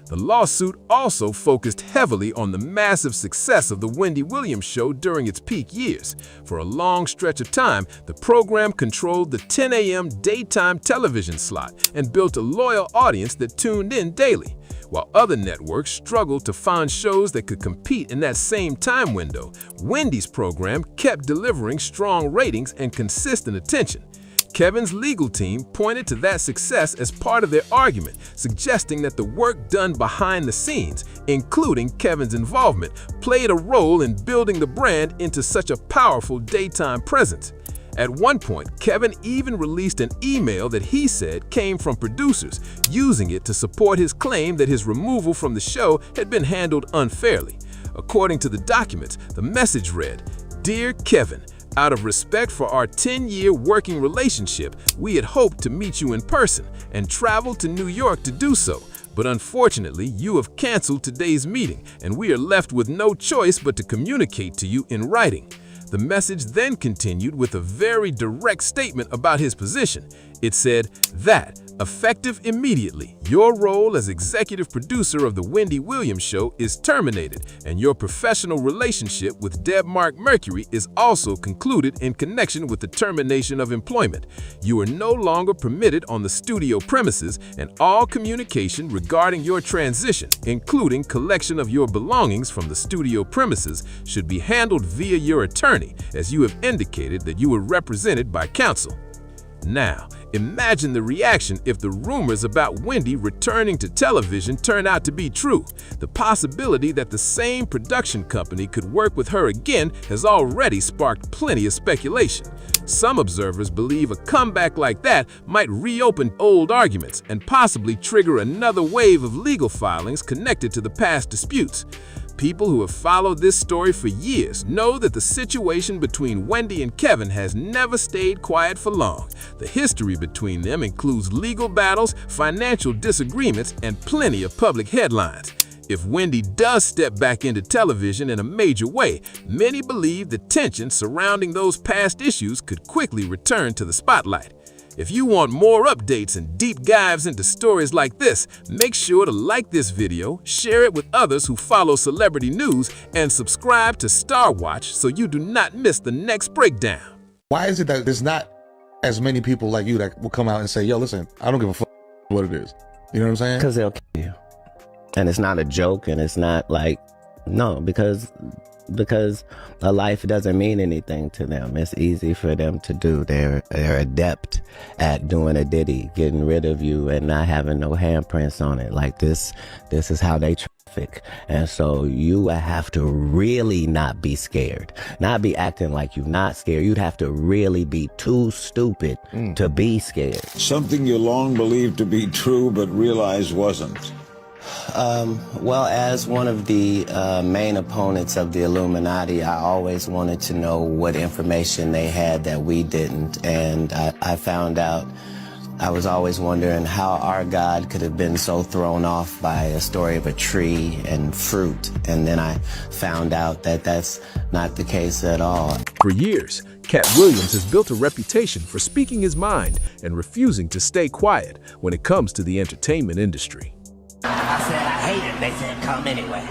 B: The lawsuit also focused heavily on the massive success of the Wendy Williams show during its peak years. For a long stretch of time, the program controlled the 10 a.m. daytime television slot and built a loyal audience that tuned in daily. While other networks struggled to find shows that could compete in that same time window, Wendy's program kept delivering strong ratings and consistent attention. Kevin's legal team pointed to that success as part of their argument, suggesting that the work done behind the scenes, including Kevin's involvement, played a role in building the brand into such a powerful daytime presence. At one point, Kevin even released an email that he said came from producers, using it to support his claim that his removal from the show had been handled unfairly. According to the documents, the message read, "Dear Kevin, out of respect for our 10-year working relationship, we had hoped to meet you in person and traveled to New York to do so. But unfortunately, you have canceled today's meeting, and we are left with no choice but to communicate to you in writing." The message then continued with a very direct statement about his position. It said that, effective immediately, your role as executive producer of the Wendy Williams Show is terminated, and your professional relationship with Deb Mark Mercury is also concluded in connection with the termination of employment. You are no longer permitted on the studio premises, and all communication regarding your transition, including collection of your belongings from the studio premises, should be handled via your attorney, as you have indicated that you were represented by counsel. Now, imagine the reaction if the rumors about Wendy returning to television turn out to be true. The possibility that the same production company could work with her again has already sparked plenty of speculation. Some observers believe a comeback like that might reopen old arguments and possibly trigger another wave of legal filings connected to the past disputes. People who have followed this story for years know that the situation between Wendy and Kevin has never stayed quiet for long. The history between them includes legal battles, financial disagreements, and plenty of public headlines. If Wendy does step back into television in a major way, many believe the tension surrounding those past issues could quickly return to the spotlight. If you want more updates and deep dives into stories like this, make sure to like this video, share it with others who follow celebrity news, and subscribe to Star Watch so you do not miss the next breakdown.
M: Why is it that there's not as many people like you that will come out and say, yo, listen, I don't give a fuck what it is. You know what I'm saying?
T: Because they'll kill you. And it's not a joke, and it's not like, no, because a life doesn't mean anything to them. It's easy for them to do. They're adept at doing a ditty, getting rid of you and not having no handprints on it. Like this is how they traffic. And so you have to really not be scared, not be acting like you're not scared. You'd have to really be too stupid to be scared.
V: Something you long believed to be true but realized wasn't.
T: Well, as one of the main opponents of the Illuminati, I always wanted to know what information they had that we didn't. And I found out, I was always wondering how our God could have been so thrown off by a story of a tree and fruit. And then I found out that that's not the case at all.
B: For years, Cat Williams has built a reputation for speaking his mind and refusing to stay quiet when it comes to the entertainment industry.
T: I said I hate it. They said come anyway.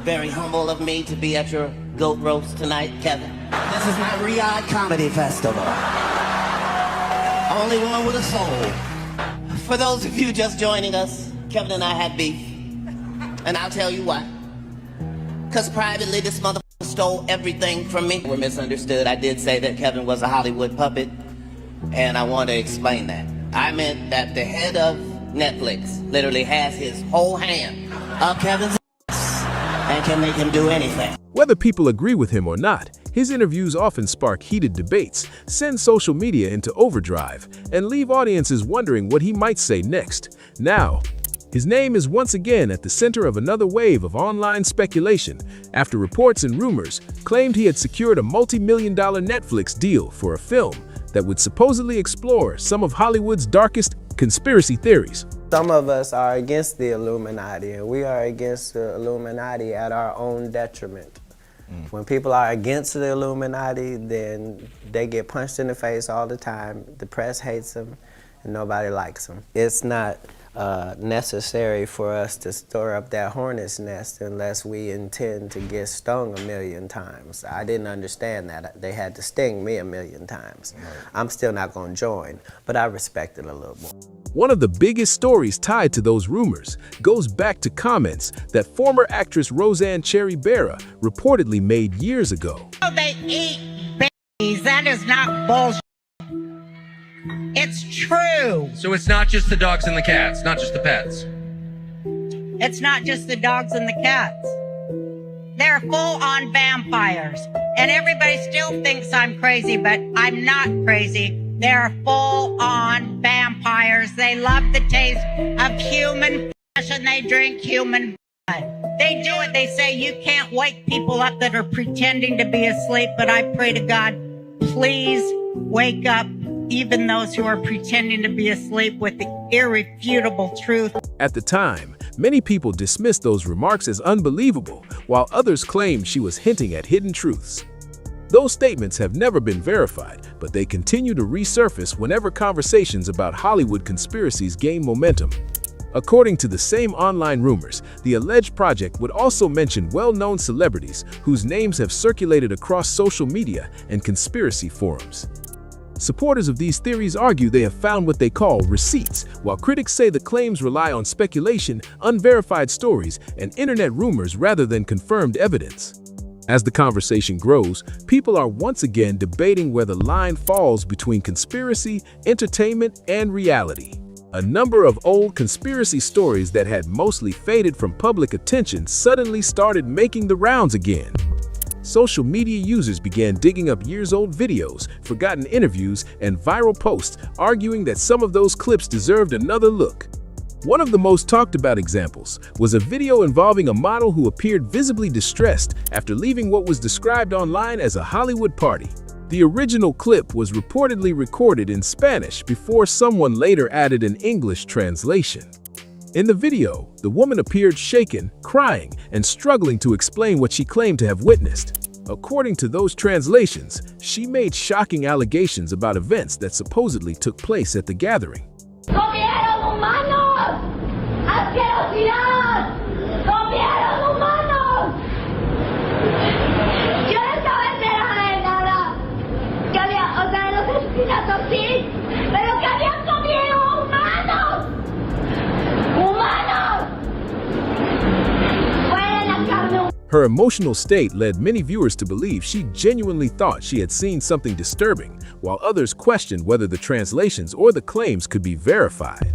T: Very humble of me to be at your goat roast tonight, Kevin. This is my Riyadh Comedy Festival. Only one with a soul. For those of you just joining us, Kevin and I had beef. And I'll tell you why. Because privately, this motherfucker stole everything from me. We're misunderstood. I did say that Kevin was a Hollywood puppet. And I want to explain that. I meant that the head of Netflix literally has his whole hand up Kevin's ass and can make him do anything.
B: Whether people agree with him or not, his interviews often spark heated debates, send social media into overdrive, and leave audiences wondering what he might say next. Now, his name is once again at the center of another wave of online speculation after reports and rumors claimed he had secured a multi-million-dollar Netflix deal for a film that would supposedly explore some of Hollywood's darkest conspiracy theories.
T: Some of us are against the Illuminati, and we are against the Illuminati at our own detriment. When people are against the Illuminati, then they get punched in the face all the time. The press hates them, and nobody likes them. It's not necessary for us to stir up that hornet's nest unless we intend to get stung 1,000,000 times. I didn't understand that. They had to sting me 1,000,000 times. I'm still not going to join, but I respect it a little more.
B: One of the biggest stories tied to those rumors goes back to comments that former actress Roseanne Cherry Barra reportedly made years ago.
A: They eat babies. That is not bullshit. It's true.
F: So it's not just the dogs and the cats, not just the pets.
A: It's not just the dogs and the cats. They're full-on vampires. And everybody still thinks I'm crazy, but I'm not crazy. They're full-on vampires. They love the taste of human flesh and they drink human blood. They do it. They say you can't wake people up that are pretending to be asleep, but I pray to God, please wake up even those who are pretending to be asleep with the irrefutable truth.
B: At the time, many people dismissed those remarks as unbelievable, while others claimed she was hinting at hidden truths. Those statements have never been verified, but they continue to resurface whenever conversations about Hollywood conspiracies gain momentum. According to the same online rumors, the alleged project would also mention well-known celebrities whose names have circulated across social media and conspiracy forums. Supporters of these theories argue they have found what they call receipts, while critics say the claims rely on speculation, unverified stories, and internet rumors rather than confirmed evidence. As the conversation grows, people are once again debating where the line falls between conspiracy, entertainment, and reality. A number of old conspiracy stories that had mostly faded from public attention suddenly started making the rounds again. Social media users began digging up years-old videos, forgotten interviews, and viral posts, arguing that some of those clips deserved another look. One of the most talked about examples was a video involving a model who appeared visibly distressed after leaving what was described online as a Hollywood party. The original clip was reportedly recorded in Spanish before someone later added an English translation. In the video, the woman appeared shaken, crying, and struggling to explain what she claimed to have witnessed. According to those translations, she made shocking allegations about events that supposedly took place at the gathering.
R: ¡Comieron humanos! ¡Asquerosidad! ¡Comieron humanos! Yo no estaba enterada de nada. Que había, o sea, de los asesinatos sí, pero que habían comido humanos. ¡Humanos! Fue la carne.
B: Her emotional state led many viewers to believe she genuinely thought she had seen something disturbing, while others questioned whether the translations or the claims could be verified.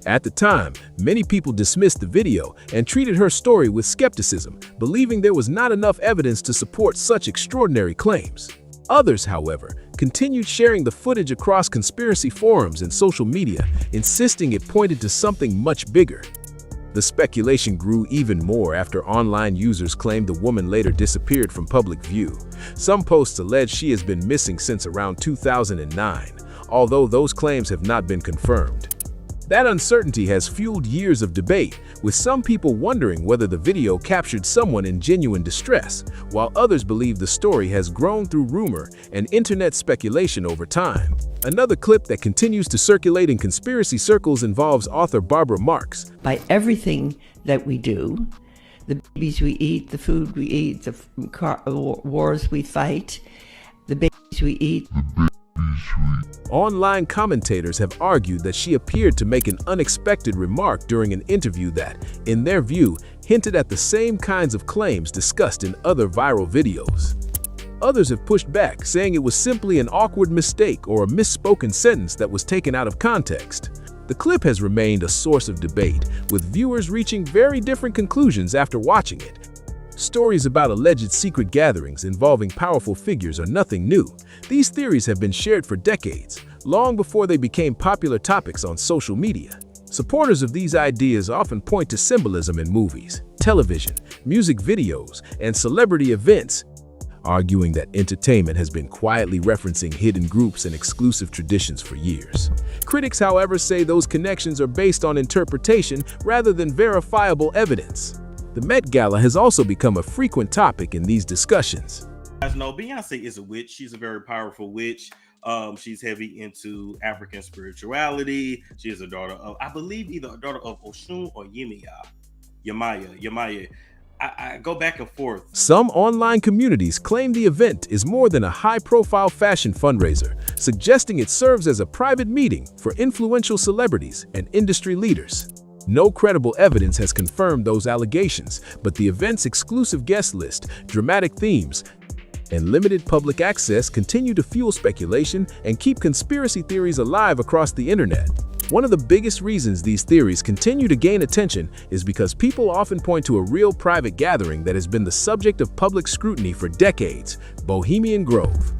B: At the time, many people dismissed the video and treated her story with skepticism, believing there was not enough evidence to support such extraordinary claims. Others, however, continued sharing the footage across conspiracy forums and social media, insisting it pointed to something much bigger. The speculation grew even more after online users claimed the woman later disappeared from public view. Some posts allege she has been missing since around 2009, although those claims have not been confirmed. That uncertainty has fueled years of debate, with some people wondering whether the video captured someone in genuine distress, while others believe the story has grown through rumor and internet speculation over time. Another clip that continues to circulate in conspiracy circles involves author Barbara Marx.
X: By everything that we do, the babies we eat, the food we eat, the wars we fight, the babies we eat.
B: Online commentators have argued that she appeared to make an unexpected remark during an interview that, in their view, hinted at the same kinds of claims discussed in other viral videos. Others have pushed back, saying it was simply an awkward mistake or a misspoken sentence that was taken out of context. The clip has remained a source of debate, with viewers reaching very different conclusions after watching it. Stories about alleged secret gatherings involving powerful figures are nothing new. These theories have been shared for decades, long before they became popular topics on social media. Supporters of these ideas often point to symbolism in movies, television, music videos, and celebrity events, arguing that entertainment has been quietly referencing hidden groups and exclusive traditions for years. Critics, however, say those connections are based on interpretation rather than verifiable evidence. The Met Gala has also become a frequent topic in these discussions.
C: As know, Beyonce is a witch. She's a very powerful witch. She's heavy into African spirituality. She is a daughter of, I believe, either a daughter of Oshun or Yemaya. I go back and forth.
B: Some online communities claim the event is more than a high-profile fashion fundraiser, suggesting it serves as a private meeting for influential celebrities and industry leaders. No credible evidence has confirmed those allegations, but the event's exclusive guest list, dramatic themes, and limited public access continue to fuel speculation and keep conspiracy theories alive across the internet. One of the biggest reasons these theories continue to gain attention is because people often point to a real private gathering that has been the subject of public scrutiny for decades: Bohemian Grove.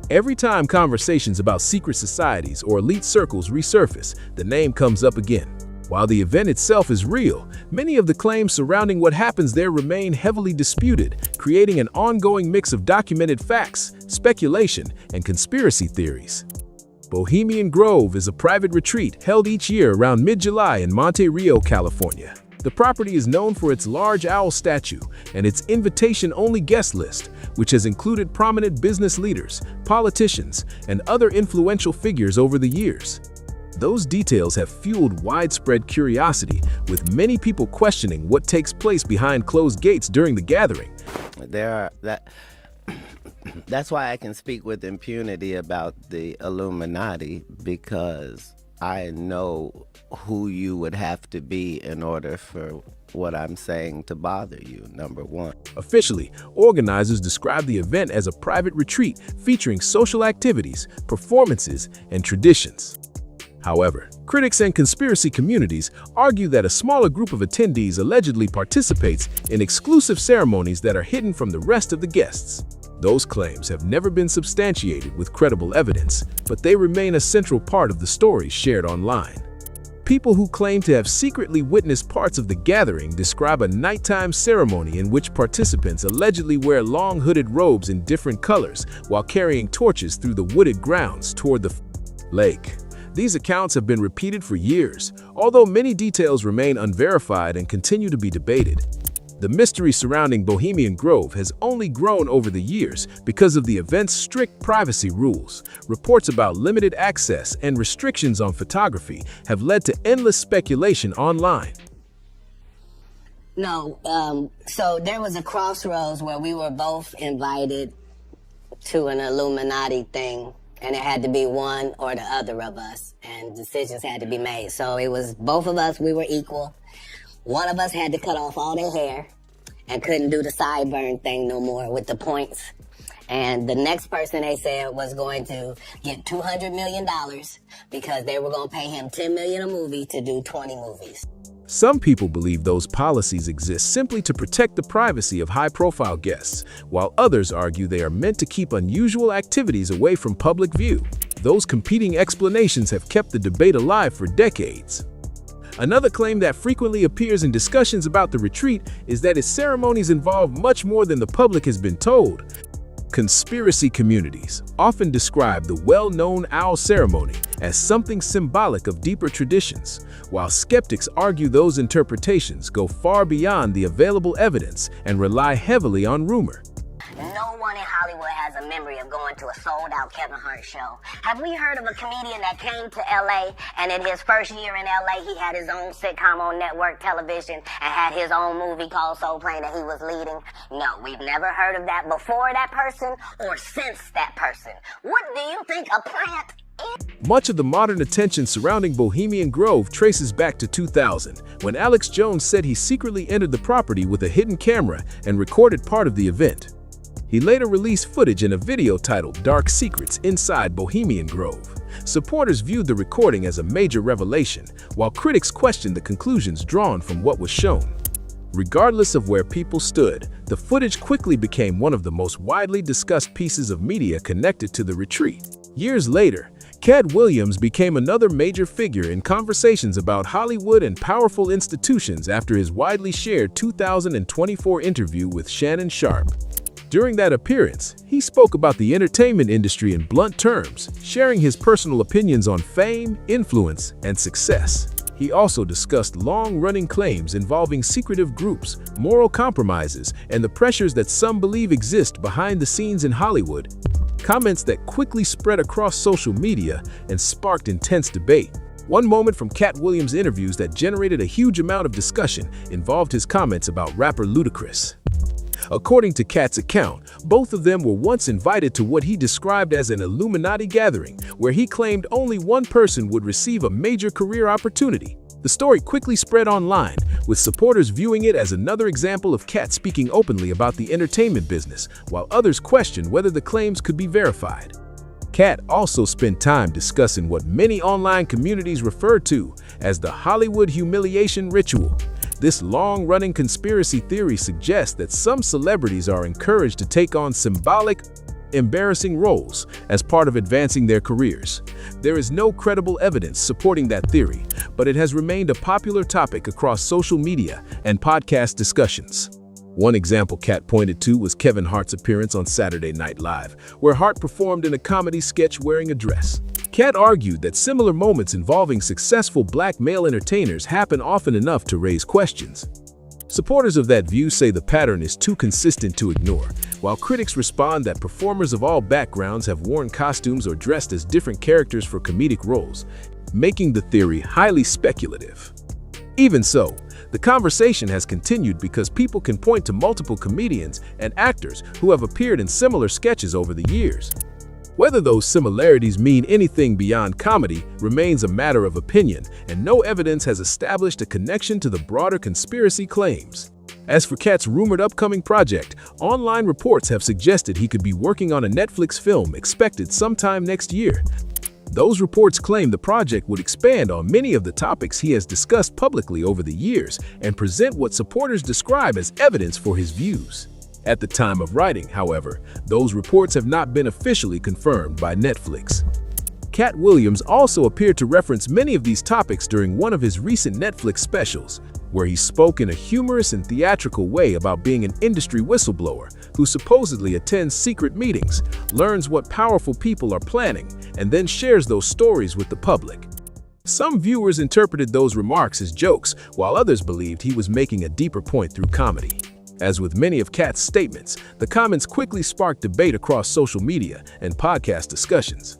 B: Every time conversations about secret societies or elite circles resurface, the name comes up again. While the event itself is real, many of the claims surrounding what happens there remain heavily disputed, creating an ongoing mix of documented facts, speculation, and conspiracy theories. Bohemian Grove is a private retreat held each year around mid-July in Monte Rio, California. The property is known for its large owl statue and its invitation-only guest list, which has included prominent business leaders, politicians, and other influential figures over the years. Those details have fueled widespread curiosity, with many people questioning what takes place behind closed gates during the gathering.
T: That's why I can speak with impunity about the Illuminati, because I know who you would have to be in order for what I'm saying to bother you, number one.
B: Officially, organizers describe the event as a private retreat featuring social activities, performances, and traditions. However, critics and conspiracy communities argue that a smaller group of attendees allegedly participates in exclusive ceremonies that are hidden from the rest of the guests. Those claims have never been substantiated with credible evidence, but they remain a central part of the stories shared online. People who claim to have secretly witnessed parts of the gathering describe a nighttime ceremony in which participants allegedly wear long hooded robes in different colors while carrying torches through the wooded grounds toward the lake. These accounts have been repeated for years, although many details remain unverified and continue to be debated. The mystery surrounding Bohemian Grove has only grown over the years because of the event's strict privacy rules. Reports about limited access and restrictions on photography have led to endless speculation online.
H: No, so there was a crossroads where we were both invited to an Illuminati thing, and it had to be one or the other of us, and decisions had to be made. So it was both of us, we were equal. One of us had to cut off all their hair and couldn't do the sideburn thing no more with the points. And the next person, they said, was going to get $200 million because they were going to pay him $10 million a movie to do 20 movies.
B: Some people believe those policies exist simply to protect the privacy of high-profile guests, while others argue they are meant to keep unusual activities away from public view. Those competing explanations have kept the debate alive for decades. Another claim that frequently appears in discussions about the retreat is that its ceremonies involve much more than the public has been told. Conspiracy communities often describe the well-known owl ceremony as something symbolic of deeper traditions, while skeptics argue those interpretations go far beyond the available evidence and rely heavily on rumor.
H: No one in Hollywood has a memory of going to a sold-out Kevin Hart show. Have we heard of a comedian that came to L.A. and in his first year in L.A. he had his own sitcom on network television and had his own movie called Soul Plane that he was leading? No, we've never heard of that before that person or since that person. What do you think a plant is?
B: Much of the modern attention surrounding Bohemian Grove traces back to 2000, when Alex Jones said he secretly entered the property with a hidden camera and recorded part of the event. He later released footage in a video titled Dark Secrets Inside Bohemian Grove. Supporters viewed the recording as a major revelation, while critics questioned the conclusions drawn from what was shown. Regardless of where people stood, the footage quickly became one of the most widely discussed pieces of media connected to the retreat. Years later, Cat Williams became another major figure in conversations about Hollywood and powerful institutions after his widely shared 2024 interview with Shannon Sharpe. During that appearance, he spoke about the entertainment industry in blunt terms, sharing his personal opinions on fame, influence, and success. He also discussed long-running claims involving secretive groups, moral compromises, and the pressures that some believe exist behind the scenes in Hollywood. Comments that quickly spread across social media and sparked intense debate. One moment from Cat Williams' interviews that generated a huge amount of discussion involved his comments about rapper Ludacris. According to Cat's account, both of them were once invited to what he described as an Illuminati gathering, where he claimed only one person would receive a major career opportunity. The story quickly spread online, with supporters viewing it as another example of Cat speaking openly about the entertainment business, while others questioned whether the claims could be verified. Cat also spent time discussing what many online communities refer to as the Hollywood humiliation ritual. This long-running conspiracy theory suggests that some celebrities are encouraged to take on symbolic, embarrassing roles as part of advancing their careers. There is no credible evidence supporting that theory, but it has remained a popular topic across social media and podcast discussions. One example Cat pointed to was Kevin Hart's appearance on Saturday Night Live, where Hart performed in a comedy sketch wearing a dress. Cat argued that similar moments involving successful black male entertainers happen often enough to raise questions. Supporters of that view say the pattern is too consistent to ignore, while critics respond that performers of all backgrounds have worn costumes or dressed as different characters for comedic roles, making the theory highly speculative. Even so, the conversation has continued because people can point to multiple comedians and actors who have appeared in similar sketches over the years. Whether those similarities mean anything beyond comedy remains a matter of opinion, and no evidence has established a connection to the broader conspiracy claims. As for Cat's rumored upcoming project, online reports have suggested he could be working on a Netflix film expected sometime next year. Those reports claim the project would expand on many of the topics he has discussed publicly over the years and present what supporters describe as evidence for his views. At the time of writing, however, those reports have not been officially confirmed by Netflix. Cat Williams also appeared to reference many of these topics during one of his recent Netflix specials, where he spoke in a humorous and theatrical way about being an industry whistleblower who supposedly attends secret meetings, learns what powerful people are planning, and then shares those stories with the public. Some viewers interpreted those remarks as jokes, while others believed he was making a deeper point through comedy. As with many of Cat's statements, the comments quickly sparked debate across social media and podcast discussions.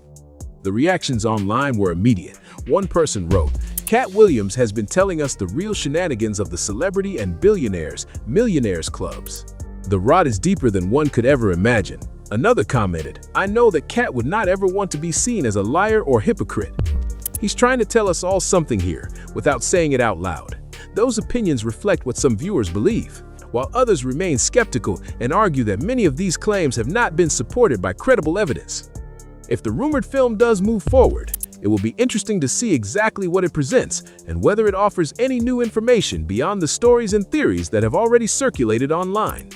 B: The reactions online were immediate. One person wrote, "Cat Williams has been telling us the real shenanigans of the celebrity and millionaires clubs. The rot is deeper than one could ever imagine." Another commented, "I know that Cat would not ever want to be seen as a liar or hypocrite. He's trying to tell us all something here, without saying it out loud." Those opinions reflect what some viewers believe, while others remain skeptical and argue that many of these claims have not been supported by credible evidence. If the rumored film does move forward, it will be interesting to see exactly what it presents and whether it offers any new information beyond the stories and theories that have already circulated online.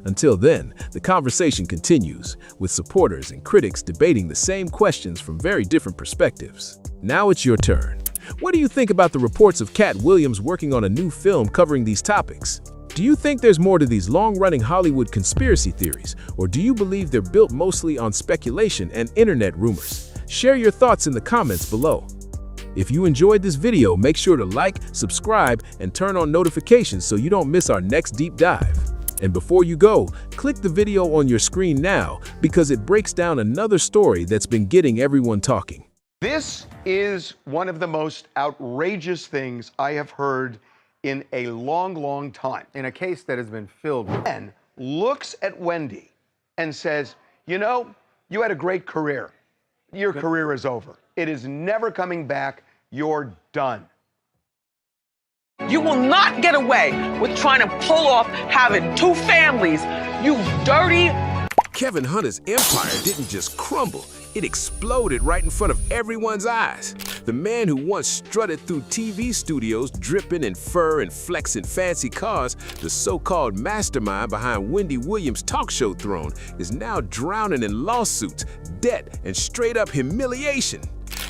B: Until then, the conversation continues, with supporters and critics debating the same questions from very different perspectives. Now it's your turn. What do you think about the reports of Cat Williams working on a new film covering these topics? Do you think there's more to these long-running Hollywood conspiracy theories, or do you believe they're built mostly on speculation and internet rumors? Share your thoughts in the comments below. If you enjoyed this video, make sure to like, subscribe, and turn on notifications so you don't miss our next deep dive. And before you go, click the video on your screen now because it breaks down another story that's been getting everyone talking.
D: This is one of the most outrageous things I have heard in a long, long time. In a case that has been filled with. And looks at Wendy and says, "You know, you had a great career. Your career is over. It is never coming back. You're done."
J: You will not get away with trying to pull off having two families, you dirty.
L: Kevin Hunter's empire didn't just crumble, it exploded right in front of everyone's eyes. The man who once strutted through TV studios dripping in fur and flexing fancy cars, the so-called mastermind behind Wendy Williams' talk show throne, is now drowning in lawsuits, debt, and straight-up humiliation.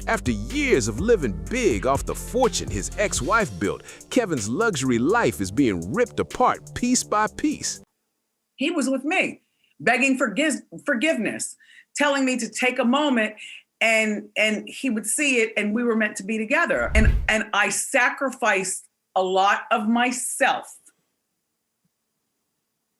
L: After years of living big off the fortune his ex-wife built, Kevin's luxury life is being ripped apart piece by piece.
Q: He was with me. begging forgiveness, telling me to take a moment, and he would see it, and we were meant to be together. And I sacrificed a lot of myself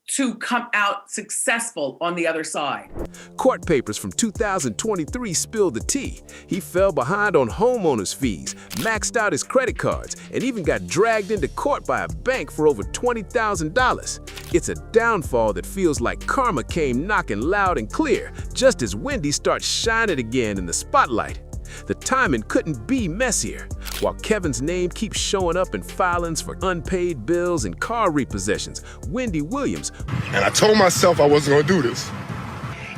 Q: to come out successful on the other side.
B: Court papers from 2023 spilled the tea. He fell behind on homeowners' fees, maxed out his credit cards, and even got dragged into court by a bank for over $20,000. It's a downfall that feels like karma came knocking loud and clear, just as Wendy starts shining again in the spotlight. The timing couldn't be messier. While Kevin's name keeps showing up in filings for unpaid bills and car repossessions, Wendy Williams.
E: And I told myself I wasn't going to do this.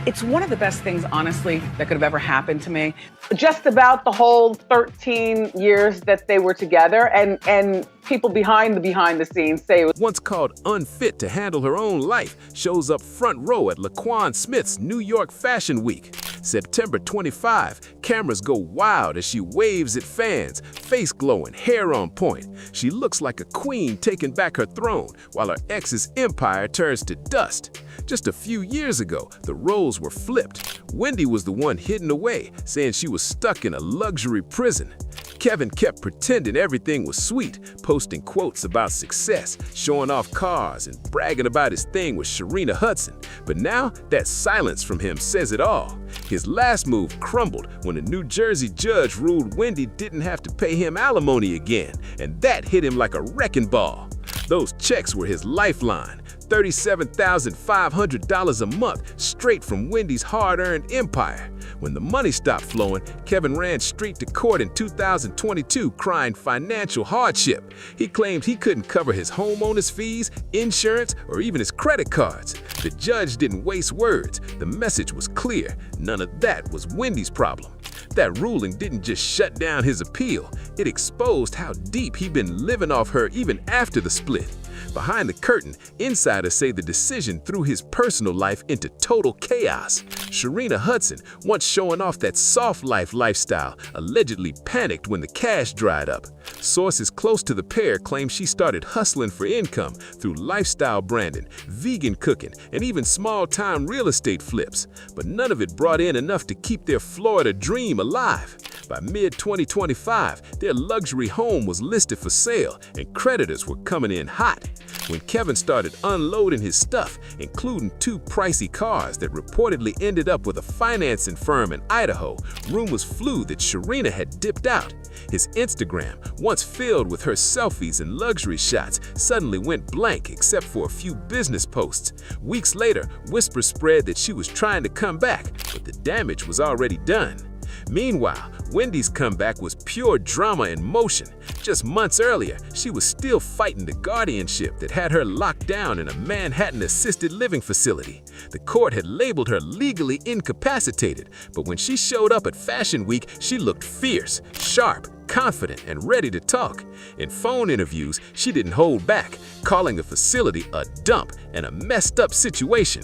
J: It's one of the best things, honestly, that could have ever happened to me. Just about the whole 13 years that they were together, and people behind the scenes say it was
B: once called unfit to handle her own life, shows up front row at Laquan Smith's New York Fashion Week. September 25, cameras go wild as she waves at fans, face glowing, hair on point. She looks like a queen taking back her throne, while her ex's empire turns to dust. Just a few years ago, the roles were flipped. Wendy was the one hidden away, saying she was stuck in a luxury prison. Kevin kept pretending everything was sweet, posting quotes about success, showing off cars, and bragging about his thing with Sharina Hudson. But now, that silence from him says it all. His last move crumbled when a New Jersey judge ruled Wendy didn't have to pay him alimony again, and that hit him like a wrecking ball. Those checks were his lifeline. $37,500 a month straight from Wendy's hard-earned empire. When the money stopped flowing, Kevin ran straight to court in 2022 crying financial hardship. He claimed he couldn't cover his homeowner's fees, insurance, or even his credit cards. The judge didn't waste words. The message was clear. None of that was Wendy's problem. That ruling didn't just shut down his appeal. It exposed how deep he'd been living off her even after the split. Behind the curtain, insiders say the decision threw his personal life into total chaos. Sharina Hudson, once showing off that soft life lifestyle, allegedly panicked when the cash dried up. Sources close to the pair claim she started hustling for income through lifestyle branding, vegan cooking, and even small-time real estate flips. But none of it brought in enough to keep their Florida dream alive. By mid-2025, their luxury home was listed for sale, and creditors were coming in hot. When Kevin started unloading his stuff, including 2 pricey cars that reportedly ended up with a financing firm in Idaho, rumors flew that Sharina had dipped out. His Instagram, once filled with her selfies and luxury shots, suddenly went blank except for a few business posts. Weeks later, whispers spread that she was trying to come back, but the damage was already done. Meanwhile, Wendy's comeback was pure drama in motion. Just months earlier, she was still fighting the guardianship that had her locked down in a Manhattan assisted living facility. The court had labeled her legally incapacitated, but when she showed up at Fashion Week, she looked fierce, sharp, confident, and ready to talk. In phone interviews, she didn't hold back, calling the facility a dump and a messed up situation.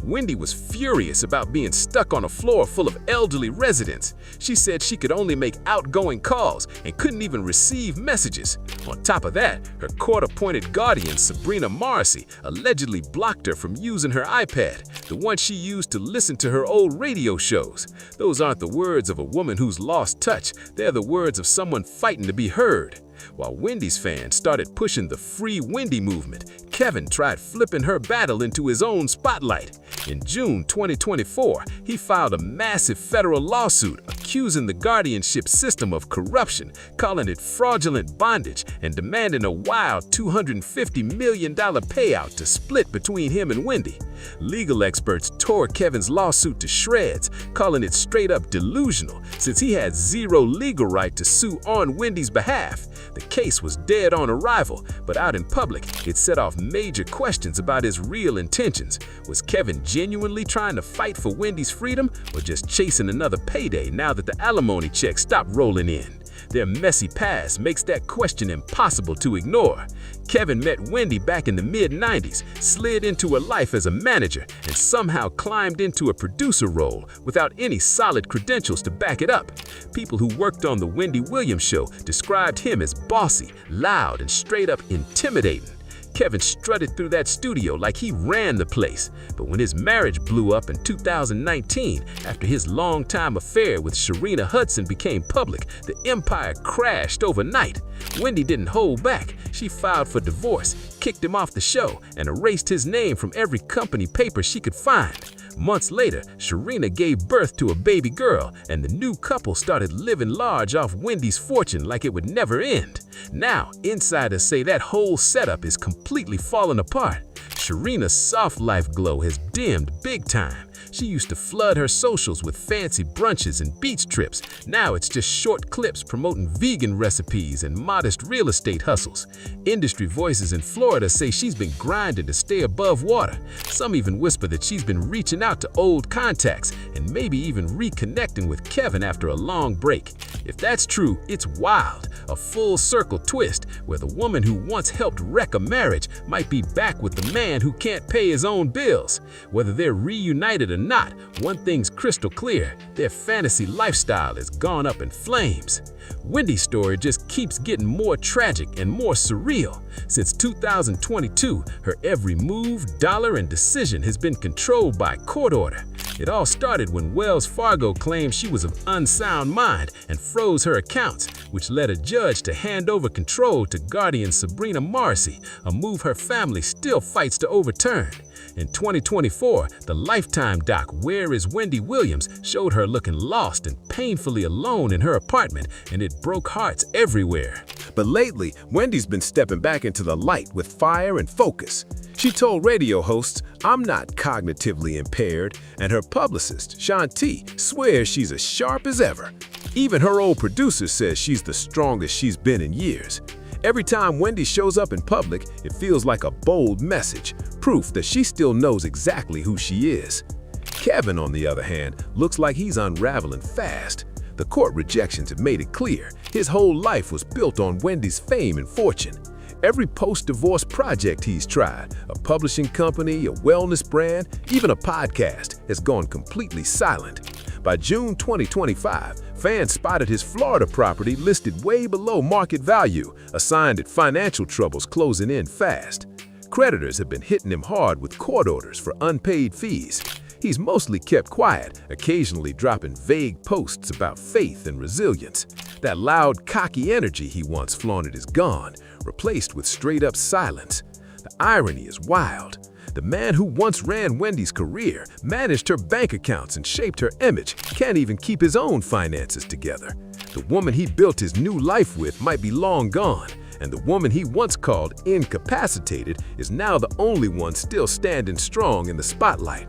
B: Wendy was furious about being stuck on a floor full of elderly residents. She said she could only make outgoing calls and couldn't even receive messages. On top of that, her court-appointed guardian, Sabrina Morrissey, allegedly blocked her from using her iPad, the one she used to listen to her old radio shows. Those aren't the words of a woman who's lost touch. They're the words of someone fighting to be heard. While Wendy's fans started pushing the Free Wendy movement, Kevin tried flipping her battle into his own spotlight. In June 2024, he filed a massive federal lawsuit accusing the guardianship system of corruption, calling it fraudulent bondage, and demanding a wild $250 million payout to split between him and Wendy. Legal experts tore Kevin's lawsuit to shreds, calling it straight up delusional, since he had zero legal right to sue on Wendy's behalf. The case was dead on arrival, but out in public, it set off major questions about his real intentions. Was Kevin genuinely trying to fight for Wendy's freedom, or just chasing another payday now that the alimony check stopped rolling in? Their messy past makes that question impossible to ignore. Kevin met Wendy back in the mid-90s, slid into a life as a manager, and somehow climbed into a producer role without any solid credentials to back it up. People who worked on The Wendy Williams Show described him as bossy, loud, and straight up intimidating. Kevin strutted through that studio like he ran the place. But when his marriage blew up in 2019, after his longtime affair with Sharina Hudson became public, the empire crashed overnight. Wendy didn't hold back. She filed for divorce, kicked him off the show, and erased his name from every company paper she could find. Months later, Sharina gave birth to a baby girl, and the new couple started living large off Wendy's fortune like it would never end. Now, insiders say that whole setup is completely falling apart. Sharina's soft life glow has dimmed big time. She used to flood her socials with fancy brunches and beach trips. Now it's just short clips promoting vegan recipes and modest real estate hustles. Industry voices in Florida say she's been grinding to stay above water. Some even whisper that she's been reaching out to old contacts and maybe even reconnecting with Kevin after a long break. If that's true, it's wild. A full circle twist where the woman who once helped wreck a marriage might be back with the man who can't pay his own bills. Whether they're reunited or not, one thing's crystal clear: their fantasy lifestyle has gone up in flames. Wendy's story just keeps getting more tragic and more surreal. Since 2022, her every move, dollar, and decision has been controlled by court order. It all started when Wells Fargo claimed she was of unsound mind and froze her accounts, which led a judge to hand over control to guardian Sabrina Morrissey, a move her family still fights to overturn. In 2024, the Lifetime doc Where is Wendy Williams showed her looking lost and painfully alone in her apartment, and it broke hearts everywhere.
L: But lately, Wendy's been stepping back into the light with fire and focus. She told radio hosts, "I'm not cognitively impaired," and her publicist, Shanti, swears she's as sharp as ever. Even her old producer says she's the strongest she's been in years. Every time Wendy shows up in public, it feels like a bold message, proof that she still knows exactly who she is. Kevin, on the other hand, looks like he's unraveling fast. The court rejections have made it clear his whole life was built on Wendy's fame and fortune. Every post-divorce project he's tried, a publishing company, a wellness brand, even a podcast, has gone completely silent. By June 2025, fans spotted his Florida property listed way below market value, a sign that financial trouble's closing in fast. Creditors have been hitting him hard with court orders for unpaid fees. He's mostly kept quiet, occasionally dropping vague posts about faith and resilience. That loud, cocky energy he once flaunted is gone, replaced with straight-up silence. The irony is wild. The man who once ran Wendy's career, managed her bank accounts and shaped her image, can't even keep his own finances together. The woman he built his new life with might be long gone, and the woman he once called incapacitated is now the only one still standing strong in the spotlight.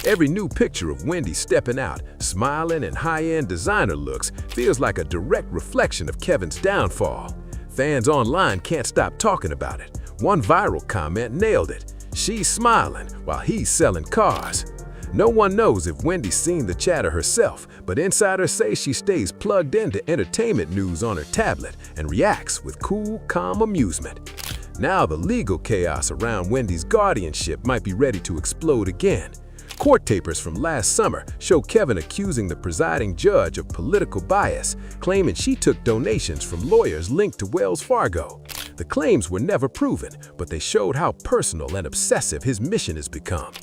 L: Every new picture of Wendy stepping out, smiling in high-end designer looks, feels like a direct reflection of Kevin's downfall. Fans online can't stop talking about it. One viral comment nailed it: "She's smiling while he's selling cars." No one knows if Wendy's seen the chatter herself, but insiders say she stays plugged into entertainment news on her tablet and reacts with cool, calm amusement. Now the legal chaos around Wendy's guardianship might be ready to explode again. Court tapers from last summer show Kevin accusing the presiding judge of political bias, claiming she took donations from lawyers linked to Wells Fargo. The claims were never proven, but they showed how personal and obsessive his mission has become.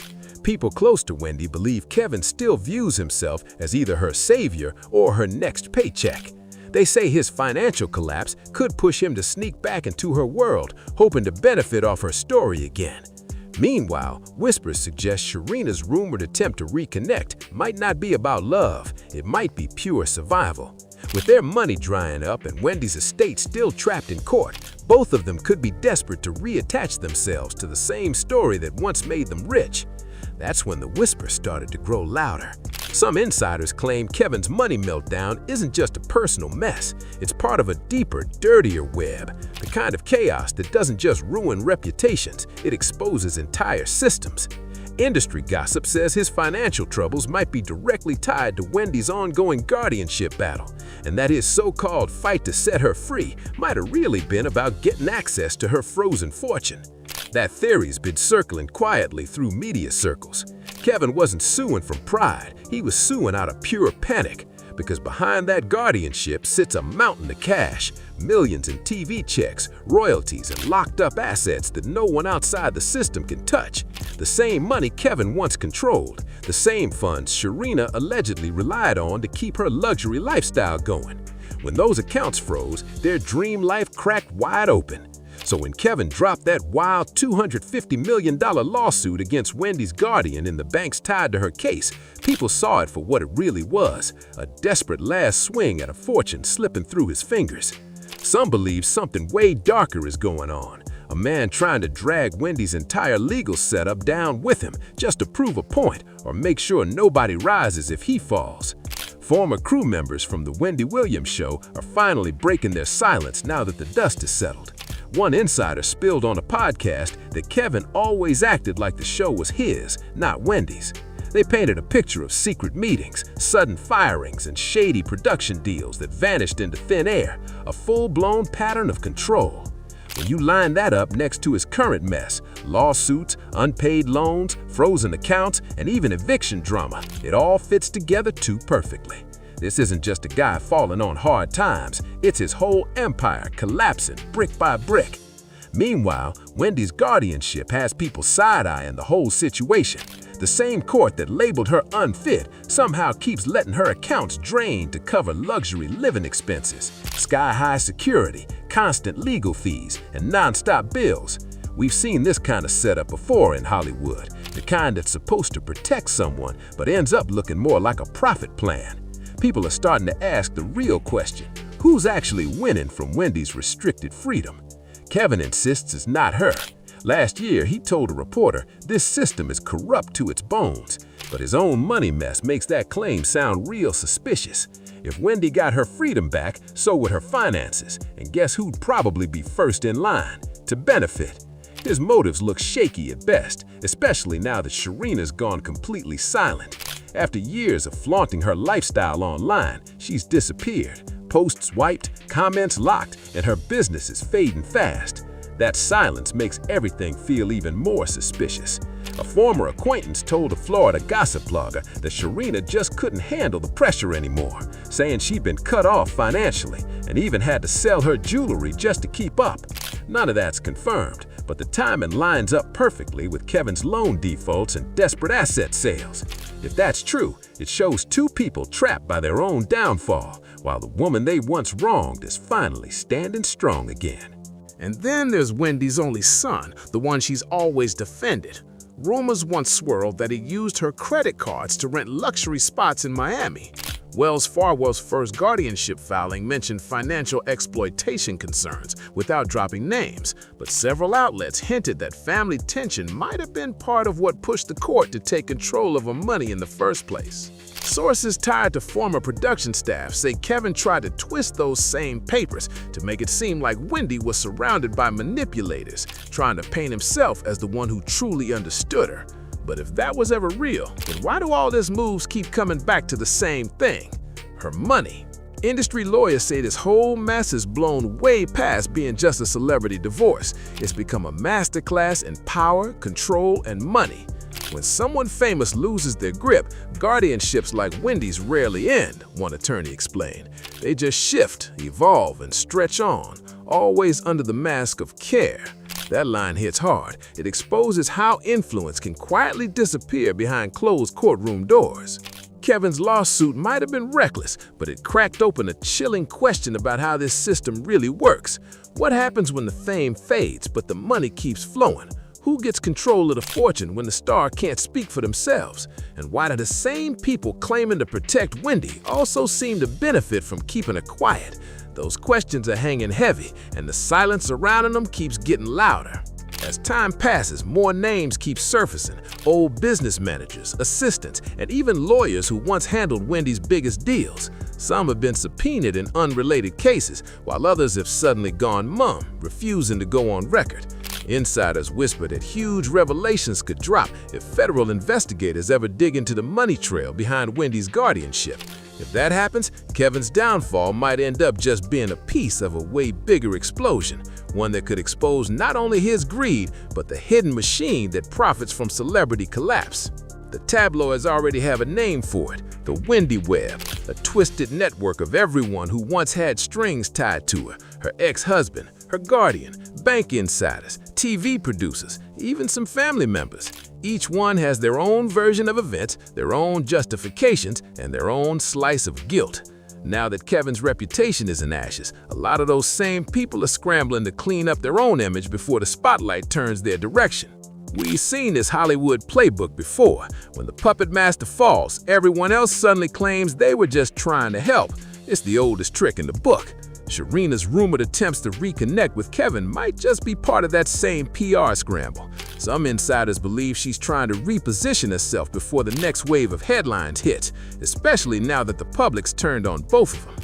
L: People close to Wendy believe Kevin still views himself as either her savior or her next paycheck. They say his financial collapse could push him to sneak back into her world, hoping to benefit off her story again. Meanwhile, whispers suggest Sharina's rumored attempt to reconnect might not be about love, it might be pure survival. With their money drying up and Wendy's estate still trapped in court, both of them could be desperate to reattach themselves to the same story that once made them rich. That's when the whispers started to grow louder. Some insiders claim Kevin's money meltdown isn't just a personal mess, it's part of a deeper, dirtier web, the kind of chaos that doesn't just ruin reputations, it exposes entire systems. Industry gossip says his financial troubles might be directly tied to Wendy's ongoing guardianship battle, and that his so-called fight to set her free might have really been about getting access to her frozen fortune. That theory's been circling quietly through media circles. Kevin wasn't suing from pride, he was suing out of pure panic.
B: because behind that guardianship sits a mountain of cash, millions in TV checks, royalties, and locked-up assets that no one outside the system can touch. The same money Kevin once controlled, the same funds Sharina allegedly relied on to keep her luxury lifestyle going. When those accounts froze, their dream life cracked wide open. So when Kevin dropped that wild $250 million lawsuit against Wendy's guardian and the banks tied to her case, people saw it for what it really was, a desperate last swing at a fortune slipping through his fingers. Some believe something way darker is going on, a man trying to drag Wendy's entire legal setup down with him just to prove a point or make sure nobody rises if he falls. Former crew members from the Wendy Williams show are finally breaking their silence now that the dust is settled. One insider spilled on a podcast that Kevin always acted like the show was his, not Wendy's. They painted a picture of secret meetings, sudden firings, and shady production deals that vanished into thin air, a full-blown pattern of control. When you line that up next to his current mess, lawsuits, unpaid loans, frozen accounts, and even eviction drama, it all fits together too perfectly. This isn't just a guy falling on hard times, it's his whole empire collapsing brick by brick. Meanwhile, Wendy's guardianship has people side-eyeing the whole situation. The same court that labeled her unfit somehow keeps letting her accounts drain to cover luxury living expenses, sky-high security, constant legal fees, and non-stop bills. We've seen this kind of setup before in Hollywood, the kind that's supposed to protect someone but ends up looking more like a profit plan. People are starting to ask the real question, who's actually winning from Wendy's restricted freedom? Kevin insists it's not her. Last year, he told a reporter this system is corrupt to its bones, but his own money mess makes that claim sound real suspicious. If Wendy got her freedom back, so would her finances, and guess who'd probably be first in line to benefit? His motives look shaky at best, especially now that Sharina's gone completely silent. After years of flaunting her lifestyle online, she's disappeared. Posts wiped, comments locked, and her business is fading fast. That silence makes everything feel even more suspicious. A former acquaintance told a Florida gossip blogger that Sharina just couldn't handle the pressure anymore, saying she'd been cut off financially and even had to sell her jewelry just to keep up. None of that's confirmed, but the timing lines up perfectly with Kevin's loan defaults and desperate asset sales. If that's true, it shows two people trapped by their own downfall, while the woman they once wronged is finally standing strong again.
L: And then there's Wendy's only son, the one she's always defended. Rumors once swirled that he used her credit cards to rent luxury spots in Miami. Wells Fargo's first guardianship filing mentioned financial exploitation concerns without dropping names, but several outlets hinted that family tension might have been part of what pushed the court to take control of her money in the first place. Sources tied to former production staff say Kevin tried to twist those same papers to make it seem like Wendy was surrounded by manipulators, trying to paint himself as the one who truly understood her. But if that was ever real, then why do all these moves keep coming back to the same thing? Her money. Industry lawyers say this whole mess is blown way past being just a celebrity divorce. It's become a masterclass in power, control, and money. When someone famous loses their grip, guardianships like Wendy's rarely end, one attorney explained. They just shift, evolve, and stretch on, always under the mask of care. That line hits hard. It exposes how influence can quietly disappear behind closed courtroom doors. Kevin's lawsuit might have been reckless, but it cracked open a chilling question about how this system really works. What happens when the fame fades, but the money keeps flowing? Who gets control of the fortune when the star can't speak for themselves? And why do the same people claiming to protect Wendy also seem to benefit from keeping her quiet? Those questions are hanging heavy, and the silence surrounding them keeps getting louder. As time passes, more names keep surfacing. Old business managers, assistants, and even lawyers who once handled Wendy's biggest deals. Some have been subpoenaed in unrelated cases, while others have suddenly gone mum, refusing to go on record. Insiders whisper that huge revelations could drop if federal investigators ever dig into the money trail behind Wendy's guardianship. If that happens, Kevin's downfall might end up just being a piece of a way bigger explosion, one that could expose not only his greed, but the hidden machine that profits from celebrity collapse. The tabloids already have a name for it, the Wendy Web, a twisted network of everyone who once had strings tied to her ex-husband, her guardian, bank insiders, TV producers, even some family members. Each one has their own version of events, their own justifications, and their own slice of guilt. Now that Kevin's reputation is in ashes, a lot of those same people are scrambling to clean up their own image before the spotlight turns their direction. We've seen this Hollywood playbook before. When the puppet master falls, everyone else suddenly claims they were just trying to help. It's the oldest trick in the book. Sharina's rumored attempts to reconnect with Kevin might just be part of that same PR scramble. Some insiders believe she's trying to reposition herself before the next wave of headlines hits, especially now that the public's turned on both of them.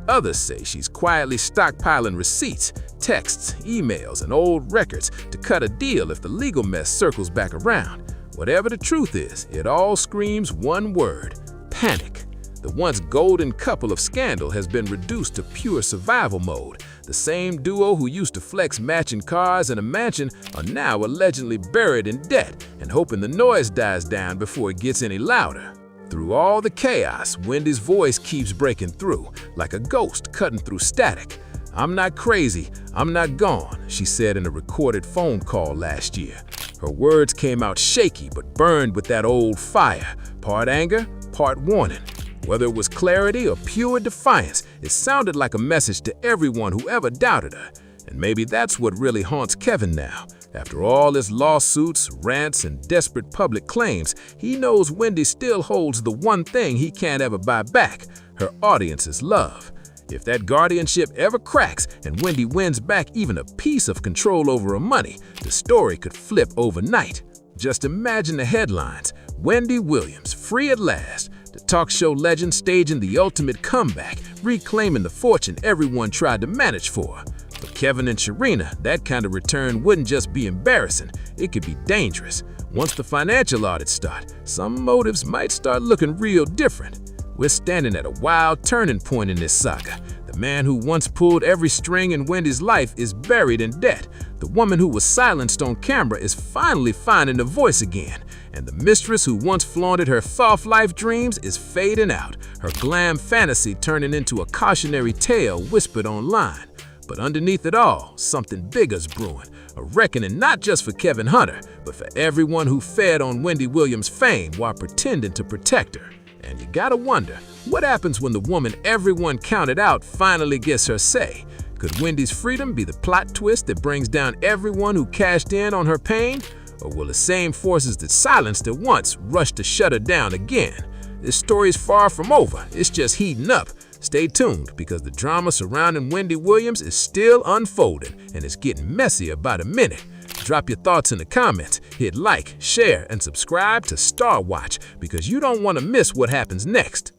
L: Others say she's quietly stockpiling receipts, texts, emails, and old records to cut a deal if the legal mess circles back around. Whatever the truth is, it all screams one word: panic. The once golden couple of scandal has been reduced to pure survival mode. The same duo who used to flex matching cars and a mansion are now allegedly buried in debt and hoping the noise dies down before it gets any louder. Through all the chaos, Wendy's voice keeps breaking through, like a ghost cutting through static. "I'm not crazy, I'm not gone," she said in a recorded phone call last year. Her words came out shaky but burned with that old fire, part anger, part warning. Whether it was clarity or pure defiance, it sounded like a message to everyone who ever doubted her. And maybe that's what really haunts Kevin now. After all his lawsuits, rants, and desperate public claims, he knows Wendy still holds the one thing he can't ever buy back: her audience's love. If that guardianship ever cracks and Wendy wins back even a piece of control over her money, the story could flip overnight. Just imagine the headlines: Wendy Williams, free at last. The talk show legend staging the ultimate comeback, reclaiming the fortune everyone tried to manage for her. For Kevin and Sharina, that kind of return wouldn't just be embarrassing, it could be dangerous. Once the financial audits start, some motives might start looking real different. We're standing at a wild turning point in this saga. The man who once pulled every string in Wendy's life is buried in debt. The woman who was silenced on camera is finally finding a voice again. And the mistress who once flaunted her soft life dreams is fading out, her glam fantasy turning into a cautionary tale whispered online. But underneath it all, something bigger's brewing, a reckoning not just for Kevin Hunter, but for everyone who fed on Wendy Williams' fame while pretending to protect her. And you gotta wonder, what happens when the woman everyone counted out finally gets her say? Could Wendy's freedom be the plot twist that brings down everyone who cashed in on her pain? Or will the same forces that silenced her once rush to shut her down again? This story is far from over, it's just heating up. Stay tuned, because the drama surrounding Wendy Williams is still unfolding, and it's getting messier by the minute. Drop your thoughts in the comments, hit like, share, and subscribe to Star Watch, because you don't want to miss what happens next.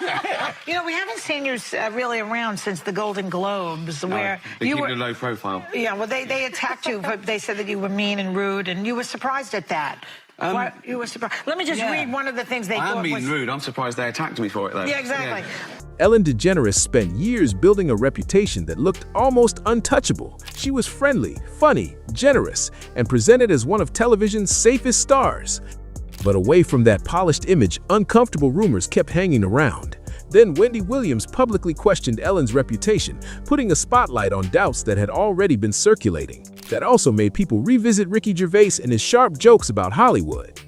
N: You know, we haven't seen you really around since the Golden Globes, where you were
F: a low profile.
N: Yeah, well, they attacked you, but they said that you were mean and rude, and you were surprised at that. You were surprised. Let me just read one of the things they thought was...
F: I am being rude. I'm surprised they attacked me for it, though.
N: Yeah, exactly.
B: Ellen DeGeneres spent years building a reputation that looked almost untouchable. She was friendly, funny, generous, and presented as one of television's safest stars. But away from that polished image, uncomfortable rumors kept hanging around. Then Wendy Williams publicly questioned Ellen's reputation, putting a spotlight on doubts that had already been circulating. That also made people revisit Ricky Gervais and his sharp jokes about Hollywood.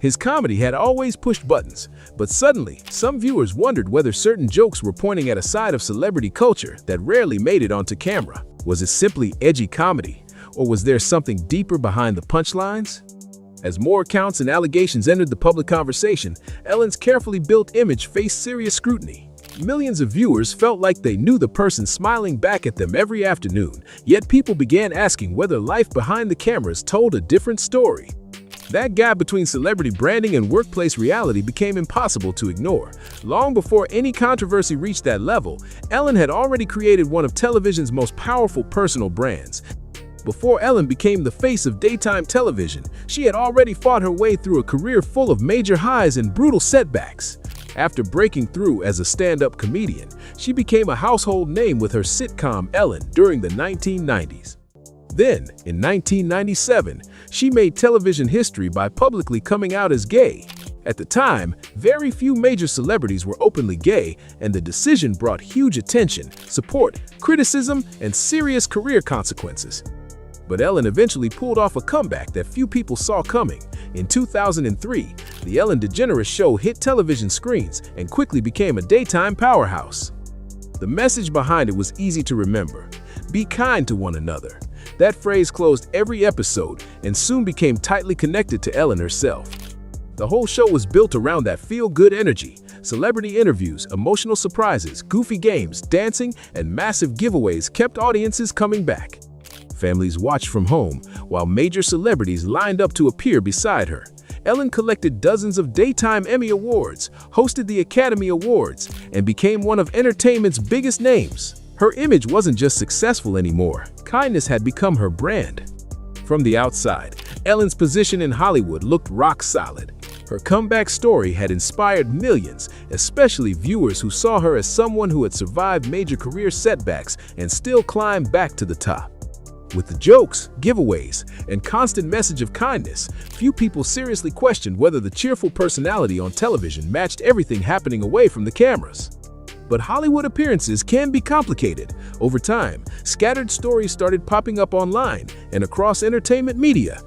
B: His comedy had always pushed buttons, but suddenly, some viewers wondered whether certain jokes were pointing at a side of celebrity culture that rarely made it onto camera. Was it simply edgy comedy, or was there something deeper behind the punchlines? As more accounts and allegations entered the public conversation, Ellen's carefully built image faced serious scrutiny. Millions of viewers felt like they knew the person smiling back at them every afternoon, yet people began asking whether life behind the cameras told a different story. That gap between celebrity branding and workplace reality became impossible to ignore. Long before any controversy reached that level, Ellen had already created one of television's most powerful personal brands. Before Ellen became the face of daytime television, she had already fought her way through a career full of major highs and brutal setbacks. After breaking through as a stand-up comedian, she became a household name with her sitcom Ellen during the 1990s. Then, in 1997, she made television history by publicly coming out as gay. At the time, very few major celebrities were openly gay, and the decision brought huge attention, support, criticism, and serious career consequences. But Ellen eventually pulled off a comeback that few people saw coming. In 2003, The Ellen DeGeneres Show hit television screens and quickly became a daytime powerhouse. The message behind it was easy to remember: be kind to one another. That phrase closed every episode and soon became tightly connected to Ellen herself. The whole show was built around that feel-good energy: celebrity interviews, emotional surprises, goofy games, dancing, and massive giveaways kept audiences coming back. Families watched from home, while major celebrities lined up to appear beside her. Ellen collected dozens of Daytime Emmy Awards, hosted the Academy Awards, and became one of entertainment's biggest names. Her image wasn't just successful anymore. Kindness had become her brand. From the outside, Ellen's position in Hollywood looked rock solid. Her comeback story had inspired millions, especially viewers who saw her as someone who had survived major career setbacks and still climbed back to the top. With the jokes, giveaways, and constant message of kindness, few people seriously questioned whether the cheerful personality on television matched everything happening away from the cameras. But Hollywood appearances can be complicated. Over time, scattered stories started popping up online and across entertainment media.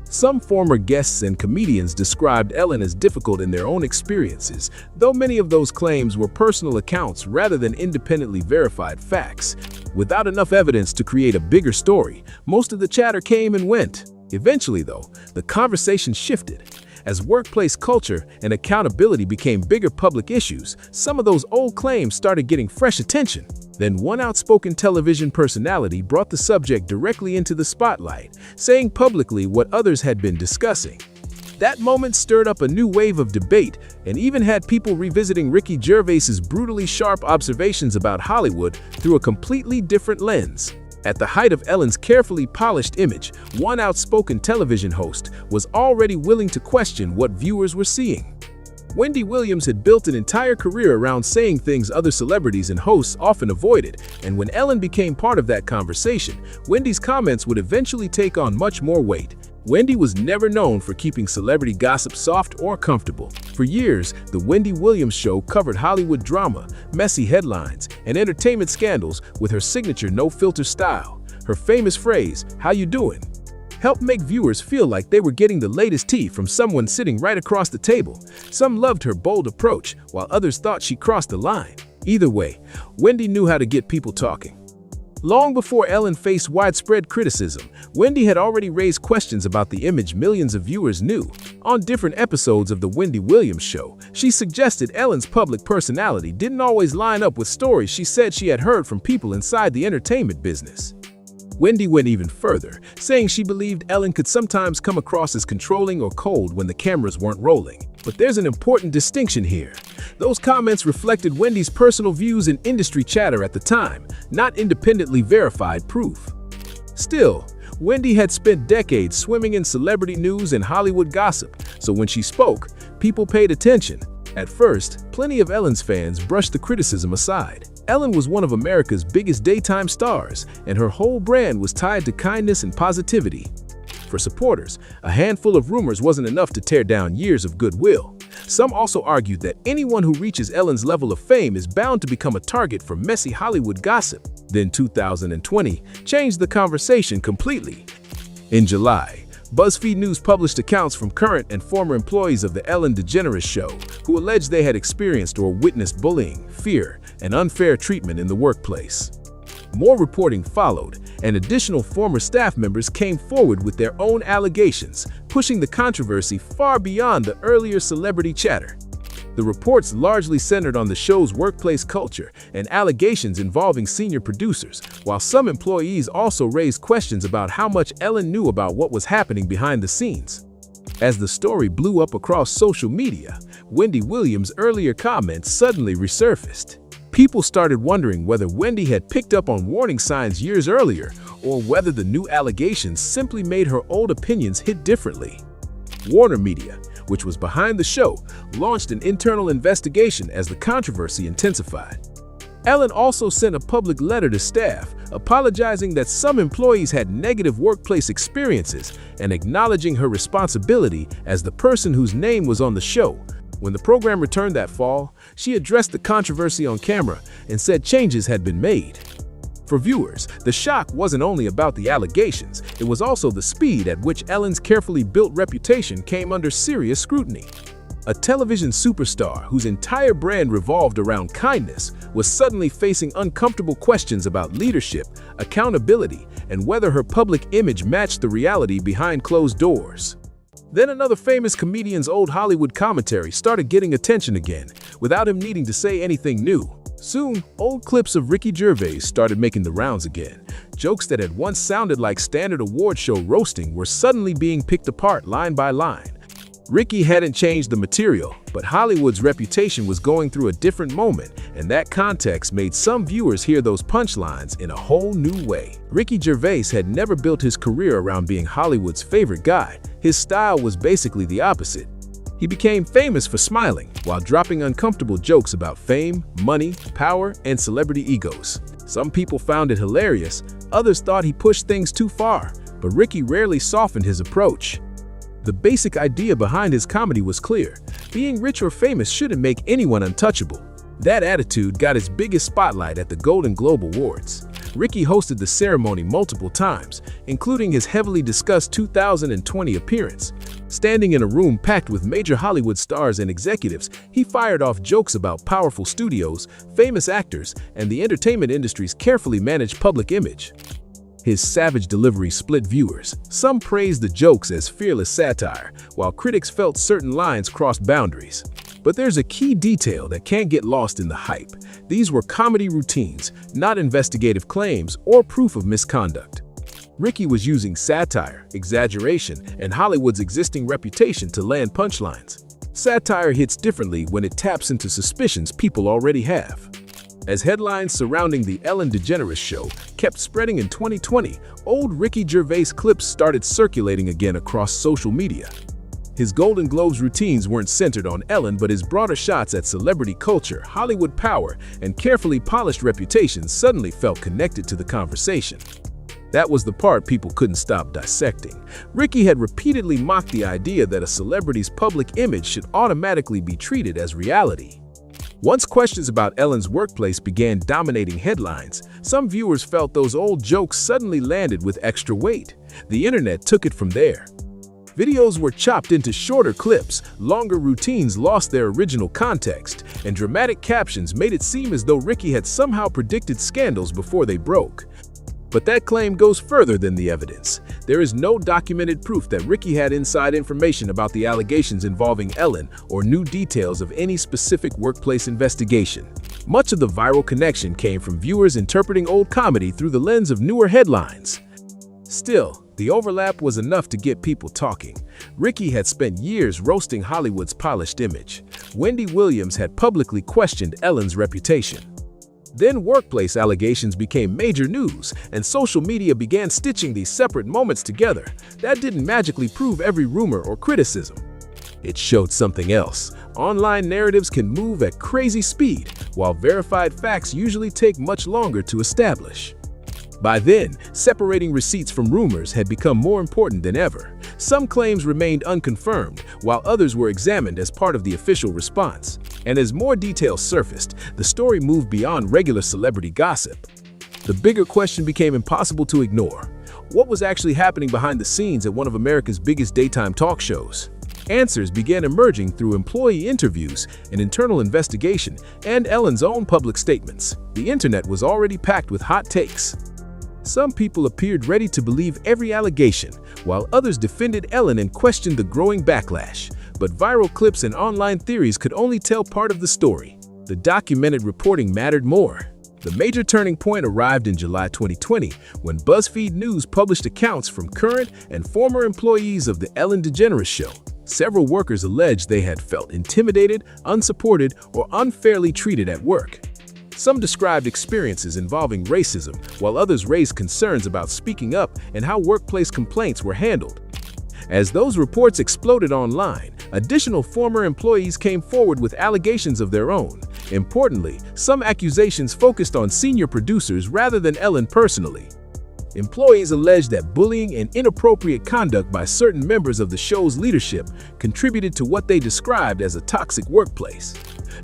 B: Some former guests and comedians described Ellen as difficult in their own experiences, though many of those claims were personal accounts rather than independently verified facts. Without enough evidence to create a bigger story, most of the chatter came and went. Eventually, though, the conversation shifted. As workplace culture and accountability became bigger public issues, some of those old claims started getting fresh attention. Then one outspoken television personality brought the subject directly into the spotlight, saying publicly what others had been discussing. That moment stirred up a new wave of debate and even had people revisiting Ricky Gervais's brutally sharp observations about Hollywood through a completely different lens. At the height of Ellen's carefully polished image, one outspoken television host was already willing to question what viewers were seeing. Wendy Williams had built an entire career around saying things other celebrities and hosts often avoided, and when Ellen became part of that conversation, Wendy's comments would eventually take on much more weight. Wendy was never known for keeping celebrity gossip soft or comfortable. For years, The Wendy Williams Show covered Hollywood drama, messy headlines, and entertainment scandals with her signature no-filter style. Her famous phrase, "How you doing?" helped make viewers feel like they were getting the latest tea from someone sitting right across the table. Some loved her bold approach, while others thought she crossed the line. Either way, Wendy knew how to get people talking. Long before Ellen faced widespread criticism, Wendy had already raised questions about the image millions of viewers knew. On different episodes of The Wendy Williams Show, she suggested Ellen's public personality didn't always line up with stories she said she had heard from people inside the entertainment business. Wendy went even further, saying she believed Ellen could sometimes come across as controlling or cold when the cameras weren't rolling. But there's an important distinction here. Those comments reflected Wendy's personal views and industry chatter at the time, not independently verified proof. Still, Wendy had spent decades swimming in celebrity news and Hollywood gossip, so when she spoke, people paid attention. At first, plenty of Ellen's fans brushed the criticism aside. Ellen was one of America's biggest daytime stars, and her whole brand was tied to kindness and positivity. For supporters, a handful of rumors wasn't enough to tear down years of goodwill. Some also argued that anyone who reaches Ellen's level of fame is bound to become a target for messy Hollywood gossip. Then 2020 changed the conversation completely. In July, BuzzFeed News published accounts from current and former employees of The Ellen DeGeneres Show who alleged they had experienced or witnessed bullying, fear, and unfair treatment in the workplace. More reporting followed, and additional former staff members came forward with their own allegations, pushing the controversy far beyond the earlier celebrity chatter. The reports largely centered on the show's workplace culture and allegations involving senior producers, while some employees also raised questions about how much Ellen knew about what was happening behind the scenes. As the story blew up across social media, Wendy Williams' earlier comments suddenly resurfaced. People started wondering whether Wendy had picked up on warning signs years earlier, or whether the new allegations simply made her old opinions hit differently. Warner Media, which was behind the show, launched an internal investigation as the controversy intensified. Ellen also sent a public letter to staff, apologizing that some employees had negative workplace experiences and acknowledging her responsibility as the person whose name was on the show. When the program returned that fall, she addressed the controversy on camera and said changes had been made. For viewers, the shock wasn't only about the allegations, it was also the speed at which Ellen's carefully built reputation came under serious scrutiny. A television superstar whose entire brand revolved around kindness was suddenly facing uncomfortable questions about leadership, accountability, and whether her public image matched the reality behind closed doors. Then another famous comedian's old Hollywood commentary started getting attention again, without him needing to say anything new. Soon, old clips of Ricky Gervais started making the rounds again. Jokes that had once sounded like standard award show roasting were suddenly being picked apart line by line. Ricky hadn't changed the material, but Hollywood's reputation was going through a different moment, and that context made some viewers hear those punchlines in a whole new way. Ricky Gervais had never built his career around being Hollywood's favorite guy. His style was basically the opposite. He became famous for smiling while dropping uncomfortable jokes about fame, money, power, and celebrity egos. Some people found it hilarious, others thought he pushed things too far, but Ricky rarely softened his approach. The basic idea behind his comedy was clear. Being rich or famous shouldn't make anyone untouchable. That attitude got its biggest spotlight at the Golden Globe Awards. Ricky hosted the ceremony multiple times, including his heavily discussed 2020 appearance. Standing in a room packed with major Hollywood stars and executives, he fired off jokes about powerful studios, famous actors, and the entertainment industry's carefully managed public image. His savage delivery split viewers. Some praised the jokes as fearless satire, while critics felt certain lines crossed boundaries. But there's a key detail that can't get lost in the hype. These were comedy routines, not investigative claims or proof of misconduct. Ricky was using satire, exaggeration, and Hollywood's existing reputation to land punchlines. Satire hits differently when it taps into suspicions people already have. As headlines surrounding the Ellen DeGeneres Show kept spreading in 2020, old Ricky Gervais clips started circulating again across social media. His Golden Globes routines weren't centered on Ellen, but his broader shots at celebrity culture, Hollywood power, and carefully polished reputations suddenly felt connected to the conversation. That was the part people couldn't stop dissecting. Ricky had repeatedly mocked the idea that a celebrity's public image should automatically be treated as reality. Once questions about Ellen's workplace began dominating headlines, some viewers felt those old jokes suddenly landed with extra weight. The internet took it from there. Videos were chopped into shorter clips, longer routines lost their original context, and dramatic captions made it seem as though Ricky had somehow predicted scandals before they broke. But that claim goes further than the evidence. There is no documented proof that Ricky had inside information about the allegations involving Ellen or new details of any specific workplace investigation. Much of the viral connection came from viewers interpreting old comedy through the lens of newer headlines. Still, the overlap was enough to get people talking. Ricky had spent years roasting Hollywood's polished image. Wendy Williams had publicly questioned Ellen's reputation. Then workplace allegations became major news, and social media began stitching these separate moments together. That didn't magically prove every rumor or criticism. It showed something else. Online narratives can move at crazy speed, while verified facts usually take much longer to establish. By then, separating receipts from rumors had become more important than ever. Some claims remained unconfirmed, while others were examined as part of the official response. And as more details surfaced, the story moved beyond regular celebrity gossip. The bigger question became impossible to ignore. What was actually happening behind the scenes at one of America's biggest daytime talk shows? Answers began emerging through employee interviews, an internal investigation, and Ellen's own public statements. The internet was already packed with hot takes. Some people appeared ready to believe every allegation, while others defended Ellen and questioned the growing backlash. But viral clips and online theories could only tell part of the story. The documented reporting mattered more. The major turning point arrived in July 2020, when BuzzFeed News published accounts from current and former employees of the Ellen DeGeneres Show. Several workers alleged they had felt intimidated, unsupported, or unfairly treated at work. Some described experiences involving racism, while others raised concerns about speaking up and how workplace complaints were handled. As those reports exploded online, additional former employees came forward with allegations of their own. Importantly, some accusations focused on senior producers rather than Ellen personally. Employees alleged that bullying and inappropriate conduct by certain members of the show's leadership contributed to what they described as a toxic workplace.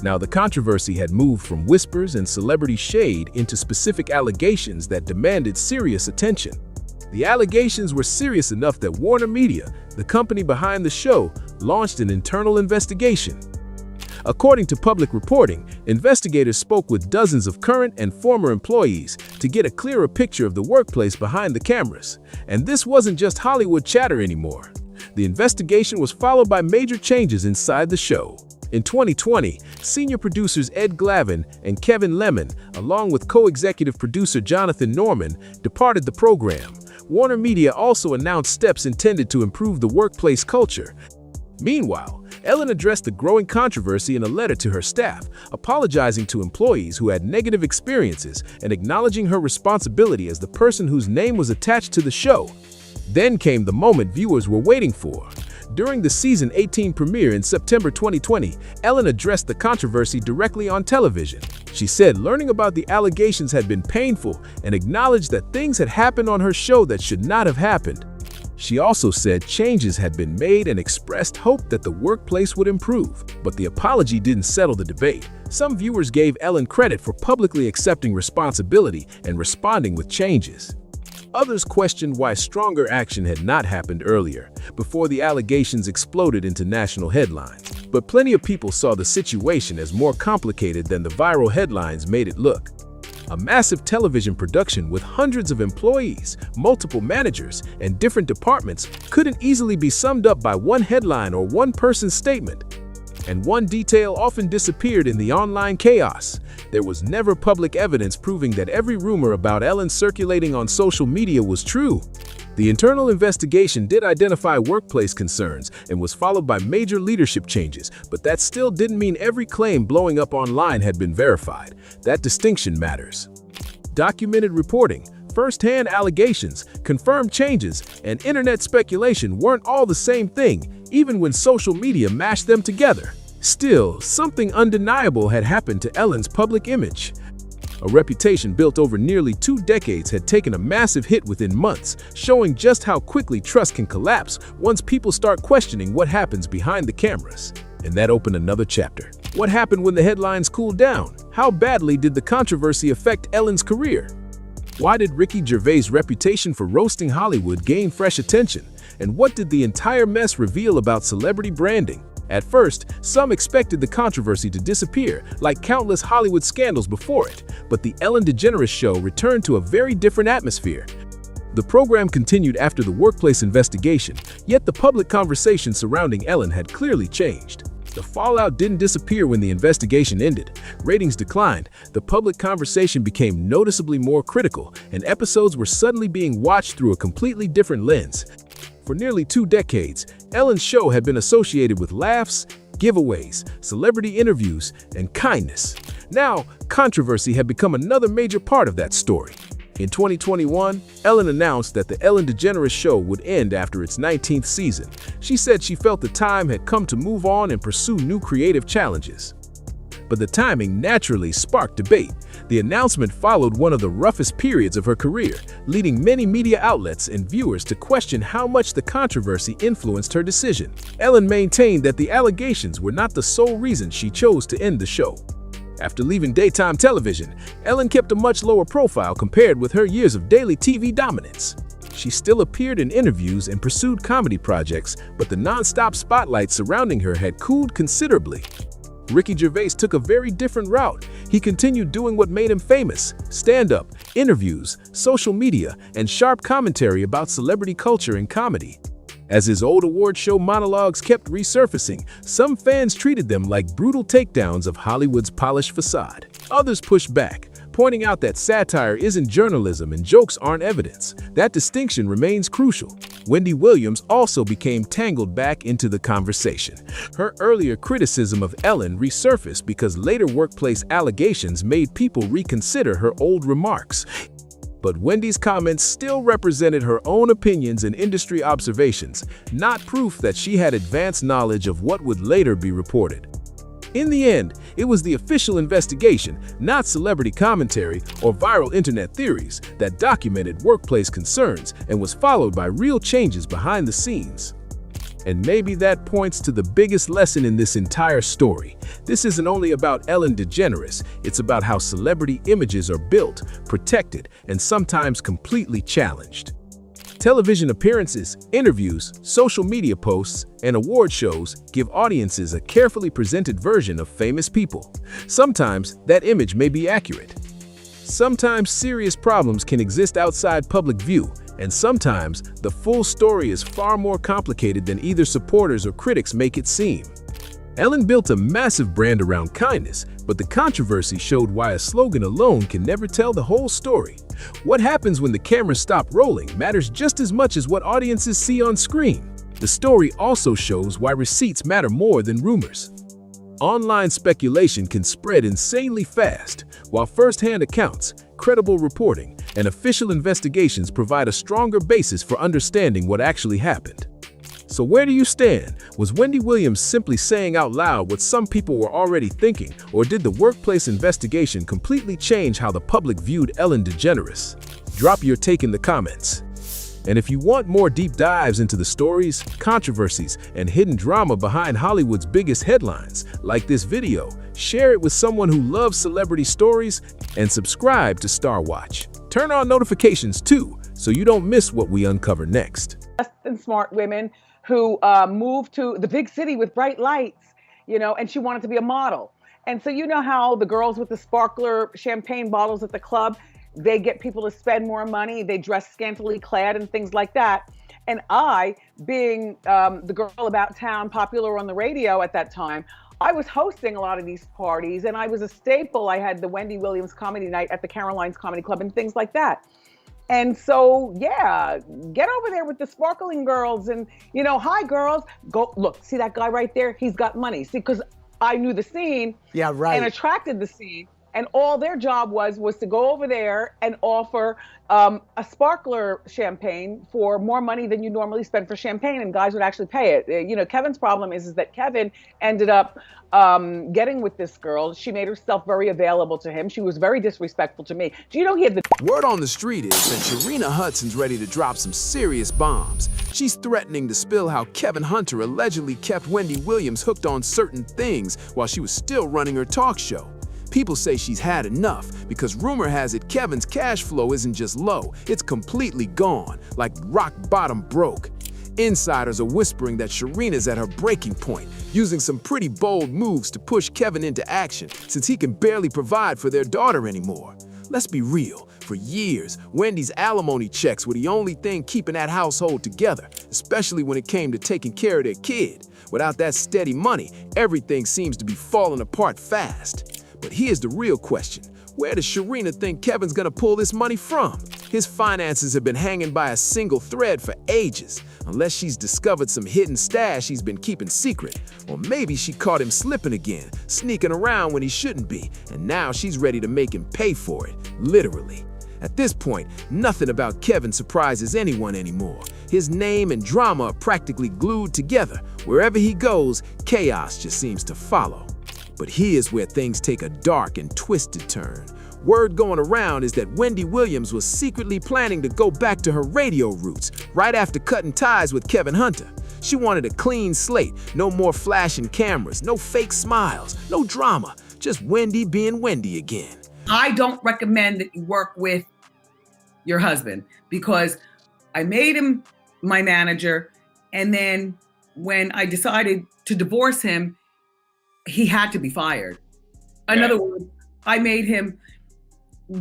B: Now, the controversy had moved from whispers and celebrity shade into specific allegations that demanded serious attention. The allegations were serious enough that Warner Media, the company behind the show, launched an internal investigation. According to public reporting, investigators spoke with dozens of current and former employees to get a clearer picture of the workplace behind the cameras. And this wasn't just Hollywood chatter anymore. The investigation was followed by major changes inside the show. In 2020, senior producers Ed Glavin and Kevin Lemon, along with co-executive producer Jonathan Norman, departed the program. Warner Media also announced steps intended to improve the workplace culture. Meanwhile, Ellen addressed the growing controversy in a letter to her staff, apologizing to employees who had negative experiences and acknowledging her responsibility as the person whose name was attached to the show. Then came the moment viewers were waiting for. During the season 18 premiere in September 2020, Ellen addressed the controversy directly on television. She said learning about the allegations had been painful and acknowledged that things had happened on her show that should not have happened. She also said changes had been made and expressed hope that the workplace would improve. But the apology didn't settle the debate. Some viewers gave Ellen credit for publicly accepting responsibility and responding with changes. Others questioned why stronger action had not happened earlier, before the allegations exploded into national headlines. But plenty of people saw the situation as more complicated than the viral headlines made it look. A massive television production with hundreds of employees, multiple managers, and different departments couldn't easily be summed up by one headline or one person's statement. And one detail often disappeared in the online chaos. There was never public evidence proving that every rumor about Ellen circulating on social media was true. The internal investigation did identify workplace concerns and was followed by major leadership changes, but that still didn't mean every claim blowing up online had been verified. That distinction matters. Documented reporting, first-hand allegations, confirmed changes, and internet speculation weren't all the same thing, even when social media mashed them together. Still, something undeniable had happened to Ellen's public image. A reputation built over nearly 2 decades had taken a massive hit within months, showing just how quickly trust can collapse once people start questioning what happens behind the cameras. And that opened another chapter. What happened when the headlines cooled down? How badly did the controversy affect Ellen's career? Why did Ricky Gervais' reputation for roasting Hollywood gain fresh attention? And what did the entire mess reveal about celebrity branding? At first, some expected the controversy to disappear, like countless Hollywood scandals before it, but the Ellen DeGeneres Show returned to a very different atmosphere. The program continued after the workplace investigation, yet the public conversation surrounding Ellen had clearly changed. The fallout didn't disappear when the investigation ended. Ratings declined, the public conversation became noticeably more critical, and episodes were suddenly being watched through a completely different lens. For nearly 2 decades, Ellen's show had been associated with laughs, giveaways, celebrity interviews, and kindness. Now, controversy had become another major part of that story. In 2021, Ellen announced that the Ellen DeGeneres Show would end after its 19th season. She said she felt the time had come to move on and pursue new creative challenges. But the timing naturally sparked debate. The announcement followed one of the roughest periods of her career, leading many media outlets and viewers to question how much the controversy influenced her decision. Ellen maintained that the allegations were not the sole reason she chose to end the show. After leaving daytime television, Ellen kept a much lower profile compared with her years of daily TV dominance. She still appeared in interviews and pursued comedy projects, but the non-stop spotlight surrounding her had cooled considerably. Ricky Gervais took a very different route. He continued doing what made him famous: stand-up, interviews, social media, and sharp commentary about celebrity culture and comedy. As his old award show monologues kept resurfacing, some fans treated them like brutal takedowns of Hollywood's polished facade. Others pushed back, pointing out that satire isn't journalism and jokes aren't evidence. That distinction remains crucial. Wendy Williams also became tangled back into the conversation. Her earlier criticism of Ellen resurfaced because later workplace allegations made people reconsider her old remarks. But Wendy's comments still represented her own opinions and industry observations, not proof that she had advanced knowledge of what would later be reported. In the end, it was the official investigation, not celebrity commentary or viral internet theories, that documented workplace concerns and was followed by real changes behind the scenes. And maybe that points to the biggest lesson in this entire story. This isn't only about Ellen DeGeneres, it's about how celebrity images are built, protected, and sometimes completely challenged. Television appearances, interviews, social media posts, and award shows give audiences a carefully presented version of famous people. Sometimes that image may be accurate. Sometimes serious problems can exist outside public view, and sometimes the full story is far more complicated than either supporters or critics make it seem. Ellen built a massive brand around kindness, but the controversy showed why a slogan alone can never tell the whole story. What happens when the cameras stop rolling matters just as much as what audiences see on screen. The story also shows why receipts matter more than rumors. Online speculation can spread insanely fast, while first-hand accounts, credible reporting, and official investigations provide a stronger basis for understanding what actually happened. So where do you stand? Was Wendy Williams simply saying out loud what some people were already thinking, or did the workplace investigation completely change how the public viewed Ellen DeGeneres? Drop your take in the comments. And if you want more deep dives into the stories, controversies, and hidden drama behind Hollywood's biggest headlines, like this video, share it with someone who loves celebrity stories, and subscribe to Star Watch. Turn on notifications too, so you don't miss what we uncover next.
J: And smart women who moved to the big city with bright lights, you know, and she wanted to be a model. And so you know how the girls with the sparkler champagne bottles at the club, they get people to spend more money, they dress scantily clad and things like that. And I, being the girl about town, popular on the radio at that time, I was hosting a lot of these parties and I was a staple. I had the Wendy Williams Comedy Night at the Caroline's Comedy Club and things like that. And so, yeah, get over there with the sparkling girls and, you know, hi girls, go look, see that guy right there? He's got money. See, because I knew the scene and attracted the scene. And all their job was to go over there and offer a sparkler champagne for more money than you normally spend for champagne, and guys would actually pay it. You know, Kevin's problem is that Kevin ended up getting with this girl. She made herself very available to him. She was very disrespectful to me. Do you know he had the
L: word on the street is that Sharina Hudson's ready to drop some serious bombs. She's threatening to spill how Kevin Hunter allegedly kept Wendy Williams hooked on certain things while she was still running her talk show. People say she's had enough because rumor has it Kevin's cash flow isn't just low, it's completely gone, like rock bottom broke. Insiders are whispering that Sharina's at her breaking point, using some pretty bold moves to push Kevin into action since he can barely provide for their daughter anymore. Let's be real, for years, Wendy's alimony checks were the only thing keeping that household together, especially when it came to taking care of their kid. Without that steady money, everything seems to be falling apart fast. But here's the real question. Where does Sharina think Kevin's gonna pull this money from? His finances have been hanging by a single thread for ages, unless she's discovered some hidden stash he's been keeping secret. Or maybe she caught him slipping again, sneaking around when he shouldn't be, and now she's ready to make him pay for it, literally. At this point, nothing about Kevin surprises anyone anymore. His name and drama are practically glued together. Wherever he goes, chaos just seems to follow. But here's where things take a dark and twisted turn. Word going around is that Wendy Williams was secretly planning to go back to her radio roots right after cutting ties with Kevin Hunter. She wanted a clean slate, no more flashing cameras, no fake smiles, no drama, just Wendy being Wendy again.
Q: I don't recommend that you work with your husband because I made him my manager, and then when I decided to divorce him, he had to be fired. In other words, I made him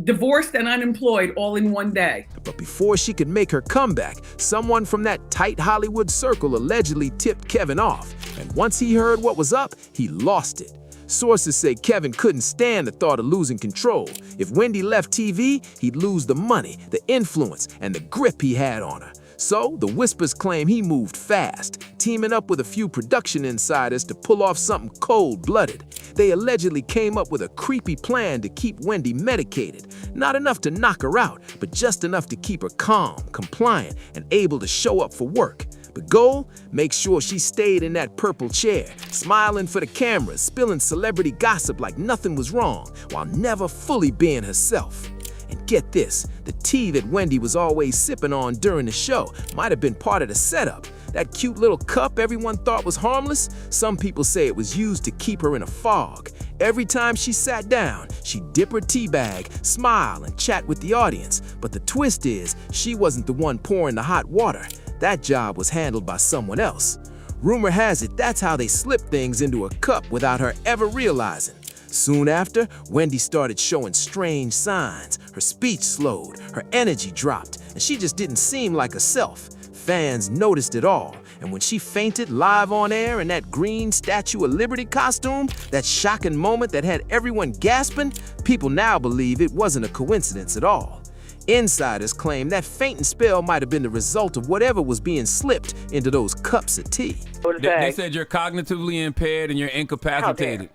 Q: divorced and unemployed all in one day.
L: But before she could make her comeback, someone from that tight Hollywood circle allegedly tipped Kevin off. And once he heard what was up, he lost it. Sources say Kevin couldn't stand the thought of losing control. If Wendy left TV, he'd lose the money, the influence, and the grip he had on her. So, the whispers claim he moved fast, teaming up with a few production insiders to pull off something cold-blooded. They allegedly came up with a creepy plan to keep Wendy medicated. Not enough to knock her out, but just enough to keep her calm, compliant, and able to show up for work. The goal? Make sure she stayed in that purple chair, smiling for the cameras, spilling celebrity gossip like nothing was wrong, while never fully being herself. And get this, the tea that Wendy was always sipping on during the show might have been part of the setup. That cute little cup everyone thought was harmless, some people say it was used to keep her in a fog. Every time she sat down, she'd dip her tea bag, smile, and chat with the audience. But the twist is, she wasn't the one pouring the hot water. That job was handled by someone else. Rumor has it that's how they slipped things into a cup without her ever realizing. Soon after, Wendy started showing strange signs. Her speech slowed, her energy dropped, and she just didn't seem like herself. Fans noticed it all, and when she fainted live on air in that green Statue of Liberty costume, that shocking moment that had everyone gasping, people now believe it wasn't a coincidence at all. Insiders claim that fainting spell might have been the result of whatever was being slipped into those cups of tea.
O: They said you're cognitively impaired and you're incapacitated.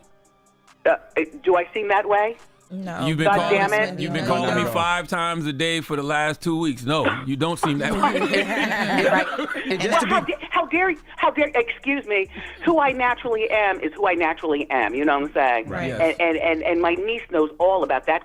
P: Do I seem that way?
N: No.
O: You've been calling me 5 times a day for the last 2 weeks. No, you don't seem that way.
P: How dare, excuse me, who I naturally am is who I naturally am, you know what I'm saying?
O: Right. Yes.
P: And my niece knows all about that.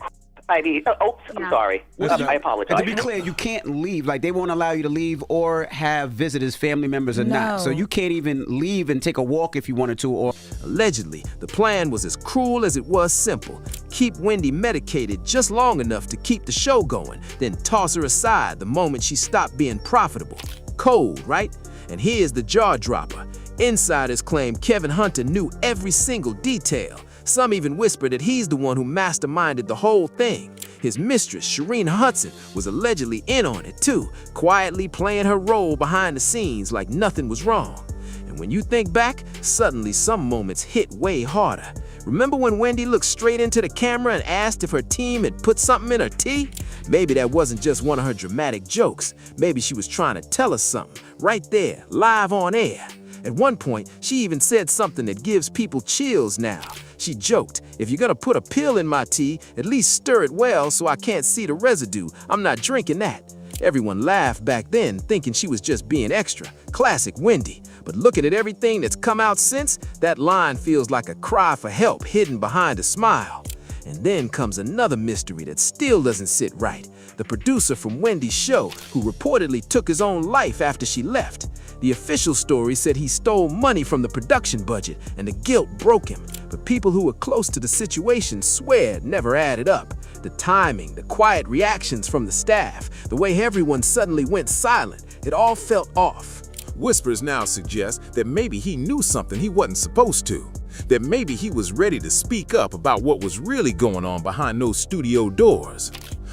P: I mean, I'm sorry. I apologize.
S: And to be clear, you can't leave. Like, they won't allow you to leave or have visitors, family members or not. So you can't even leave and take a walk if you wanted to. Or
L: allegedly, the plan was as cruel as it was simple. Keep Wendy medicated just long enough to keep the show going, then toss her aside the moment she stopped being profitable. Cold, right? And here's the jaw dropper. Insiders claim Kevin Hunter knew every single detail. Some even whispered that he's the one who masterminded the whole thing. His mistress, Sharina Hudson, was allegedly in on it too, quietly playing her role behind the scenes like nothing was wrong. And when you think back, suddenly some moments hit way harder. Remember when Wendy looked straight into the camera and asked if her team had put something in her tea? Maybe that wasn't just one of her dramatic jokes. Maybe she was trying to tell us something, right there, live on air. At one point, she even said something that gives people chills now. She joked, "If you're gonna put a pill in my tea, at least stir it well so I can't see the residue. I'm not drinking that." Everyone laughed back then, thinking she was just being extra. Classic Wendy. But looking at everything that's come out since, that line feels like a cry for help hidden behind a smile. And then comes another mystery that still doesn't sit right. The producer from Wendy's show, who reportedly took his own life after she left. The official story said he stole money from the production budget and the guilt broke him. But people who were close to the situation swear it never added up. The timing, the quiet reactions from the staff, the way everyone suddenly went silent, it all felt off.
B: Whispers now suggest that maybe he knew something he wasn't supposed to. That maybe he was ready to speak up about what was really going on behind those studio doors.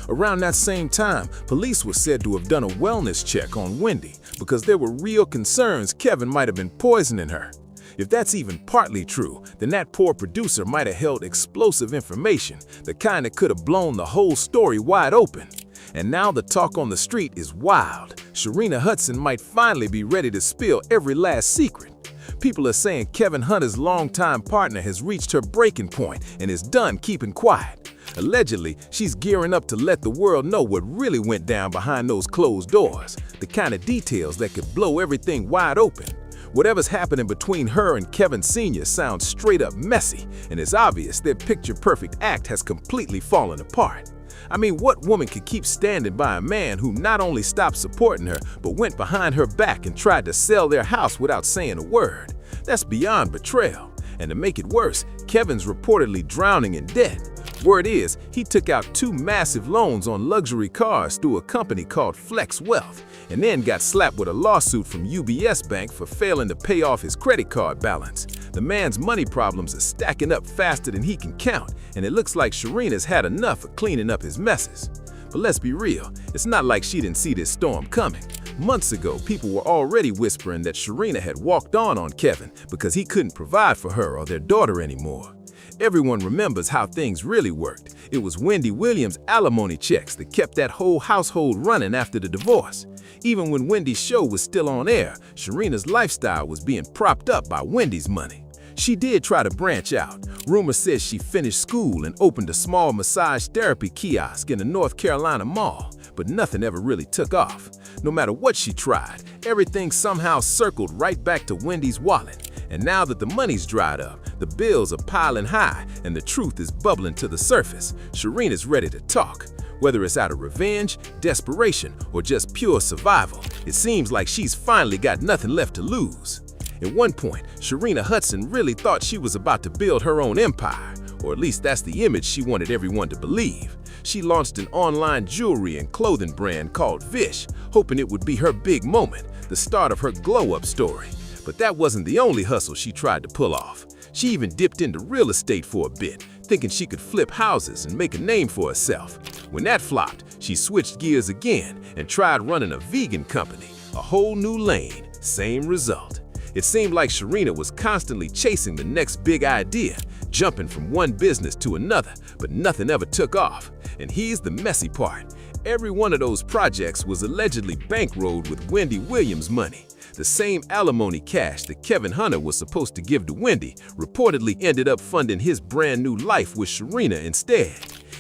B: Around that same time, police were said to have done a wellness check on Wendy because there were real concerns Kevin might have been poisoning her. If that's even partly true, then that poor producer might have held explosive information, the kind that could have blown the whole story wide open. And now the talk on the street is wild. Sharina Hudson might finally be ready to spill every last secret. People are saying Kevin Hunter's longtime partner has reached her breaking point and is done keeping quiet. Allegedly, she's gearing up to let the world know what really went down behind those closed doors, the kind of details that could blow everything wide open. Whatever's happening between her and Kevin Sr. sounds straight up messy, and it's obvious their picture-perfect act has completely fallen apart. I mean, what woman could keep standing by a man who not only stopped supporting her, but went behind her back and tried to sell their house without saying a word? That's beyond betrayal. And to make it worse, Kevin's reportedly drowning in debt. Word is, he took out 2 massive loans on luxury cars through a company called Flex Wealth, and then got slapped with a lawsuit from UBS Bank for failing to pay off his credit card balance. The man's money problems are stacking up faster than he can count, and it looks like Sharina's had enough of cleaning up his messes. But let's be real, it's not like she didn't see this storm coming. Months ago, people were already whispering that Sharina had walked on Kevin because he couldn't provide for her or their daughter anymore. Everyone remembers how things really worked. It was Wendy Williams' alimony checks that kept that whole household running after the divorce. Even when Wendy's show was still on air, Sharina's lifestyle was being propped up by Wendy's money. She did try to branch out. Rumor says she finished school and opened a small massage therapy kiosk in a North Carolina mall, but nothing ever really took off.
L: No matter what she tried, everything somehow circled right back to Wendy's wallet. And now that the money's dried up, the bills are piling high, and the truth is bubbling to the surface, Sharina's ready to talk. Whether it's out of revenge, desperation, or just pure survival, it seems like she's finally got nothing left to lose. At one point, Sharina Hudson really thought she was about to build her own empire, or at least that's the image she wanted everyone to believe. She launched an online jewelry and clothing brand called Vish, hoping it would be her big moment, the start of her glow-up story. But that wasn't the only hustle she tried to pull off. She even dipped into real estate for a bit, thinking she could flip houses and make a name for herself. When that flopped, she switched gears again and tried running a vegan company. A whole new lane, same result. It seemed like Sharina was constantly chasing the next big idea, jumping from one business to another, but nothing ever took off. And here's the messy part. Every one of those projects was allegedly bankrolled with Wendy Williams' money. The same alimony cash that Kevin Hunter was supposed to give to Wendy reportedly ended up funding his brand new life with Sharina instead.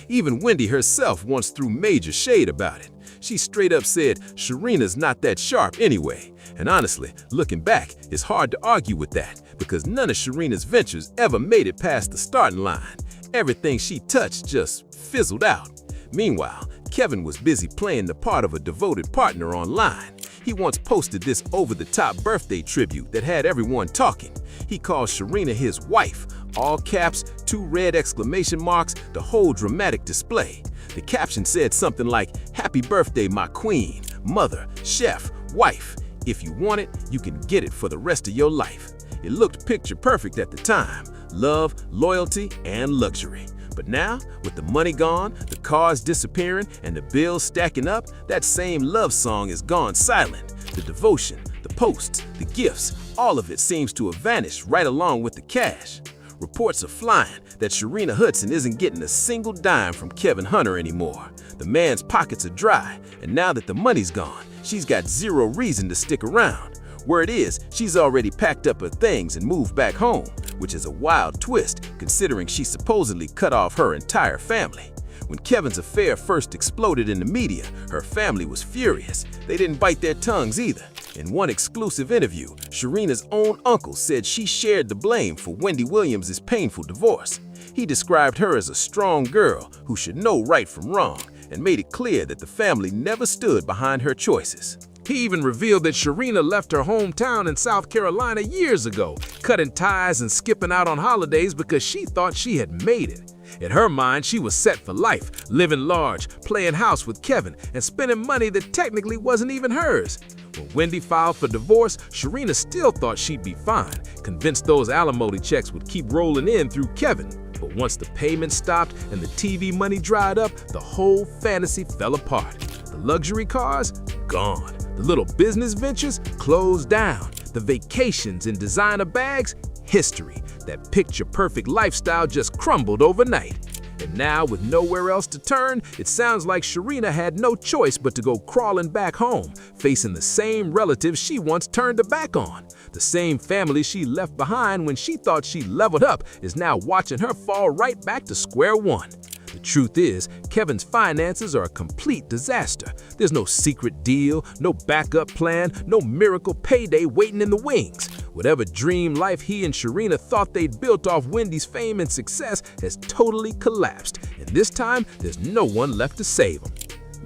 L: Even Wendy herself once threw major shade about it. She straight up said Sharina's not that sharp anyway. And honestly, looking back, it's hard to argue with that because none of Sharina's ventures ever made it past the starting line. Everything she touched just fizzled out. Meanwhile, Kevin was busy playing the part of a devoted partner online. He once posted this over-the-top birthday tribute that had everyone talking. He called Sharina his wife, all caps, 2 red exclamation marks, the whole dramatic display. The caption said something like, "Happy birthday, my queen, mother, chef, wife. If you want it, you can get it for the rest of your life." It looked picture perfect at the time. Love, loyalty, and luxury. But now, with the money gone, the cars disappearing, and the bills stacking up, that same love song is gone silent. The devotion, the posts, the gifts, all of it seems to have vanished right along with the cash. Reports are flying that Sharina Hudson isn't getting a single dime from Kevin Hunter anymore. The man's pockets are dry, and now that the money's gone, she's got zero reason to stick around. Word is, she's already packed up her things and moved back home, which is a wild twist considering she supposedly cut off her entire family. When Kevin's affair first exploded in the media, her family was furious. They didn't bite their tongues either. In one exclusive interview, Sharina's own uncle said she shared the blame for Wendy Williams' painful divorce. He described her as a strong girl who should know right from wrong and made it clear that the family never stood behind her choices. He even revealed that Sharina left her hometown in South Carolina years ago, cutting ties and skipping out on holidays because she thought she had made it. In her mind, she was set for life, living large, playing house with Kevin, and spending money that technically wasn't even hers. When Wendy filed for divorce, Sharina still thought she'd be fine, convinced those alimony checks would keep rolling in through Kevin. But once the payments stopped and the TV money dried up, the whole fantasy fell apart. The luxury cars? Gone. The little business ventures? Closed down. The vacations and designer bags? History. That picture-perfect lifestyle just crumbled overnight. And now, with nowhere else to turn, it sounds like Sharina had no choice but to go crawling back home, facing the same relatives she once turned her back on. The same family she left behind when she thought she leveled up is now watching her fall right back to square one. The truth is, Kevin's finances are a complete disaster. There's no secret deal, no backup plan, no miracle payday waiting in the wings. Whatever dream life he and Sharina thought they'd built off Wendy's fame and success has totally collapsed, and this time, there's no one left to save him.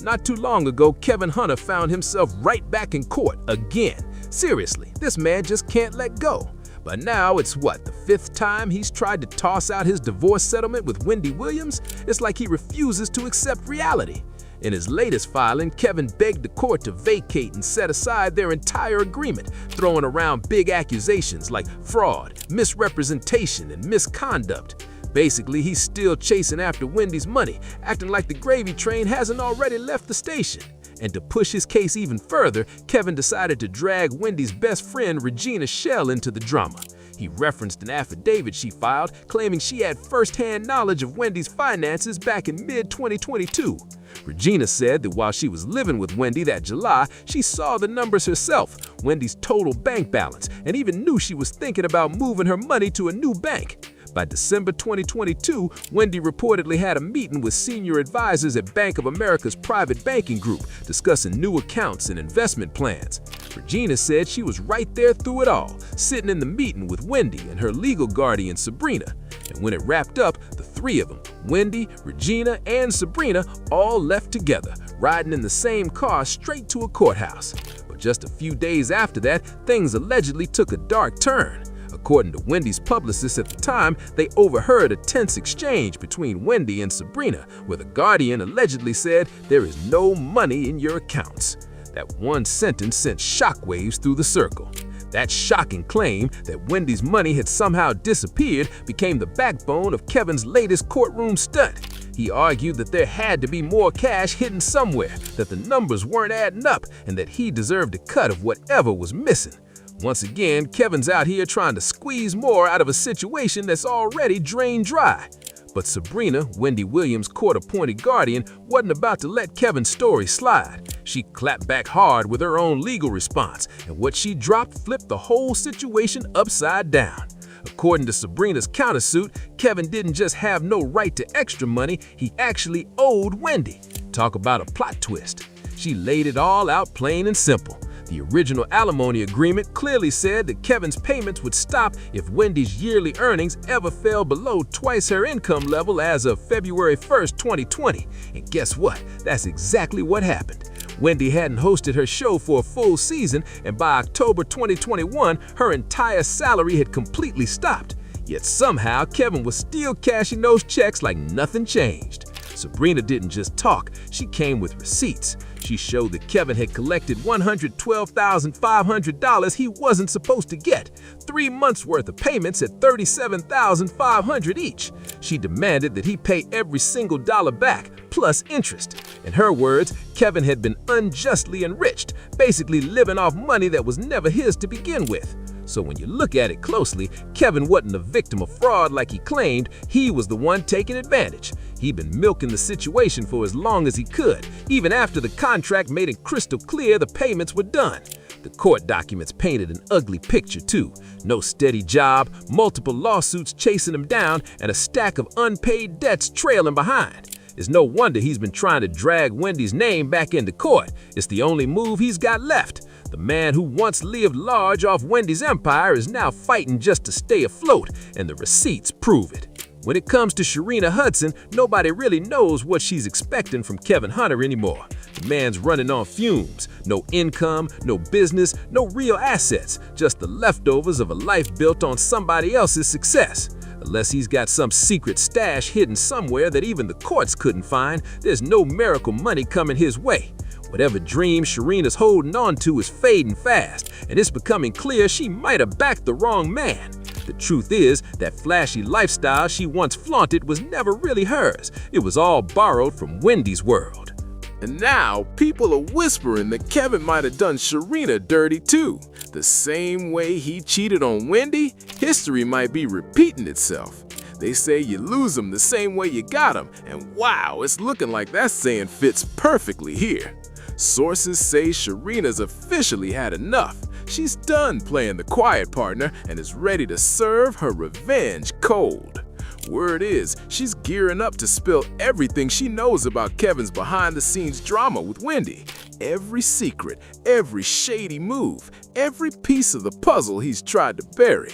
L: Not too long ago, Kevin Hunter found himself right back in court again. Seriously, this man just can't let go. But now it's what, the 5th time he's tried to toss out his divorce settlement with Wendy Williams? It's like he refuses to accept reality. In his latest filing, Kevin begged the court to vacate and set aside their entire agreement, throwing around big accusations like fraud, misrepresentation, and misconduct. Basically, he's still chasing after Wendy's money, acting like the gravy train hasn't already left the station. And to push his case even further, Kevin decided to drag Wendy's best friend Regina Shell into the drama. He referenced an affidavit she filed claiming she had first-hand knowledge of Wendy's finances back in mid-2022. Regina said that while she was living with Wendy that July, she saw the numbers herself, Wendy's total bank balance, and even knew she was thinking about moving her money to a new bank.
B: By December 2022, Wendy reportedly had a meeting with senior advisors at Bank of America's private banking group discussing new accounts and investment plans. Regina said she was right there through it all, sitting in the meeting with Wendy and her legal guardian Sabrina. And when it wrapped up, the three of them, Wendy, Regina, and Sabrina, all left together, riding in the same car straight to a courthouse. But just a few days after that, things allegedly took a dark turn. According to Wendy's publicist at the time, they overheard a tense exchange between Wendy and Sabrina, where the guardian allegedly said, "There is no money in your accounts." That one sentence sent shockwaves through the circle. That shocking claim that Wendy's money had somehow disappeared became the backbone of Kevin's latest courtroom stunt. He argued that there had to be more cash hidden somewhere, that the numbers weren't adding up, and that he deserved a cut of whatever was missing. Once again, Kevin's out here trying to squeeze more out of a situation that's already drained dry. But Sabrina, Wendy Williams' court-appointed guardian, wasn't about to let Kevin's story slide. She clapped back hard with her own legal response, and what she dropped flipped the whole situation upside down. According to Sabrina's countersuit, Kevin didn't just have no right to extra money, he actually owed Wendy. Talk about a plot twist. She laid it all out plain and simple. The original alimony agreement clearly said that Kevin's payments would stop if Wendy's yearly earnings ever fell below twice her income level as of February 1st, 2020. And guess what? That's exactly what happened. Wendy hadn't hosted her show for a full season, and by October 2021, her entire salary had completely stopped. Yet somehow, Kevin was still cashing those checks like nothing changed. Sabrina didn't just talk, she came with receipts. She showed that Kevin had collected $112,500 he wasn't supposed to get, 3 months worth of payments at $37,500 each. She demanded that he pay every single dollar back, plus interest. In her words, Kevin had been unjustly enriched, basically living off money that was never his to begin with. So when you look at it closely, Kevin wasn't a victim of fraud like he claimed, he was the one taking advantage. He'd been milking the situation for as long as he could, even after the contract made it crystal clear the payments were done. The court documents painted an ugly picture too. No steady job, multiple lawsuits chasing him down, and a stack of unpaid debts trailing behind. It's no wonder he's been trying to drag Wendy's name back into court. It's the only move he's got left. The man who once lived large off Wendy's empire is now fighting just to stay afloat, and the receipts prove it. When it comes to Sharina Hudson, nobody really knows what she's expecting from Kevin Hunter anymore. The man's running on fumes. No income, no business, no real assets, just the leftovers of a life built on somebody else's success. Unless he's got some secret stash hidden somewhere that even the courts couldn't find, there's no miracle money coming his way. Whatever dream Sharina's holding on to is fading fast, and it's becoming clear she might have backed the wrong man. The truth is, that flashy lifestyle she once flaunted was never really hers. It was all borrowed from Wendy's world.
L: And now, people are whispering that Kevin might have done Sharina dirty too. The same way he cheated on Wendy, history might be repeating itself. They say you lose them the same way you got them, and wow, it's looking like that saying fits perfectly here. Sources say Sharina's officially had enough. She's done playing the quiet partner and is ready to serve her revenge cold. Word is, she's gearing up to spill everything she knows about Kevin's behind-the-scenes drama with Wendy. Every secret, every shady move, every piece of the puzzle he's tried to bury.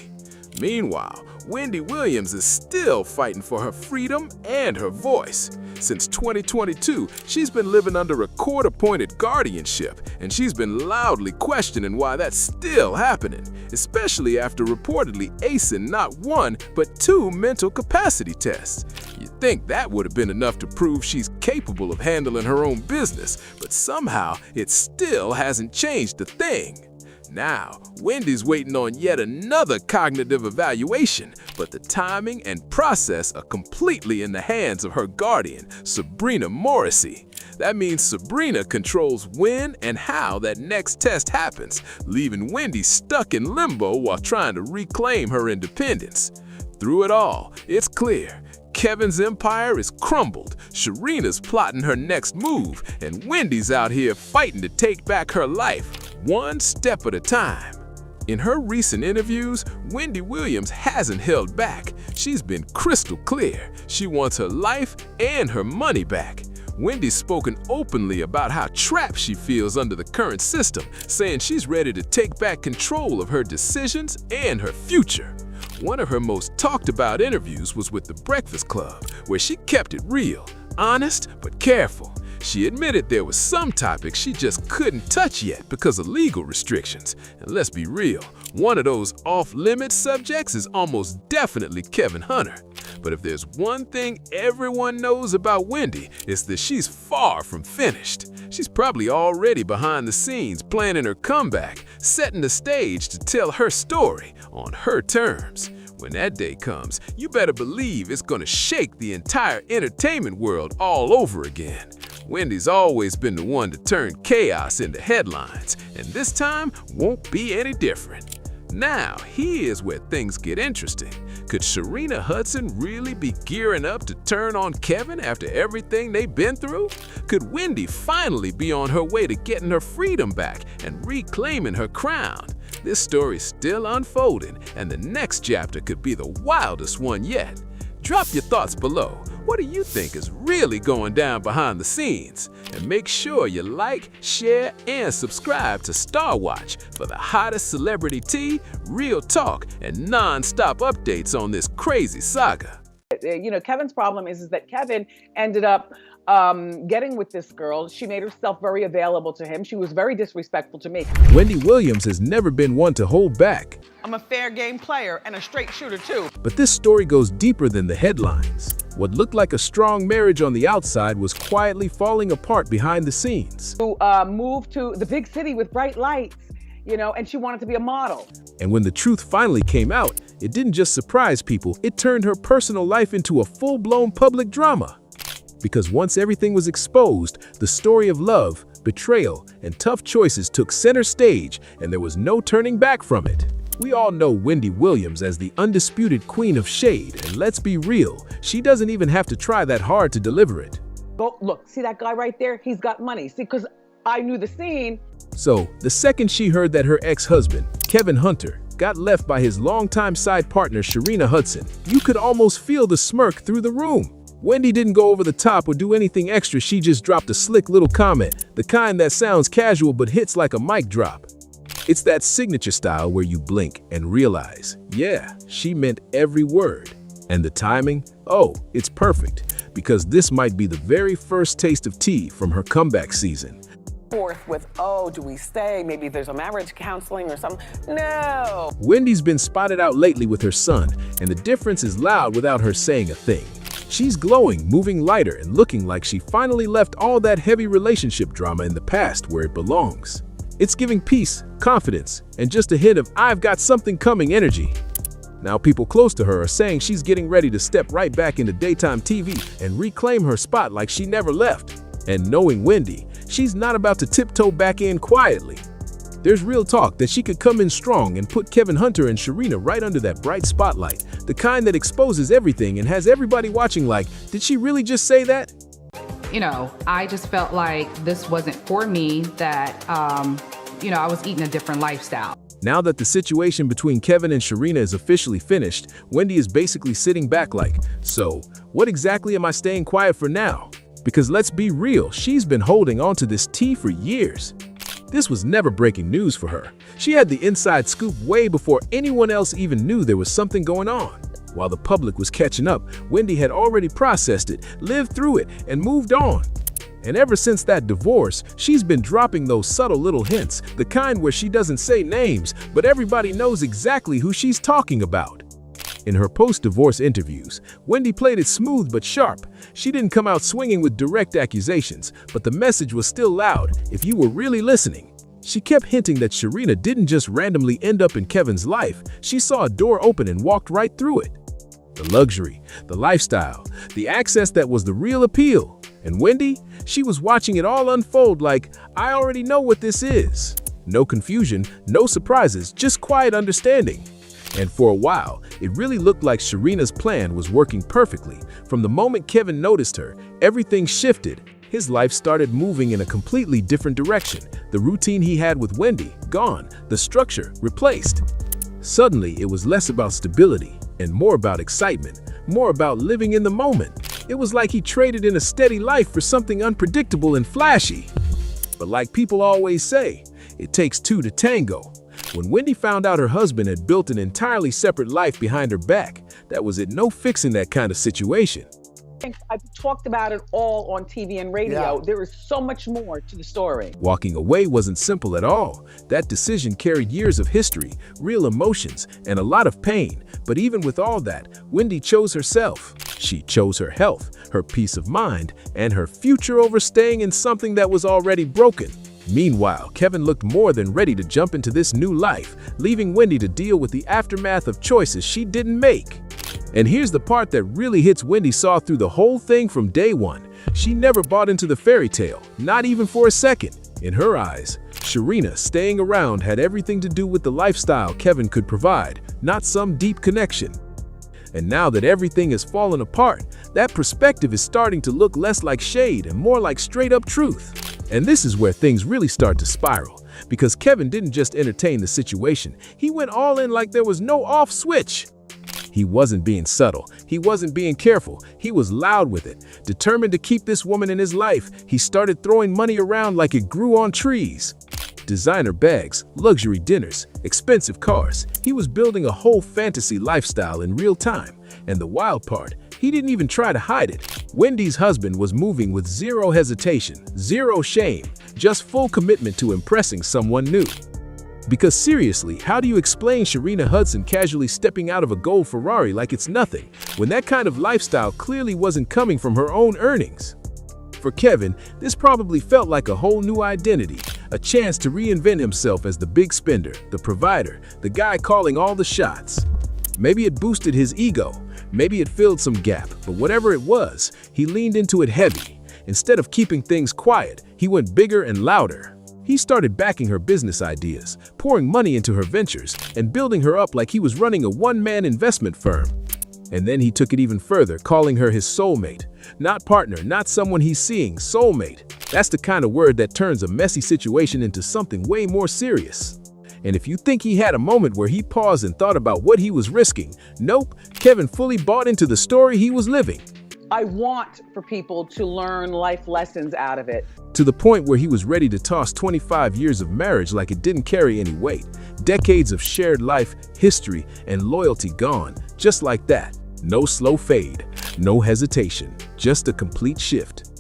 L: Meanwhile, Wendy Williams is still fighting for her freedom and her voice. Since 2022, she's been living under a court-appointed guardianship, and she's been loudly questioning why that's still happening, especially after reportedly acing not one, but 2 mental capacity tests. You'd think that would have been enough to prove she's capable of handling her own business, but somehow it still hasn't changed a thing. Now, Wendy's waiting on yet another cognitive evaluation, but the timing and process are completely in the hands of her guardian, Sabrina Morrissey. That means Sabrina controls when and how that next test happens, leaving Wendy stuck in limbo while trying to reclaim her independence. Through it all, it's clear. Kevin's empire is crumbled, Sharina's plotting her next move, and Wendy's out here fighting to take back her life, one step at a time.
B: In her recent interviews, Wendy Williams hasn't held back. She's been crystal clear. She wants her life and her money back. Wendy's spoken openly about how trapped she feels under the current system, saying she's ready to take back control of her decisions and her future. One of her most talked about interviews was with The Breakfast Club, where she kept it real, honest, but careful. She admitted there was some topics she just couldn't touch yet because of legal restrictions. And let's be real, one of those off-limits subjects is almost definitely Kevin Hunter. But if there's one thing everyone knows about Wendy, it's that she's far from finished. She's probably already behind the scenes planning her comeback, setting the stage to tell her story on her terms. When that day comes, you better believe it's gonna shake the entire entertainment world all over again. Wendy's always been the one to turn chaos into headlines, and this time won't be any different. Now, here's where things get interesting. Could Sharina Hudson really be gearing up to turn on Kevin after everything they've been through? Could Wendy finally be on her way to getting her freedom back and reclaiming her crown? This story's still unfolding, and the next chapter could be the wildest one yet. Drop your thoughts below. What do you think is really going down behind the scenes? And make sure you like, share, and subscribe to Star Watch for the hottest celebrity tea, real talk, and non-stop updates on this crazy saga.
J: You know, Kevin's problem is that Kevin ended up getting with this girl. She made herself very available to him. She was very disrespectful to me.
B: Wendy Williams has never been one to hold back.
J: I'm a fair game player and a straight shooter too.
B: But this story goes deeper than the headlines. What looked like a strong marriage on the outside was quietly falling apart behind the scenes.
J: Who moved to the big city with bright lights, you know, and she wanted to be a model.
B: And when the truth finally came out, it didn't just surprise people, it turned her personal life into a full-blown public drama. Because once everything was exposed, the story of love, betrayal, and tough choices took center stage, and there was no turning back from it. We all know Wendy Williams as the undisputed queen of shade, and let's be real, she doesn't even have to try that hard to deliver it.
J: Go, look, see that guy right there? He's got money. See, because I knew the scene.
B: So, the second she heard that her ex-husband, Kevin Hunter, got left by his longtime side partner Sharina Hudson, you could almost feel the smirk through the room. Wendy didn't go over the top or do anything extra, she just dropped a slick little comment, the kind that sounds casual but hits like a mic drop. It's that signature style where you blink and realize, yeah, she meant every word. And the timing? Oh, it's perfect, because this might be the very first taste of tea from her comeback season.
J: Forth with, oh, do we stay? Maybe there's a marriage counseling or something. No.
B: Wendy's been spotted out lately with her son, and the difference is loud without her saying a thing. She's glowing, moving lighter, and looking like she finally left all that heavy relationship drama in the past where it belongs. It's giving peace, confidence, and just a hint of I've got something coming energy. Now people close to her are saying she's getting ready to step right back into daytime TV and reclaim her spot like she never left. And knowing Wendy, she's not about to tiptoe back in quietly. There's real talk that she could come in strong and put Kevin Hunter and Sharina right under that bright spotlight, the kind that exposes everything and has everybody watching like, did she really just say that?
G: You know, I just felt like this wasn't for me, that, you know, I was eating a different lifestyle.
B: Now that the situation between Kevin and Sharina is officially finished, Wendy is basically sitting back like, so what exactly am I staying quiet for now? Because let's be real, she's been holding on to this tea for years. This was never breaking news for her. She had the inside scoop way before anyone else even knew there was something going on. While the public was catching up, Wendy had already processed it, lived through it, and moved on. And ever since that divorce, she's been dropping those subtle little hints, the kind where she doesn't say names, but everybody knows exactly who she's talking about. In her post-divorce interviews, Wendy played it smooth but sharp. She didn't come out swinging with direct accusations, but the message was still loud if you were really listening. She kept hinting that Sharina didn't just randomly end up in Kevin's life. She saw a door open and walked right through it. The luxury, the lifestyle, the access that was the real appeal. And Wendy, she was watching it all unfold like, I already know what this is. No confusion, no surprises, just quiet understanding. And for a while, it really looked like Sharina's plan was working perfectly. From the moment Kevin noticed her, everything shifted. his life started moving in a completely different direction. The routine he had with Wendy, gone. The structure, replaced. Suddenly, it was less about stability and more about excitement, more about living in the moment. It was like he traded in a steady life for something unpredictable and flashy. But like people always say, it takes two to tango. When Wendy found out her husband had built an entirely separate life behind her back, that was it, no fixing that kind of situation.
J: I've talked about it all on TV and radio.
D: Yeah.
J: There is so much more to the story.
B: Walking away wasn't simple at all. That decision carried years of history, real emotions, and a lot of pain. But even with all that, Wendy chose herself. She chose her health, her peace of mind, and her future over staying in something that was already broken. Meanwhile, Kevin looked more than ready to jump into this new life, leaving Wendy to deal with the aftermath of choices she didn't make. And here's the part that really hits. Wendy saw through the whole thing from day one. She never bought into the fairy tale, not even for a second. In her eyes, Sharina staying around had everything to do with the lifestyle Kevin could provide, not some deep connection. And now that everything has fallen apart, that perspective is starting to look less like shade and more like straight-up truth. And this is where things really start to spiral, because Kevin didn't just entertain the situation, he went all in like there was no off switch. He wasn't being subtle, he wasn't being careful, he was loud with it. Determined to keep this woman in his life, he started throwing money around like it grew on trees. Designer bags, luxury dinners, expensive cars. He was building a whole fantasy lifestyle in real time. And the wild part, he didn't even try to hide it. Wendy's husband was moving with zero hesitation, zero shame, just full commitment to impressing someone new. Because seriously, how do you explain Sharina Hudson casually stepping out of a gold Ferrari like it's nothing, when that kind of lifestyle clearly wasn't coming from her own earnings? For Kevin, this probably felt like a whole new identity, a chance to reinvent himself as the big spender, the provider, the guy calling all the shots. Maybe it boosted his ego, maybe it filled some gap, but whatever it was, he leaned into it heavy. Instead of keeping things quiet, he went bigger and louder. He started backing her business ideas, pouring money into her ventures, and building her up like he was running a one-man investment firm. And then he took it even further, calling her his soulmate. Not partner, not someone he's seeing, soulmate. That's the kind of word that turns a messy situation into something way more serious. And if you think he had a moment where he paused and thought about what he was risking, nope, Kevin fully bought into the story he was living.
J: I want for people to learn life lessons out of it.
B: To the point where he was ready to toss 25 years of marriage like it didn't carry any weight. Decades of shared life, history, and loyalty gone, just like that. No slow fade, no hesitation, just a complete shift.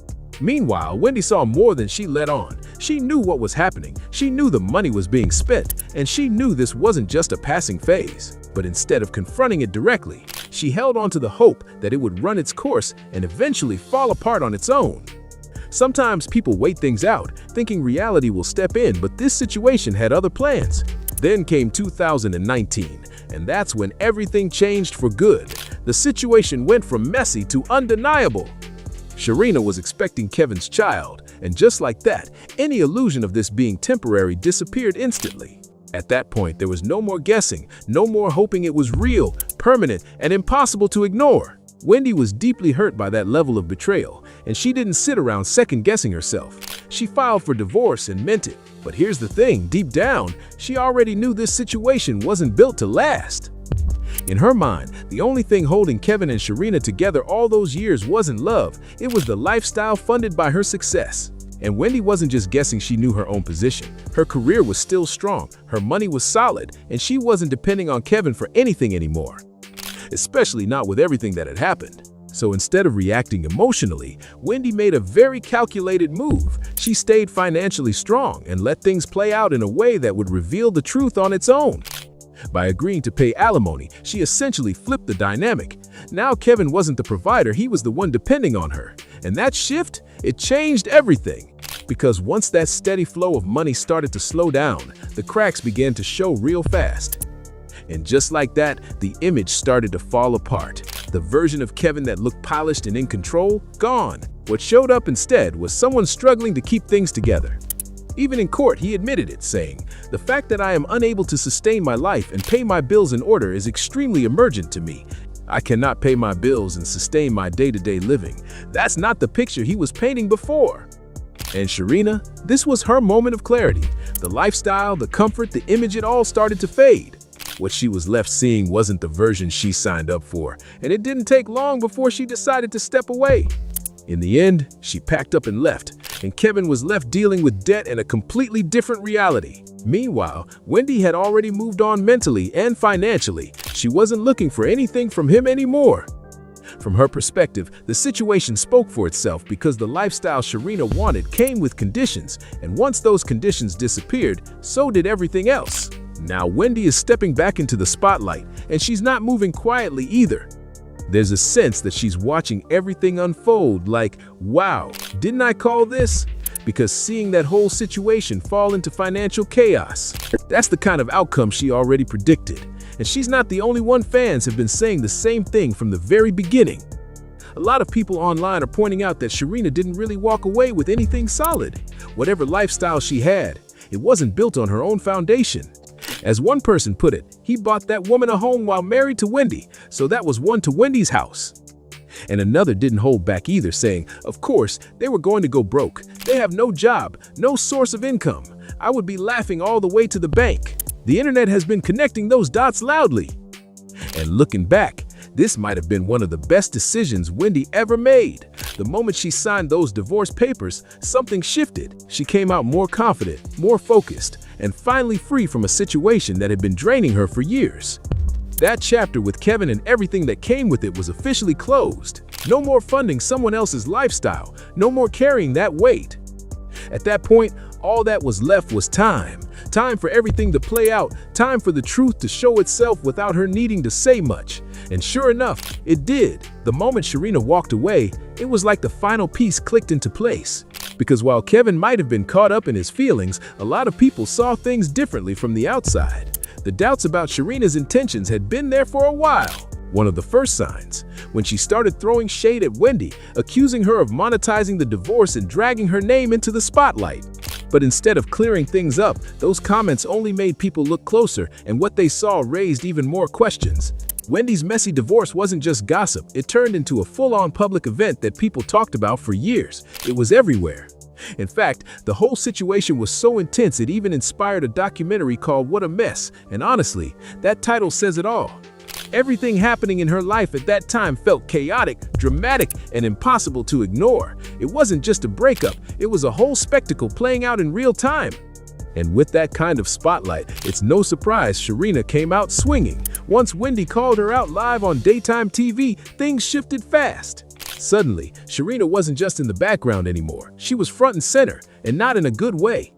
B: Meanwhile, Wendy saw more than she let on. She knew what was happening, she knew the money was being spent, and she knew this wasn't just a passing phase. But instead of confronting it directly, she held on to the hope that it would run its course and eventually fall apart on its own. Sometimes people wait things out, thinking reality will step in, but this situation had other plans. Then came 2019, and that's when everything changed for good. The situation went from messy to undeniable. Sharina was expecting Kevin's child, and just like that, any illusion of this being temporary disappeared instantly. At that point, there was no more guessing, no more hoping it was real, permanent, and impossible to ignore. Wendy was deeply hurt by that level of betrayal, and she didn't sit around second-guessing herself. She filed for divorce and meant it. But here's the thing, deep down, she already knew this situation wasn't built to last. In her mind, the only thing holding Kevin and Sharina together all those years wasn't love, it was the lifestyle funded by her success. And Wendy wasn't just guessing, she knew her own position. Her career was still strong, her money was solid, and she wasn't depending on Kevin for anything anymore. Especially not with everything that had happened. So instead of reacting emotionally, Wendy made a very calculated move. She stayed financially strong and let things play out in a way that would reveal the truth on its own. By agreeing to pay alimony, she essentially flipped the dynamic. Now Kevin wasn't the provider, he was the one depending on her. And that shift, it changed everything. Because once that steady flow of money started to slow down, the cracks began to show real fast. And just like that, the image started to fall apart. The version of Kevin that looked polished and in control, gone. What showed up instead was someone struggling to keep things together. Even in court, he admitted it, saying, "The fact that I am unable to sustain my life and pay my bills in order is extremely emergent to me." I cannot pay my bills and sustain my day-to-day living. That's not the picture he was painting before. And Sharina, this was her moment of clarity. The lifestyle, the comfort, the image, it all started to fade. What she was left seeing wasn't the version she signed up for, and it didn't take long before she decided to step away. In the end, she packed up and left, and Kevin was left dealing with debt and a completely different reality. Meanwhile, Wendy had already moved on mentally and financially. She wasn't looking for anything from him anymore. From her perspective, the situation spoke for itself because the lifestyle Sharina wanted came with conditions, and once those conditions disappeared, so did everything else. Now Wendy is stepping back into the spotlight, and she's not moving quietly either. There's a sense that she's watching everything unfold like, wow, didn't I call this? Because seeing that whole situation fall into financial chaos, that's the kind of outcome she already predicted. And she's not the only one. Fans have been saying the same thing from the very beginning. A lot of people online are pointing out that Sharina didn't really walk away with anything solid. Whatever lifestyle she had, it wasn't built on her own foundation. As one person put it, he bought that woman a home while married to Wendy, so that was one to Wendy's house. And another didn't hold back either, saying, of course, they were going to go broke. They have no job, no source of income. I would be laughing all the way to the bank. The internet has been connecting those dots loudly. And looking back, this might have been one of the best decisions Wendy ever made. The moment she signed those divorce papers, something shifted. She came out more confident, more focused, and finally free from a situation that had been draining her for years. That chapter with Kevin and everything that came with it was officially closed. No more funding someone else's lifestyle, no more carrying that weight. At that point, all that was left was time. Time for everything to play out, time for the truth to show itself without her needing to say much. And sure enough, it did. The moment Sharina walked away, it was like the final piece clicked into place. Because while Kevin might have been caught up in his feelings, a lot of people saw things differently from the outside. The doubts about Sharina's intentions had been there for a while. One of the first signs, when she started throwing shade at Wendy, accusing her of monetizing the divorce and dragging her name into the spotlight. But instead of clearing things up, those comments only made people look closer, and what they saw raised even more questions. Wendy's messy divorce wasn't just gossip, it turned into a full-on public event that people talked about for years. It was everywhere. In fact, the whole situation was so intense it even inspired a documentary called What a Mess, and honestly, that title says it all. Everything happening in her life at that time felt chaotic, dramatic, and impossible to ignore. It wasn't just a breakup, it was a whole spectacle playing out in real time. And with that kind of spotlight, it's no surprise Sharina came out swinging. Once Wendy called her out live on daytime TV, things shifted fast. Suddenly, Sharina wasn't just in the background anymore. She was front and center, and not in a good way.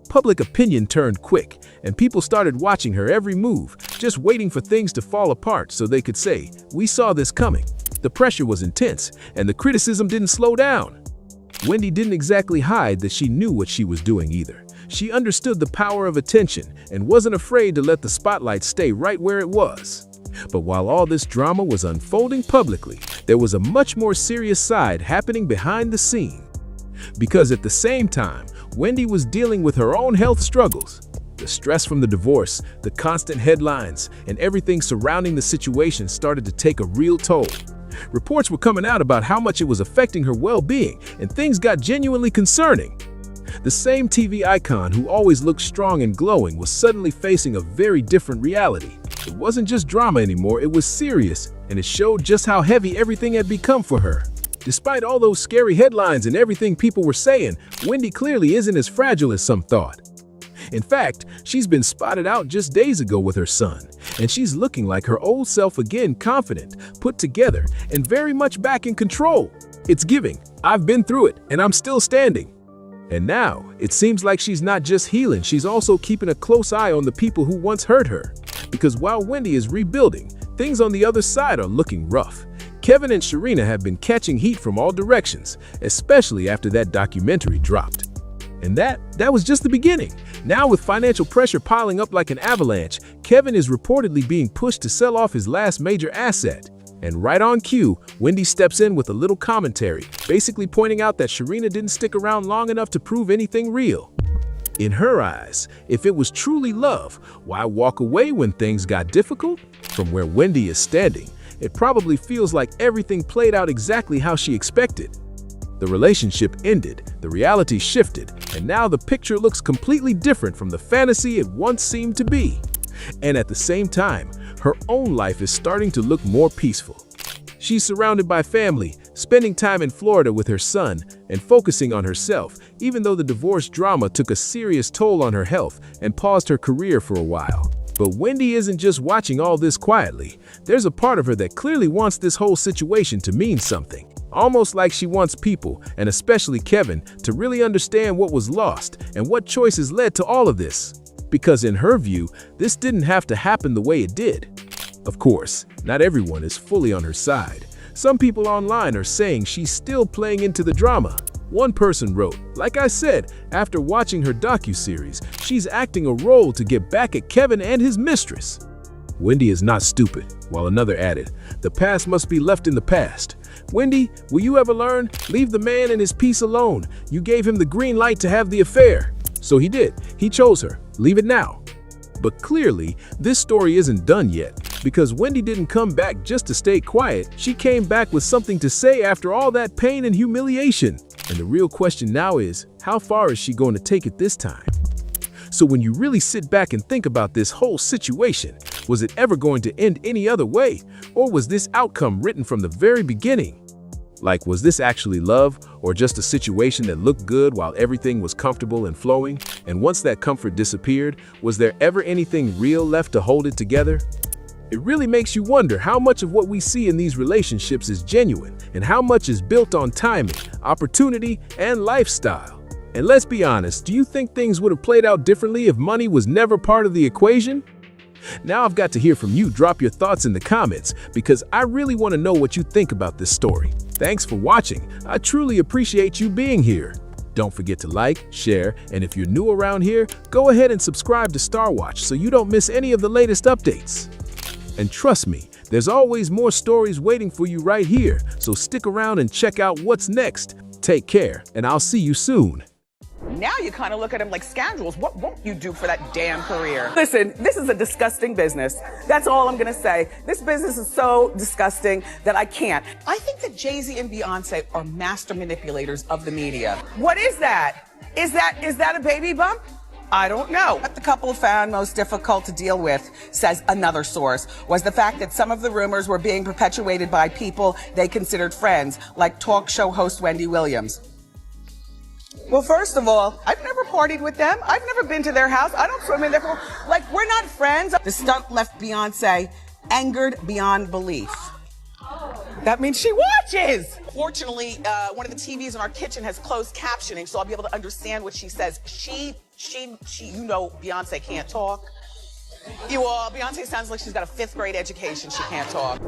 B: Public opinion turned quick, and people started watching her every move, just waiting for things to fall apart so they could say, "We saw this coming." The pressure was intense, and the criticism didn't slow down. Wendy didn't exactly hide that she knew what she was doing either. She understood the power of attention and wasn't afraid to let the spotlight stay right where it was. But while all this drama was unfolding publicly, there was a much more serious side happening behind the scene. Because at the same time, Wendy was dealing with her own health struggles. The stress from the divorce, the constant headlines, and everything surrounding the situation started to take a real toll. Reports were coming out about how much it was affecting her well-being, and things got genuinely concerning. The same TV icon who always looked strong and glowing was suddenly facing a very different reality. It wasn't just drama anymore, it was serious, and it showed just how heavy everything had become for her. Despite all those scary headlines and everything people were saying, Wendy clearly isn't as fragile as some thought. In fact, she's been spotted out just days ago with her son, and she's looking like her old self again, confident, put together, and very much back in control. It's giving, "I've been through it, and I'm still standing." And now, it seems like she's not just healing, she's also keeping a close eye on the people who once hurt her. Because while Wendy is rebuilding, things on the other side are looking rough. Kevin and Sharina have been catching heat from all directions, especially after that documentary dropped. And that was just the beginning. Now with financial pressure piling up like an avalanche, Kevin is reportedly being pushed to sell off his last major asset. And right on cue, Wendy steps in with a little commentary, basically pointing out that Sharina didn't stick around long enough to prove anything real. In her eyes, if it was truly love, why walk away when things got difficult? From where Wendy is standing, it probably feels like everything played out exactly how she expected. The relationship ended, the reality shifted, and now the picture looks completely different from the fantasy it once seemed to be. And at the same time, her own life is starting to look more peaceful. She's surrounded by family, spending time in Florida with her son, and focusing on herself, even though the divorce drama took a serious toll on her health and paused her career for a while. But Wendy isn't just watching all this quietly. There's a part of her that clearly wants this whole situation to mean something. Almost like she wants people, and especially Kevin, to really understand what was lost and what choices led to all of this. Because in her view, this didn't have to happen the way it did. Of course, not everyone is fully on her side. Some people online are saying she's still playing into the drama. One person wrote, "Like I said, after watching her docuseries, she's acting a role to get back at Kevin and his mistress." Wendy is not stupid, while another added, "The past must be left in the past." Wendy, will you ever learn? Leave the man and his peace alone. You gave him the green light to have the affair. So he did. He chose her. Leave it now. But clearly, this story isn't done yet, because Wendy didn't come back just to stay quiet. She came back with something to say after all that pain and humiliation. And the real question now is, how far is she going to take it this time? So when you really sit back and think about this whole situation, was it ever going to end any other way? Or was this outcome written from the very beginning? Like, was this actually love, or just a situation that looked good while everything was comfortable and flowing? And once that comfort disappeared, was there ever anything real left to hold it together? It really makes you wonder how much of what we see in these relationships is genuine, and how much is built on timing, opportunity, and lifestyle. And let's be honest, do you think things would have played out differently if money was never part of the equation? Now I've got to hear from you. Drop your thoughts in the comments, because I really want to know what you think about this story. Thanks for watching. I truly appreciate you being here. Don't forget to like, share, and if you're new around here, go ahead and subscribe to Star Watch so you don't miss any of the latest updates. And trust me, there's always more stories waiting for you right here, so stick around and check out what's next. Take care, and I'll see you soon.
J: Now you kind of look at them like scoundrels. What won't you do for that damn career? Listen, this is a disgusting business. That's all I'm going to say. This business is so disgusting that I can't. I think that Jay-Z and Beyonce are master manipulators of the media. What is that? Is that a baby bump? I don't know. What the couple found most difficult to deal with, says another source, was the fact that some of the rumors were being perpetuated by people they considered friends, like talk show host Wendy Williams. Well, first of all, I've never partied with them. I've never been to their house. I don't swim in their pool. Like, we're not friends. The stunt left Beyonce angered beyond belief. That means she watches. Fortunately, one of the TVs in our kitchen has closed captioning, so I'll be able to understand what she says. She, you know, Beyonce can't talk. Beyonce sounds like she's got a 5th grade education. She can't talk.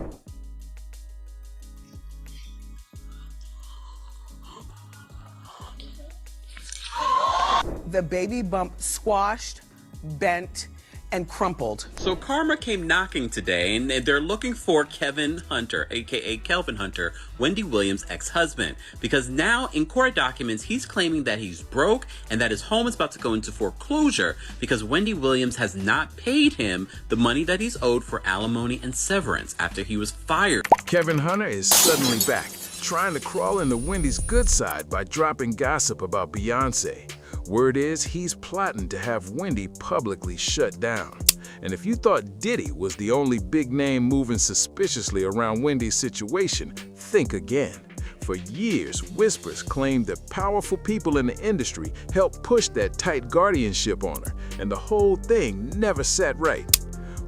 J: The baby bump squashed, bent, and crumpled.
I: So karma came knocking today, and they're looking for Kevin Hunter, aka Kelvin Hunter, Wendy Williams' ex-husband, because now in court documents he's claiming that he's broke and that his home is about to go into foreclosure because Wendy Williams has not paid him the money that he's owed for alimony and severance after he was fired.
L: Kevin Hunter is suddenly back, trying to crawl into Wendy's good side by dropping gossip about Beyonce. Word is he's plotting to have Wendy publicly shut down. And if you thought Diddy was the only big name moving suspiciously around Wendy's situation, think again. For years, whispers claimed that powerful people in the industry helped push that tight guardianship on her, and the whole thing never sat right.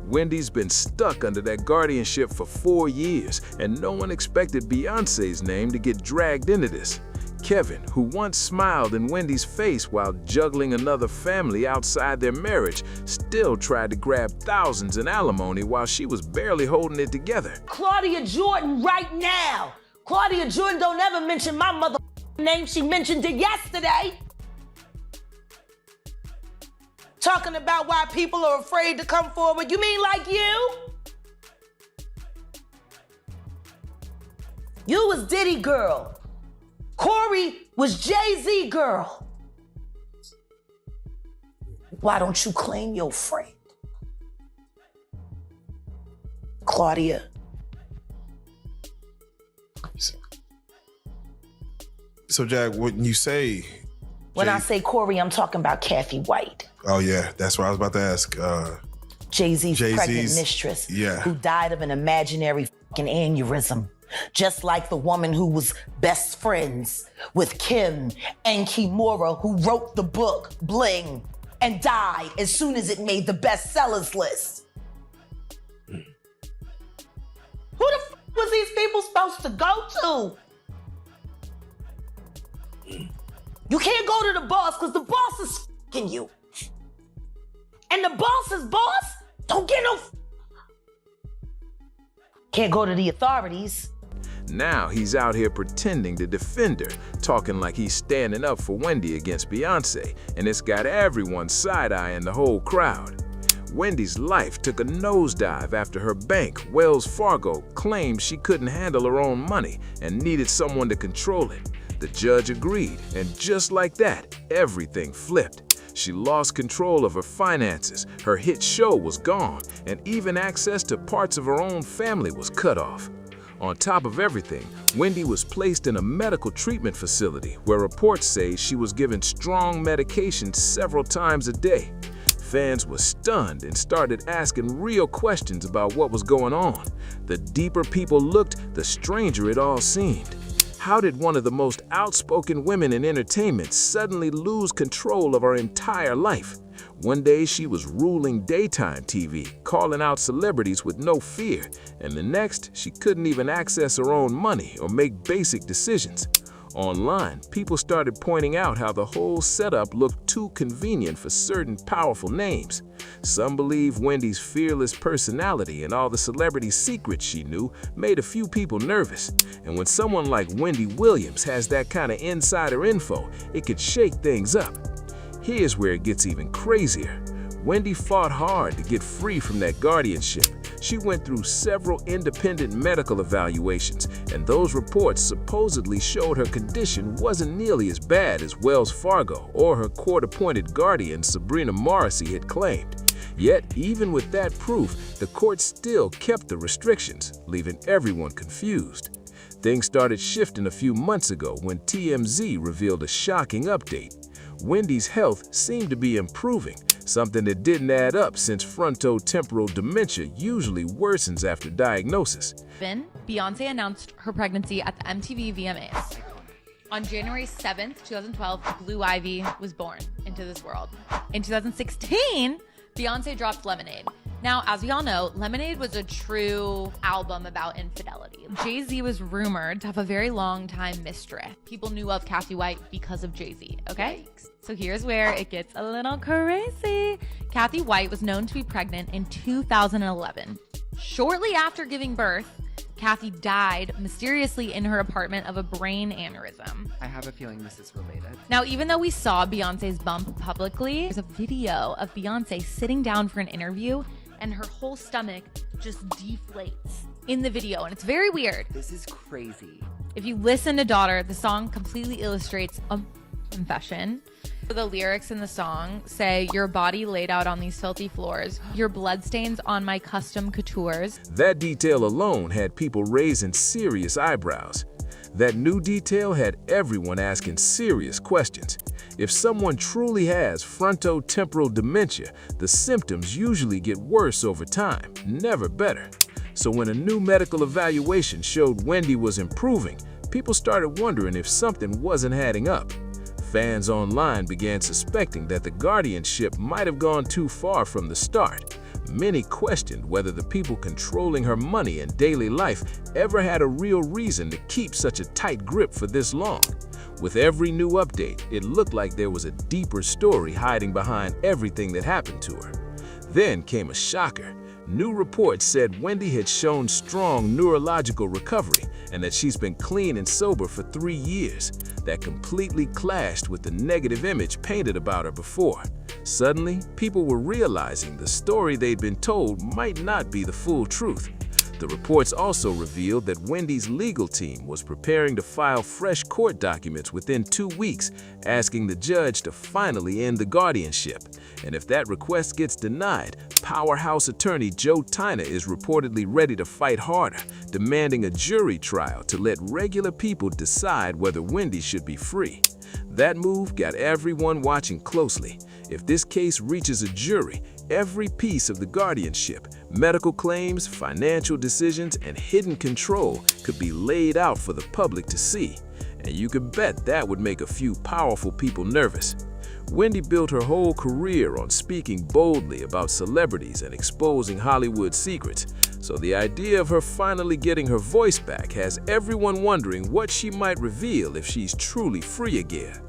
L: Wendy's been stuck under that guardianship for 4 years, and no one expected Beyonce's name to get dragged into this. Kevin, who once smiled in Wendy's face while juggling another family outside their marriage, still tried to grab thousands in alimony while she was barely holding it together.
K: Claudia Jordan right now. Claudia Jordan don't ever mention my mother name. She mentioned it yesterday. Talking about why people are afraid to come forward. You mean like you? You was Diddy girl. Corey was Jay-Z girl. Why don't you claim your friend? Claudia,
E: So, Jack, when you say...
K: When I say Corey, I'm talking about Kathy White.
E: Oh, yeah, that's what I was about to ask.
K: Jay-Z's pregnant mistress, who died of an imaginary fucking aneurysm. Just like the woman who was best friends with Kim and Kimura, who wrote the book Bling and died as soon as it made the bestsellers list. Who the fuck was these people supposed to go to? You can't go to the boss because the boss is fucking you. And the boss's boss don't get no. Can't go to the authorities.
L: Now he's out here pretending to defend her, talking like he's standing up for Wendy against Beyonce, and it's got everyone side-eyeing the whole crowd. Wendy's life took a nosedive after her bank, Wells Fargo, claimed she couldn't handle her own money and needed someone to control it. The judge agreed, and just like that, everything flipped. She lost control of her finances, her hit show was gone, and even access to parts of her own family was cut off. On top of everything, Wendy was placed in a medical treatment facility where reports say she was given strong medication several times a day. Fans were stunned and started asking real questions about what was going on. The deeper people looked, the stranger it all seemed. How did one of the most outspoken women in entertainment suddenly lose control of her entire life? One day she was ruling daytime TV, calling out celebrities with no fear, and the next she couldn't even access her own money or make basic decisions. Online, people started pointing out how the whole setup looked too convenient for certain powerful names. Some believe Wendy's fearless personality and all the celebrity secrets she knew made a few people nervous. And when someone like Wendy Williams has that kind of insider info, it could shake things up. Here's where it gets even crazier. Wendy fought hard to get free from that guardianship. She went through several independent medical evaluations, and those reports supposedly showed her condition wasn't nearly as bad as Wells Fargo or her court-appointed guardian Sabrina Morrissey had claimed. Yet, even with that proof, the court still kept the restrictions, leaving everyone confused. Things started shifting a few months ago when TMZ revealed a shocking update. Wendy's health seemed to be improving, something that didn't add up since frontotemporal dementia usually worsens after diagnosis.
M: Beyonce announced her pregnancy at the MTV VMAs. On January 7th, 2012, Blue Ivy was born into this world. In 2016, Beyonce dropped Lemonade. Now, as we all know, Lemonade was a true album about infidelity. Jay-Z was rumored to have a very long-time mistress. People knew of Kathy White because of Jay-Z, okay? So here's where it gets a little crazy. Kathy White was known to be pregnant in 2011. Shortly after giving birth, Kathy died mysteriously in her apartment of a brain aneurysm.
U: I have a feeling this is related.
M: Now, even though we saw Beyonce's bump publicly, there's a video of Beyonce sitting down for an interview and her whole stomach just deflates in the video, and it's very weird.
U: This is crazy.
M: If you listen to Daughter, the song completely illustrates a confession. The lyrics in the song say, "Your body laid out on these filthy floors, your bloodstains on my custom coutures."
L: That detail alone had people raising serious eyebrows. That new detail had everyone asking serious questions. If someone truly has frontotemporal dementia, the symptoms usually get worse over time, never better. So when a new medical evaluation showed Wendy was improving, people started wondering if something wasn't adding up. Fans online began suspecting that the guardianship might have gone too far from the start. Many questioned whether the people controlling her money and daily life ever had a real reason to keep such a tight grip for this long. With every new update, it looked like there was a deeper story hiding behind everything that happened to her. Then came a shocker. New reports said Wendy had shown strong neurological recovery and that she's been clean and sober for 3 years. That completely clashed with the negative image painted about her before. Suddenly, people were realizing the story they'd been told might not be the full truth.
B: The reports also revealed that Wendy's legal team was preparing to file fresh court documents within 2 weeks, asking the judge to finally end the guardianship. And if that request gets denied, powerhouse attorney Joe Tina is reportedly ready to fight harder, demanding a jury trial to let regular people decide whether Wendy should be free. That move got everyone watching closely. If this case reaches a jury, every piece of the guardianship, medical claims, financial decisions, and hidden control could be laid out for the public to see. And you could bet that would make a few powerful people nervous. Wendy built her whole career on speaking boldly about celebrities and exposing Hollywood secrets, so the idea of her finally getting her voice back has everyone wondering what she might reveal if she's truly free again.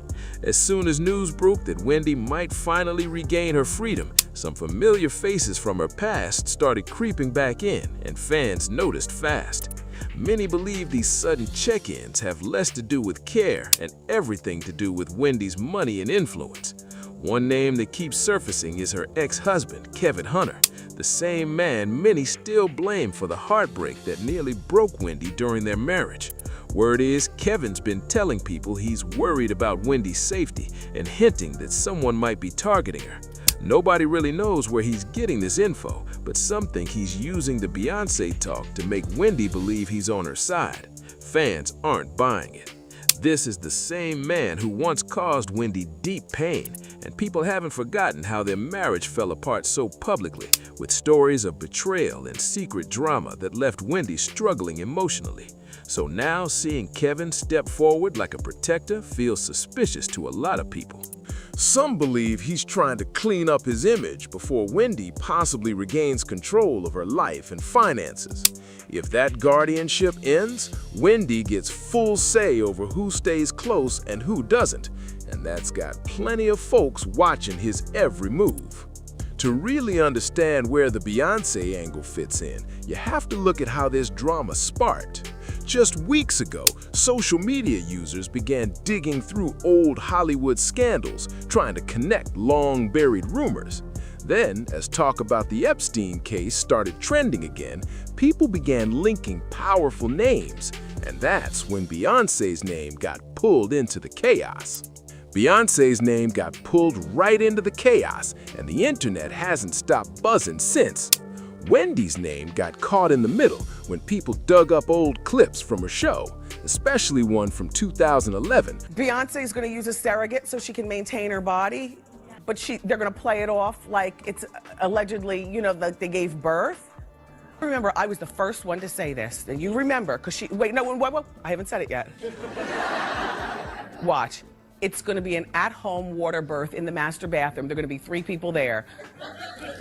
B: As soon as news broke that Wendy might finally regain her freedom, some familiar faces from her past started creeping back in, and fans noticed fast. Many believe these sudden check-ins have less to do with care and everything to do with Wendy's money and influence. One name that keeps surfacing is her ex-husband, Kevin Hunter, the same man many still blame for the heartbreak that nearly broke Wendy during their marriage. Word is, Kevin's been telling people he's worried about Wendy's safety and hinting that someone might be targeting her. Nobody really knows where he's getting this info, but some think he's using the Beyoncé talk to make Wendy believe he's on her side. Fans aren't buying it. This is the same man who once caused Wendy deep pain, and people haven't forgotten how their marriage fell apart so publicly, with stories of betrayal and secret drama that left Wendy struggling emotionally. So now seeing Kevin step forward like a protector feels suspicious to a lot of people. Some believe he's trying to clean up his image before Wendy possibly regains control of her life and finances. If that guardianship ends, Wendy gets full say over who stays close and who doesn't, and that's got plenty of folks watching his every move. To really understand where the Beyoncé angle fits in, you have to look at how this drama sparked. Just weeks ago, social media users began digging through old Hollywood scandals, trying to connect long-buried rumors. Then, as talk about the Epstein case started trending again, people began linking powerful names, and that's when Beyoncé's name got pulled into the chaos. Beyoncé's name got pulled right into the chaos, and the internet hasn't stopped buzzing since. Wendy's name got caught in the middle when people dug up old clips from her show, especially one from 2011.
J: Beyonce's gonna use a surrogate so she can maintain her body, but they're gonna play it off like it's allegedly, like they gave birth. Remember, I was the first one to say this, and you remember, because wait, I haven't said it yet. Watch. It's going to be an at-home water birth in the master bathroom. There are going to be 3 people there.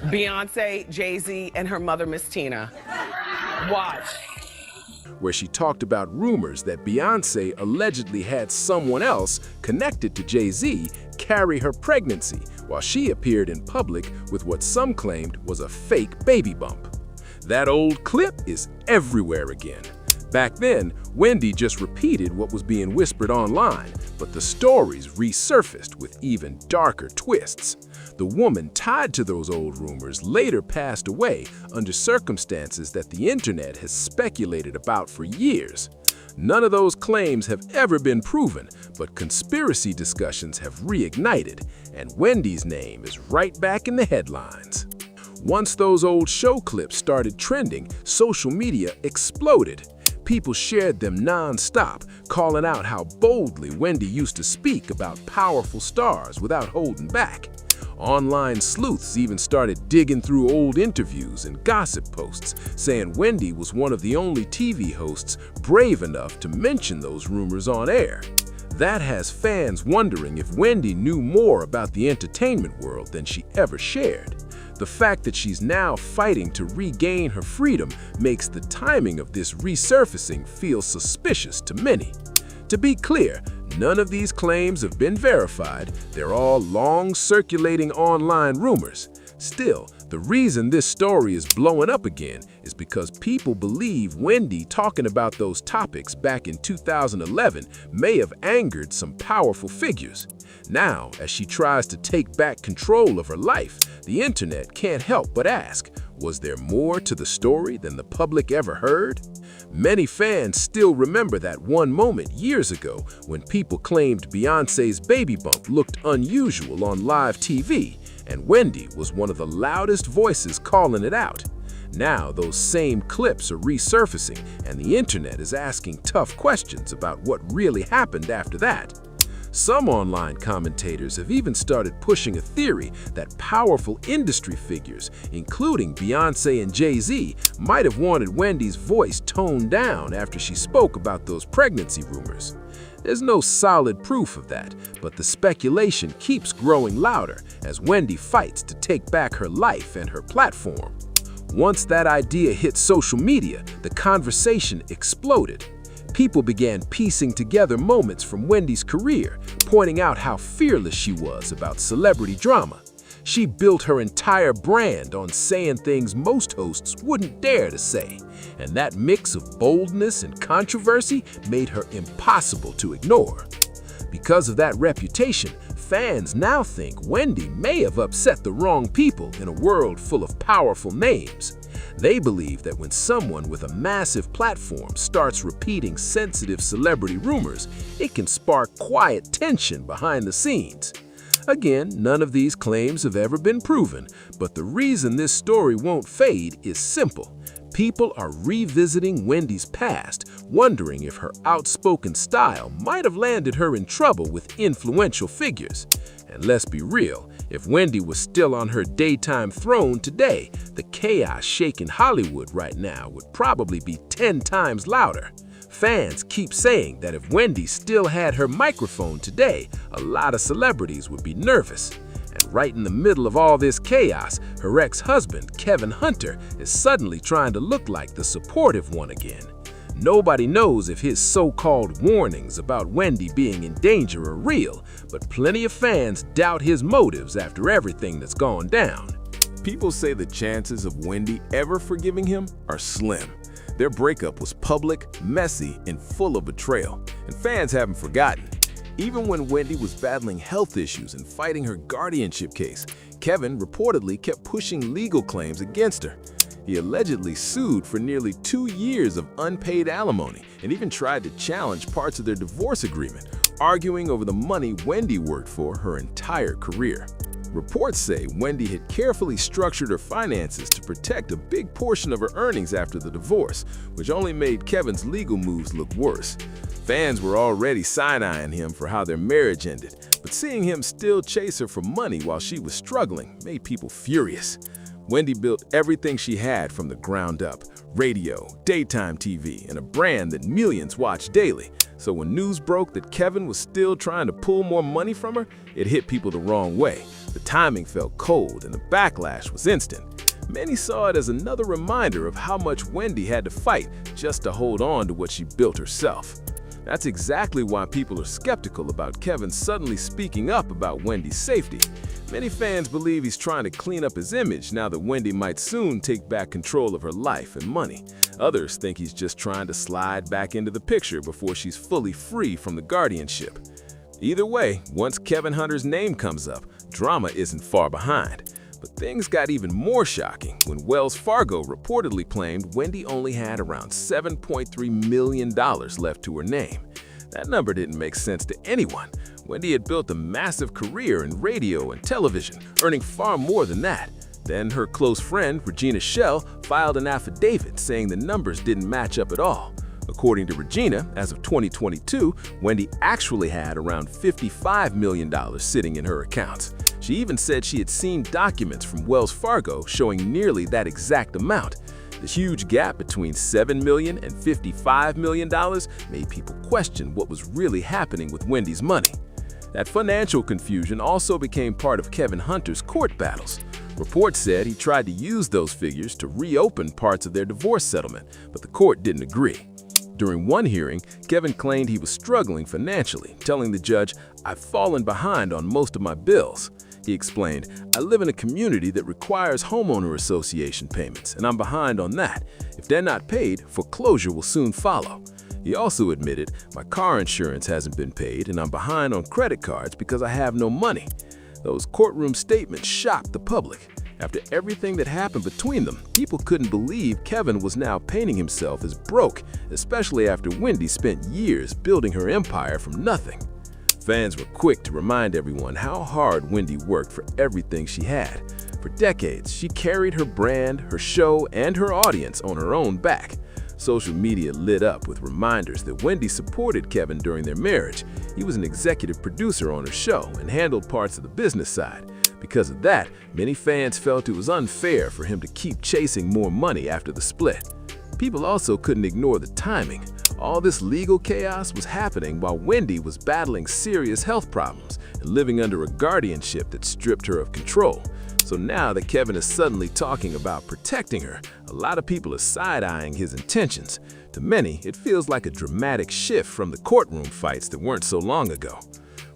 J: Beyonce, Jay-Z, and her mother, Miss Tina. Watch.
B: Where she talked about rumors that Beyoncé allegedly had someone else connected to Jay-Z carry her pregnancy while she appeared in public with what some claimed was a fake baby bump. That old clip is everywhere again. Back then, Wendy just repeated what was being whispered online, but the stories resurfaced with even darker twists. The woman tied to those old rumors later passed away under circumstances that the internet has speculated about for years. None of those claims have ever been proven, but conspiracy discussions have reignited, and Wendy's name is right back in the headlines. Once those old show clips started trending, social media exploded. People shared them non-stop, calling out how boldly Wendy used to speak about powerful stars without holding back. Online sleuths even started digging through old interviews and gossip posts, saying Wendy was one of the only TV hosts brave enough to mention those rumors on air. That has fans wondering if Wendy knew more about the entertainment world than she ever shared. The fact that she's now fighting to regain her freedom makes the timing of this resurfacing feel suspicious to many. To be clear, none of these claims have been verified. They're all long circulating online rumors. Still, the reason this story is blowing up again is because people believe Wendy talking about those topics back in 2011 may have angered some powerful figures. Now, as she tries to take back control of her life, the internet can't help but ask, Was there more to the story than the public ever heard? Many fans still remember that one moment years ago when people claimed Beyoncé's baby bump looked unusual on live TV, and Wendy was one of the loudest voices calling it out. Now those same clips are resurfacing, and the internet is asking tough questions about what really happened after that. Some online commentators have even started pushing a theory that powerful industry figures, including Beyoncé and Jay-Z, might have wanted Wendy's voice toned down after she spoke about those pregnancy rumors. There's no solid proof of that, but the speculation keeps growing louder as Wendy fights to take back her life and her platform. Once that idea hit social media, the conversation exploded. People began piecing together moments from Wendy's career, pointing out how fearless she was about celebrity drama. She built her entire brand on saying things most hosts wouldn't dare to say, and that mix of boldness and controversy made her impossible to ignore. Because of that reputation, fans now think Wendy may have upset the wrong people in a world full of powerful names. They believe that when someone with a massive platform starts repeating sensitive celebrity rumors, it can spark quiet tension behind the scenes. Again, none of these claims have ever been proven, but the reason this story won't fade is simple. People are revisiting Wendy's past, wondering if her outspoken style might have landed her in trouble with influential figures. And let's be real, if Wendy was still on her daytime throne today, the chaos shaking Hollywood right now would probably be 10 times louder. Fans keep saying that if Wendy still had her microphone today, a lot of celebrities would be nervous. And right in the middle of all this chaos, her ex-husband, Kevin Hunter, is suddenly trying to look like the supportive one again. Nobody knows if his so-called warnings about Wendy being in danger are real, but plenty of fans doubt his motives after everything that's gone down.
L: People say the chances of Wendy ever forgiving him are slim. Their breakup was public, messy, and full of betrayal, and fans haven't forgotten. Even when Wendy was battling health issues and fighting her guardianship case, Kevin reportedly kept pushing legal claims against her. He allegedly sued for nearly 2 years of unpaid alimony and even tried to challenge parts of their divorce agreement, arguing over the money Wendy worked for her entire career. Reports say Wendy had carefully structured her finances to protect a big portion of her earnings after the divorce, which only made Kevin's legal moves look worse. Fans were already side-eyeing him for how their marriage ended, but seeing him still chase her for money while she was struggling made people furious. Wendy built everything she had from the ground up: radio, daytime TV, and a brand that millions watch daily. So when news broke that Kevin was still trying to pull more money from her, it hit people the wrong way. The timing felt cold and the backlash was instant. Many saw it as another reminder of how much Wendy had to fight just to hold on to what she built herself. That's exactly why people are skeptical about Kevin suddenly speaking up about Wendy's safety. Many fans believe he's trying to clean up his image now that Wendy might soon take back control of her life and money. Others think he's just trying to slide back into the picture before she's fully free from the guardianship. Either way, once Kevin Hunter's name comes up, drama isn't far behind. But things got even more shocking when Wells Fargo reportedly claimed Wendy only had around $7.3 million left to her name. That number didn't make sense to anyone. Wendy had built a massive career in radio and television, earning far more than that. Then her close friend, Regina Shell, filed an affidavit saying the numbers didn't match up at all. According to Regina, as of 2022, Wendy actually had around $55 million sitting in her accounts. She even said she had seen documents from Wells Fargo showing nearly that exact amount. The huge gap between $7 million and $55 million made people question what was really happening with Wendy's money. That financial confusion also became part of Kevin Hunter's court battles. Reports said he tried to use those figures to reopen parts of their divorce settlement, but the court didn't agree. During one hearing, Kevin claimed he was struggling financially, telling the judge, "I've fallen behind on most of my bills." He explained, "I live in a community that requires homeowner association payments, and I'm behind on that. If they're not paid, foreclosure will soon follow." He also admitted, "My car insurance hasn't been paid, and I'm behind on credit cards because I have no money." Those courtroom statements shocked the public.
B: After everything that happened between them, people couldn't believe Kevin was now painting himself as broke, especially after Wendy spent years building her empire from nothing. Fans were quick to remind everyone how hard Wendy worked for everything she had. For decades, she carried her brand, her show, and her audience on her own back. Social media lit up with reminders that Wendy supported Kevin during their marriage. He was an executive producer on her show and handled parts of the business side. Because of that, many fans felt it was unfair for him to keep chasing more money after the split. People also couldn't ignore the timing. All this legal chaos was happening while Wendy was battling serious health problems and living under a guardianship that stripped her of control. So now that Kevin is suddenly talking about protecting her, a lot of people are side-eyeing his intentions. To many, it feels like a dramatic shift from the courtroom fights that weren't so long ago.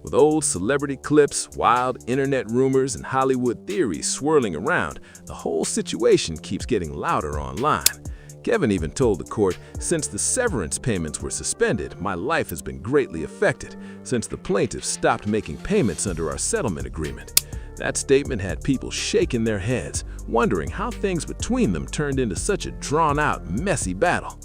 B: With old celebrity clips, wild internet rumors, and Hollywood theories swirling around, the whole situation keeps getting louder online. Kevin even told the court, "Since the severance payments were suspended, my life has been greatly affected, since the plaintiffs stopped making payments under our settlement agreement." That statement had people shaking their heads, wondering how things between them turned into such a drawn-out, messy battle.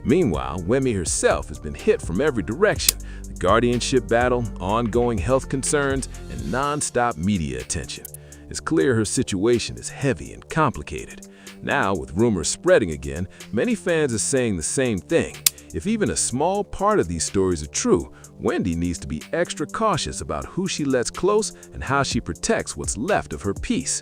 B: Meanwhile, Wendy herself has been hit from every direction: the guardianship battle, ongoing health concerns, and non-stop media attention. It's clear her situation is heavy and complicated. Now, with rumors spreading again, many fans are saying the same thing. If even a small part of these stories are true, Wendy needs to be extra cautious about who she lets close and how she protects what's left of her peace.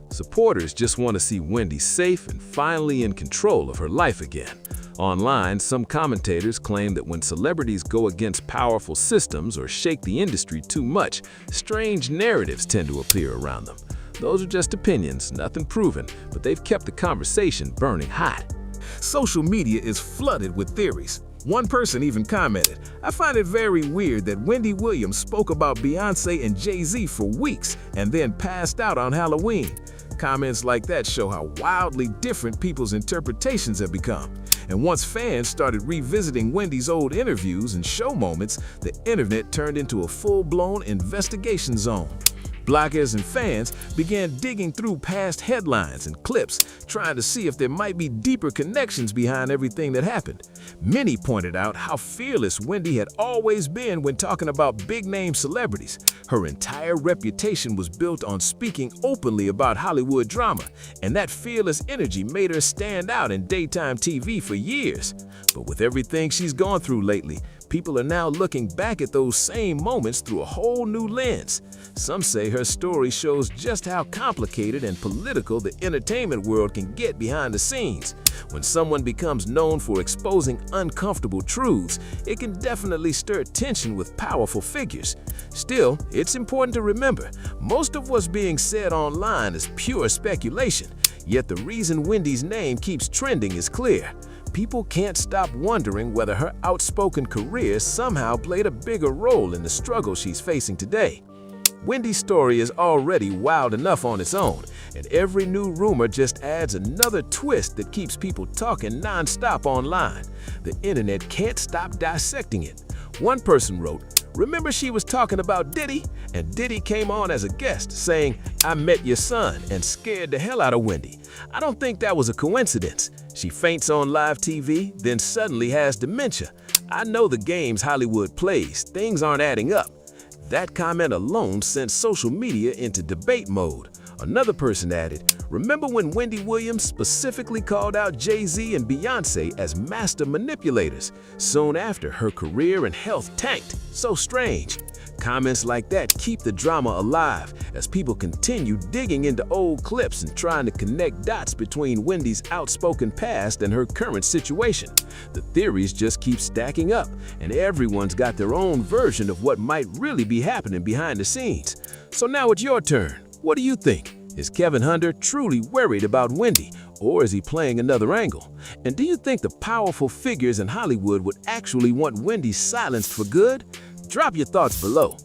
B: Supporters just want to see Wendy safe and finally in control of her life again. Online, some commentators claim that when celebrities go against powerful systems or shake the industry too much, strange narratives tend to appear around them. Those are just opinions, nothing proven, but they've kept the conversation burning hot.
L: Social media is flooded with theories. One person even commented, "I find it very weird that Wendy Williams spoke about Beyoncé and Jay-Z for weeks and then passed out on Halloween." Comments like that show how wildly different people's interpretations have become. And once fans started revisiting Wendy's old interviews and show moments, the internet turned into a full-blown investigation zone. Bloggers and fans began digging through past headlines and clips, trying to see if there might be deeper connections behind everything that happened. Many pointed out how fearless Wendy had always been when talking about big-name celebrities. Her entire reputation was built on speaking openly about Hollywood drama, and that fearless energy made her stand out in daytime TV for years. But with everything she's gone through lately, people are now looking back at those same moments through a whole new lens. Some say her story shows just how complicated and political the entertainment world can get behind the scenes. When someone becomes known for exposing uncomfortable truths, it can definitely stir tension with powerful figures. Still, it's important to remember, most of what's being said online is pure speculation. Yet the reason Wendy's name keeps trending is clear. People can't stop wondering whether her outspoken career somehow played a bigger role in the struggle she's facing today. Wendy's story is already wild enough on its own, and every new rumor just adds another twist that keeps people talking non-stop online. The internet can't stop dissecting it. One person wrote, "Remember she was talking about Diddy? And Diddy came on as a guest saying, 'I met your son,' and scared the hell out of Wendy. I don't think that was a coincidence. She faints on live TV, then suddenly has dementia. I know the games Hollywood plays. Things aren't adding up." That comment alone sent social media into debate mode. Another person added, "Remember when Wendy Williams specifically called out Jay-Z and Beyoncé as master manipulators? Soon after, her career and health tanked. So strange." Comments like that keep the drama alive as people continue digging into old clips and trying to connect dots between Wendy's outspoken past and her current situation. The theories just keep stacking up, and everyone's got their own version of what might really be happening behind the scenes. So now it's your turn. What do you think? Is Kevin Hunter truly worried about Wendy, or is he playing another angle? And do you think the powerful figures in Hollywood would actually want Wendy silenced for good? Drop your thoughts below.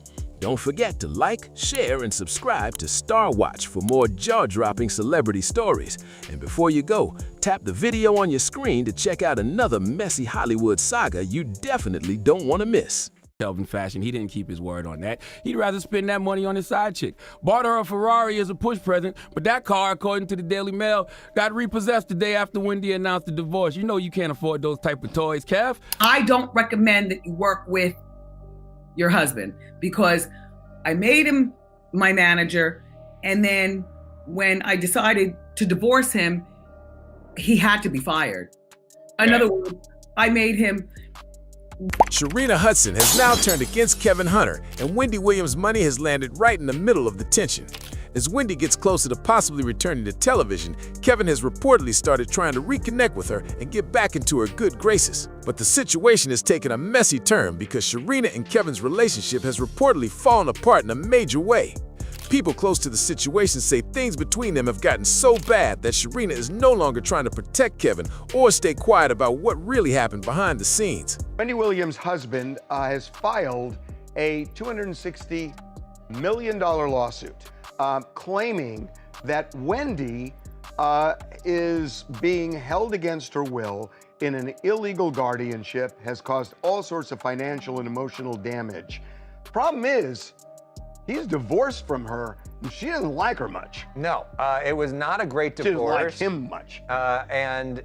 L: Don't forget to like, share, and subscribe to Star Watch for more jaw-dropping celebrity stories. And before you go, tap the video on your screen to check out another messy Hollywood saga you definitely don't want to miss.
O: Kelvin fashion, he didn't keep his word on that. He'd rather spend that money on his side chick. Bought her a Ferrari as a push present, but that car, according to the Daily Mail, got repossessed the day after Wendy announced the divorce. You know you can't afford those type of toys, Kev.
Q: I don't recommend that you work with your husband because I made him my manager, and then when I decided to divorce him, he had to be fired. In other words, I made him.
B: Sharina Hudson has now turned against Kevin Hunter, and Wendy Williams' money has landed right in the middle of the tension. As Wendy gets closer to possibly returning to television, Kevin has reportedly started trying to reconnect with her and get back into her good graces. But the situation has taken a messy turn because Sharina and Kevin's relationship has reportedly fallen apart in a major way. People close to the situation say things between them have gotten so bad that Sharina is no longer trying to protect Kevin or stay quiet about what really happened behind the scenes.
D: Wendy Williams' husband has filed a $260 million lawsuit claiming that Wendy is being held against her will in an illegal guardianship, has caused all sorts of financial and emotional damage. Problem is, he's divorced from her, and she doesn't like her much.
A: No, it was not a great divorce.
D: She didn't like him much.
A: And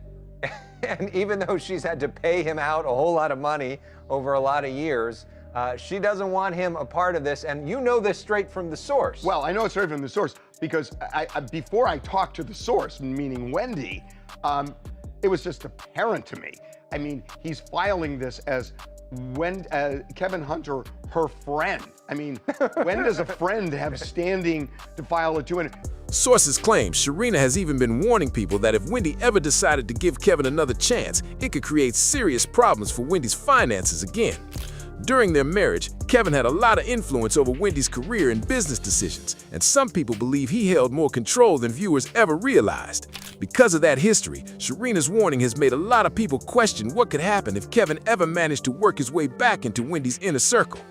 A: even though she's had to pay him out a whole lot of money over a lot of years, she doesn't want him a part of this. And you know this straight from the source.
D: Well, I know it straight from the source because before I talked to the source, meaning Wendy, it was just apparent to me. I mean, he's filing this as Kevin Hunter, her friend. I mean, when does a friend have standing to file a 200?
B: Sources claim Sharina has even been warning people that if Wendy ever decided to give Kevin another chance, it could create serious problems for Wendy's finances again. During their marriage, Kevin had a lot of influence over Wendy's career and business decisions, and some people believe he held more control than viewers ever realized. Because of that history, Sharina's warning has made a lot of people question what could happen if Kevin ever managed to work his way back into Wendy's inner circle.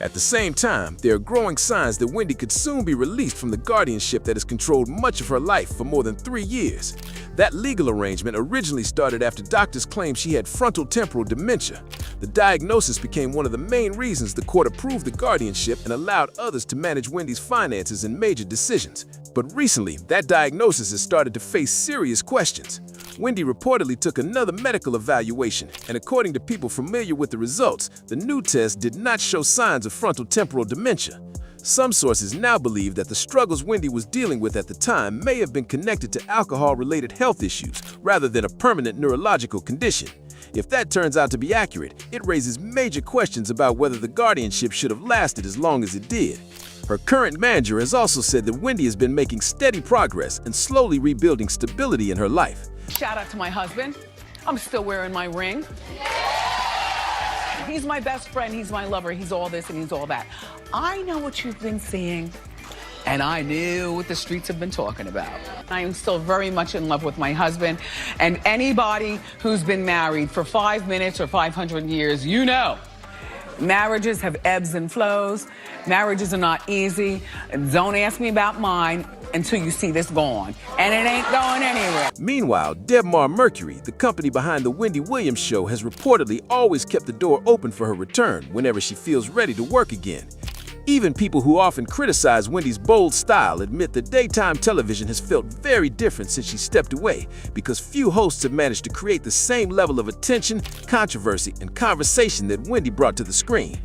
B: At the same time, there are growing signs that Wendy could soon be released from the guardianship that has controlled much of her life for more than 3 years. That legal arrangement originally started after doctors claimed she had frontotemporal dementia. The diagnosis became one of the main reasons the court approved the guardianship and allowed others to manage Wendy's finances and major decisions. But recently, that diagnosis has started to face serious questions. Wendy reportedly took another medical evaluation, and according to people familiar with the results, the new test did not show signs of frontotemporal dementia. Some sources now believe that the struggles Wendy was dealing with at the time may have been connected to alcohol-related health issues rather than a permanent neurological condition. If that turns out to be accurate, it raises major questions about whether the guardianship should have lasted as long as it did. Her current manager has also said that Wendy has been making steady progress and slowly rebuilding stability in her life.
J: Shout out to my husband. I'm still wearing my ring. He's my best friend, he's my lover, he's all this and he's all that. I know what you've been seeing, and I knew what the streets have been talking about. I am still very much in love with my husband, and anybody who's been married for 5 minutes or 500 years, you know, marriages have ebbs and flows. Marriages are not easy. Don't ask me about mine until you see this gone. And it ain't going anywhere.
B: Meanwhile, Debmar Mercury, the company behind the Wendy Williams show, has reportedly always kept the door open for her return whenever she feels ready to work again. Even people who often criticize Wendy's bold style admit that daytime television has felt very different since she stepped away, because few hosts have managed to create the same level of attention, controversy, and conversation that Wendy brought to the screen.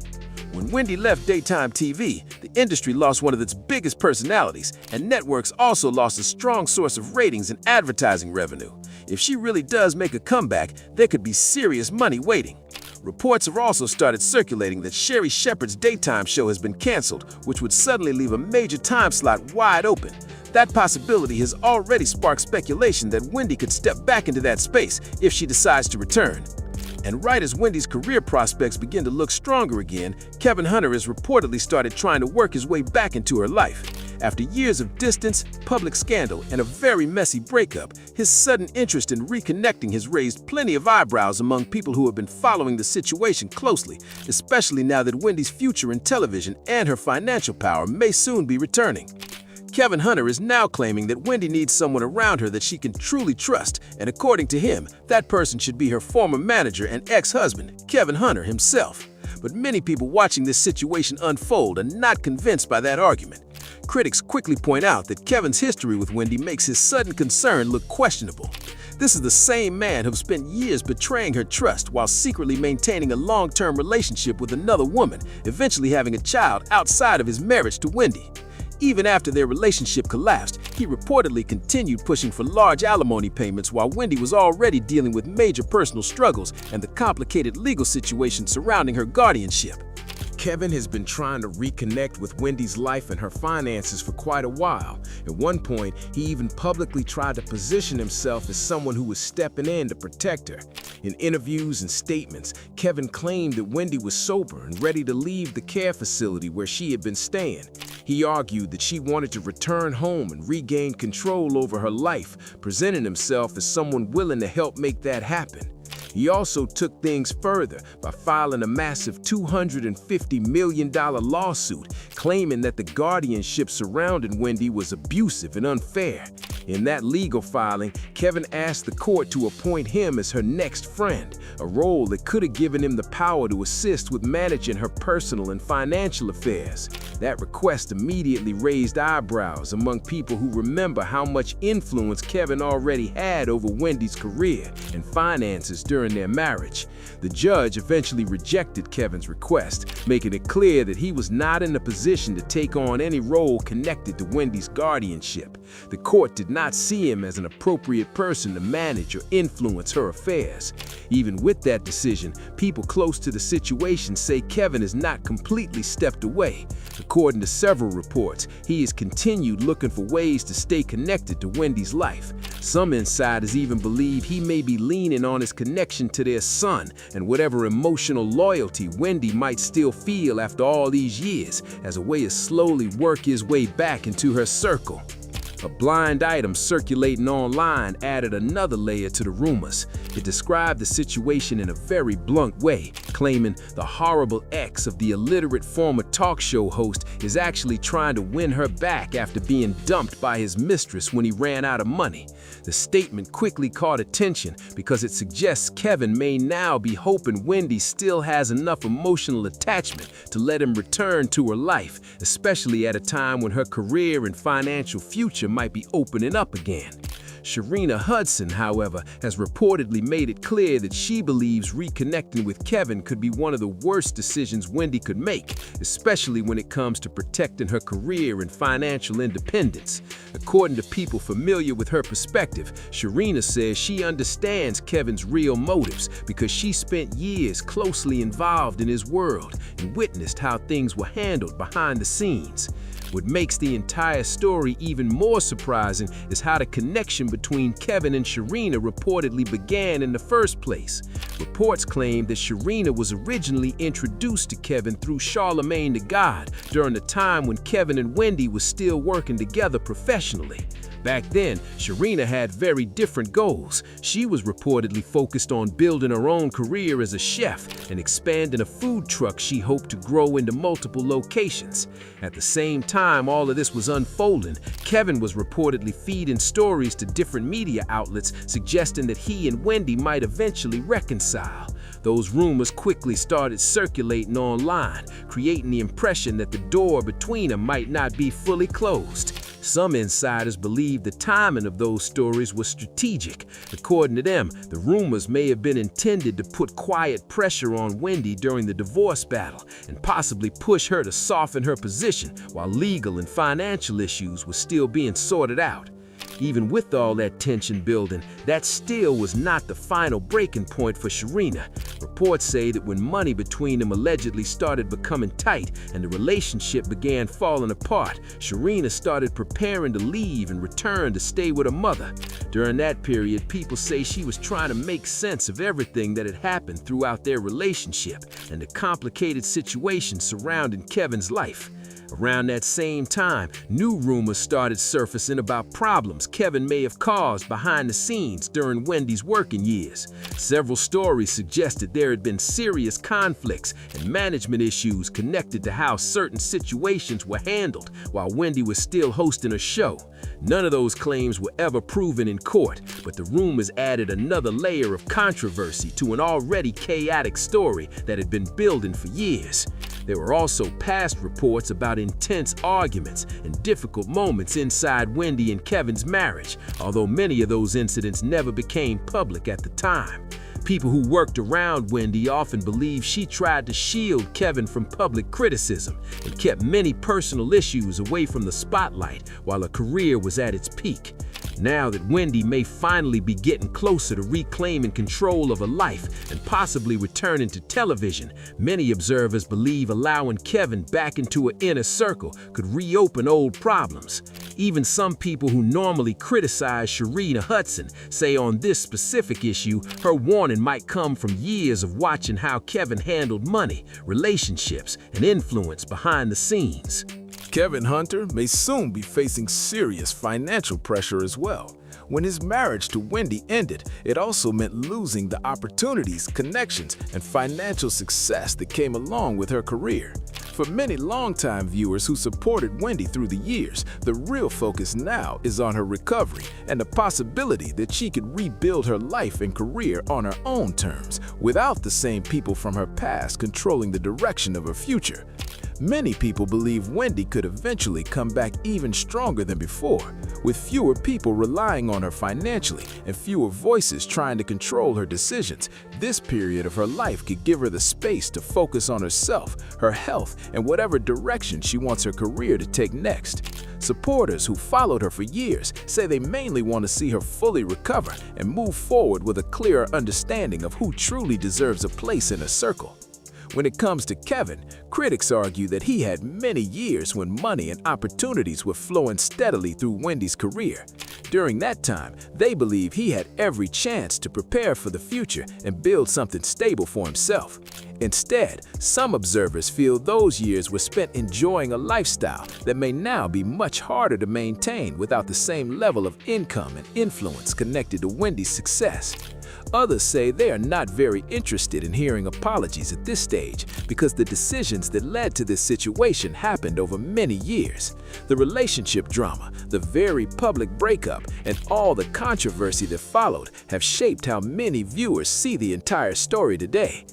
B: When Wendy left daytime TV, the industry lost one of its biggest personalities, and networks also lost a strong source of ratings and advertising revenue. If she really does make a comeback, there could be serious money waiting. Reports have also started circulating that Sherry Shepherd's daytime show has been canceled, which would suddenly leave a major time slot wide open. That possibility has already sparked speculation that Wendy could step back into that space if she decides to return. And right as Wendy's career prospects begin to look stronger again, Kevin Hunter has reportedly started trying to work his way back into her life. After years of distance, public scandal, and a very messy breakup, his sudden interest in reconnecting has raised plenty of eyebrows among people who have been following the situation closely, especially now that Wendy's future in television and her financial power may soon be returning. Kevin Hunter is now claiming that Wendy needs someone around her that she can truly trust, and according to him, that person should be her former manager and ex-husband, Kevin Hunter himself. but many people watching this situation unfold are not convinced by that argument. Critics quickly point out that Kevin's history with Wendy makes his sudden concern look questionable. This is the same man who spent years betraying her trust while secretly maintaining a long-term relationship with another woman, eventually having a child outside of his marriage to Wendy. Even after their relationship collapsed, he reportedly continued pushing for large alimony payments while Wendy was already dealing with major personal struggles and the complicated legal situation surrounding her guardianship.
L: Kevin has been trying to reconnect with Wendy's life and her finances for quite a while. At one point, he even publicly tried to position himself as someone who was stepping in to protect her. In interviews and statements, Kevin claimed that Wendy was sober and ready to leave the care facility where she had been staying. He argued that she wanted to return home and regain control over her life, presenting himself as someone willing to help make that happen. He also took things further by filing a massive $250 million lawsuit, claiming that the guardianship surrounding Wendy was abusive and unfair. In that legal filing, Kevin asked the court to appoint him as her next friend, a role that could have given him the power to assist with managing her personal and financial affairs. That request immediately raised eyebrows among people who remember how much influence Kevin already had over Wendy's career and finances during their marriage. The judge eventually rejected Kevin's request, making it clear that he was not in a position to take on any role connected to Wendy's guardianship. The court did not see him as an appropriate person to manage or influence her affairs. Even with that decision, people close to the situation say Kevin has not completely stepped away. According to several reports, he has continued looking for ways to stay connected to Wendy's life. Some insiders even believe he may be leaning on his connection to their son and whatever emotional loyalty Wendy might still feel after all these years as a way to slowly work his way back into her circle. A blind item circulating online added another layer to the rumors. It described the situation in a very blunt way, claiming the horrible ex of the illiterate former talk show host is actually trying to win her back after being dumped by his mistress when he ran out of money. The statement quickly caught attention because it suggests Kevin may now be hoping Wendy still has enough emotional attachment to let him return to her life, especially at a time when her career and financial future might be opening up again. Sharina Hudson, however, has reportedly made it clear that she believes reconnecting with Kevin could be one of the worst decisions Wendy could make, especially when it comes to protecting her career and financial independence. According to people familiar with her perspective, Sharina says she understands Kevin's real motives because she spent years closely involved in his world and witnessed how things were handled behind the scenes. What makes the entire story even more surprising is how the connection between Kevin and Sharina reportedly began in the first place. Reports claim that Sharina was originally introduced to Kevin through Charlemagne the God during the time when Kevin and Wendy were still working together professionally. Back then, Sharina had very different goals. She was reportedly focused on building her own career as a chef and expanding a food truck she hoped to grow into multiple locations. At the same time all of this was unfolding, Kevin was reportedly feeding stories to different media outlets suggesting that he and Wendy might eventually reconcile. Those rumors quickly started circulating online, creating the impression that the door between them might not be fully closed. Some insiders believe the timing of those stories was strategic. According to them, the rumors may have been intended to put quiet pressure on Wendy during the divorce battle and possibly push her to soften her position while legal and financial issues were still being sorted out. Even with all that tension building, that still was not the final breaking point for Sharina. Reports say that when money between them allegedly started becoming tight and the relationship began falling apart, Sharina started preparing to leave and return to stay with her mother. During that period, people say she was trying to make sense of everything that had happened throughout their relationship and the complicated situation surrounding Kevin's life.
B: Around that same time, new rumors started surfacing about problems Kevin may have caused behind the scenes during Wendy's working years. Several stories suggested there had been serious conflicts and management issues connected to how certain situations were handled while Wendy was still hosting a show. None of those claims were ever proven in court, but the rumors added another layer of controversy to an already chaotic story that had been building for years. There were also past reports about intense arguments and difficult moments inside Wendy and Kevin's marriage, although many of those incidents never became public at the time. People who worked around Wendy often believed she tried to shield Kevin from public criticism and kept many personal issues away from the spotlight while her career was at its peak. Now that Wendy may finally be getting closer to reclaiming control of her life and possibly returning to television, many observers believe allowing Kevin back into her inner circle could reopen old problems. Even some people who normally criticize Sharina Hudson say on this specific issue, her warning might come from years of watching how Kevin handled money, relationships, and influence behind the scenes.
L: Kevin Hunter may soon be facing serious financial pressure as well. When his marriage to Wendy ended, it also meant losing the opportunities, connections, and financial success that came along with her career. For many longtime viewers who supported Wendy through the years, the real focus now is on her recovery and the possibility that she could rebuild her life and career on her own terms, without the same people from her past controlling the direction of her future. Many people believe Wendy could eventually come back even stronger than before, with fewer people relying on her financially and fewer voices trying to control her decisions. This period of her life could give her the space to focus on herself, her health, and whatever direction she wants her career to take next. Supporters who followed her for years say they mainly want to see her fully recover and move forward with a clearer understanding of who truly deserves a place in her circle. When it comes to Kevin, critics argue that he had many years when money and opportunities were flowing steadily through Wendy's career. During that time, they believe he had every chance to prepare for the future and build something stable for himself. Instead, some observers feel those years were spent enjoying a lifestyle that may now be much harder to maintain without the same level of income and influence connected to Wendy's success. Others say they are not very interested in hearing apologies at this stage because the decisions that led to this situation happened over many years. The relationship drama, the very public breakup, and all the controversy that followed have shaped how many viewers see the entire story today.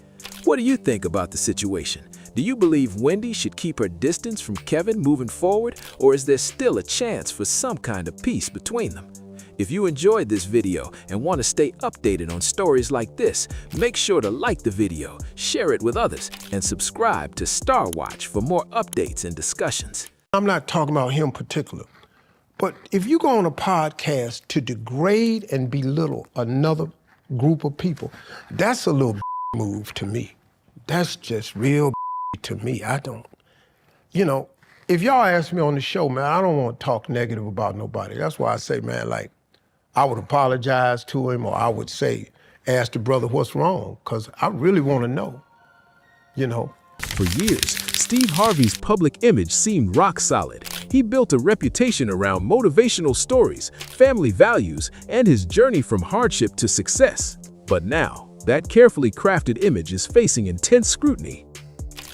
L: What do you think about the situation? Do you believe Wendy should keep her distance from Kevin moving forward, or is there still a chance for some kind of peace between them? If you enjoyed this video and want to stay updated on stories like this, make sure to like the video, share it with others, and subscribe to Star Watch for more updates and discussions.
R: I'm not talking about him particular, but if you go on a podcast to degrade and belittle another group of people, that's a little move to me. That's just real to me. I don't, if y'all ask me on the show, man, I don't want to talk negative about nobody. That's why I say, man, like, I would apologize to him, or I would say, ask the brother what's wrong, because I really want to know,
B: For years, Steve Harvey's public image seemed rock solid. He built a reputation around motivational stories, family values, and his journey from hardship to success. But now, that carefully crafted image is facing intense scrutiny.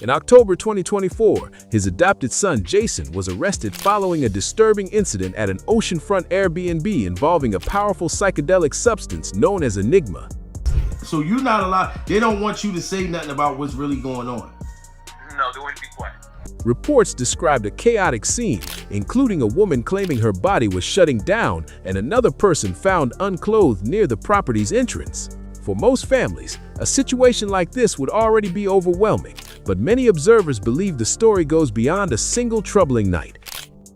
B: In October 2024, his adopted son Jason was arrested following a disturbing incident at an oceanfront Airbnb involving a powerful psychedelic substance known as Enigma.
V: So you're not allowed, they don't want you to say nothing about what's really going on.
W: No, they want you to be quiet.
B: Reports described a chaotic scene, including a woman claiming her body was shutting down and another person found unclothed near the property's entrance. For most families, a situation like this would already be overwhelming, but many observers believe the story goes beyond a single troubling night.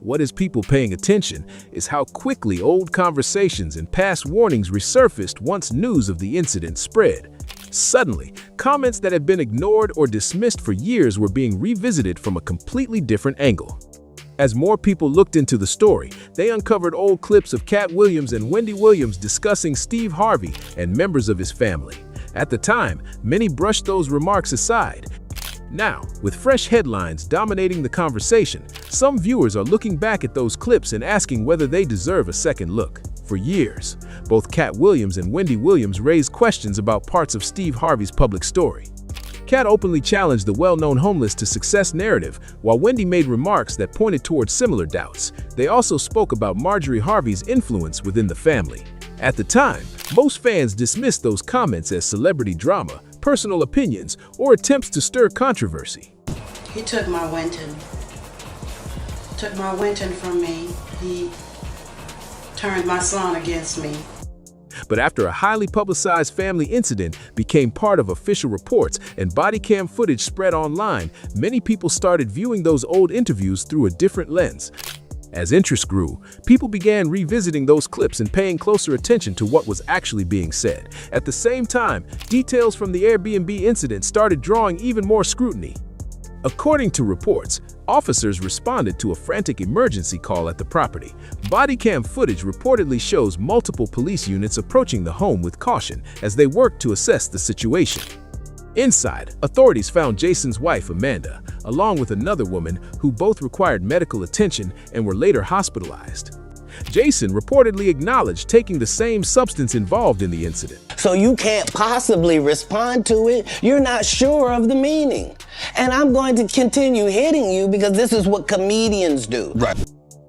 B: What is people paying attention is how quickly old conversations and past warnings resurfaced once news of the incident spread. Suddenly, comments that had been ignored or dismissed for years were being revisited from a completely different angle. As more people looked into the story, they uncovered old clips of Cat Williams and Wendy Williams discussing Steve Harvey and members of his family. At the time, many brushed those remarks aside. Now, with fresh headlines dominating the conversation, some viewers are looking back at those clips and asking whether they deserve a second look. For years, both Cat Williams and Wendy Williams raised questions about parts of Steve Harvey's public story. Cat openly challenged the well-known homeless to success narrative, while Wendy made remarks that pointed towards similar doubts. They also spoke about Marjorie Harvey's influence within the family. At the time, most fans dismissed those comments as celebrity drama, personal opinions, or attempts to stir controversy.
C: He took my Winton from me. He turned my son against me.
B: But after a highly publicized family incident became part of official reports and body cam footage spread online, many people started viewing those old interviews through a different lens. As interest grew, people began revisiting those clips and paying closer attention to what was actually being said. At the same time, details from the Airbnb incident started drawing even more scrutiny. According to reports, officers responded to a frantic emergency call at the property. Body cam footage reportedly shows multiple police units approaching the home with caution as they worked to assess the situation. Inside, authorities found Jason's wife, Amanda, along with another woman who both required medical attention and were later hospitalized. Jason reportedly acknowledged taking the same substance involved in the incident.
H: So you can't possibly respond to it. You're not sure of the meaning. And I'm going to continue hitting you because this is what comedians do.
B: Right.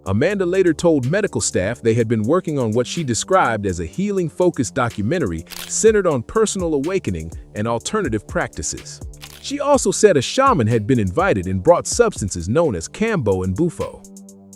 B: Amanda later told medical staff they had been working on what she described as a healing-focused documentary centered on personal awakening and alternative practices. She also said a shaman had been invited and brought substances known as Cambo and Bufo.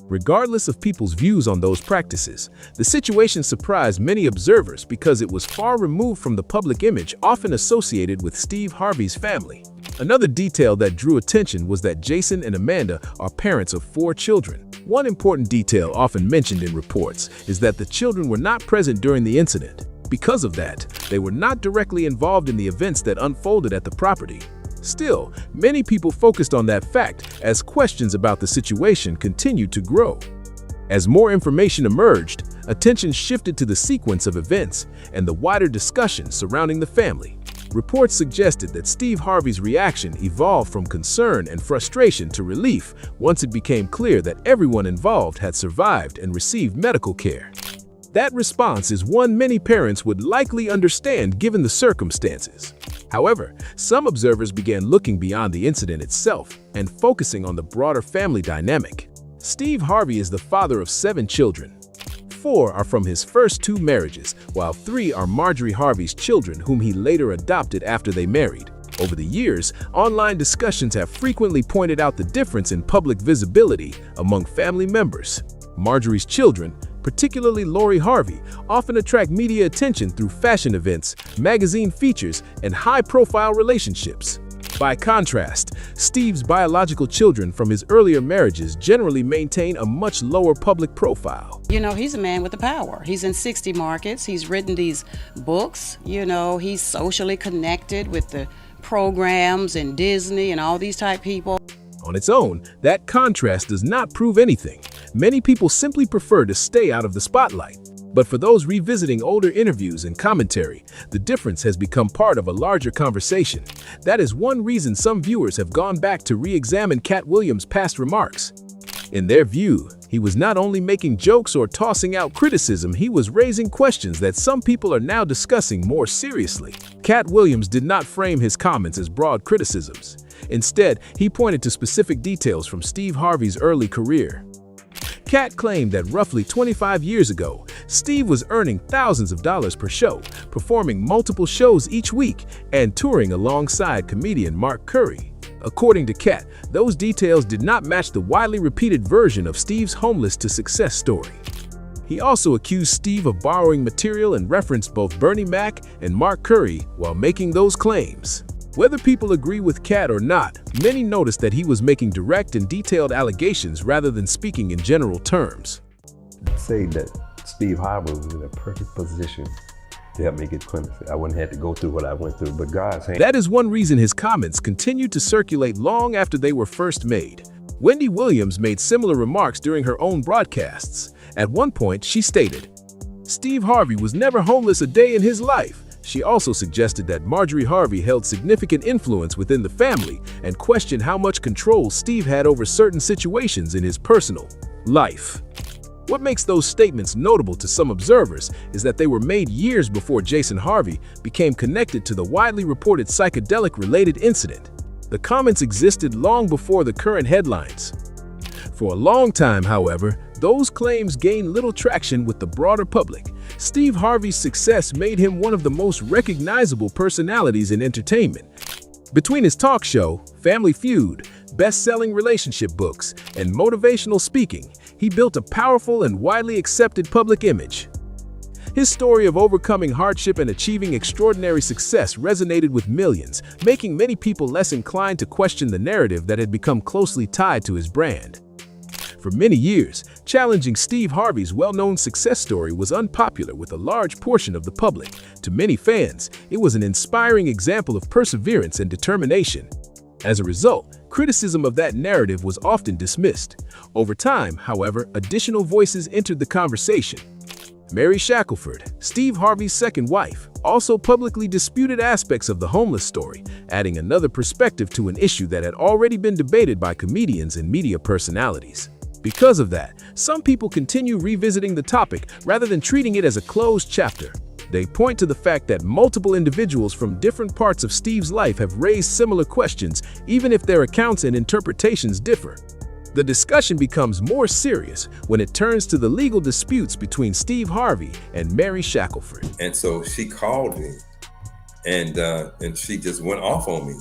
B: Regardless of people's views on those practices, the situation surprised many observers because it was far removed from the public image often associated with Steve Harvey's family. Another detail that drew attention was that Jason and Amanda are parents of 4 children. One important detail often mentioned in reports is that the children were not present during the incident. Because of that, they were not directly involved in the events that unfolded at the property. Still, many people focused on that fact as questions about the situation continued to grow. As more information emerged, attention shifted to the sequence of events and the wider discussion surrounding the family. Reports suggested that Steve Harvey's reaction evolved from concern and frustration to relief once it became clear that everyone involved had survived and received medical care. That response is one many parents would likely understand given the circumstances. However, some observers began looking beyond the incident itself and focusing on the broader family dynamic. Steve Harvey is the father of 7 children. 4 are from his first 2 marriages, while 3 are Marjorie Harvey's children whom he later adopted after they married. Over the years, online discussions have frequently pointed out the difference in public visibility among family members. Marjorie's children, particularly Lori Harvey, often attract media attention through fashion events, magazine features, and high-profile relationships. By contrast, Steve's biological children from his earlier marriages generally maintain a much lower public profile.
C: You know, he's a man with the power. He's in 60 markets. He's written these books. You know, he's socially connected with the programs and Disney and all these type people.
B: On its own, that contrast does not prove anything. Many people simply prefer to stay out of the spotlight. But for those revisiting older interviews and commentary, the difference has become part of a larger conversation. That is one reason some viewers have gone back to re-examine Cat Williams' past remarks. In their view, he was not only making jokes or tossing out criticism, he was raising questions that some people are now discussing more seriously. Cat Williams did not frame his comments as broad criticisms. Instead, he pointed to specific details from Steve Harvey's early career. Cat claimed that roughly 25 years ago, Steve was earning thousands of dollars per show, performing multiple shows each week, and touring alongside comedian Mark Curry. According to Cat, those details did not match the widely repeated version of Steve's homeless to success story. He also accused Steve of borrowing material and referenced both Bernie Mac and Mark Curry while making those claims. Whether people agree with Cat or not, many noticed that he was making direct and detailed allegations rather than speaking in general terms.
T: Say that Steve Harvey was in a perfect position to help me get clemency. I wouldn't have to go through what I went through, but God's hand.
B: That is one reason his comments continued to circulate long after they were first made. Wendy Williams made similar remarks during her own broadcasts. At one point, she stated, "Steve Harvey was never homeless a day in his life. She also suggested that Marjorie Harvey held significant influence within the family and questioned how much control Steve had over certain situations in his personal life. What makes those statements notable to some observers is that they were made years before Jason Harvey became connected to the widely reported psychedelic-related incident. The comments existed long before the current headlines. For a long time, however, those claims gained little traction with the broader public. Steve Harvey's success made him one of the most recognizable personalities in entertainment. Between his talk show, Family Feud, best-selling relationship books, and motivational speaking, he built a powerful and widely accepted public image. His story of overcoming hardship and achieving extraordinary success resonated with millions, making many people less inclined to question the narrative that had become closely tied to his brand. For many years, challenging Steve Harvey's well-known success story was unpopular with a large portion of the public. To many fans, it was an inspiring example of perseverance and determination. As a result, criticism of that narrative was often dismissed. Over time, however, additional voices entered the conversation. Mary Shackelford, Steve Harvey's second wife, also publicly disputed aspects of the homeless story, adding another perspective to an issue that had already been debated by comedians and media personalities. Because of that, some people continue revisiting the topic rather than treating it as a closed chapter. They point to the fact that multiple individuals from different parts of Steve's life have raised similar questions, even if their accounts and interpretations differ. The discussion becomes more serious when it turns to the legal disputes between Steve Harvey and Mary Shackelford.
F: And so she called me, and she just went off on me.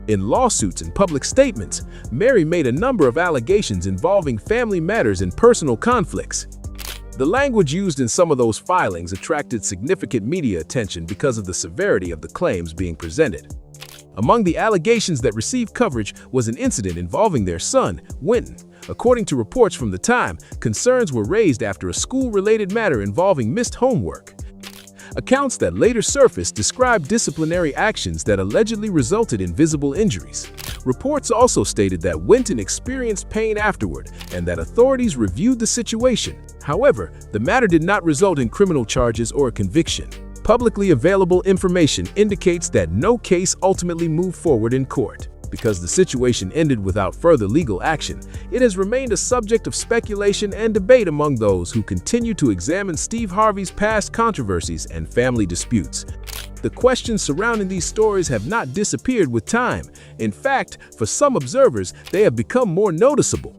B: In lawsuits and public statements, Mary made a number of allegations involving family matters and personal conflicts. The language used in some of those filings attracted significant media attention because of the severity of the claims being presented. Among the allegations that received coverage was an incident involving their son, Wendy. According to reports from the time, concerns were raised after a school-related matter involving missed homework. Accounts that later surfaced described disciplinary actions that allegedly resulted in visible injuries. Reports also stated that Wendy experienced pain afterward and that authorities reviewed the situation. However, the matter did not result in criminal charges or a conviction. Publicly available information indicates that no case ultimately moved forward in court. Because the situation ended without further legal action, it has remained a subject of speculation and debate among those who continue to examine Steve Harvey's past controversies and family disputes. The questions surrounding these stories have not disappeared with time. In fact, for some observers, they have become more noticeable.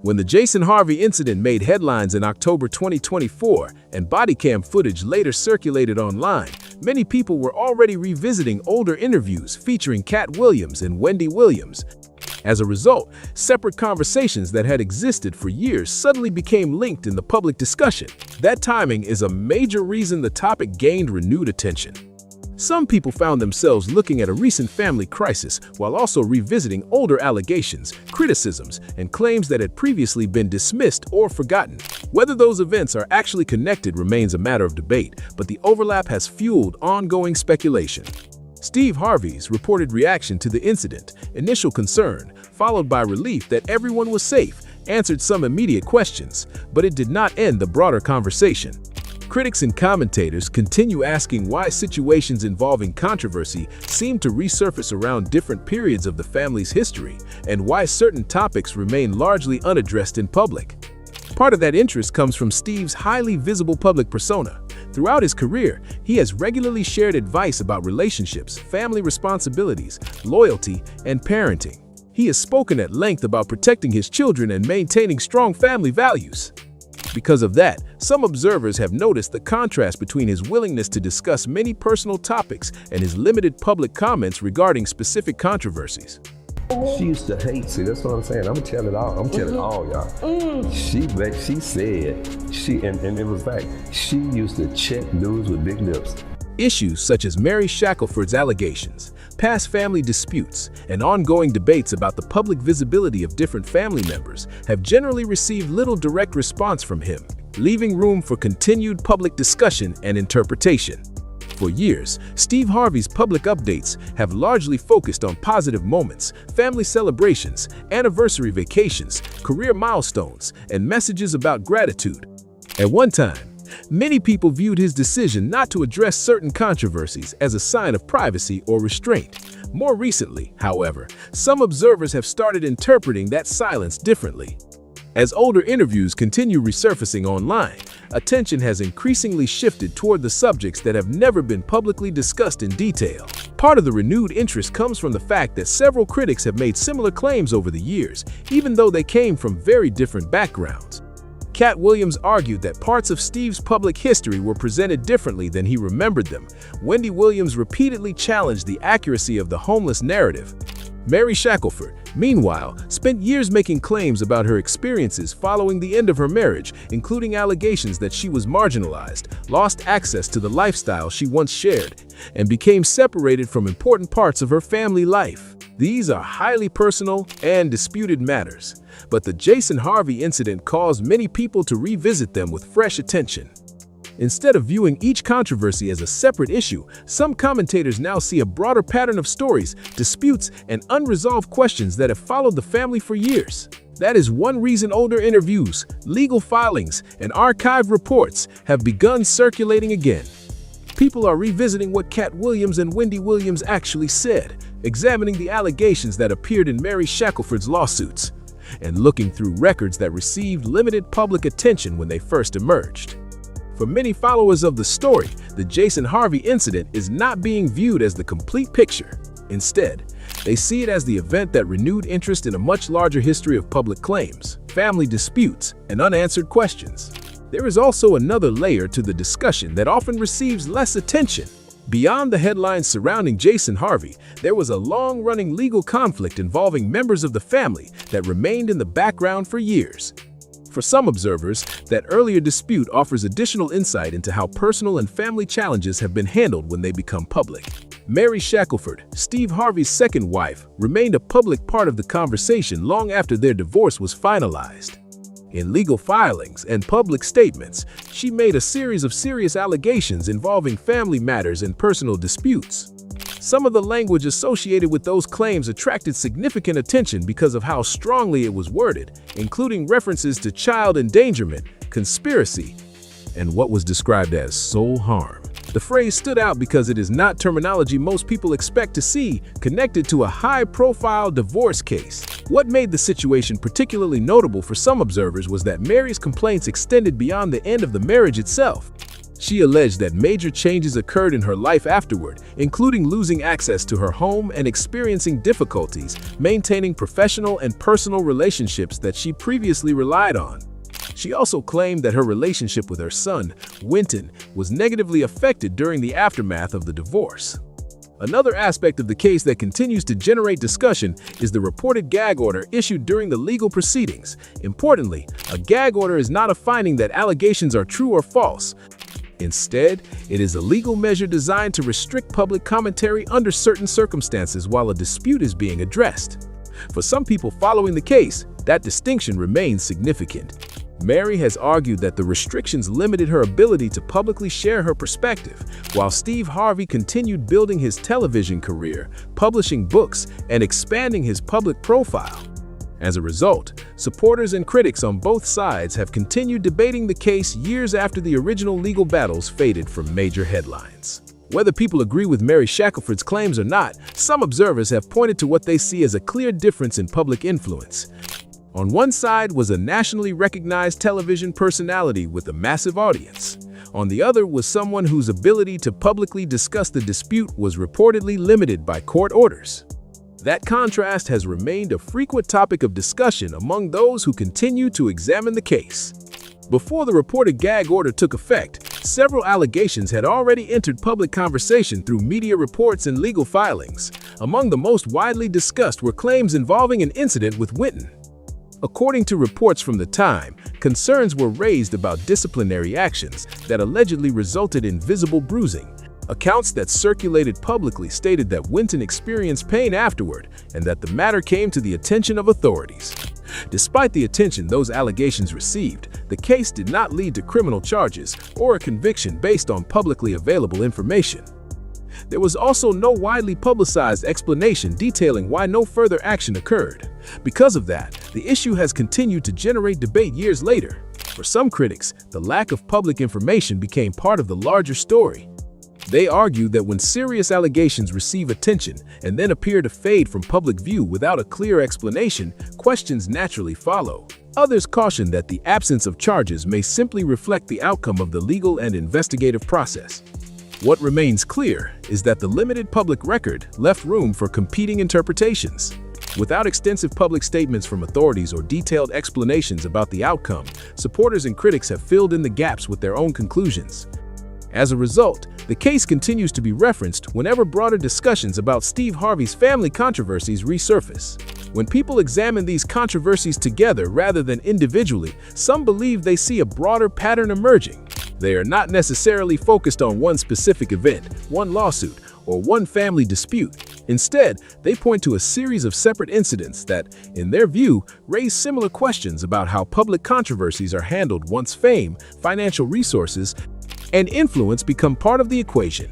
B: When the Jason Harvey incident made headlines in October 2024 and body cam footage later circulated online, many people were already revisiting older interviews featuring Cat Williams and Wendy Williams. As a result, separate conversations that had existed for years suddenly became linked in the public discussion. That timing is a major reason the topic gained renewed attention. Some people found themselves looking at a recent family crisis while also revisiting older allegations, criticisms, and claims that had previously been dismissed or forgotten. Whether those events are actually connected remains a matter of debate, but the overlap has fueled ongoing speculation. Steve Harvey's reported reaction to the incident, initial concern, followed by relief that everyone was safe, answered some immediate questions, but it did not end the broader conversation. Critics and commentators continue asking why situations involving controversy seem to resurface around different periods of the family's history, and why certain topics remain largely unaddressed in public. Part of that interest comes from Steve's highly visible public persona. Throughout his career, he has regularly shared advice about relationships, family responsibilities, loyalty, and parenting. He has spoken at length about protecting his children and maintaining strong family values. Because of that, some observers have noticed the contrast between his willingness to discuss many personal topics and his limited public comments regarding specific controversies.
T: She used to hate, see, that's what I'm saying. I'm gonna tell it all. I'm telling all y'all. She said, and it was like, she used to check dudes with big lips.
B: Issues such as Mary Shackelford's allegations, past family disputes, and ongoing debates about the public visibility of different family members have generally received little direct response from him, leaving room for continued public discussion and interpretation. For years, Steve Harvey's public updates have largely focused on positive moments, family celebrations, anniversary vacations, career milestones, and messages about gratitude. At one time, Many people viewed his decision not to address certain controversies as a sign of privacy or restraint. More recently, however, some observers have started interpreting that silence differently. As older interviews continue resurfacing online, attention has increasingly shifted toward the subjects that have never been publicly discussed in detail. Part of the renewed interest comes from the fact that several critics have made similar claims over the years, even though they came from very different backgrounds. Cat Williams argued that parts of Steve's public history were presented differently than he remembered them. Wendy Williams repeatedly challenged the accuracy of the homeless narrative. Mary Shackelford, meanwhile, spent years making claims about her experiences following the end of her marriage, including allegations that she was marginalized, lost access to the lifestyle she once shared, and became separated from important parts of her family life. These are highly personal and disputed matters, but the Jason Harvey incident caused many people to revisit them with fresh attention. Instead of viewing each controversy as a separate issue, some commentators now see a broader pattern of stories, disputes, and unresolved questions that have followed the family for years. That is one reason older interviews, legal filings, and archived reports have begun circulating again. People are revisiting what Cat Williams and Wendy Williams actually said, examining the allegations that appeared in Mary Shackelford's lawsuits, and looking through records that received limited public attention when they first emerged. For many followers of the story, the Jason Harvey incident is not being viewed as the complete picture. Instead, they see it as the event that renewed interest in a much larger history of public claims, family disputes, and unanswered questions. There is also another layer to the discussion that often receives less attention. Beyond the headlines surrounding Jason Harvey, there was a long-running legal conflict involving members of the family that remained in the background for years. For some observers, that earlier dispute offers additional insight into how personal and family challenges have been handled when they become public. Mary Shackelford, Steve Harvey's second wife, remained a public part of the conversation long after their divorce was finalized. In legal filings and public statements, she made a series of serious allegations involving family matters and personal disputes. Some of the language associated with those claims attracted significant attention because of how strongly it was worded, including references to child endangerment, conspiracy, and what was described as soul harm. The phrase stood out because it is not terminology most people expect to see connected to a high-profile divorce case. What made the situation particularly notable for some observers was that Mary's complaints extended beyond the end of the marriage itself. She alleged that major changes occurred in her life afterward, including losing access to her home and experiencing difficulties maintaining professional and personal relationships that she previously relied on. She also claimed that her relationship with her son, Winton, was negatively affected during the aftermath of the divorce. Another aspect of the case that continues to generate discussion is the reported gag order issued during the legal proceedings. Importantly, a gag order is not a finding that allegations are true or false. Instead, it is a legal measure designed to restrict public commentary under certain circumstances while a dispute is being addressed. For some people following the case, that distinction remains significant. Mary has argued that the restrictions limited her ability to publicly share her perspective, while Steve Harvey continued building his television career, publishing books, and expanding his public profile. As a result, supporters and critics on both sides have continued debating the case years after the original legal battles faded from major headlines. Whether people agree with Mary Shackelford's claims or not, some observers have pointed to what they see as a clear difference in public influence. On one side was a nationally recognized television personality with a massive audience. On the other was someone whose ability to publicly discuss the dispute was reportedly limited by court orders. That contrast has remained a frequent topic of discussion among those who continue to examine the case. Before the reported gag order took effect, several allegations had already entered public conversation through media reports and legal filings. Among the most widely discussed were claims involving an incident with Winton. According to reports from the time, concerns were raised about disciplinary actions that allegedly resulted in visible bruising. Accounts that circulated publicly stated that Winton experienced pain afterward and that the matter came to the attention of authorities. Despite the attention those allegations received, the case did not lead to criminal charges or a conviction based on publicly available information. There was also no widely publicized explanation detailing why no further action occurred. Because of that, the issue has continued to generate debate years later. For some critics, the lack of public information became part of the larger story. They argue that when serious allegations receive attention and then appear to fade from public view without a clear explanation, questions naturally follow. Others caution that the absence of charges may simply reflect the outcome of the legal and investigative process. What remains clear is that the limited public record left room for competing interpretations. Without extensive public statements from authorities or detailed explanations about the outcome, supporters and critics have filled in the gaps with their own conclusions. As a result, the case continues to be referenced whenever broader discussions about Steve Harvey's family controversies resurface. When people examine these controversies together rather than individually, some believe they see a broader pattern emerging. They are not necessarily focused on one specific event, one lawsuit, or one family dispute. Instead, they point to a series of separate incidents that, in their view, raise similar questions about how public controversies are handled once fame, financial resources, and influence become part of the equation.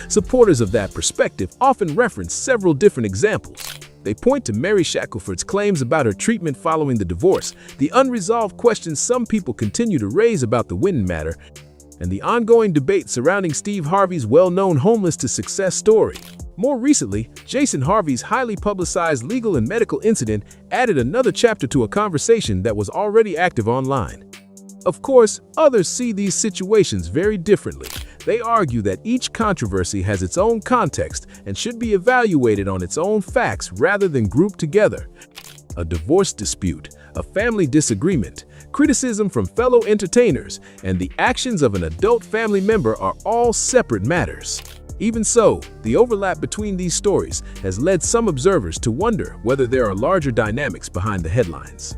B: Supporters of that perspective often reference several different examples. They point to Mary Shackelford's claims about her treatment following the divorce, the unresolved questions some people continue to raise about the Winton matter, and the ongoing debate surrounding Steve Harvey's well-known homeless-to-success story. More recently, Jason Harvey's highly publicized legal and medical incident added another chapter to a conversation that was already active online. Of course, others see these situations very differently. They argue that each controversy has its own context and should be evaluated on its own facts rather than grouped together. A divorce dispute, a family disagreement, criticism from fellow entertainers, and the actions of an adult family member are all separate matters. Even so, the overlap between these stories has led some observers to wonder whether there are larger dynamics behind the headlines.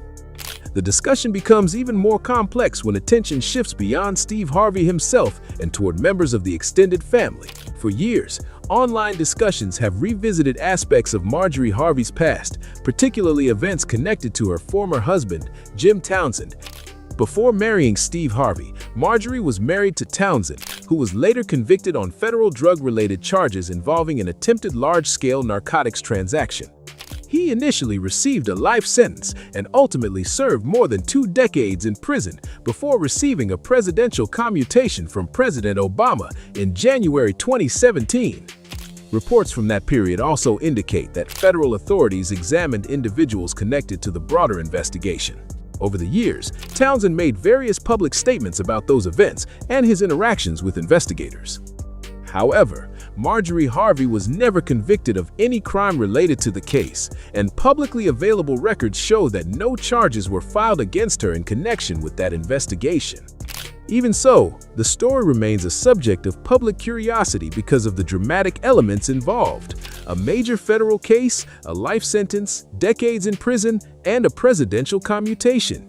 B: The discussion becomes even more complex when attention shifts beyond Steve Harvey himself and toward members of the extended family. For years, online discussions have revisited aspects of Marjorie Harvey's past, particularly events connected to her former husband, Jim Townsend. Before marrying Steve Harvey, Marjorie was married to Townsend, who was later convicted on federal drug-related charges involving an attempted large-scale narcotics transaction. He initially received a life sentence and ultimately served more than 2 decades in prison before receiving a presidential commutation from President Obama in January 2017. Reports from that period also indicate that federal authorities examined individuals connected to the broader investigation. Over the years, Townsend made various public statements about those events and his interactions with investigators. However, Marjorie Harvey was never convicted of any crime related to the case, and publicly available records show that no charges were filed against her in connection with that investigation. Even so, the story remains a subject of public curiosity because of the dramatic elements involved: a major federal case, a life sentence, decades in prison, and a presidential commutation.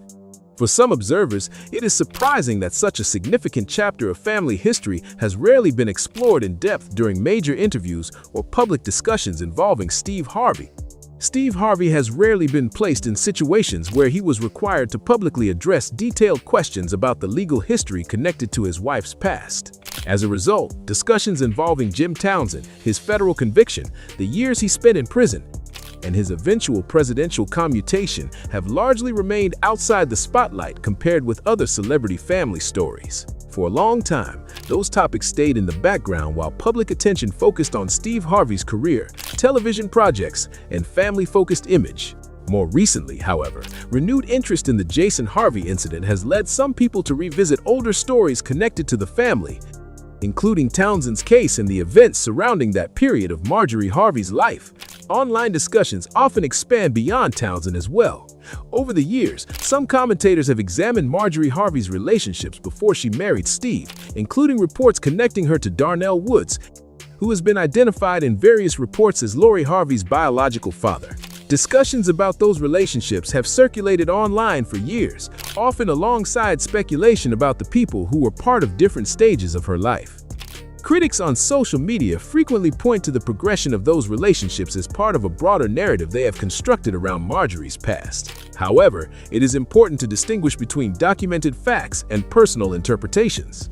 B: For some observers, it is surprising that such a significant chapter of family history has rarely been explored in depth during major interviews or public discussions involving Steve Harvey. Steve Harvey has rarely been placed in situations where he was required to publicly address detailed questions about the legal history connected to his wife's past. As a result, discussions involving Jim Townsend, his federal conviction, the years he spent in prison, and his eventual presidential commutation have largely remained outside the spotlight compared with other celebrity family stories. For a long time, those topics stayed in the background while public attention focused on Steve Harvey's career, television projects, and family-focused image. More recently, however, renewed interest in the Jason Harvey incident has led some people to revisit older stories connected to the family, including Townsend's case and the events surrounding that period of Marjorie Harvey's life. Online discussions often expand beyond Townsend as well. Over the years, some commentators have examined Marjorie Harvey's relationships before she married Steve, including reports connecting her to Darnell Woods, who has been identified in various reports as Lori Harvey's biological father. Discussions about those relationships have circulated online for years, often alongside speculation about the people who were part of different stages of her life. Critics on social media frequently point to the progression of those relationships as part of a broader narrative they have constructed around Marjorie's past. However, it is important to distinguish between documented facts and personal interpretations.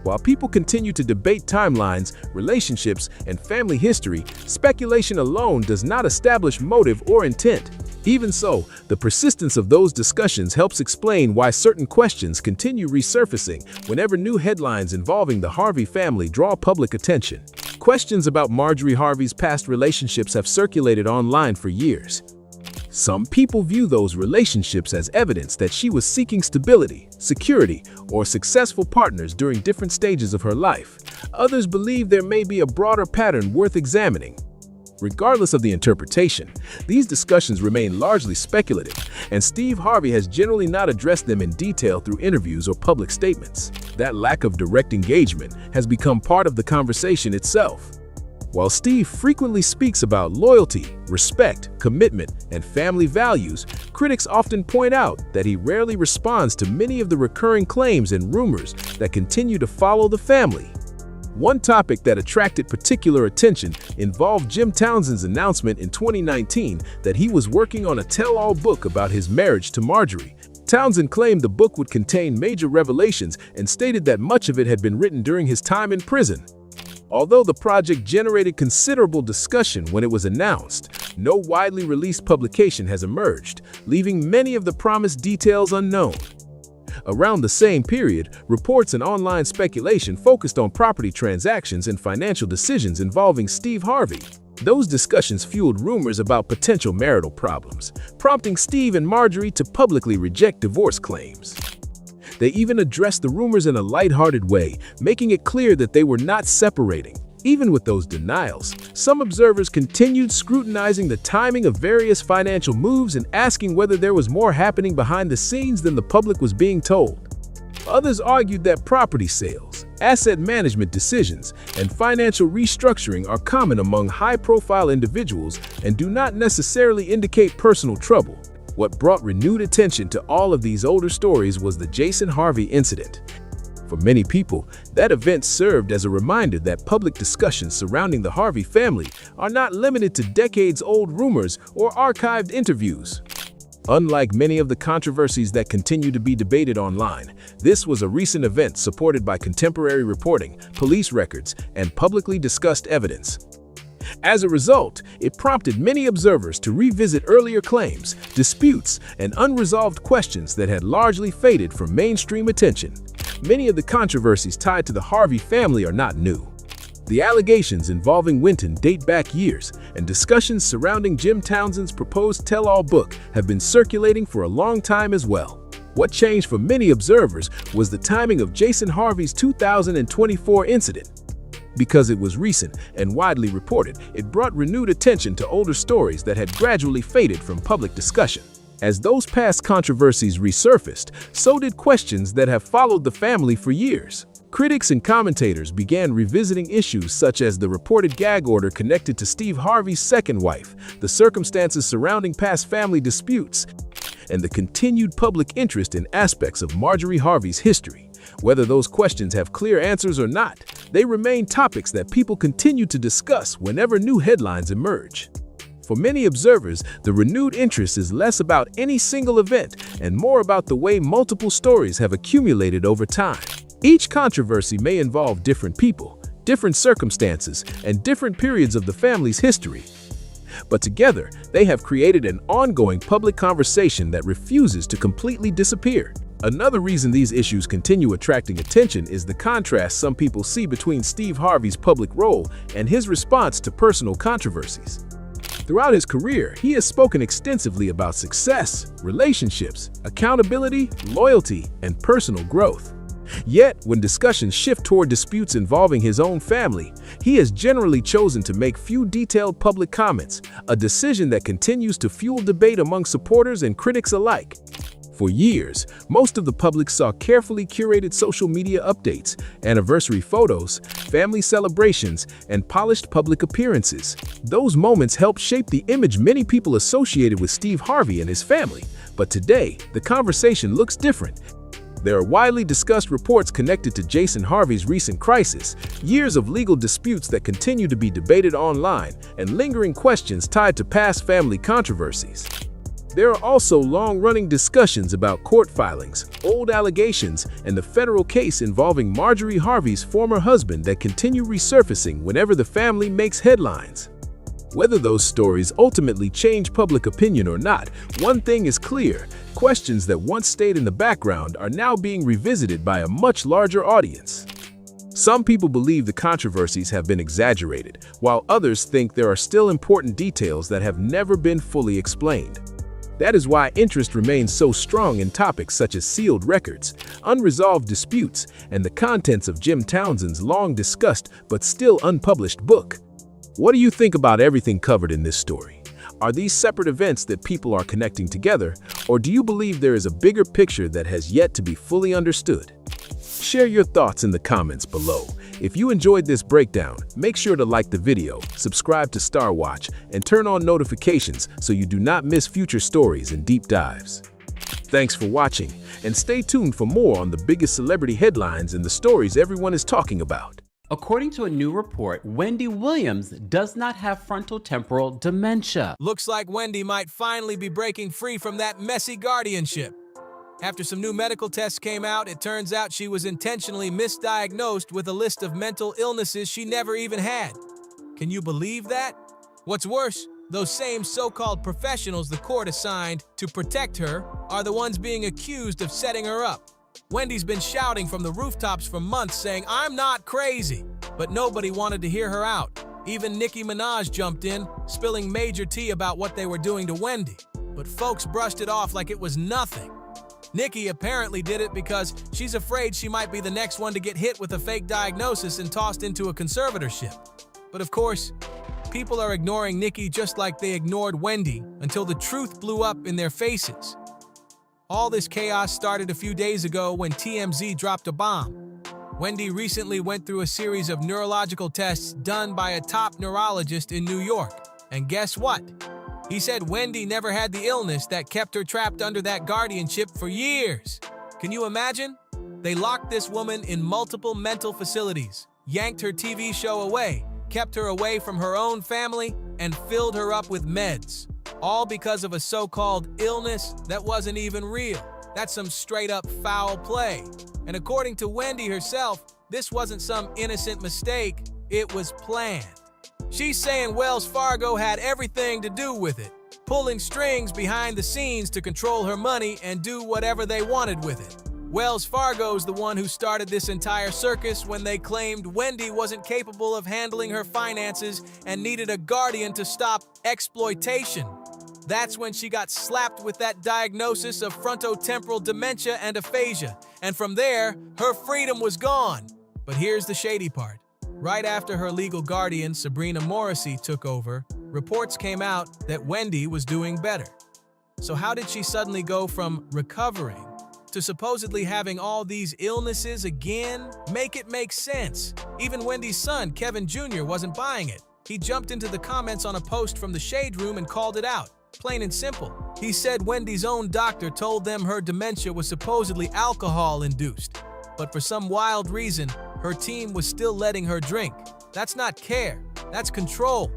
B: While people continue to debate timelines, relationships, and family history, speculation alone does not establish motive or intent. Even so, the persistence of those discussions helps explain why certain questions continue resurfacing whenever new headlines involving the Harvey family draw public attention. Questions about Marjorie Harvey's past relationships have circulated online for years. Some people view those relationships as evidence that she was seeking stability, security, or successful partners during different stages of her life. Others believe there may be a broader pattern worth examining. Regardless of the interpretation, these discussions remain largely speculative, and Steve Harvey has generally not addressed them in detail through interviews or public statements. That lack of direct engagement has become part of the conversation itself. While Steve frequently speaks about loyalty, respect, commitment, and family values, critics often point out that he rarely responds to many of the recurring claims and rumors that continue to follow the family. One topic that attracted particular attention involved Jim Townsend's announcement in 2019 that he was working on a tell-all book about his marriage to Marjorie. Townsend claimed the book would contain major revelations and stated that much of it had been written during his time in prison. Although the project generated considerable discussion when it was announced, no widely released publication has emerged, leaving many of the promised details unknown. Around the same period, reports and online speculation focused on property transactions and financial decisions involving Steve Harvey. Those discussions fueled rumors about potential marital problems, prompting Steve and Marjorie to publicly reject divorce claims. They even addressed the rumors in a lighthearted way, making it clear that they were not separating. Even with those denials, some observers continued scrutinizing the timing of various financial moves and asking whether there was more happening behind the scenes than the public was being told. Others argued that property sales, asset management decisions, and financial restructuring are common among high-profile individuals and do not necessarily indicate personal trouble. What brought renewed attention to all of these older stories was the Jason Harvey incident. For many people, that event served as a reminder that public discussions surrounding the Harvey family are not limited to decades-old rumors or archived interviews. Unlike many of the controversies that continue to be debated online, this was a recent event supported by contemporary reporting, police records, and publicly discussed evidence. As a result, it prompted many observers to revisit earlier claims, disputes, and unresolved questions that had largely faded from mainstream attention. Many of the controversies tied to the Harvey family are not new. The allegations involving Winton date back years, and discussions surrounding Jim Townsend's proposed tell-all book have been circulating for a long time as well. What changed for many observers was the timing of Jason Harvey's 2024 incident. Because it was recent and widely reported, it brought renewed attention to older stories that had gradually faded from public discussion. As those past controversies resurfaced, so did questions that have followed the family for years. Critics and commentators began revisiting issues such as the reported gag order connected to Steve Harvey's second wife, the circumstances surrounding past family disputes, and the continued public interest in aspects of Marjorie Harvey's history. Whether those questions have clear answers or not, they remain topics that people continue to discuss whenever new headlines emerge. For many observers, the renewed interest is less about any single event and more about the way multiple stories have accumulated over time. Each controversy may involve different people, different circumstances, and different periods of the family's history. But together, they have created an ongoing public conversation that refuses to completely disappear. Another reason these issues continue attracting attention is the contrast some people see between Steve Harvey's public role and his response to personal controversies. Throughout his career, he has spoken extensively about success, relationships, accountability, loyalty, and personal growth. Yet, when discussions shift toward disputes involving his own family, he has generally chosen to make few detailed public comments, a decision that continues to fuel debate among supporters and critics alike. For years, most of the public saw carefully curated social media updates, anniversary photos, family celebrations, and polished public appearances. Those moments helped shape the image many people associated with Steve Harvey and his family. But today, the conversation looks different. There are widely discussed reports connected to Jason Harvey's recent crisis, years of legal disputes that continue to be debated online, and lingering questions tied to past family controversies. There are also long-running discussions about court filings, old allegations, and the federal case involving Marjorie Harvey's former husband that continue resurfacing whenever the family makes headlines. Whether those stories ultimately change public opinion or not, one thing is clear: questions that once stayed in the background are now being revisited by a much larger audience. Some people believe the controversies have been exaggerated, while others think there are still important details that have never been fully explained. That is why interest remains so strong in topics such as sealed records, unresolved disputes, and the contents of Jim Townsend's long-discussed but still unpublished book. What do you think about everything covered in this story? Are these separate events that people are connecting together, or do you believe there is a bigger picture that has yet to be fully understood? Share your thoughts in the comments below. If you enjoyed this breakdown, make sure to like the video, subscribe to Star Watch, and turn on notifications so you do not miss future stories and deep dives. Thanks for watching, and stay tuned for more on the biggest celebrity headlines and the stories everyone is talking about.
I: According to a new report, Wendy Williams does not have frontotemporal dementia.
N: Looks like Wendy might finally be breaking free from that messy guardianship. After some new medical tests came out, it turns out she was intentionally misdiagnosed with a list of mental illnesses she never even had. Can you believe that? What's worse, those same so-called professionals the court assigned to protect her are the ones being accused of setting her up. Wendy's been shouting from the rooftops for months saying, "I'm not crazy," but nobody wanted to hear her out. Even Nicki Minaj jumped in, spilling major tea about what they were doing to Wendy. But folks brushed it off like it was nothing. Nicki apparently did it because she's afraid she might be the next one to get hit with a fake diagnosis and tossed into a conservatorship. But of course, people are ignoring Nicki just like they ignored Wendy until the truth blew up in their faces. All this chaos started a few days ago when TMZ dropped a bomb. Wendy recently went through a series of neurological tests done by a top neurologist in New York. And guess what? He said Wendy never had the illness that kept her trapped under that guardianship for years. Can you imagine? They locked this woman in multiple mental facilities, yanked her TV show away, kept her away from her own family, and filled her up with meds. All because of a so-called illness that wasn't even real. That's some straight-up foul play. And according to Wendy herself, this wasn't some innocent mistake, it was planned. She's saying Wells Fargo had everything to do with it, pulling strings behind the scenes to control her money and do whatever they wanted with it. Wells Fargo's the one who started this entire circus when they claimed Wendy wasn't capable of handling her finances and needed a guardian to stop exploitation. That's when she got slapped with that diagnosis of frontotemporal dementia and aphasia, and from there, her freedom was gone. But here's the shady part. Right after her legal guardian, Sabrina Morrissey, took over, reports came out that Wendy was doing better. So how did she suddenly go from recovering to supposedly having all these illnesses again? Make it make sense. Even Wendy's son, Kevin Jr., wasn't buying it. He jumped into the comments on a post from the Shade Room and called it out. Plain and simple. He said Wendy's own doctor told them her dementia was supposedly alcohol-induced. But for some wild reason, her team was still letting her drink. That's not care, that's control.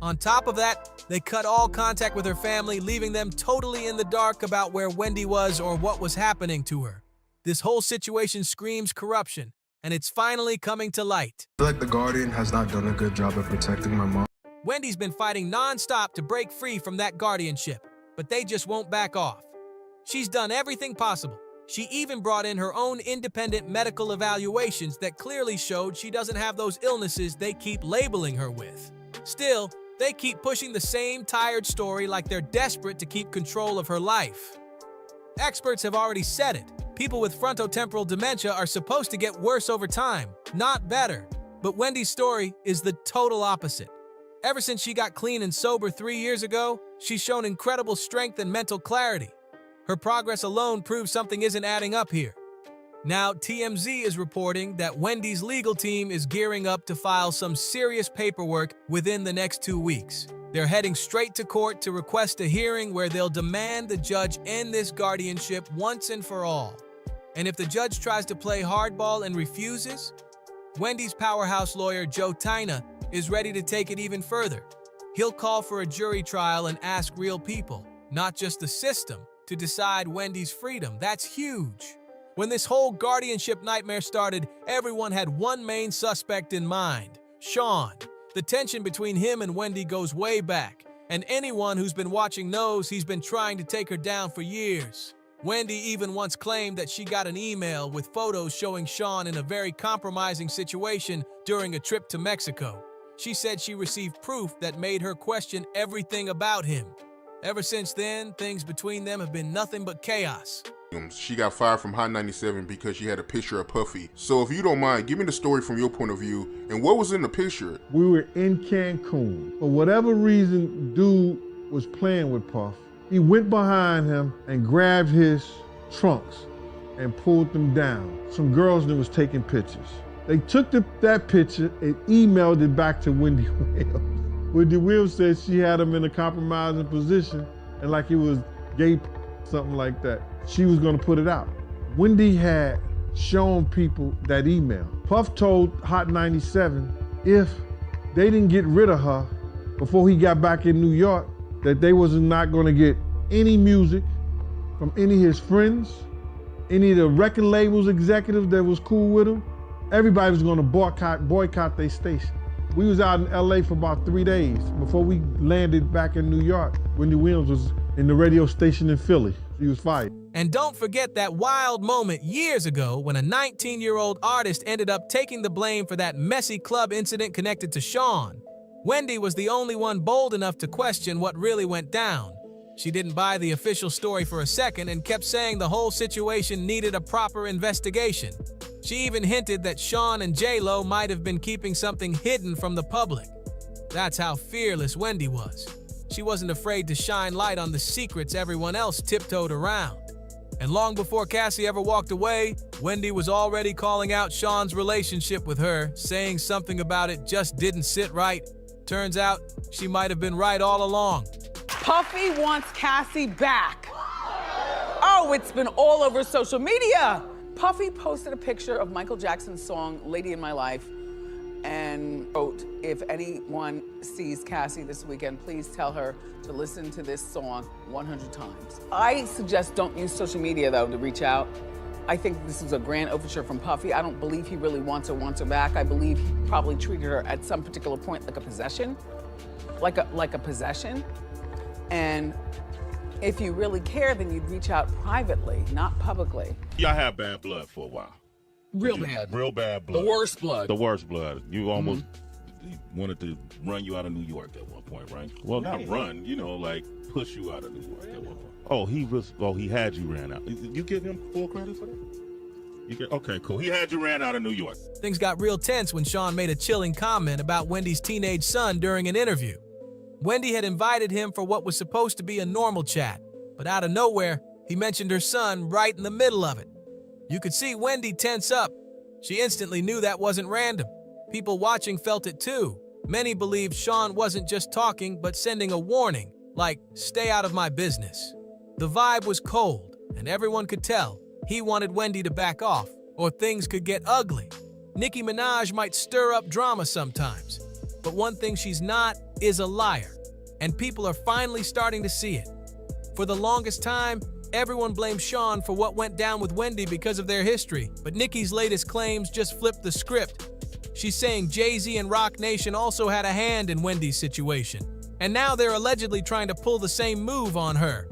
N: On top of that, they cut all contact with her family, leaving them totally in the dark about where Wendy was or what was happening to her. This whole situation screams corruption, and it's finally coming to light.
P: I feel like the Guardian has not done a good job of protecting my mom.
N: Wendy's been fighting non-stop to break free from that guardianship, but they just won't back off. She's done everything possible. She even brought in her own independent medical evaluations that clearly showed she doesn't have those illnesses they keep labeling her with. Still, they keep pushing the same tired story like they're desperate to keep control of her life. Experts have already said it. People with frontotemporal dementia are supposed to get worse over time, not better. But Wendy's story is the total opposite. Ever since she got clean and sober 3 years ago, she's shown incredible strength and mental clarity. Her progress alone proves something isn't adding up here. Now, TMZ is reporting that Wendy's legal team is gearing up to file some serious paperwork within the next 2 weeks. They're heading straight to court to request a hearing where they'll demand the judge end this guardianship once and for all. And if the judge tries to play hardball and refuses, Wendy's powerhouse lawyer Joe Tina is ready to take it even further. He'll call for a jury trial and ask real people, not just the system, to decide Wendy's freedom. That's huge. When this whole guardianship nightmare started, everyone had one main suspect in mind, Sean. The tension between him and Wendy goes way back, and anyone who's been watching knows he's been trying to take her down for years. Wendy even once claimed that she got an email with photos showing Sean in a very compromising situation during a trip to Mexico. She said she received proof that made her question everything about him. Ever since then, things between them have been nothing but chaos.
E: She got fired from Hot 97 because she had a picture of Puffy. So if you don't mind, give me the story from your point of view and what was in the picture.
G: We were in Cancun. For whatever reason, dude was playing with Puff. He went behind him and grabbed his trunks and pulled them down. Some girls that was taking pictures. They took that picture and emailed it back to Wendy Williams. Wendy Williams said she had him in a compromising position and like he was gay, something like that. She was gonna put it out. Wendy had shown people that email. Puff told Hot 97 if they didn't get rid of her before he got back in New York, that they was not gonna get any music from any of his friends, any of the record labels executives that was cool with him. Everybody was gonna boycott their station. We was out in LA for about 3 days before we landed back in New York. Wendy Williams was in the radio station in Philly. She was fired.
N: And don't forget that wild moment years ago when a 19-year-old artist ended up taking the blame for that messy club incident connected to Sean. Wendy was the only one bold enough to question what really went down. She didn't buy the official story for a second and kept saying the whole situation needed a proper investigation. She even hinted that Sean and J-Lo might have been keeping something hidden from the public. That's how fearless Wendy was. She wasn't afraid to shine light on the secrets everyone else tiptoed around. And long before Cassie ever walked away, Wendy was already calling out Sean's relationship with her, saying something about it just didn't sit right. Turns out, she might have been right all along.
J: Puffy wants Cassie back. Oh, it's been all over social media. Puffy posted a picture of Michael Jackson's song, Lady in My Life, and wrote, if anyone sees Cassie this weekend, please tell her to listen to this song 100 times. I suggest don't use social media, though, to reach out. I think this is a grand overture from Puffy. I don't believe he really wants her back. I believe he probably treated her at some particular point like a possession, like a possession. And if you really care, then you'd reach out privately, not publicly.
S: Y'all had bad blood for a while.
J: Real bad.
S: Real bad blood.
J: The worst blood.
S: The worst blood. You almost wanted to run you out of New York at one point, right? Well, not run, like push you out of New York at one point. He had you ran out. You give him full credit for that? Okay, cool. He had you ran out of New York.
N: Things got real tense when Sean made a chilling comment about Wendy's teenage son during an interview. Wendy had invited him for what was supposed to be a normal chat, but out of nowhere, he mentioned her son right in the middle of it. You could see Wendy tense up. She instantly knew that wasn't random. People watching felt it too. Many believed Sean wasn't just talking, but sending a warning, like, stay out of my business. The vibe was cold, and everyone could tell he wanted Wendy to back off, or things could get ugly. Nicki Minaj might stir up drama sometimes, but one thing she's not is a liar, and people are finally starting to see it. For the longest time, everyone blamed Sean for what went down with Wendy because of their history, but Nicki's latest claims just flipped the script. She's saying Jay-Z and Rock Nation also had a hand in Wendy's situation, and now they're allegedly trying to pull the same move on her.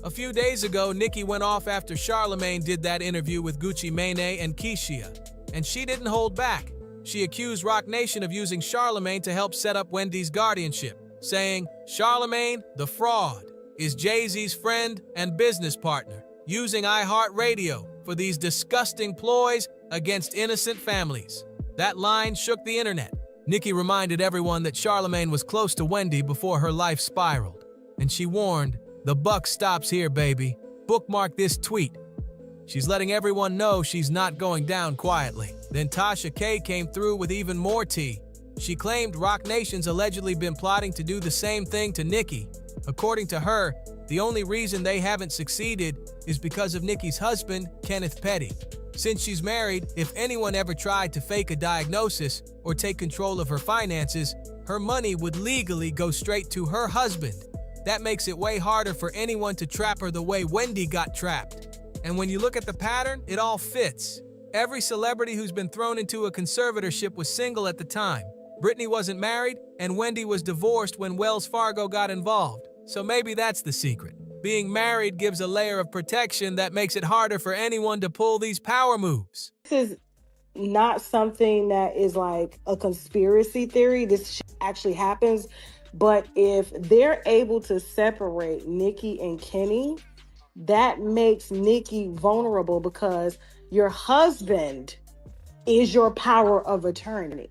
N: A few days ago, Nicki went off after Charlamagne did that interview with Gucci Mane and Keishia, and she didn't hold back. She accused Rock Nation of using Charlamagne to help set up Wendy's guardianship, saying, Charlamagne, the fraud, is Jay-Z's friend and business partner, using iHeartRadio for these disgusting ploys against innocent families. That line shook the internet. Nicki reminded everyone that Charlamagne was close to Wendy before her life spiraled, and she warned, the buck stops here, baby. Bookmark this tweet. She's letting everyone know she's not going down quietly. Then Tasha K came through with even more tea. She claimed Rock Nation's allegedly been plotting to do the same thing to Nicki. According to her, the only reason they haven't succeeded is because of Nicki's husband, Kenneth Petty. Since she's married, if anyone ever tried to fake a diagnosis or take control of her finances, her money would legally go straight to her husband. That makes it way harder for anyone to trap her the way Wendy got trapped. And when you look at the pattern, it all fits. Every celebrity who's been thrown into a conservatorship was single at the time. Britney wasn't married, and Wendy was divorced when Wells Fargo got involved. So maybe that's the secret. Being married gives a layer of protection that makes it harder for anyone to pull these power moves.
K: This is not something that is like a conspiracy theory. This shit actually happens. But if they're able to separate Nicki and Kenny, that makes Nicki vulnerable because your husband is your power of attorney.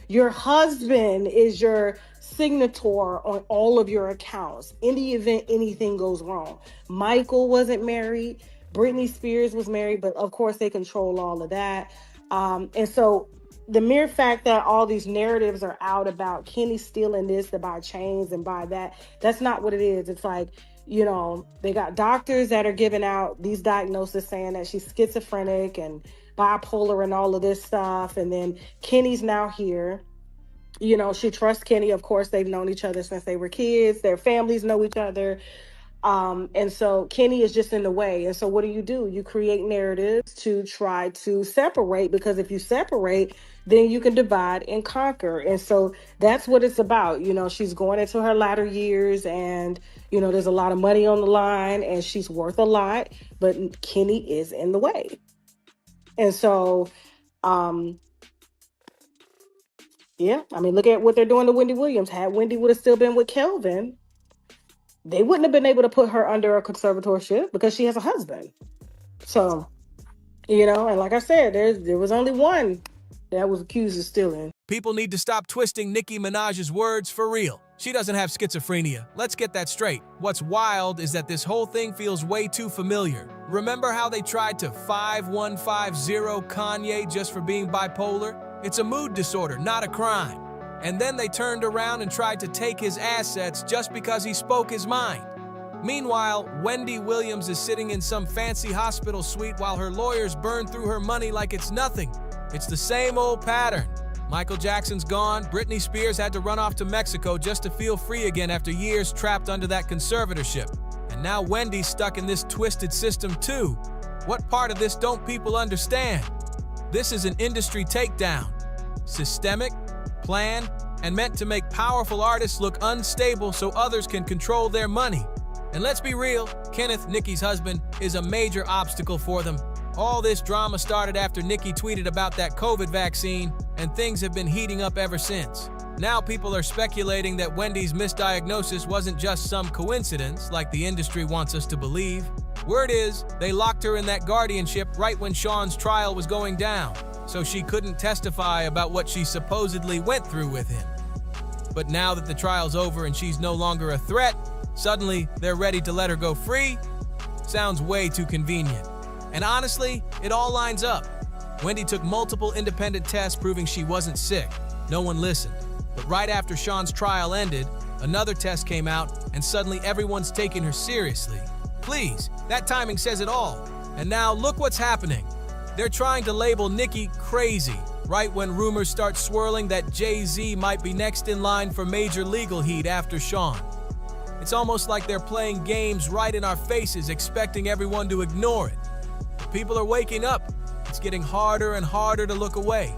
K: Your husband is your signator on all of your accounts in the event anything goes wrong. Michael wasn't married. Britney Spears was married, but of course they control all of that. And so the mere fact that all these narratives are out about Kenny stealing this to buy chains and buy that, that's not what it is. It's like, you know, they got doctors that are giving out these diagnoses saying that she's schizophrenic and bipolar and all of this stuff. And then Kenny's now here. You know, she trusts Kenny. Of course, they've known each other since they were kids. Their families know each other. And so Kenny is just in the way. And so what do? You create narratives to try to separate, because if you separate, then you can divide and conquer. And so that's what it's about. You know, she's going into her latter years and, you know, there's a lot of money on the line and she's worth a lot, but Kenny is in the way. And so, yeah, I mean, look at what they're doing to Wendy Williams. Had Wendy would have still been with Kelvin, they wouldn't have been able to put her under a conservatorship because she has a husband. So, you know, and like I said, there was only one that was accused of stealing.
N: People need to stop twisting Nicki Minaj's words for real. She doesn't have schizophrenia. Let's get that straight. What's wild is that this whole thing feels way too familiar. Remember how they tried to 5150 Kanye just for being bipolar? It's a mood disorder, not a crime. And then they turned around and tried to take his assets just because he spoke his mind. Meanwhile, Wendy Williams is sitting in some fancy hospital suite while her lawyers burn through her money like it's nothing. It's the same old pattern. Michael Jackson's gone, Britney Spears had to run off to Mexico just to feel free again after years trapped under that conservatorship. And now Wendy's stuck in this twisted system too. What part of this don't people understand? This is an industry takedown. Systemic, planned, and meant to make powerful artists look unstable so others can control their money. And let's be real, Kenneth, Nicki's husband, is a major obstacle for them. All this drama started after Nicki tweeted about that COVID vaccine, and things have been heating up ever since. Now people are speculating that Wendy's misdiagnosis wasn't just some coincidence, like the industry wants us to believe. Word is, they locked her in that guardianship right when Sean's trial was going down, so she couldn't testify about what she supposedly went through with him. But now that the trial's over and she's no longer a threat, suddenly they're ready to let her go free? Sounds way too convenient. And honestly, it all lines up. Wendy took multiple independent tests proving she wasn't sick. No one listened. But right after Sean's trial ended, another test came out and suddenly everyone's taking her seriously. Please, that timing says it all. And now look what's happening. They're trying to label Nicki crazy, right when rumors start swirling that Jay-Z might be next in line for major legal heat after Sean. It's almost like they're playing games right in our faces, expecting everyone to ignore it. But people are waking up. It's getting harder and harder to look away.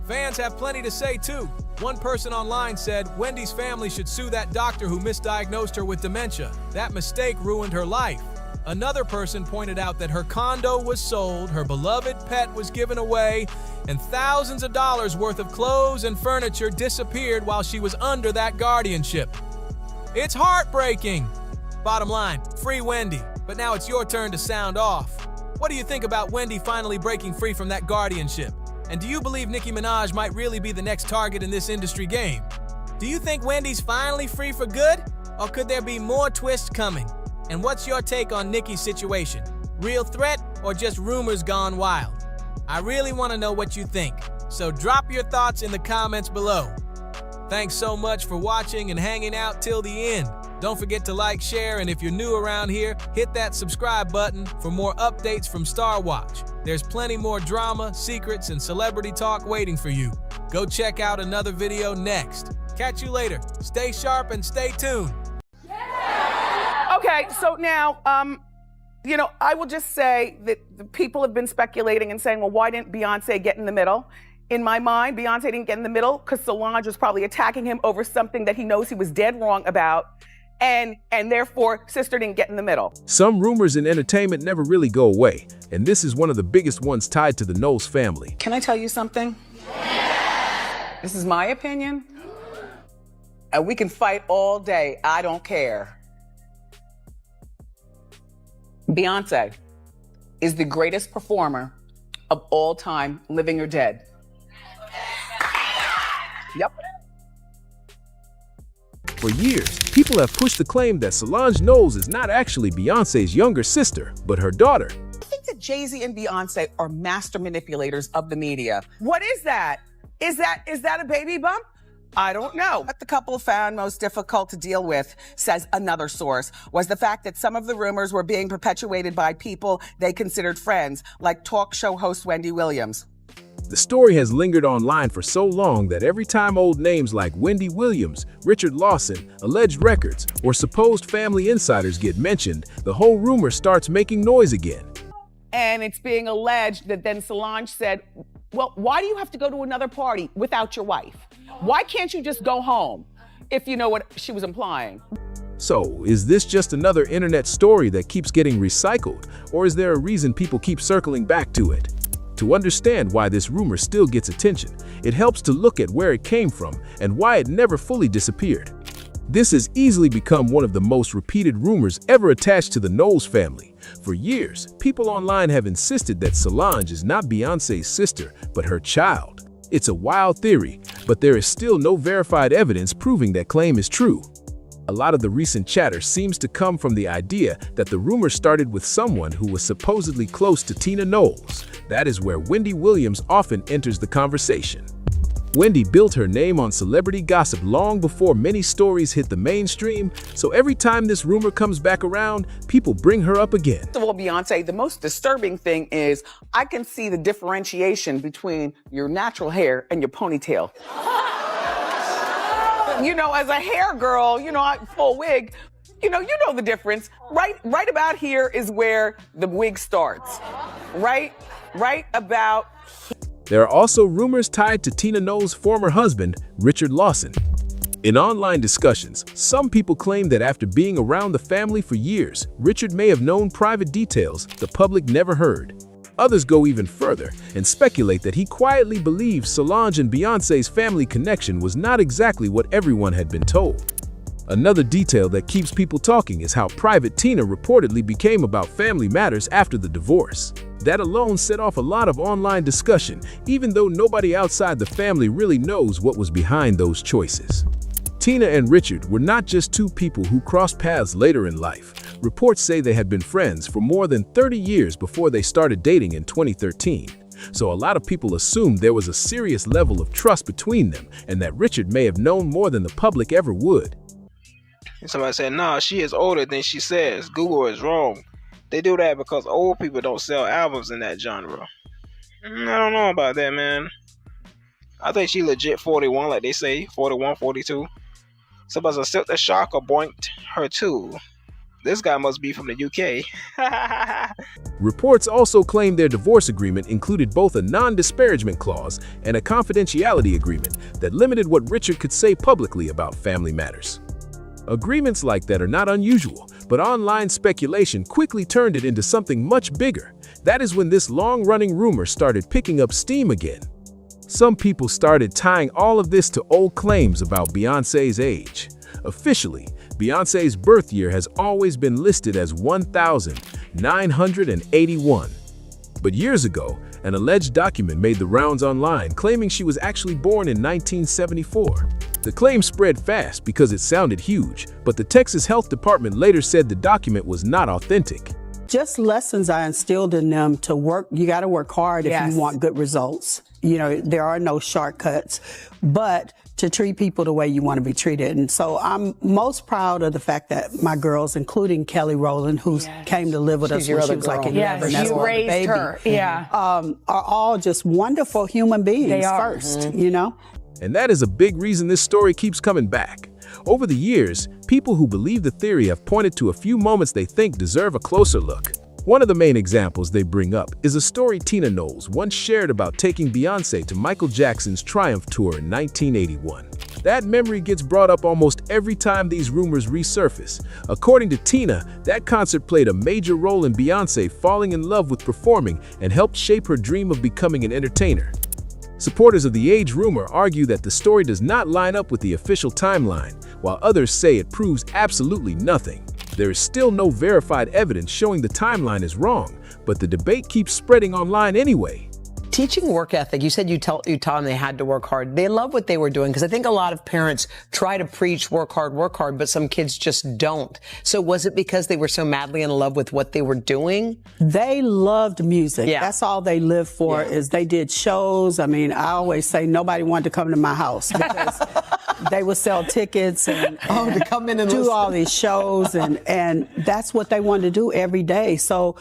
N: Fans have plenty to say too. One person online said Wendy's family should sue that doctor who misdiagnosed her with dementia. That mistake ruined her life. Another person pointed out that her condo was sold, her beloved pet was given away, and thousands of dollars worth of clothes and furniture disappeared while she was under that guardianship. It's heartbreaking. Bottom line, free Wendy. But now it's your turn to sound off. What do you think about Wendy finally breaking free from that guardianship? And do you believe Nicki Minaj might really be the next target in this industry game? Do you think Wendy's finally free for good? Or could there be more twists coming? And what's your take on Nicki's situation? Real threat or just rumors gone wild? I really want to know what you think, so drop your thoughts in the comments below. Thanks so much for watching and hanging out till the end. Don't forget to like, share, and if you're new around here, hit that subscribe button for more updates from Star Watch. There's plenty more drama, secrets, and celebrity talk waiting for you. Go check out another video next. Catch you later. Stay sharp and stay tuned.
J: Okay, so now, you know, I will just say that the people have been speculating and saying, well, why didn't Beyonce get in the middle? In my mind, Beyonce didn't get in the middle because Solange was probably attacking him over something that he knows he was dead wrong about. And therefore, sister didn't get in the middle.
B: Some rumors in entertainment never really go away, and this is one of the biggest ones tied to the Knowles family.
J: Can I tell you something? This is my opinion. And we can fight all day. I don't care. Beyonce is the greatest performer of all time, living or dead. Yep.
B: For years, people have pushed the claim that Solange Knowles is not actually Beyoncé's younger sister, but her daughter.
J: I think that Jay-Z and Beyonce are master manipulators of the media. What is that? Is that a baby bump? I don't know. What the couple found most difficult to deal with, says another source, was the fact that some of the rumors were being perpetuated by people they considered friends, like talk show host Wendy Williams.
B: The story has lingered online for so long that every time old names like Wendy Williams, Richard Lawson, alleged records, or supposed family insiders get mentioned, the whole rumor starts making noise again.
J: And it's being alleged that then Solange said, well, why do you have to go to another party without your wife? Why can't you just go home? If you know what she was implying.
B: So, is this just another internet story that keeps getting recycled, or is there a reason people keep circling back to it? To understand why this rumor still gets attention, it helps to look at where it came from and why it never fully disappeared. This has easily become one of the most repeated rumors ever attached to the Knowles family. For years, people online have insisted that Solange is not Beyoncé's sister, but her child. It's a wild theory, but there is still no verified evidence proving that claim is true. A lot of the recent chatter seems to come from the idea that the rumor started with someone who was supposedly close to Tina Knowles. That is where Wendy Williams often enters the conversation. Wendy built her name on celebrity gossip long before many stories hit the mainstream, so every time this rumor comes back around, people bring her up again.
J: First of all, Beyonce, the most disturbing thing is I can see the differentiation between your natural hair and your ponytail. You know, as a hair girl, you know, full wig, you know the difference. Right about here is where the wig starts. Right about here.
B: There are also rumors tied to Tina Knowles' former husband, Richard Lawson. In online discussions, some people claim that after being around the family for years, Richard may have known private details the public never heard. Others go even further and speculate that he quietly believes Solange and Beyoncé's family connection was not exactly what everyone had been told. Another detail that keeps people talking is how private Tina reportedly became about family matters after the divorce. That alone set off a lot of online discussion, even though nobody outside the family really knows what was behind those choices. Tina and Richard were not just two people who crossed paths later in life. Reports say they had been friends for more than 30 years before they started dating in 2013. So a lot of people assumed there was a serious level of trust between them and that Richard may have known more than the public ever would.
M: Somebody said, nah, she is older than she says. Google is wrong. They do that because old people don't sell albums in that genre. I don't know about that, man. I think she legit 41, like they say, 41, 42. Somebody said the shocker boinked her too. This guy must be from the UK.
B: Reports also claim their divorce agreement included both a non-disparagement clause and a confidentiality agreement that limited what Richard could say publicly about family matters. Agreements like that are not unusual, but online speculation quickly turned it into something much bigger. That is when this long-running rumor started picking up steam again. Some people started tying all of this to old claims about Beyoncé's age. Officially, Beyoncé's birth year has always been listed as 1981. But years ago, an alleged document made the rounds online claiming she was actually born in 1974. The claim spread fast because it sounded huge, but the Texas Health Department later said the document was not authentic.
O: Just lessons I instilled in them to work. You got to work hard if you want good results. You know, there are no shortcuts, but to treat people the way you want to be treated. And so I'm most proud of the fact that my girls, including Kelly Rowland, who came to live with us when she was like 11.
U: Yes, you raised baby, her. Yeah.
O: Are all just wonderful human beings
U: they are.
O: First, you know?
B: And that is a big reason this story keeps coming back. Over the years, people who believe the theory have pointed to a few moments they think deserve a closer look. One of the main examples they bring up is a story Tina Knowles once shared about taking Beyoncé to Michael Jackson's Triumph Tour in 1981. That memory gets brought up almost every time these rumors resurface. According to Tina, that concert played a major role in Beyoncé falling in love with performing and helped shape her dream of becoming an entertainer. Supporters of the age rumor argue that the story does not line up with the official timeline, while others say it proves absolutely nothing. There is still no verified evidence showing the timeline is wrong, but the debate keeps spreading online anyway.
A: Teaching work ethic, you said you taught them they had to work hard. They love what they were doing, because I think a lot of parents try to preach work hard, but some kids just don't. So was it because they were so madly in love with what they were doing?
O: They loved music.
A: Yeah.
O: That's all they lived for, is they did shows. I mean, I always say nobody wanted to come to my house because they would sell tickets and
A: to come in and
O: do
A: listen.
O: all these shows, and that's what they wanted to do every day. So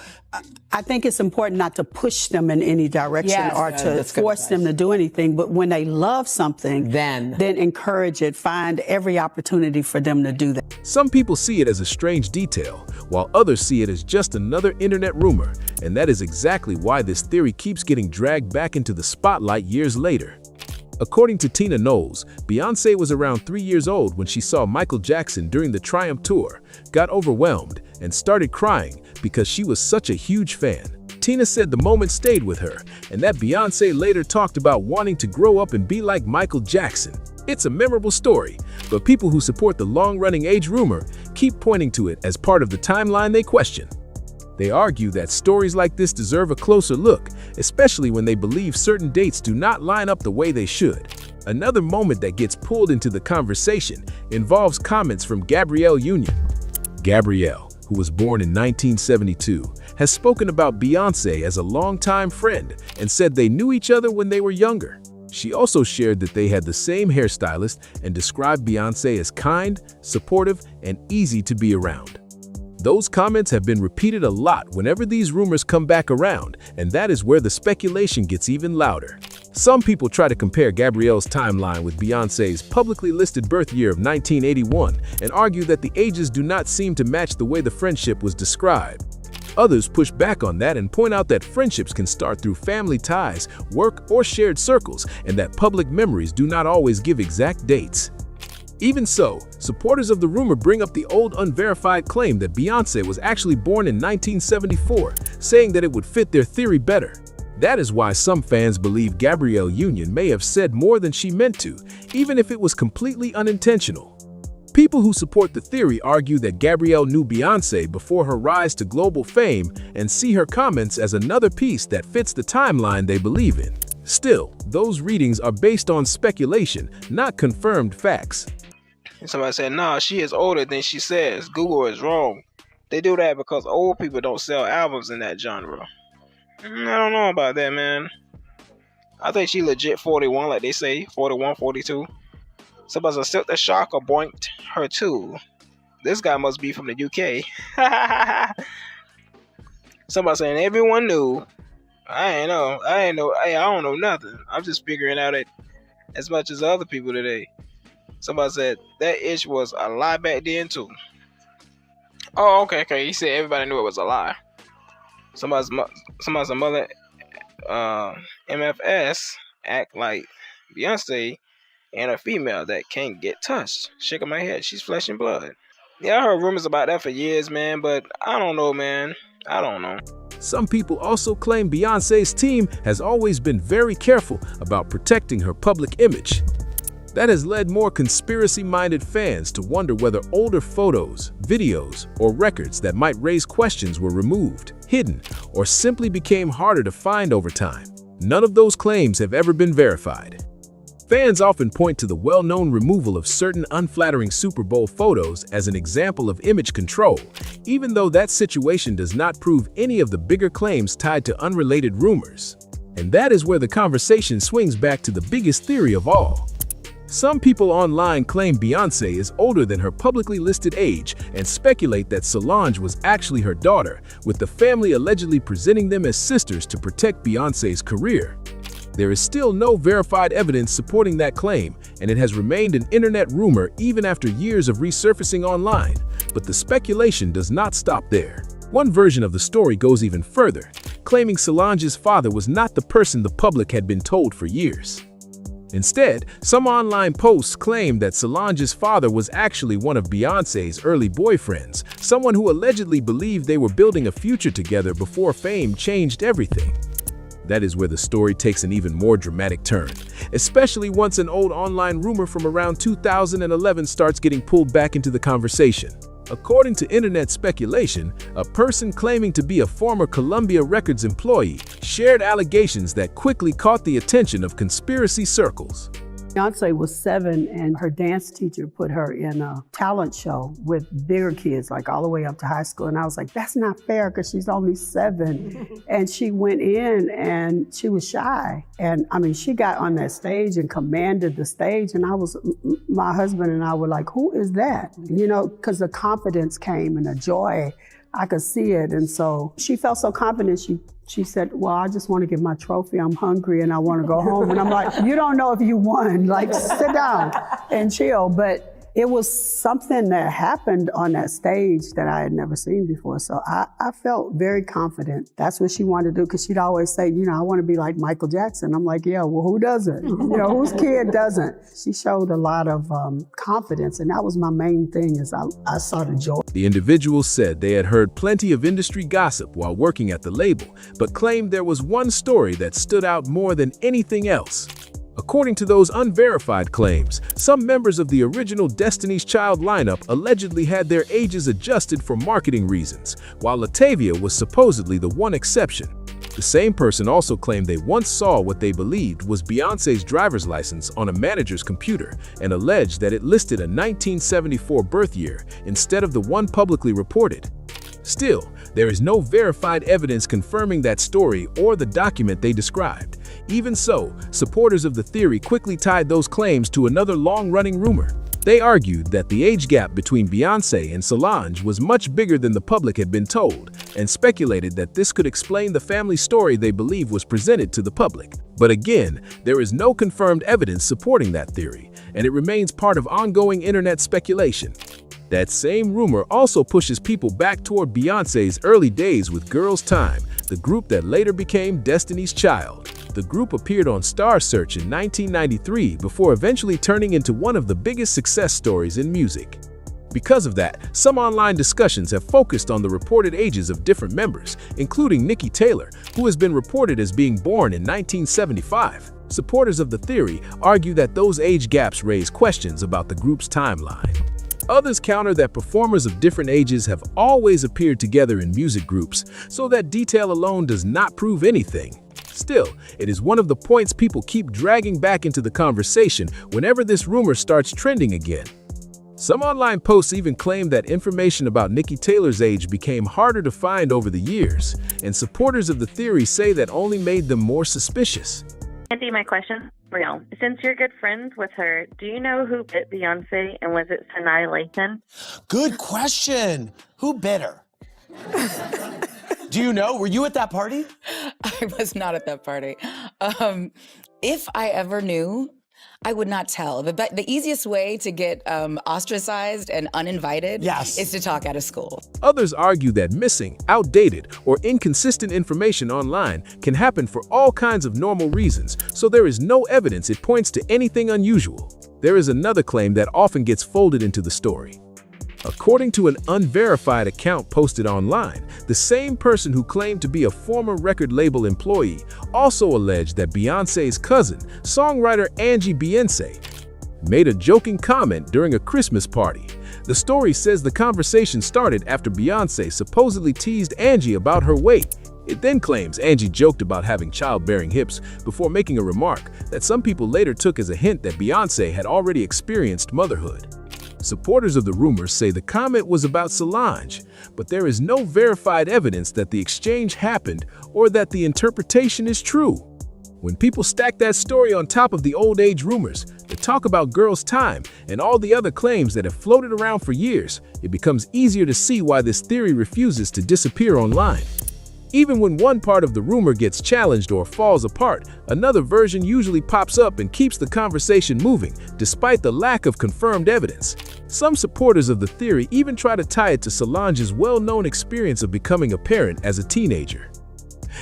O: I think it's important not to push them in any direction or to force them to do anything. But when they love something, then encourage it. Find every opportunity for them to do that.
B: Some people see it as a strange detail, while others see it as just another internet rumor. And that is exactly why this theory keeps getting dragged back into the spotlight years later. According to Tina Knowles, Beyoncé was around 3 years old when she saw Michael Jackson during the Triumph Tour, got overwhelmed, and started crying because she was such a huge fan. Tina said the moment stayed with her, and that Beyoncé later talked about wanting to grow up and be like Michael Jackson. It's a memorable story, but people who support the long-running age rumor keep pointing to it as part of the timeline they question. They argue that stories like this deserve a closer look, especially when they believe certain dates do not line up the way they should. Another moment that gets pulled into the conversation involves comments from Gabrielle Union. Gabrielle, who was born in 1972, has spoken about Beyoncé as a longtime friend and said they knew each other when they were younger. She also shared that they had the same hairstylist and described Beyoncé as kind, supportive, and easy to be around. Those comments have been repeated a lot whenever these rumors come back around, and that is where the speculation gets even louder. Some people try to compare Gabrielle's timeline with Beyoncé's publicly listed birth year of 1981 and argue that the ages do not seem to match the way the friendship was described. Others push back on that and point out that friendships can start through family ties, work, or shared circles, and that public memories do not always give exact dates. Even so, supporters of the rumor bring up the old unverified claim that Beyoncé was actually born in 1974, saying that it would fit their theory better. That is why some fans believe Gabrielle Union may have said more than she meant to, even if it was completely unintentional. People who support the theory argue that Gabrielle knew Beyoncé before her rise to global fame and see her comments as another piece that fits the timeline they believe in. Still, those readings are based on speculation, not confirmed facts.
M: Somebody said, nah, she is older than she says. Google is wrong. They do that because old people don't sell albums in that genre. I don't know about that, man. I think she legit 41, like they say. 41, 42. Somebody said, Silk the Shocker boinked her too. This guy must be from the UK. Somebody saying, everyone knew. I don't know nothing. I'm just figuring out it as much as other people today. Somebody said that ish was a lie back then too. Oh, okay. He said everybody knew it was a lie. Somebody's mother, MFS, act like Beyonce and a female that can't get touched. Shaking my head. She's flesh and blood. Yeah, I heard rumors about that for years, man, but I don't know, man. I don't know.
B: Some people also claim Beyoncé's team has always been very careful about protecting her public image. That has led more conspiracy-minded fans to wonder whether older photos, videos, or records that might raise questions were removed, hidden, or simply became harder to find over time. None of those claims have ever been verified. Fans often point to the well-known removal of certain unflattering Super Bowl photos as an example of image control, even though that situation does not prove any of the bigger claims tied to unrelated rumors. And that is where the conversation swings back to the biggest theory of all. Some people online claim Beyoncé is older than her publicly listed age and speculate that Solange was actually her daughter, with the family allegedly presenting them as sisters to protect Beyoncé's career. There is still no verified evidence supporting that claim, and it has remained an internet rumor even after years of resurfacing online. But the speculation does not stop there. One version of the story goes even further, claiming Solange's father was not the person the public had been told for years. Instead, some online posts claim that Solange's father was actually one of Beyoncé's early boyfriends, someone who allegedly believed they were building a future together before fame changed everything. That is where the story takes an even more dramatic turn, especially once an old online rumor from around 2011 starts getting pulled back into the conversation. According to internet speculation, a person claiming to be a former Columbia Records employee shared allegations that quickly caught the attention of conspiracy circles.
O: Beyonce was 7 and her dance teacher put her in a talent show with bigger kids, like all the way up to high school. And I was like, that's not fair because she's only 7. And she went in and she was shy. And I mean, she got on that stage and commanded the stage. And my husband and I were like, who is that? You know, because the confidence came and the joy, I could see it. And so she felt so confident, she said, well, I just want to get my trophy. I'm hungry and I want to go home. And I'm like, you don't know if you won. Like, sit down and chill. But it was something that happened on that stage that I had never seen before. So I felt very confident. That's what she wanted to do, because she'd always say, you know, I want to be like Michael Jackson. I'm like, yeah, well, who doesn't? You know, whose kid doesn't? She showed a lot of confidence, and that was my main thing, is I saw the joy.
B: The individuals said they had heard plenty of industry gossip while working at the label, but claimed there was one story that stood out more than anything else. According to those unverified claims, some members of the original Destiny's Child lineup allegedly had their ages adjusted for marketing reasons, while Latavia was supposedly the one exception. The same person also claimed they once saw what they believed was Beyoncé's driver's license on a manager's computer and alleged that it listed a 1974 birth year instead of the one publicly reported. Still, there is no verified evidence confirming that story or the document they described. Even so, supporters of the theory quickly tied those claims to another long-running rumor. They argued that the age gap between Beyoncé and Solange was much bigger than the public had been told, and speculated that this could explain the family story they believe was presented to the public. But again, there is no confirmed evidence supporting that theory, and it remains part of ongoing internet speculation. That same rumor also pushes people back toward Beyoncé's early days with Girls' Tyme, the group that later became Destiny's Child. The group appeared on Star Search in 1993 before eventually turning into one of the biggest success stories in music. Because of that, some online discussions have focused on the reported ages of different members, including Nikki Taylor, who has been reported as being born in 1975. Supporters of the theory argue that those age gaps raise questions about the group's timeline. Others counter that performers of different ages have always appeared together in music groups, so that detail alone does not prove anything. Still, it is one of the points people keep dragging back into the conversation whenever this rumor starts trending again. Some online posts even claim that information about Nikki Taylor's age became harder to find over the years, and supporters of the theory say that only made them more suspicious.
D: Andy, my question for real. Since you're good friends with her, do you know who bit Beyonce, and was it Sanaa Lathan?
L: Good question. Who bit her? Do you know? Were you at that party?
Q: I was not at that party. If I ever knew, I would not tell. The easiest way to get ostracized and uninvited is to talk out of school.
B: Others argue that missing, outdated, or inconsistent information online can happen for all kinds of normal reasons, so there is no evidence it points to anything unusual. There is another claim that often gets folded into the story. According to an unverified account posted online, the same person who claimed to be a former record label employee also alleged that Beyoncé's cousin, songwriter Angie Beyonce, made a joking comment during a Christmas party. The story says the conversation started after Beyoncé supposedly teased Angie about her weight. It then claims Angie joked about having childbearing hips before making a remark that some people later took as a hint that Beyoncé had already experienced motherhood. Supporters of the rumors say the comment was about Solange, but there is no verified evidence that the exchange happened or that the interpretation is true. When people stack that story on top of the old age rumors, the talk about Girls' Tyme, and all the other claims that have floated around for years, it becomes easier to see why this theory refuses to disappear online. Even when one part of the rumor gets challenged or falls apart, another version usually pops up and keeps the conversation moving, despite the lack of confirmed evidence. Some supporters of the theory even try to tie it to Solange's well-known experience of becoming a parent as a teenager.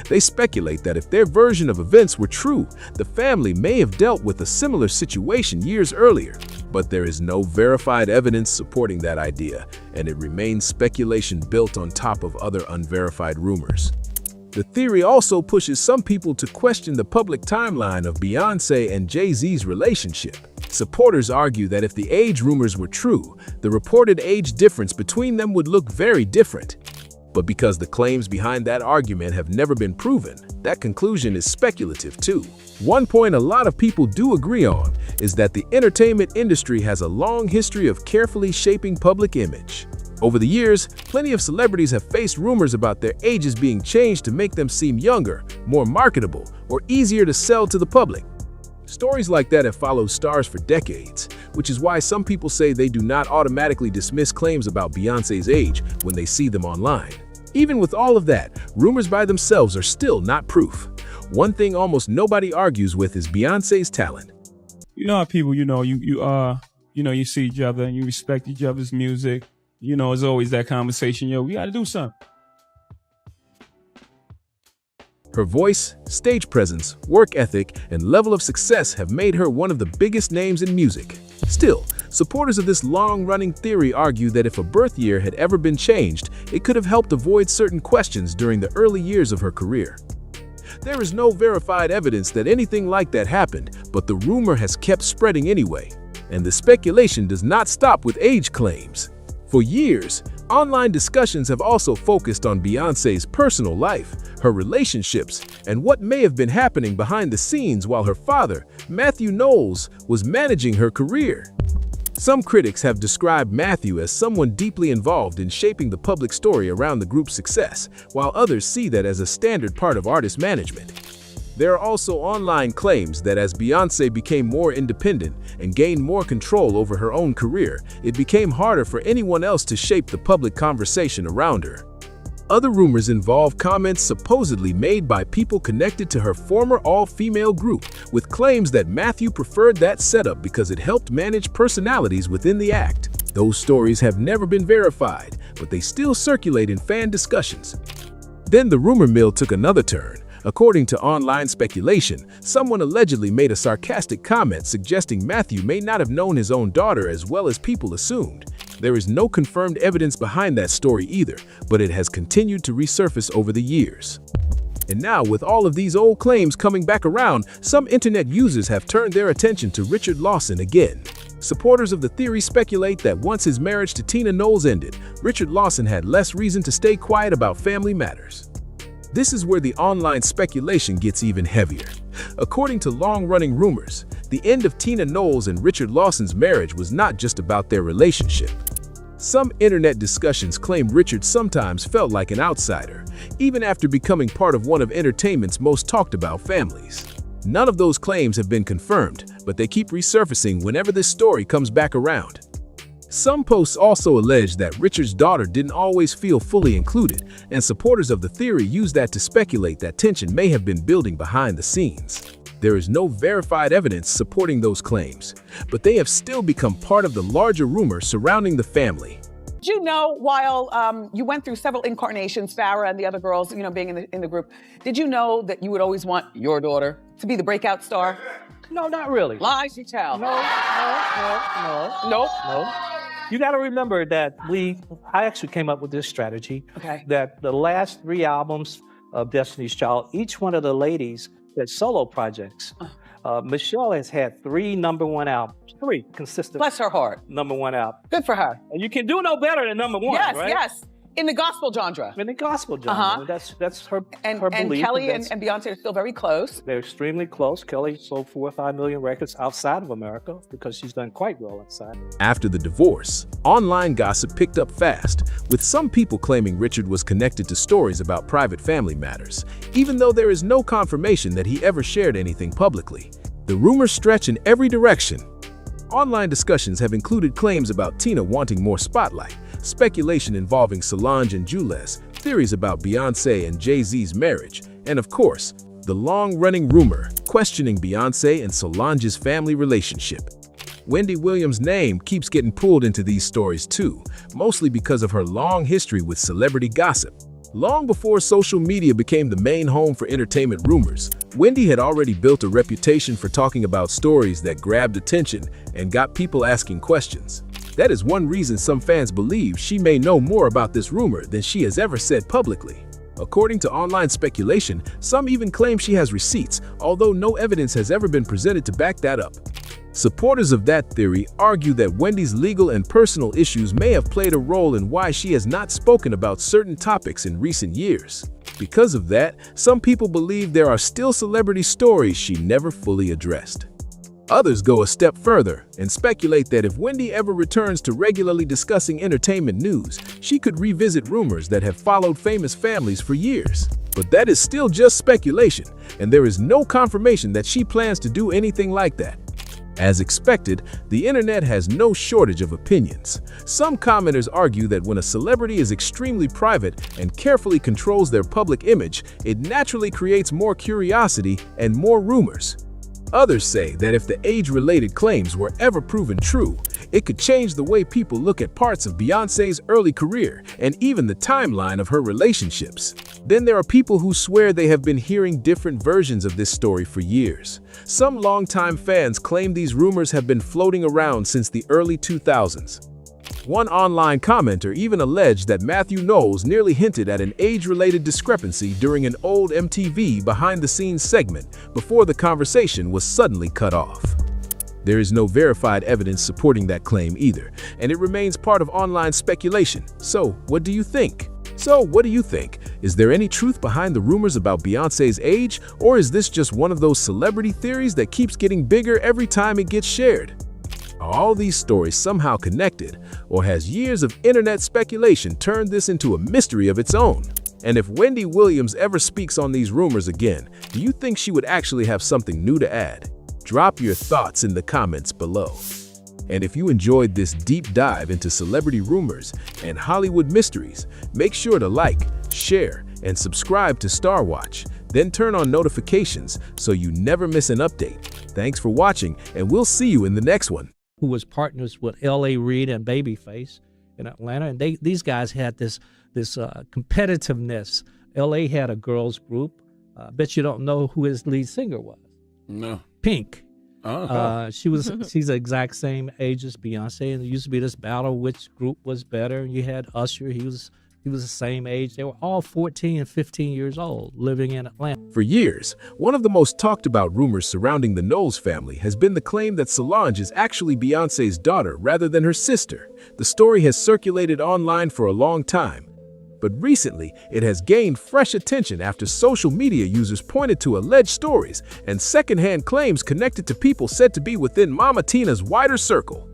B: They speculate that if their version of events were true, the family may have dealt with a similar situation years earlier. But there is no verified evidence supporting that idea, and it remains speculation built on top of other unverified rumors. The theory also pushes some people to question the public timeline of Beyoncé and Jay-Z's relationship. Supporters argue that if the age rumors were true, the reported age difference between them would look very different. But because the claims behind that argument have never been proven, that conclusion is speculative too. One point a lot of people do agree on is that the entertainment industry has a long history of carefully shaping public image. Over the years, plenty of celebrities have faced rumors about their ages being changed to make them seem younger, more marketable, or easier to sell to the public. Stories like that have followed stars for decades, which is why some people say they do not automatically dismiss claims about Beyoncé's age when they see them online. Even with all of that, rumors by themselves are still not proof. One thing almost nobody argues with is Beyoncé's talent.
R: You know how people, you see each other and you respect each other's music. There's always that conversation, we got to do something.
B: Her voice, stage presence, work ethic, and level of success have made her one of the biggest names in music. Still, supporters of this long-running theory argue that if a birth year had ever been changed, it could have helped avoid certain questions during the early years of her career. There is no verified evidence that anything like that happened, but the rumor has kept spreading anyway, and the speculation does not stop with age claims. For years, online discussions have also focused on Beyoncé's personal life, her relationships, and what may have been happening behind the scenes while her father, Matthew Knowles, was managing her career. Some critics have described Matthew as someone deeply involved in shaping the public story around the group's success, while others see that as a standard part of artist management. There are also online claims that as Beyoncé became more independent and gained more control over her own career, it became harder for anyone else to shape the public conversation around her. Other rumors involve comments supposedly made by people connected to her former all-female group, with claims that Matthew preferred that setup because it helped manage personalities within the act. Those stories have never been verified, but they still circulate in fan discussions. Then the rumor mill took another turn. According to online speculation, someone allegedly made a sarcastic comment suggesting Matthew may not have known his own daughter as well as people assumed. There is no confirmed evidence behind that story either, but it has continued to resurface over the years. And now, with all of these old claims coming back around, some internet users have turned their attention to Richard Lawson again. Supporters of the theory speculate that once his marriage to Tina Knowles ended, Richard Lawson had less reason to stay quiet about family matters. This is where the online speculation gets even heavier. According to long-running rumors, the end of Tina Knowles and Richard Lawson's marriage was not just about their relationship. Some internet discussions claim Richard sometimes felt like an outsider, even after becoming part of one of entertainment's most talked-about families. None of those claims have been confirmed, but they keep resurfacing whenever this story comes back around. Some posts also allege that Richard's daughter didn't always feel fully included, and supporters of the theory use that to speculate that tension may have been building behind the scenes. There is no verified evidence supporting those claims, but they have still become part of the larger rumor surrounding the family.
J: Did you know, while you went through several incarnations, Farrah and the other girls, being in the group, did you know that you would always want your daughter to be the breakout star?
V: No, not really.
J: Lies you tell.
V: No. You got to remember that I actually came up with this strategy.
J: Okay.
V: That the last 3 albums of Destiny's Child, each one of the ladies had solo projects. Michelle has had 3 #1 albums, 3 consistent.
J: Bless her heart.
V: #1 albums.
J: Good for her.
V: And you can do no better than #1,
J: yes,
V: right?
J: Yes. In the gospel genre.
V: In the gospel genre. That's her belief.
J: And Kelly and Beyonce are still very close.
V: They're extremely close. Kelly sold 4 or 5 million records outside of America because she's done quite well inside.
B: After the divorce, online gossip picked up fast, with some people claiming Richard was connected to stories about private family matters, even though there is no confirmation that he ever shared anything publicly. The rumors stretch in every direction. Online discussions have included claims about Tina wanting more spotlight, speculation involving Solange and Jules, theories about Beyoncé and Jay-Z's marriage, and of course, the long-running rumor questioning Beyoncé and Solange's family relationship. Wendy Williams' name keeps getting pulled into these stories too, mostly because of her long history with celebrity gossip. Long before social media became the main home for entertainment rumors, Wendy had already built a reputation for talking about stories that grabbed attention and got people asking questions. That is one reason some fans believe she may know more about this rumor than she has ever said publicly. According to online speculation, some even claim she has receipts, although no evidence has ever been presented to back that up. Supporters of that theory argue that Wendy's legal and personal issues may have played a role in why she has not spoken about certain topics in recent years. Because of that, some people believe there are still celebrity stories she never fully addressed. Others go a step further and speculate that if Wendy ever returns to regularly discussing entertainment news, she could revisit rumors that have followed famous families for years. But that is still just speculation, and there is no confirmation that she plans to do anything like that. As expected, the internet has no shortage of opinions. Some commenters argue that when a celebrity is extremely private and carefully controls their public image, it naturally creates more curiosity and more rumors. Others say that if the age-related claims were ever proven true, it could change the way people look at parts of Beyoncé's early career and even the timeline of her relationships. Then there are people who swear they have been hearing different versions of this story for years. Some longtime fans claim these rumors have been floating around since the early 2000s. One online commenter even alleged that Matthew Knowles nearly hinted at an age-related discrepancy during an old MTV behind-the-scenes segment before the conversation was suddenly cut off. There is no verified evidence supporting that claim either, and it remains part of online speculation. So, what do you think? Is there any truth behind the rumors about Beyoncé's age, or is this just one of those celebrity theories that keeps getting bigger every time it gets shared? Are all these stories somehow connected, or has years of internet speculation turned this into a mystery of its own? And if Wendy Williams ever speaks on these rumors again, do you think she would actually have something new to add? Drop your thoughts in the comments below. And if you enjoyed this deep dive into celebrity rumors and Hollywood mysteries, make sure to like, share, and subscribe to Star Watch. Then turn on notifications so you never miss an update. Thanks for watching, and we'll see you in the next one.
V: Who was partners with L.A. Reid and Babyface in Atlanta, and these guys had this competitiveness. L.A. had a girls group. I bet you don't know who his lead singer was.
S: No.
V: Pink.
S: Oh.
V: She's the exact same age as Beyonce, and there used to be this battle which group was better. You had Usher. He was the same age. They were all 14 and 15 years old living in Atlanta.
B: For years, one of the most talked about rumors surrounding the Knowles family has been the claim that Solange is actually Beyoncé's daughter rather than her sister. The story has circulated online for a long time, but recently it has gained fresh attention after social media users pointed to alleged stories and secondhand claims connected to people said to be within Mama Tina's wider circle.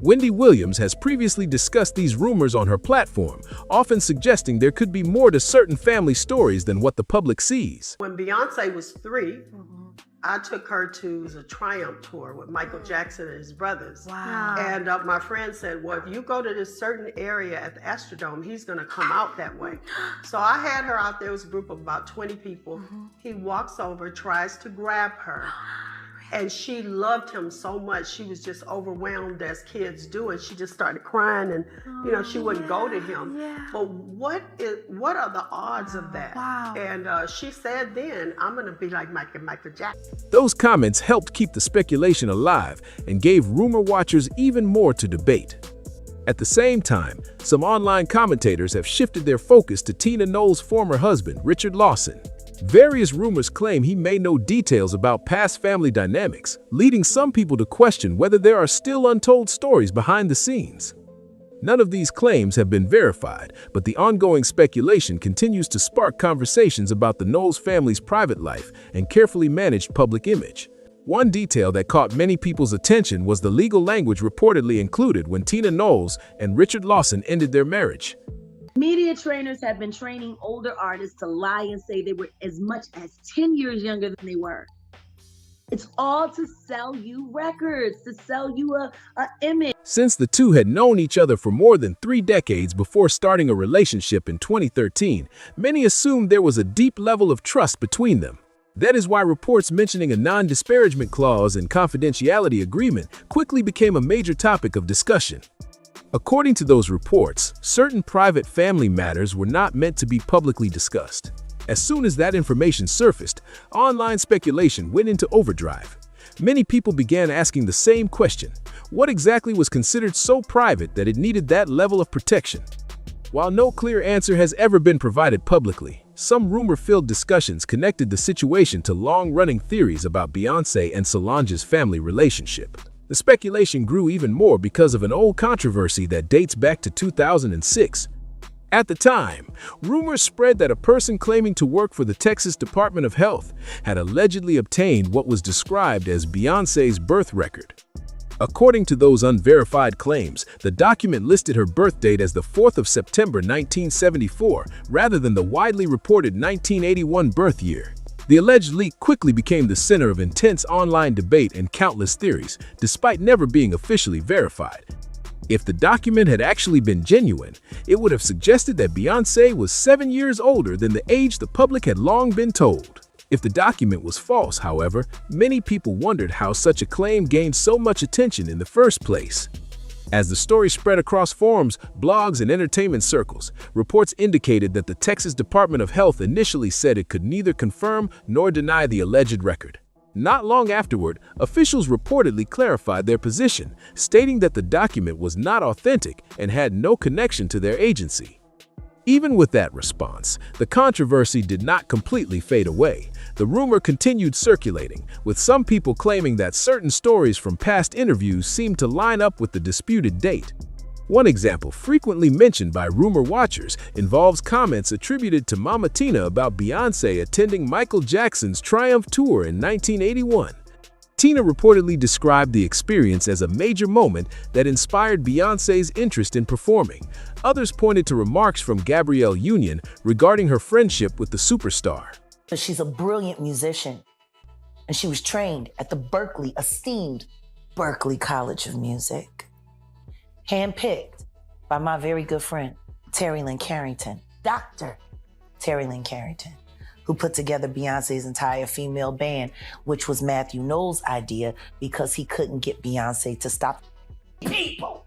B: Wendy Williams has previously discussed these rumors on her platform, often suggesting there could be more to certain family stories than what the public sees.
C: When Beyonce was 3, I took her to the Triumph tour with Michael Jackson and his brothers.
U: Wow.
C: And my friend said, well, if you go to this certain area at the Astrodome, he's going to come out that way. So I had her out there. It was a group of about 20 people. He walks over, tries to grab her. And she loved him so much. She was just overwhelmed as kids do. And she just started crying and, she wouldn't go to him. But what are the odds of that?
U: Wow.
C: And she said then, I'm going to be like Michael Jackson.
B: Those comments helped keep the speculation alive and gave rumor watchers even more to debate. At the same time, some online commentators have shifted their focus to Tina Knowles' former husband, Richard Lawson. Various rumors claim he may know details about past family dynamics, leading some people to question whether there are still untold stories behind the scenes. None of these claims have been verified, but the ongoing speculation continues to spark conversations about the Knowles family's private life and carefully managed public image. One detail that caught many people's attention was the legal language reportedly included when Tina Knowles and Richard Lawson ended their marriage.
H: Media trainers have been training older artists to lie and say they were as much as 10 years younger than they were. It's all to sell you records, to sell you a image.
B: Since the two had known each other for more than 3 decades before starting a relationship in 2013, many assumed there was a deep level of trust between them. That is why reports mentioning a non-disparagement clause and confidentiality agreement quickly became a major topic of discussion. According to those reports, certain private family matters were not meant to be publicly discussed. As soon as that information surfaced, online speculation went into overdrive. Many people began asking the same question: what exactly was considered so private that it needed that level of protection? While no clear answer has ever been provided publicly, some rumor-filled discussions connected the situation to long-running theories about Beyoncé and Solange's family relationship. The speculation grew even more because of an old controversy that dates back to 2006. At the time, rumors spread that a person claiming to work for the Texas Department of Health had allegedly obtained what was described as Beyoncé's birth record. According to those unverified claims, the document listed her birth date as the 4th of September 1974 rather than the widely reported 1981 birth year. The alleged leak quickly became the center of intense online debate and countless theories, despite never being officially verified. If the document had actually been genuine, it would have suggested that Beyoncé was 7 years older than the age the public had long been told. If the document was false, however, many people wondered how such a claim gained so much attention in the first place. As the story spread across forums, blogs, and entertainment circles, reports indicated that the Texas Department of Health initially said it could neither confirm nor deny the alleged record. Not long afterward, officials reportedly clarified their position, stating that the document was not authentic and had no connection to their agency. Even with that response, the controversy did not completely fade away. The rumor continued circulating, with some people claiming that certain stories from past interviews seemed to line up with the disputed date. One example frequently mentioned by rumor watchers involves comments attributed to Mama Tina about Beyoncé attending Michael Jackson's Triumph Tour in 1981. Tina reportedly described the experience as a major moment that inspired Beyoncé's interest in performing. Others pointed to remarks from Gabrielle Union regarding her friendship with the superstar.
F: She's a brilliant musician, and she was trained at the esteemed Berklee College of Music. Handpicked by my very good friend, Terry Lynn Carrington, Dr. Terry Lynn Carrington, who put together Beyoncé's entire female band, which was Matthew Knowles' idea because he couldn't get Beyoncé to stop people.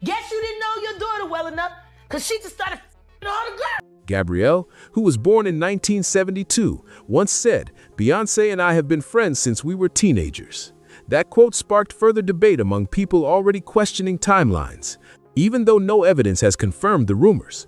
F: Guess you didn't know your daughter well enough because she just started all the girls.
B: Gabrielle, who was born in 1972, once said, "Beyoncé and I have been friends since we were teenagers." That quote sparked further debate among people already questioning timelines, even though no evidence has confirmed the rumors.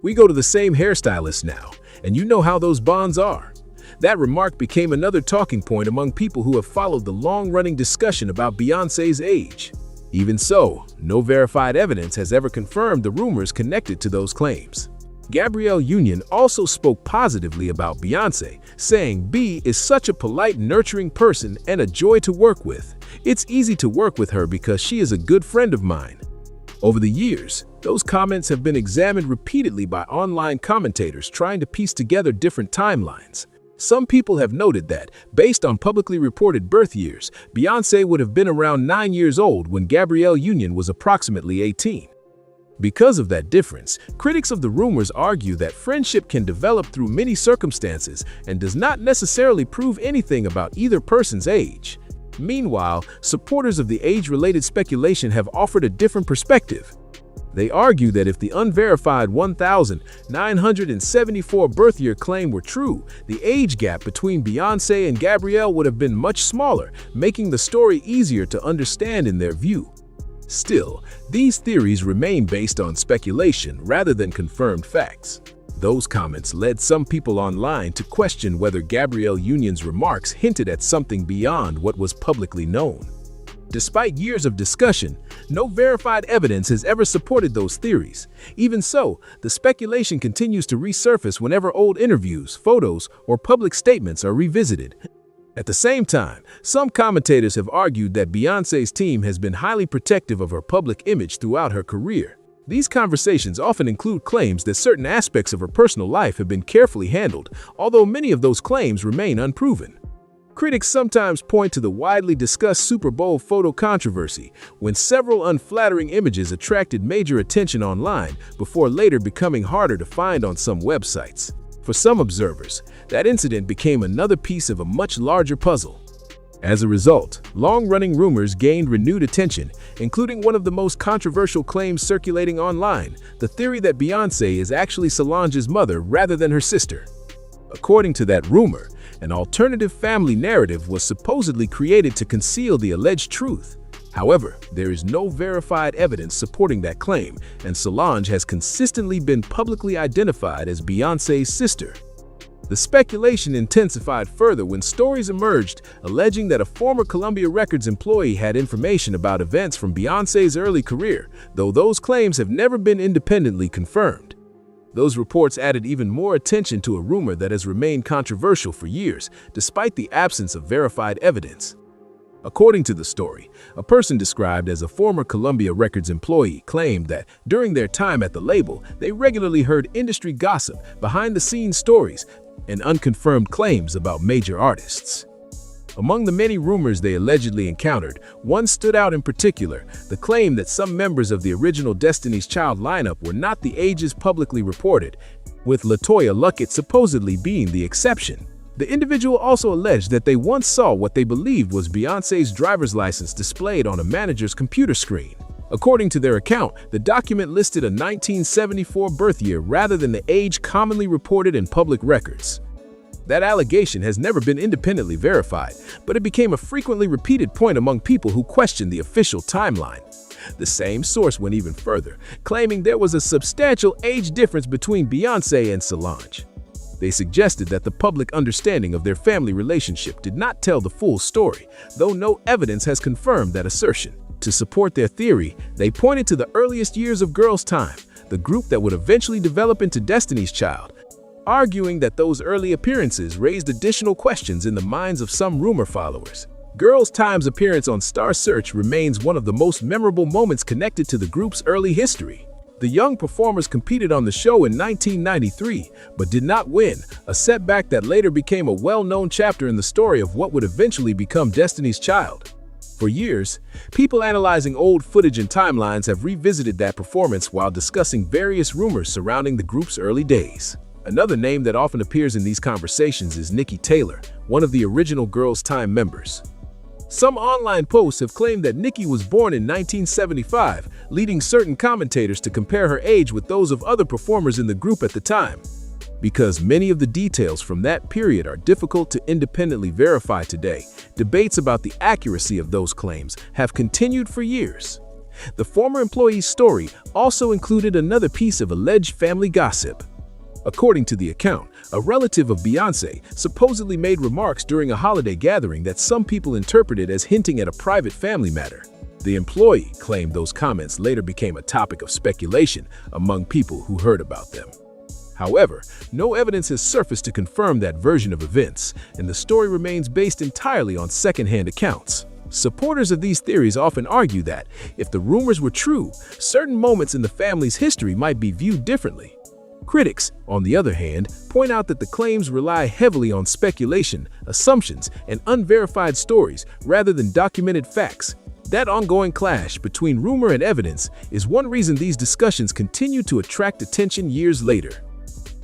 B: We go to the same hairstylist now, and you know how those bonds are. That remark became another talking point among people who have followed the long-running discussion about Beyoncé's age. Even so, no verified evidence has ever confirmed the rumors connected to those claims. Gabrielle Union also spoke positively about Beyoncé, saying, "B is such a polite, nurturing person and a joy to work with. It's easy to work with her because she is a good friend of mine." Over the years, those comments have been examined repeatedly by online commentators trying to piece together different timelines. Some people have noted that, based on publicly reported birth years, Beyoncé would have been around 9 years old when Gabrielle Union was approximately 18. Because of that difference, critics of the rumors argue that friendship can develop through many circumstances and does not necessarily prove anything about either person's age. Meanwhile, supporters of the age-related speculation have offered a different perspective. They argue that if the unverified 1,974 birth year claim were true, the age gap between Beyoncé and Gabrielle would have been much smaller, making the story easier to understand in their view. Still, these theories remain based on speculation rather than confirmed facts. Those comments led some people online to question whether Gabrielle Union's remarks hinted at something beyond what was publicly known. Despite years of discussion, no verified evidence has ever supported those theories. Even so, the speculation continues to resurface whenever old interviews, photos, or public statements are revisited. At the same time, some commentators have argued that Beyoncé's team has been highly protective of her public image throughout her career. These conversations often include claims that certain aspects of her personal life have been carefully handled, although many of those claims remain unproven. Critics sometimes point to the widely discussed Super Bowl photo controversy, when several unflattering images attracted major attention online before later becoming harder to find on some websites. For some observers, that incident became another piece of a much larger puzzle. As a result, long-running rumors gained renewed attention, including one of the most controversial claims circulating online, the theory that Beyoncé is actually Solange's mother rather than her sister. According to that rumor, an alternative family narrative was supposedly created to conceal the alleged truth. However, there is no verified evidence supporting that claim, and Solange has consistently been publicly identified as Beyoncé's sister. The speculation intensified further when stories emerged alleging that a former Columbia Records employee had information about events from Beyoncé's early career, though those claims have never been independently confirmed. Those reports added even more attention to a rumor that has remained controversial for years, despite the absence of verified evidence. According to the story, a person described as a former Columbia Records employee claimed that during their time at the label, they regularly heard industry gossip, behind-the-scenes stories, and unconfirmed claims about major artists. Among the many rumors they allegedly encountered, one stood out in particular: the claim that some members of the original Destiny's Child lineup were not the ages publicly reported, with LaToya Luckett supposedly being the exception. The individual also alleged that they once saw what they believed was Beyoncé's driver's license displayed on a manager's computer screen. According to their account, the document listed a 1974 birth year rather than the age commonly reported in public records. That allegation has never been independently verified, but it became a frequently repeated point among people who questioned the official timeline. The same source went even further, claiming there was a substantial age difference between Beyoncé and Solange. They suggested that the public understanding of their family relationship did not tell the full story, though no evidence has confirmed that assertion. To support their theory, they pointed to the earliest years of Girls' Time, the group that would eventually develop into Destiny's Child, arguing that those early appearances raised additional questions in the minds of some rumor followers. Girls' Time's appearance on Star Search remains one of the most memorable moments connected to the group's early history. The young performers competed on the show in 1993, but did not win, a setback that later became a well-known chapter in the story of what would eventually become Destiny's Child. For years, people analyzing old footage and timelines have revisited that performance while discussing various rumors surrounding the group's early days. Another name that often appears in these conversations is Nikki Taylor, one of the original Girls' Time members. Some online posts have claimed that Nikki was born in 1975, leading certain commentators to compare her age with those of other performers in the group at the time. Because many of the details from that period are difficult to independently verify today, debates about the accuracy of those claims have continued for years. The former employee's story also included another piece of alleged family gossip. According to the account, a relative of Beyoncé supposedly made remarks during a holiday gathering that some people interpreted as hinting at a private family matter. The employee claimed those comments later became a topic of speculation among people who heard about them. However, no evidence has surfaced to confirm that version of events, and the story remains based entirely on secondhand accounts. Supporters of these theories often argue that, if the rumors were true, certain moments in the family's history might be viewed differently. Critics, on the other hand, point out that the claims rely heavily on speculation, assumptions, and unverified stories rather than documented facts. That ongoing clash between rumor and evidence is one reason these discussions continue to attract attention years later.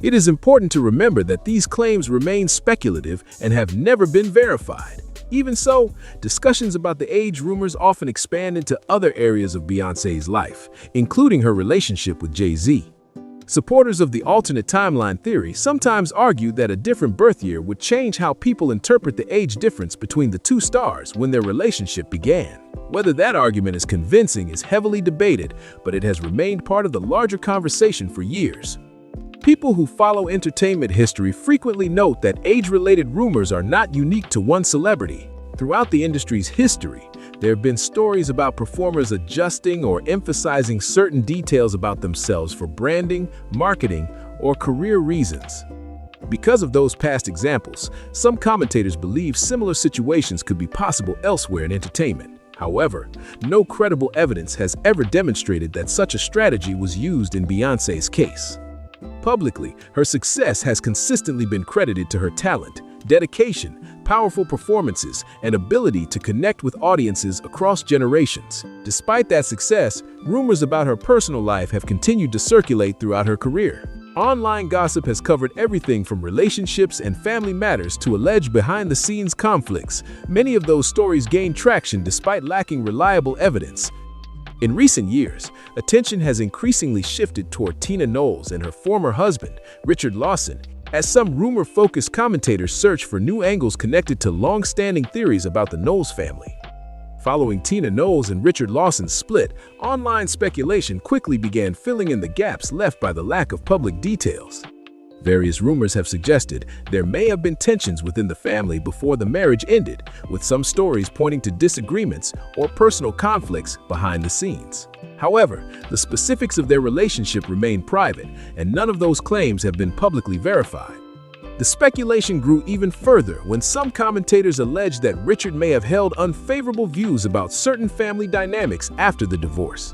B: It is important to remember that these claims remain speculative and have never been verified. Even so, discussions about the age rumors often expand into other areas of Beyoncé's life, including her relationship with Jay-Z. Supporters of the alternate timeline theory sometimes argue that a different birth year would change how people interpret the age difference between the two stars when their relationship began. Whether that argument is convincing is heavily debated, but it has remained part of the larger conversation for years. People who follow entertainment history frequently note that age-related rumors are not unique to one celebrity. Throughout the industry's history, there have been stories about performers adjusting or emphasizing certain details about themselves for branding, marketing, or career reasons. Because of those past examples, some commentators believe similar situations could be possible elsewhere in entertainment. However, no credible evidence has ever demonstrated that such a strategy was used in Beyoncé's case. Publicly, her success has consistently been credited to her talent, dedication, powerful performances and ability to connect with audiences across generations. Despite that success, rumors about her personal life have continued to circulate throughout her career. Online gossip has covered everything from relationships and family matters to alleged behind-the-scenes conflicts. Many of those stories gained traction despite lacking reliable evidence. In recent years, attention has increasingly shifted toward Tina Knowles and her former husband, Richard Lawson, as some rumor-focused commentators search for new angles connected to long-standing theories about the Knowles family. Following Tina Knowles and Richard Lawson's split, online speculation quickly began filling in the gaps left by the lack of public details. Various rumors have suggested there may have been tensions within the family before the marriage ended, with some stories pointing to disagreements or personal conflicts behind the scenes. However, the specifics of their relationship remain private, and none of those claims have been publicly verified. The speculation grew even further when some commentators alleged that Richard may have held unfavorable views about certain family dynamics after the divorce.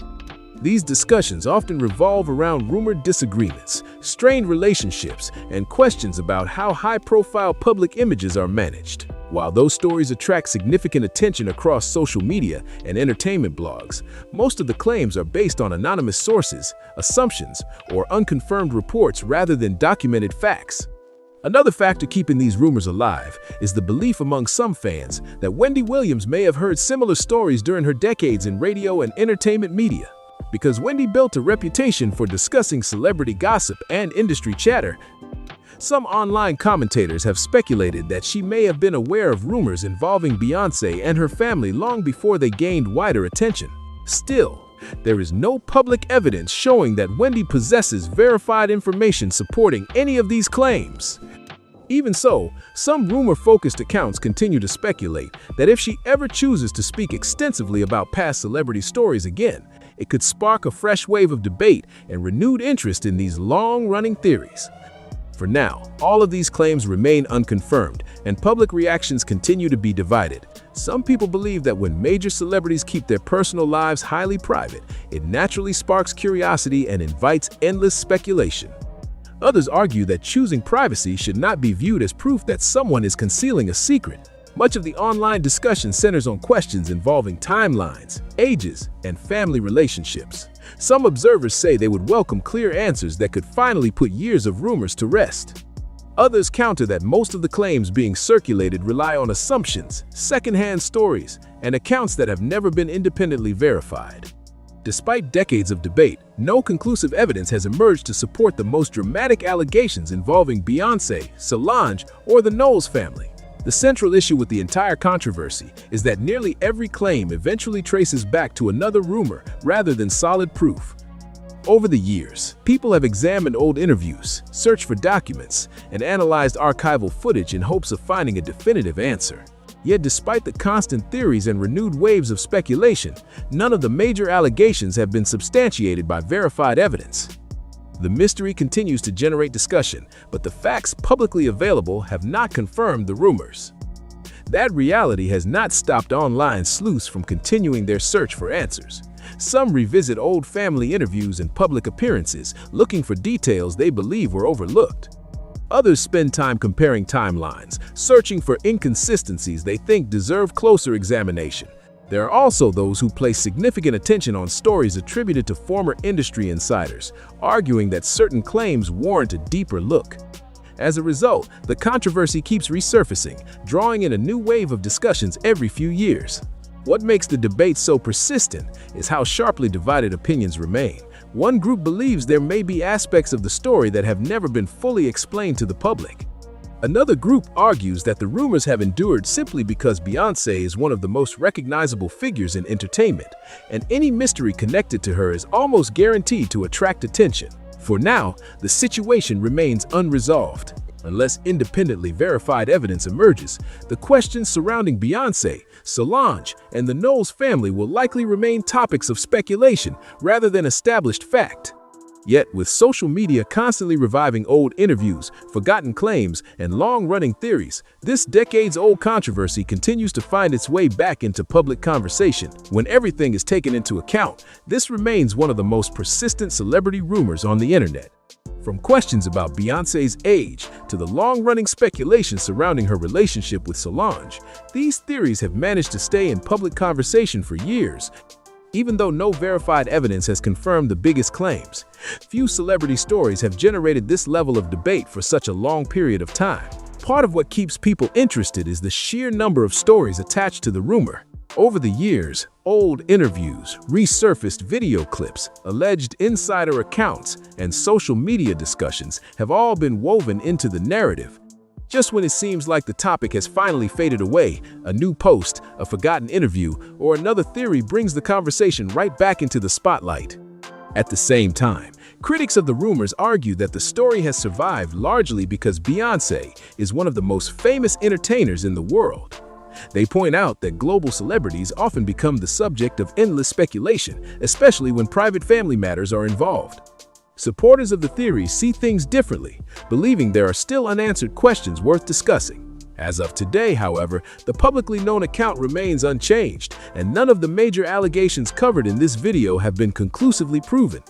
B: These discussions often revolve around rumored disagreements, strained relationships, and questions about how high-profile public images are managed. While those stories attract significant attention across social media and entertainment blogs, most of the claims are based on anonymous sources, assumptions, or unconfirmed reports rather than documented facts. Another factor keeping these rumors alive is the belief among some fans that Wendy Williams may have heard similar stories during her decades in radio and entertainment media. Because Wendy built a reputation for discussing celebrity gossip and industry chatter, some online commentators have speculated that she may have been aware of rumors involving Beyoncé and her family long before they gained wider attention. Still, there is no public evidence showing that Wendy possesses verified information supporting any of these claims. Even so, some rumor-focused accounts continue to speculate that if she ever chooses to speak extensively about past celebrity stories again, it could spark a fresh wave of debate and renewed interest in these long-running theories. For now, all of these claims remain unconfirmed, and public reactions continue to be divided. Some people believe that when major celebrities keep their personal lives highly private, it naturally sparks curiosity and invites endless speculation. Others argue that choosing privacy should not be viewed as proof that someone is concealing a secret. Much of the online discussion centers on questions involving timelines, ages, and family relationships. Some observers say they would welcome clear answers that could finally put years of rumors to rest. Others counter that most of the claims being circulated rely on assumptions, secondhand stories, and accounts that have never been independently verified. Despite decades of debate, no conclusive evidence has emerged to support the most dramatic allegations involving Beyoncé, Solange, or the Knowles family. The central issue with the entire controversy is that nearly every claim eventually traces back to another rumor rather than solid proof. Over the years, people have examined old interviews, searched for documents, and analyzed archival footage in hopes of finding a definitive answer. Yet despite the constant theories and renewed waves of speculation, none of the major allegations have been substantiated by verified evidence. The mystery continues to generate discussion, but the facts publicly available have not confirmed the rumors. That reality has not stopped online sleuths from continuing their search for answers. Some revisit old family interviews and public appearances, looking for details they believe were overlooked. Others spend time comparing timelines, searching for inconsistencies they think deserve closer examination. There are also those who place significant attention on stories attributed to former industry insiders, arguing that certain claims warrant a deeper look. As a result, the controversy keeps resurfacing, drawing in a new wave of discussions every few years. What makes the debate so persistent is how sharply divided opinions remain. One group believes there may be aspects of the story that have never been fully explained to the public. Another group argues that the rumors have endured simply because Beyoncé is one of the most recognizable figures in entertainment, and any mystery connected to her is almost guaranteed to attract attention. For now, the situation remains unresolved. Unless independently verified evidence emerges, the questions surrounding Beyoncé, Solange, and the Knowles family will likely remain topics of speculation rather than established fact. Yet, with social media constantly reviving old interviews, forgotten claims, and long-running theories, this decades-old controversy continues to find its way back into public conversation. When everything is taken into account, this remains one of the most persistent celebrity rumors on the internet. From questions about Beyoncé's age to the long-running speculation surrounding her relationship with Solange, these theories have managed to stay in public conversation for years. Even though no verified evidence has confirmed the biggest claims, few celebrity stories have generated this level of debate for such a long period of time. Part of what keeps people interested is the sheer number of stories attached to the rumor. Over the years, old interviews, resurfaced video clips, alleged insider accounts, and social media discussions have all been woven into the narrative. Just when it seems like the topic has finally faded away, a new post, a forgotten interview, or another theory brings the conversation right back into the spotlight. At the same time, critics of the rumors argue that the story has survived largely because Beyoncé is one of the most famous entertainers in the world. They point out that global celebrities often become the subject of endless speculation, especially when private family matters are involved. Supporters of the theory see things differently, believing there are still unanswered questions worth discussing. As of today, however, the publicly known account remains unchanged, and none of the major allegations covered in this video have been conclusively proven.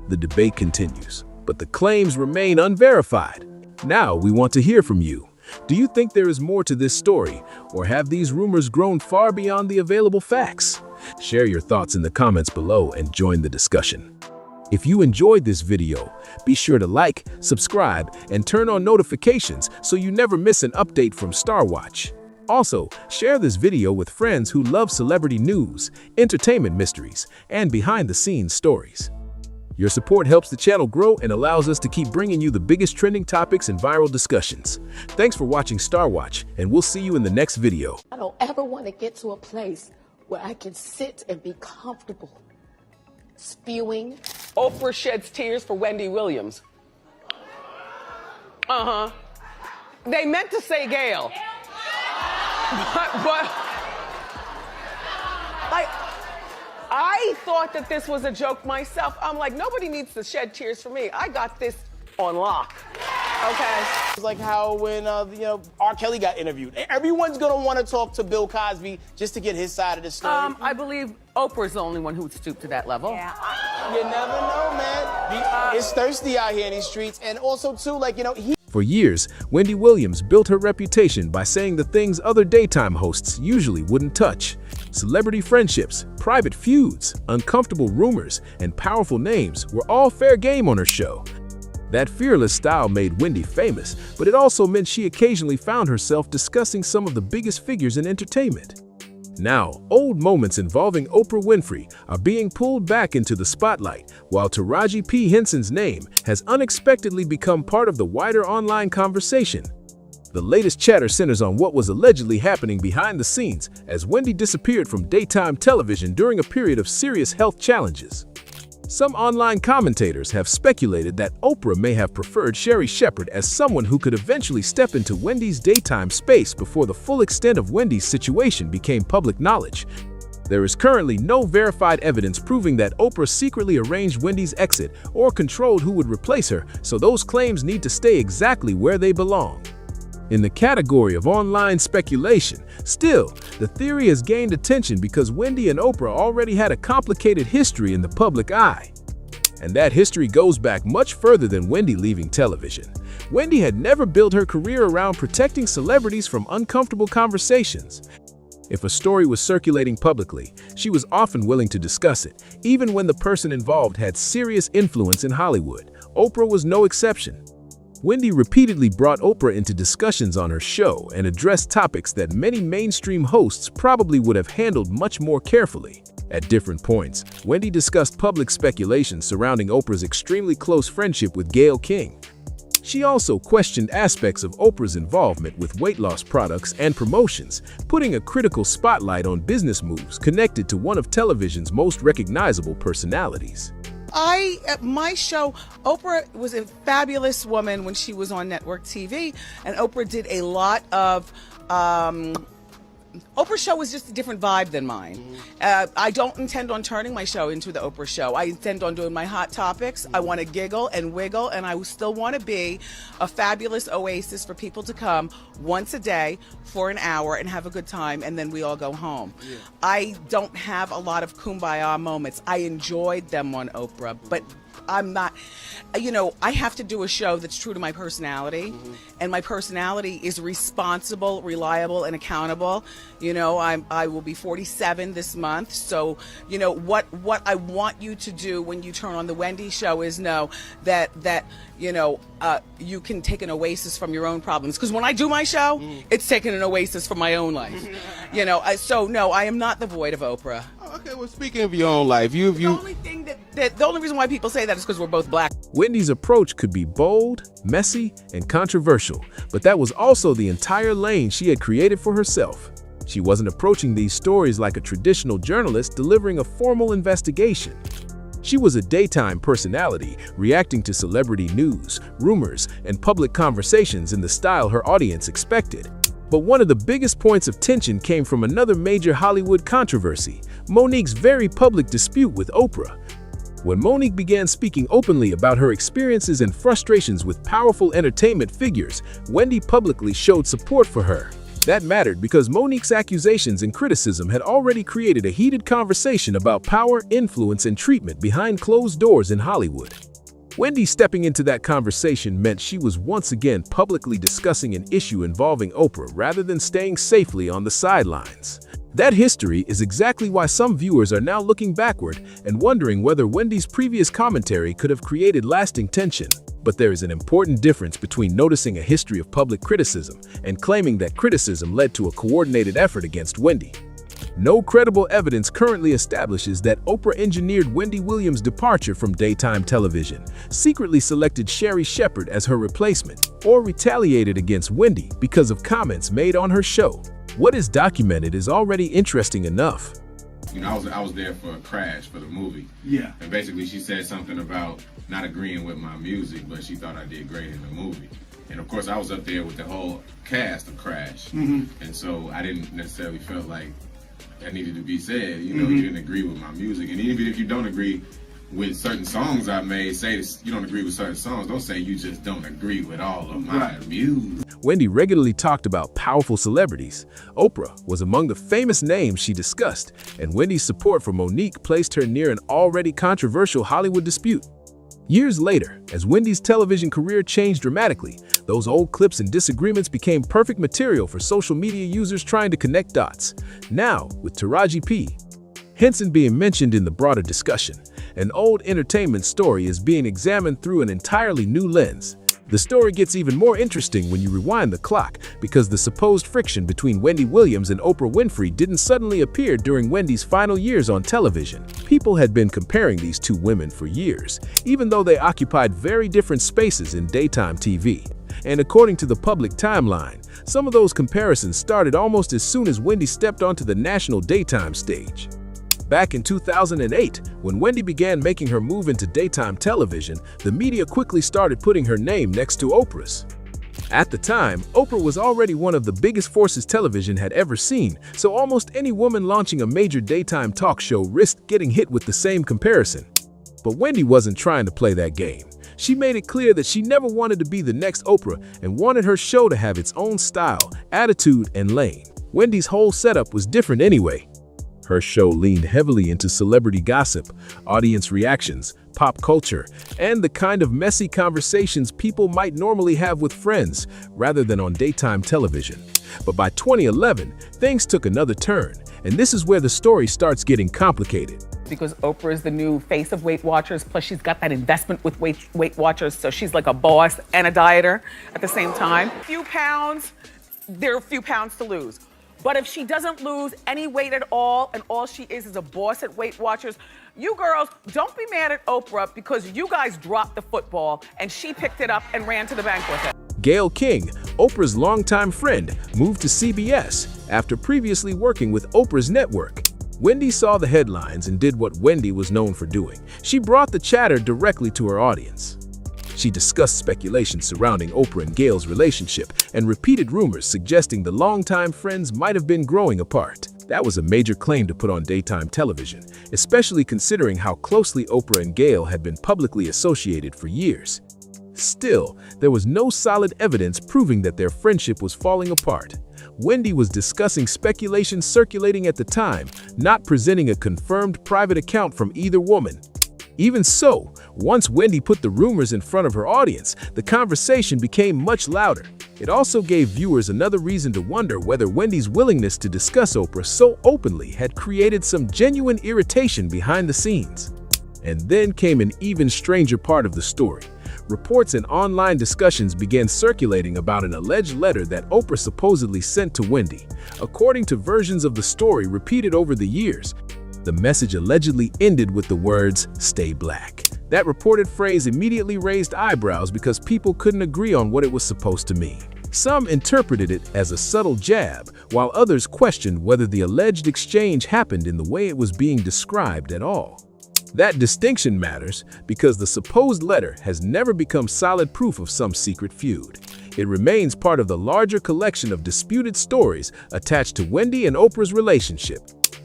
B: The debate continues, but the claims remain unverified. Now we want to hear from you. Do you think there is more to this story, or have these rumors grown far beyond the available facts? Share your thoughts in the comments below and join the discussion. If you enjoyed this video, be sure to like, subscribe, and turn on notifications so you never miss an update from Star Watch. Also, share this video with friends who love celebrity news, entertainment mysteries, and behind-the-scenes stories. Your support helps the channel grow and allows us to keep bringing you the biggest trending topics and viral discussions. Thanks for watching Star Watch, and we'll see you in the next video.
I: I don't ever want to get to a place where I can sit and be comfortable spewing.
J: Oprah sheds tears for Wendy Williams. They meant to say Gail. But like, I thought that this was a joke myself. I'm like, nobody needs to shed tears for me. I got this on lock. Okay.
L: It's like how when R. Kelly got interviewed. Everyone's gonna want to talk to Bill Cosby just to get his side of the story.
J: I believe Oprah's the only one who would stoop to that level.
L: Yeah. You never know, man. It's thirsty out here in these streets, and also too,
B: For years, Wendy Williams built her reputation by saying the things other daytime hosts usually wouldn't touch. Celebrity friendships, private feuds, uncomfortable rumors, and powerful names were all fair game on her show. That fearless style made Wendy famous, but it also meant she occasionally found herself discussing some of the biggest figures in entertainment. Now, old moments involving Oprah Winfrey are being pulled back into the spotlight, while Taraji P. Henson's name has unexpectedly become part of the wider online conversation. The latest chatter centers on what was allegedly happening behind the scenes as Wendy disappeared from daytime television during a period of serious health challenges. Some online commentators have speculated that Oprah may have preferred Sherri Shepherd as someone who could eventually step into Wendy's daytime space before the full extent of Wendy's situation became public knowledge. There is currently no verified evidence proving that Oprah secretly arranged Wendy's exit or controlled who would replace her, so those claims need to stay exactly where they belong. In the category of online speculation, still, the theory has gained attention because Wendy and Oprah already had a complicated history in the public eye. And that history goes back much further than Wendy leaving television. Wendy had never built her career around protecting celebrities from uncomfortable conversations. If a story was circulating publicly, she was often willing to discuss it, even when the person involved had serious influence in Hollywood. Oprah was no exception. Wendy repeatedly brought Oprah into discussions on her show and addressed topics that many mainstream hosts probably would have handled much more carefully. At different points, Wendy discussed public speculation surrounding Oprah's extremely close friendship with Gayle King. She also questioned aspects of Oprah's involvement with weight loss products and promotions, putting a critical spotlight on business moves connected to one of television's most recognizable personalities.
J: My show, Oprah was a fabulous woman when she was on network TV, and Oprah did a lot of, Oprah's show was just a different vibe than mine. I don't intend on turning my show into the Oprah show. I intend on doing my hot topics. I want to giggle and wiggle, and I still want to be a fabulous oasis for people to come once a day for an hour and have a good time, and then we all go home. Yeah. I don't have a lot of kumbaya moments. I enjoyed them on Oprah, but I'm not, I have to do a show that's true to my personality, and my personality is responsible, reliable, and accountable. I will be 47 this month, so what I want you to do when you turn on the Wendy show is know that you can take an oasis from your own problems. Because when I do my show, it's taking an oasis from my own life. So no, I am not the void of Oprah.
P: Okay, well, speaking of your own life, the
J: only thing the only reason why people say that is because we're both black.
B: Wendy's approach could be bold, messy, and controversial, but that was also the entire lane she had created for herself. She wasn't approaching these stories like a traditional journalist delivering a formal investigation. She was a daytime personality, reacting to celebrity news, rumors, and public conversations in the style her audience expected. But one of the biggest points of tension came from another major Hollywood controversy, Monique's very public dispute with Oprah. When Monique began speaking openly about her experiences and frustrations with powerful entertainment figures, Wendy publicly showed support for her. That mattered because Monique's accusations and criticism had already created a heated conversation about power, influence, and treatment behind closed doors in Hollywood. Wendy stepping into that conversation meant she was once again publicly discussing an issue involving Oprah rather than staying safely on the sidelines. That history is exactly why some viewers are now looking backward and wondering whether Wendy's previous commentary could have created lasting tension. But there is an important difference between noticing a history of public criticism and claiming that criticism led to a coordinated effort against Wendy. No credible evidence currently establishes that Oprah engineered Wendy Williams' departure from daytime television, secretly selected Sherri Shepherd as her replacement, or retaliated against Wendy because of comments made on her show. What is documented is already interesting enough.
T: I was there for a Crash for the movie.
W: Yeah.
T: And basically she said something about not agreeing with my music, but she thought I did great in the movie. And of course I was up there with the whole cast of Crash. And so I didn't necessarily feel like that needed to be said. You didn't agree with my music. And even if you don't agree with certain songs I made, say you don't agree with certain songs, don't say you just don't agree with all of my music.
B: Wendy regularly talked about powerful celebrities. Oprah was among the famous names she discussed, and Wendy's support for Monique placed her near an already controversial Hollywood dispute. Years later, as Wendy's television career changed dramatically, those old clips and disagreements became perfect material for social media users trying to connect dots. Now, with Taraji P. Henson being mentioned in the broader discussion, an old entertainment story is being examined through an entirely new lens. The story gets even more interesting when you rewind the clock because the supposed friction between Wendy Williams and Oprah Winfrey didn't suddenly appear during Wendy's final years on television. People had been comparing these two women for years, even though they occupied very different spaces in daytime TV. And according to the public timeline, some of those comparisons started almost as soon as Wendy stepped onto the national daytime stage. Back in 2008, when Wendy began making her move into daytime television, the media quickly started putting her name next to Oprah's. At the time, Oprah was already one of the biggest forces television had ever seen, so almost any woman launching a major daytime talk show risked getting hit with the same comparison. But Wendy wasn't trying to play that game. She made it clear that she never wanted to be the next Oprah and wanted her show to have its own style, attitude, and lane. Wendy's whole setup was different anyway. Her show leaned heavily into celebrity gossip, audience reactions, pop culture, and the kind of messy conversations people might normally have with friends, rather than on daytime television. But by 2011, things took another turn, and this is where the story starts getting complicated.
J: Because Oprah is the new face of Weight Watchers, plus she's got that investment with Weight Watchers, so she's like a boss and a dieter at the same time. There are a few pounds to lose. But if she doesn't lose any weight at all, and all she is a boss at Weight Watchers, you girls, don't be mad at Oprah because you guys dropped the football and she picked it up and ran to the bank with it.
B: Gayle King, Oprah's longtime friend, moved to CBS after previously working with Oprah's network. Wendy saw the headlines and did what Wendy was known for doing. She brought the chatter directly to her audience. She discussed speculation surrounding Oprah and Gayle's relationship and repeated rumors suggesting the longtime friends might have been growing apart. That was a major claim to put on daytime television, especially considering how closely Oprah and Gayle had been publicly associated for years. Still, there was no solid evidence proving that their friendship was falling apart. Wendy was discussing speculation circulating at the time, not presenting a confirmed private account from either woman. Even so, once Wendy put the rumors in front of her audience, the conversation became much louder. It also gave viewers another reason to wonder whether Wendy's willingness to discuss Oprah so openly had created some genuine irritation behind the scenes. And then came an even stranger part of the story. Reports and online discussions began circulating about an alleged letter that Oprah supposedly sent to Wendy. According to versions of the story repeated over the years, the message allegedly ended with the words, "Stay black." That reported phrase immediately raised eyebrows because people couldn't agree on what it was supposed to mean. Some interpreted it as a subtle jab, while others questioned whether the alleged exchange happened in the way it was being described at all. That distinction matters because the supposed letter has never become solid proof of some secret feud. It remains part of the larger collection of disputed stories attached to Wendy and Oprah's relationship.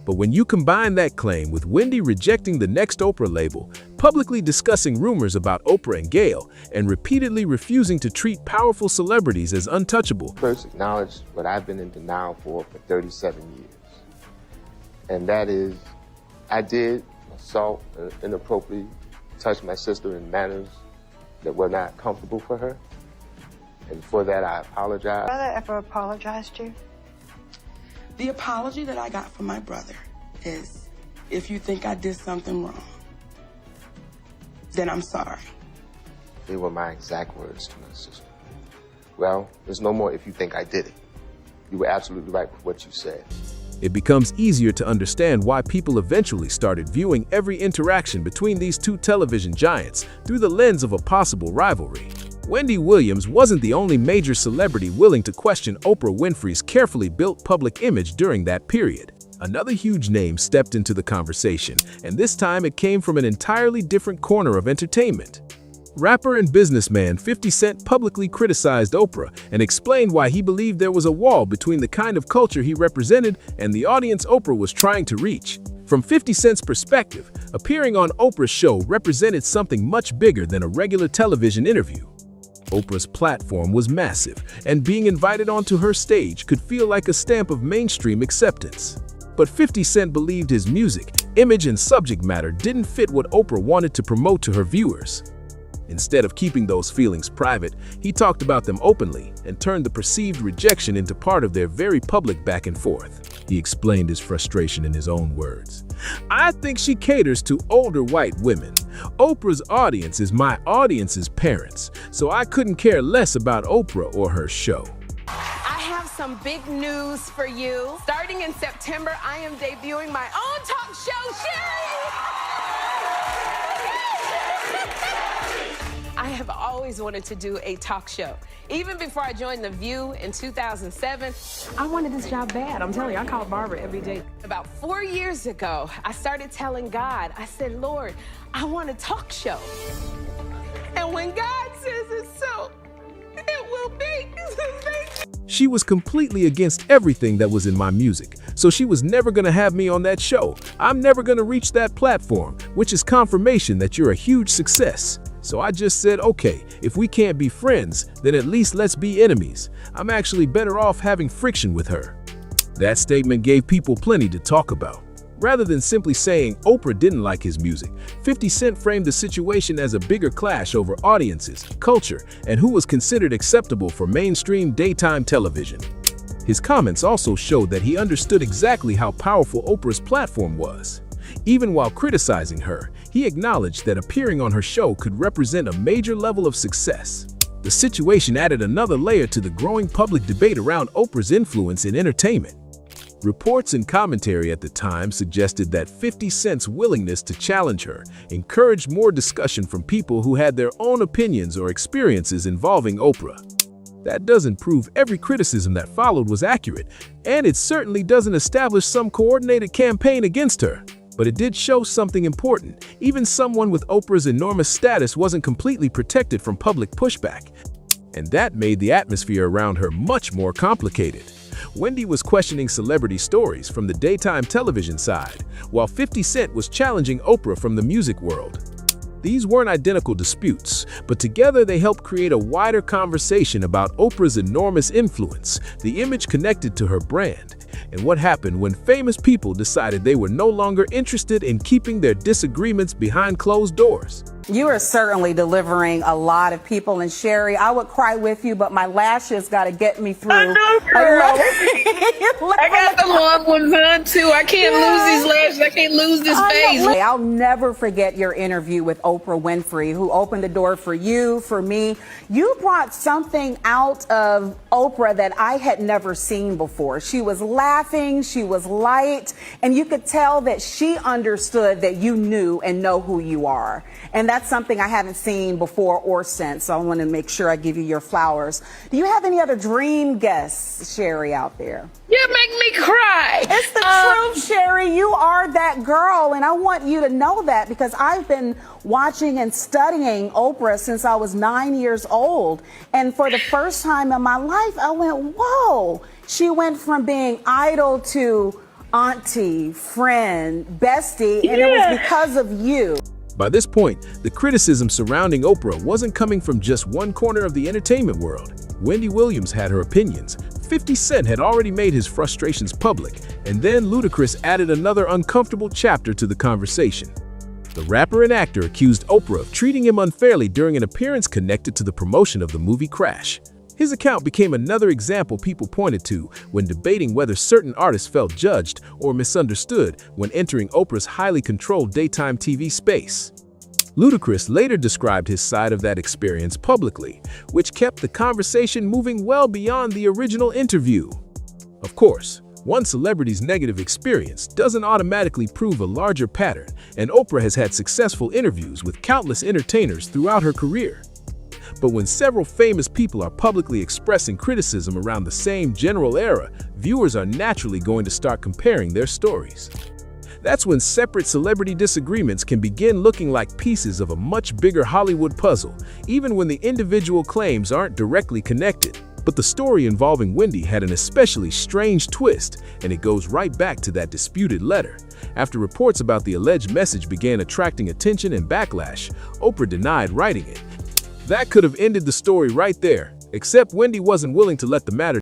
B: But when you combine that claim with Wendy rejecting the next Oprah label, publicly discussing rumors about Oprah and Gayle, and repeatedly refusing to treat powerful celebrities as untouchable,
E: first acknowledge what I've been in denial for 37 years. And that is, I did assault and inappropriately touch my sister in manners that were not comfortable for her. And for that, I apologize.
G: Brother ever apologized to you?
W: The apology that I got from my brother is, if you think I did something wrong, then I'm sorry.
E: They were my exact words to my sister. Well, there's no more if you think I did it. You were absolutely right with what you said.
B: It becomes easier to understand why people eventually started viewing every interaction between these two television giants through the lens of a possible rivalry. Wendy Williams wasn't the only major celebrity willing to question Oprah Winfrey's carefully built public image during that period. Another huge name stepped into the conversation, and this time it came from an entirely different corner of entertainment. Rapper and businessman 50 Cent publicly criticized Oprah and explained why he believed there was a wall between the kind of culture he represented and the audience Oprah was trying to reach. From 50 Cent's perspective, appearing on Oprah's show represented something much bigger than a regular television interview. Oprah's platform was massive, and being invited onto her stage could feel like a stamp of mainstream acceptance. But 50 Cent believed his music, image, and subject matter didn't fit what Oprah wanted to promote to her viewers. Instead of keeping those feelings private, he talked about them openly and turned the perceived rejection into part of their very public back and forth. He explained his frustration in his own words. "I think she caters to older white women. Oprah's audience is my audience's parents, so I couldn't care less about Oprah or her show."
X: I have some big news for you. Starting in September, I am debuting my own talk show, Sherry! I have always wanted to do a talk show. Even before I joined The View in 2007, I wanted this job bad. I'm telling you, I call Barbara every day. About 4 years ago, I started telling God, I said, Lord, I want a talk show. And when God says it's so, it will be.
B: She was completely against everything that was in my music, so she was never gonna have me on that show. I'm never gonna reach that platform, which is confirmation that you're a huge success. So I just said, okay, if we can't be friends, then at least let's be enemies. I'm actually better off having friction with her. That statement gave people plenty to talk about. Rather than simply saying Oprah didn't like his music, 50 Cent framed the situation as a bigger clash over audiences, culture, and who was considered acceptable for mainstream daytime television. His comments also showed that he understood exactly how powerful Oprah's platform was. Even while criticizing her, he acknowledged that appearing on her show could represent a major level of success. The situation added another layer to the growing public debate around Oprah's influence in entertainment. Reports and commentary at the time suggested that 50 Cent's willingness to challenge her encouraged more discussion from people who had their own opinions or experiences involving Oprah. That doesn't prove every criticism that followed was accurate, and it certainly doesn't establish some coordinated campaign against her. But it did show something important. Even someone with Oprah's enormous status wasn't completely protected from public pushback. And that made the atmosphere around her much more complicated. Wendy was questioning celebrity stories from the daytime television side, while 50 Cent was challenging Oprah from the music world. These weren't identical disputes, but together they helped create a wider conversation about Oprah's enormous influence, the image connected to her brand, and what happened when famous people decided they were no longer interested in keeping their disagreements behind closed doors.
A: You are certainly delivering a lot of people, and Sherry, I would cry with you, but my lashes got to get me through.
U: I know, girl. I got the long ones on too. I can't lose these lashes. I can't lose this face.
A: I'll never forget your interview with Oprah Winfrey, who opened the door for you, for me. You brought something out of Oprah that I had never seen before. She was laughing, she was light, and you could tell that she understood that you knew and know who you are. And that's something I haven't seen before or since, so I want to make sure I give you your flowers. Do you have any other dream guests, Sherry, out there?
U: You make me cry.
A: It's the truth, Sherry. You are that girl, and I want you to know that because I've been watching and studying Oprah since I was 9 years old. And for the first time in my life, I went, whoa. She went from being idol to auntie, friend, bestie, and it was because of you.
B: By this point, the criticism surrounding Oprah wasn't coming from just one corner of the entertainment world. Wendy Williams had her opinions, 50 Cent had already made his frustrations public, and then Ludacris added another uncomfortable chapter to the conversation. The rapper and actor accused Oprah of treating him unfairly during an appearance connected to the promotion of the movie Crash. His account became another example people pointed to when debating whether certain artists felt judged or misunderstood when entering Oprah's highly controlled daytime TV space. Ludacris later described his side of that experience publicly, which kept the conversation moving well beyond the original interview. Of course, one celebrity's negative experience doesn't automatically prove a larger pattern, and Oprah has had successful interviews with countless entertainers throughout her career. But when several famous people are publicly expressing criticism around the same general era, viewers are naturally going to start comparing their stories. That's when separate celebrity disagreements can begin looking like pieces of a much bigger Hollywood puzzle, even when the individual claims aren't directly connected. But the story involving Wendy had an especially strange twist, and it goes right back to that disputed letter. After reports about the alleged message began attracting attention and backlash, Oprah denied writing it. That could have ended the story right there, except Wendy wasn't willing to let the matter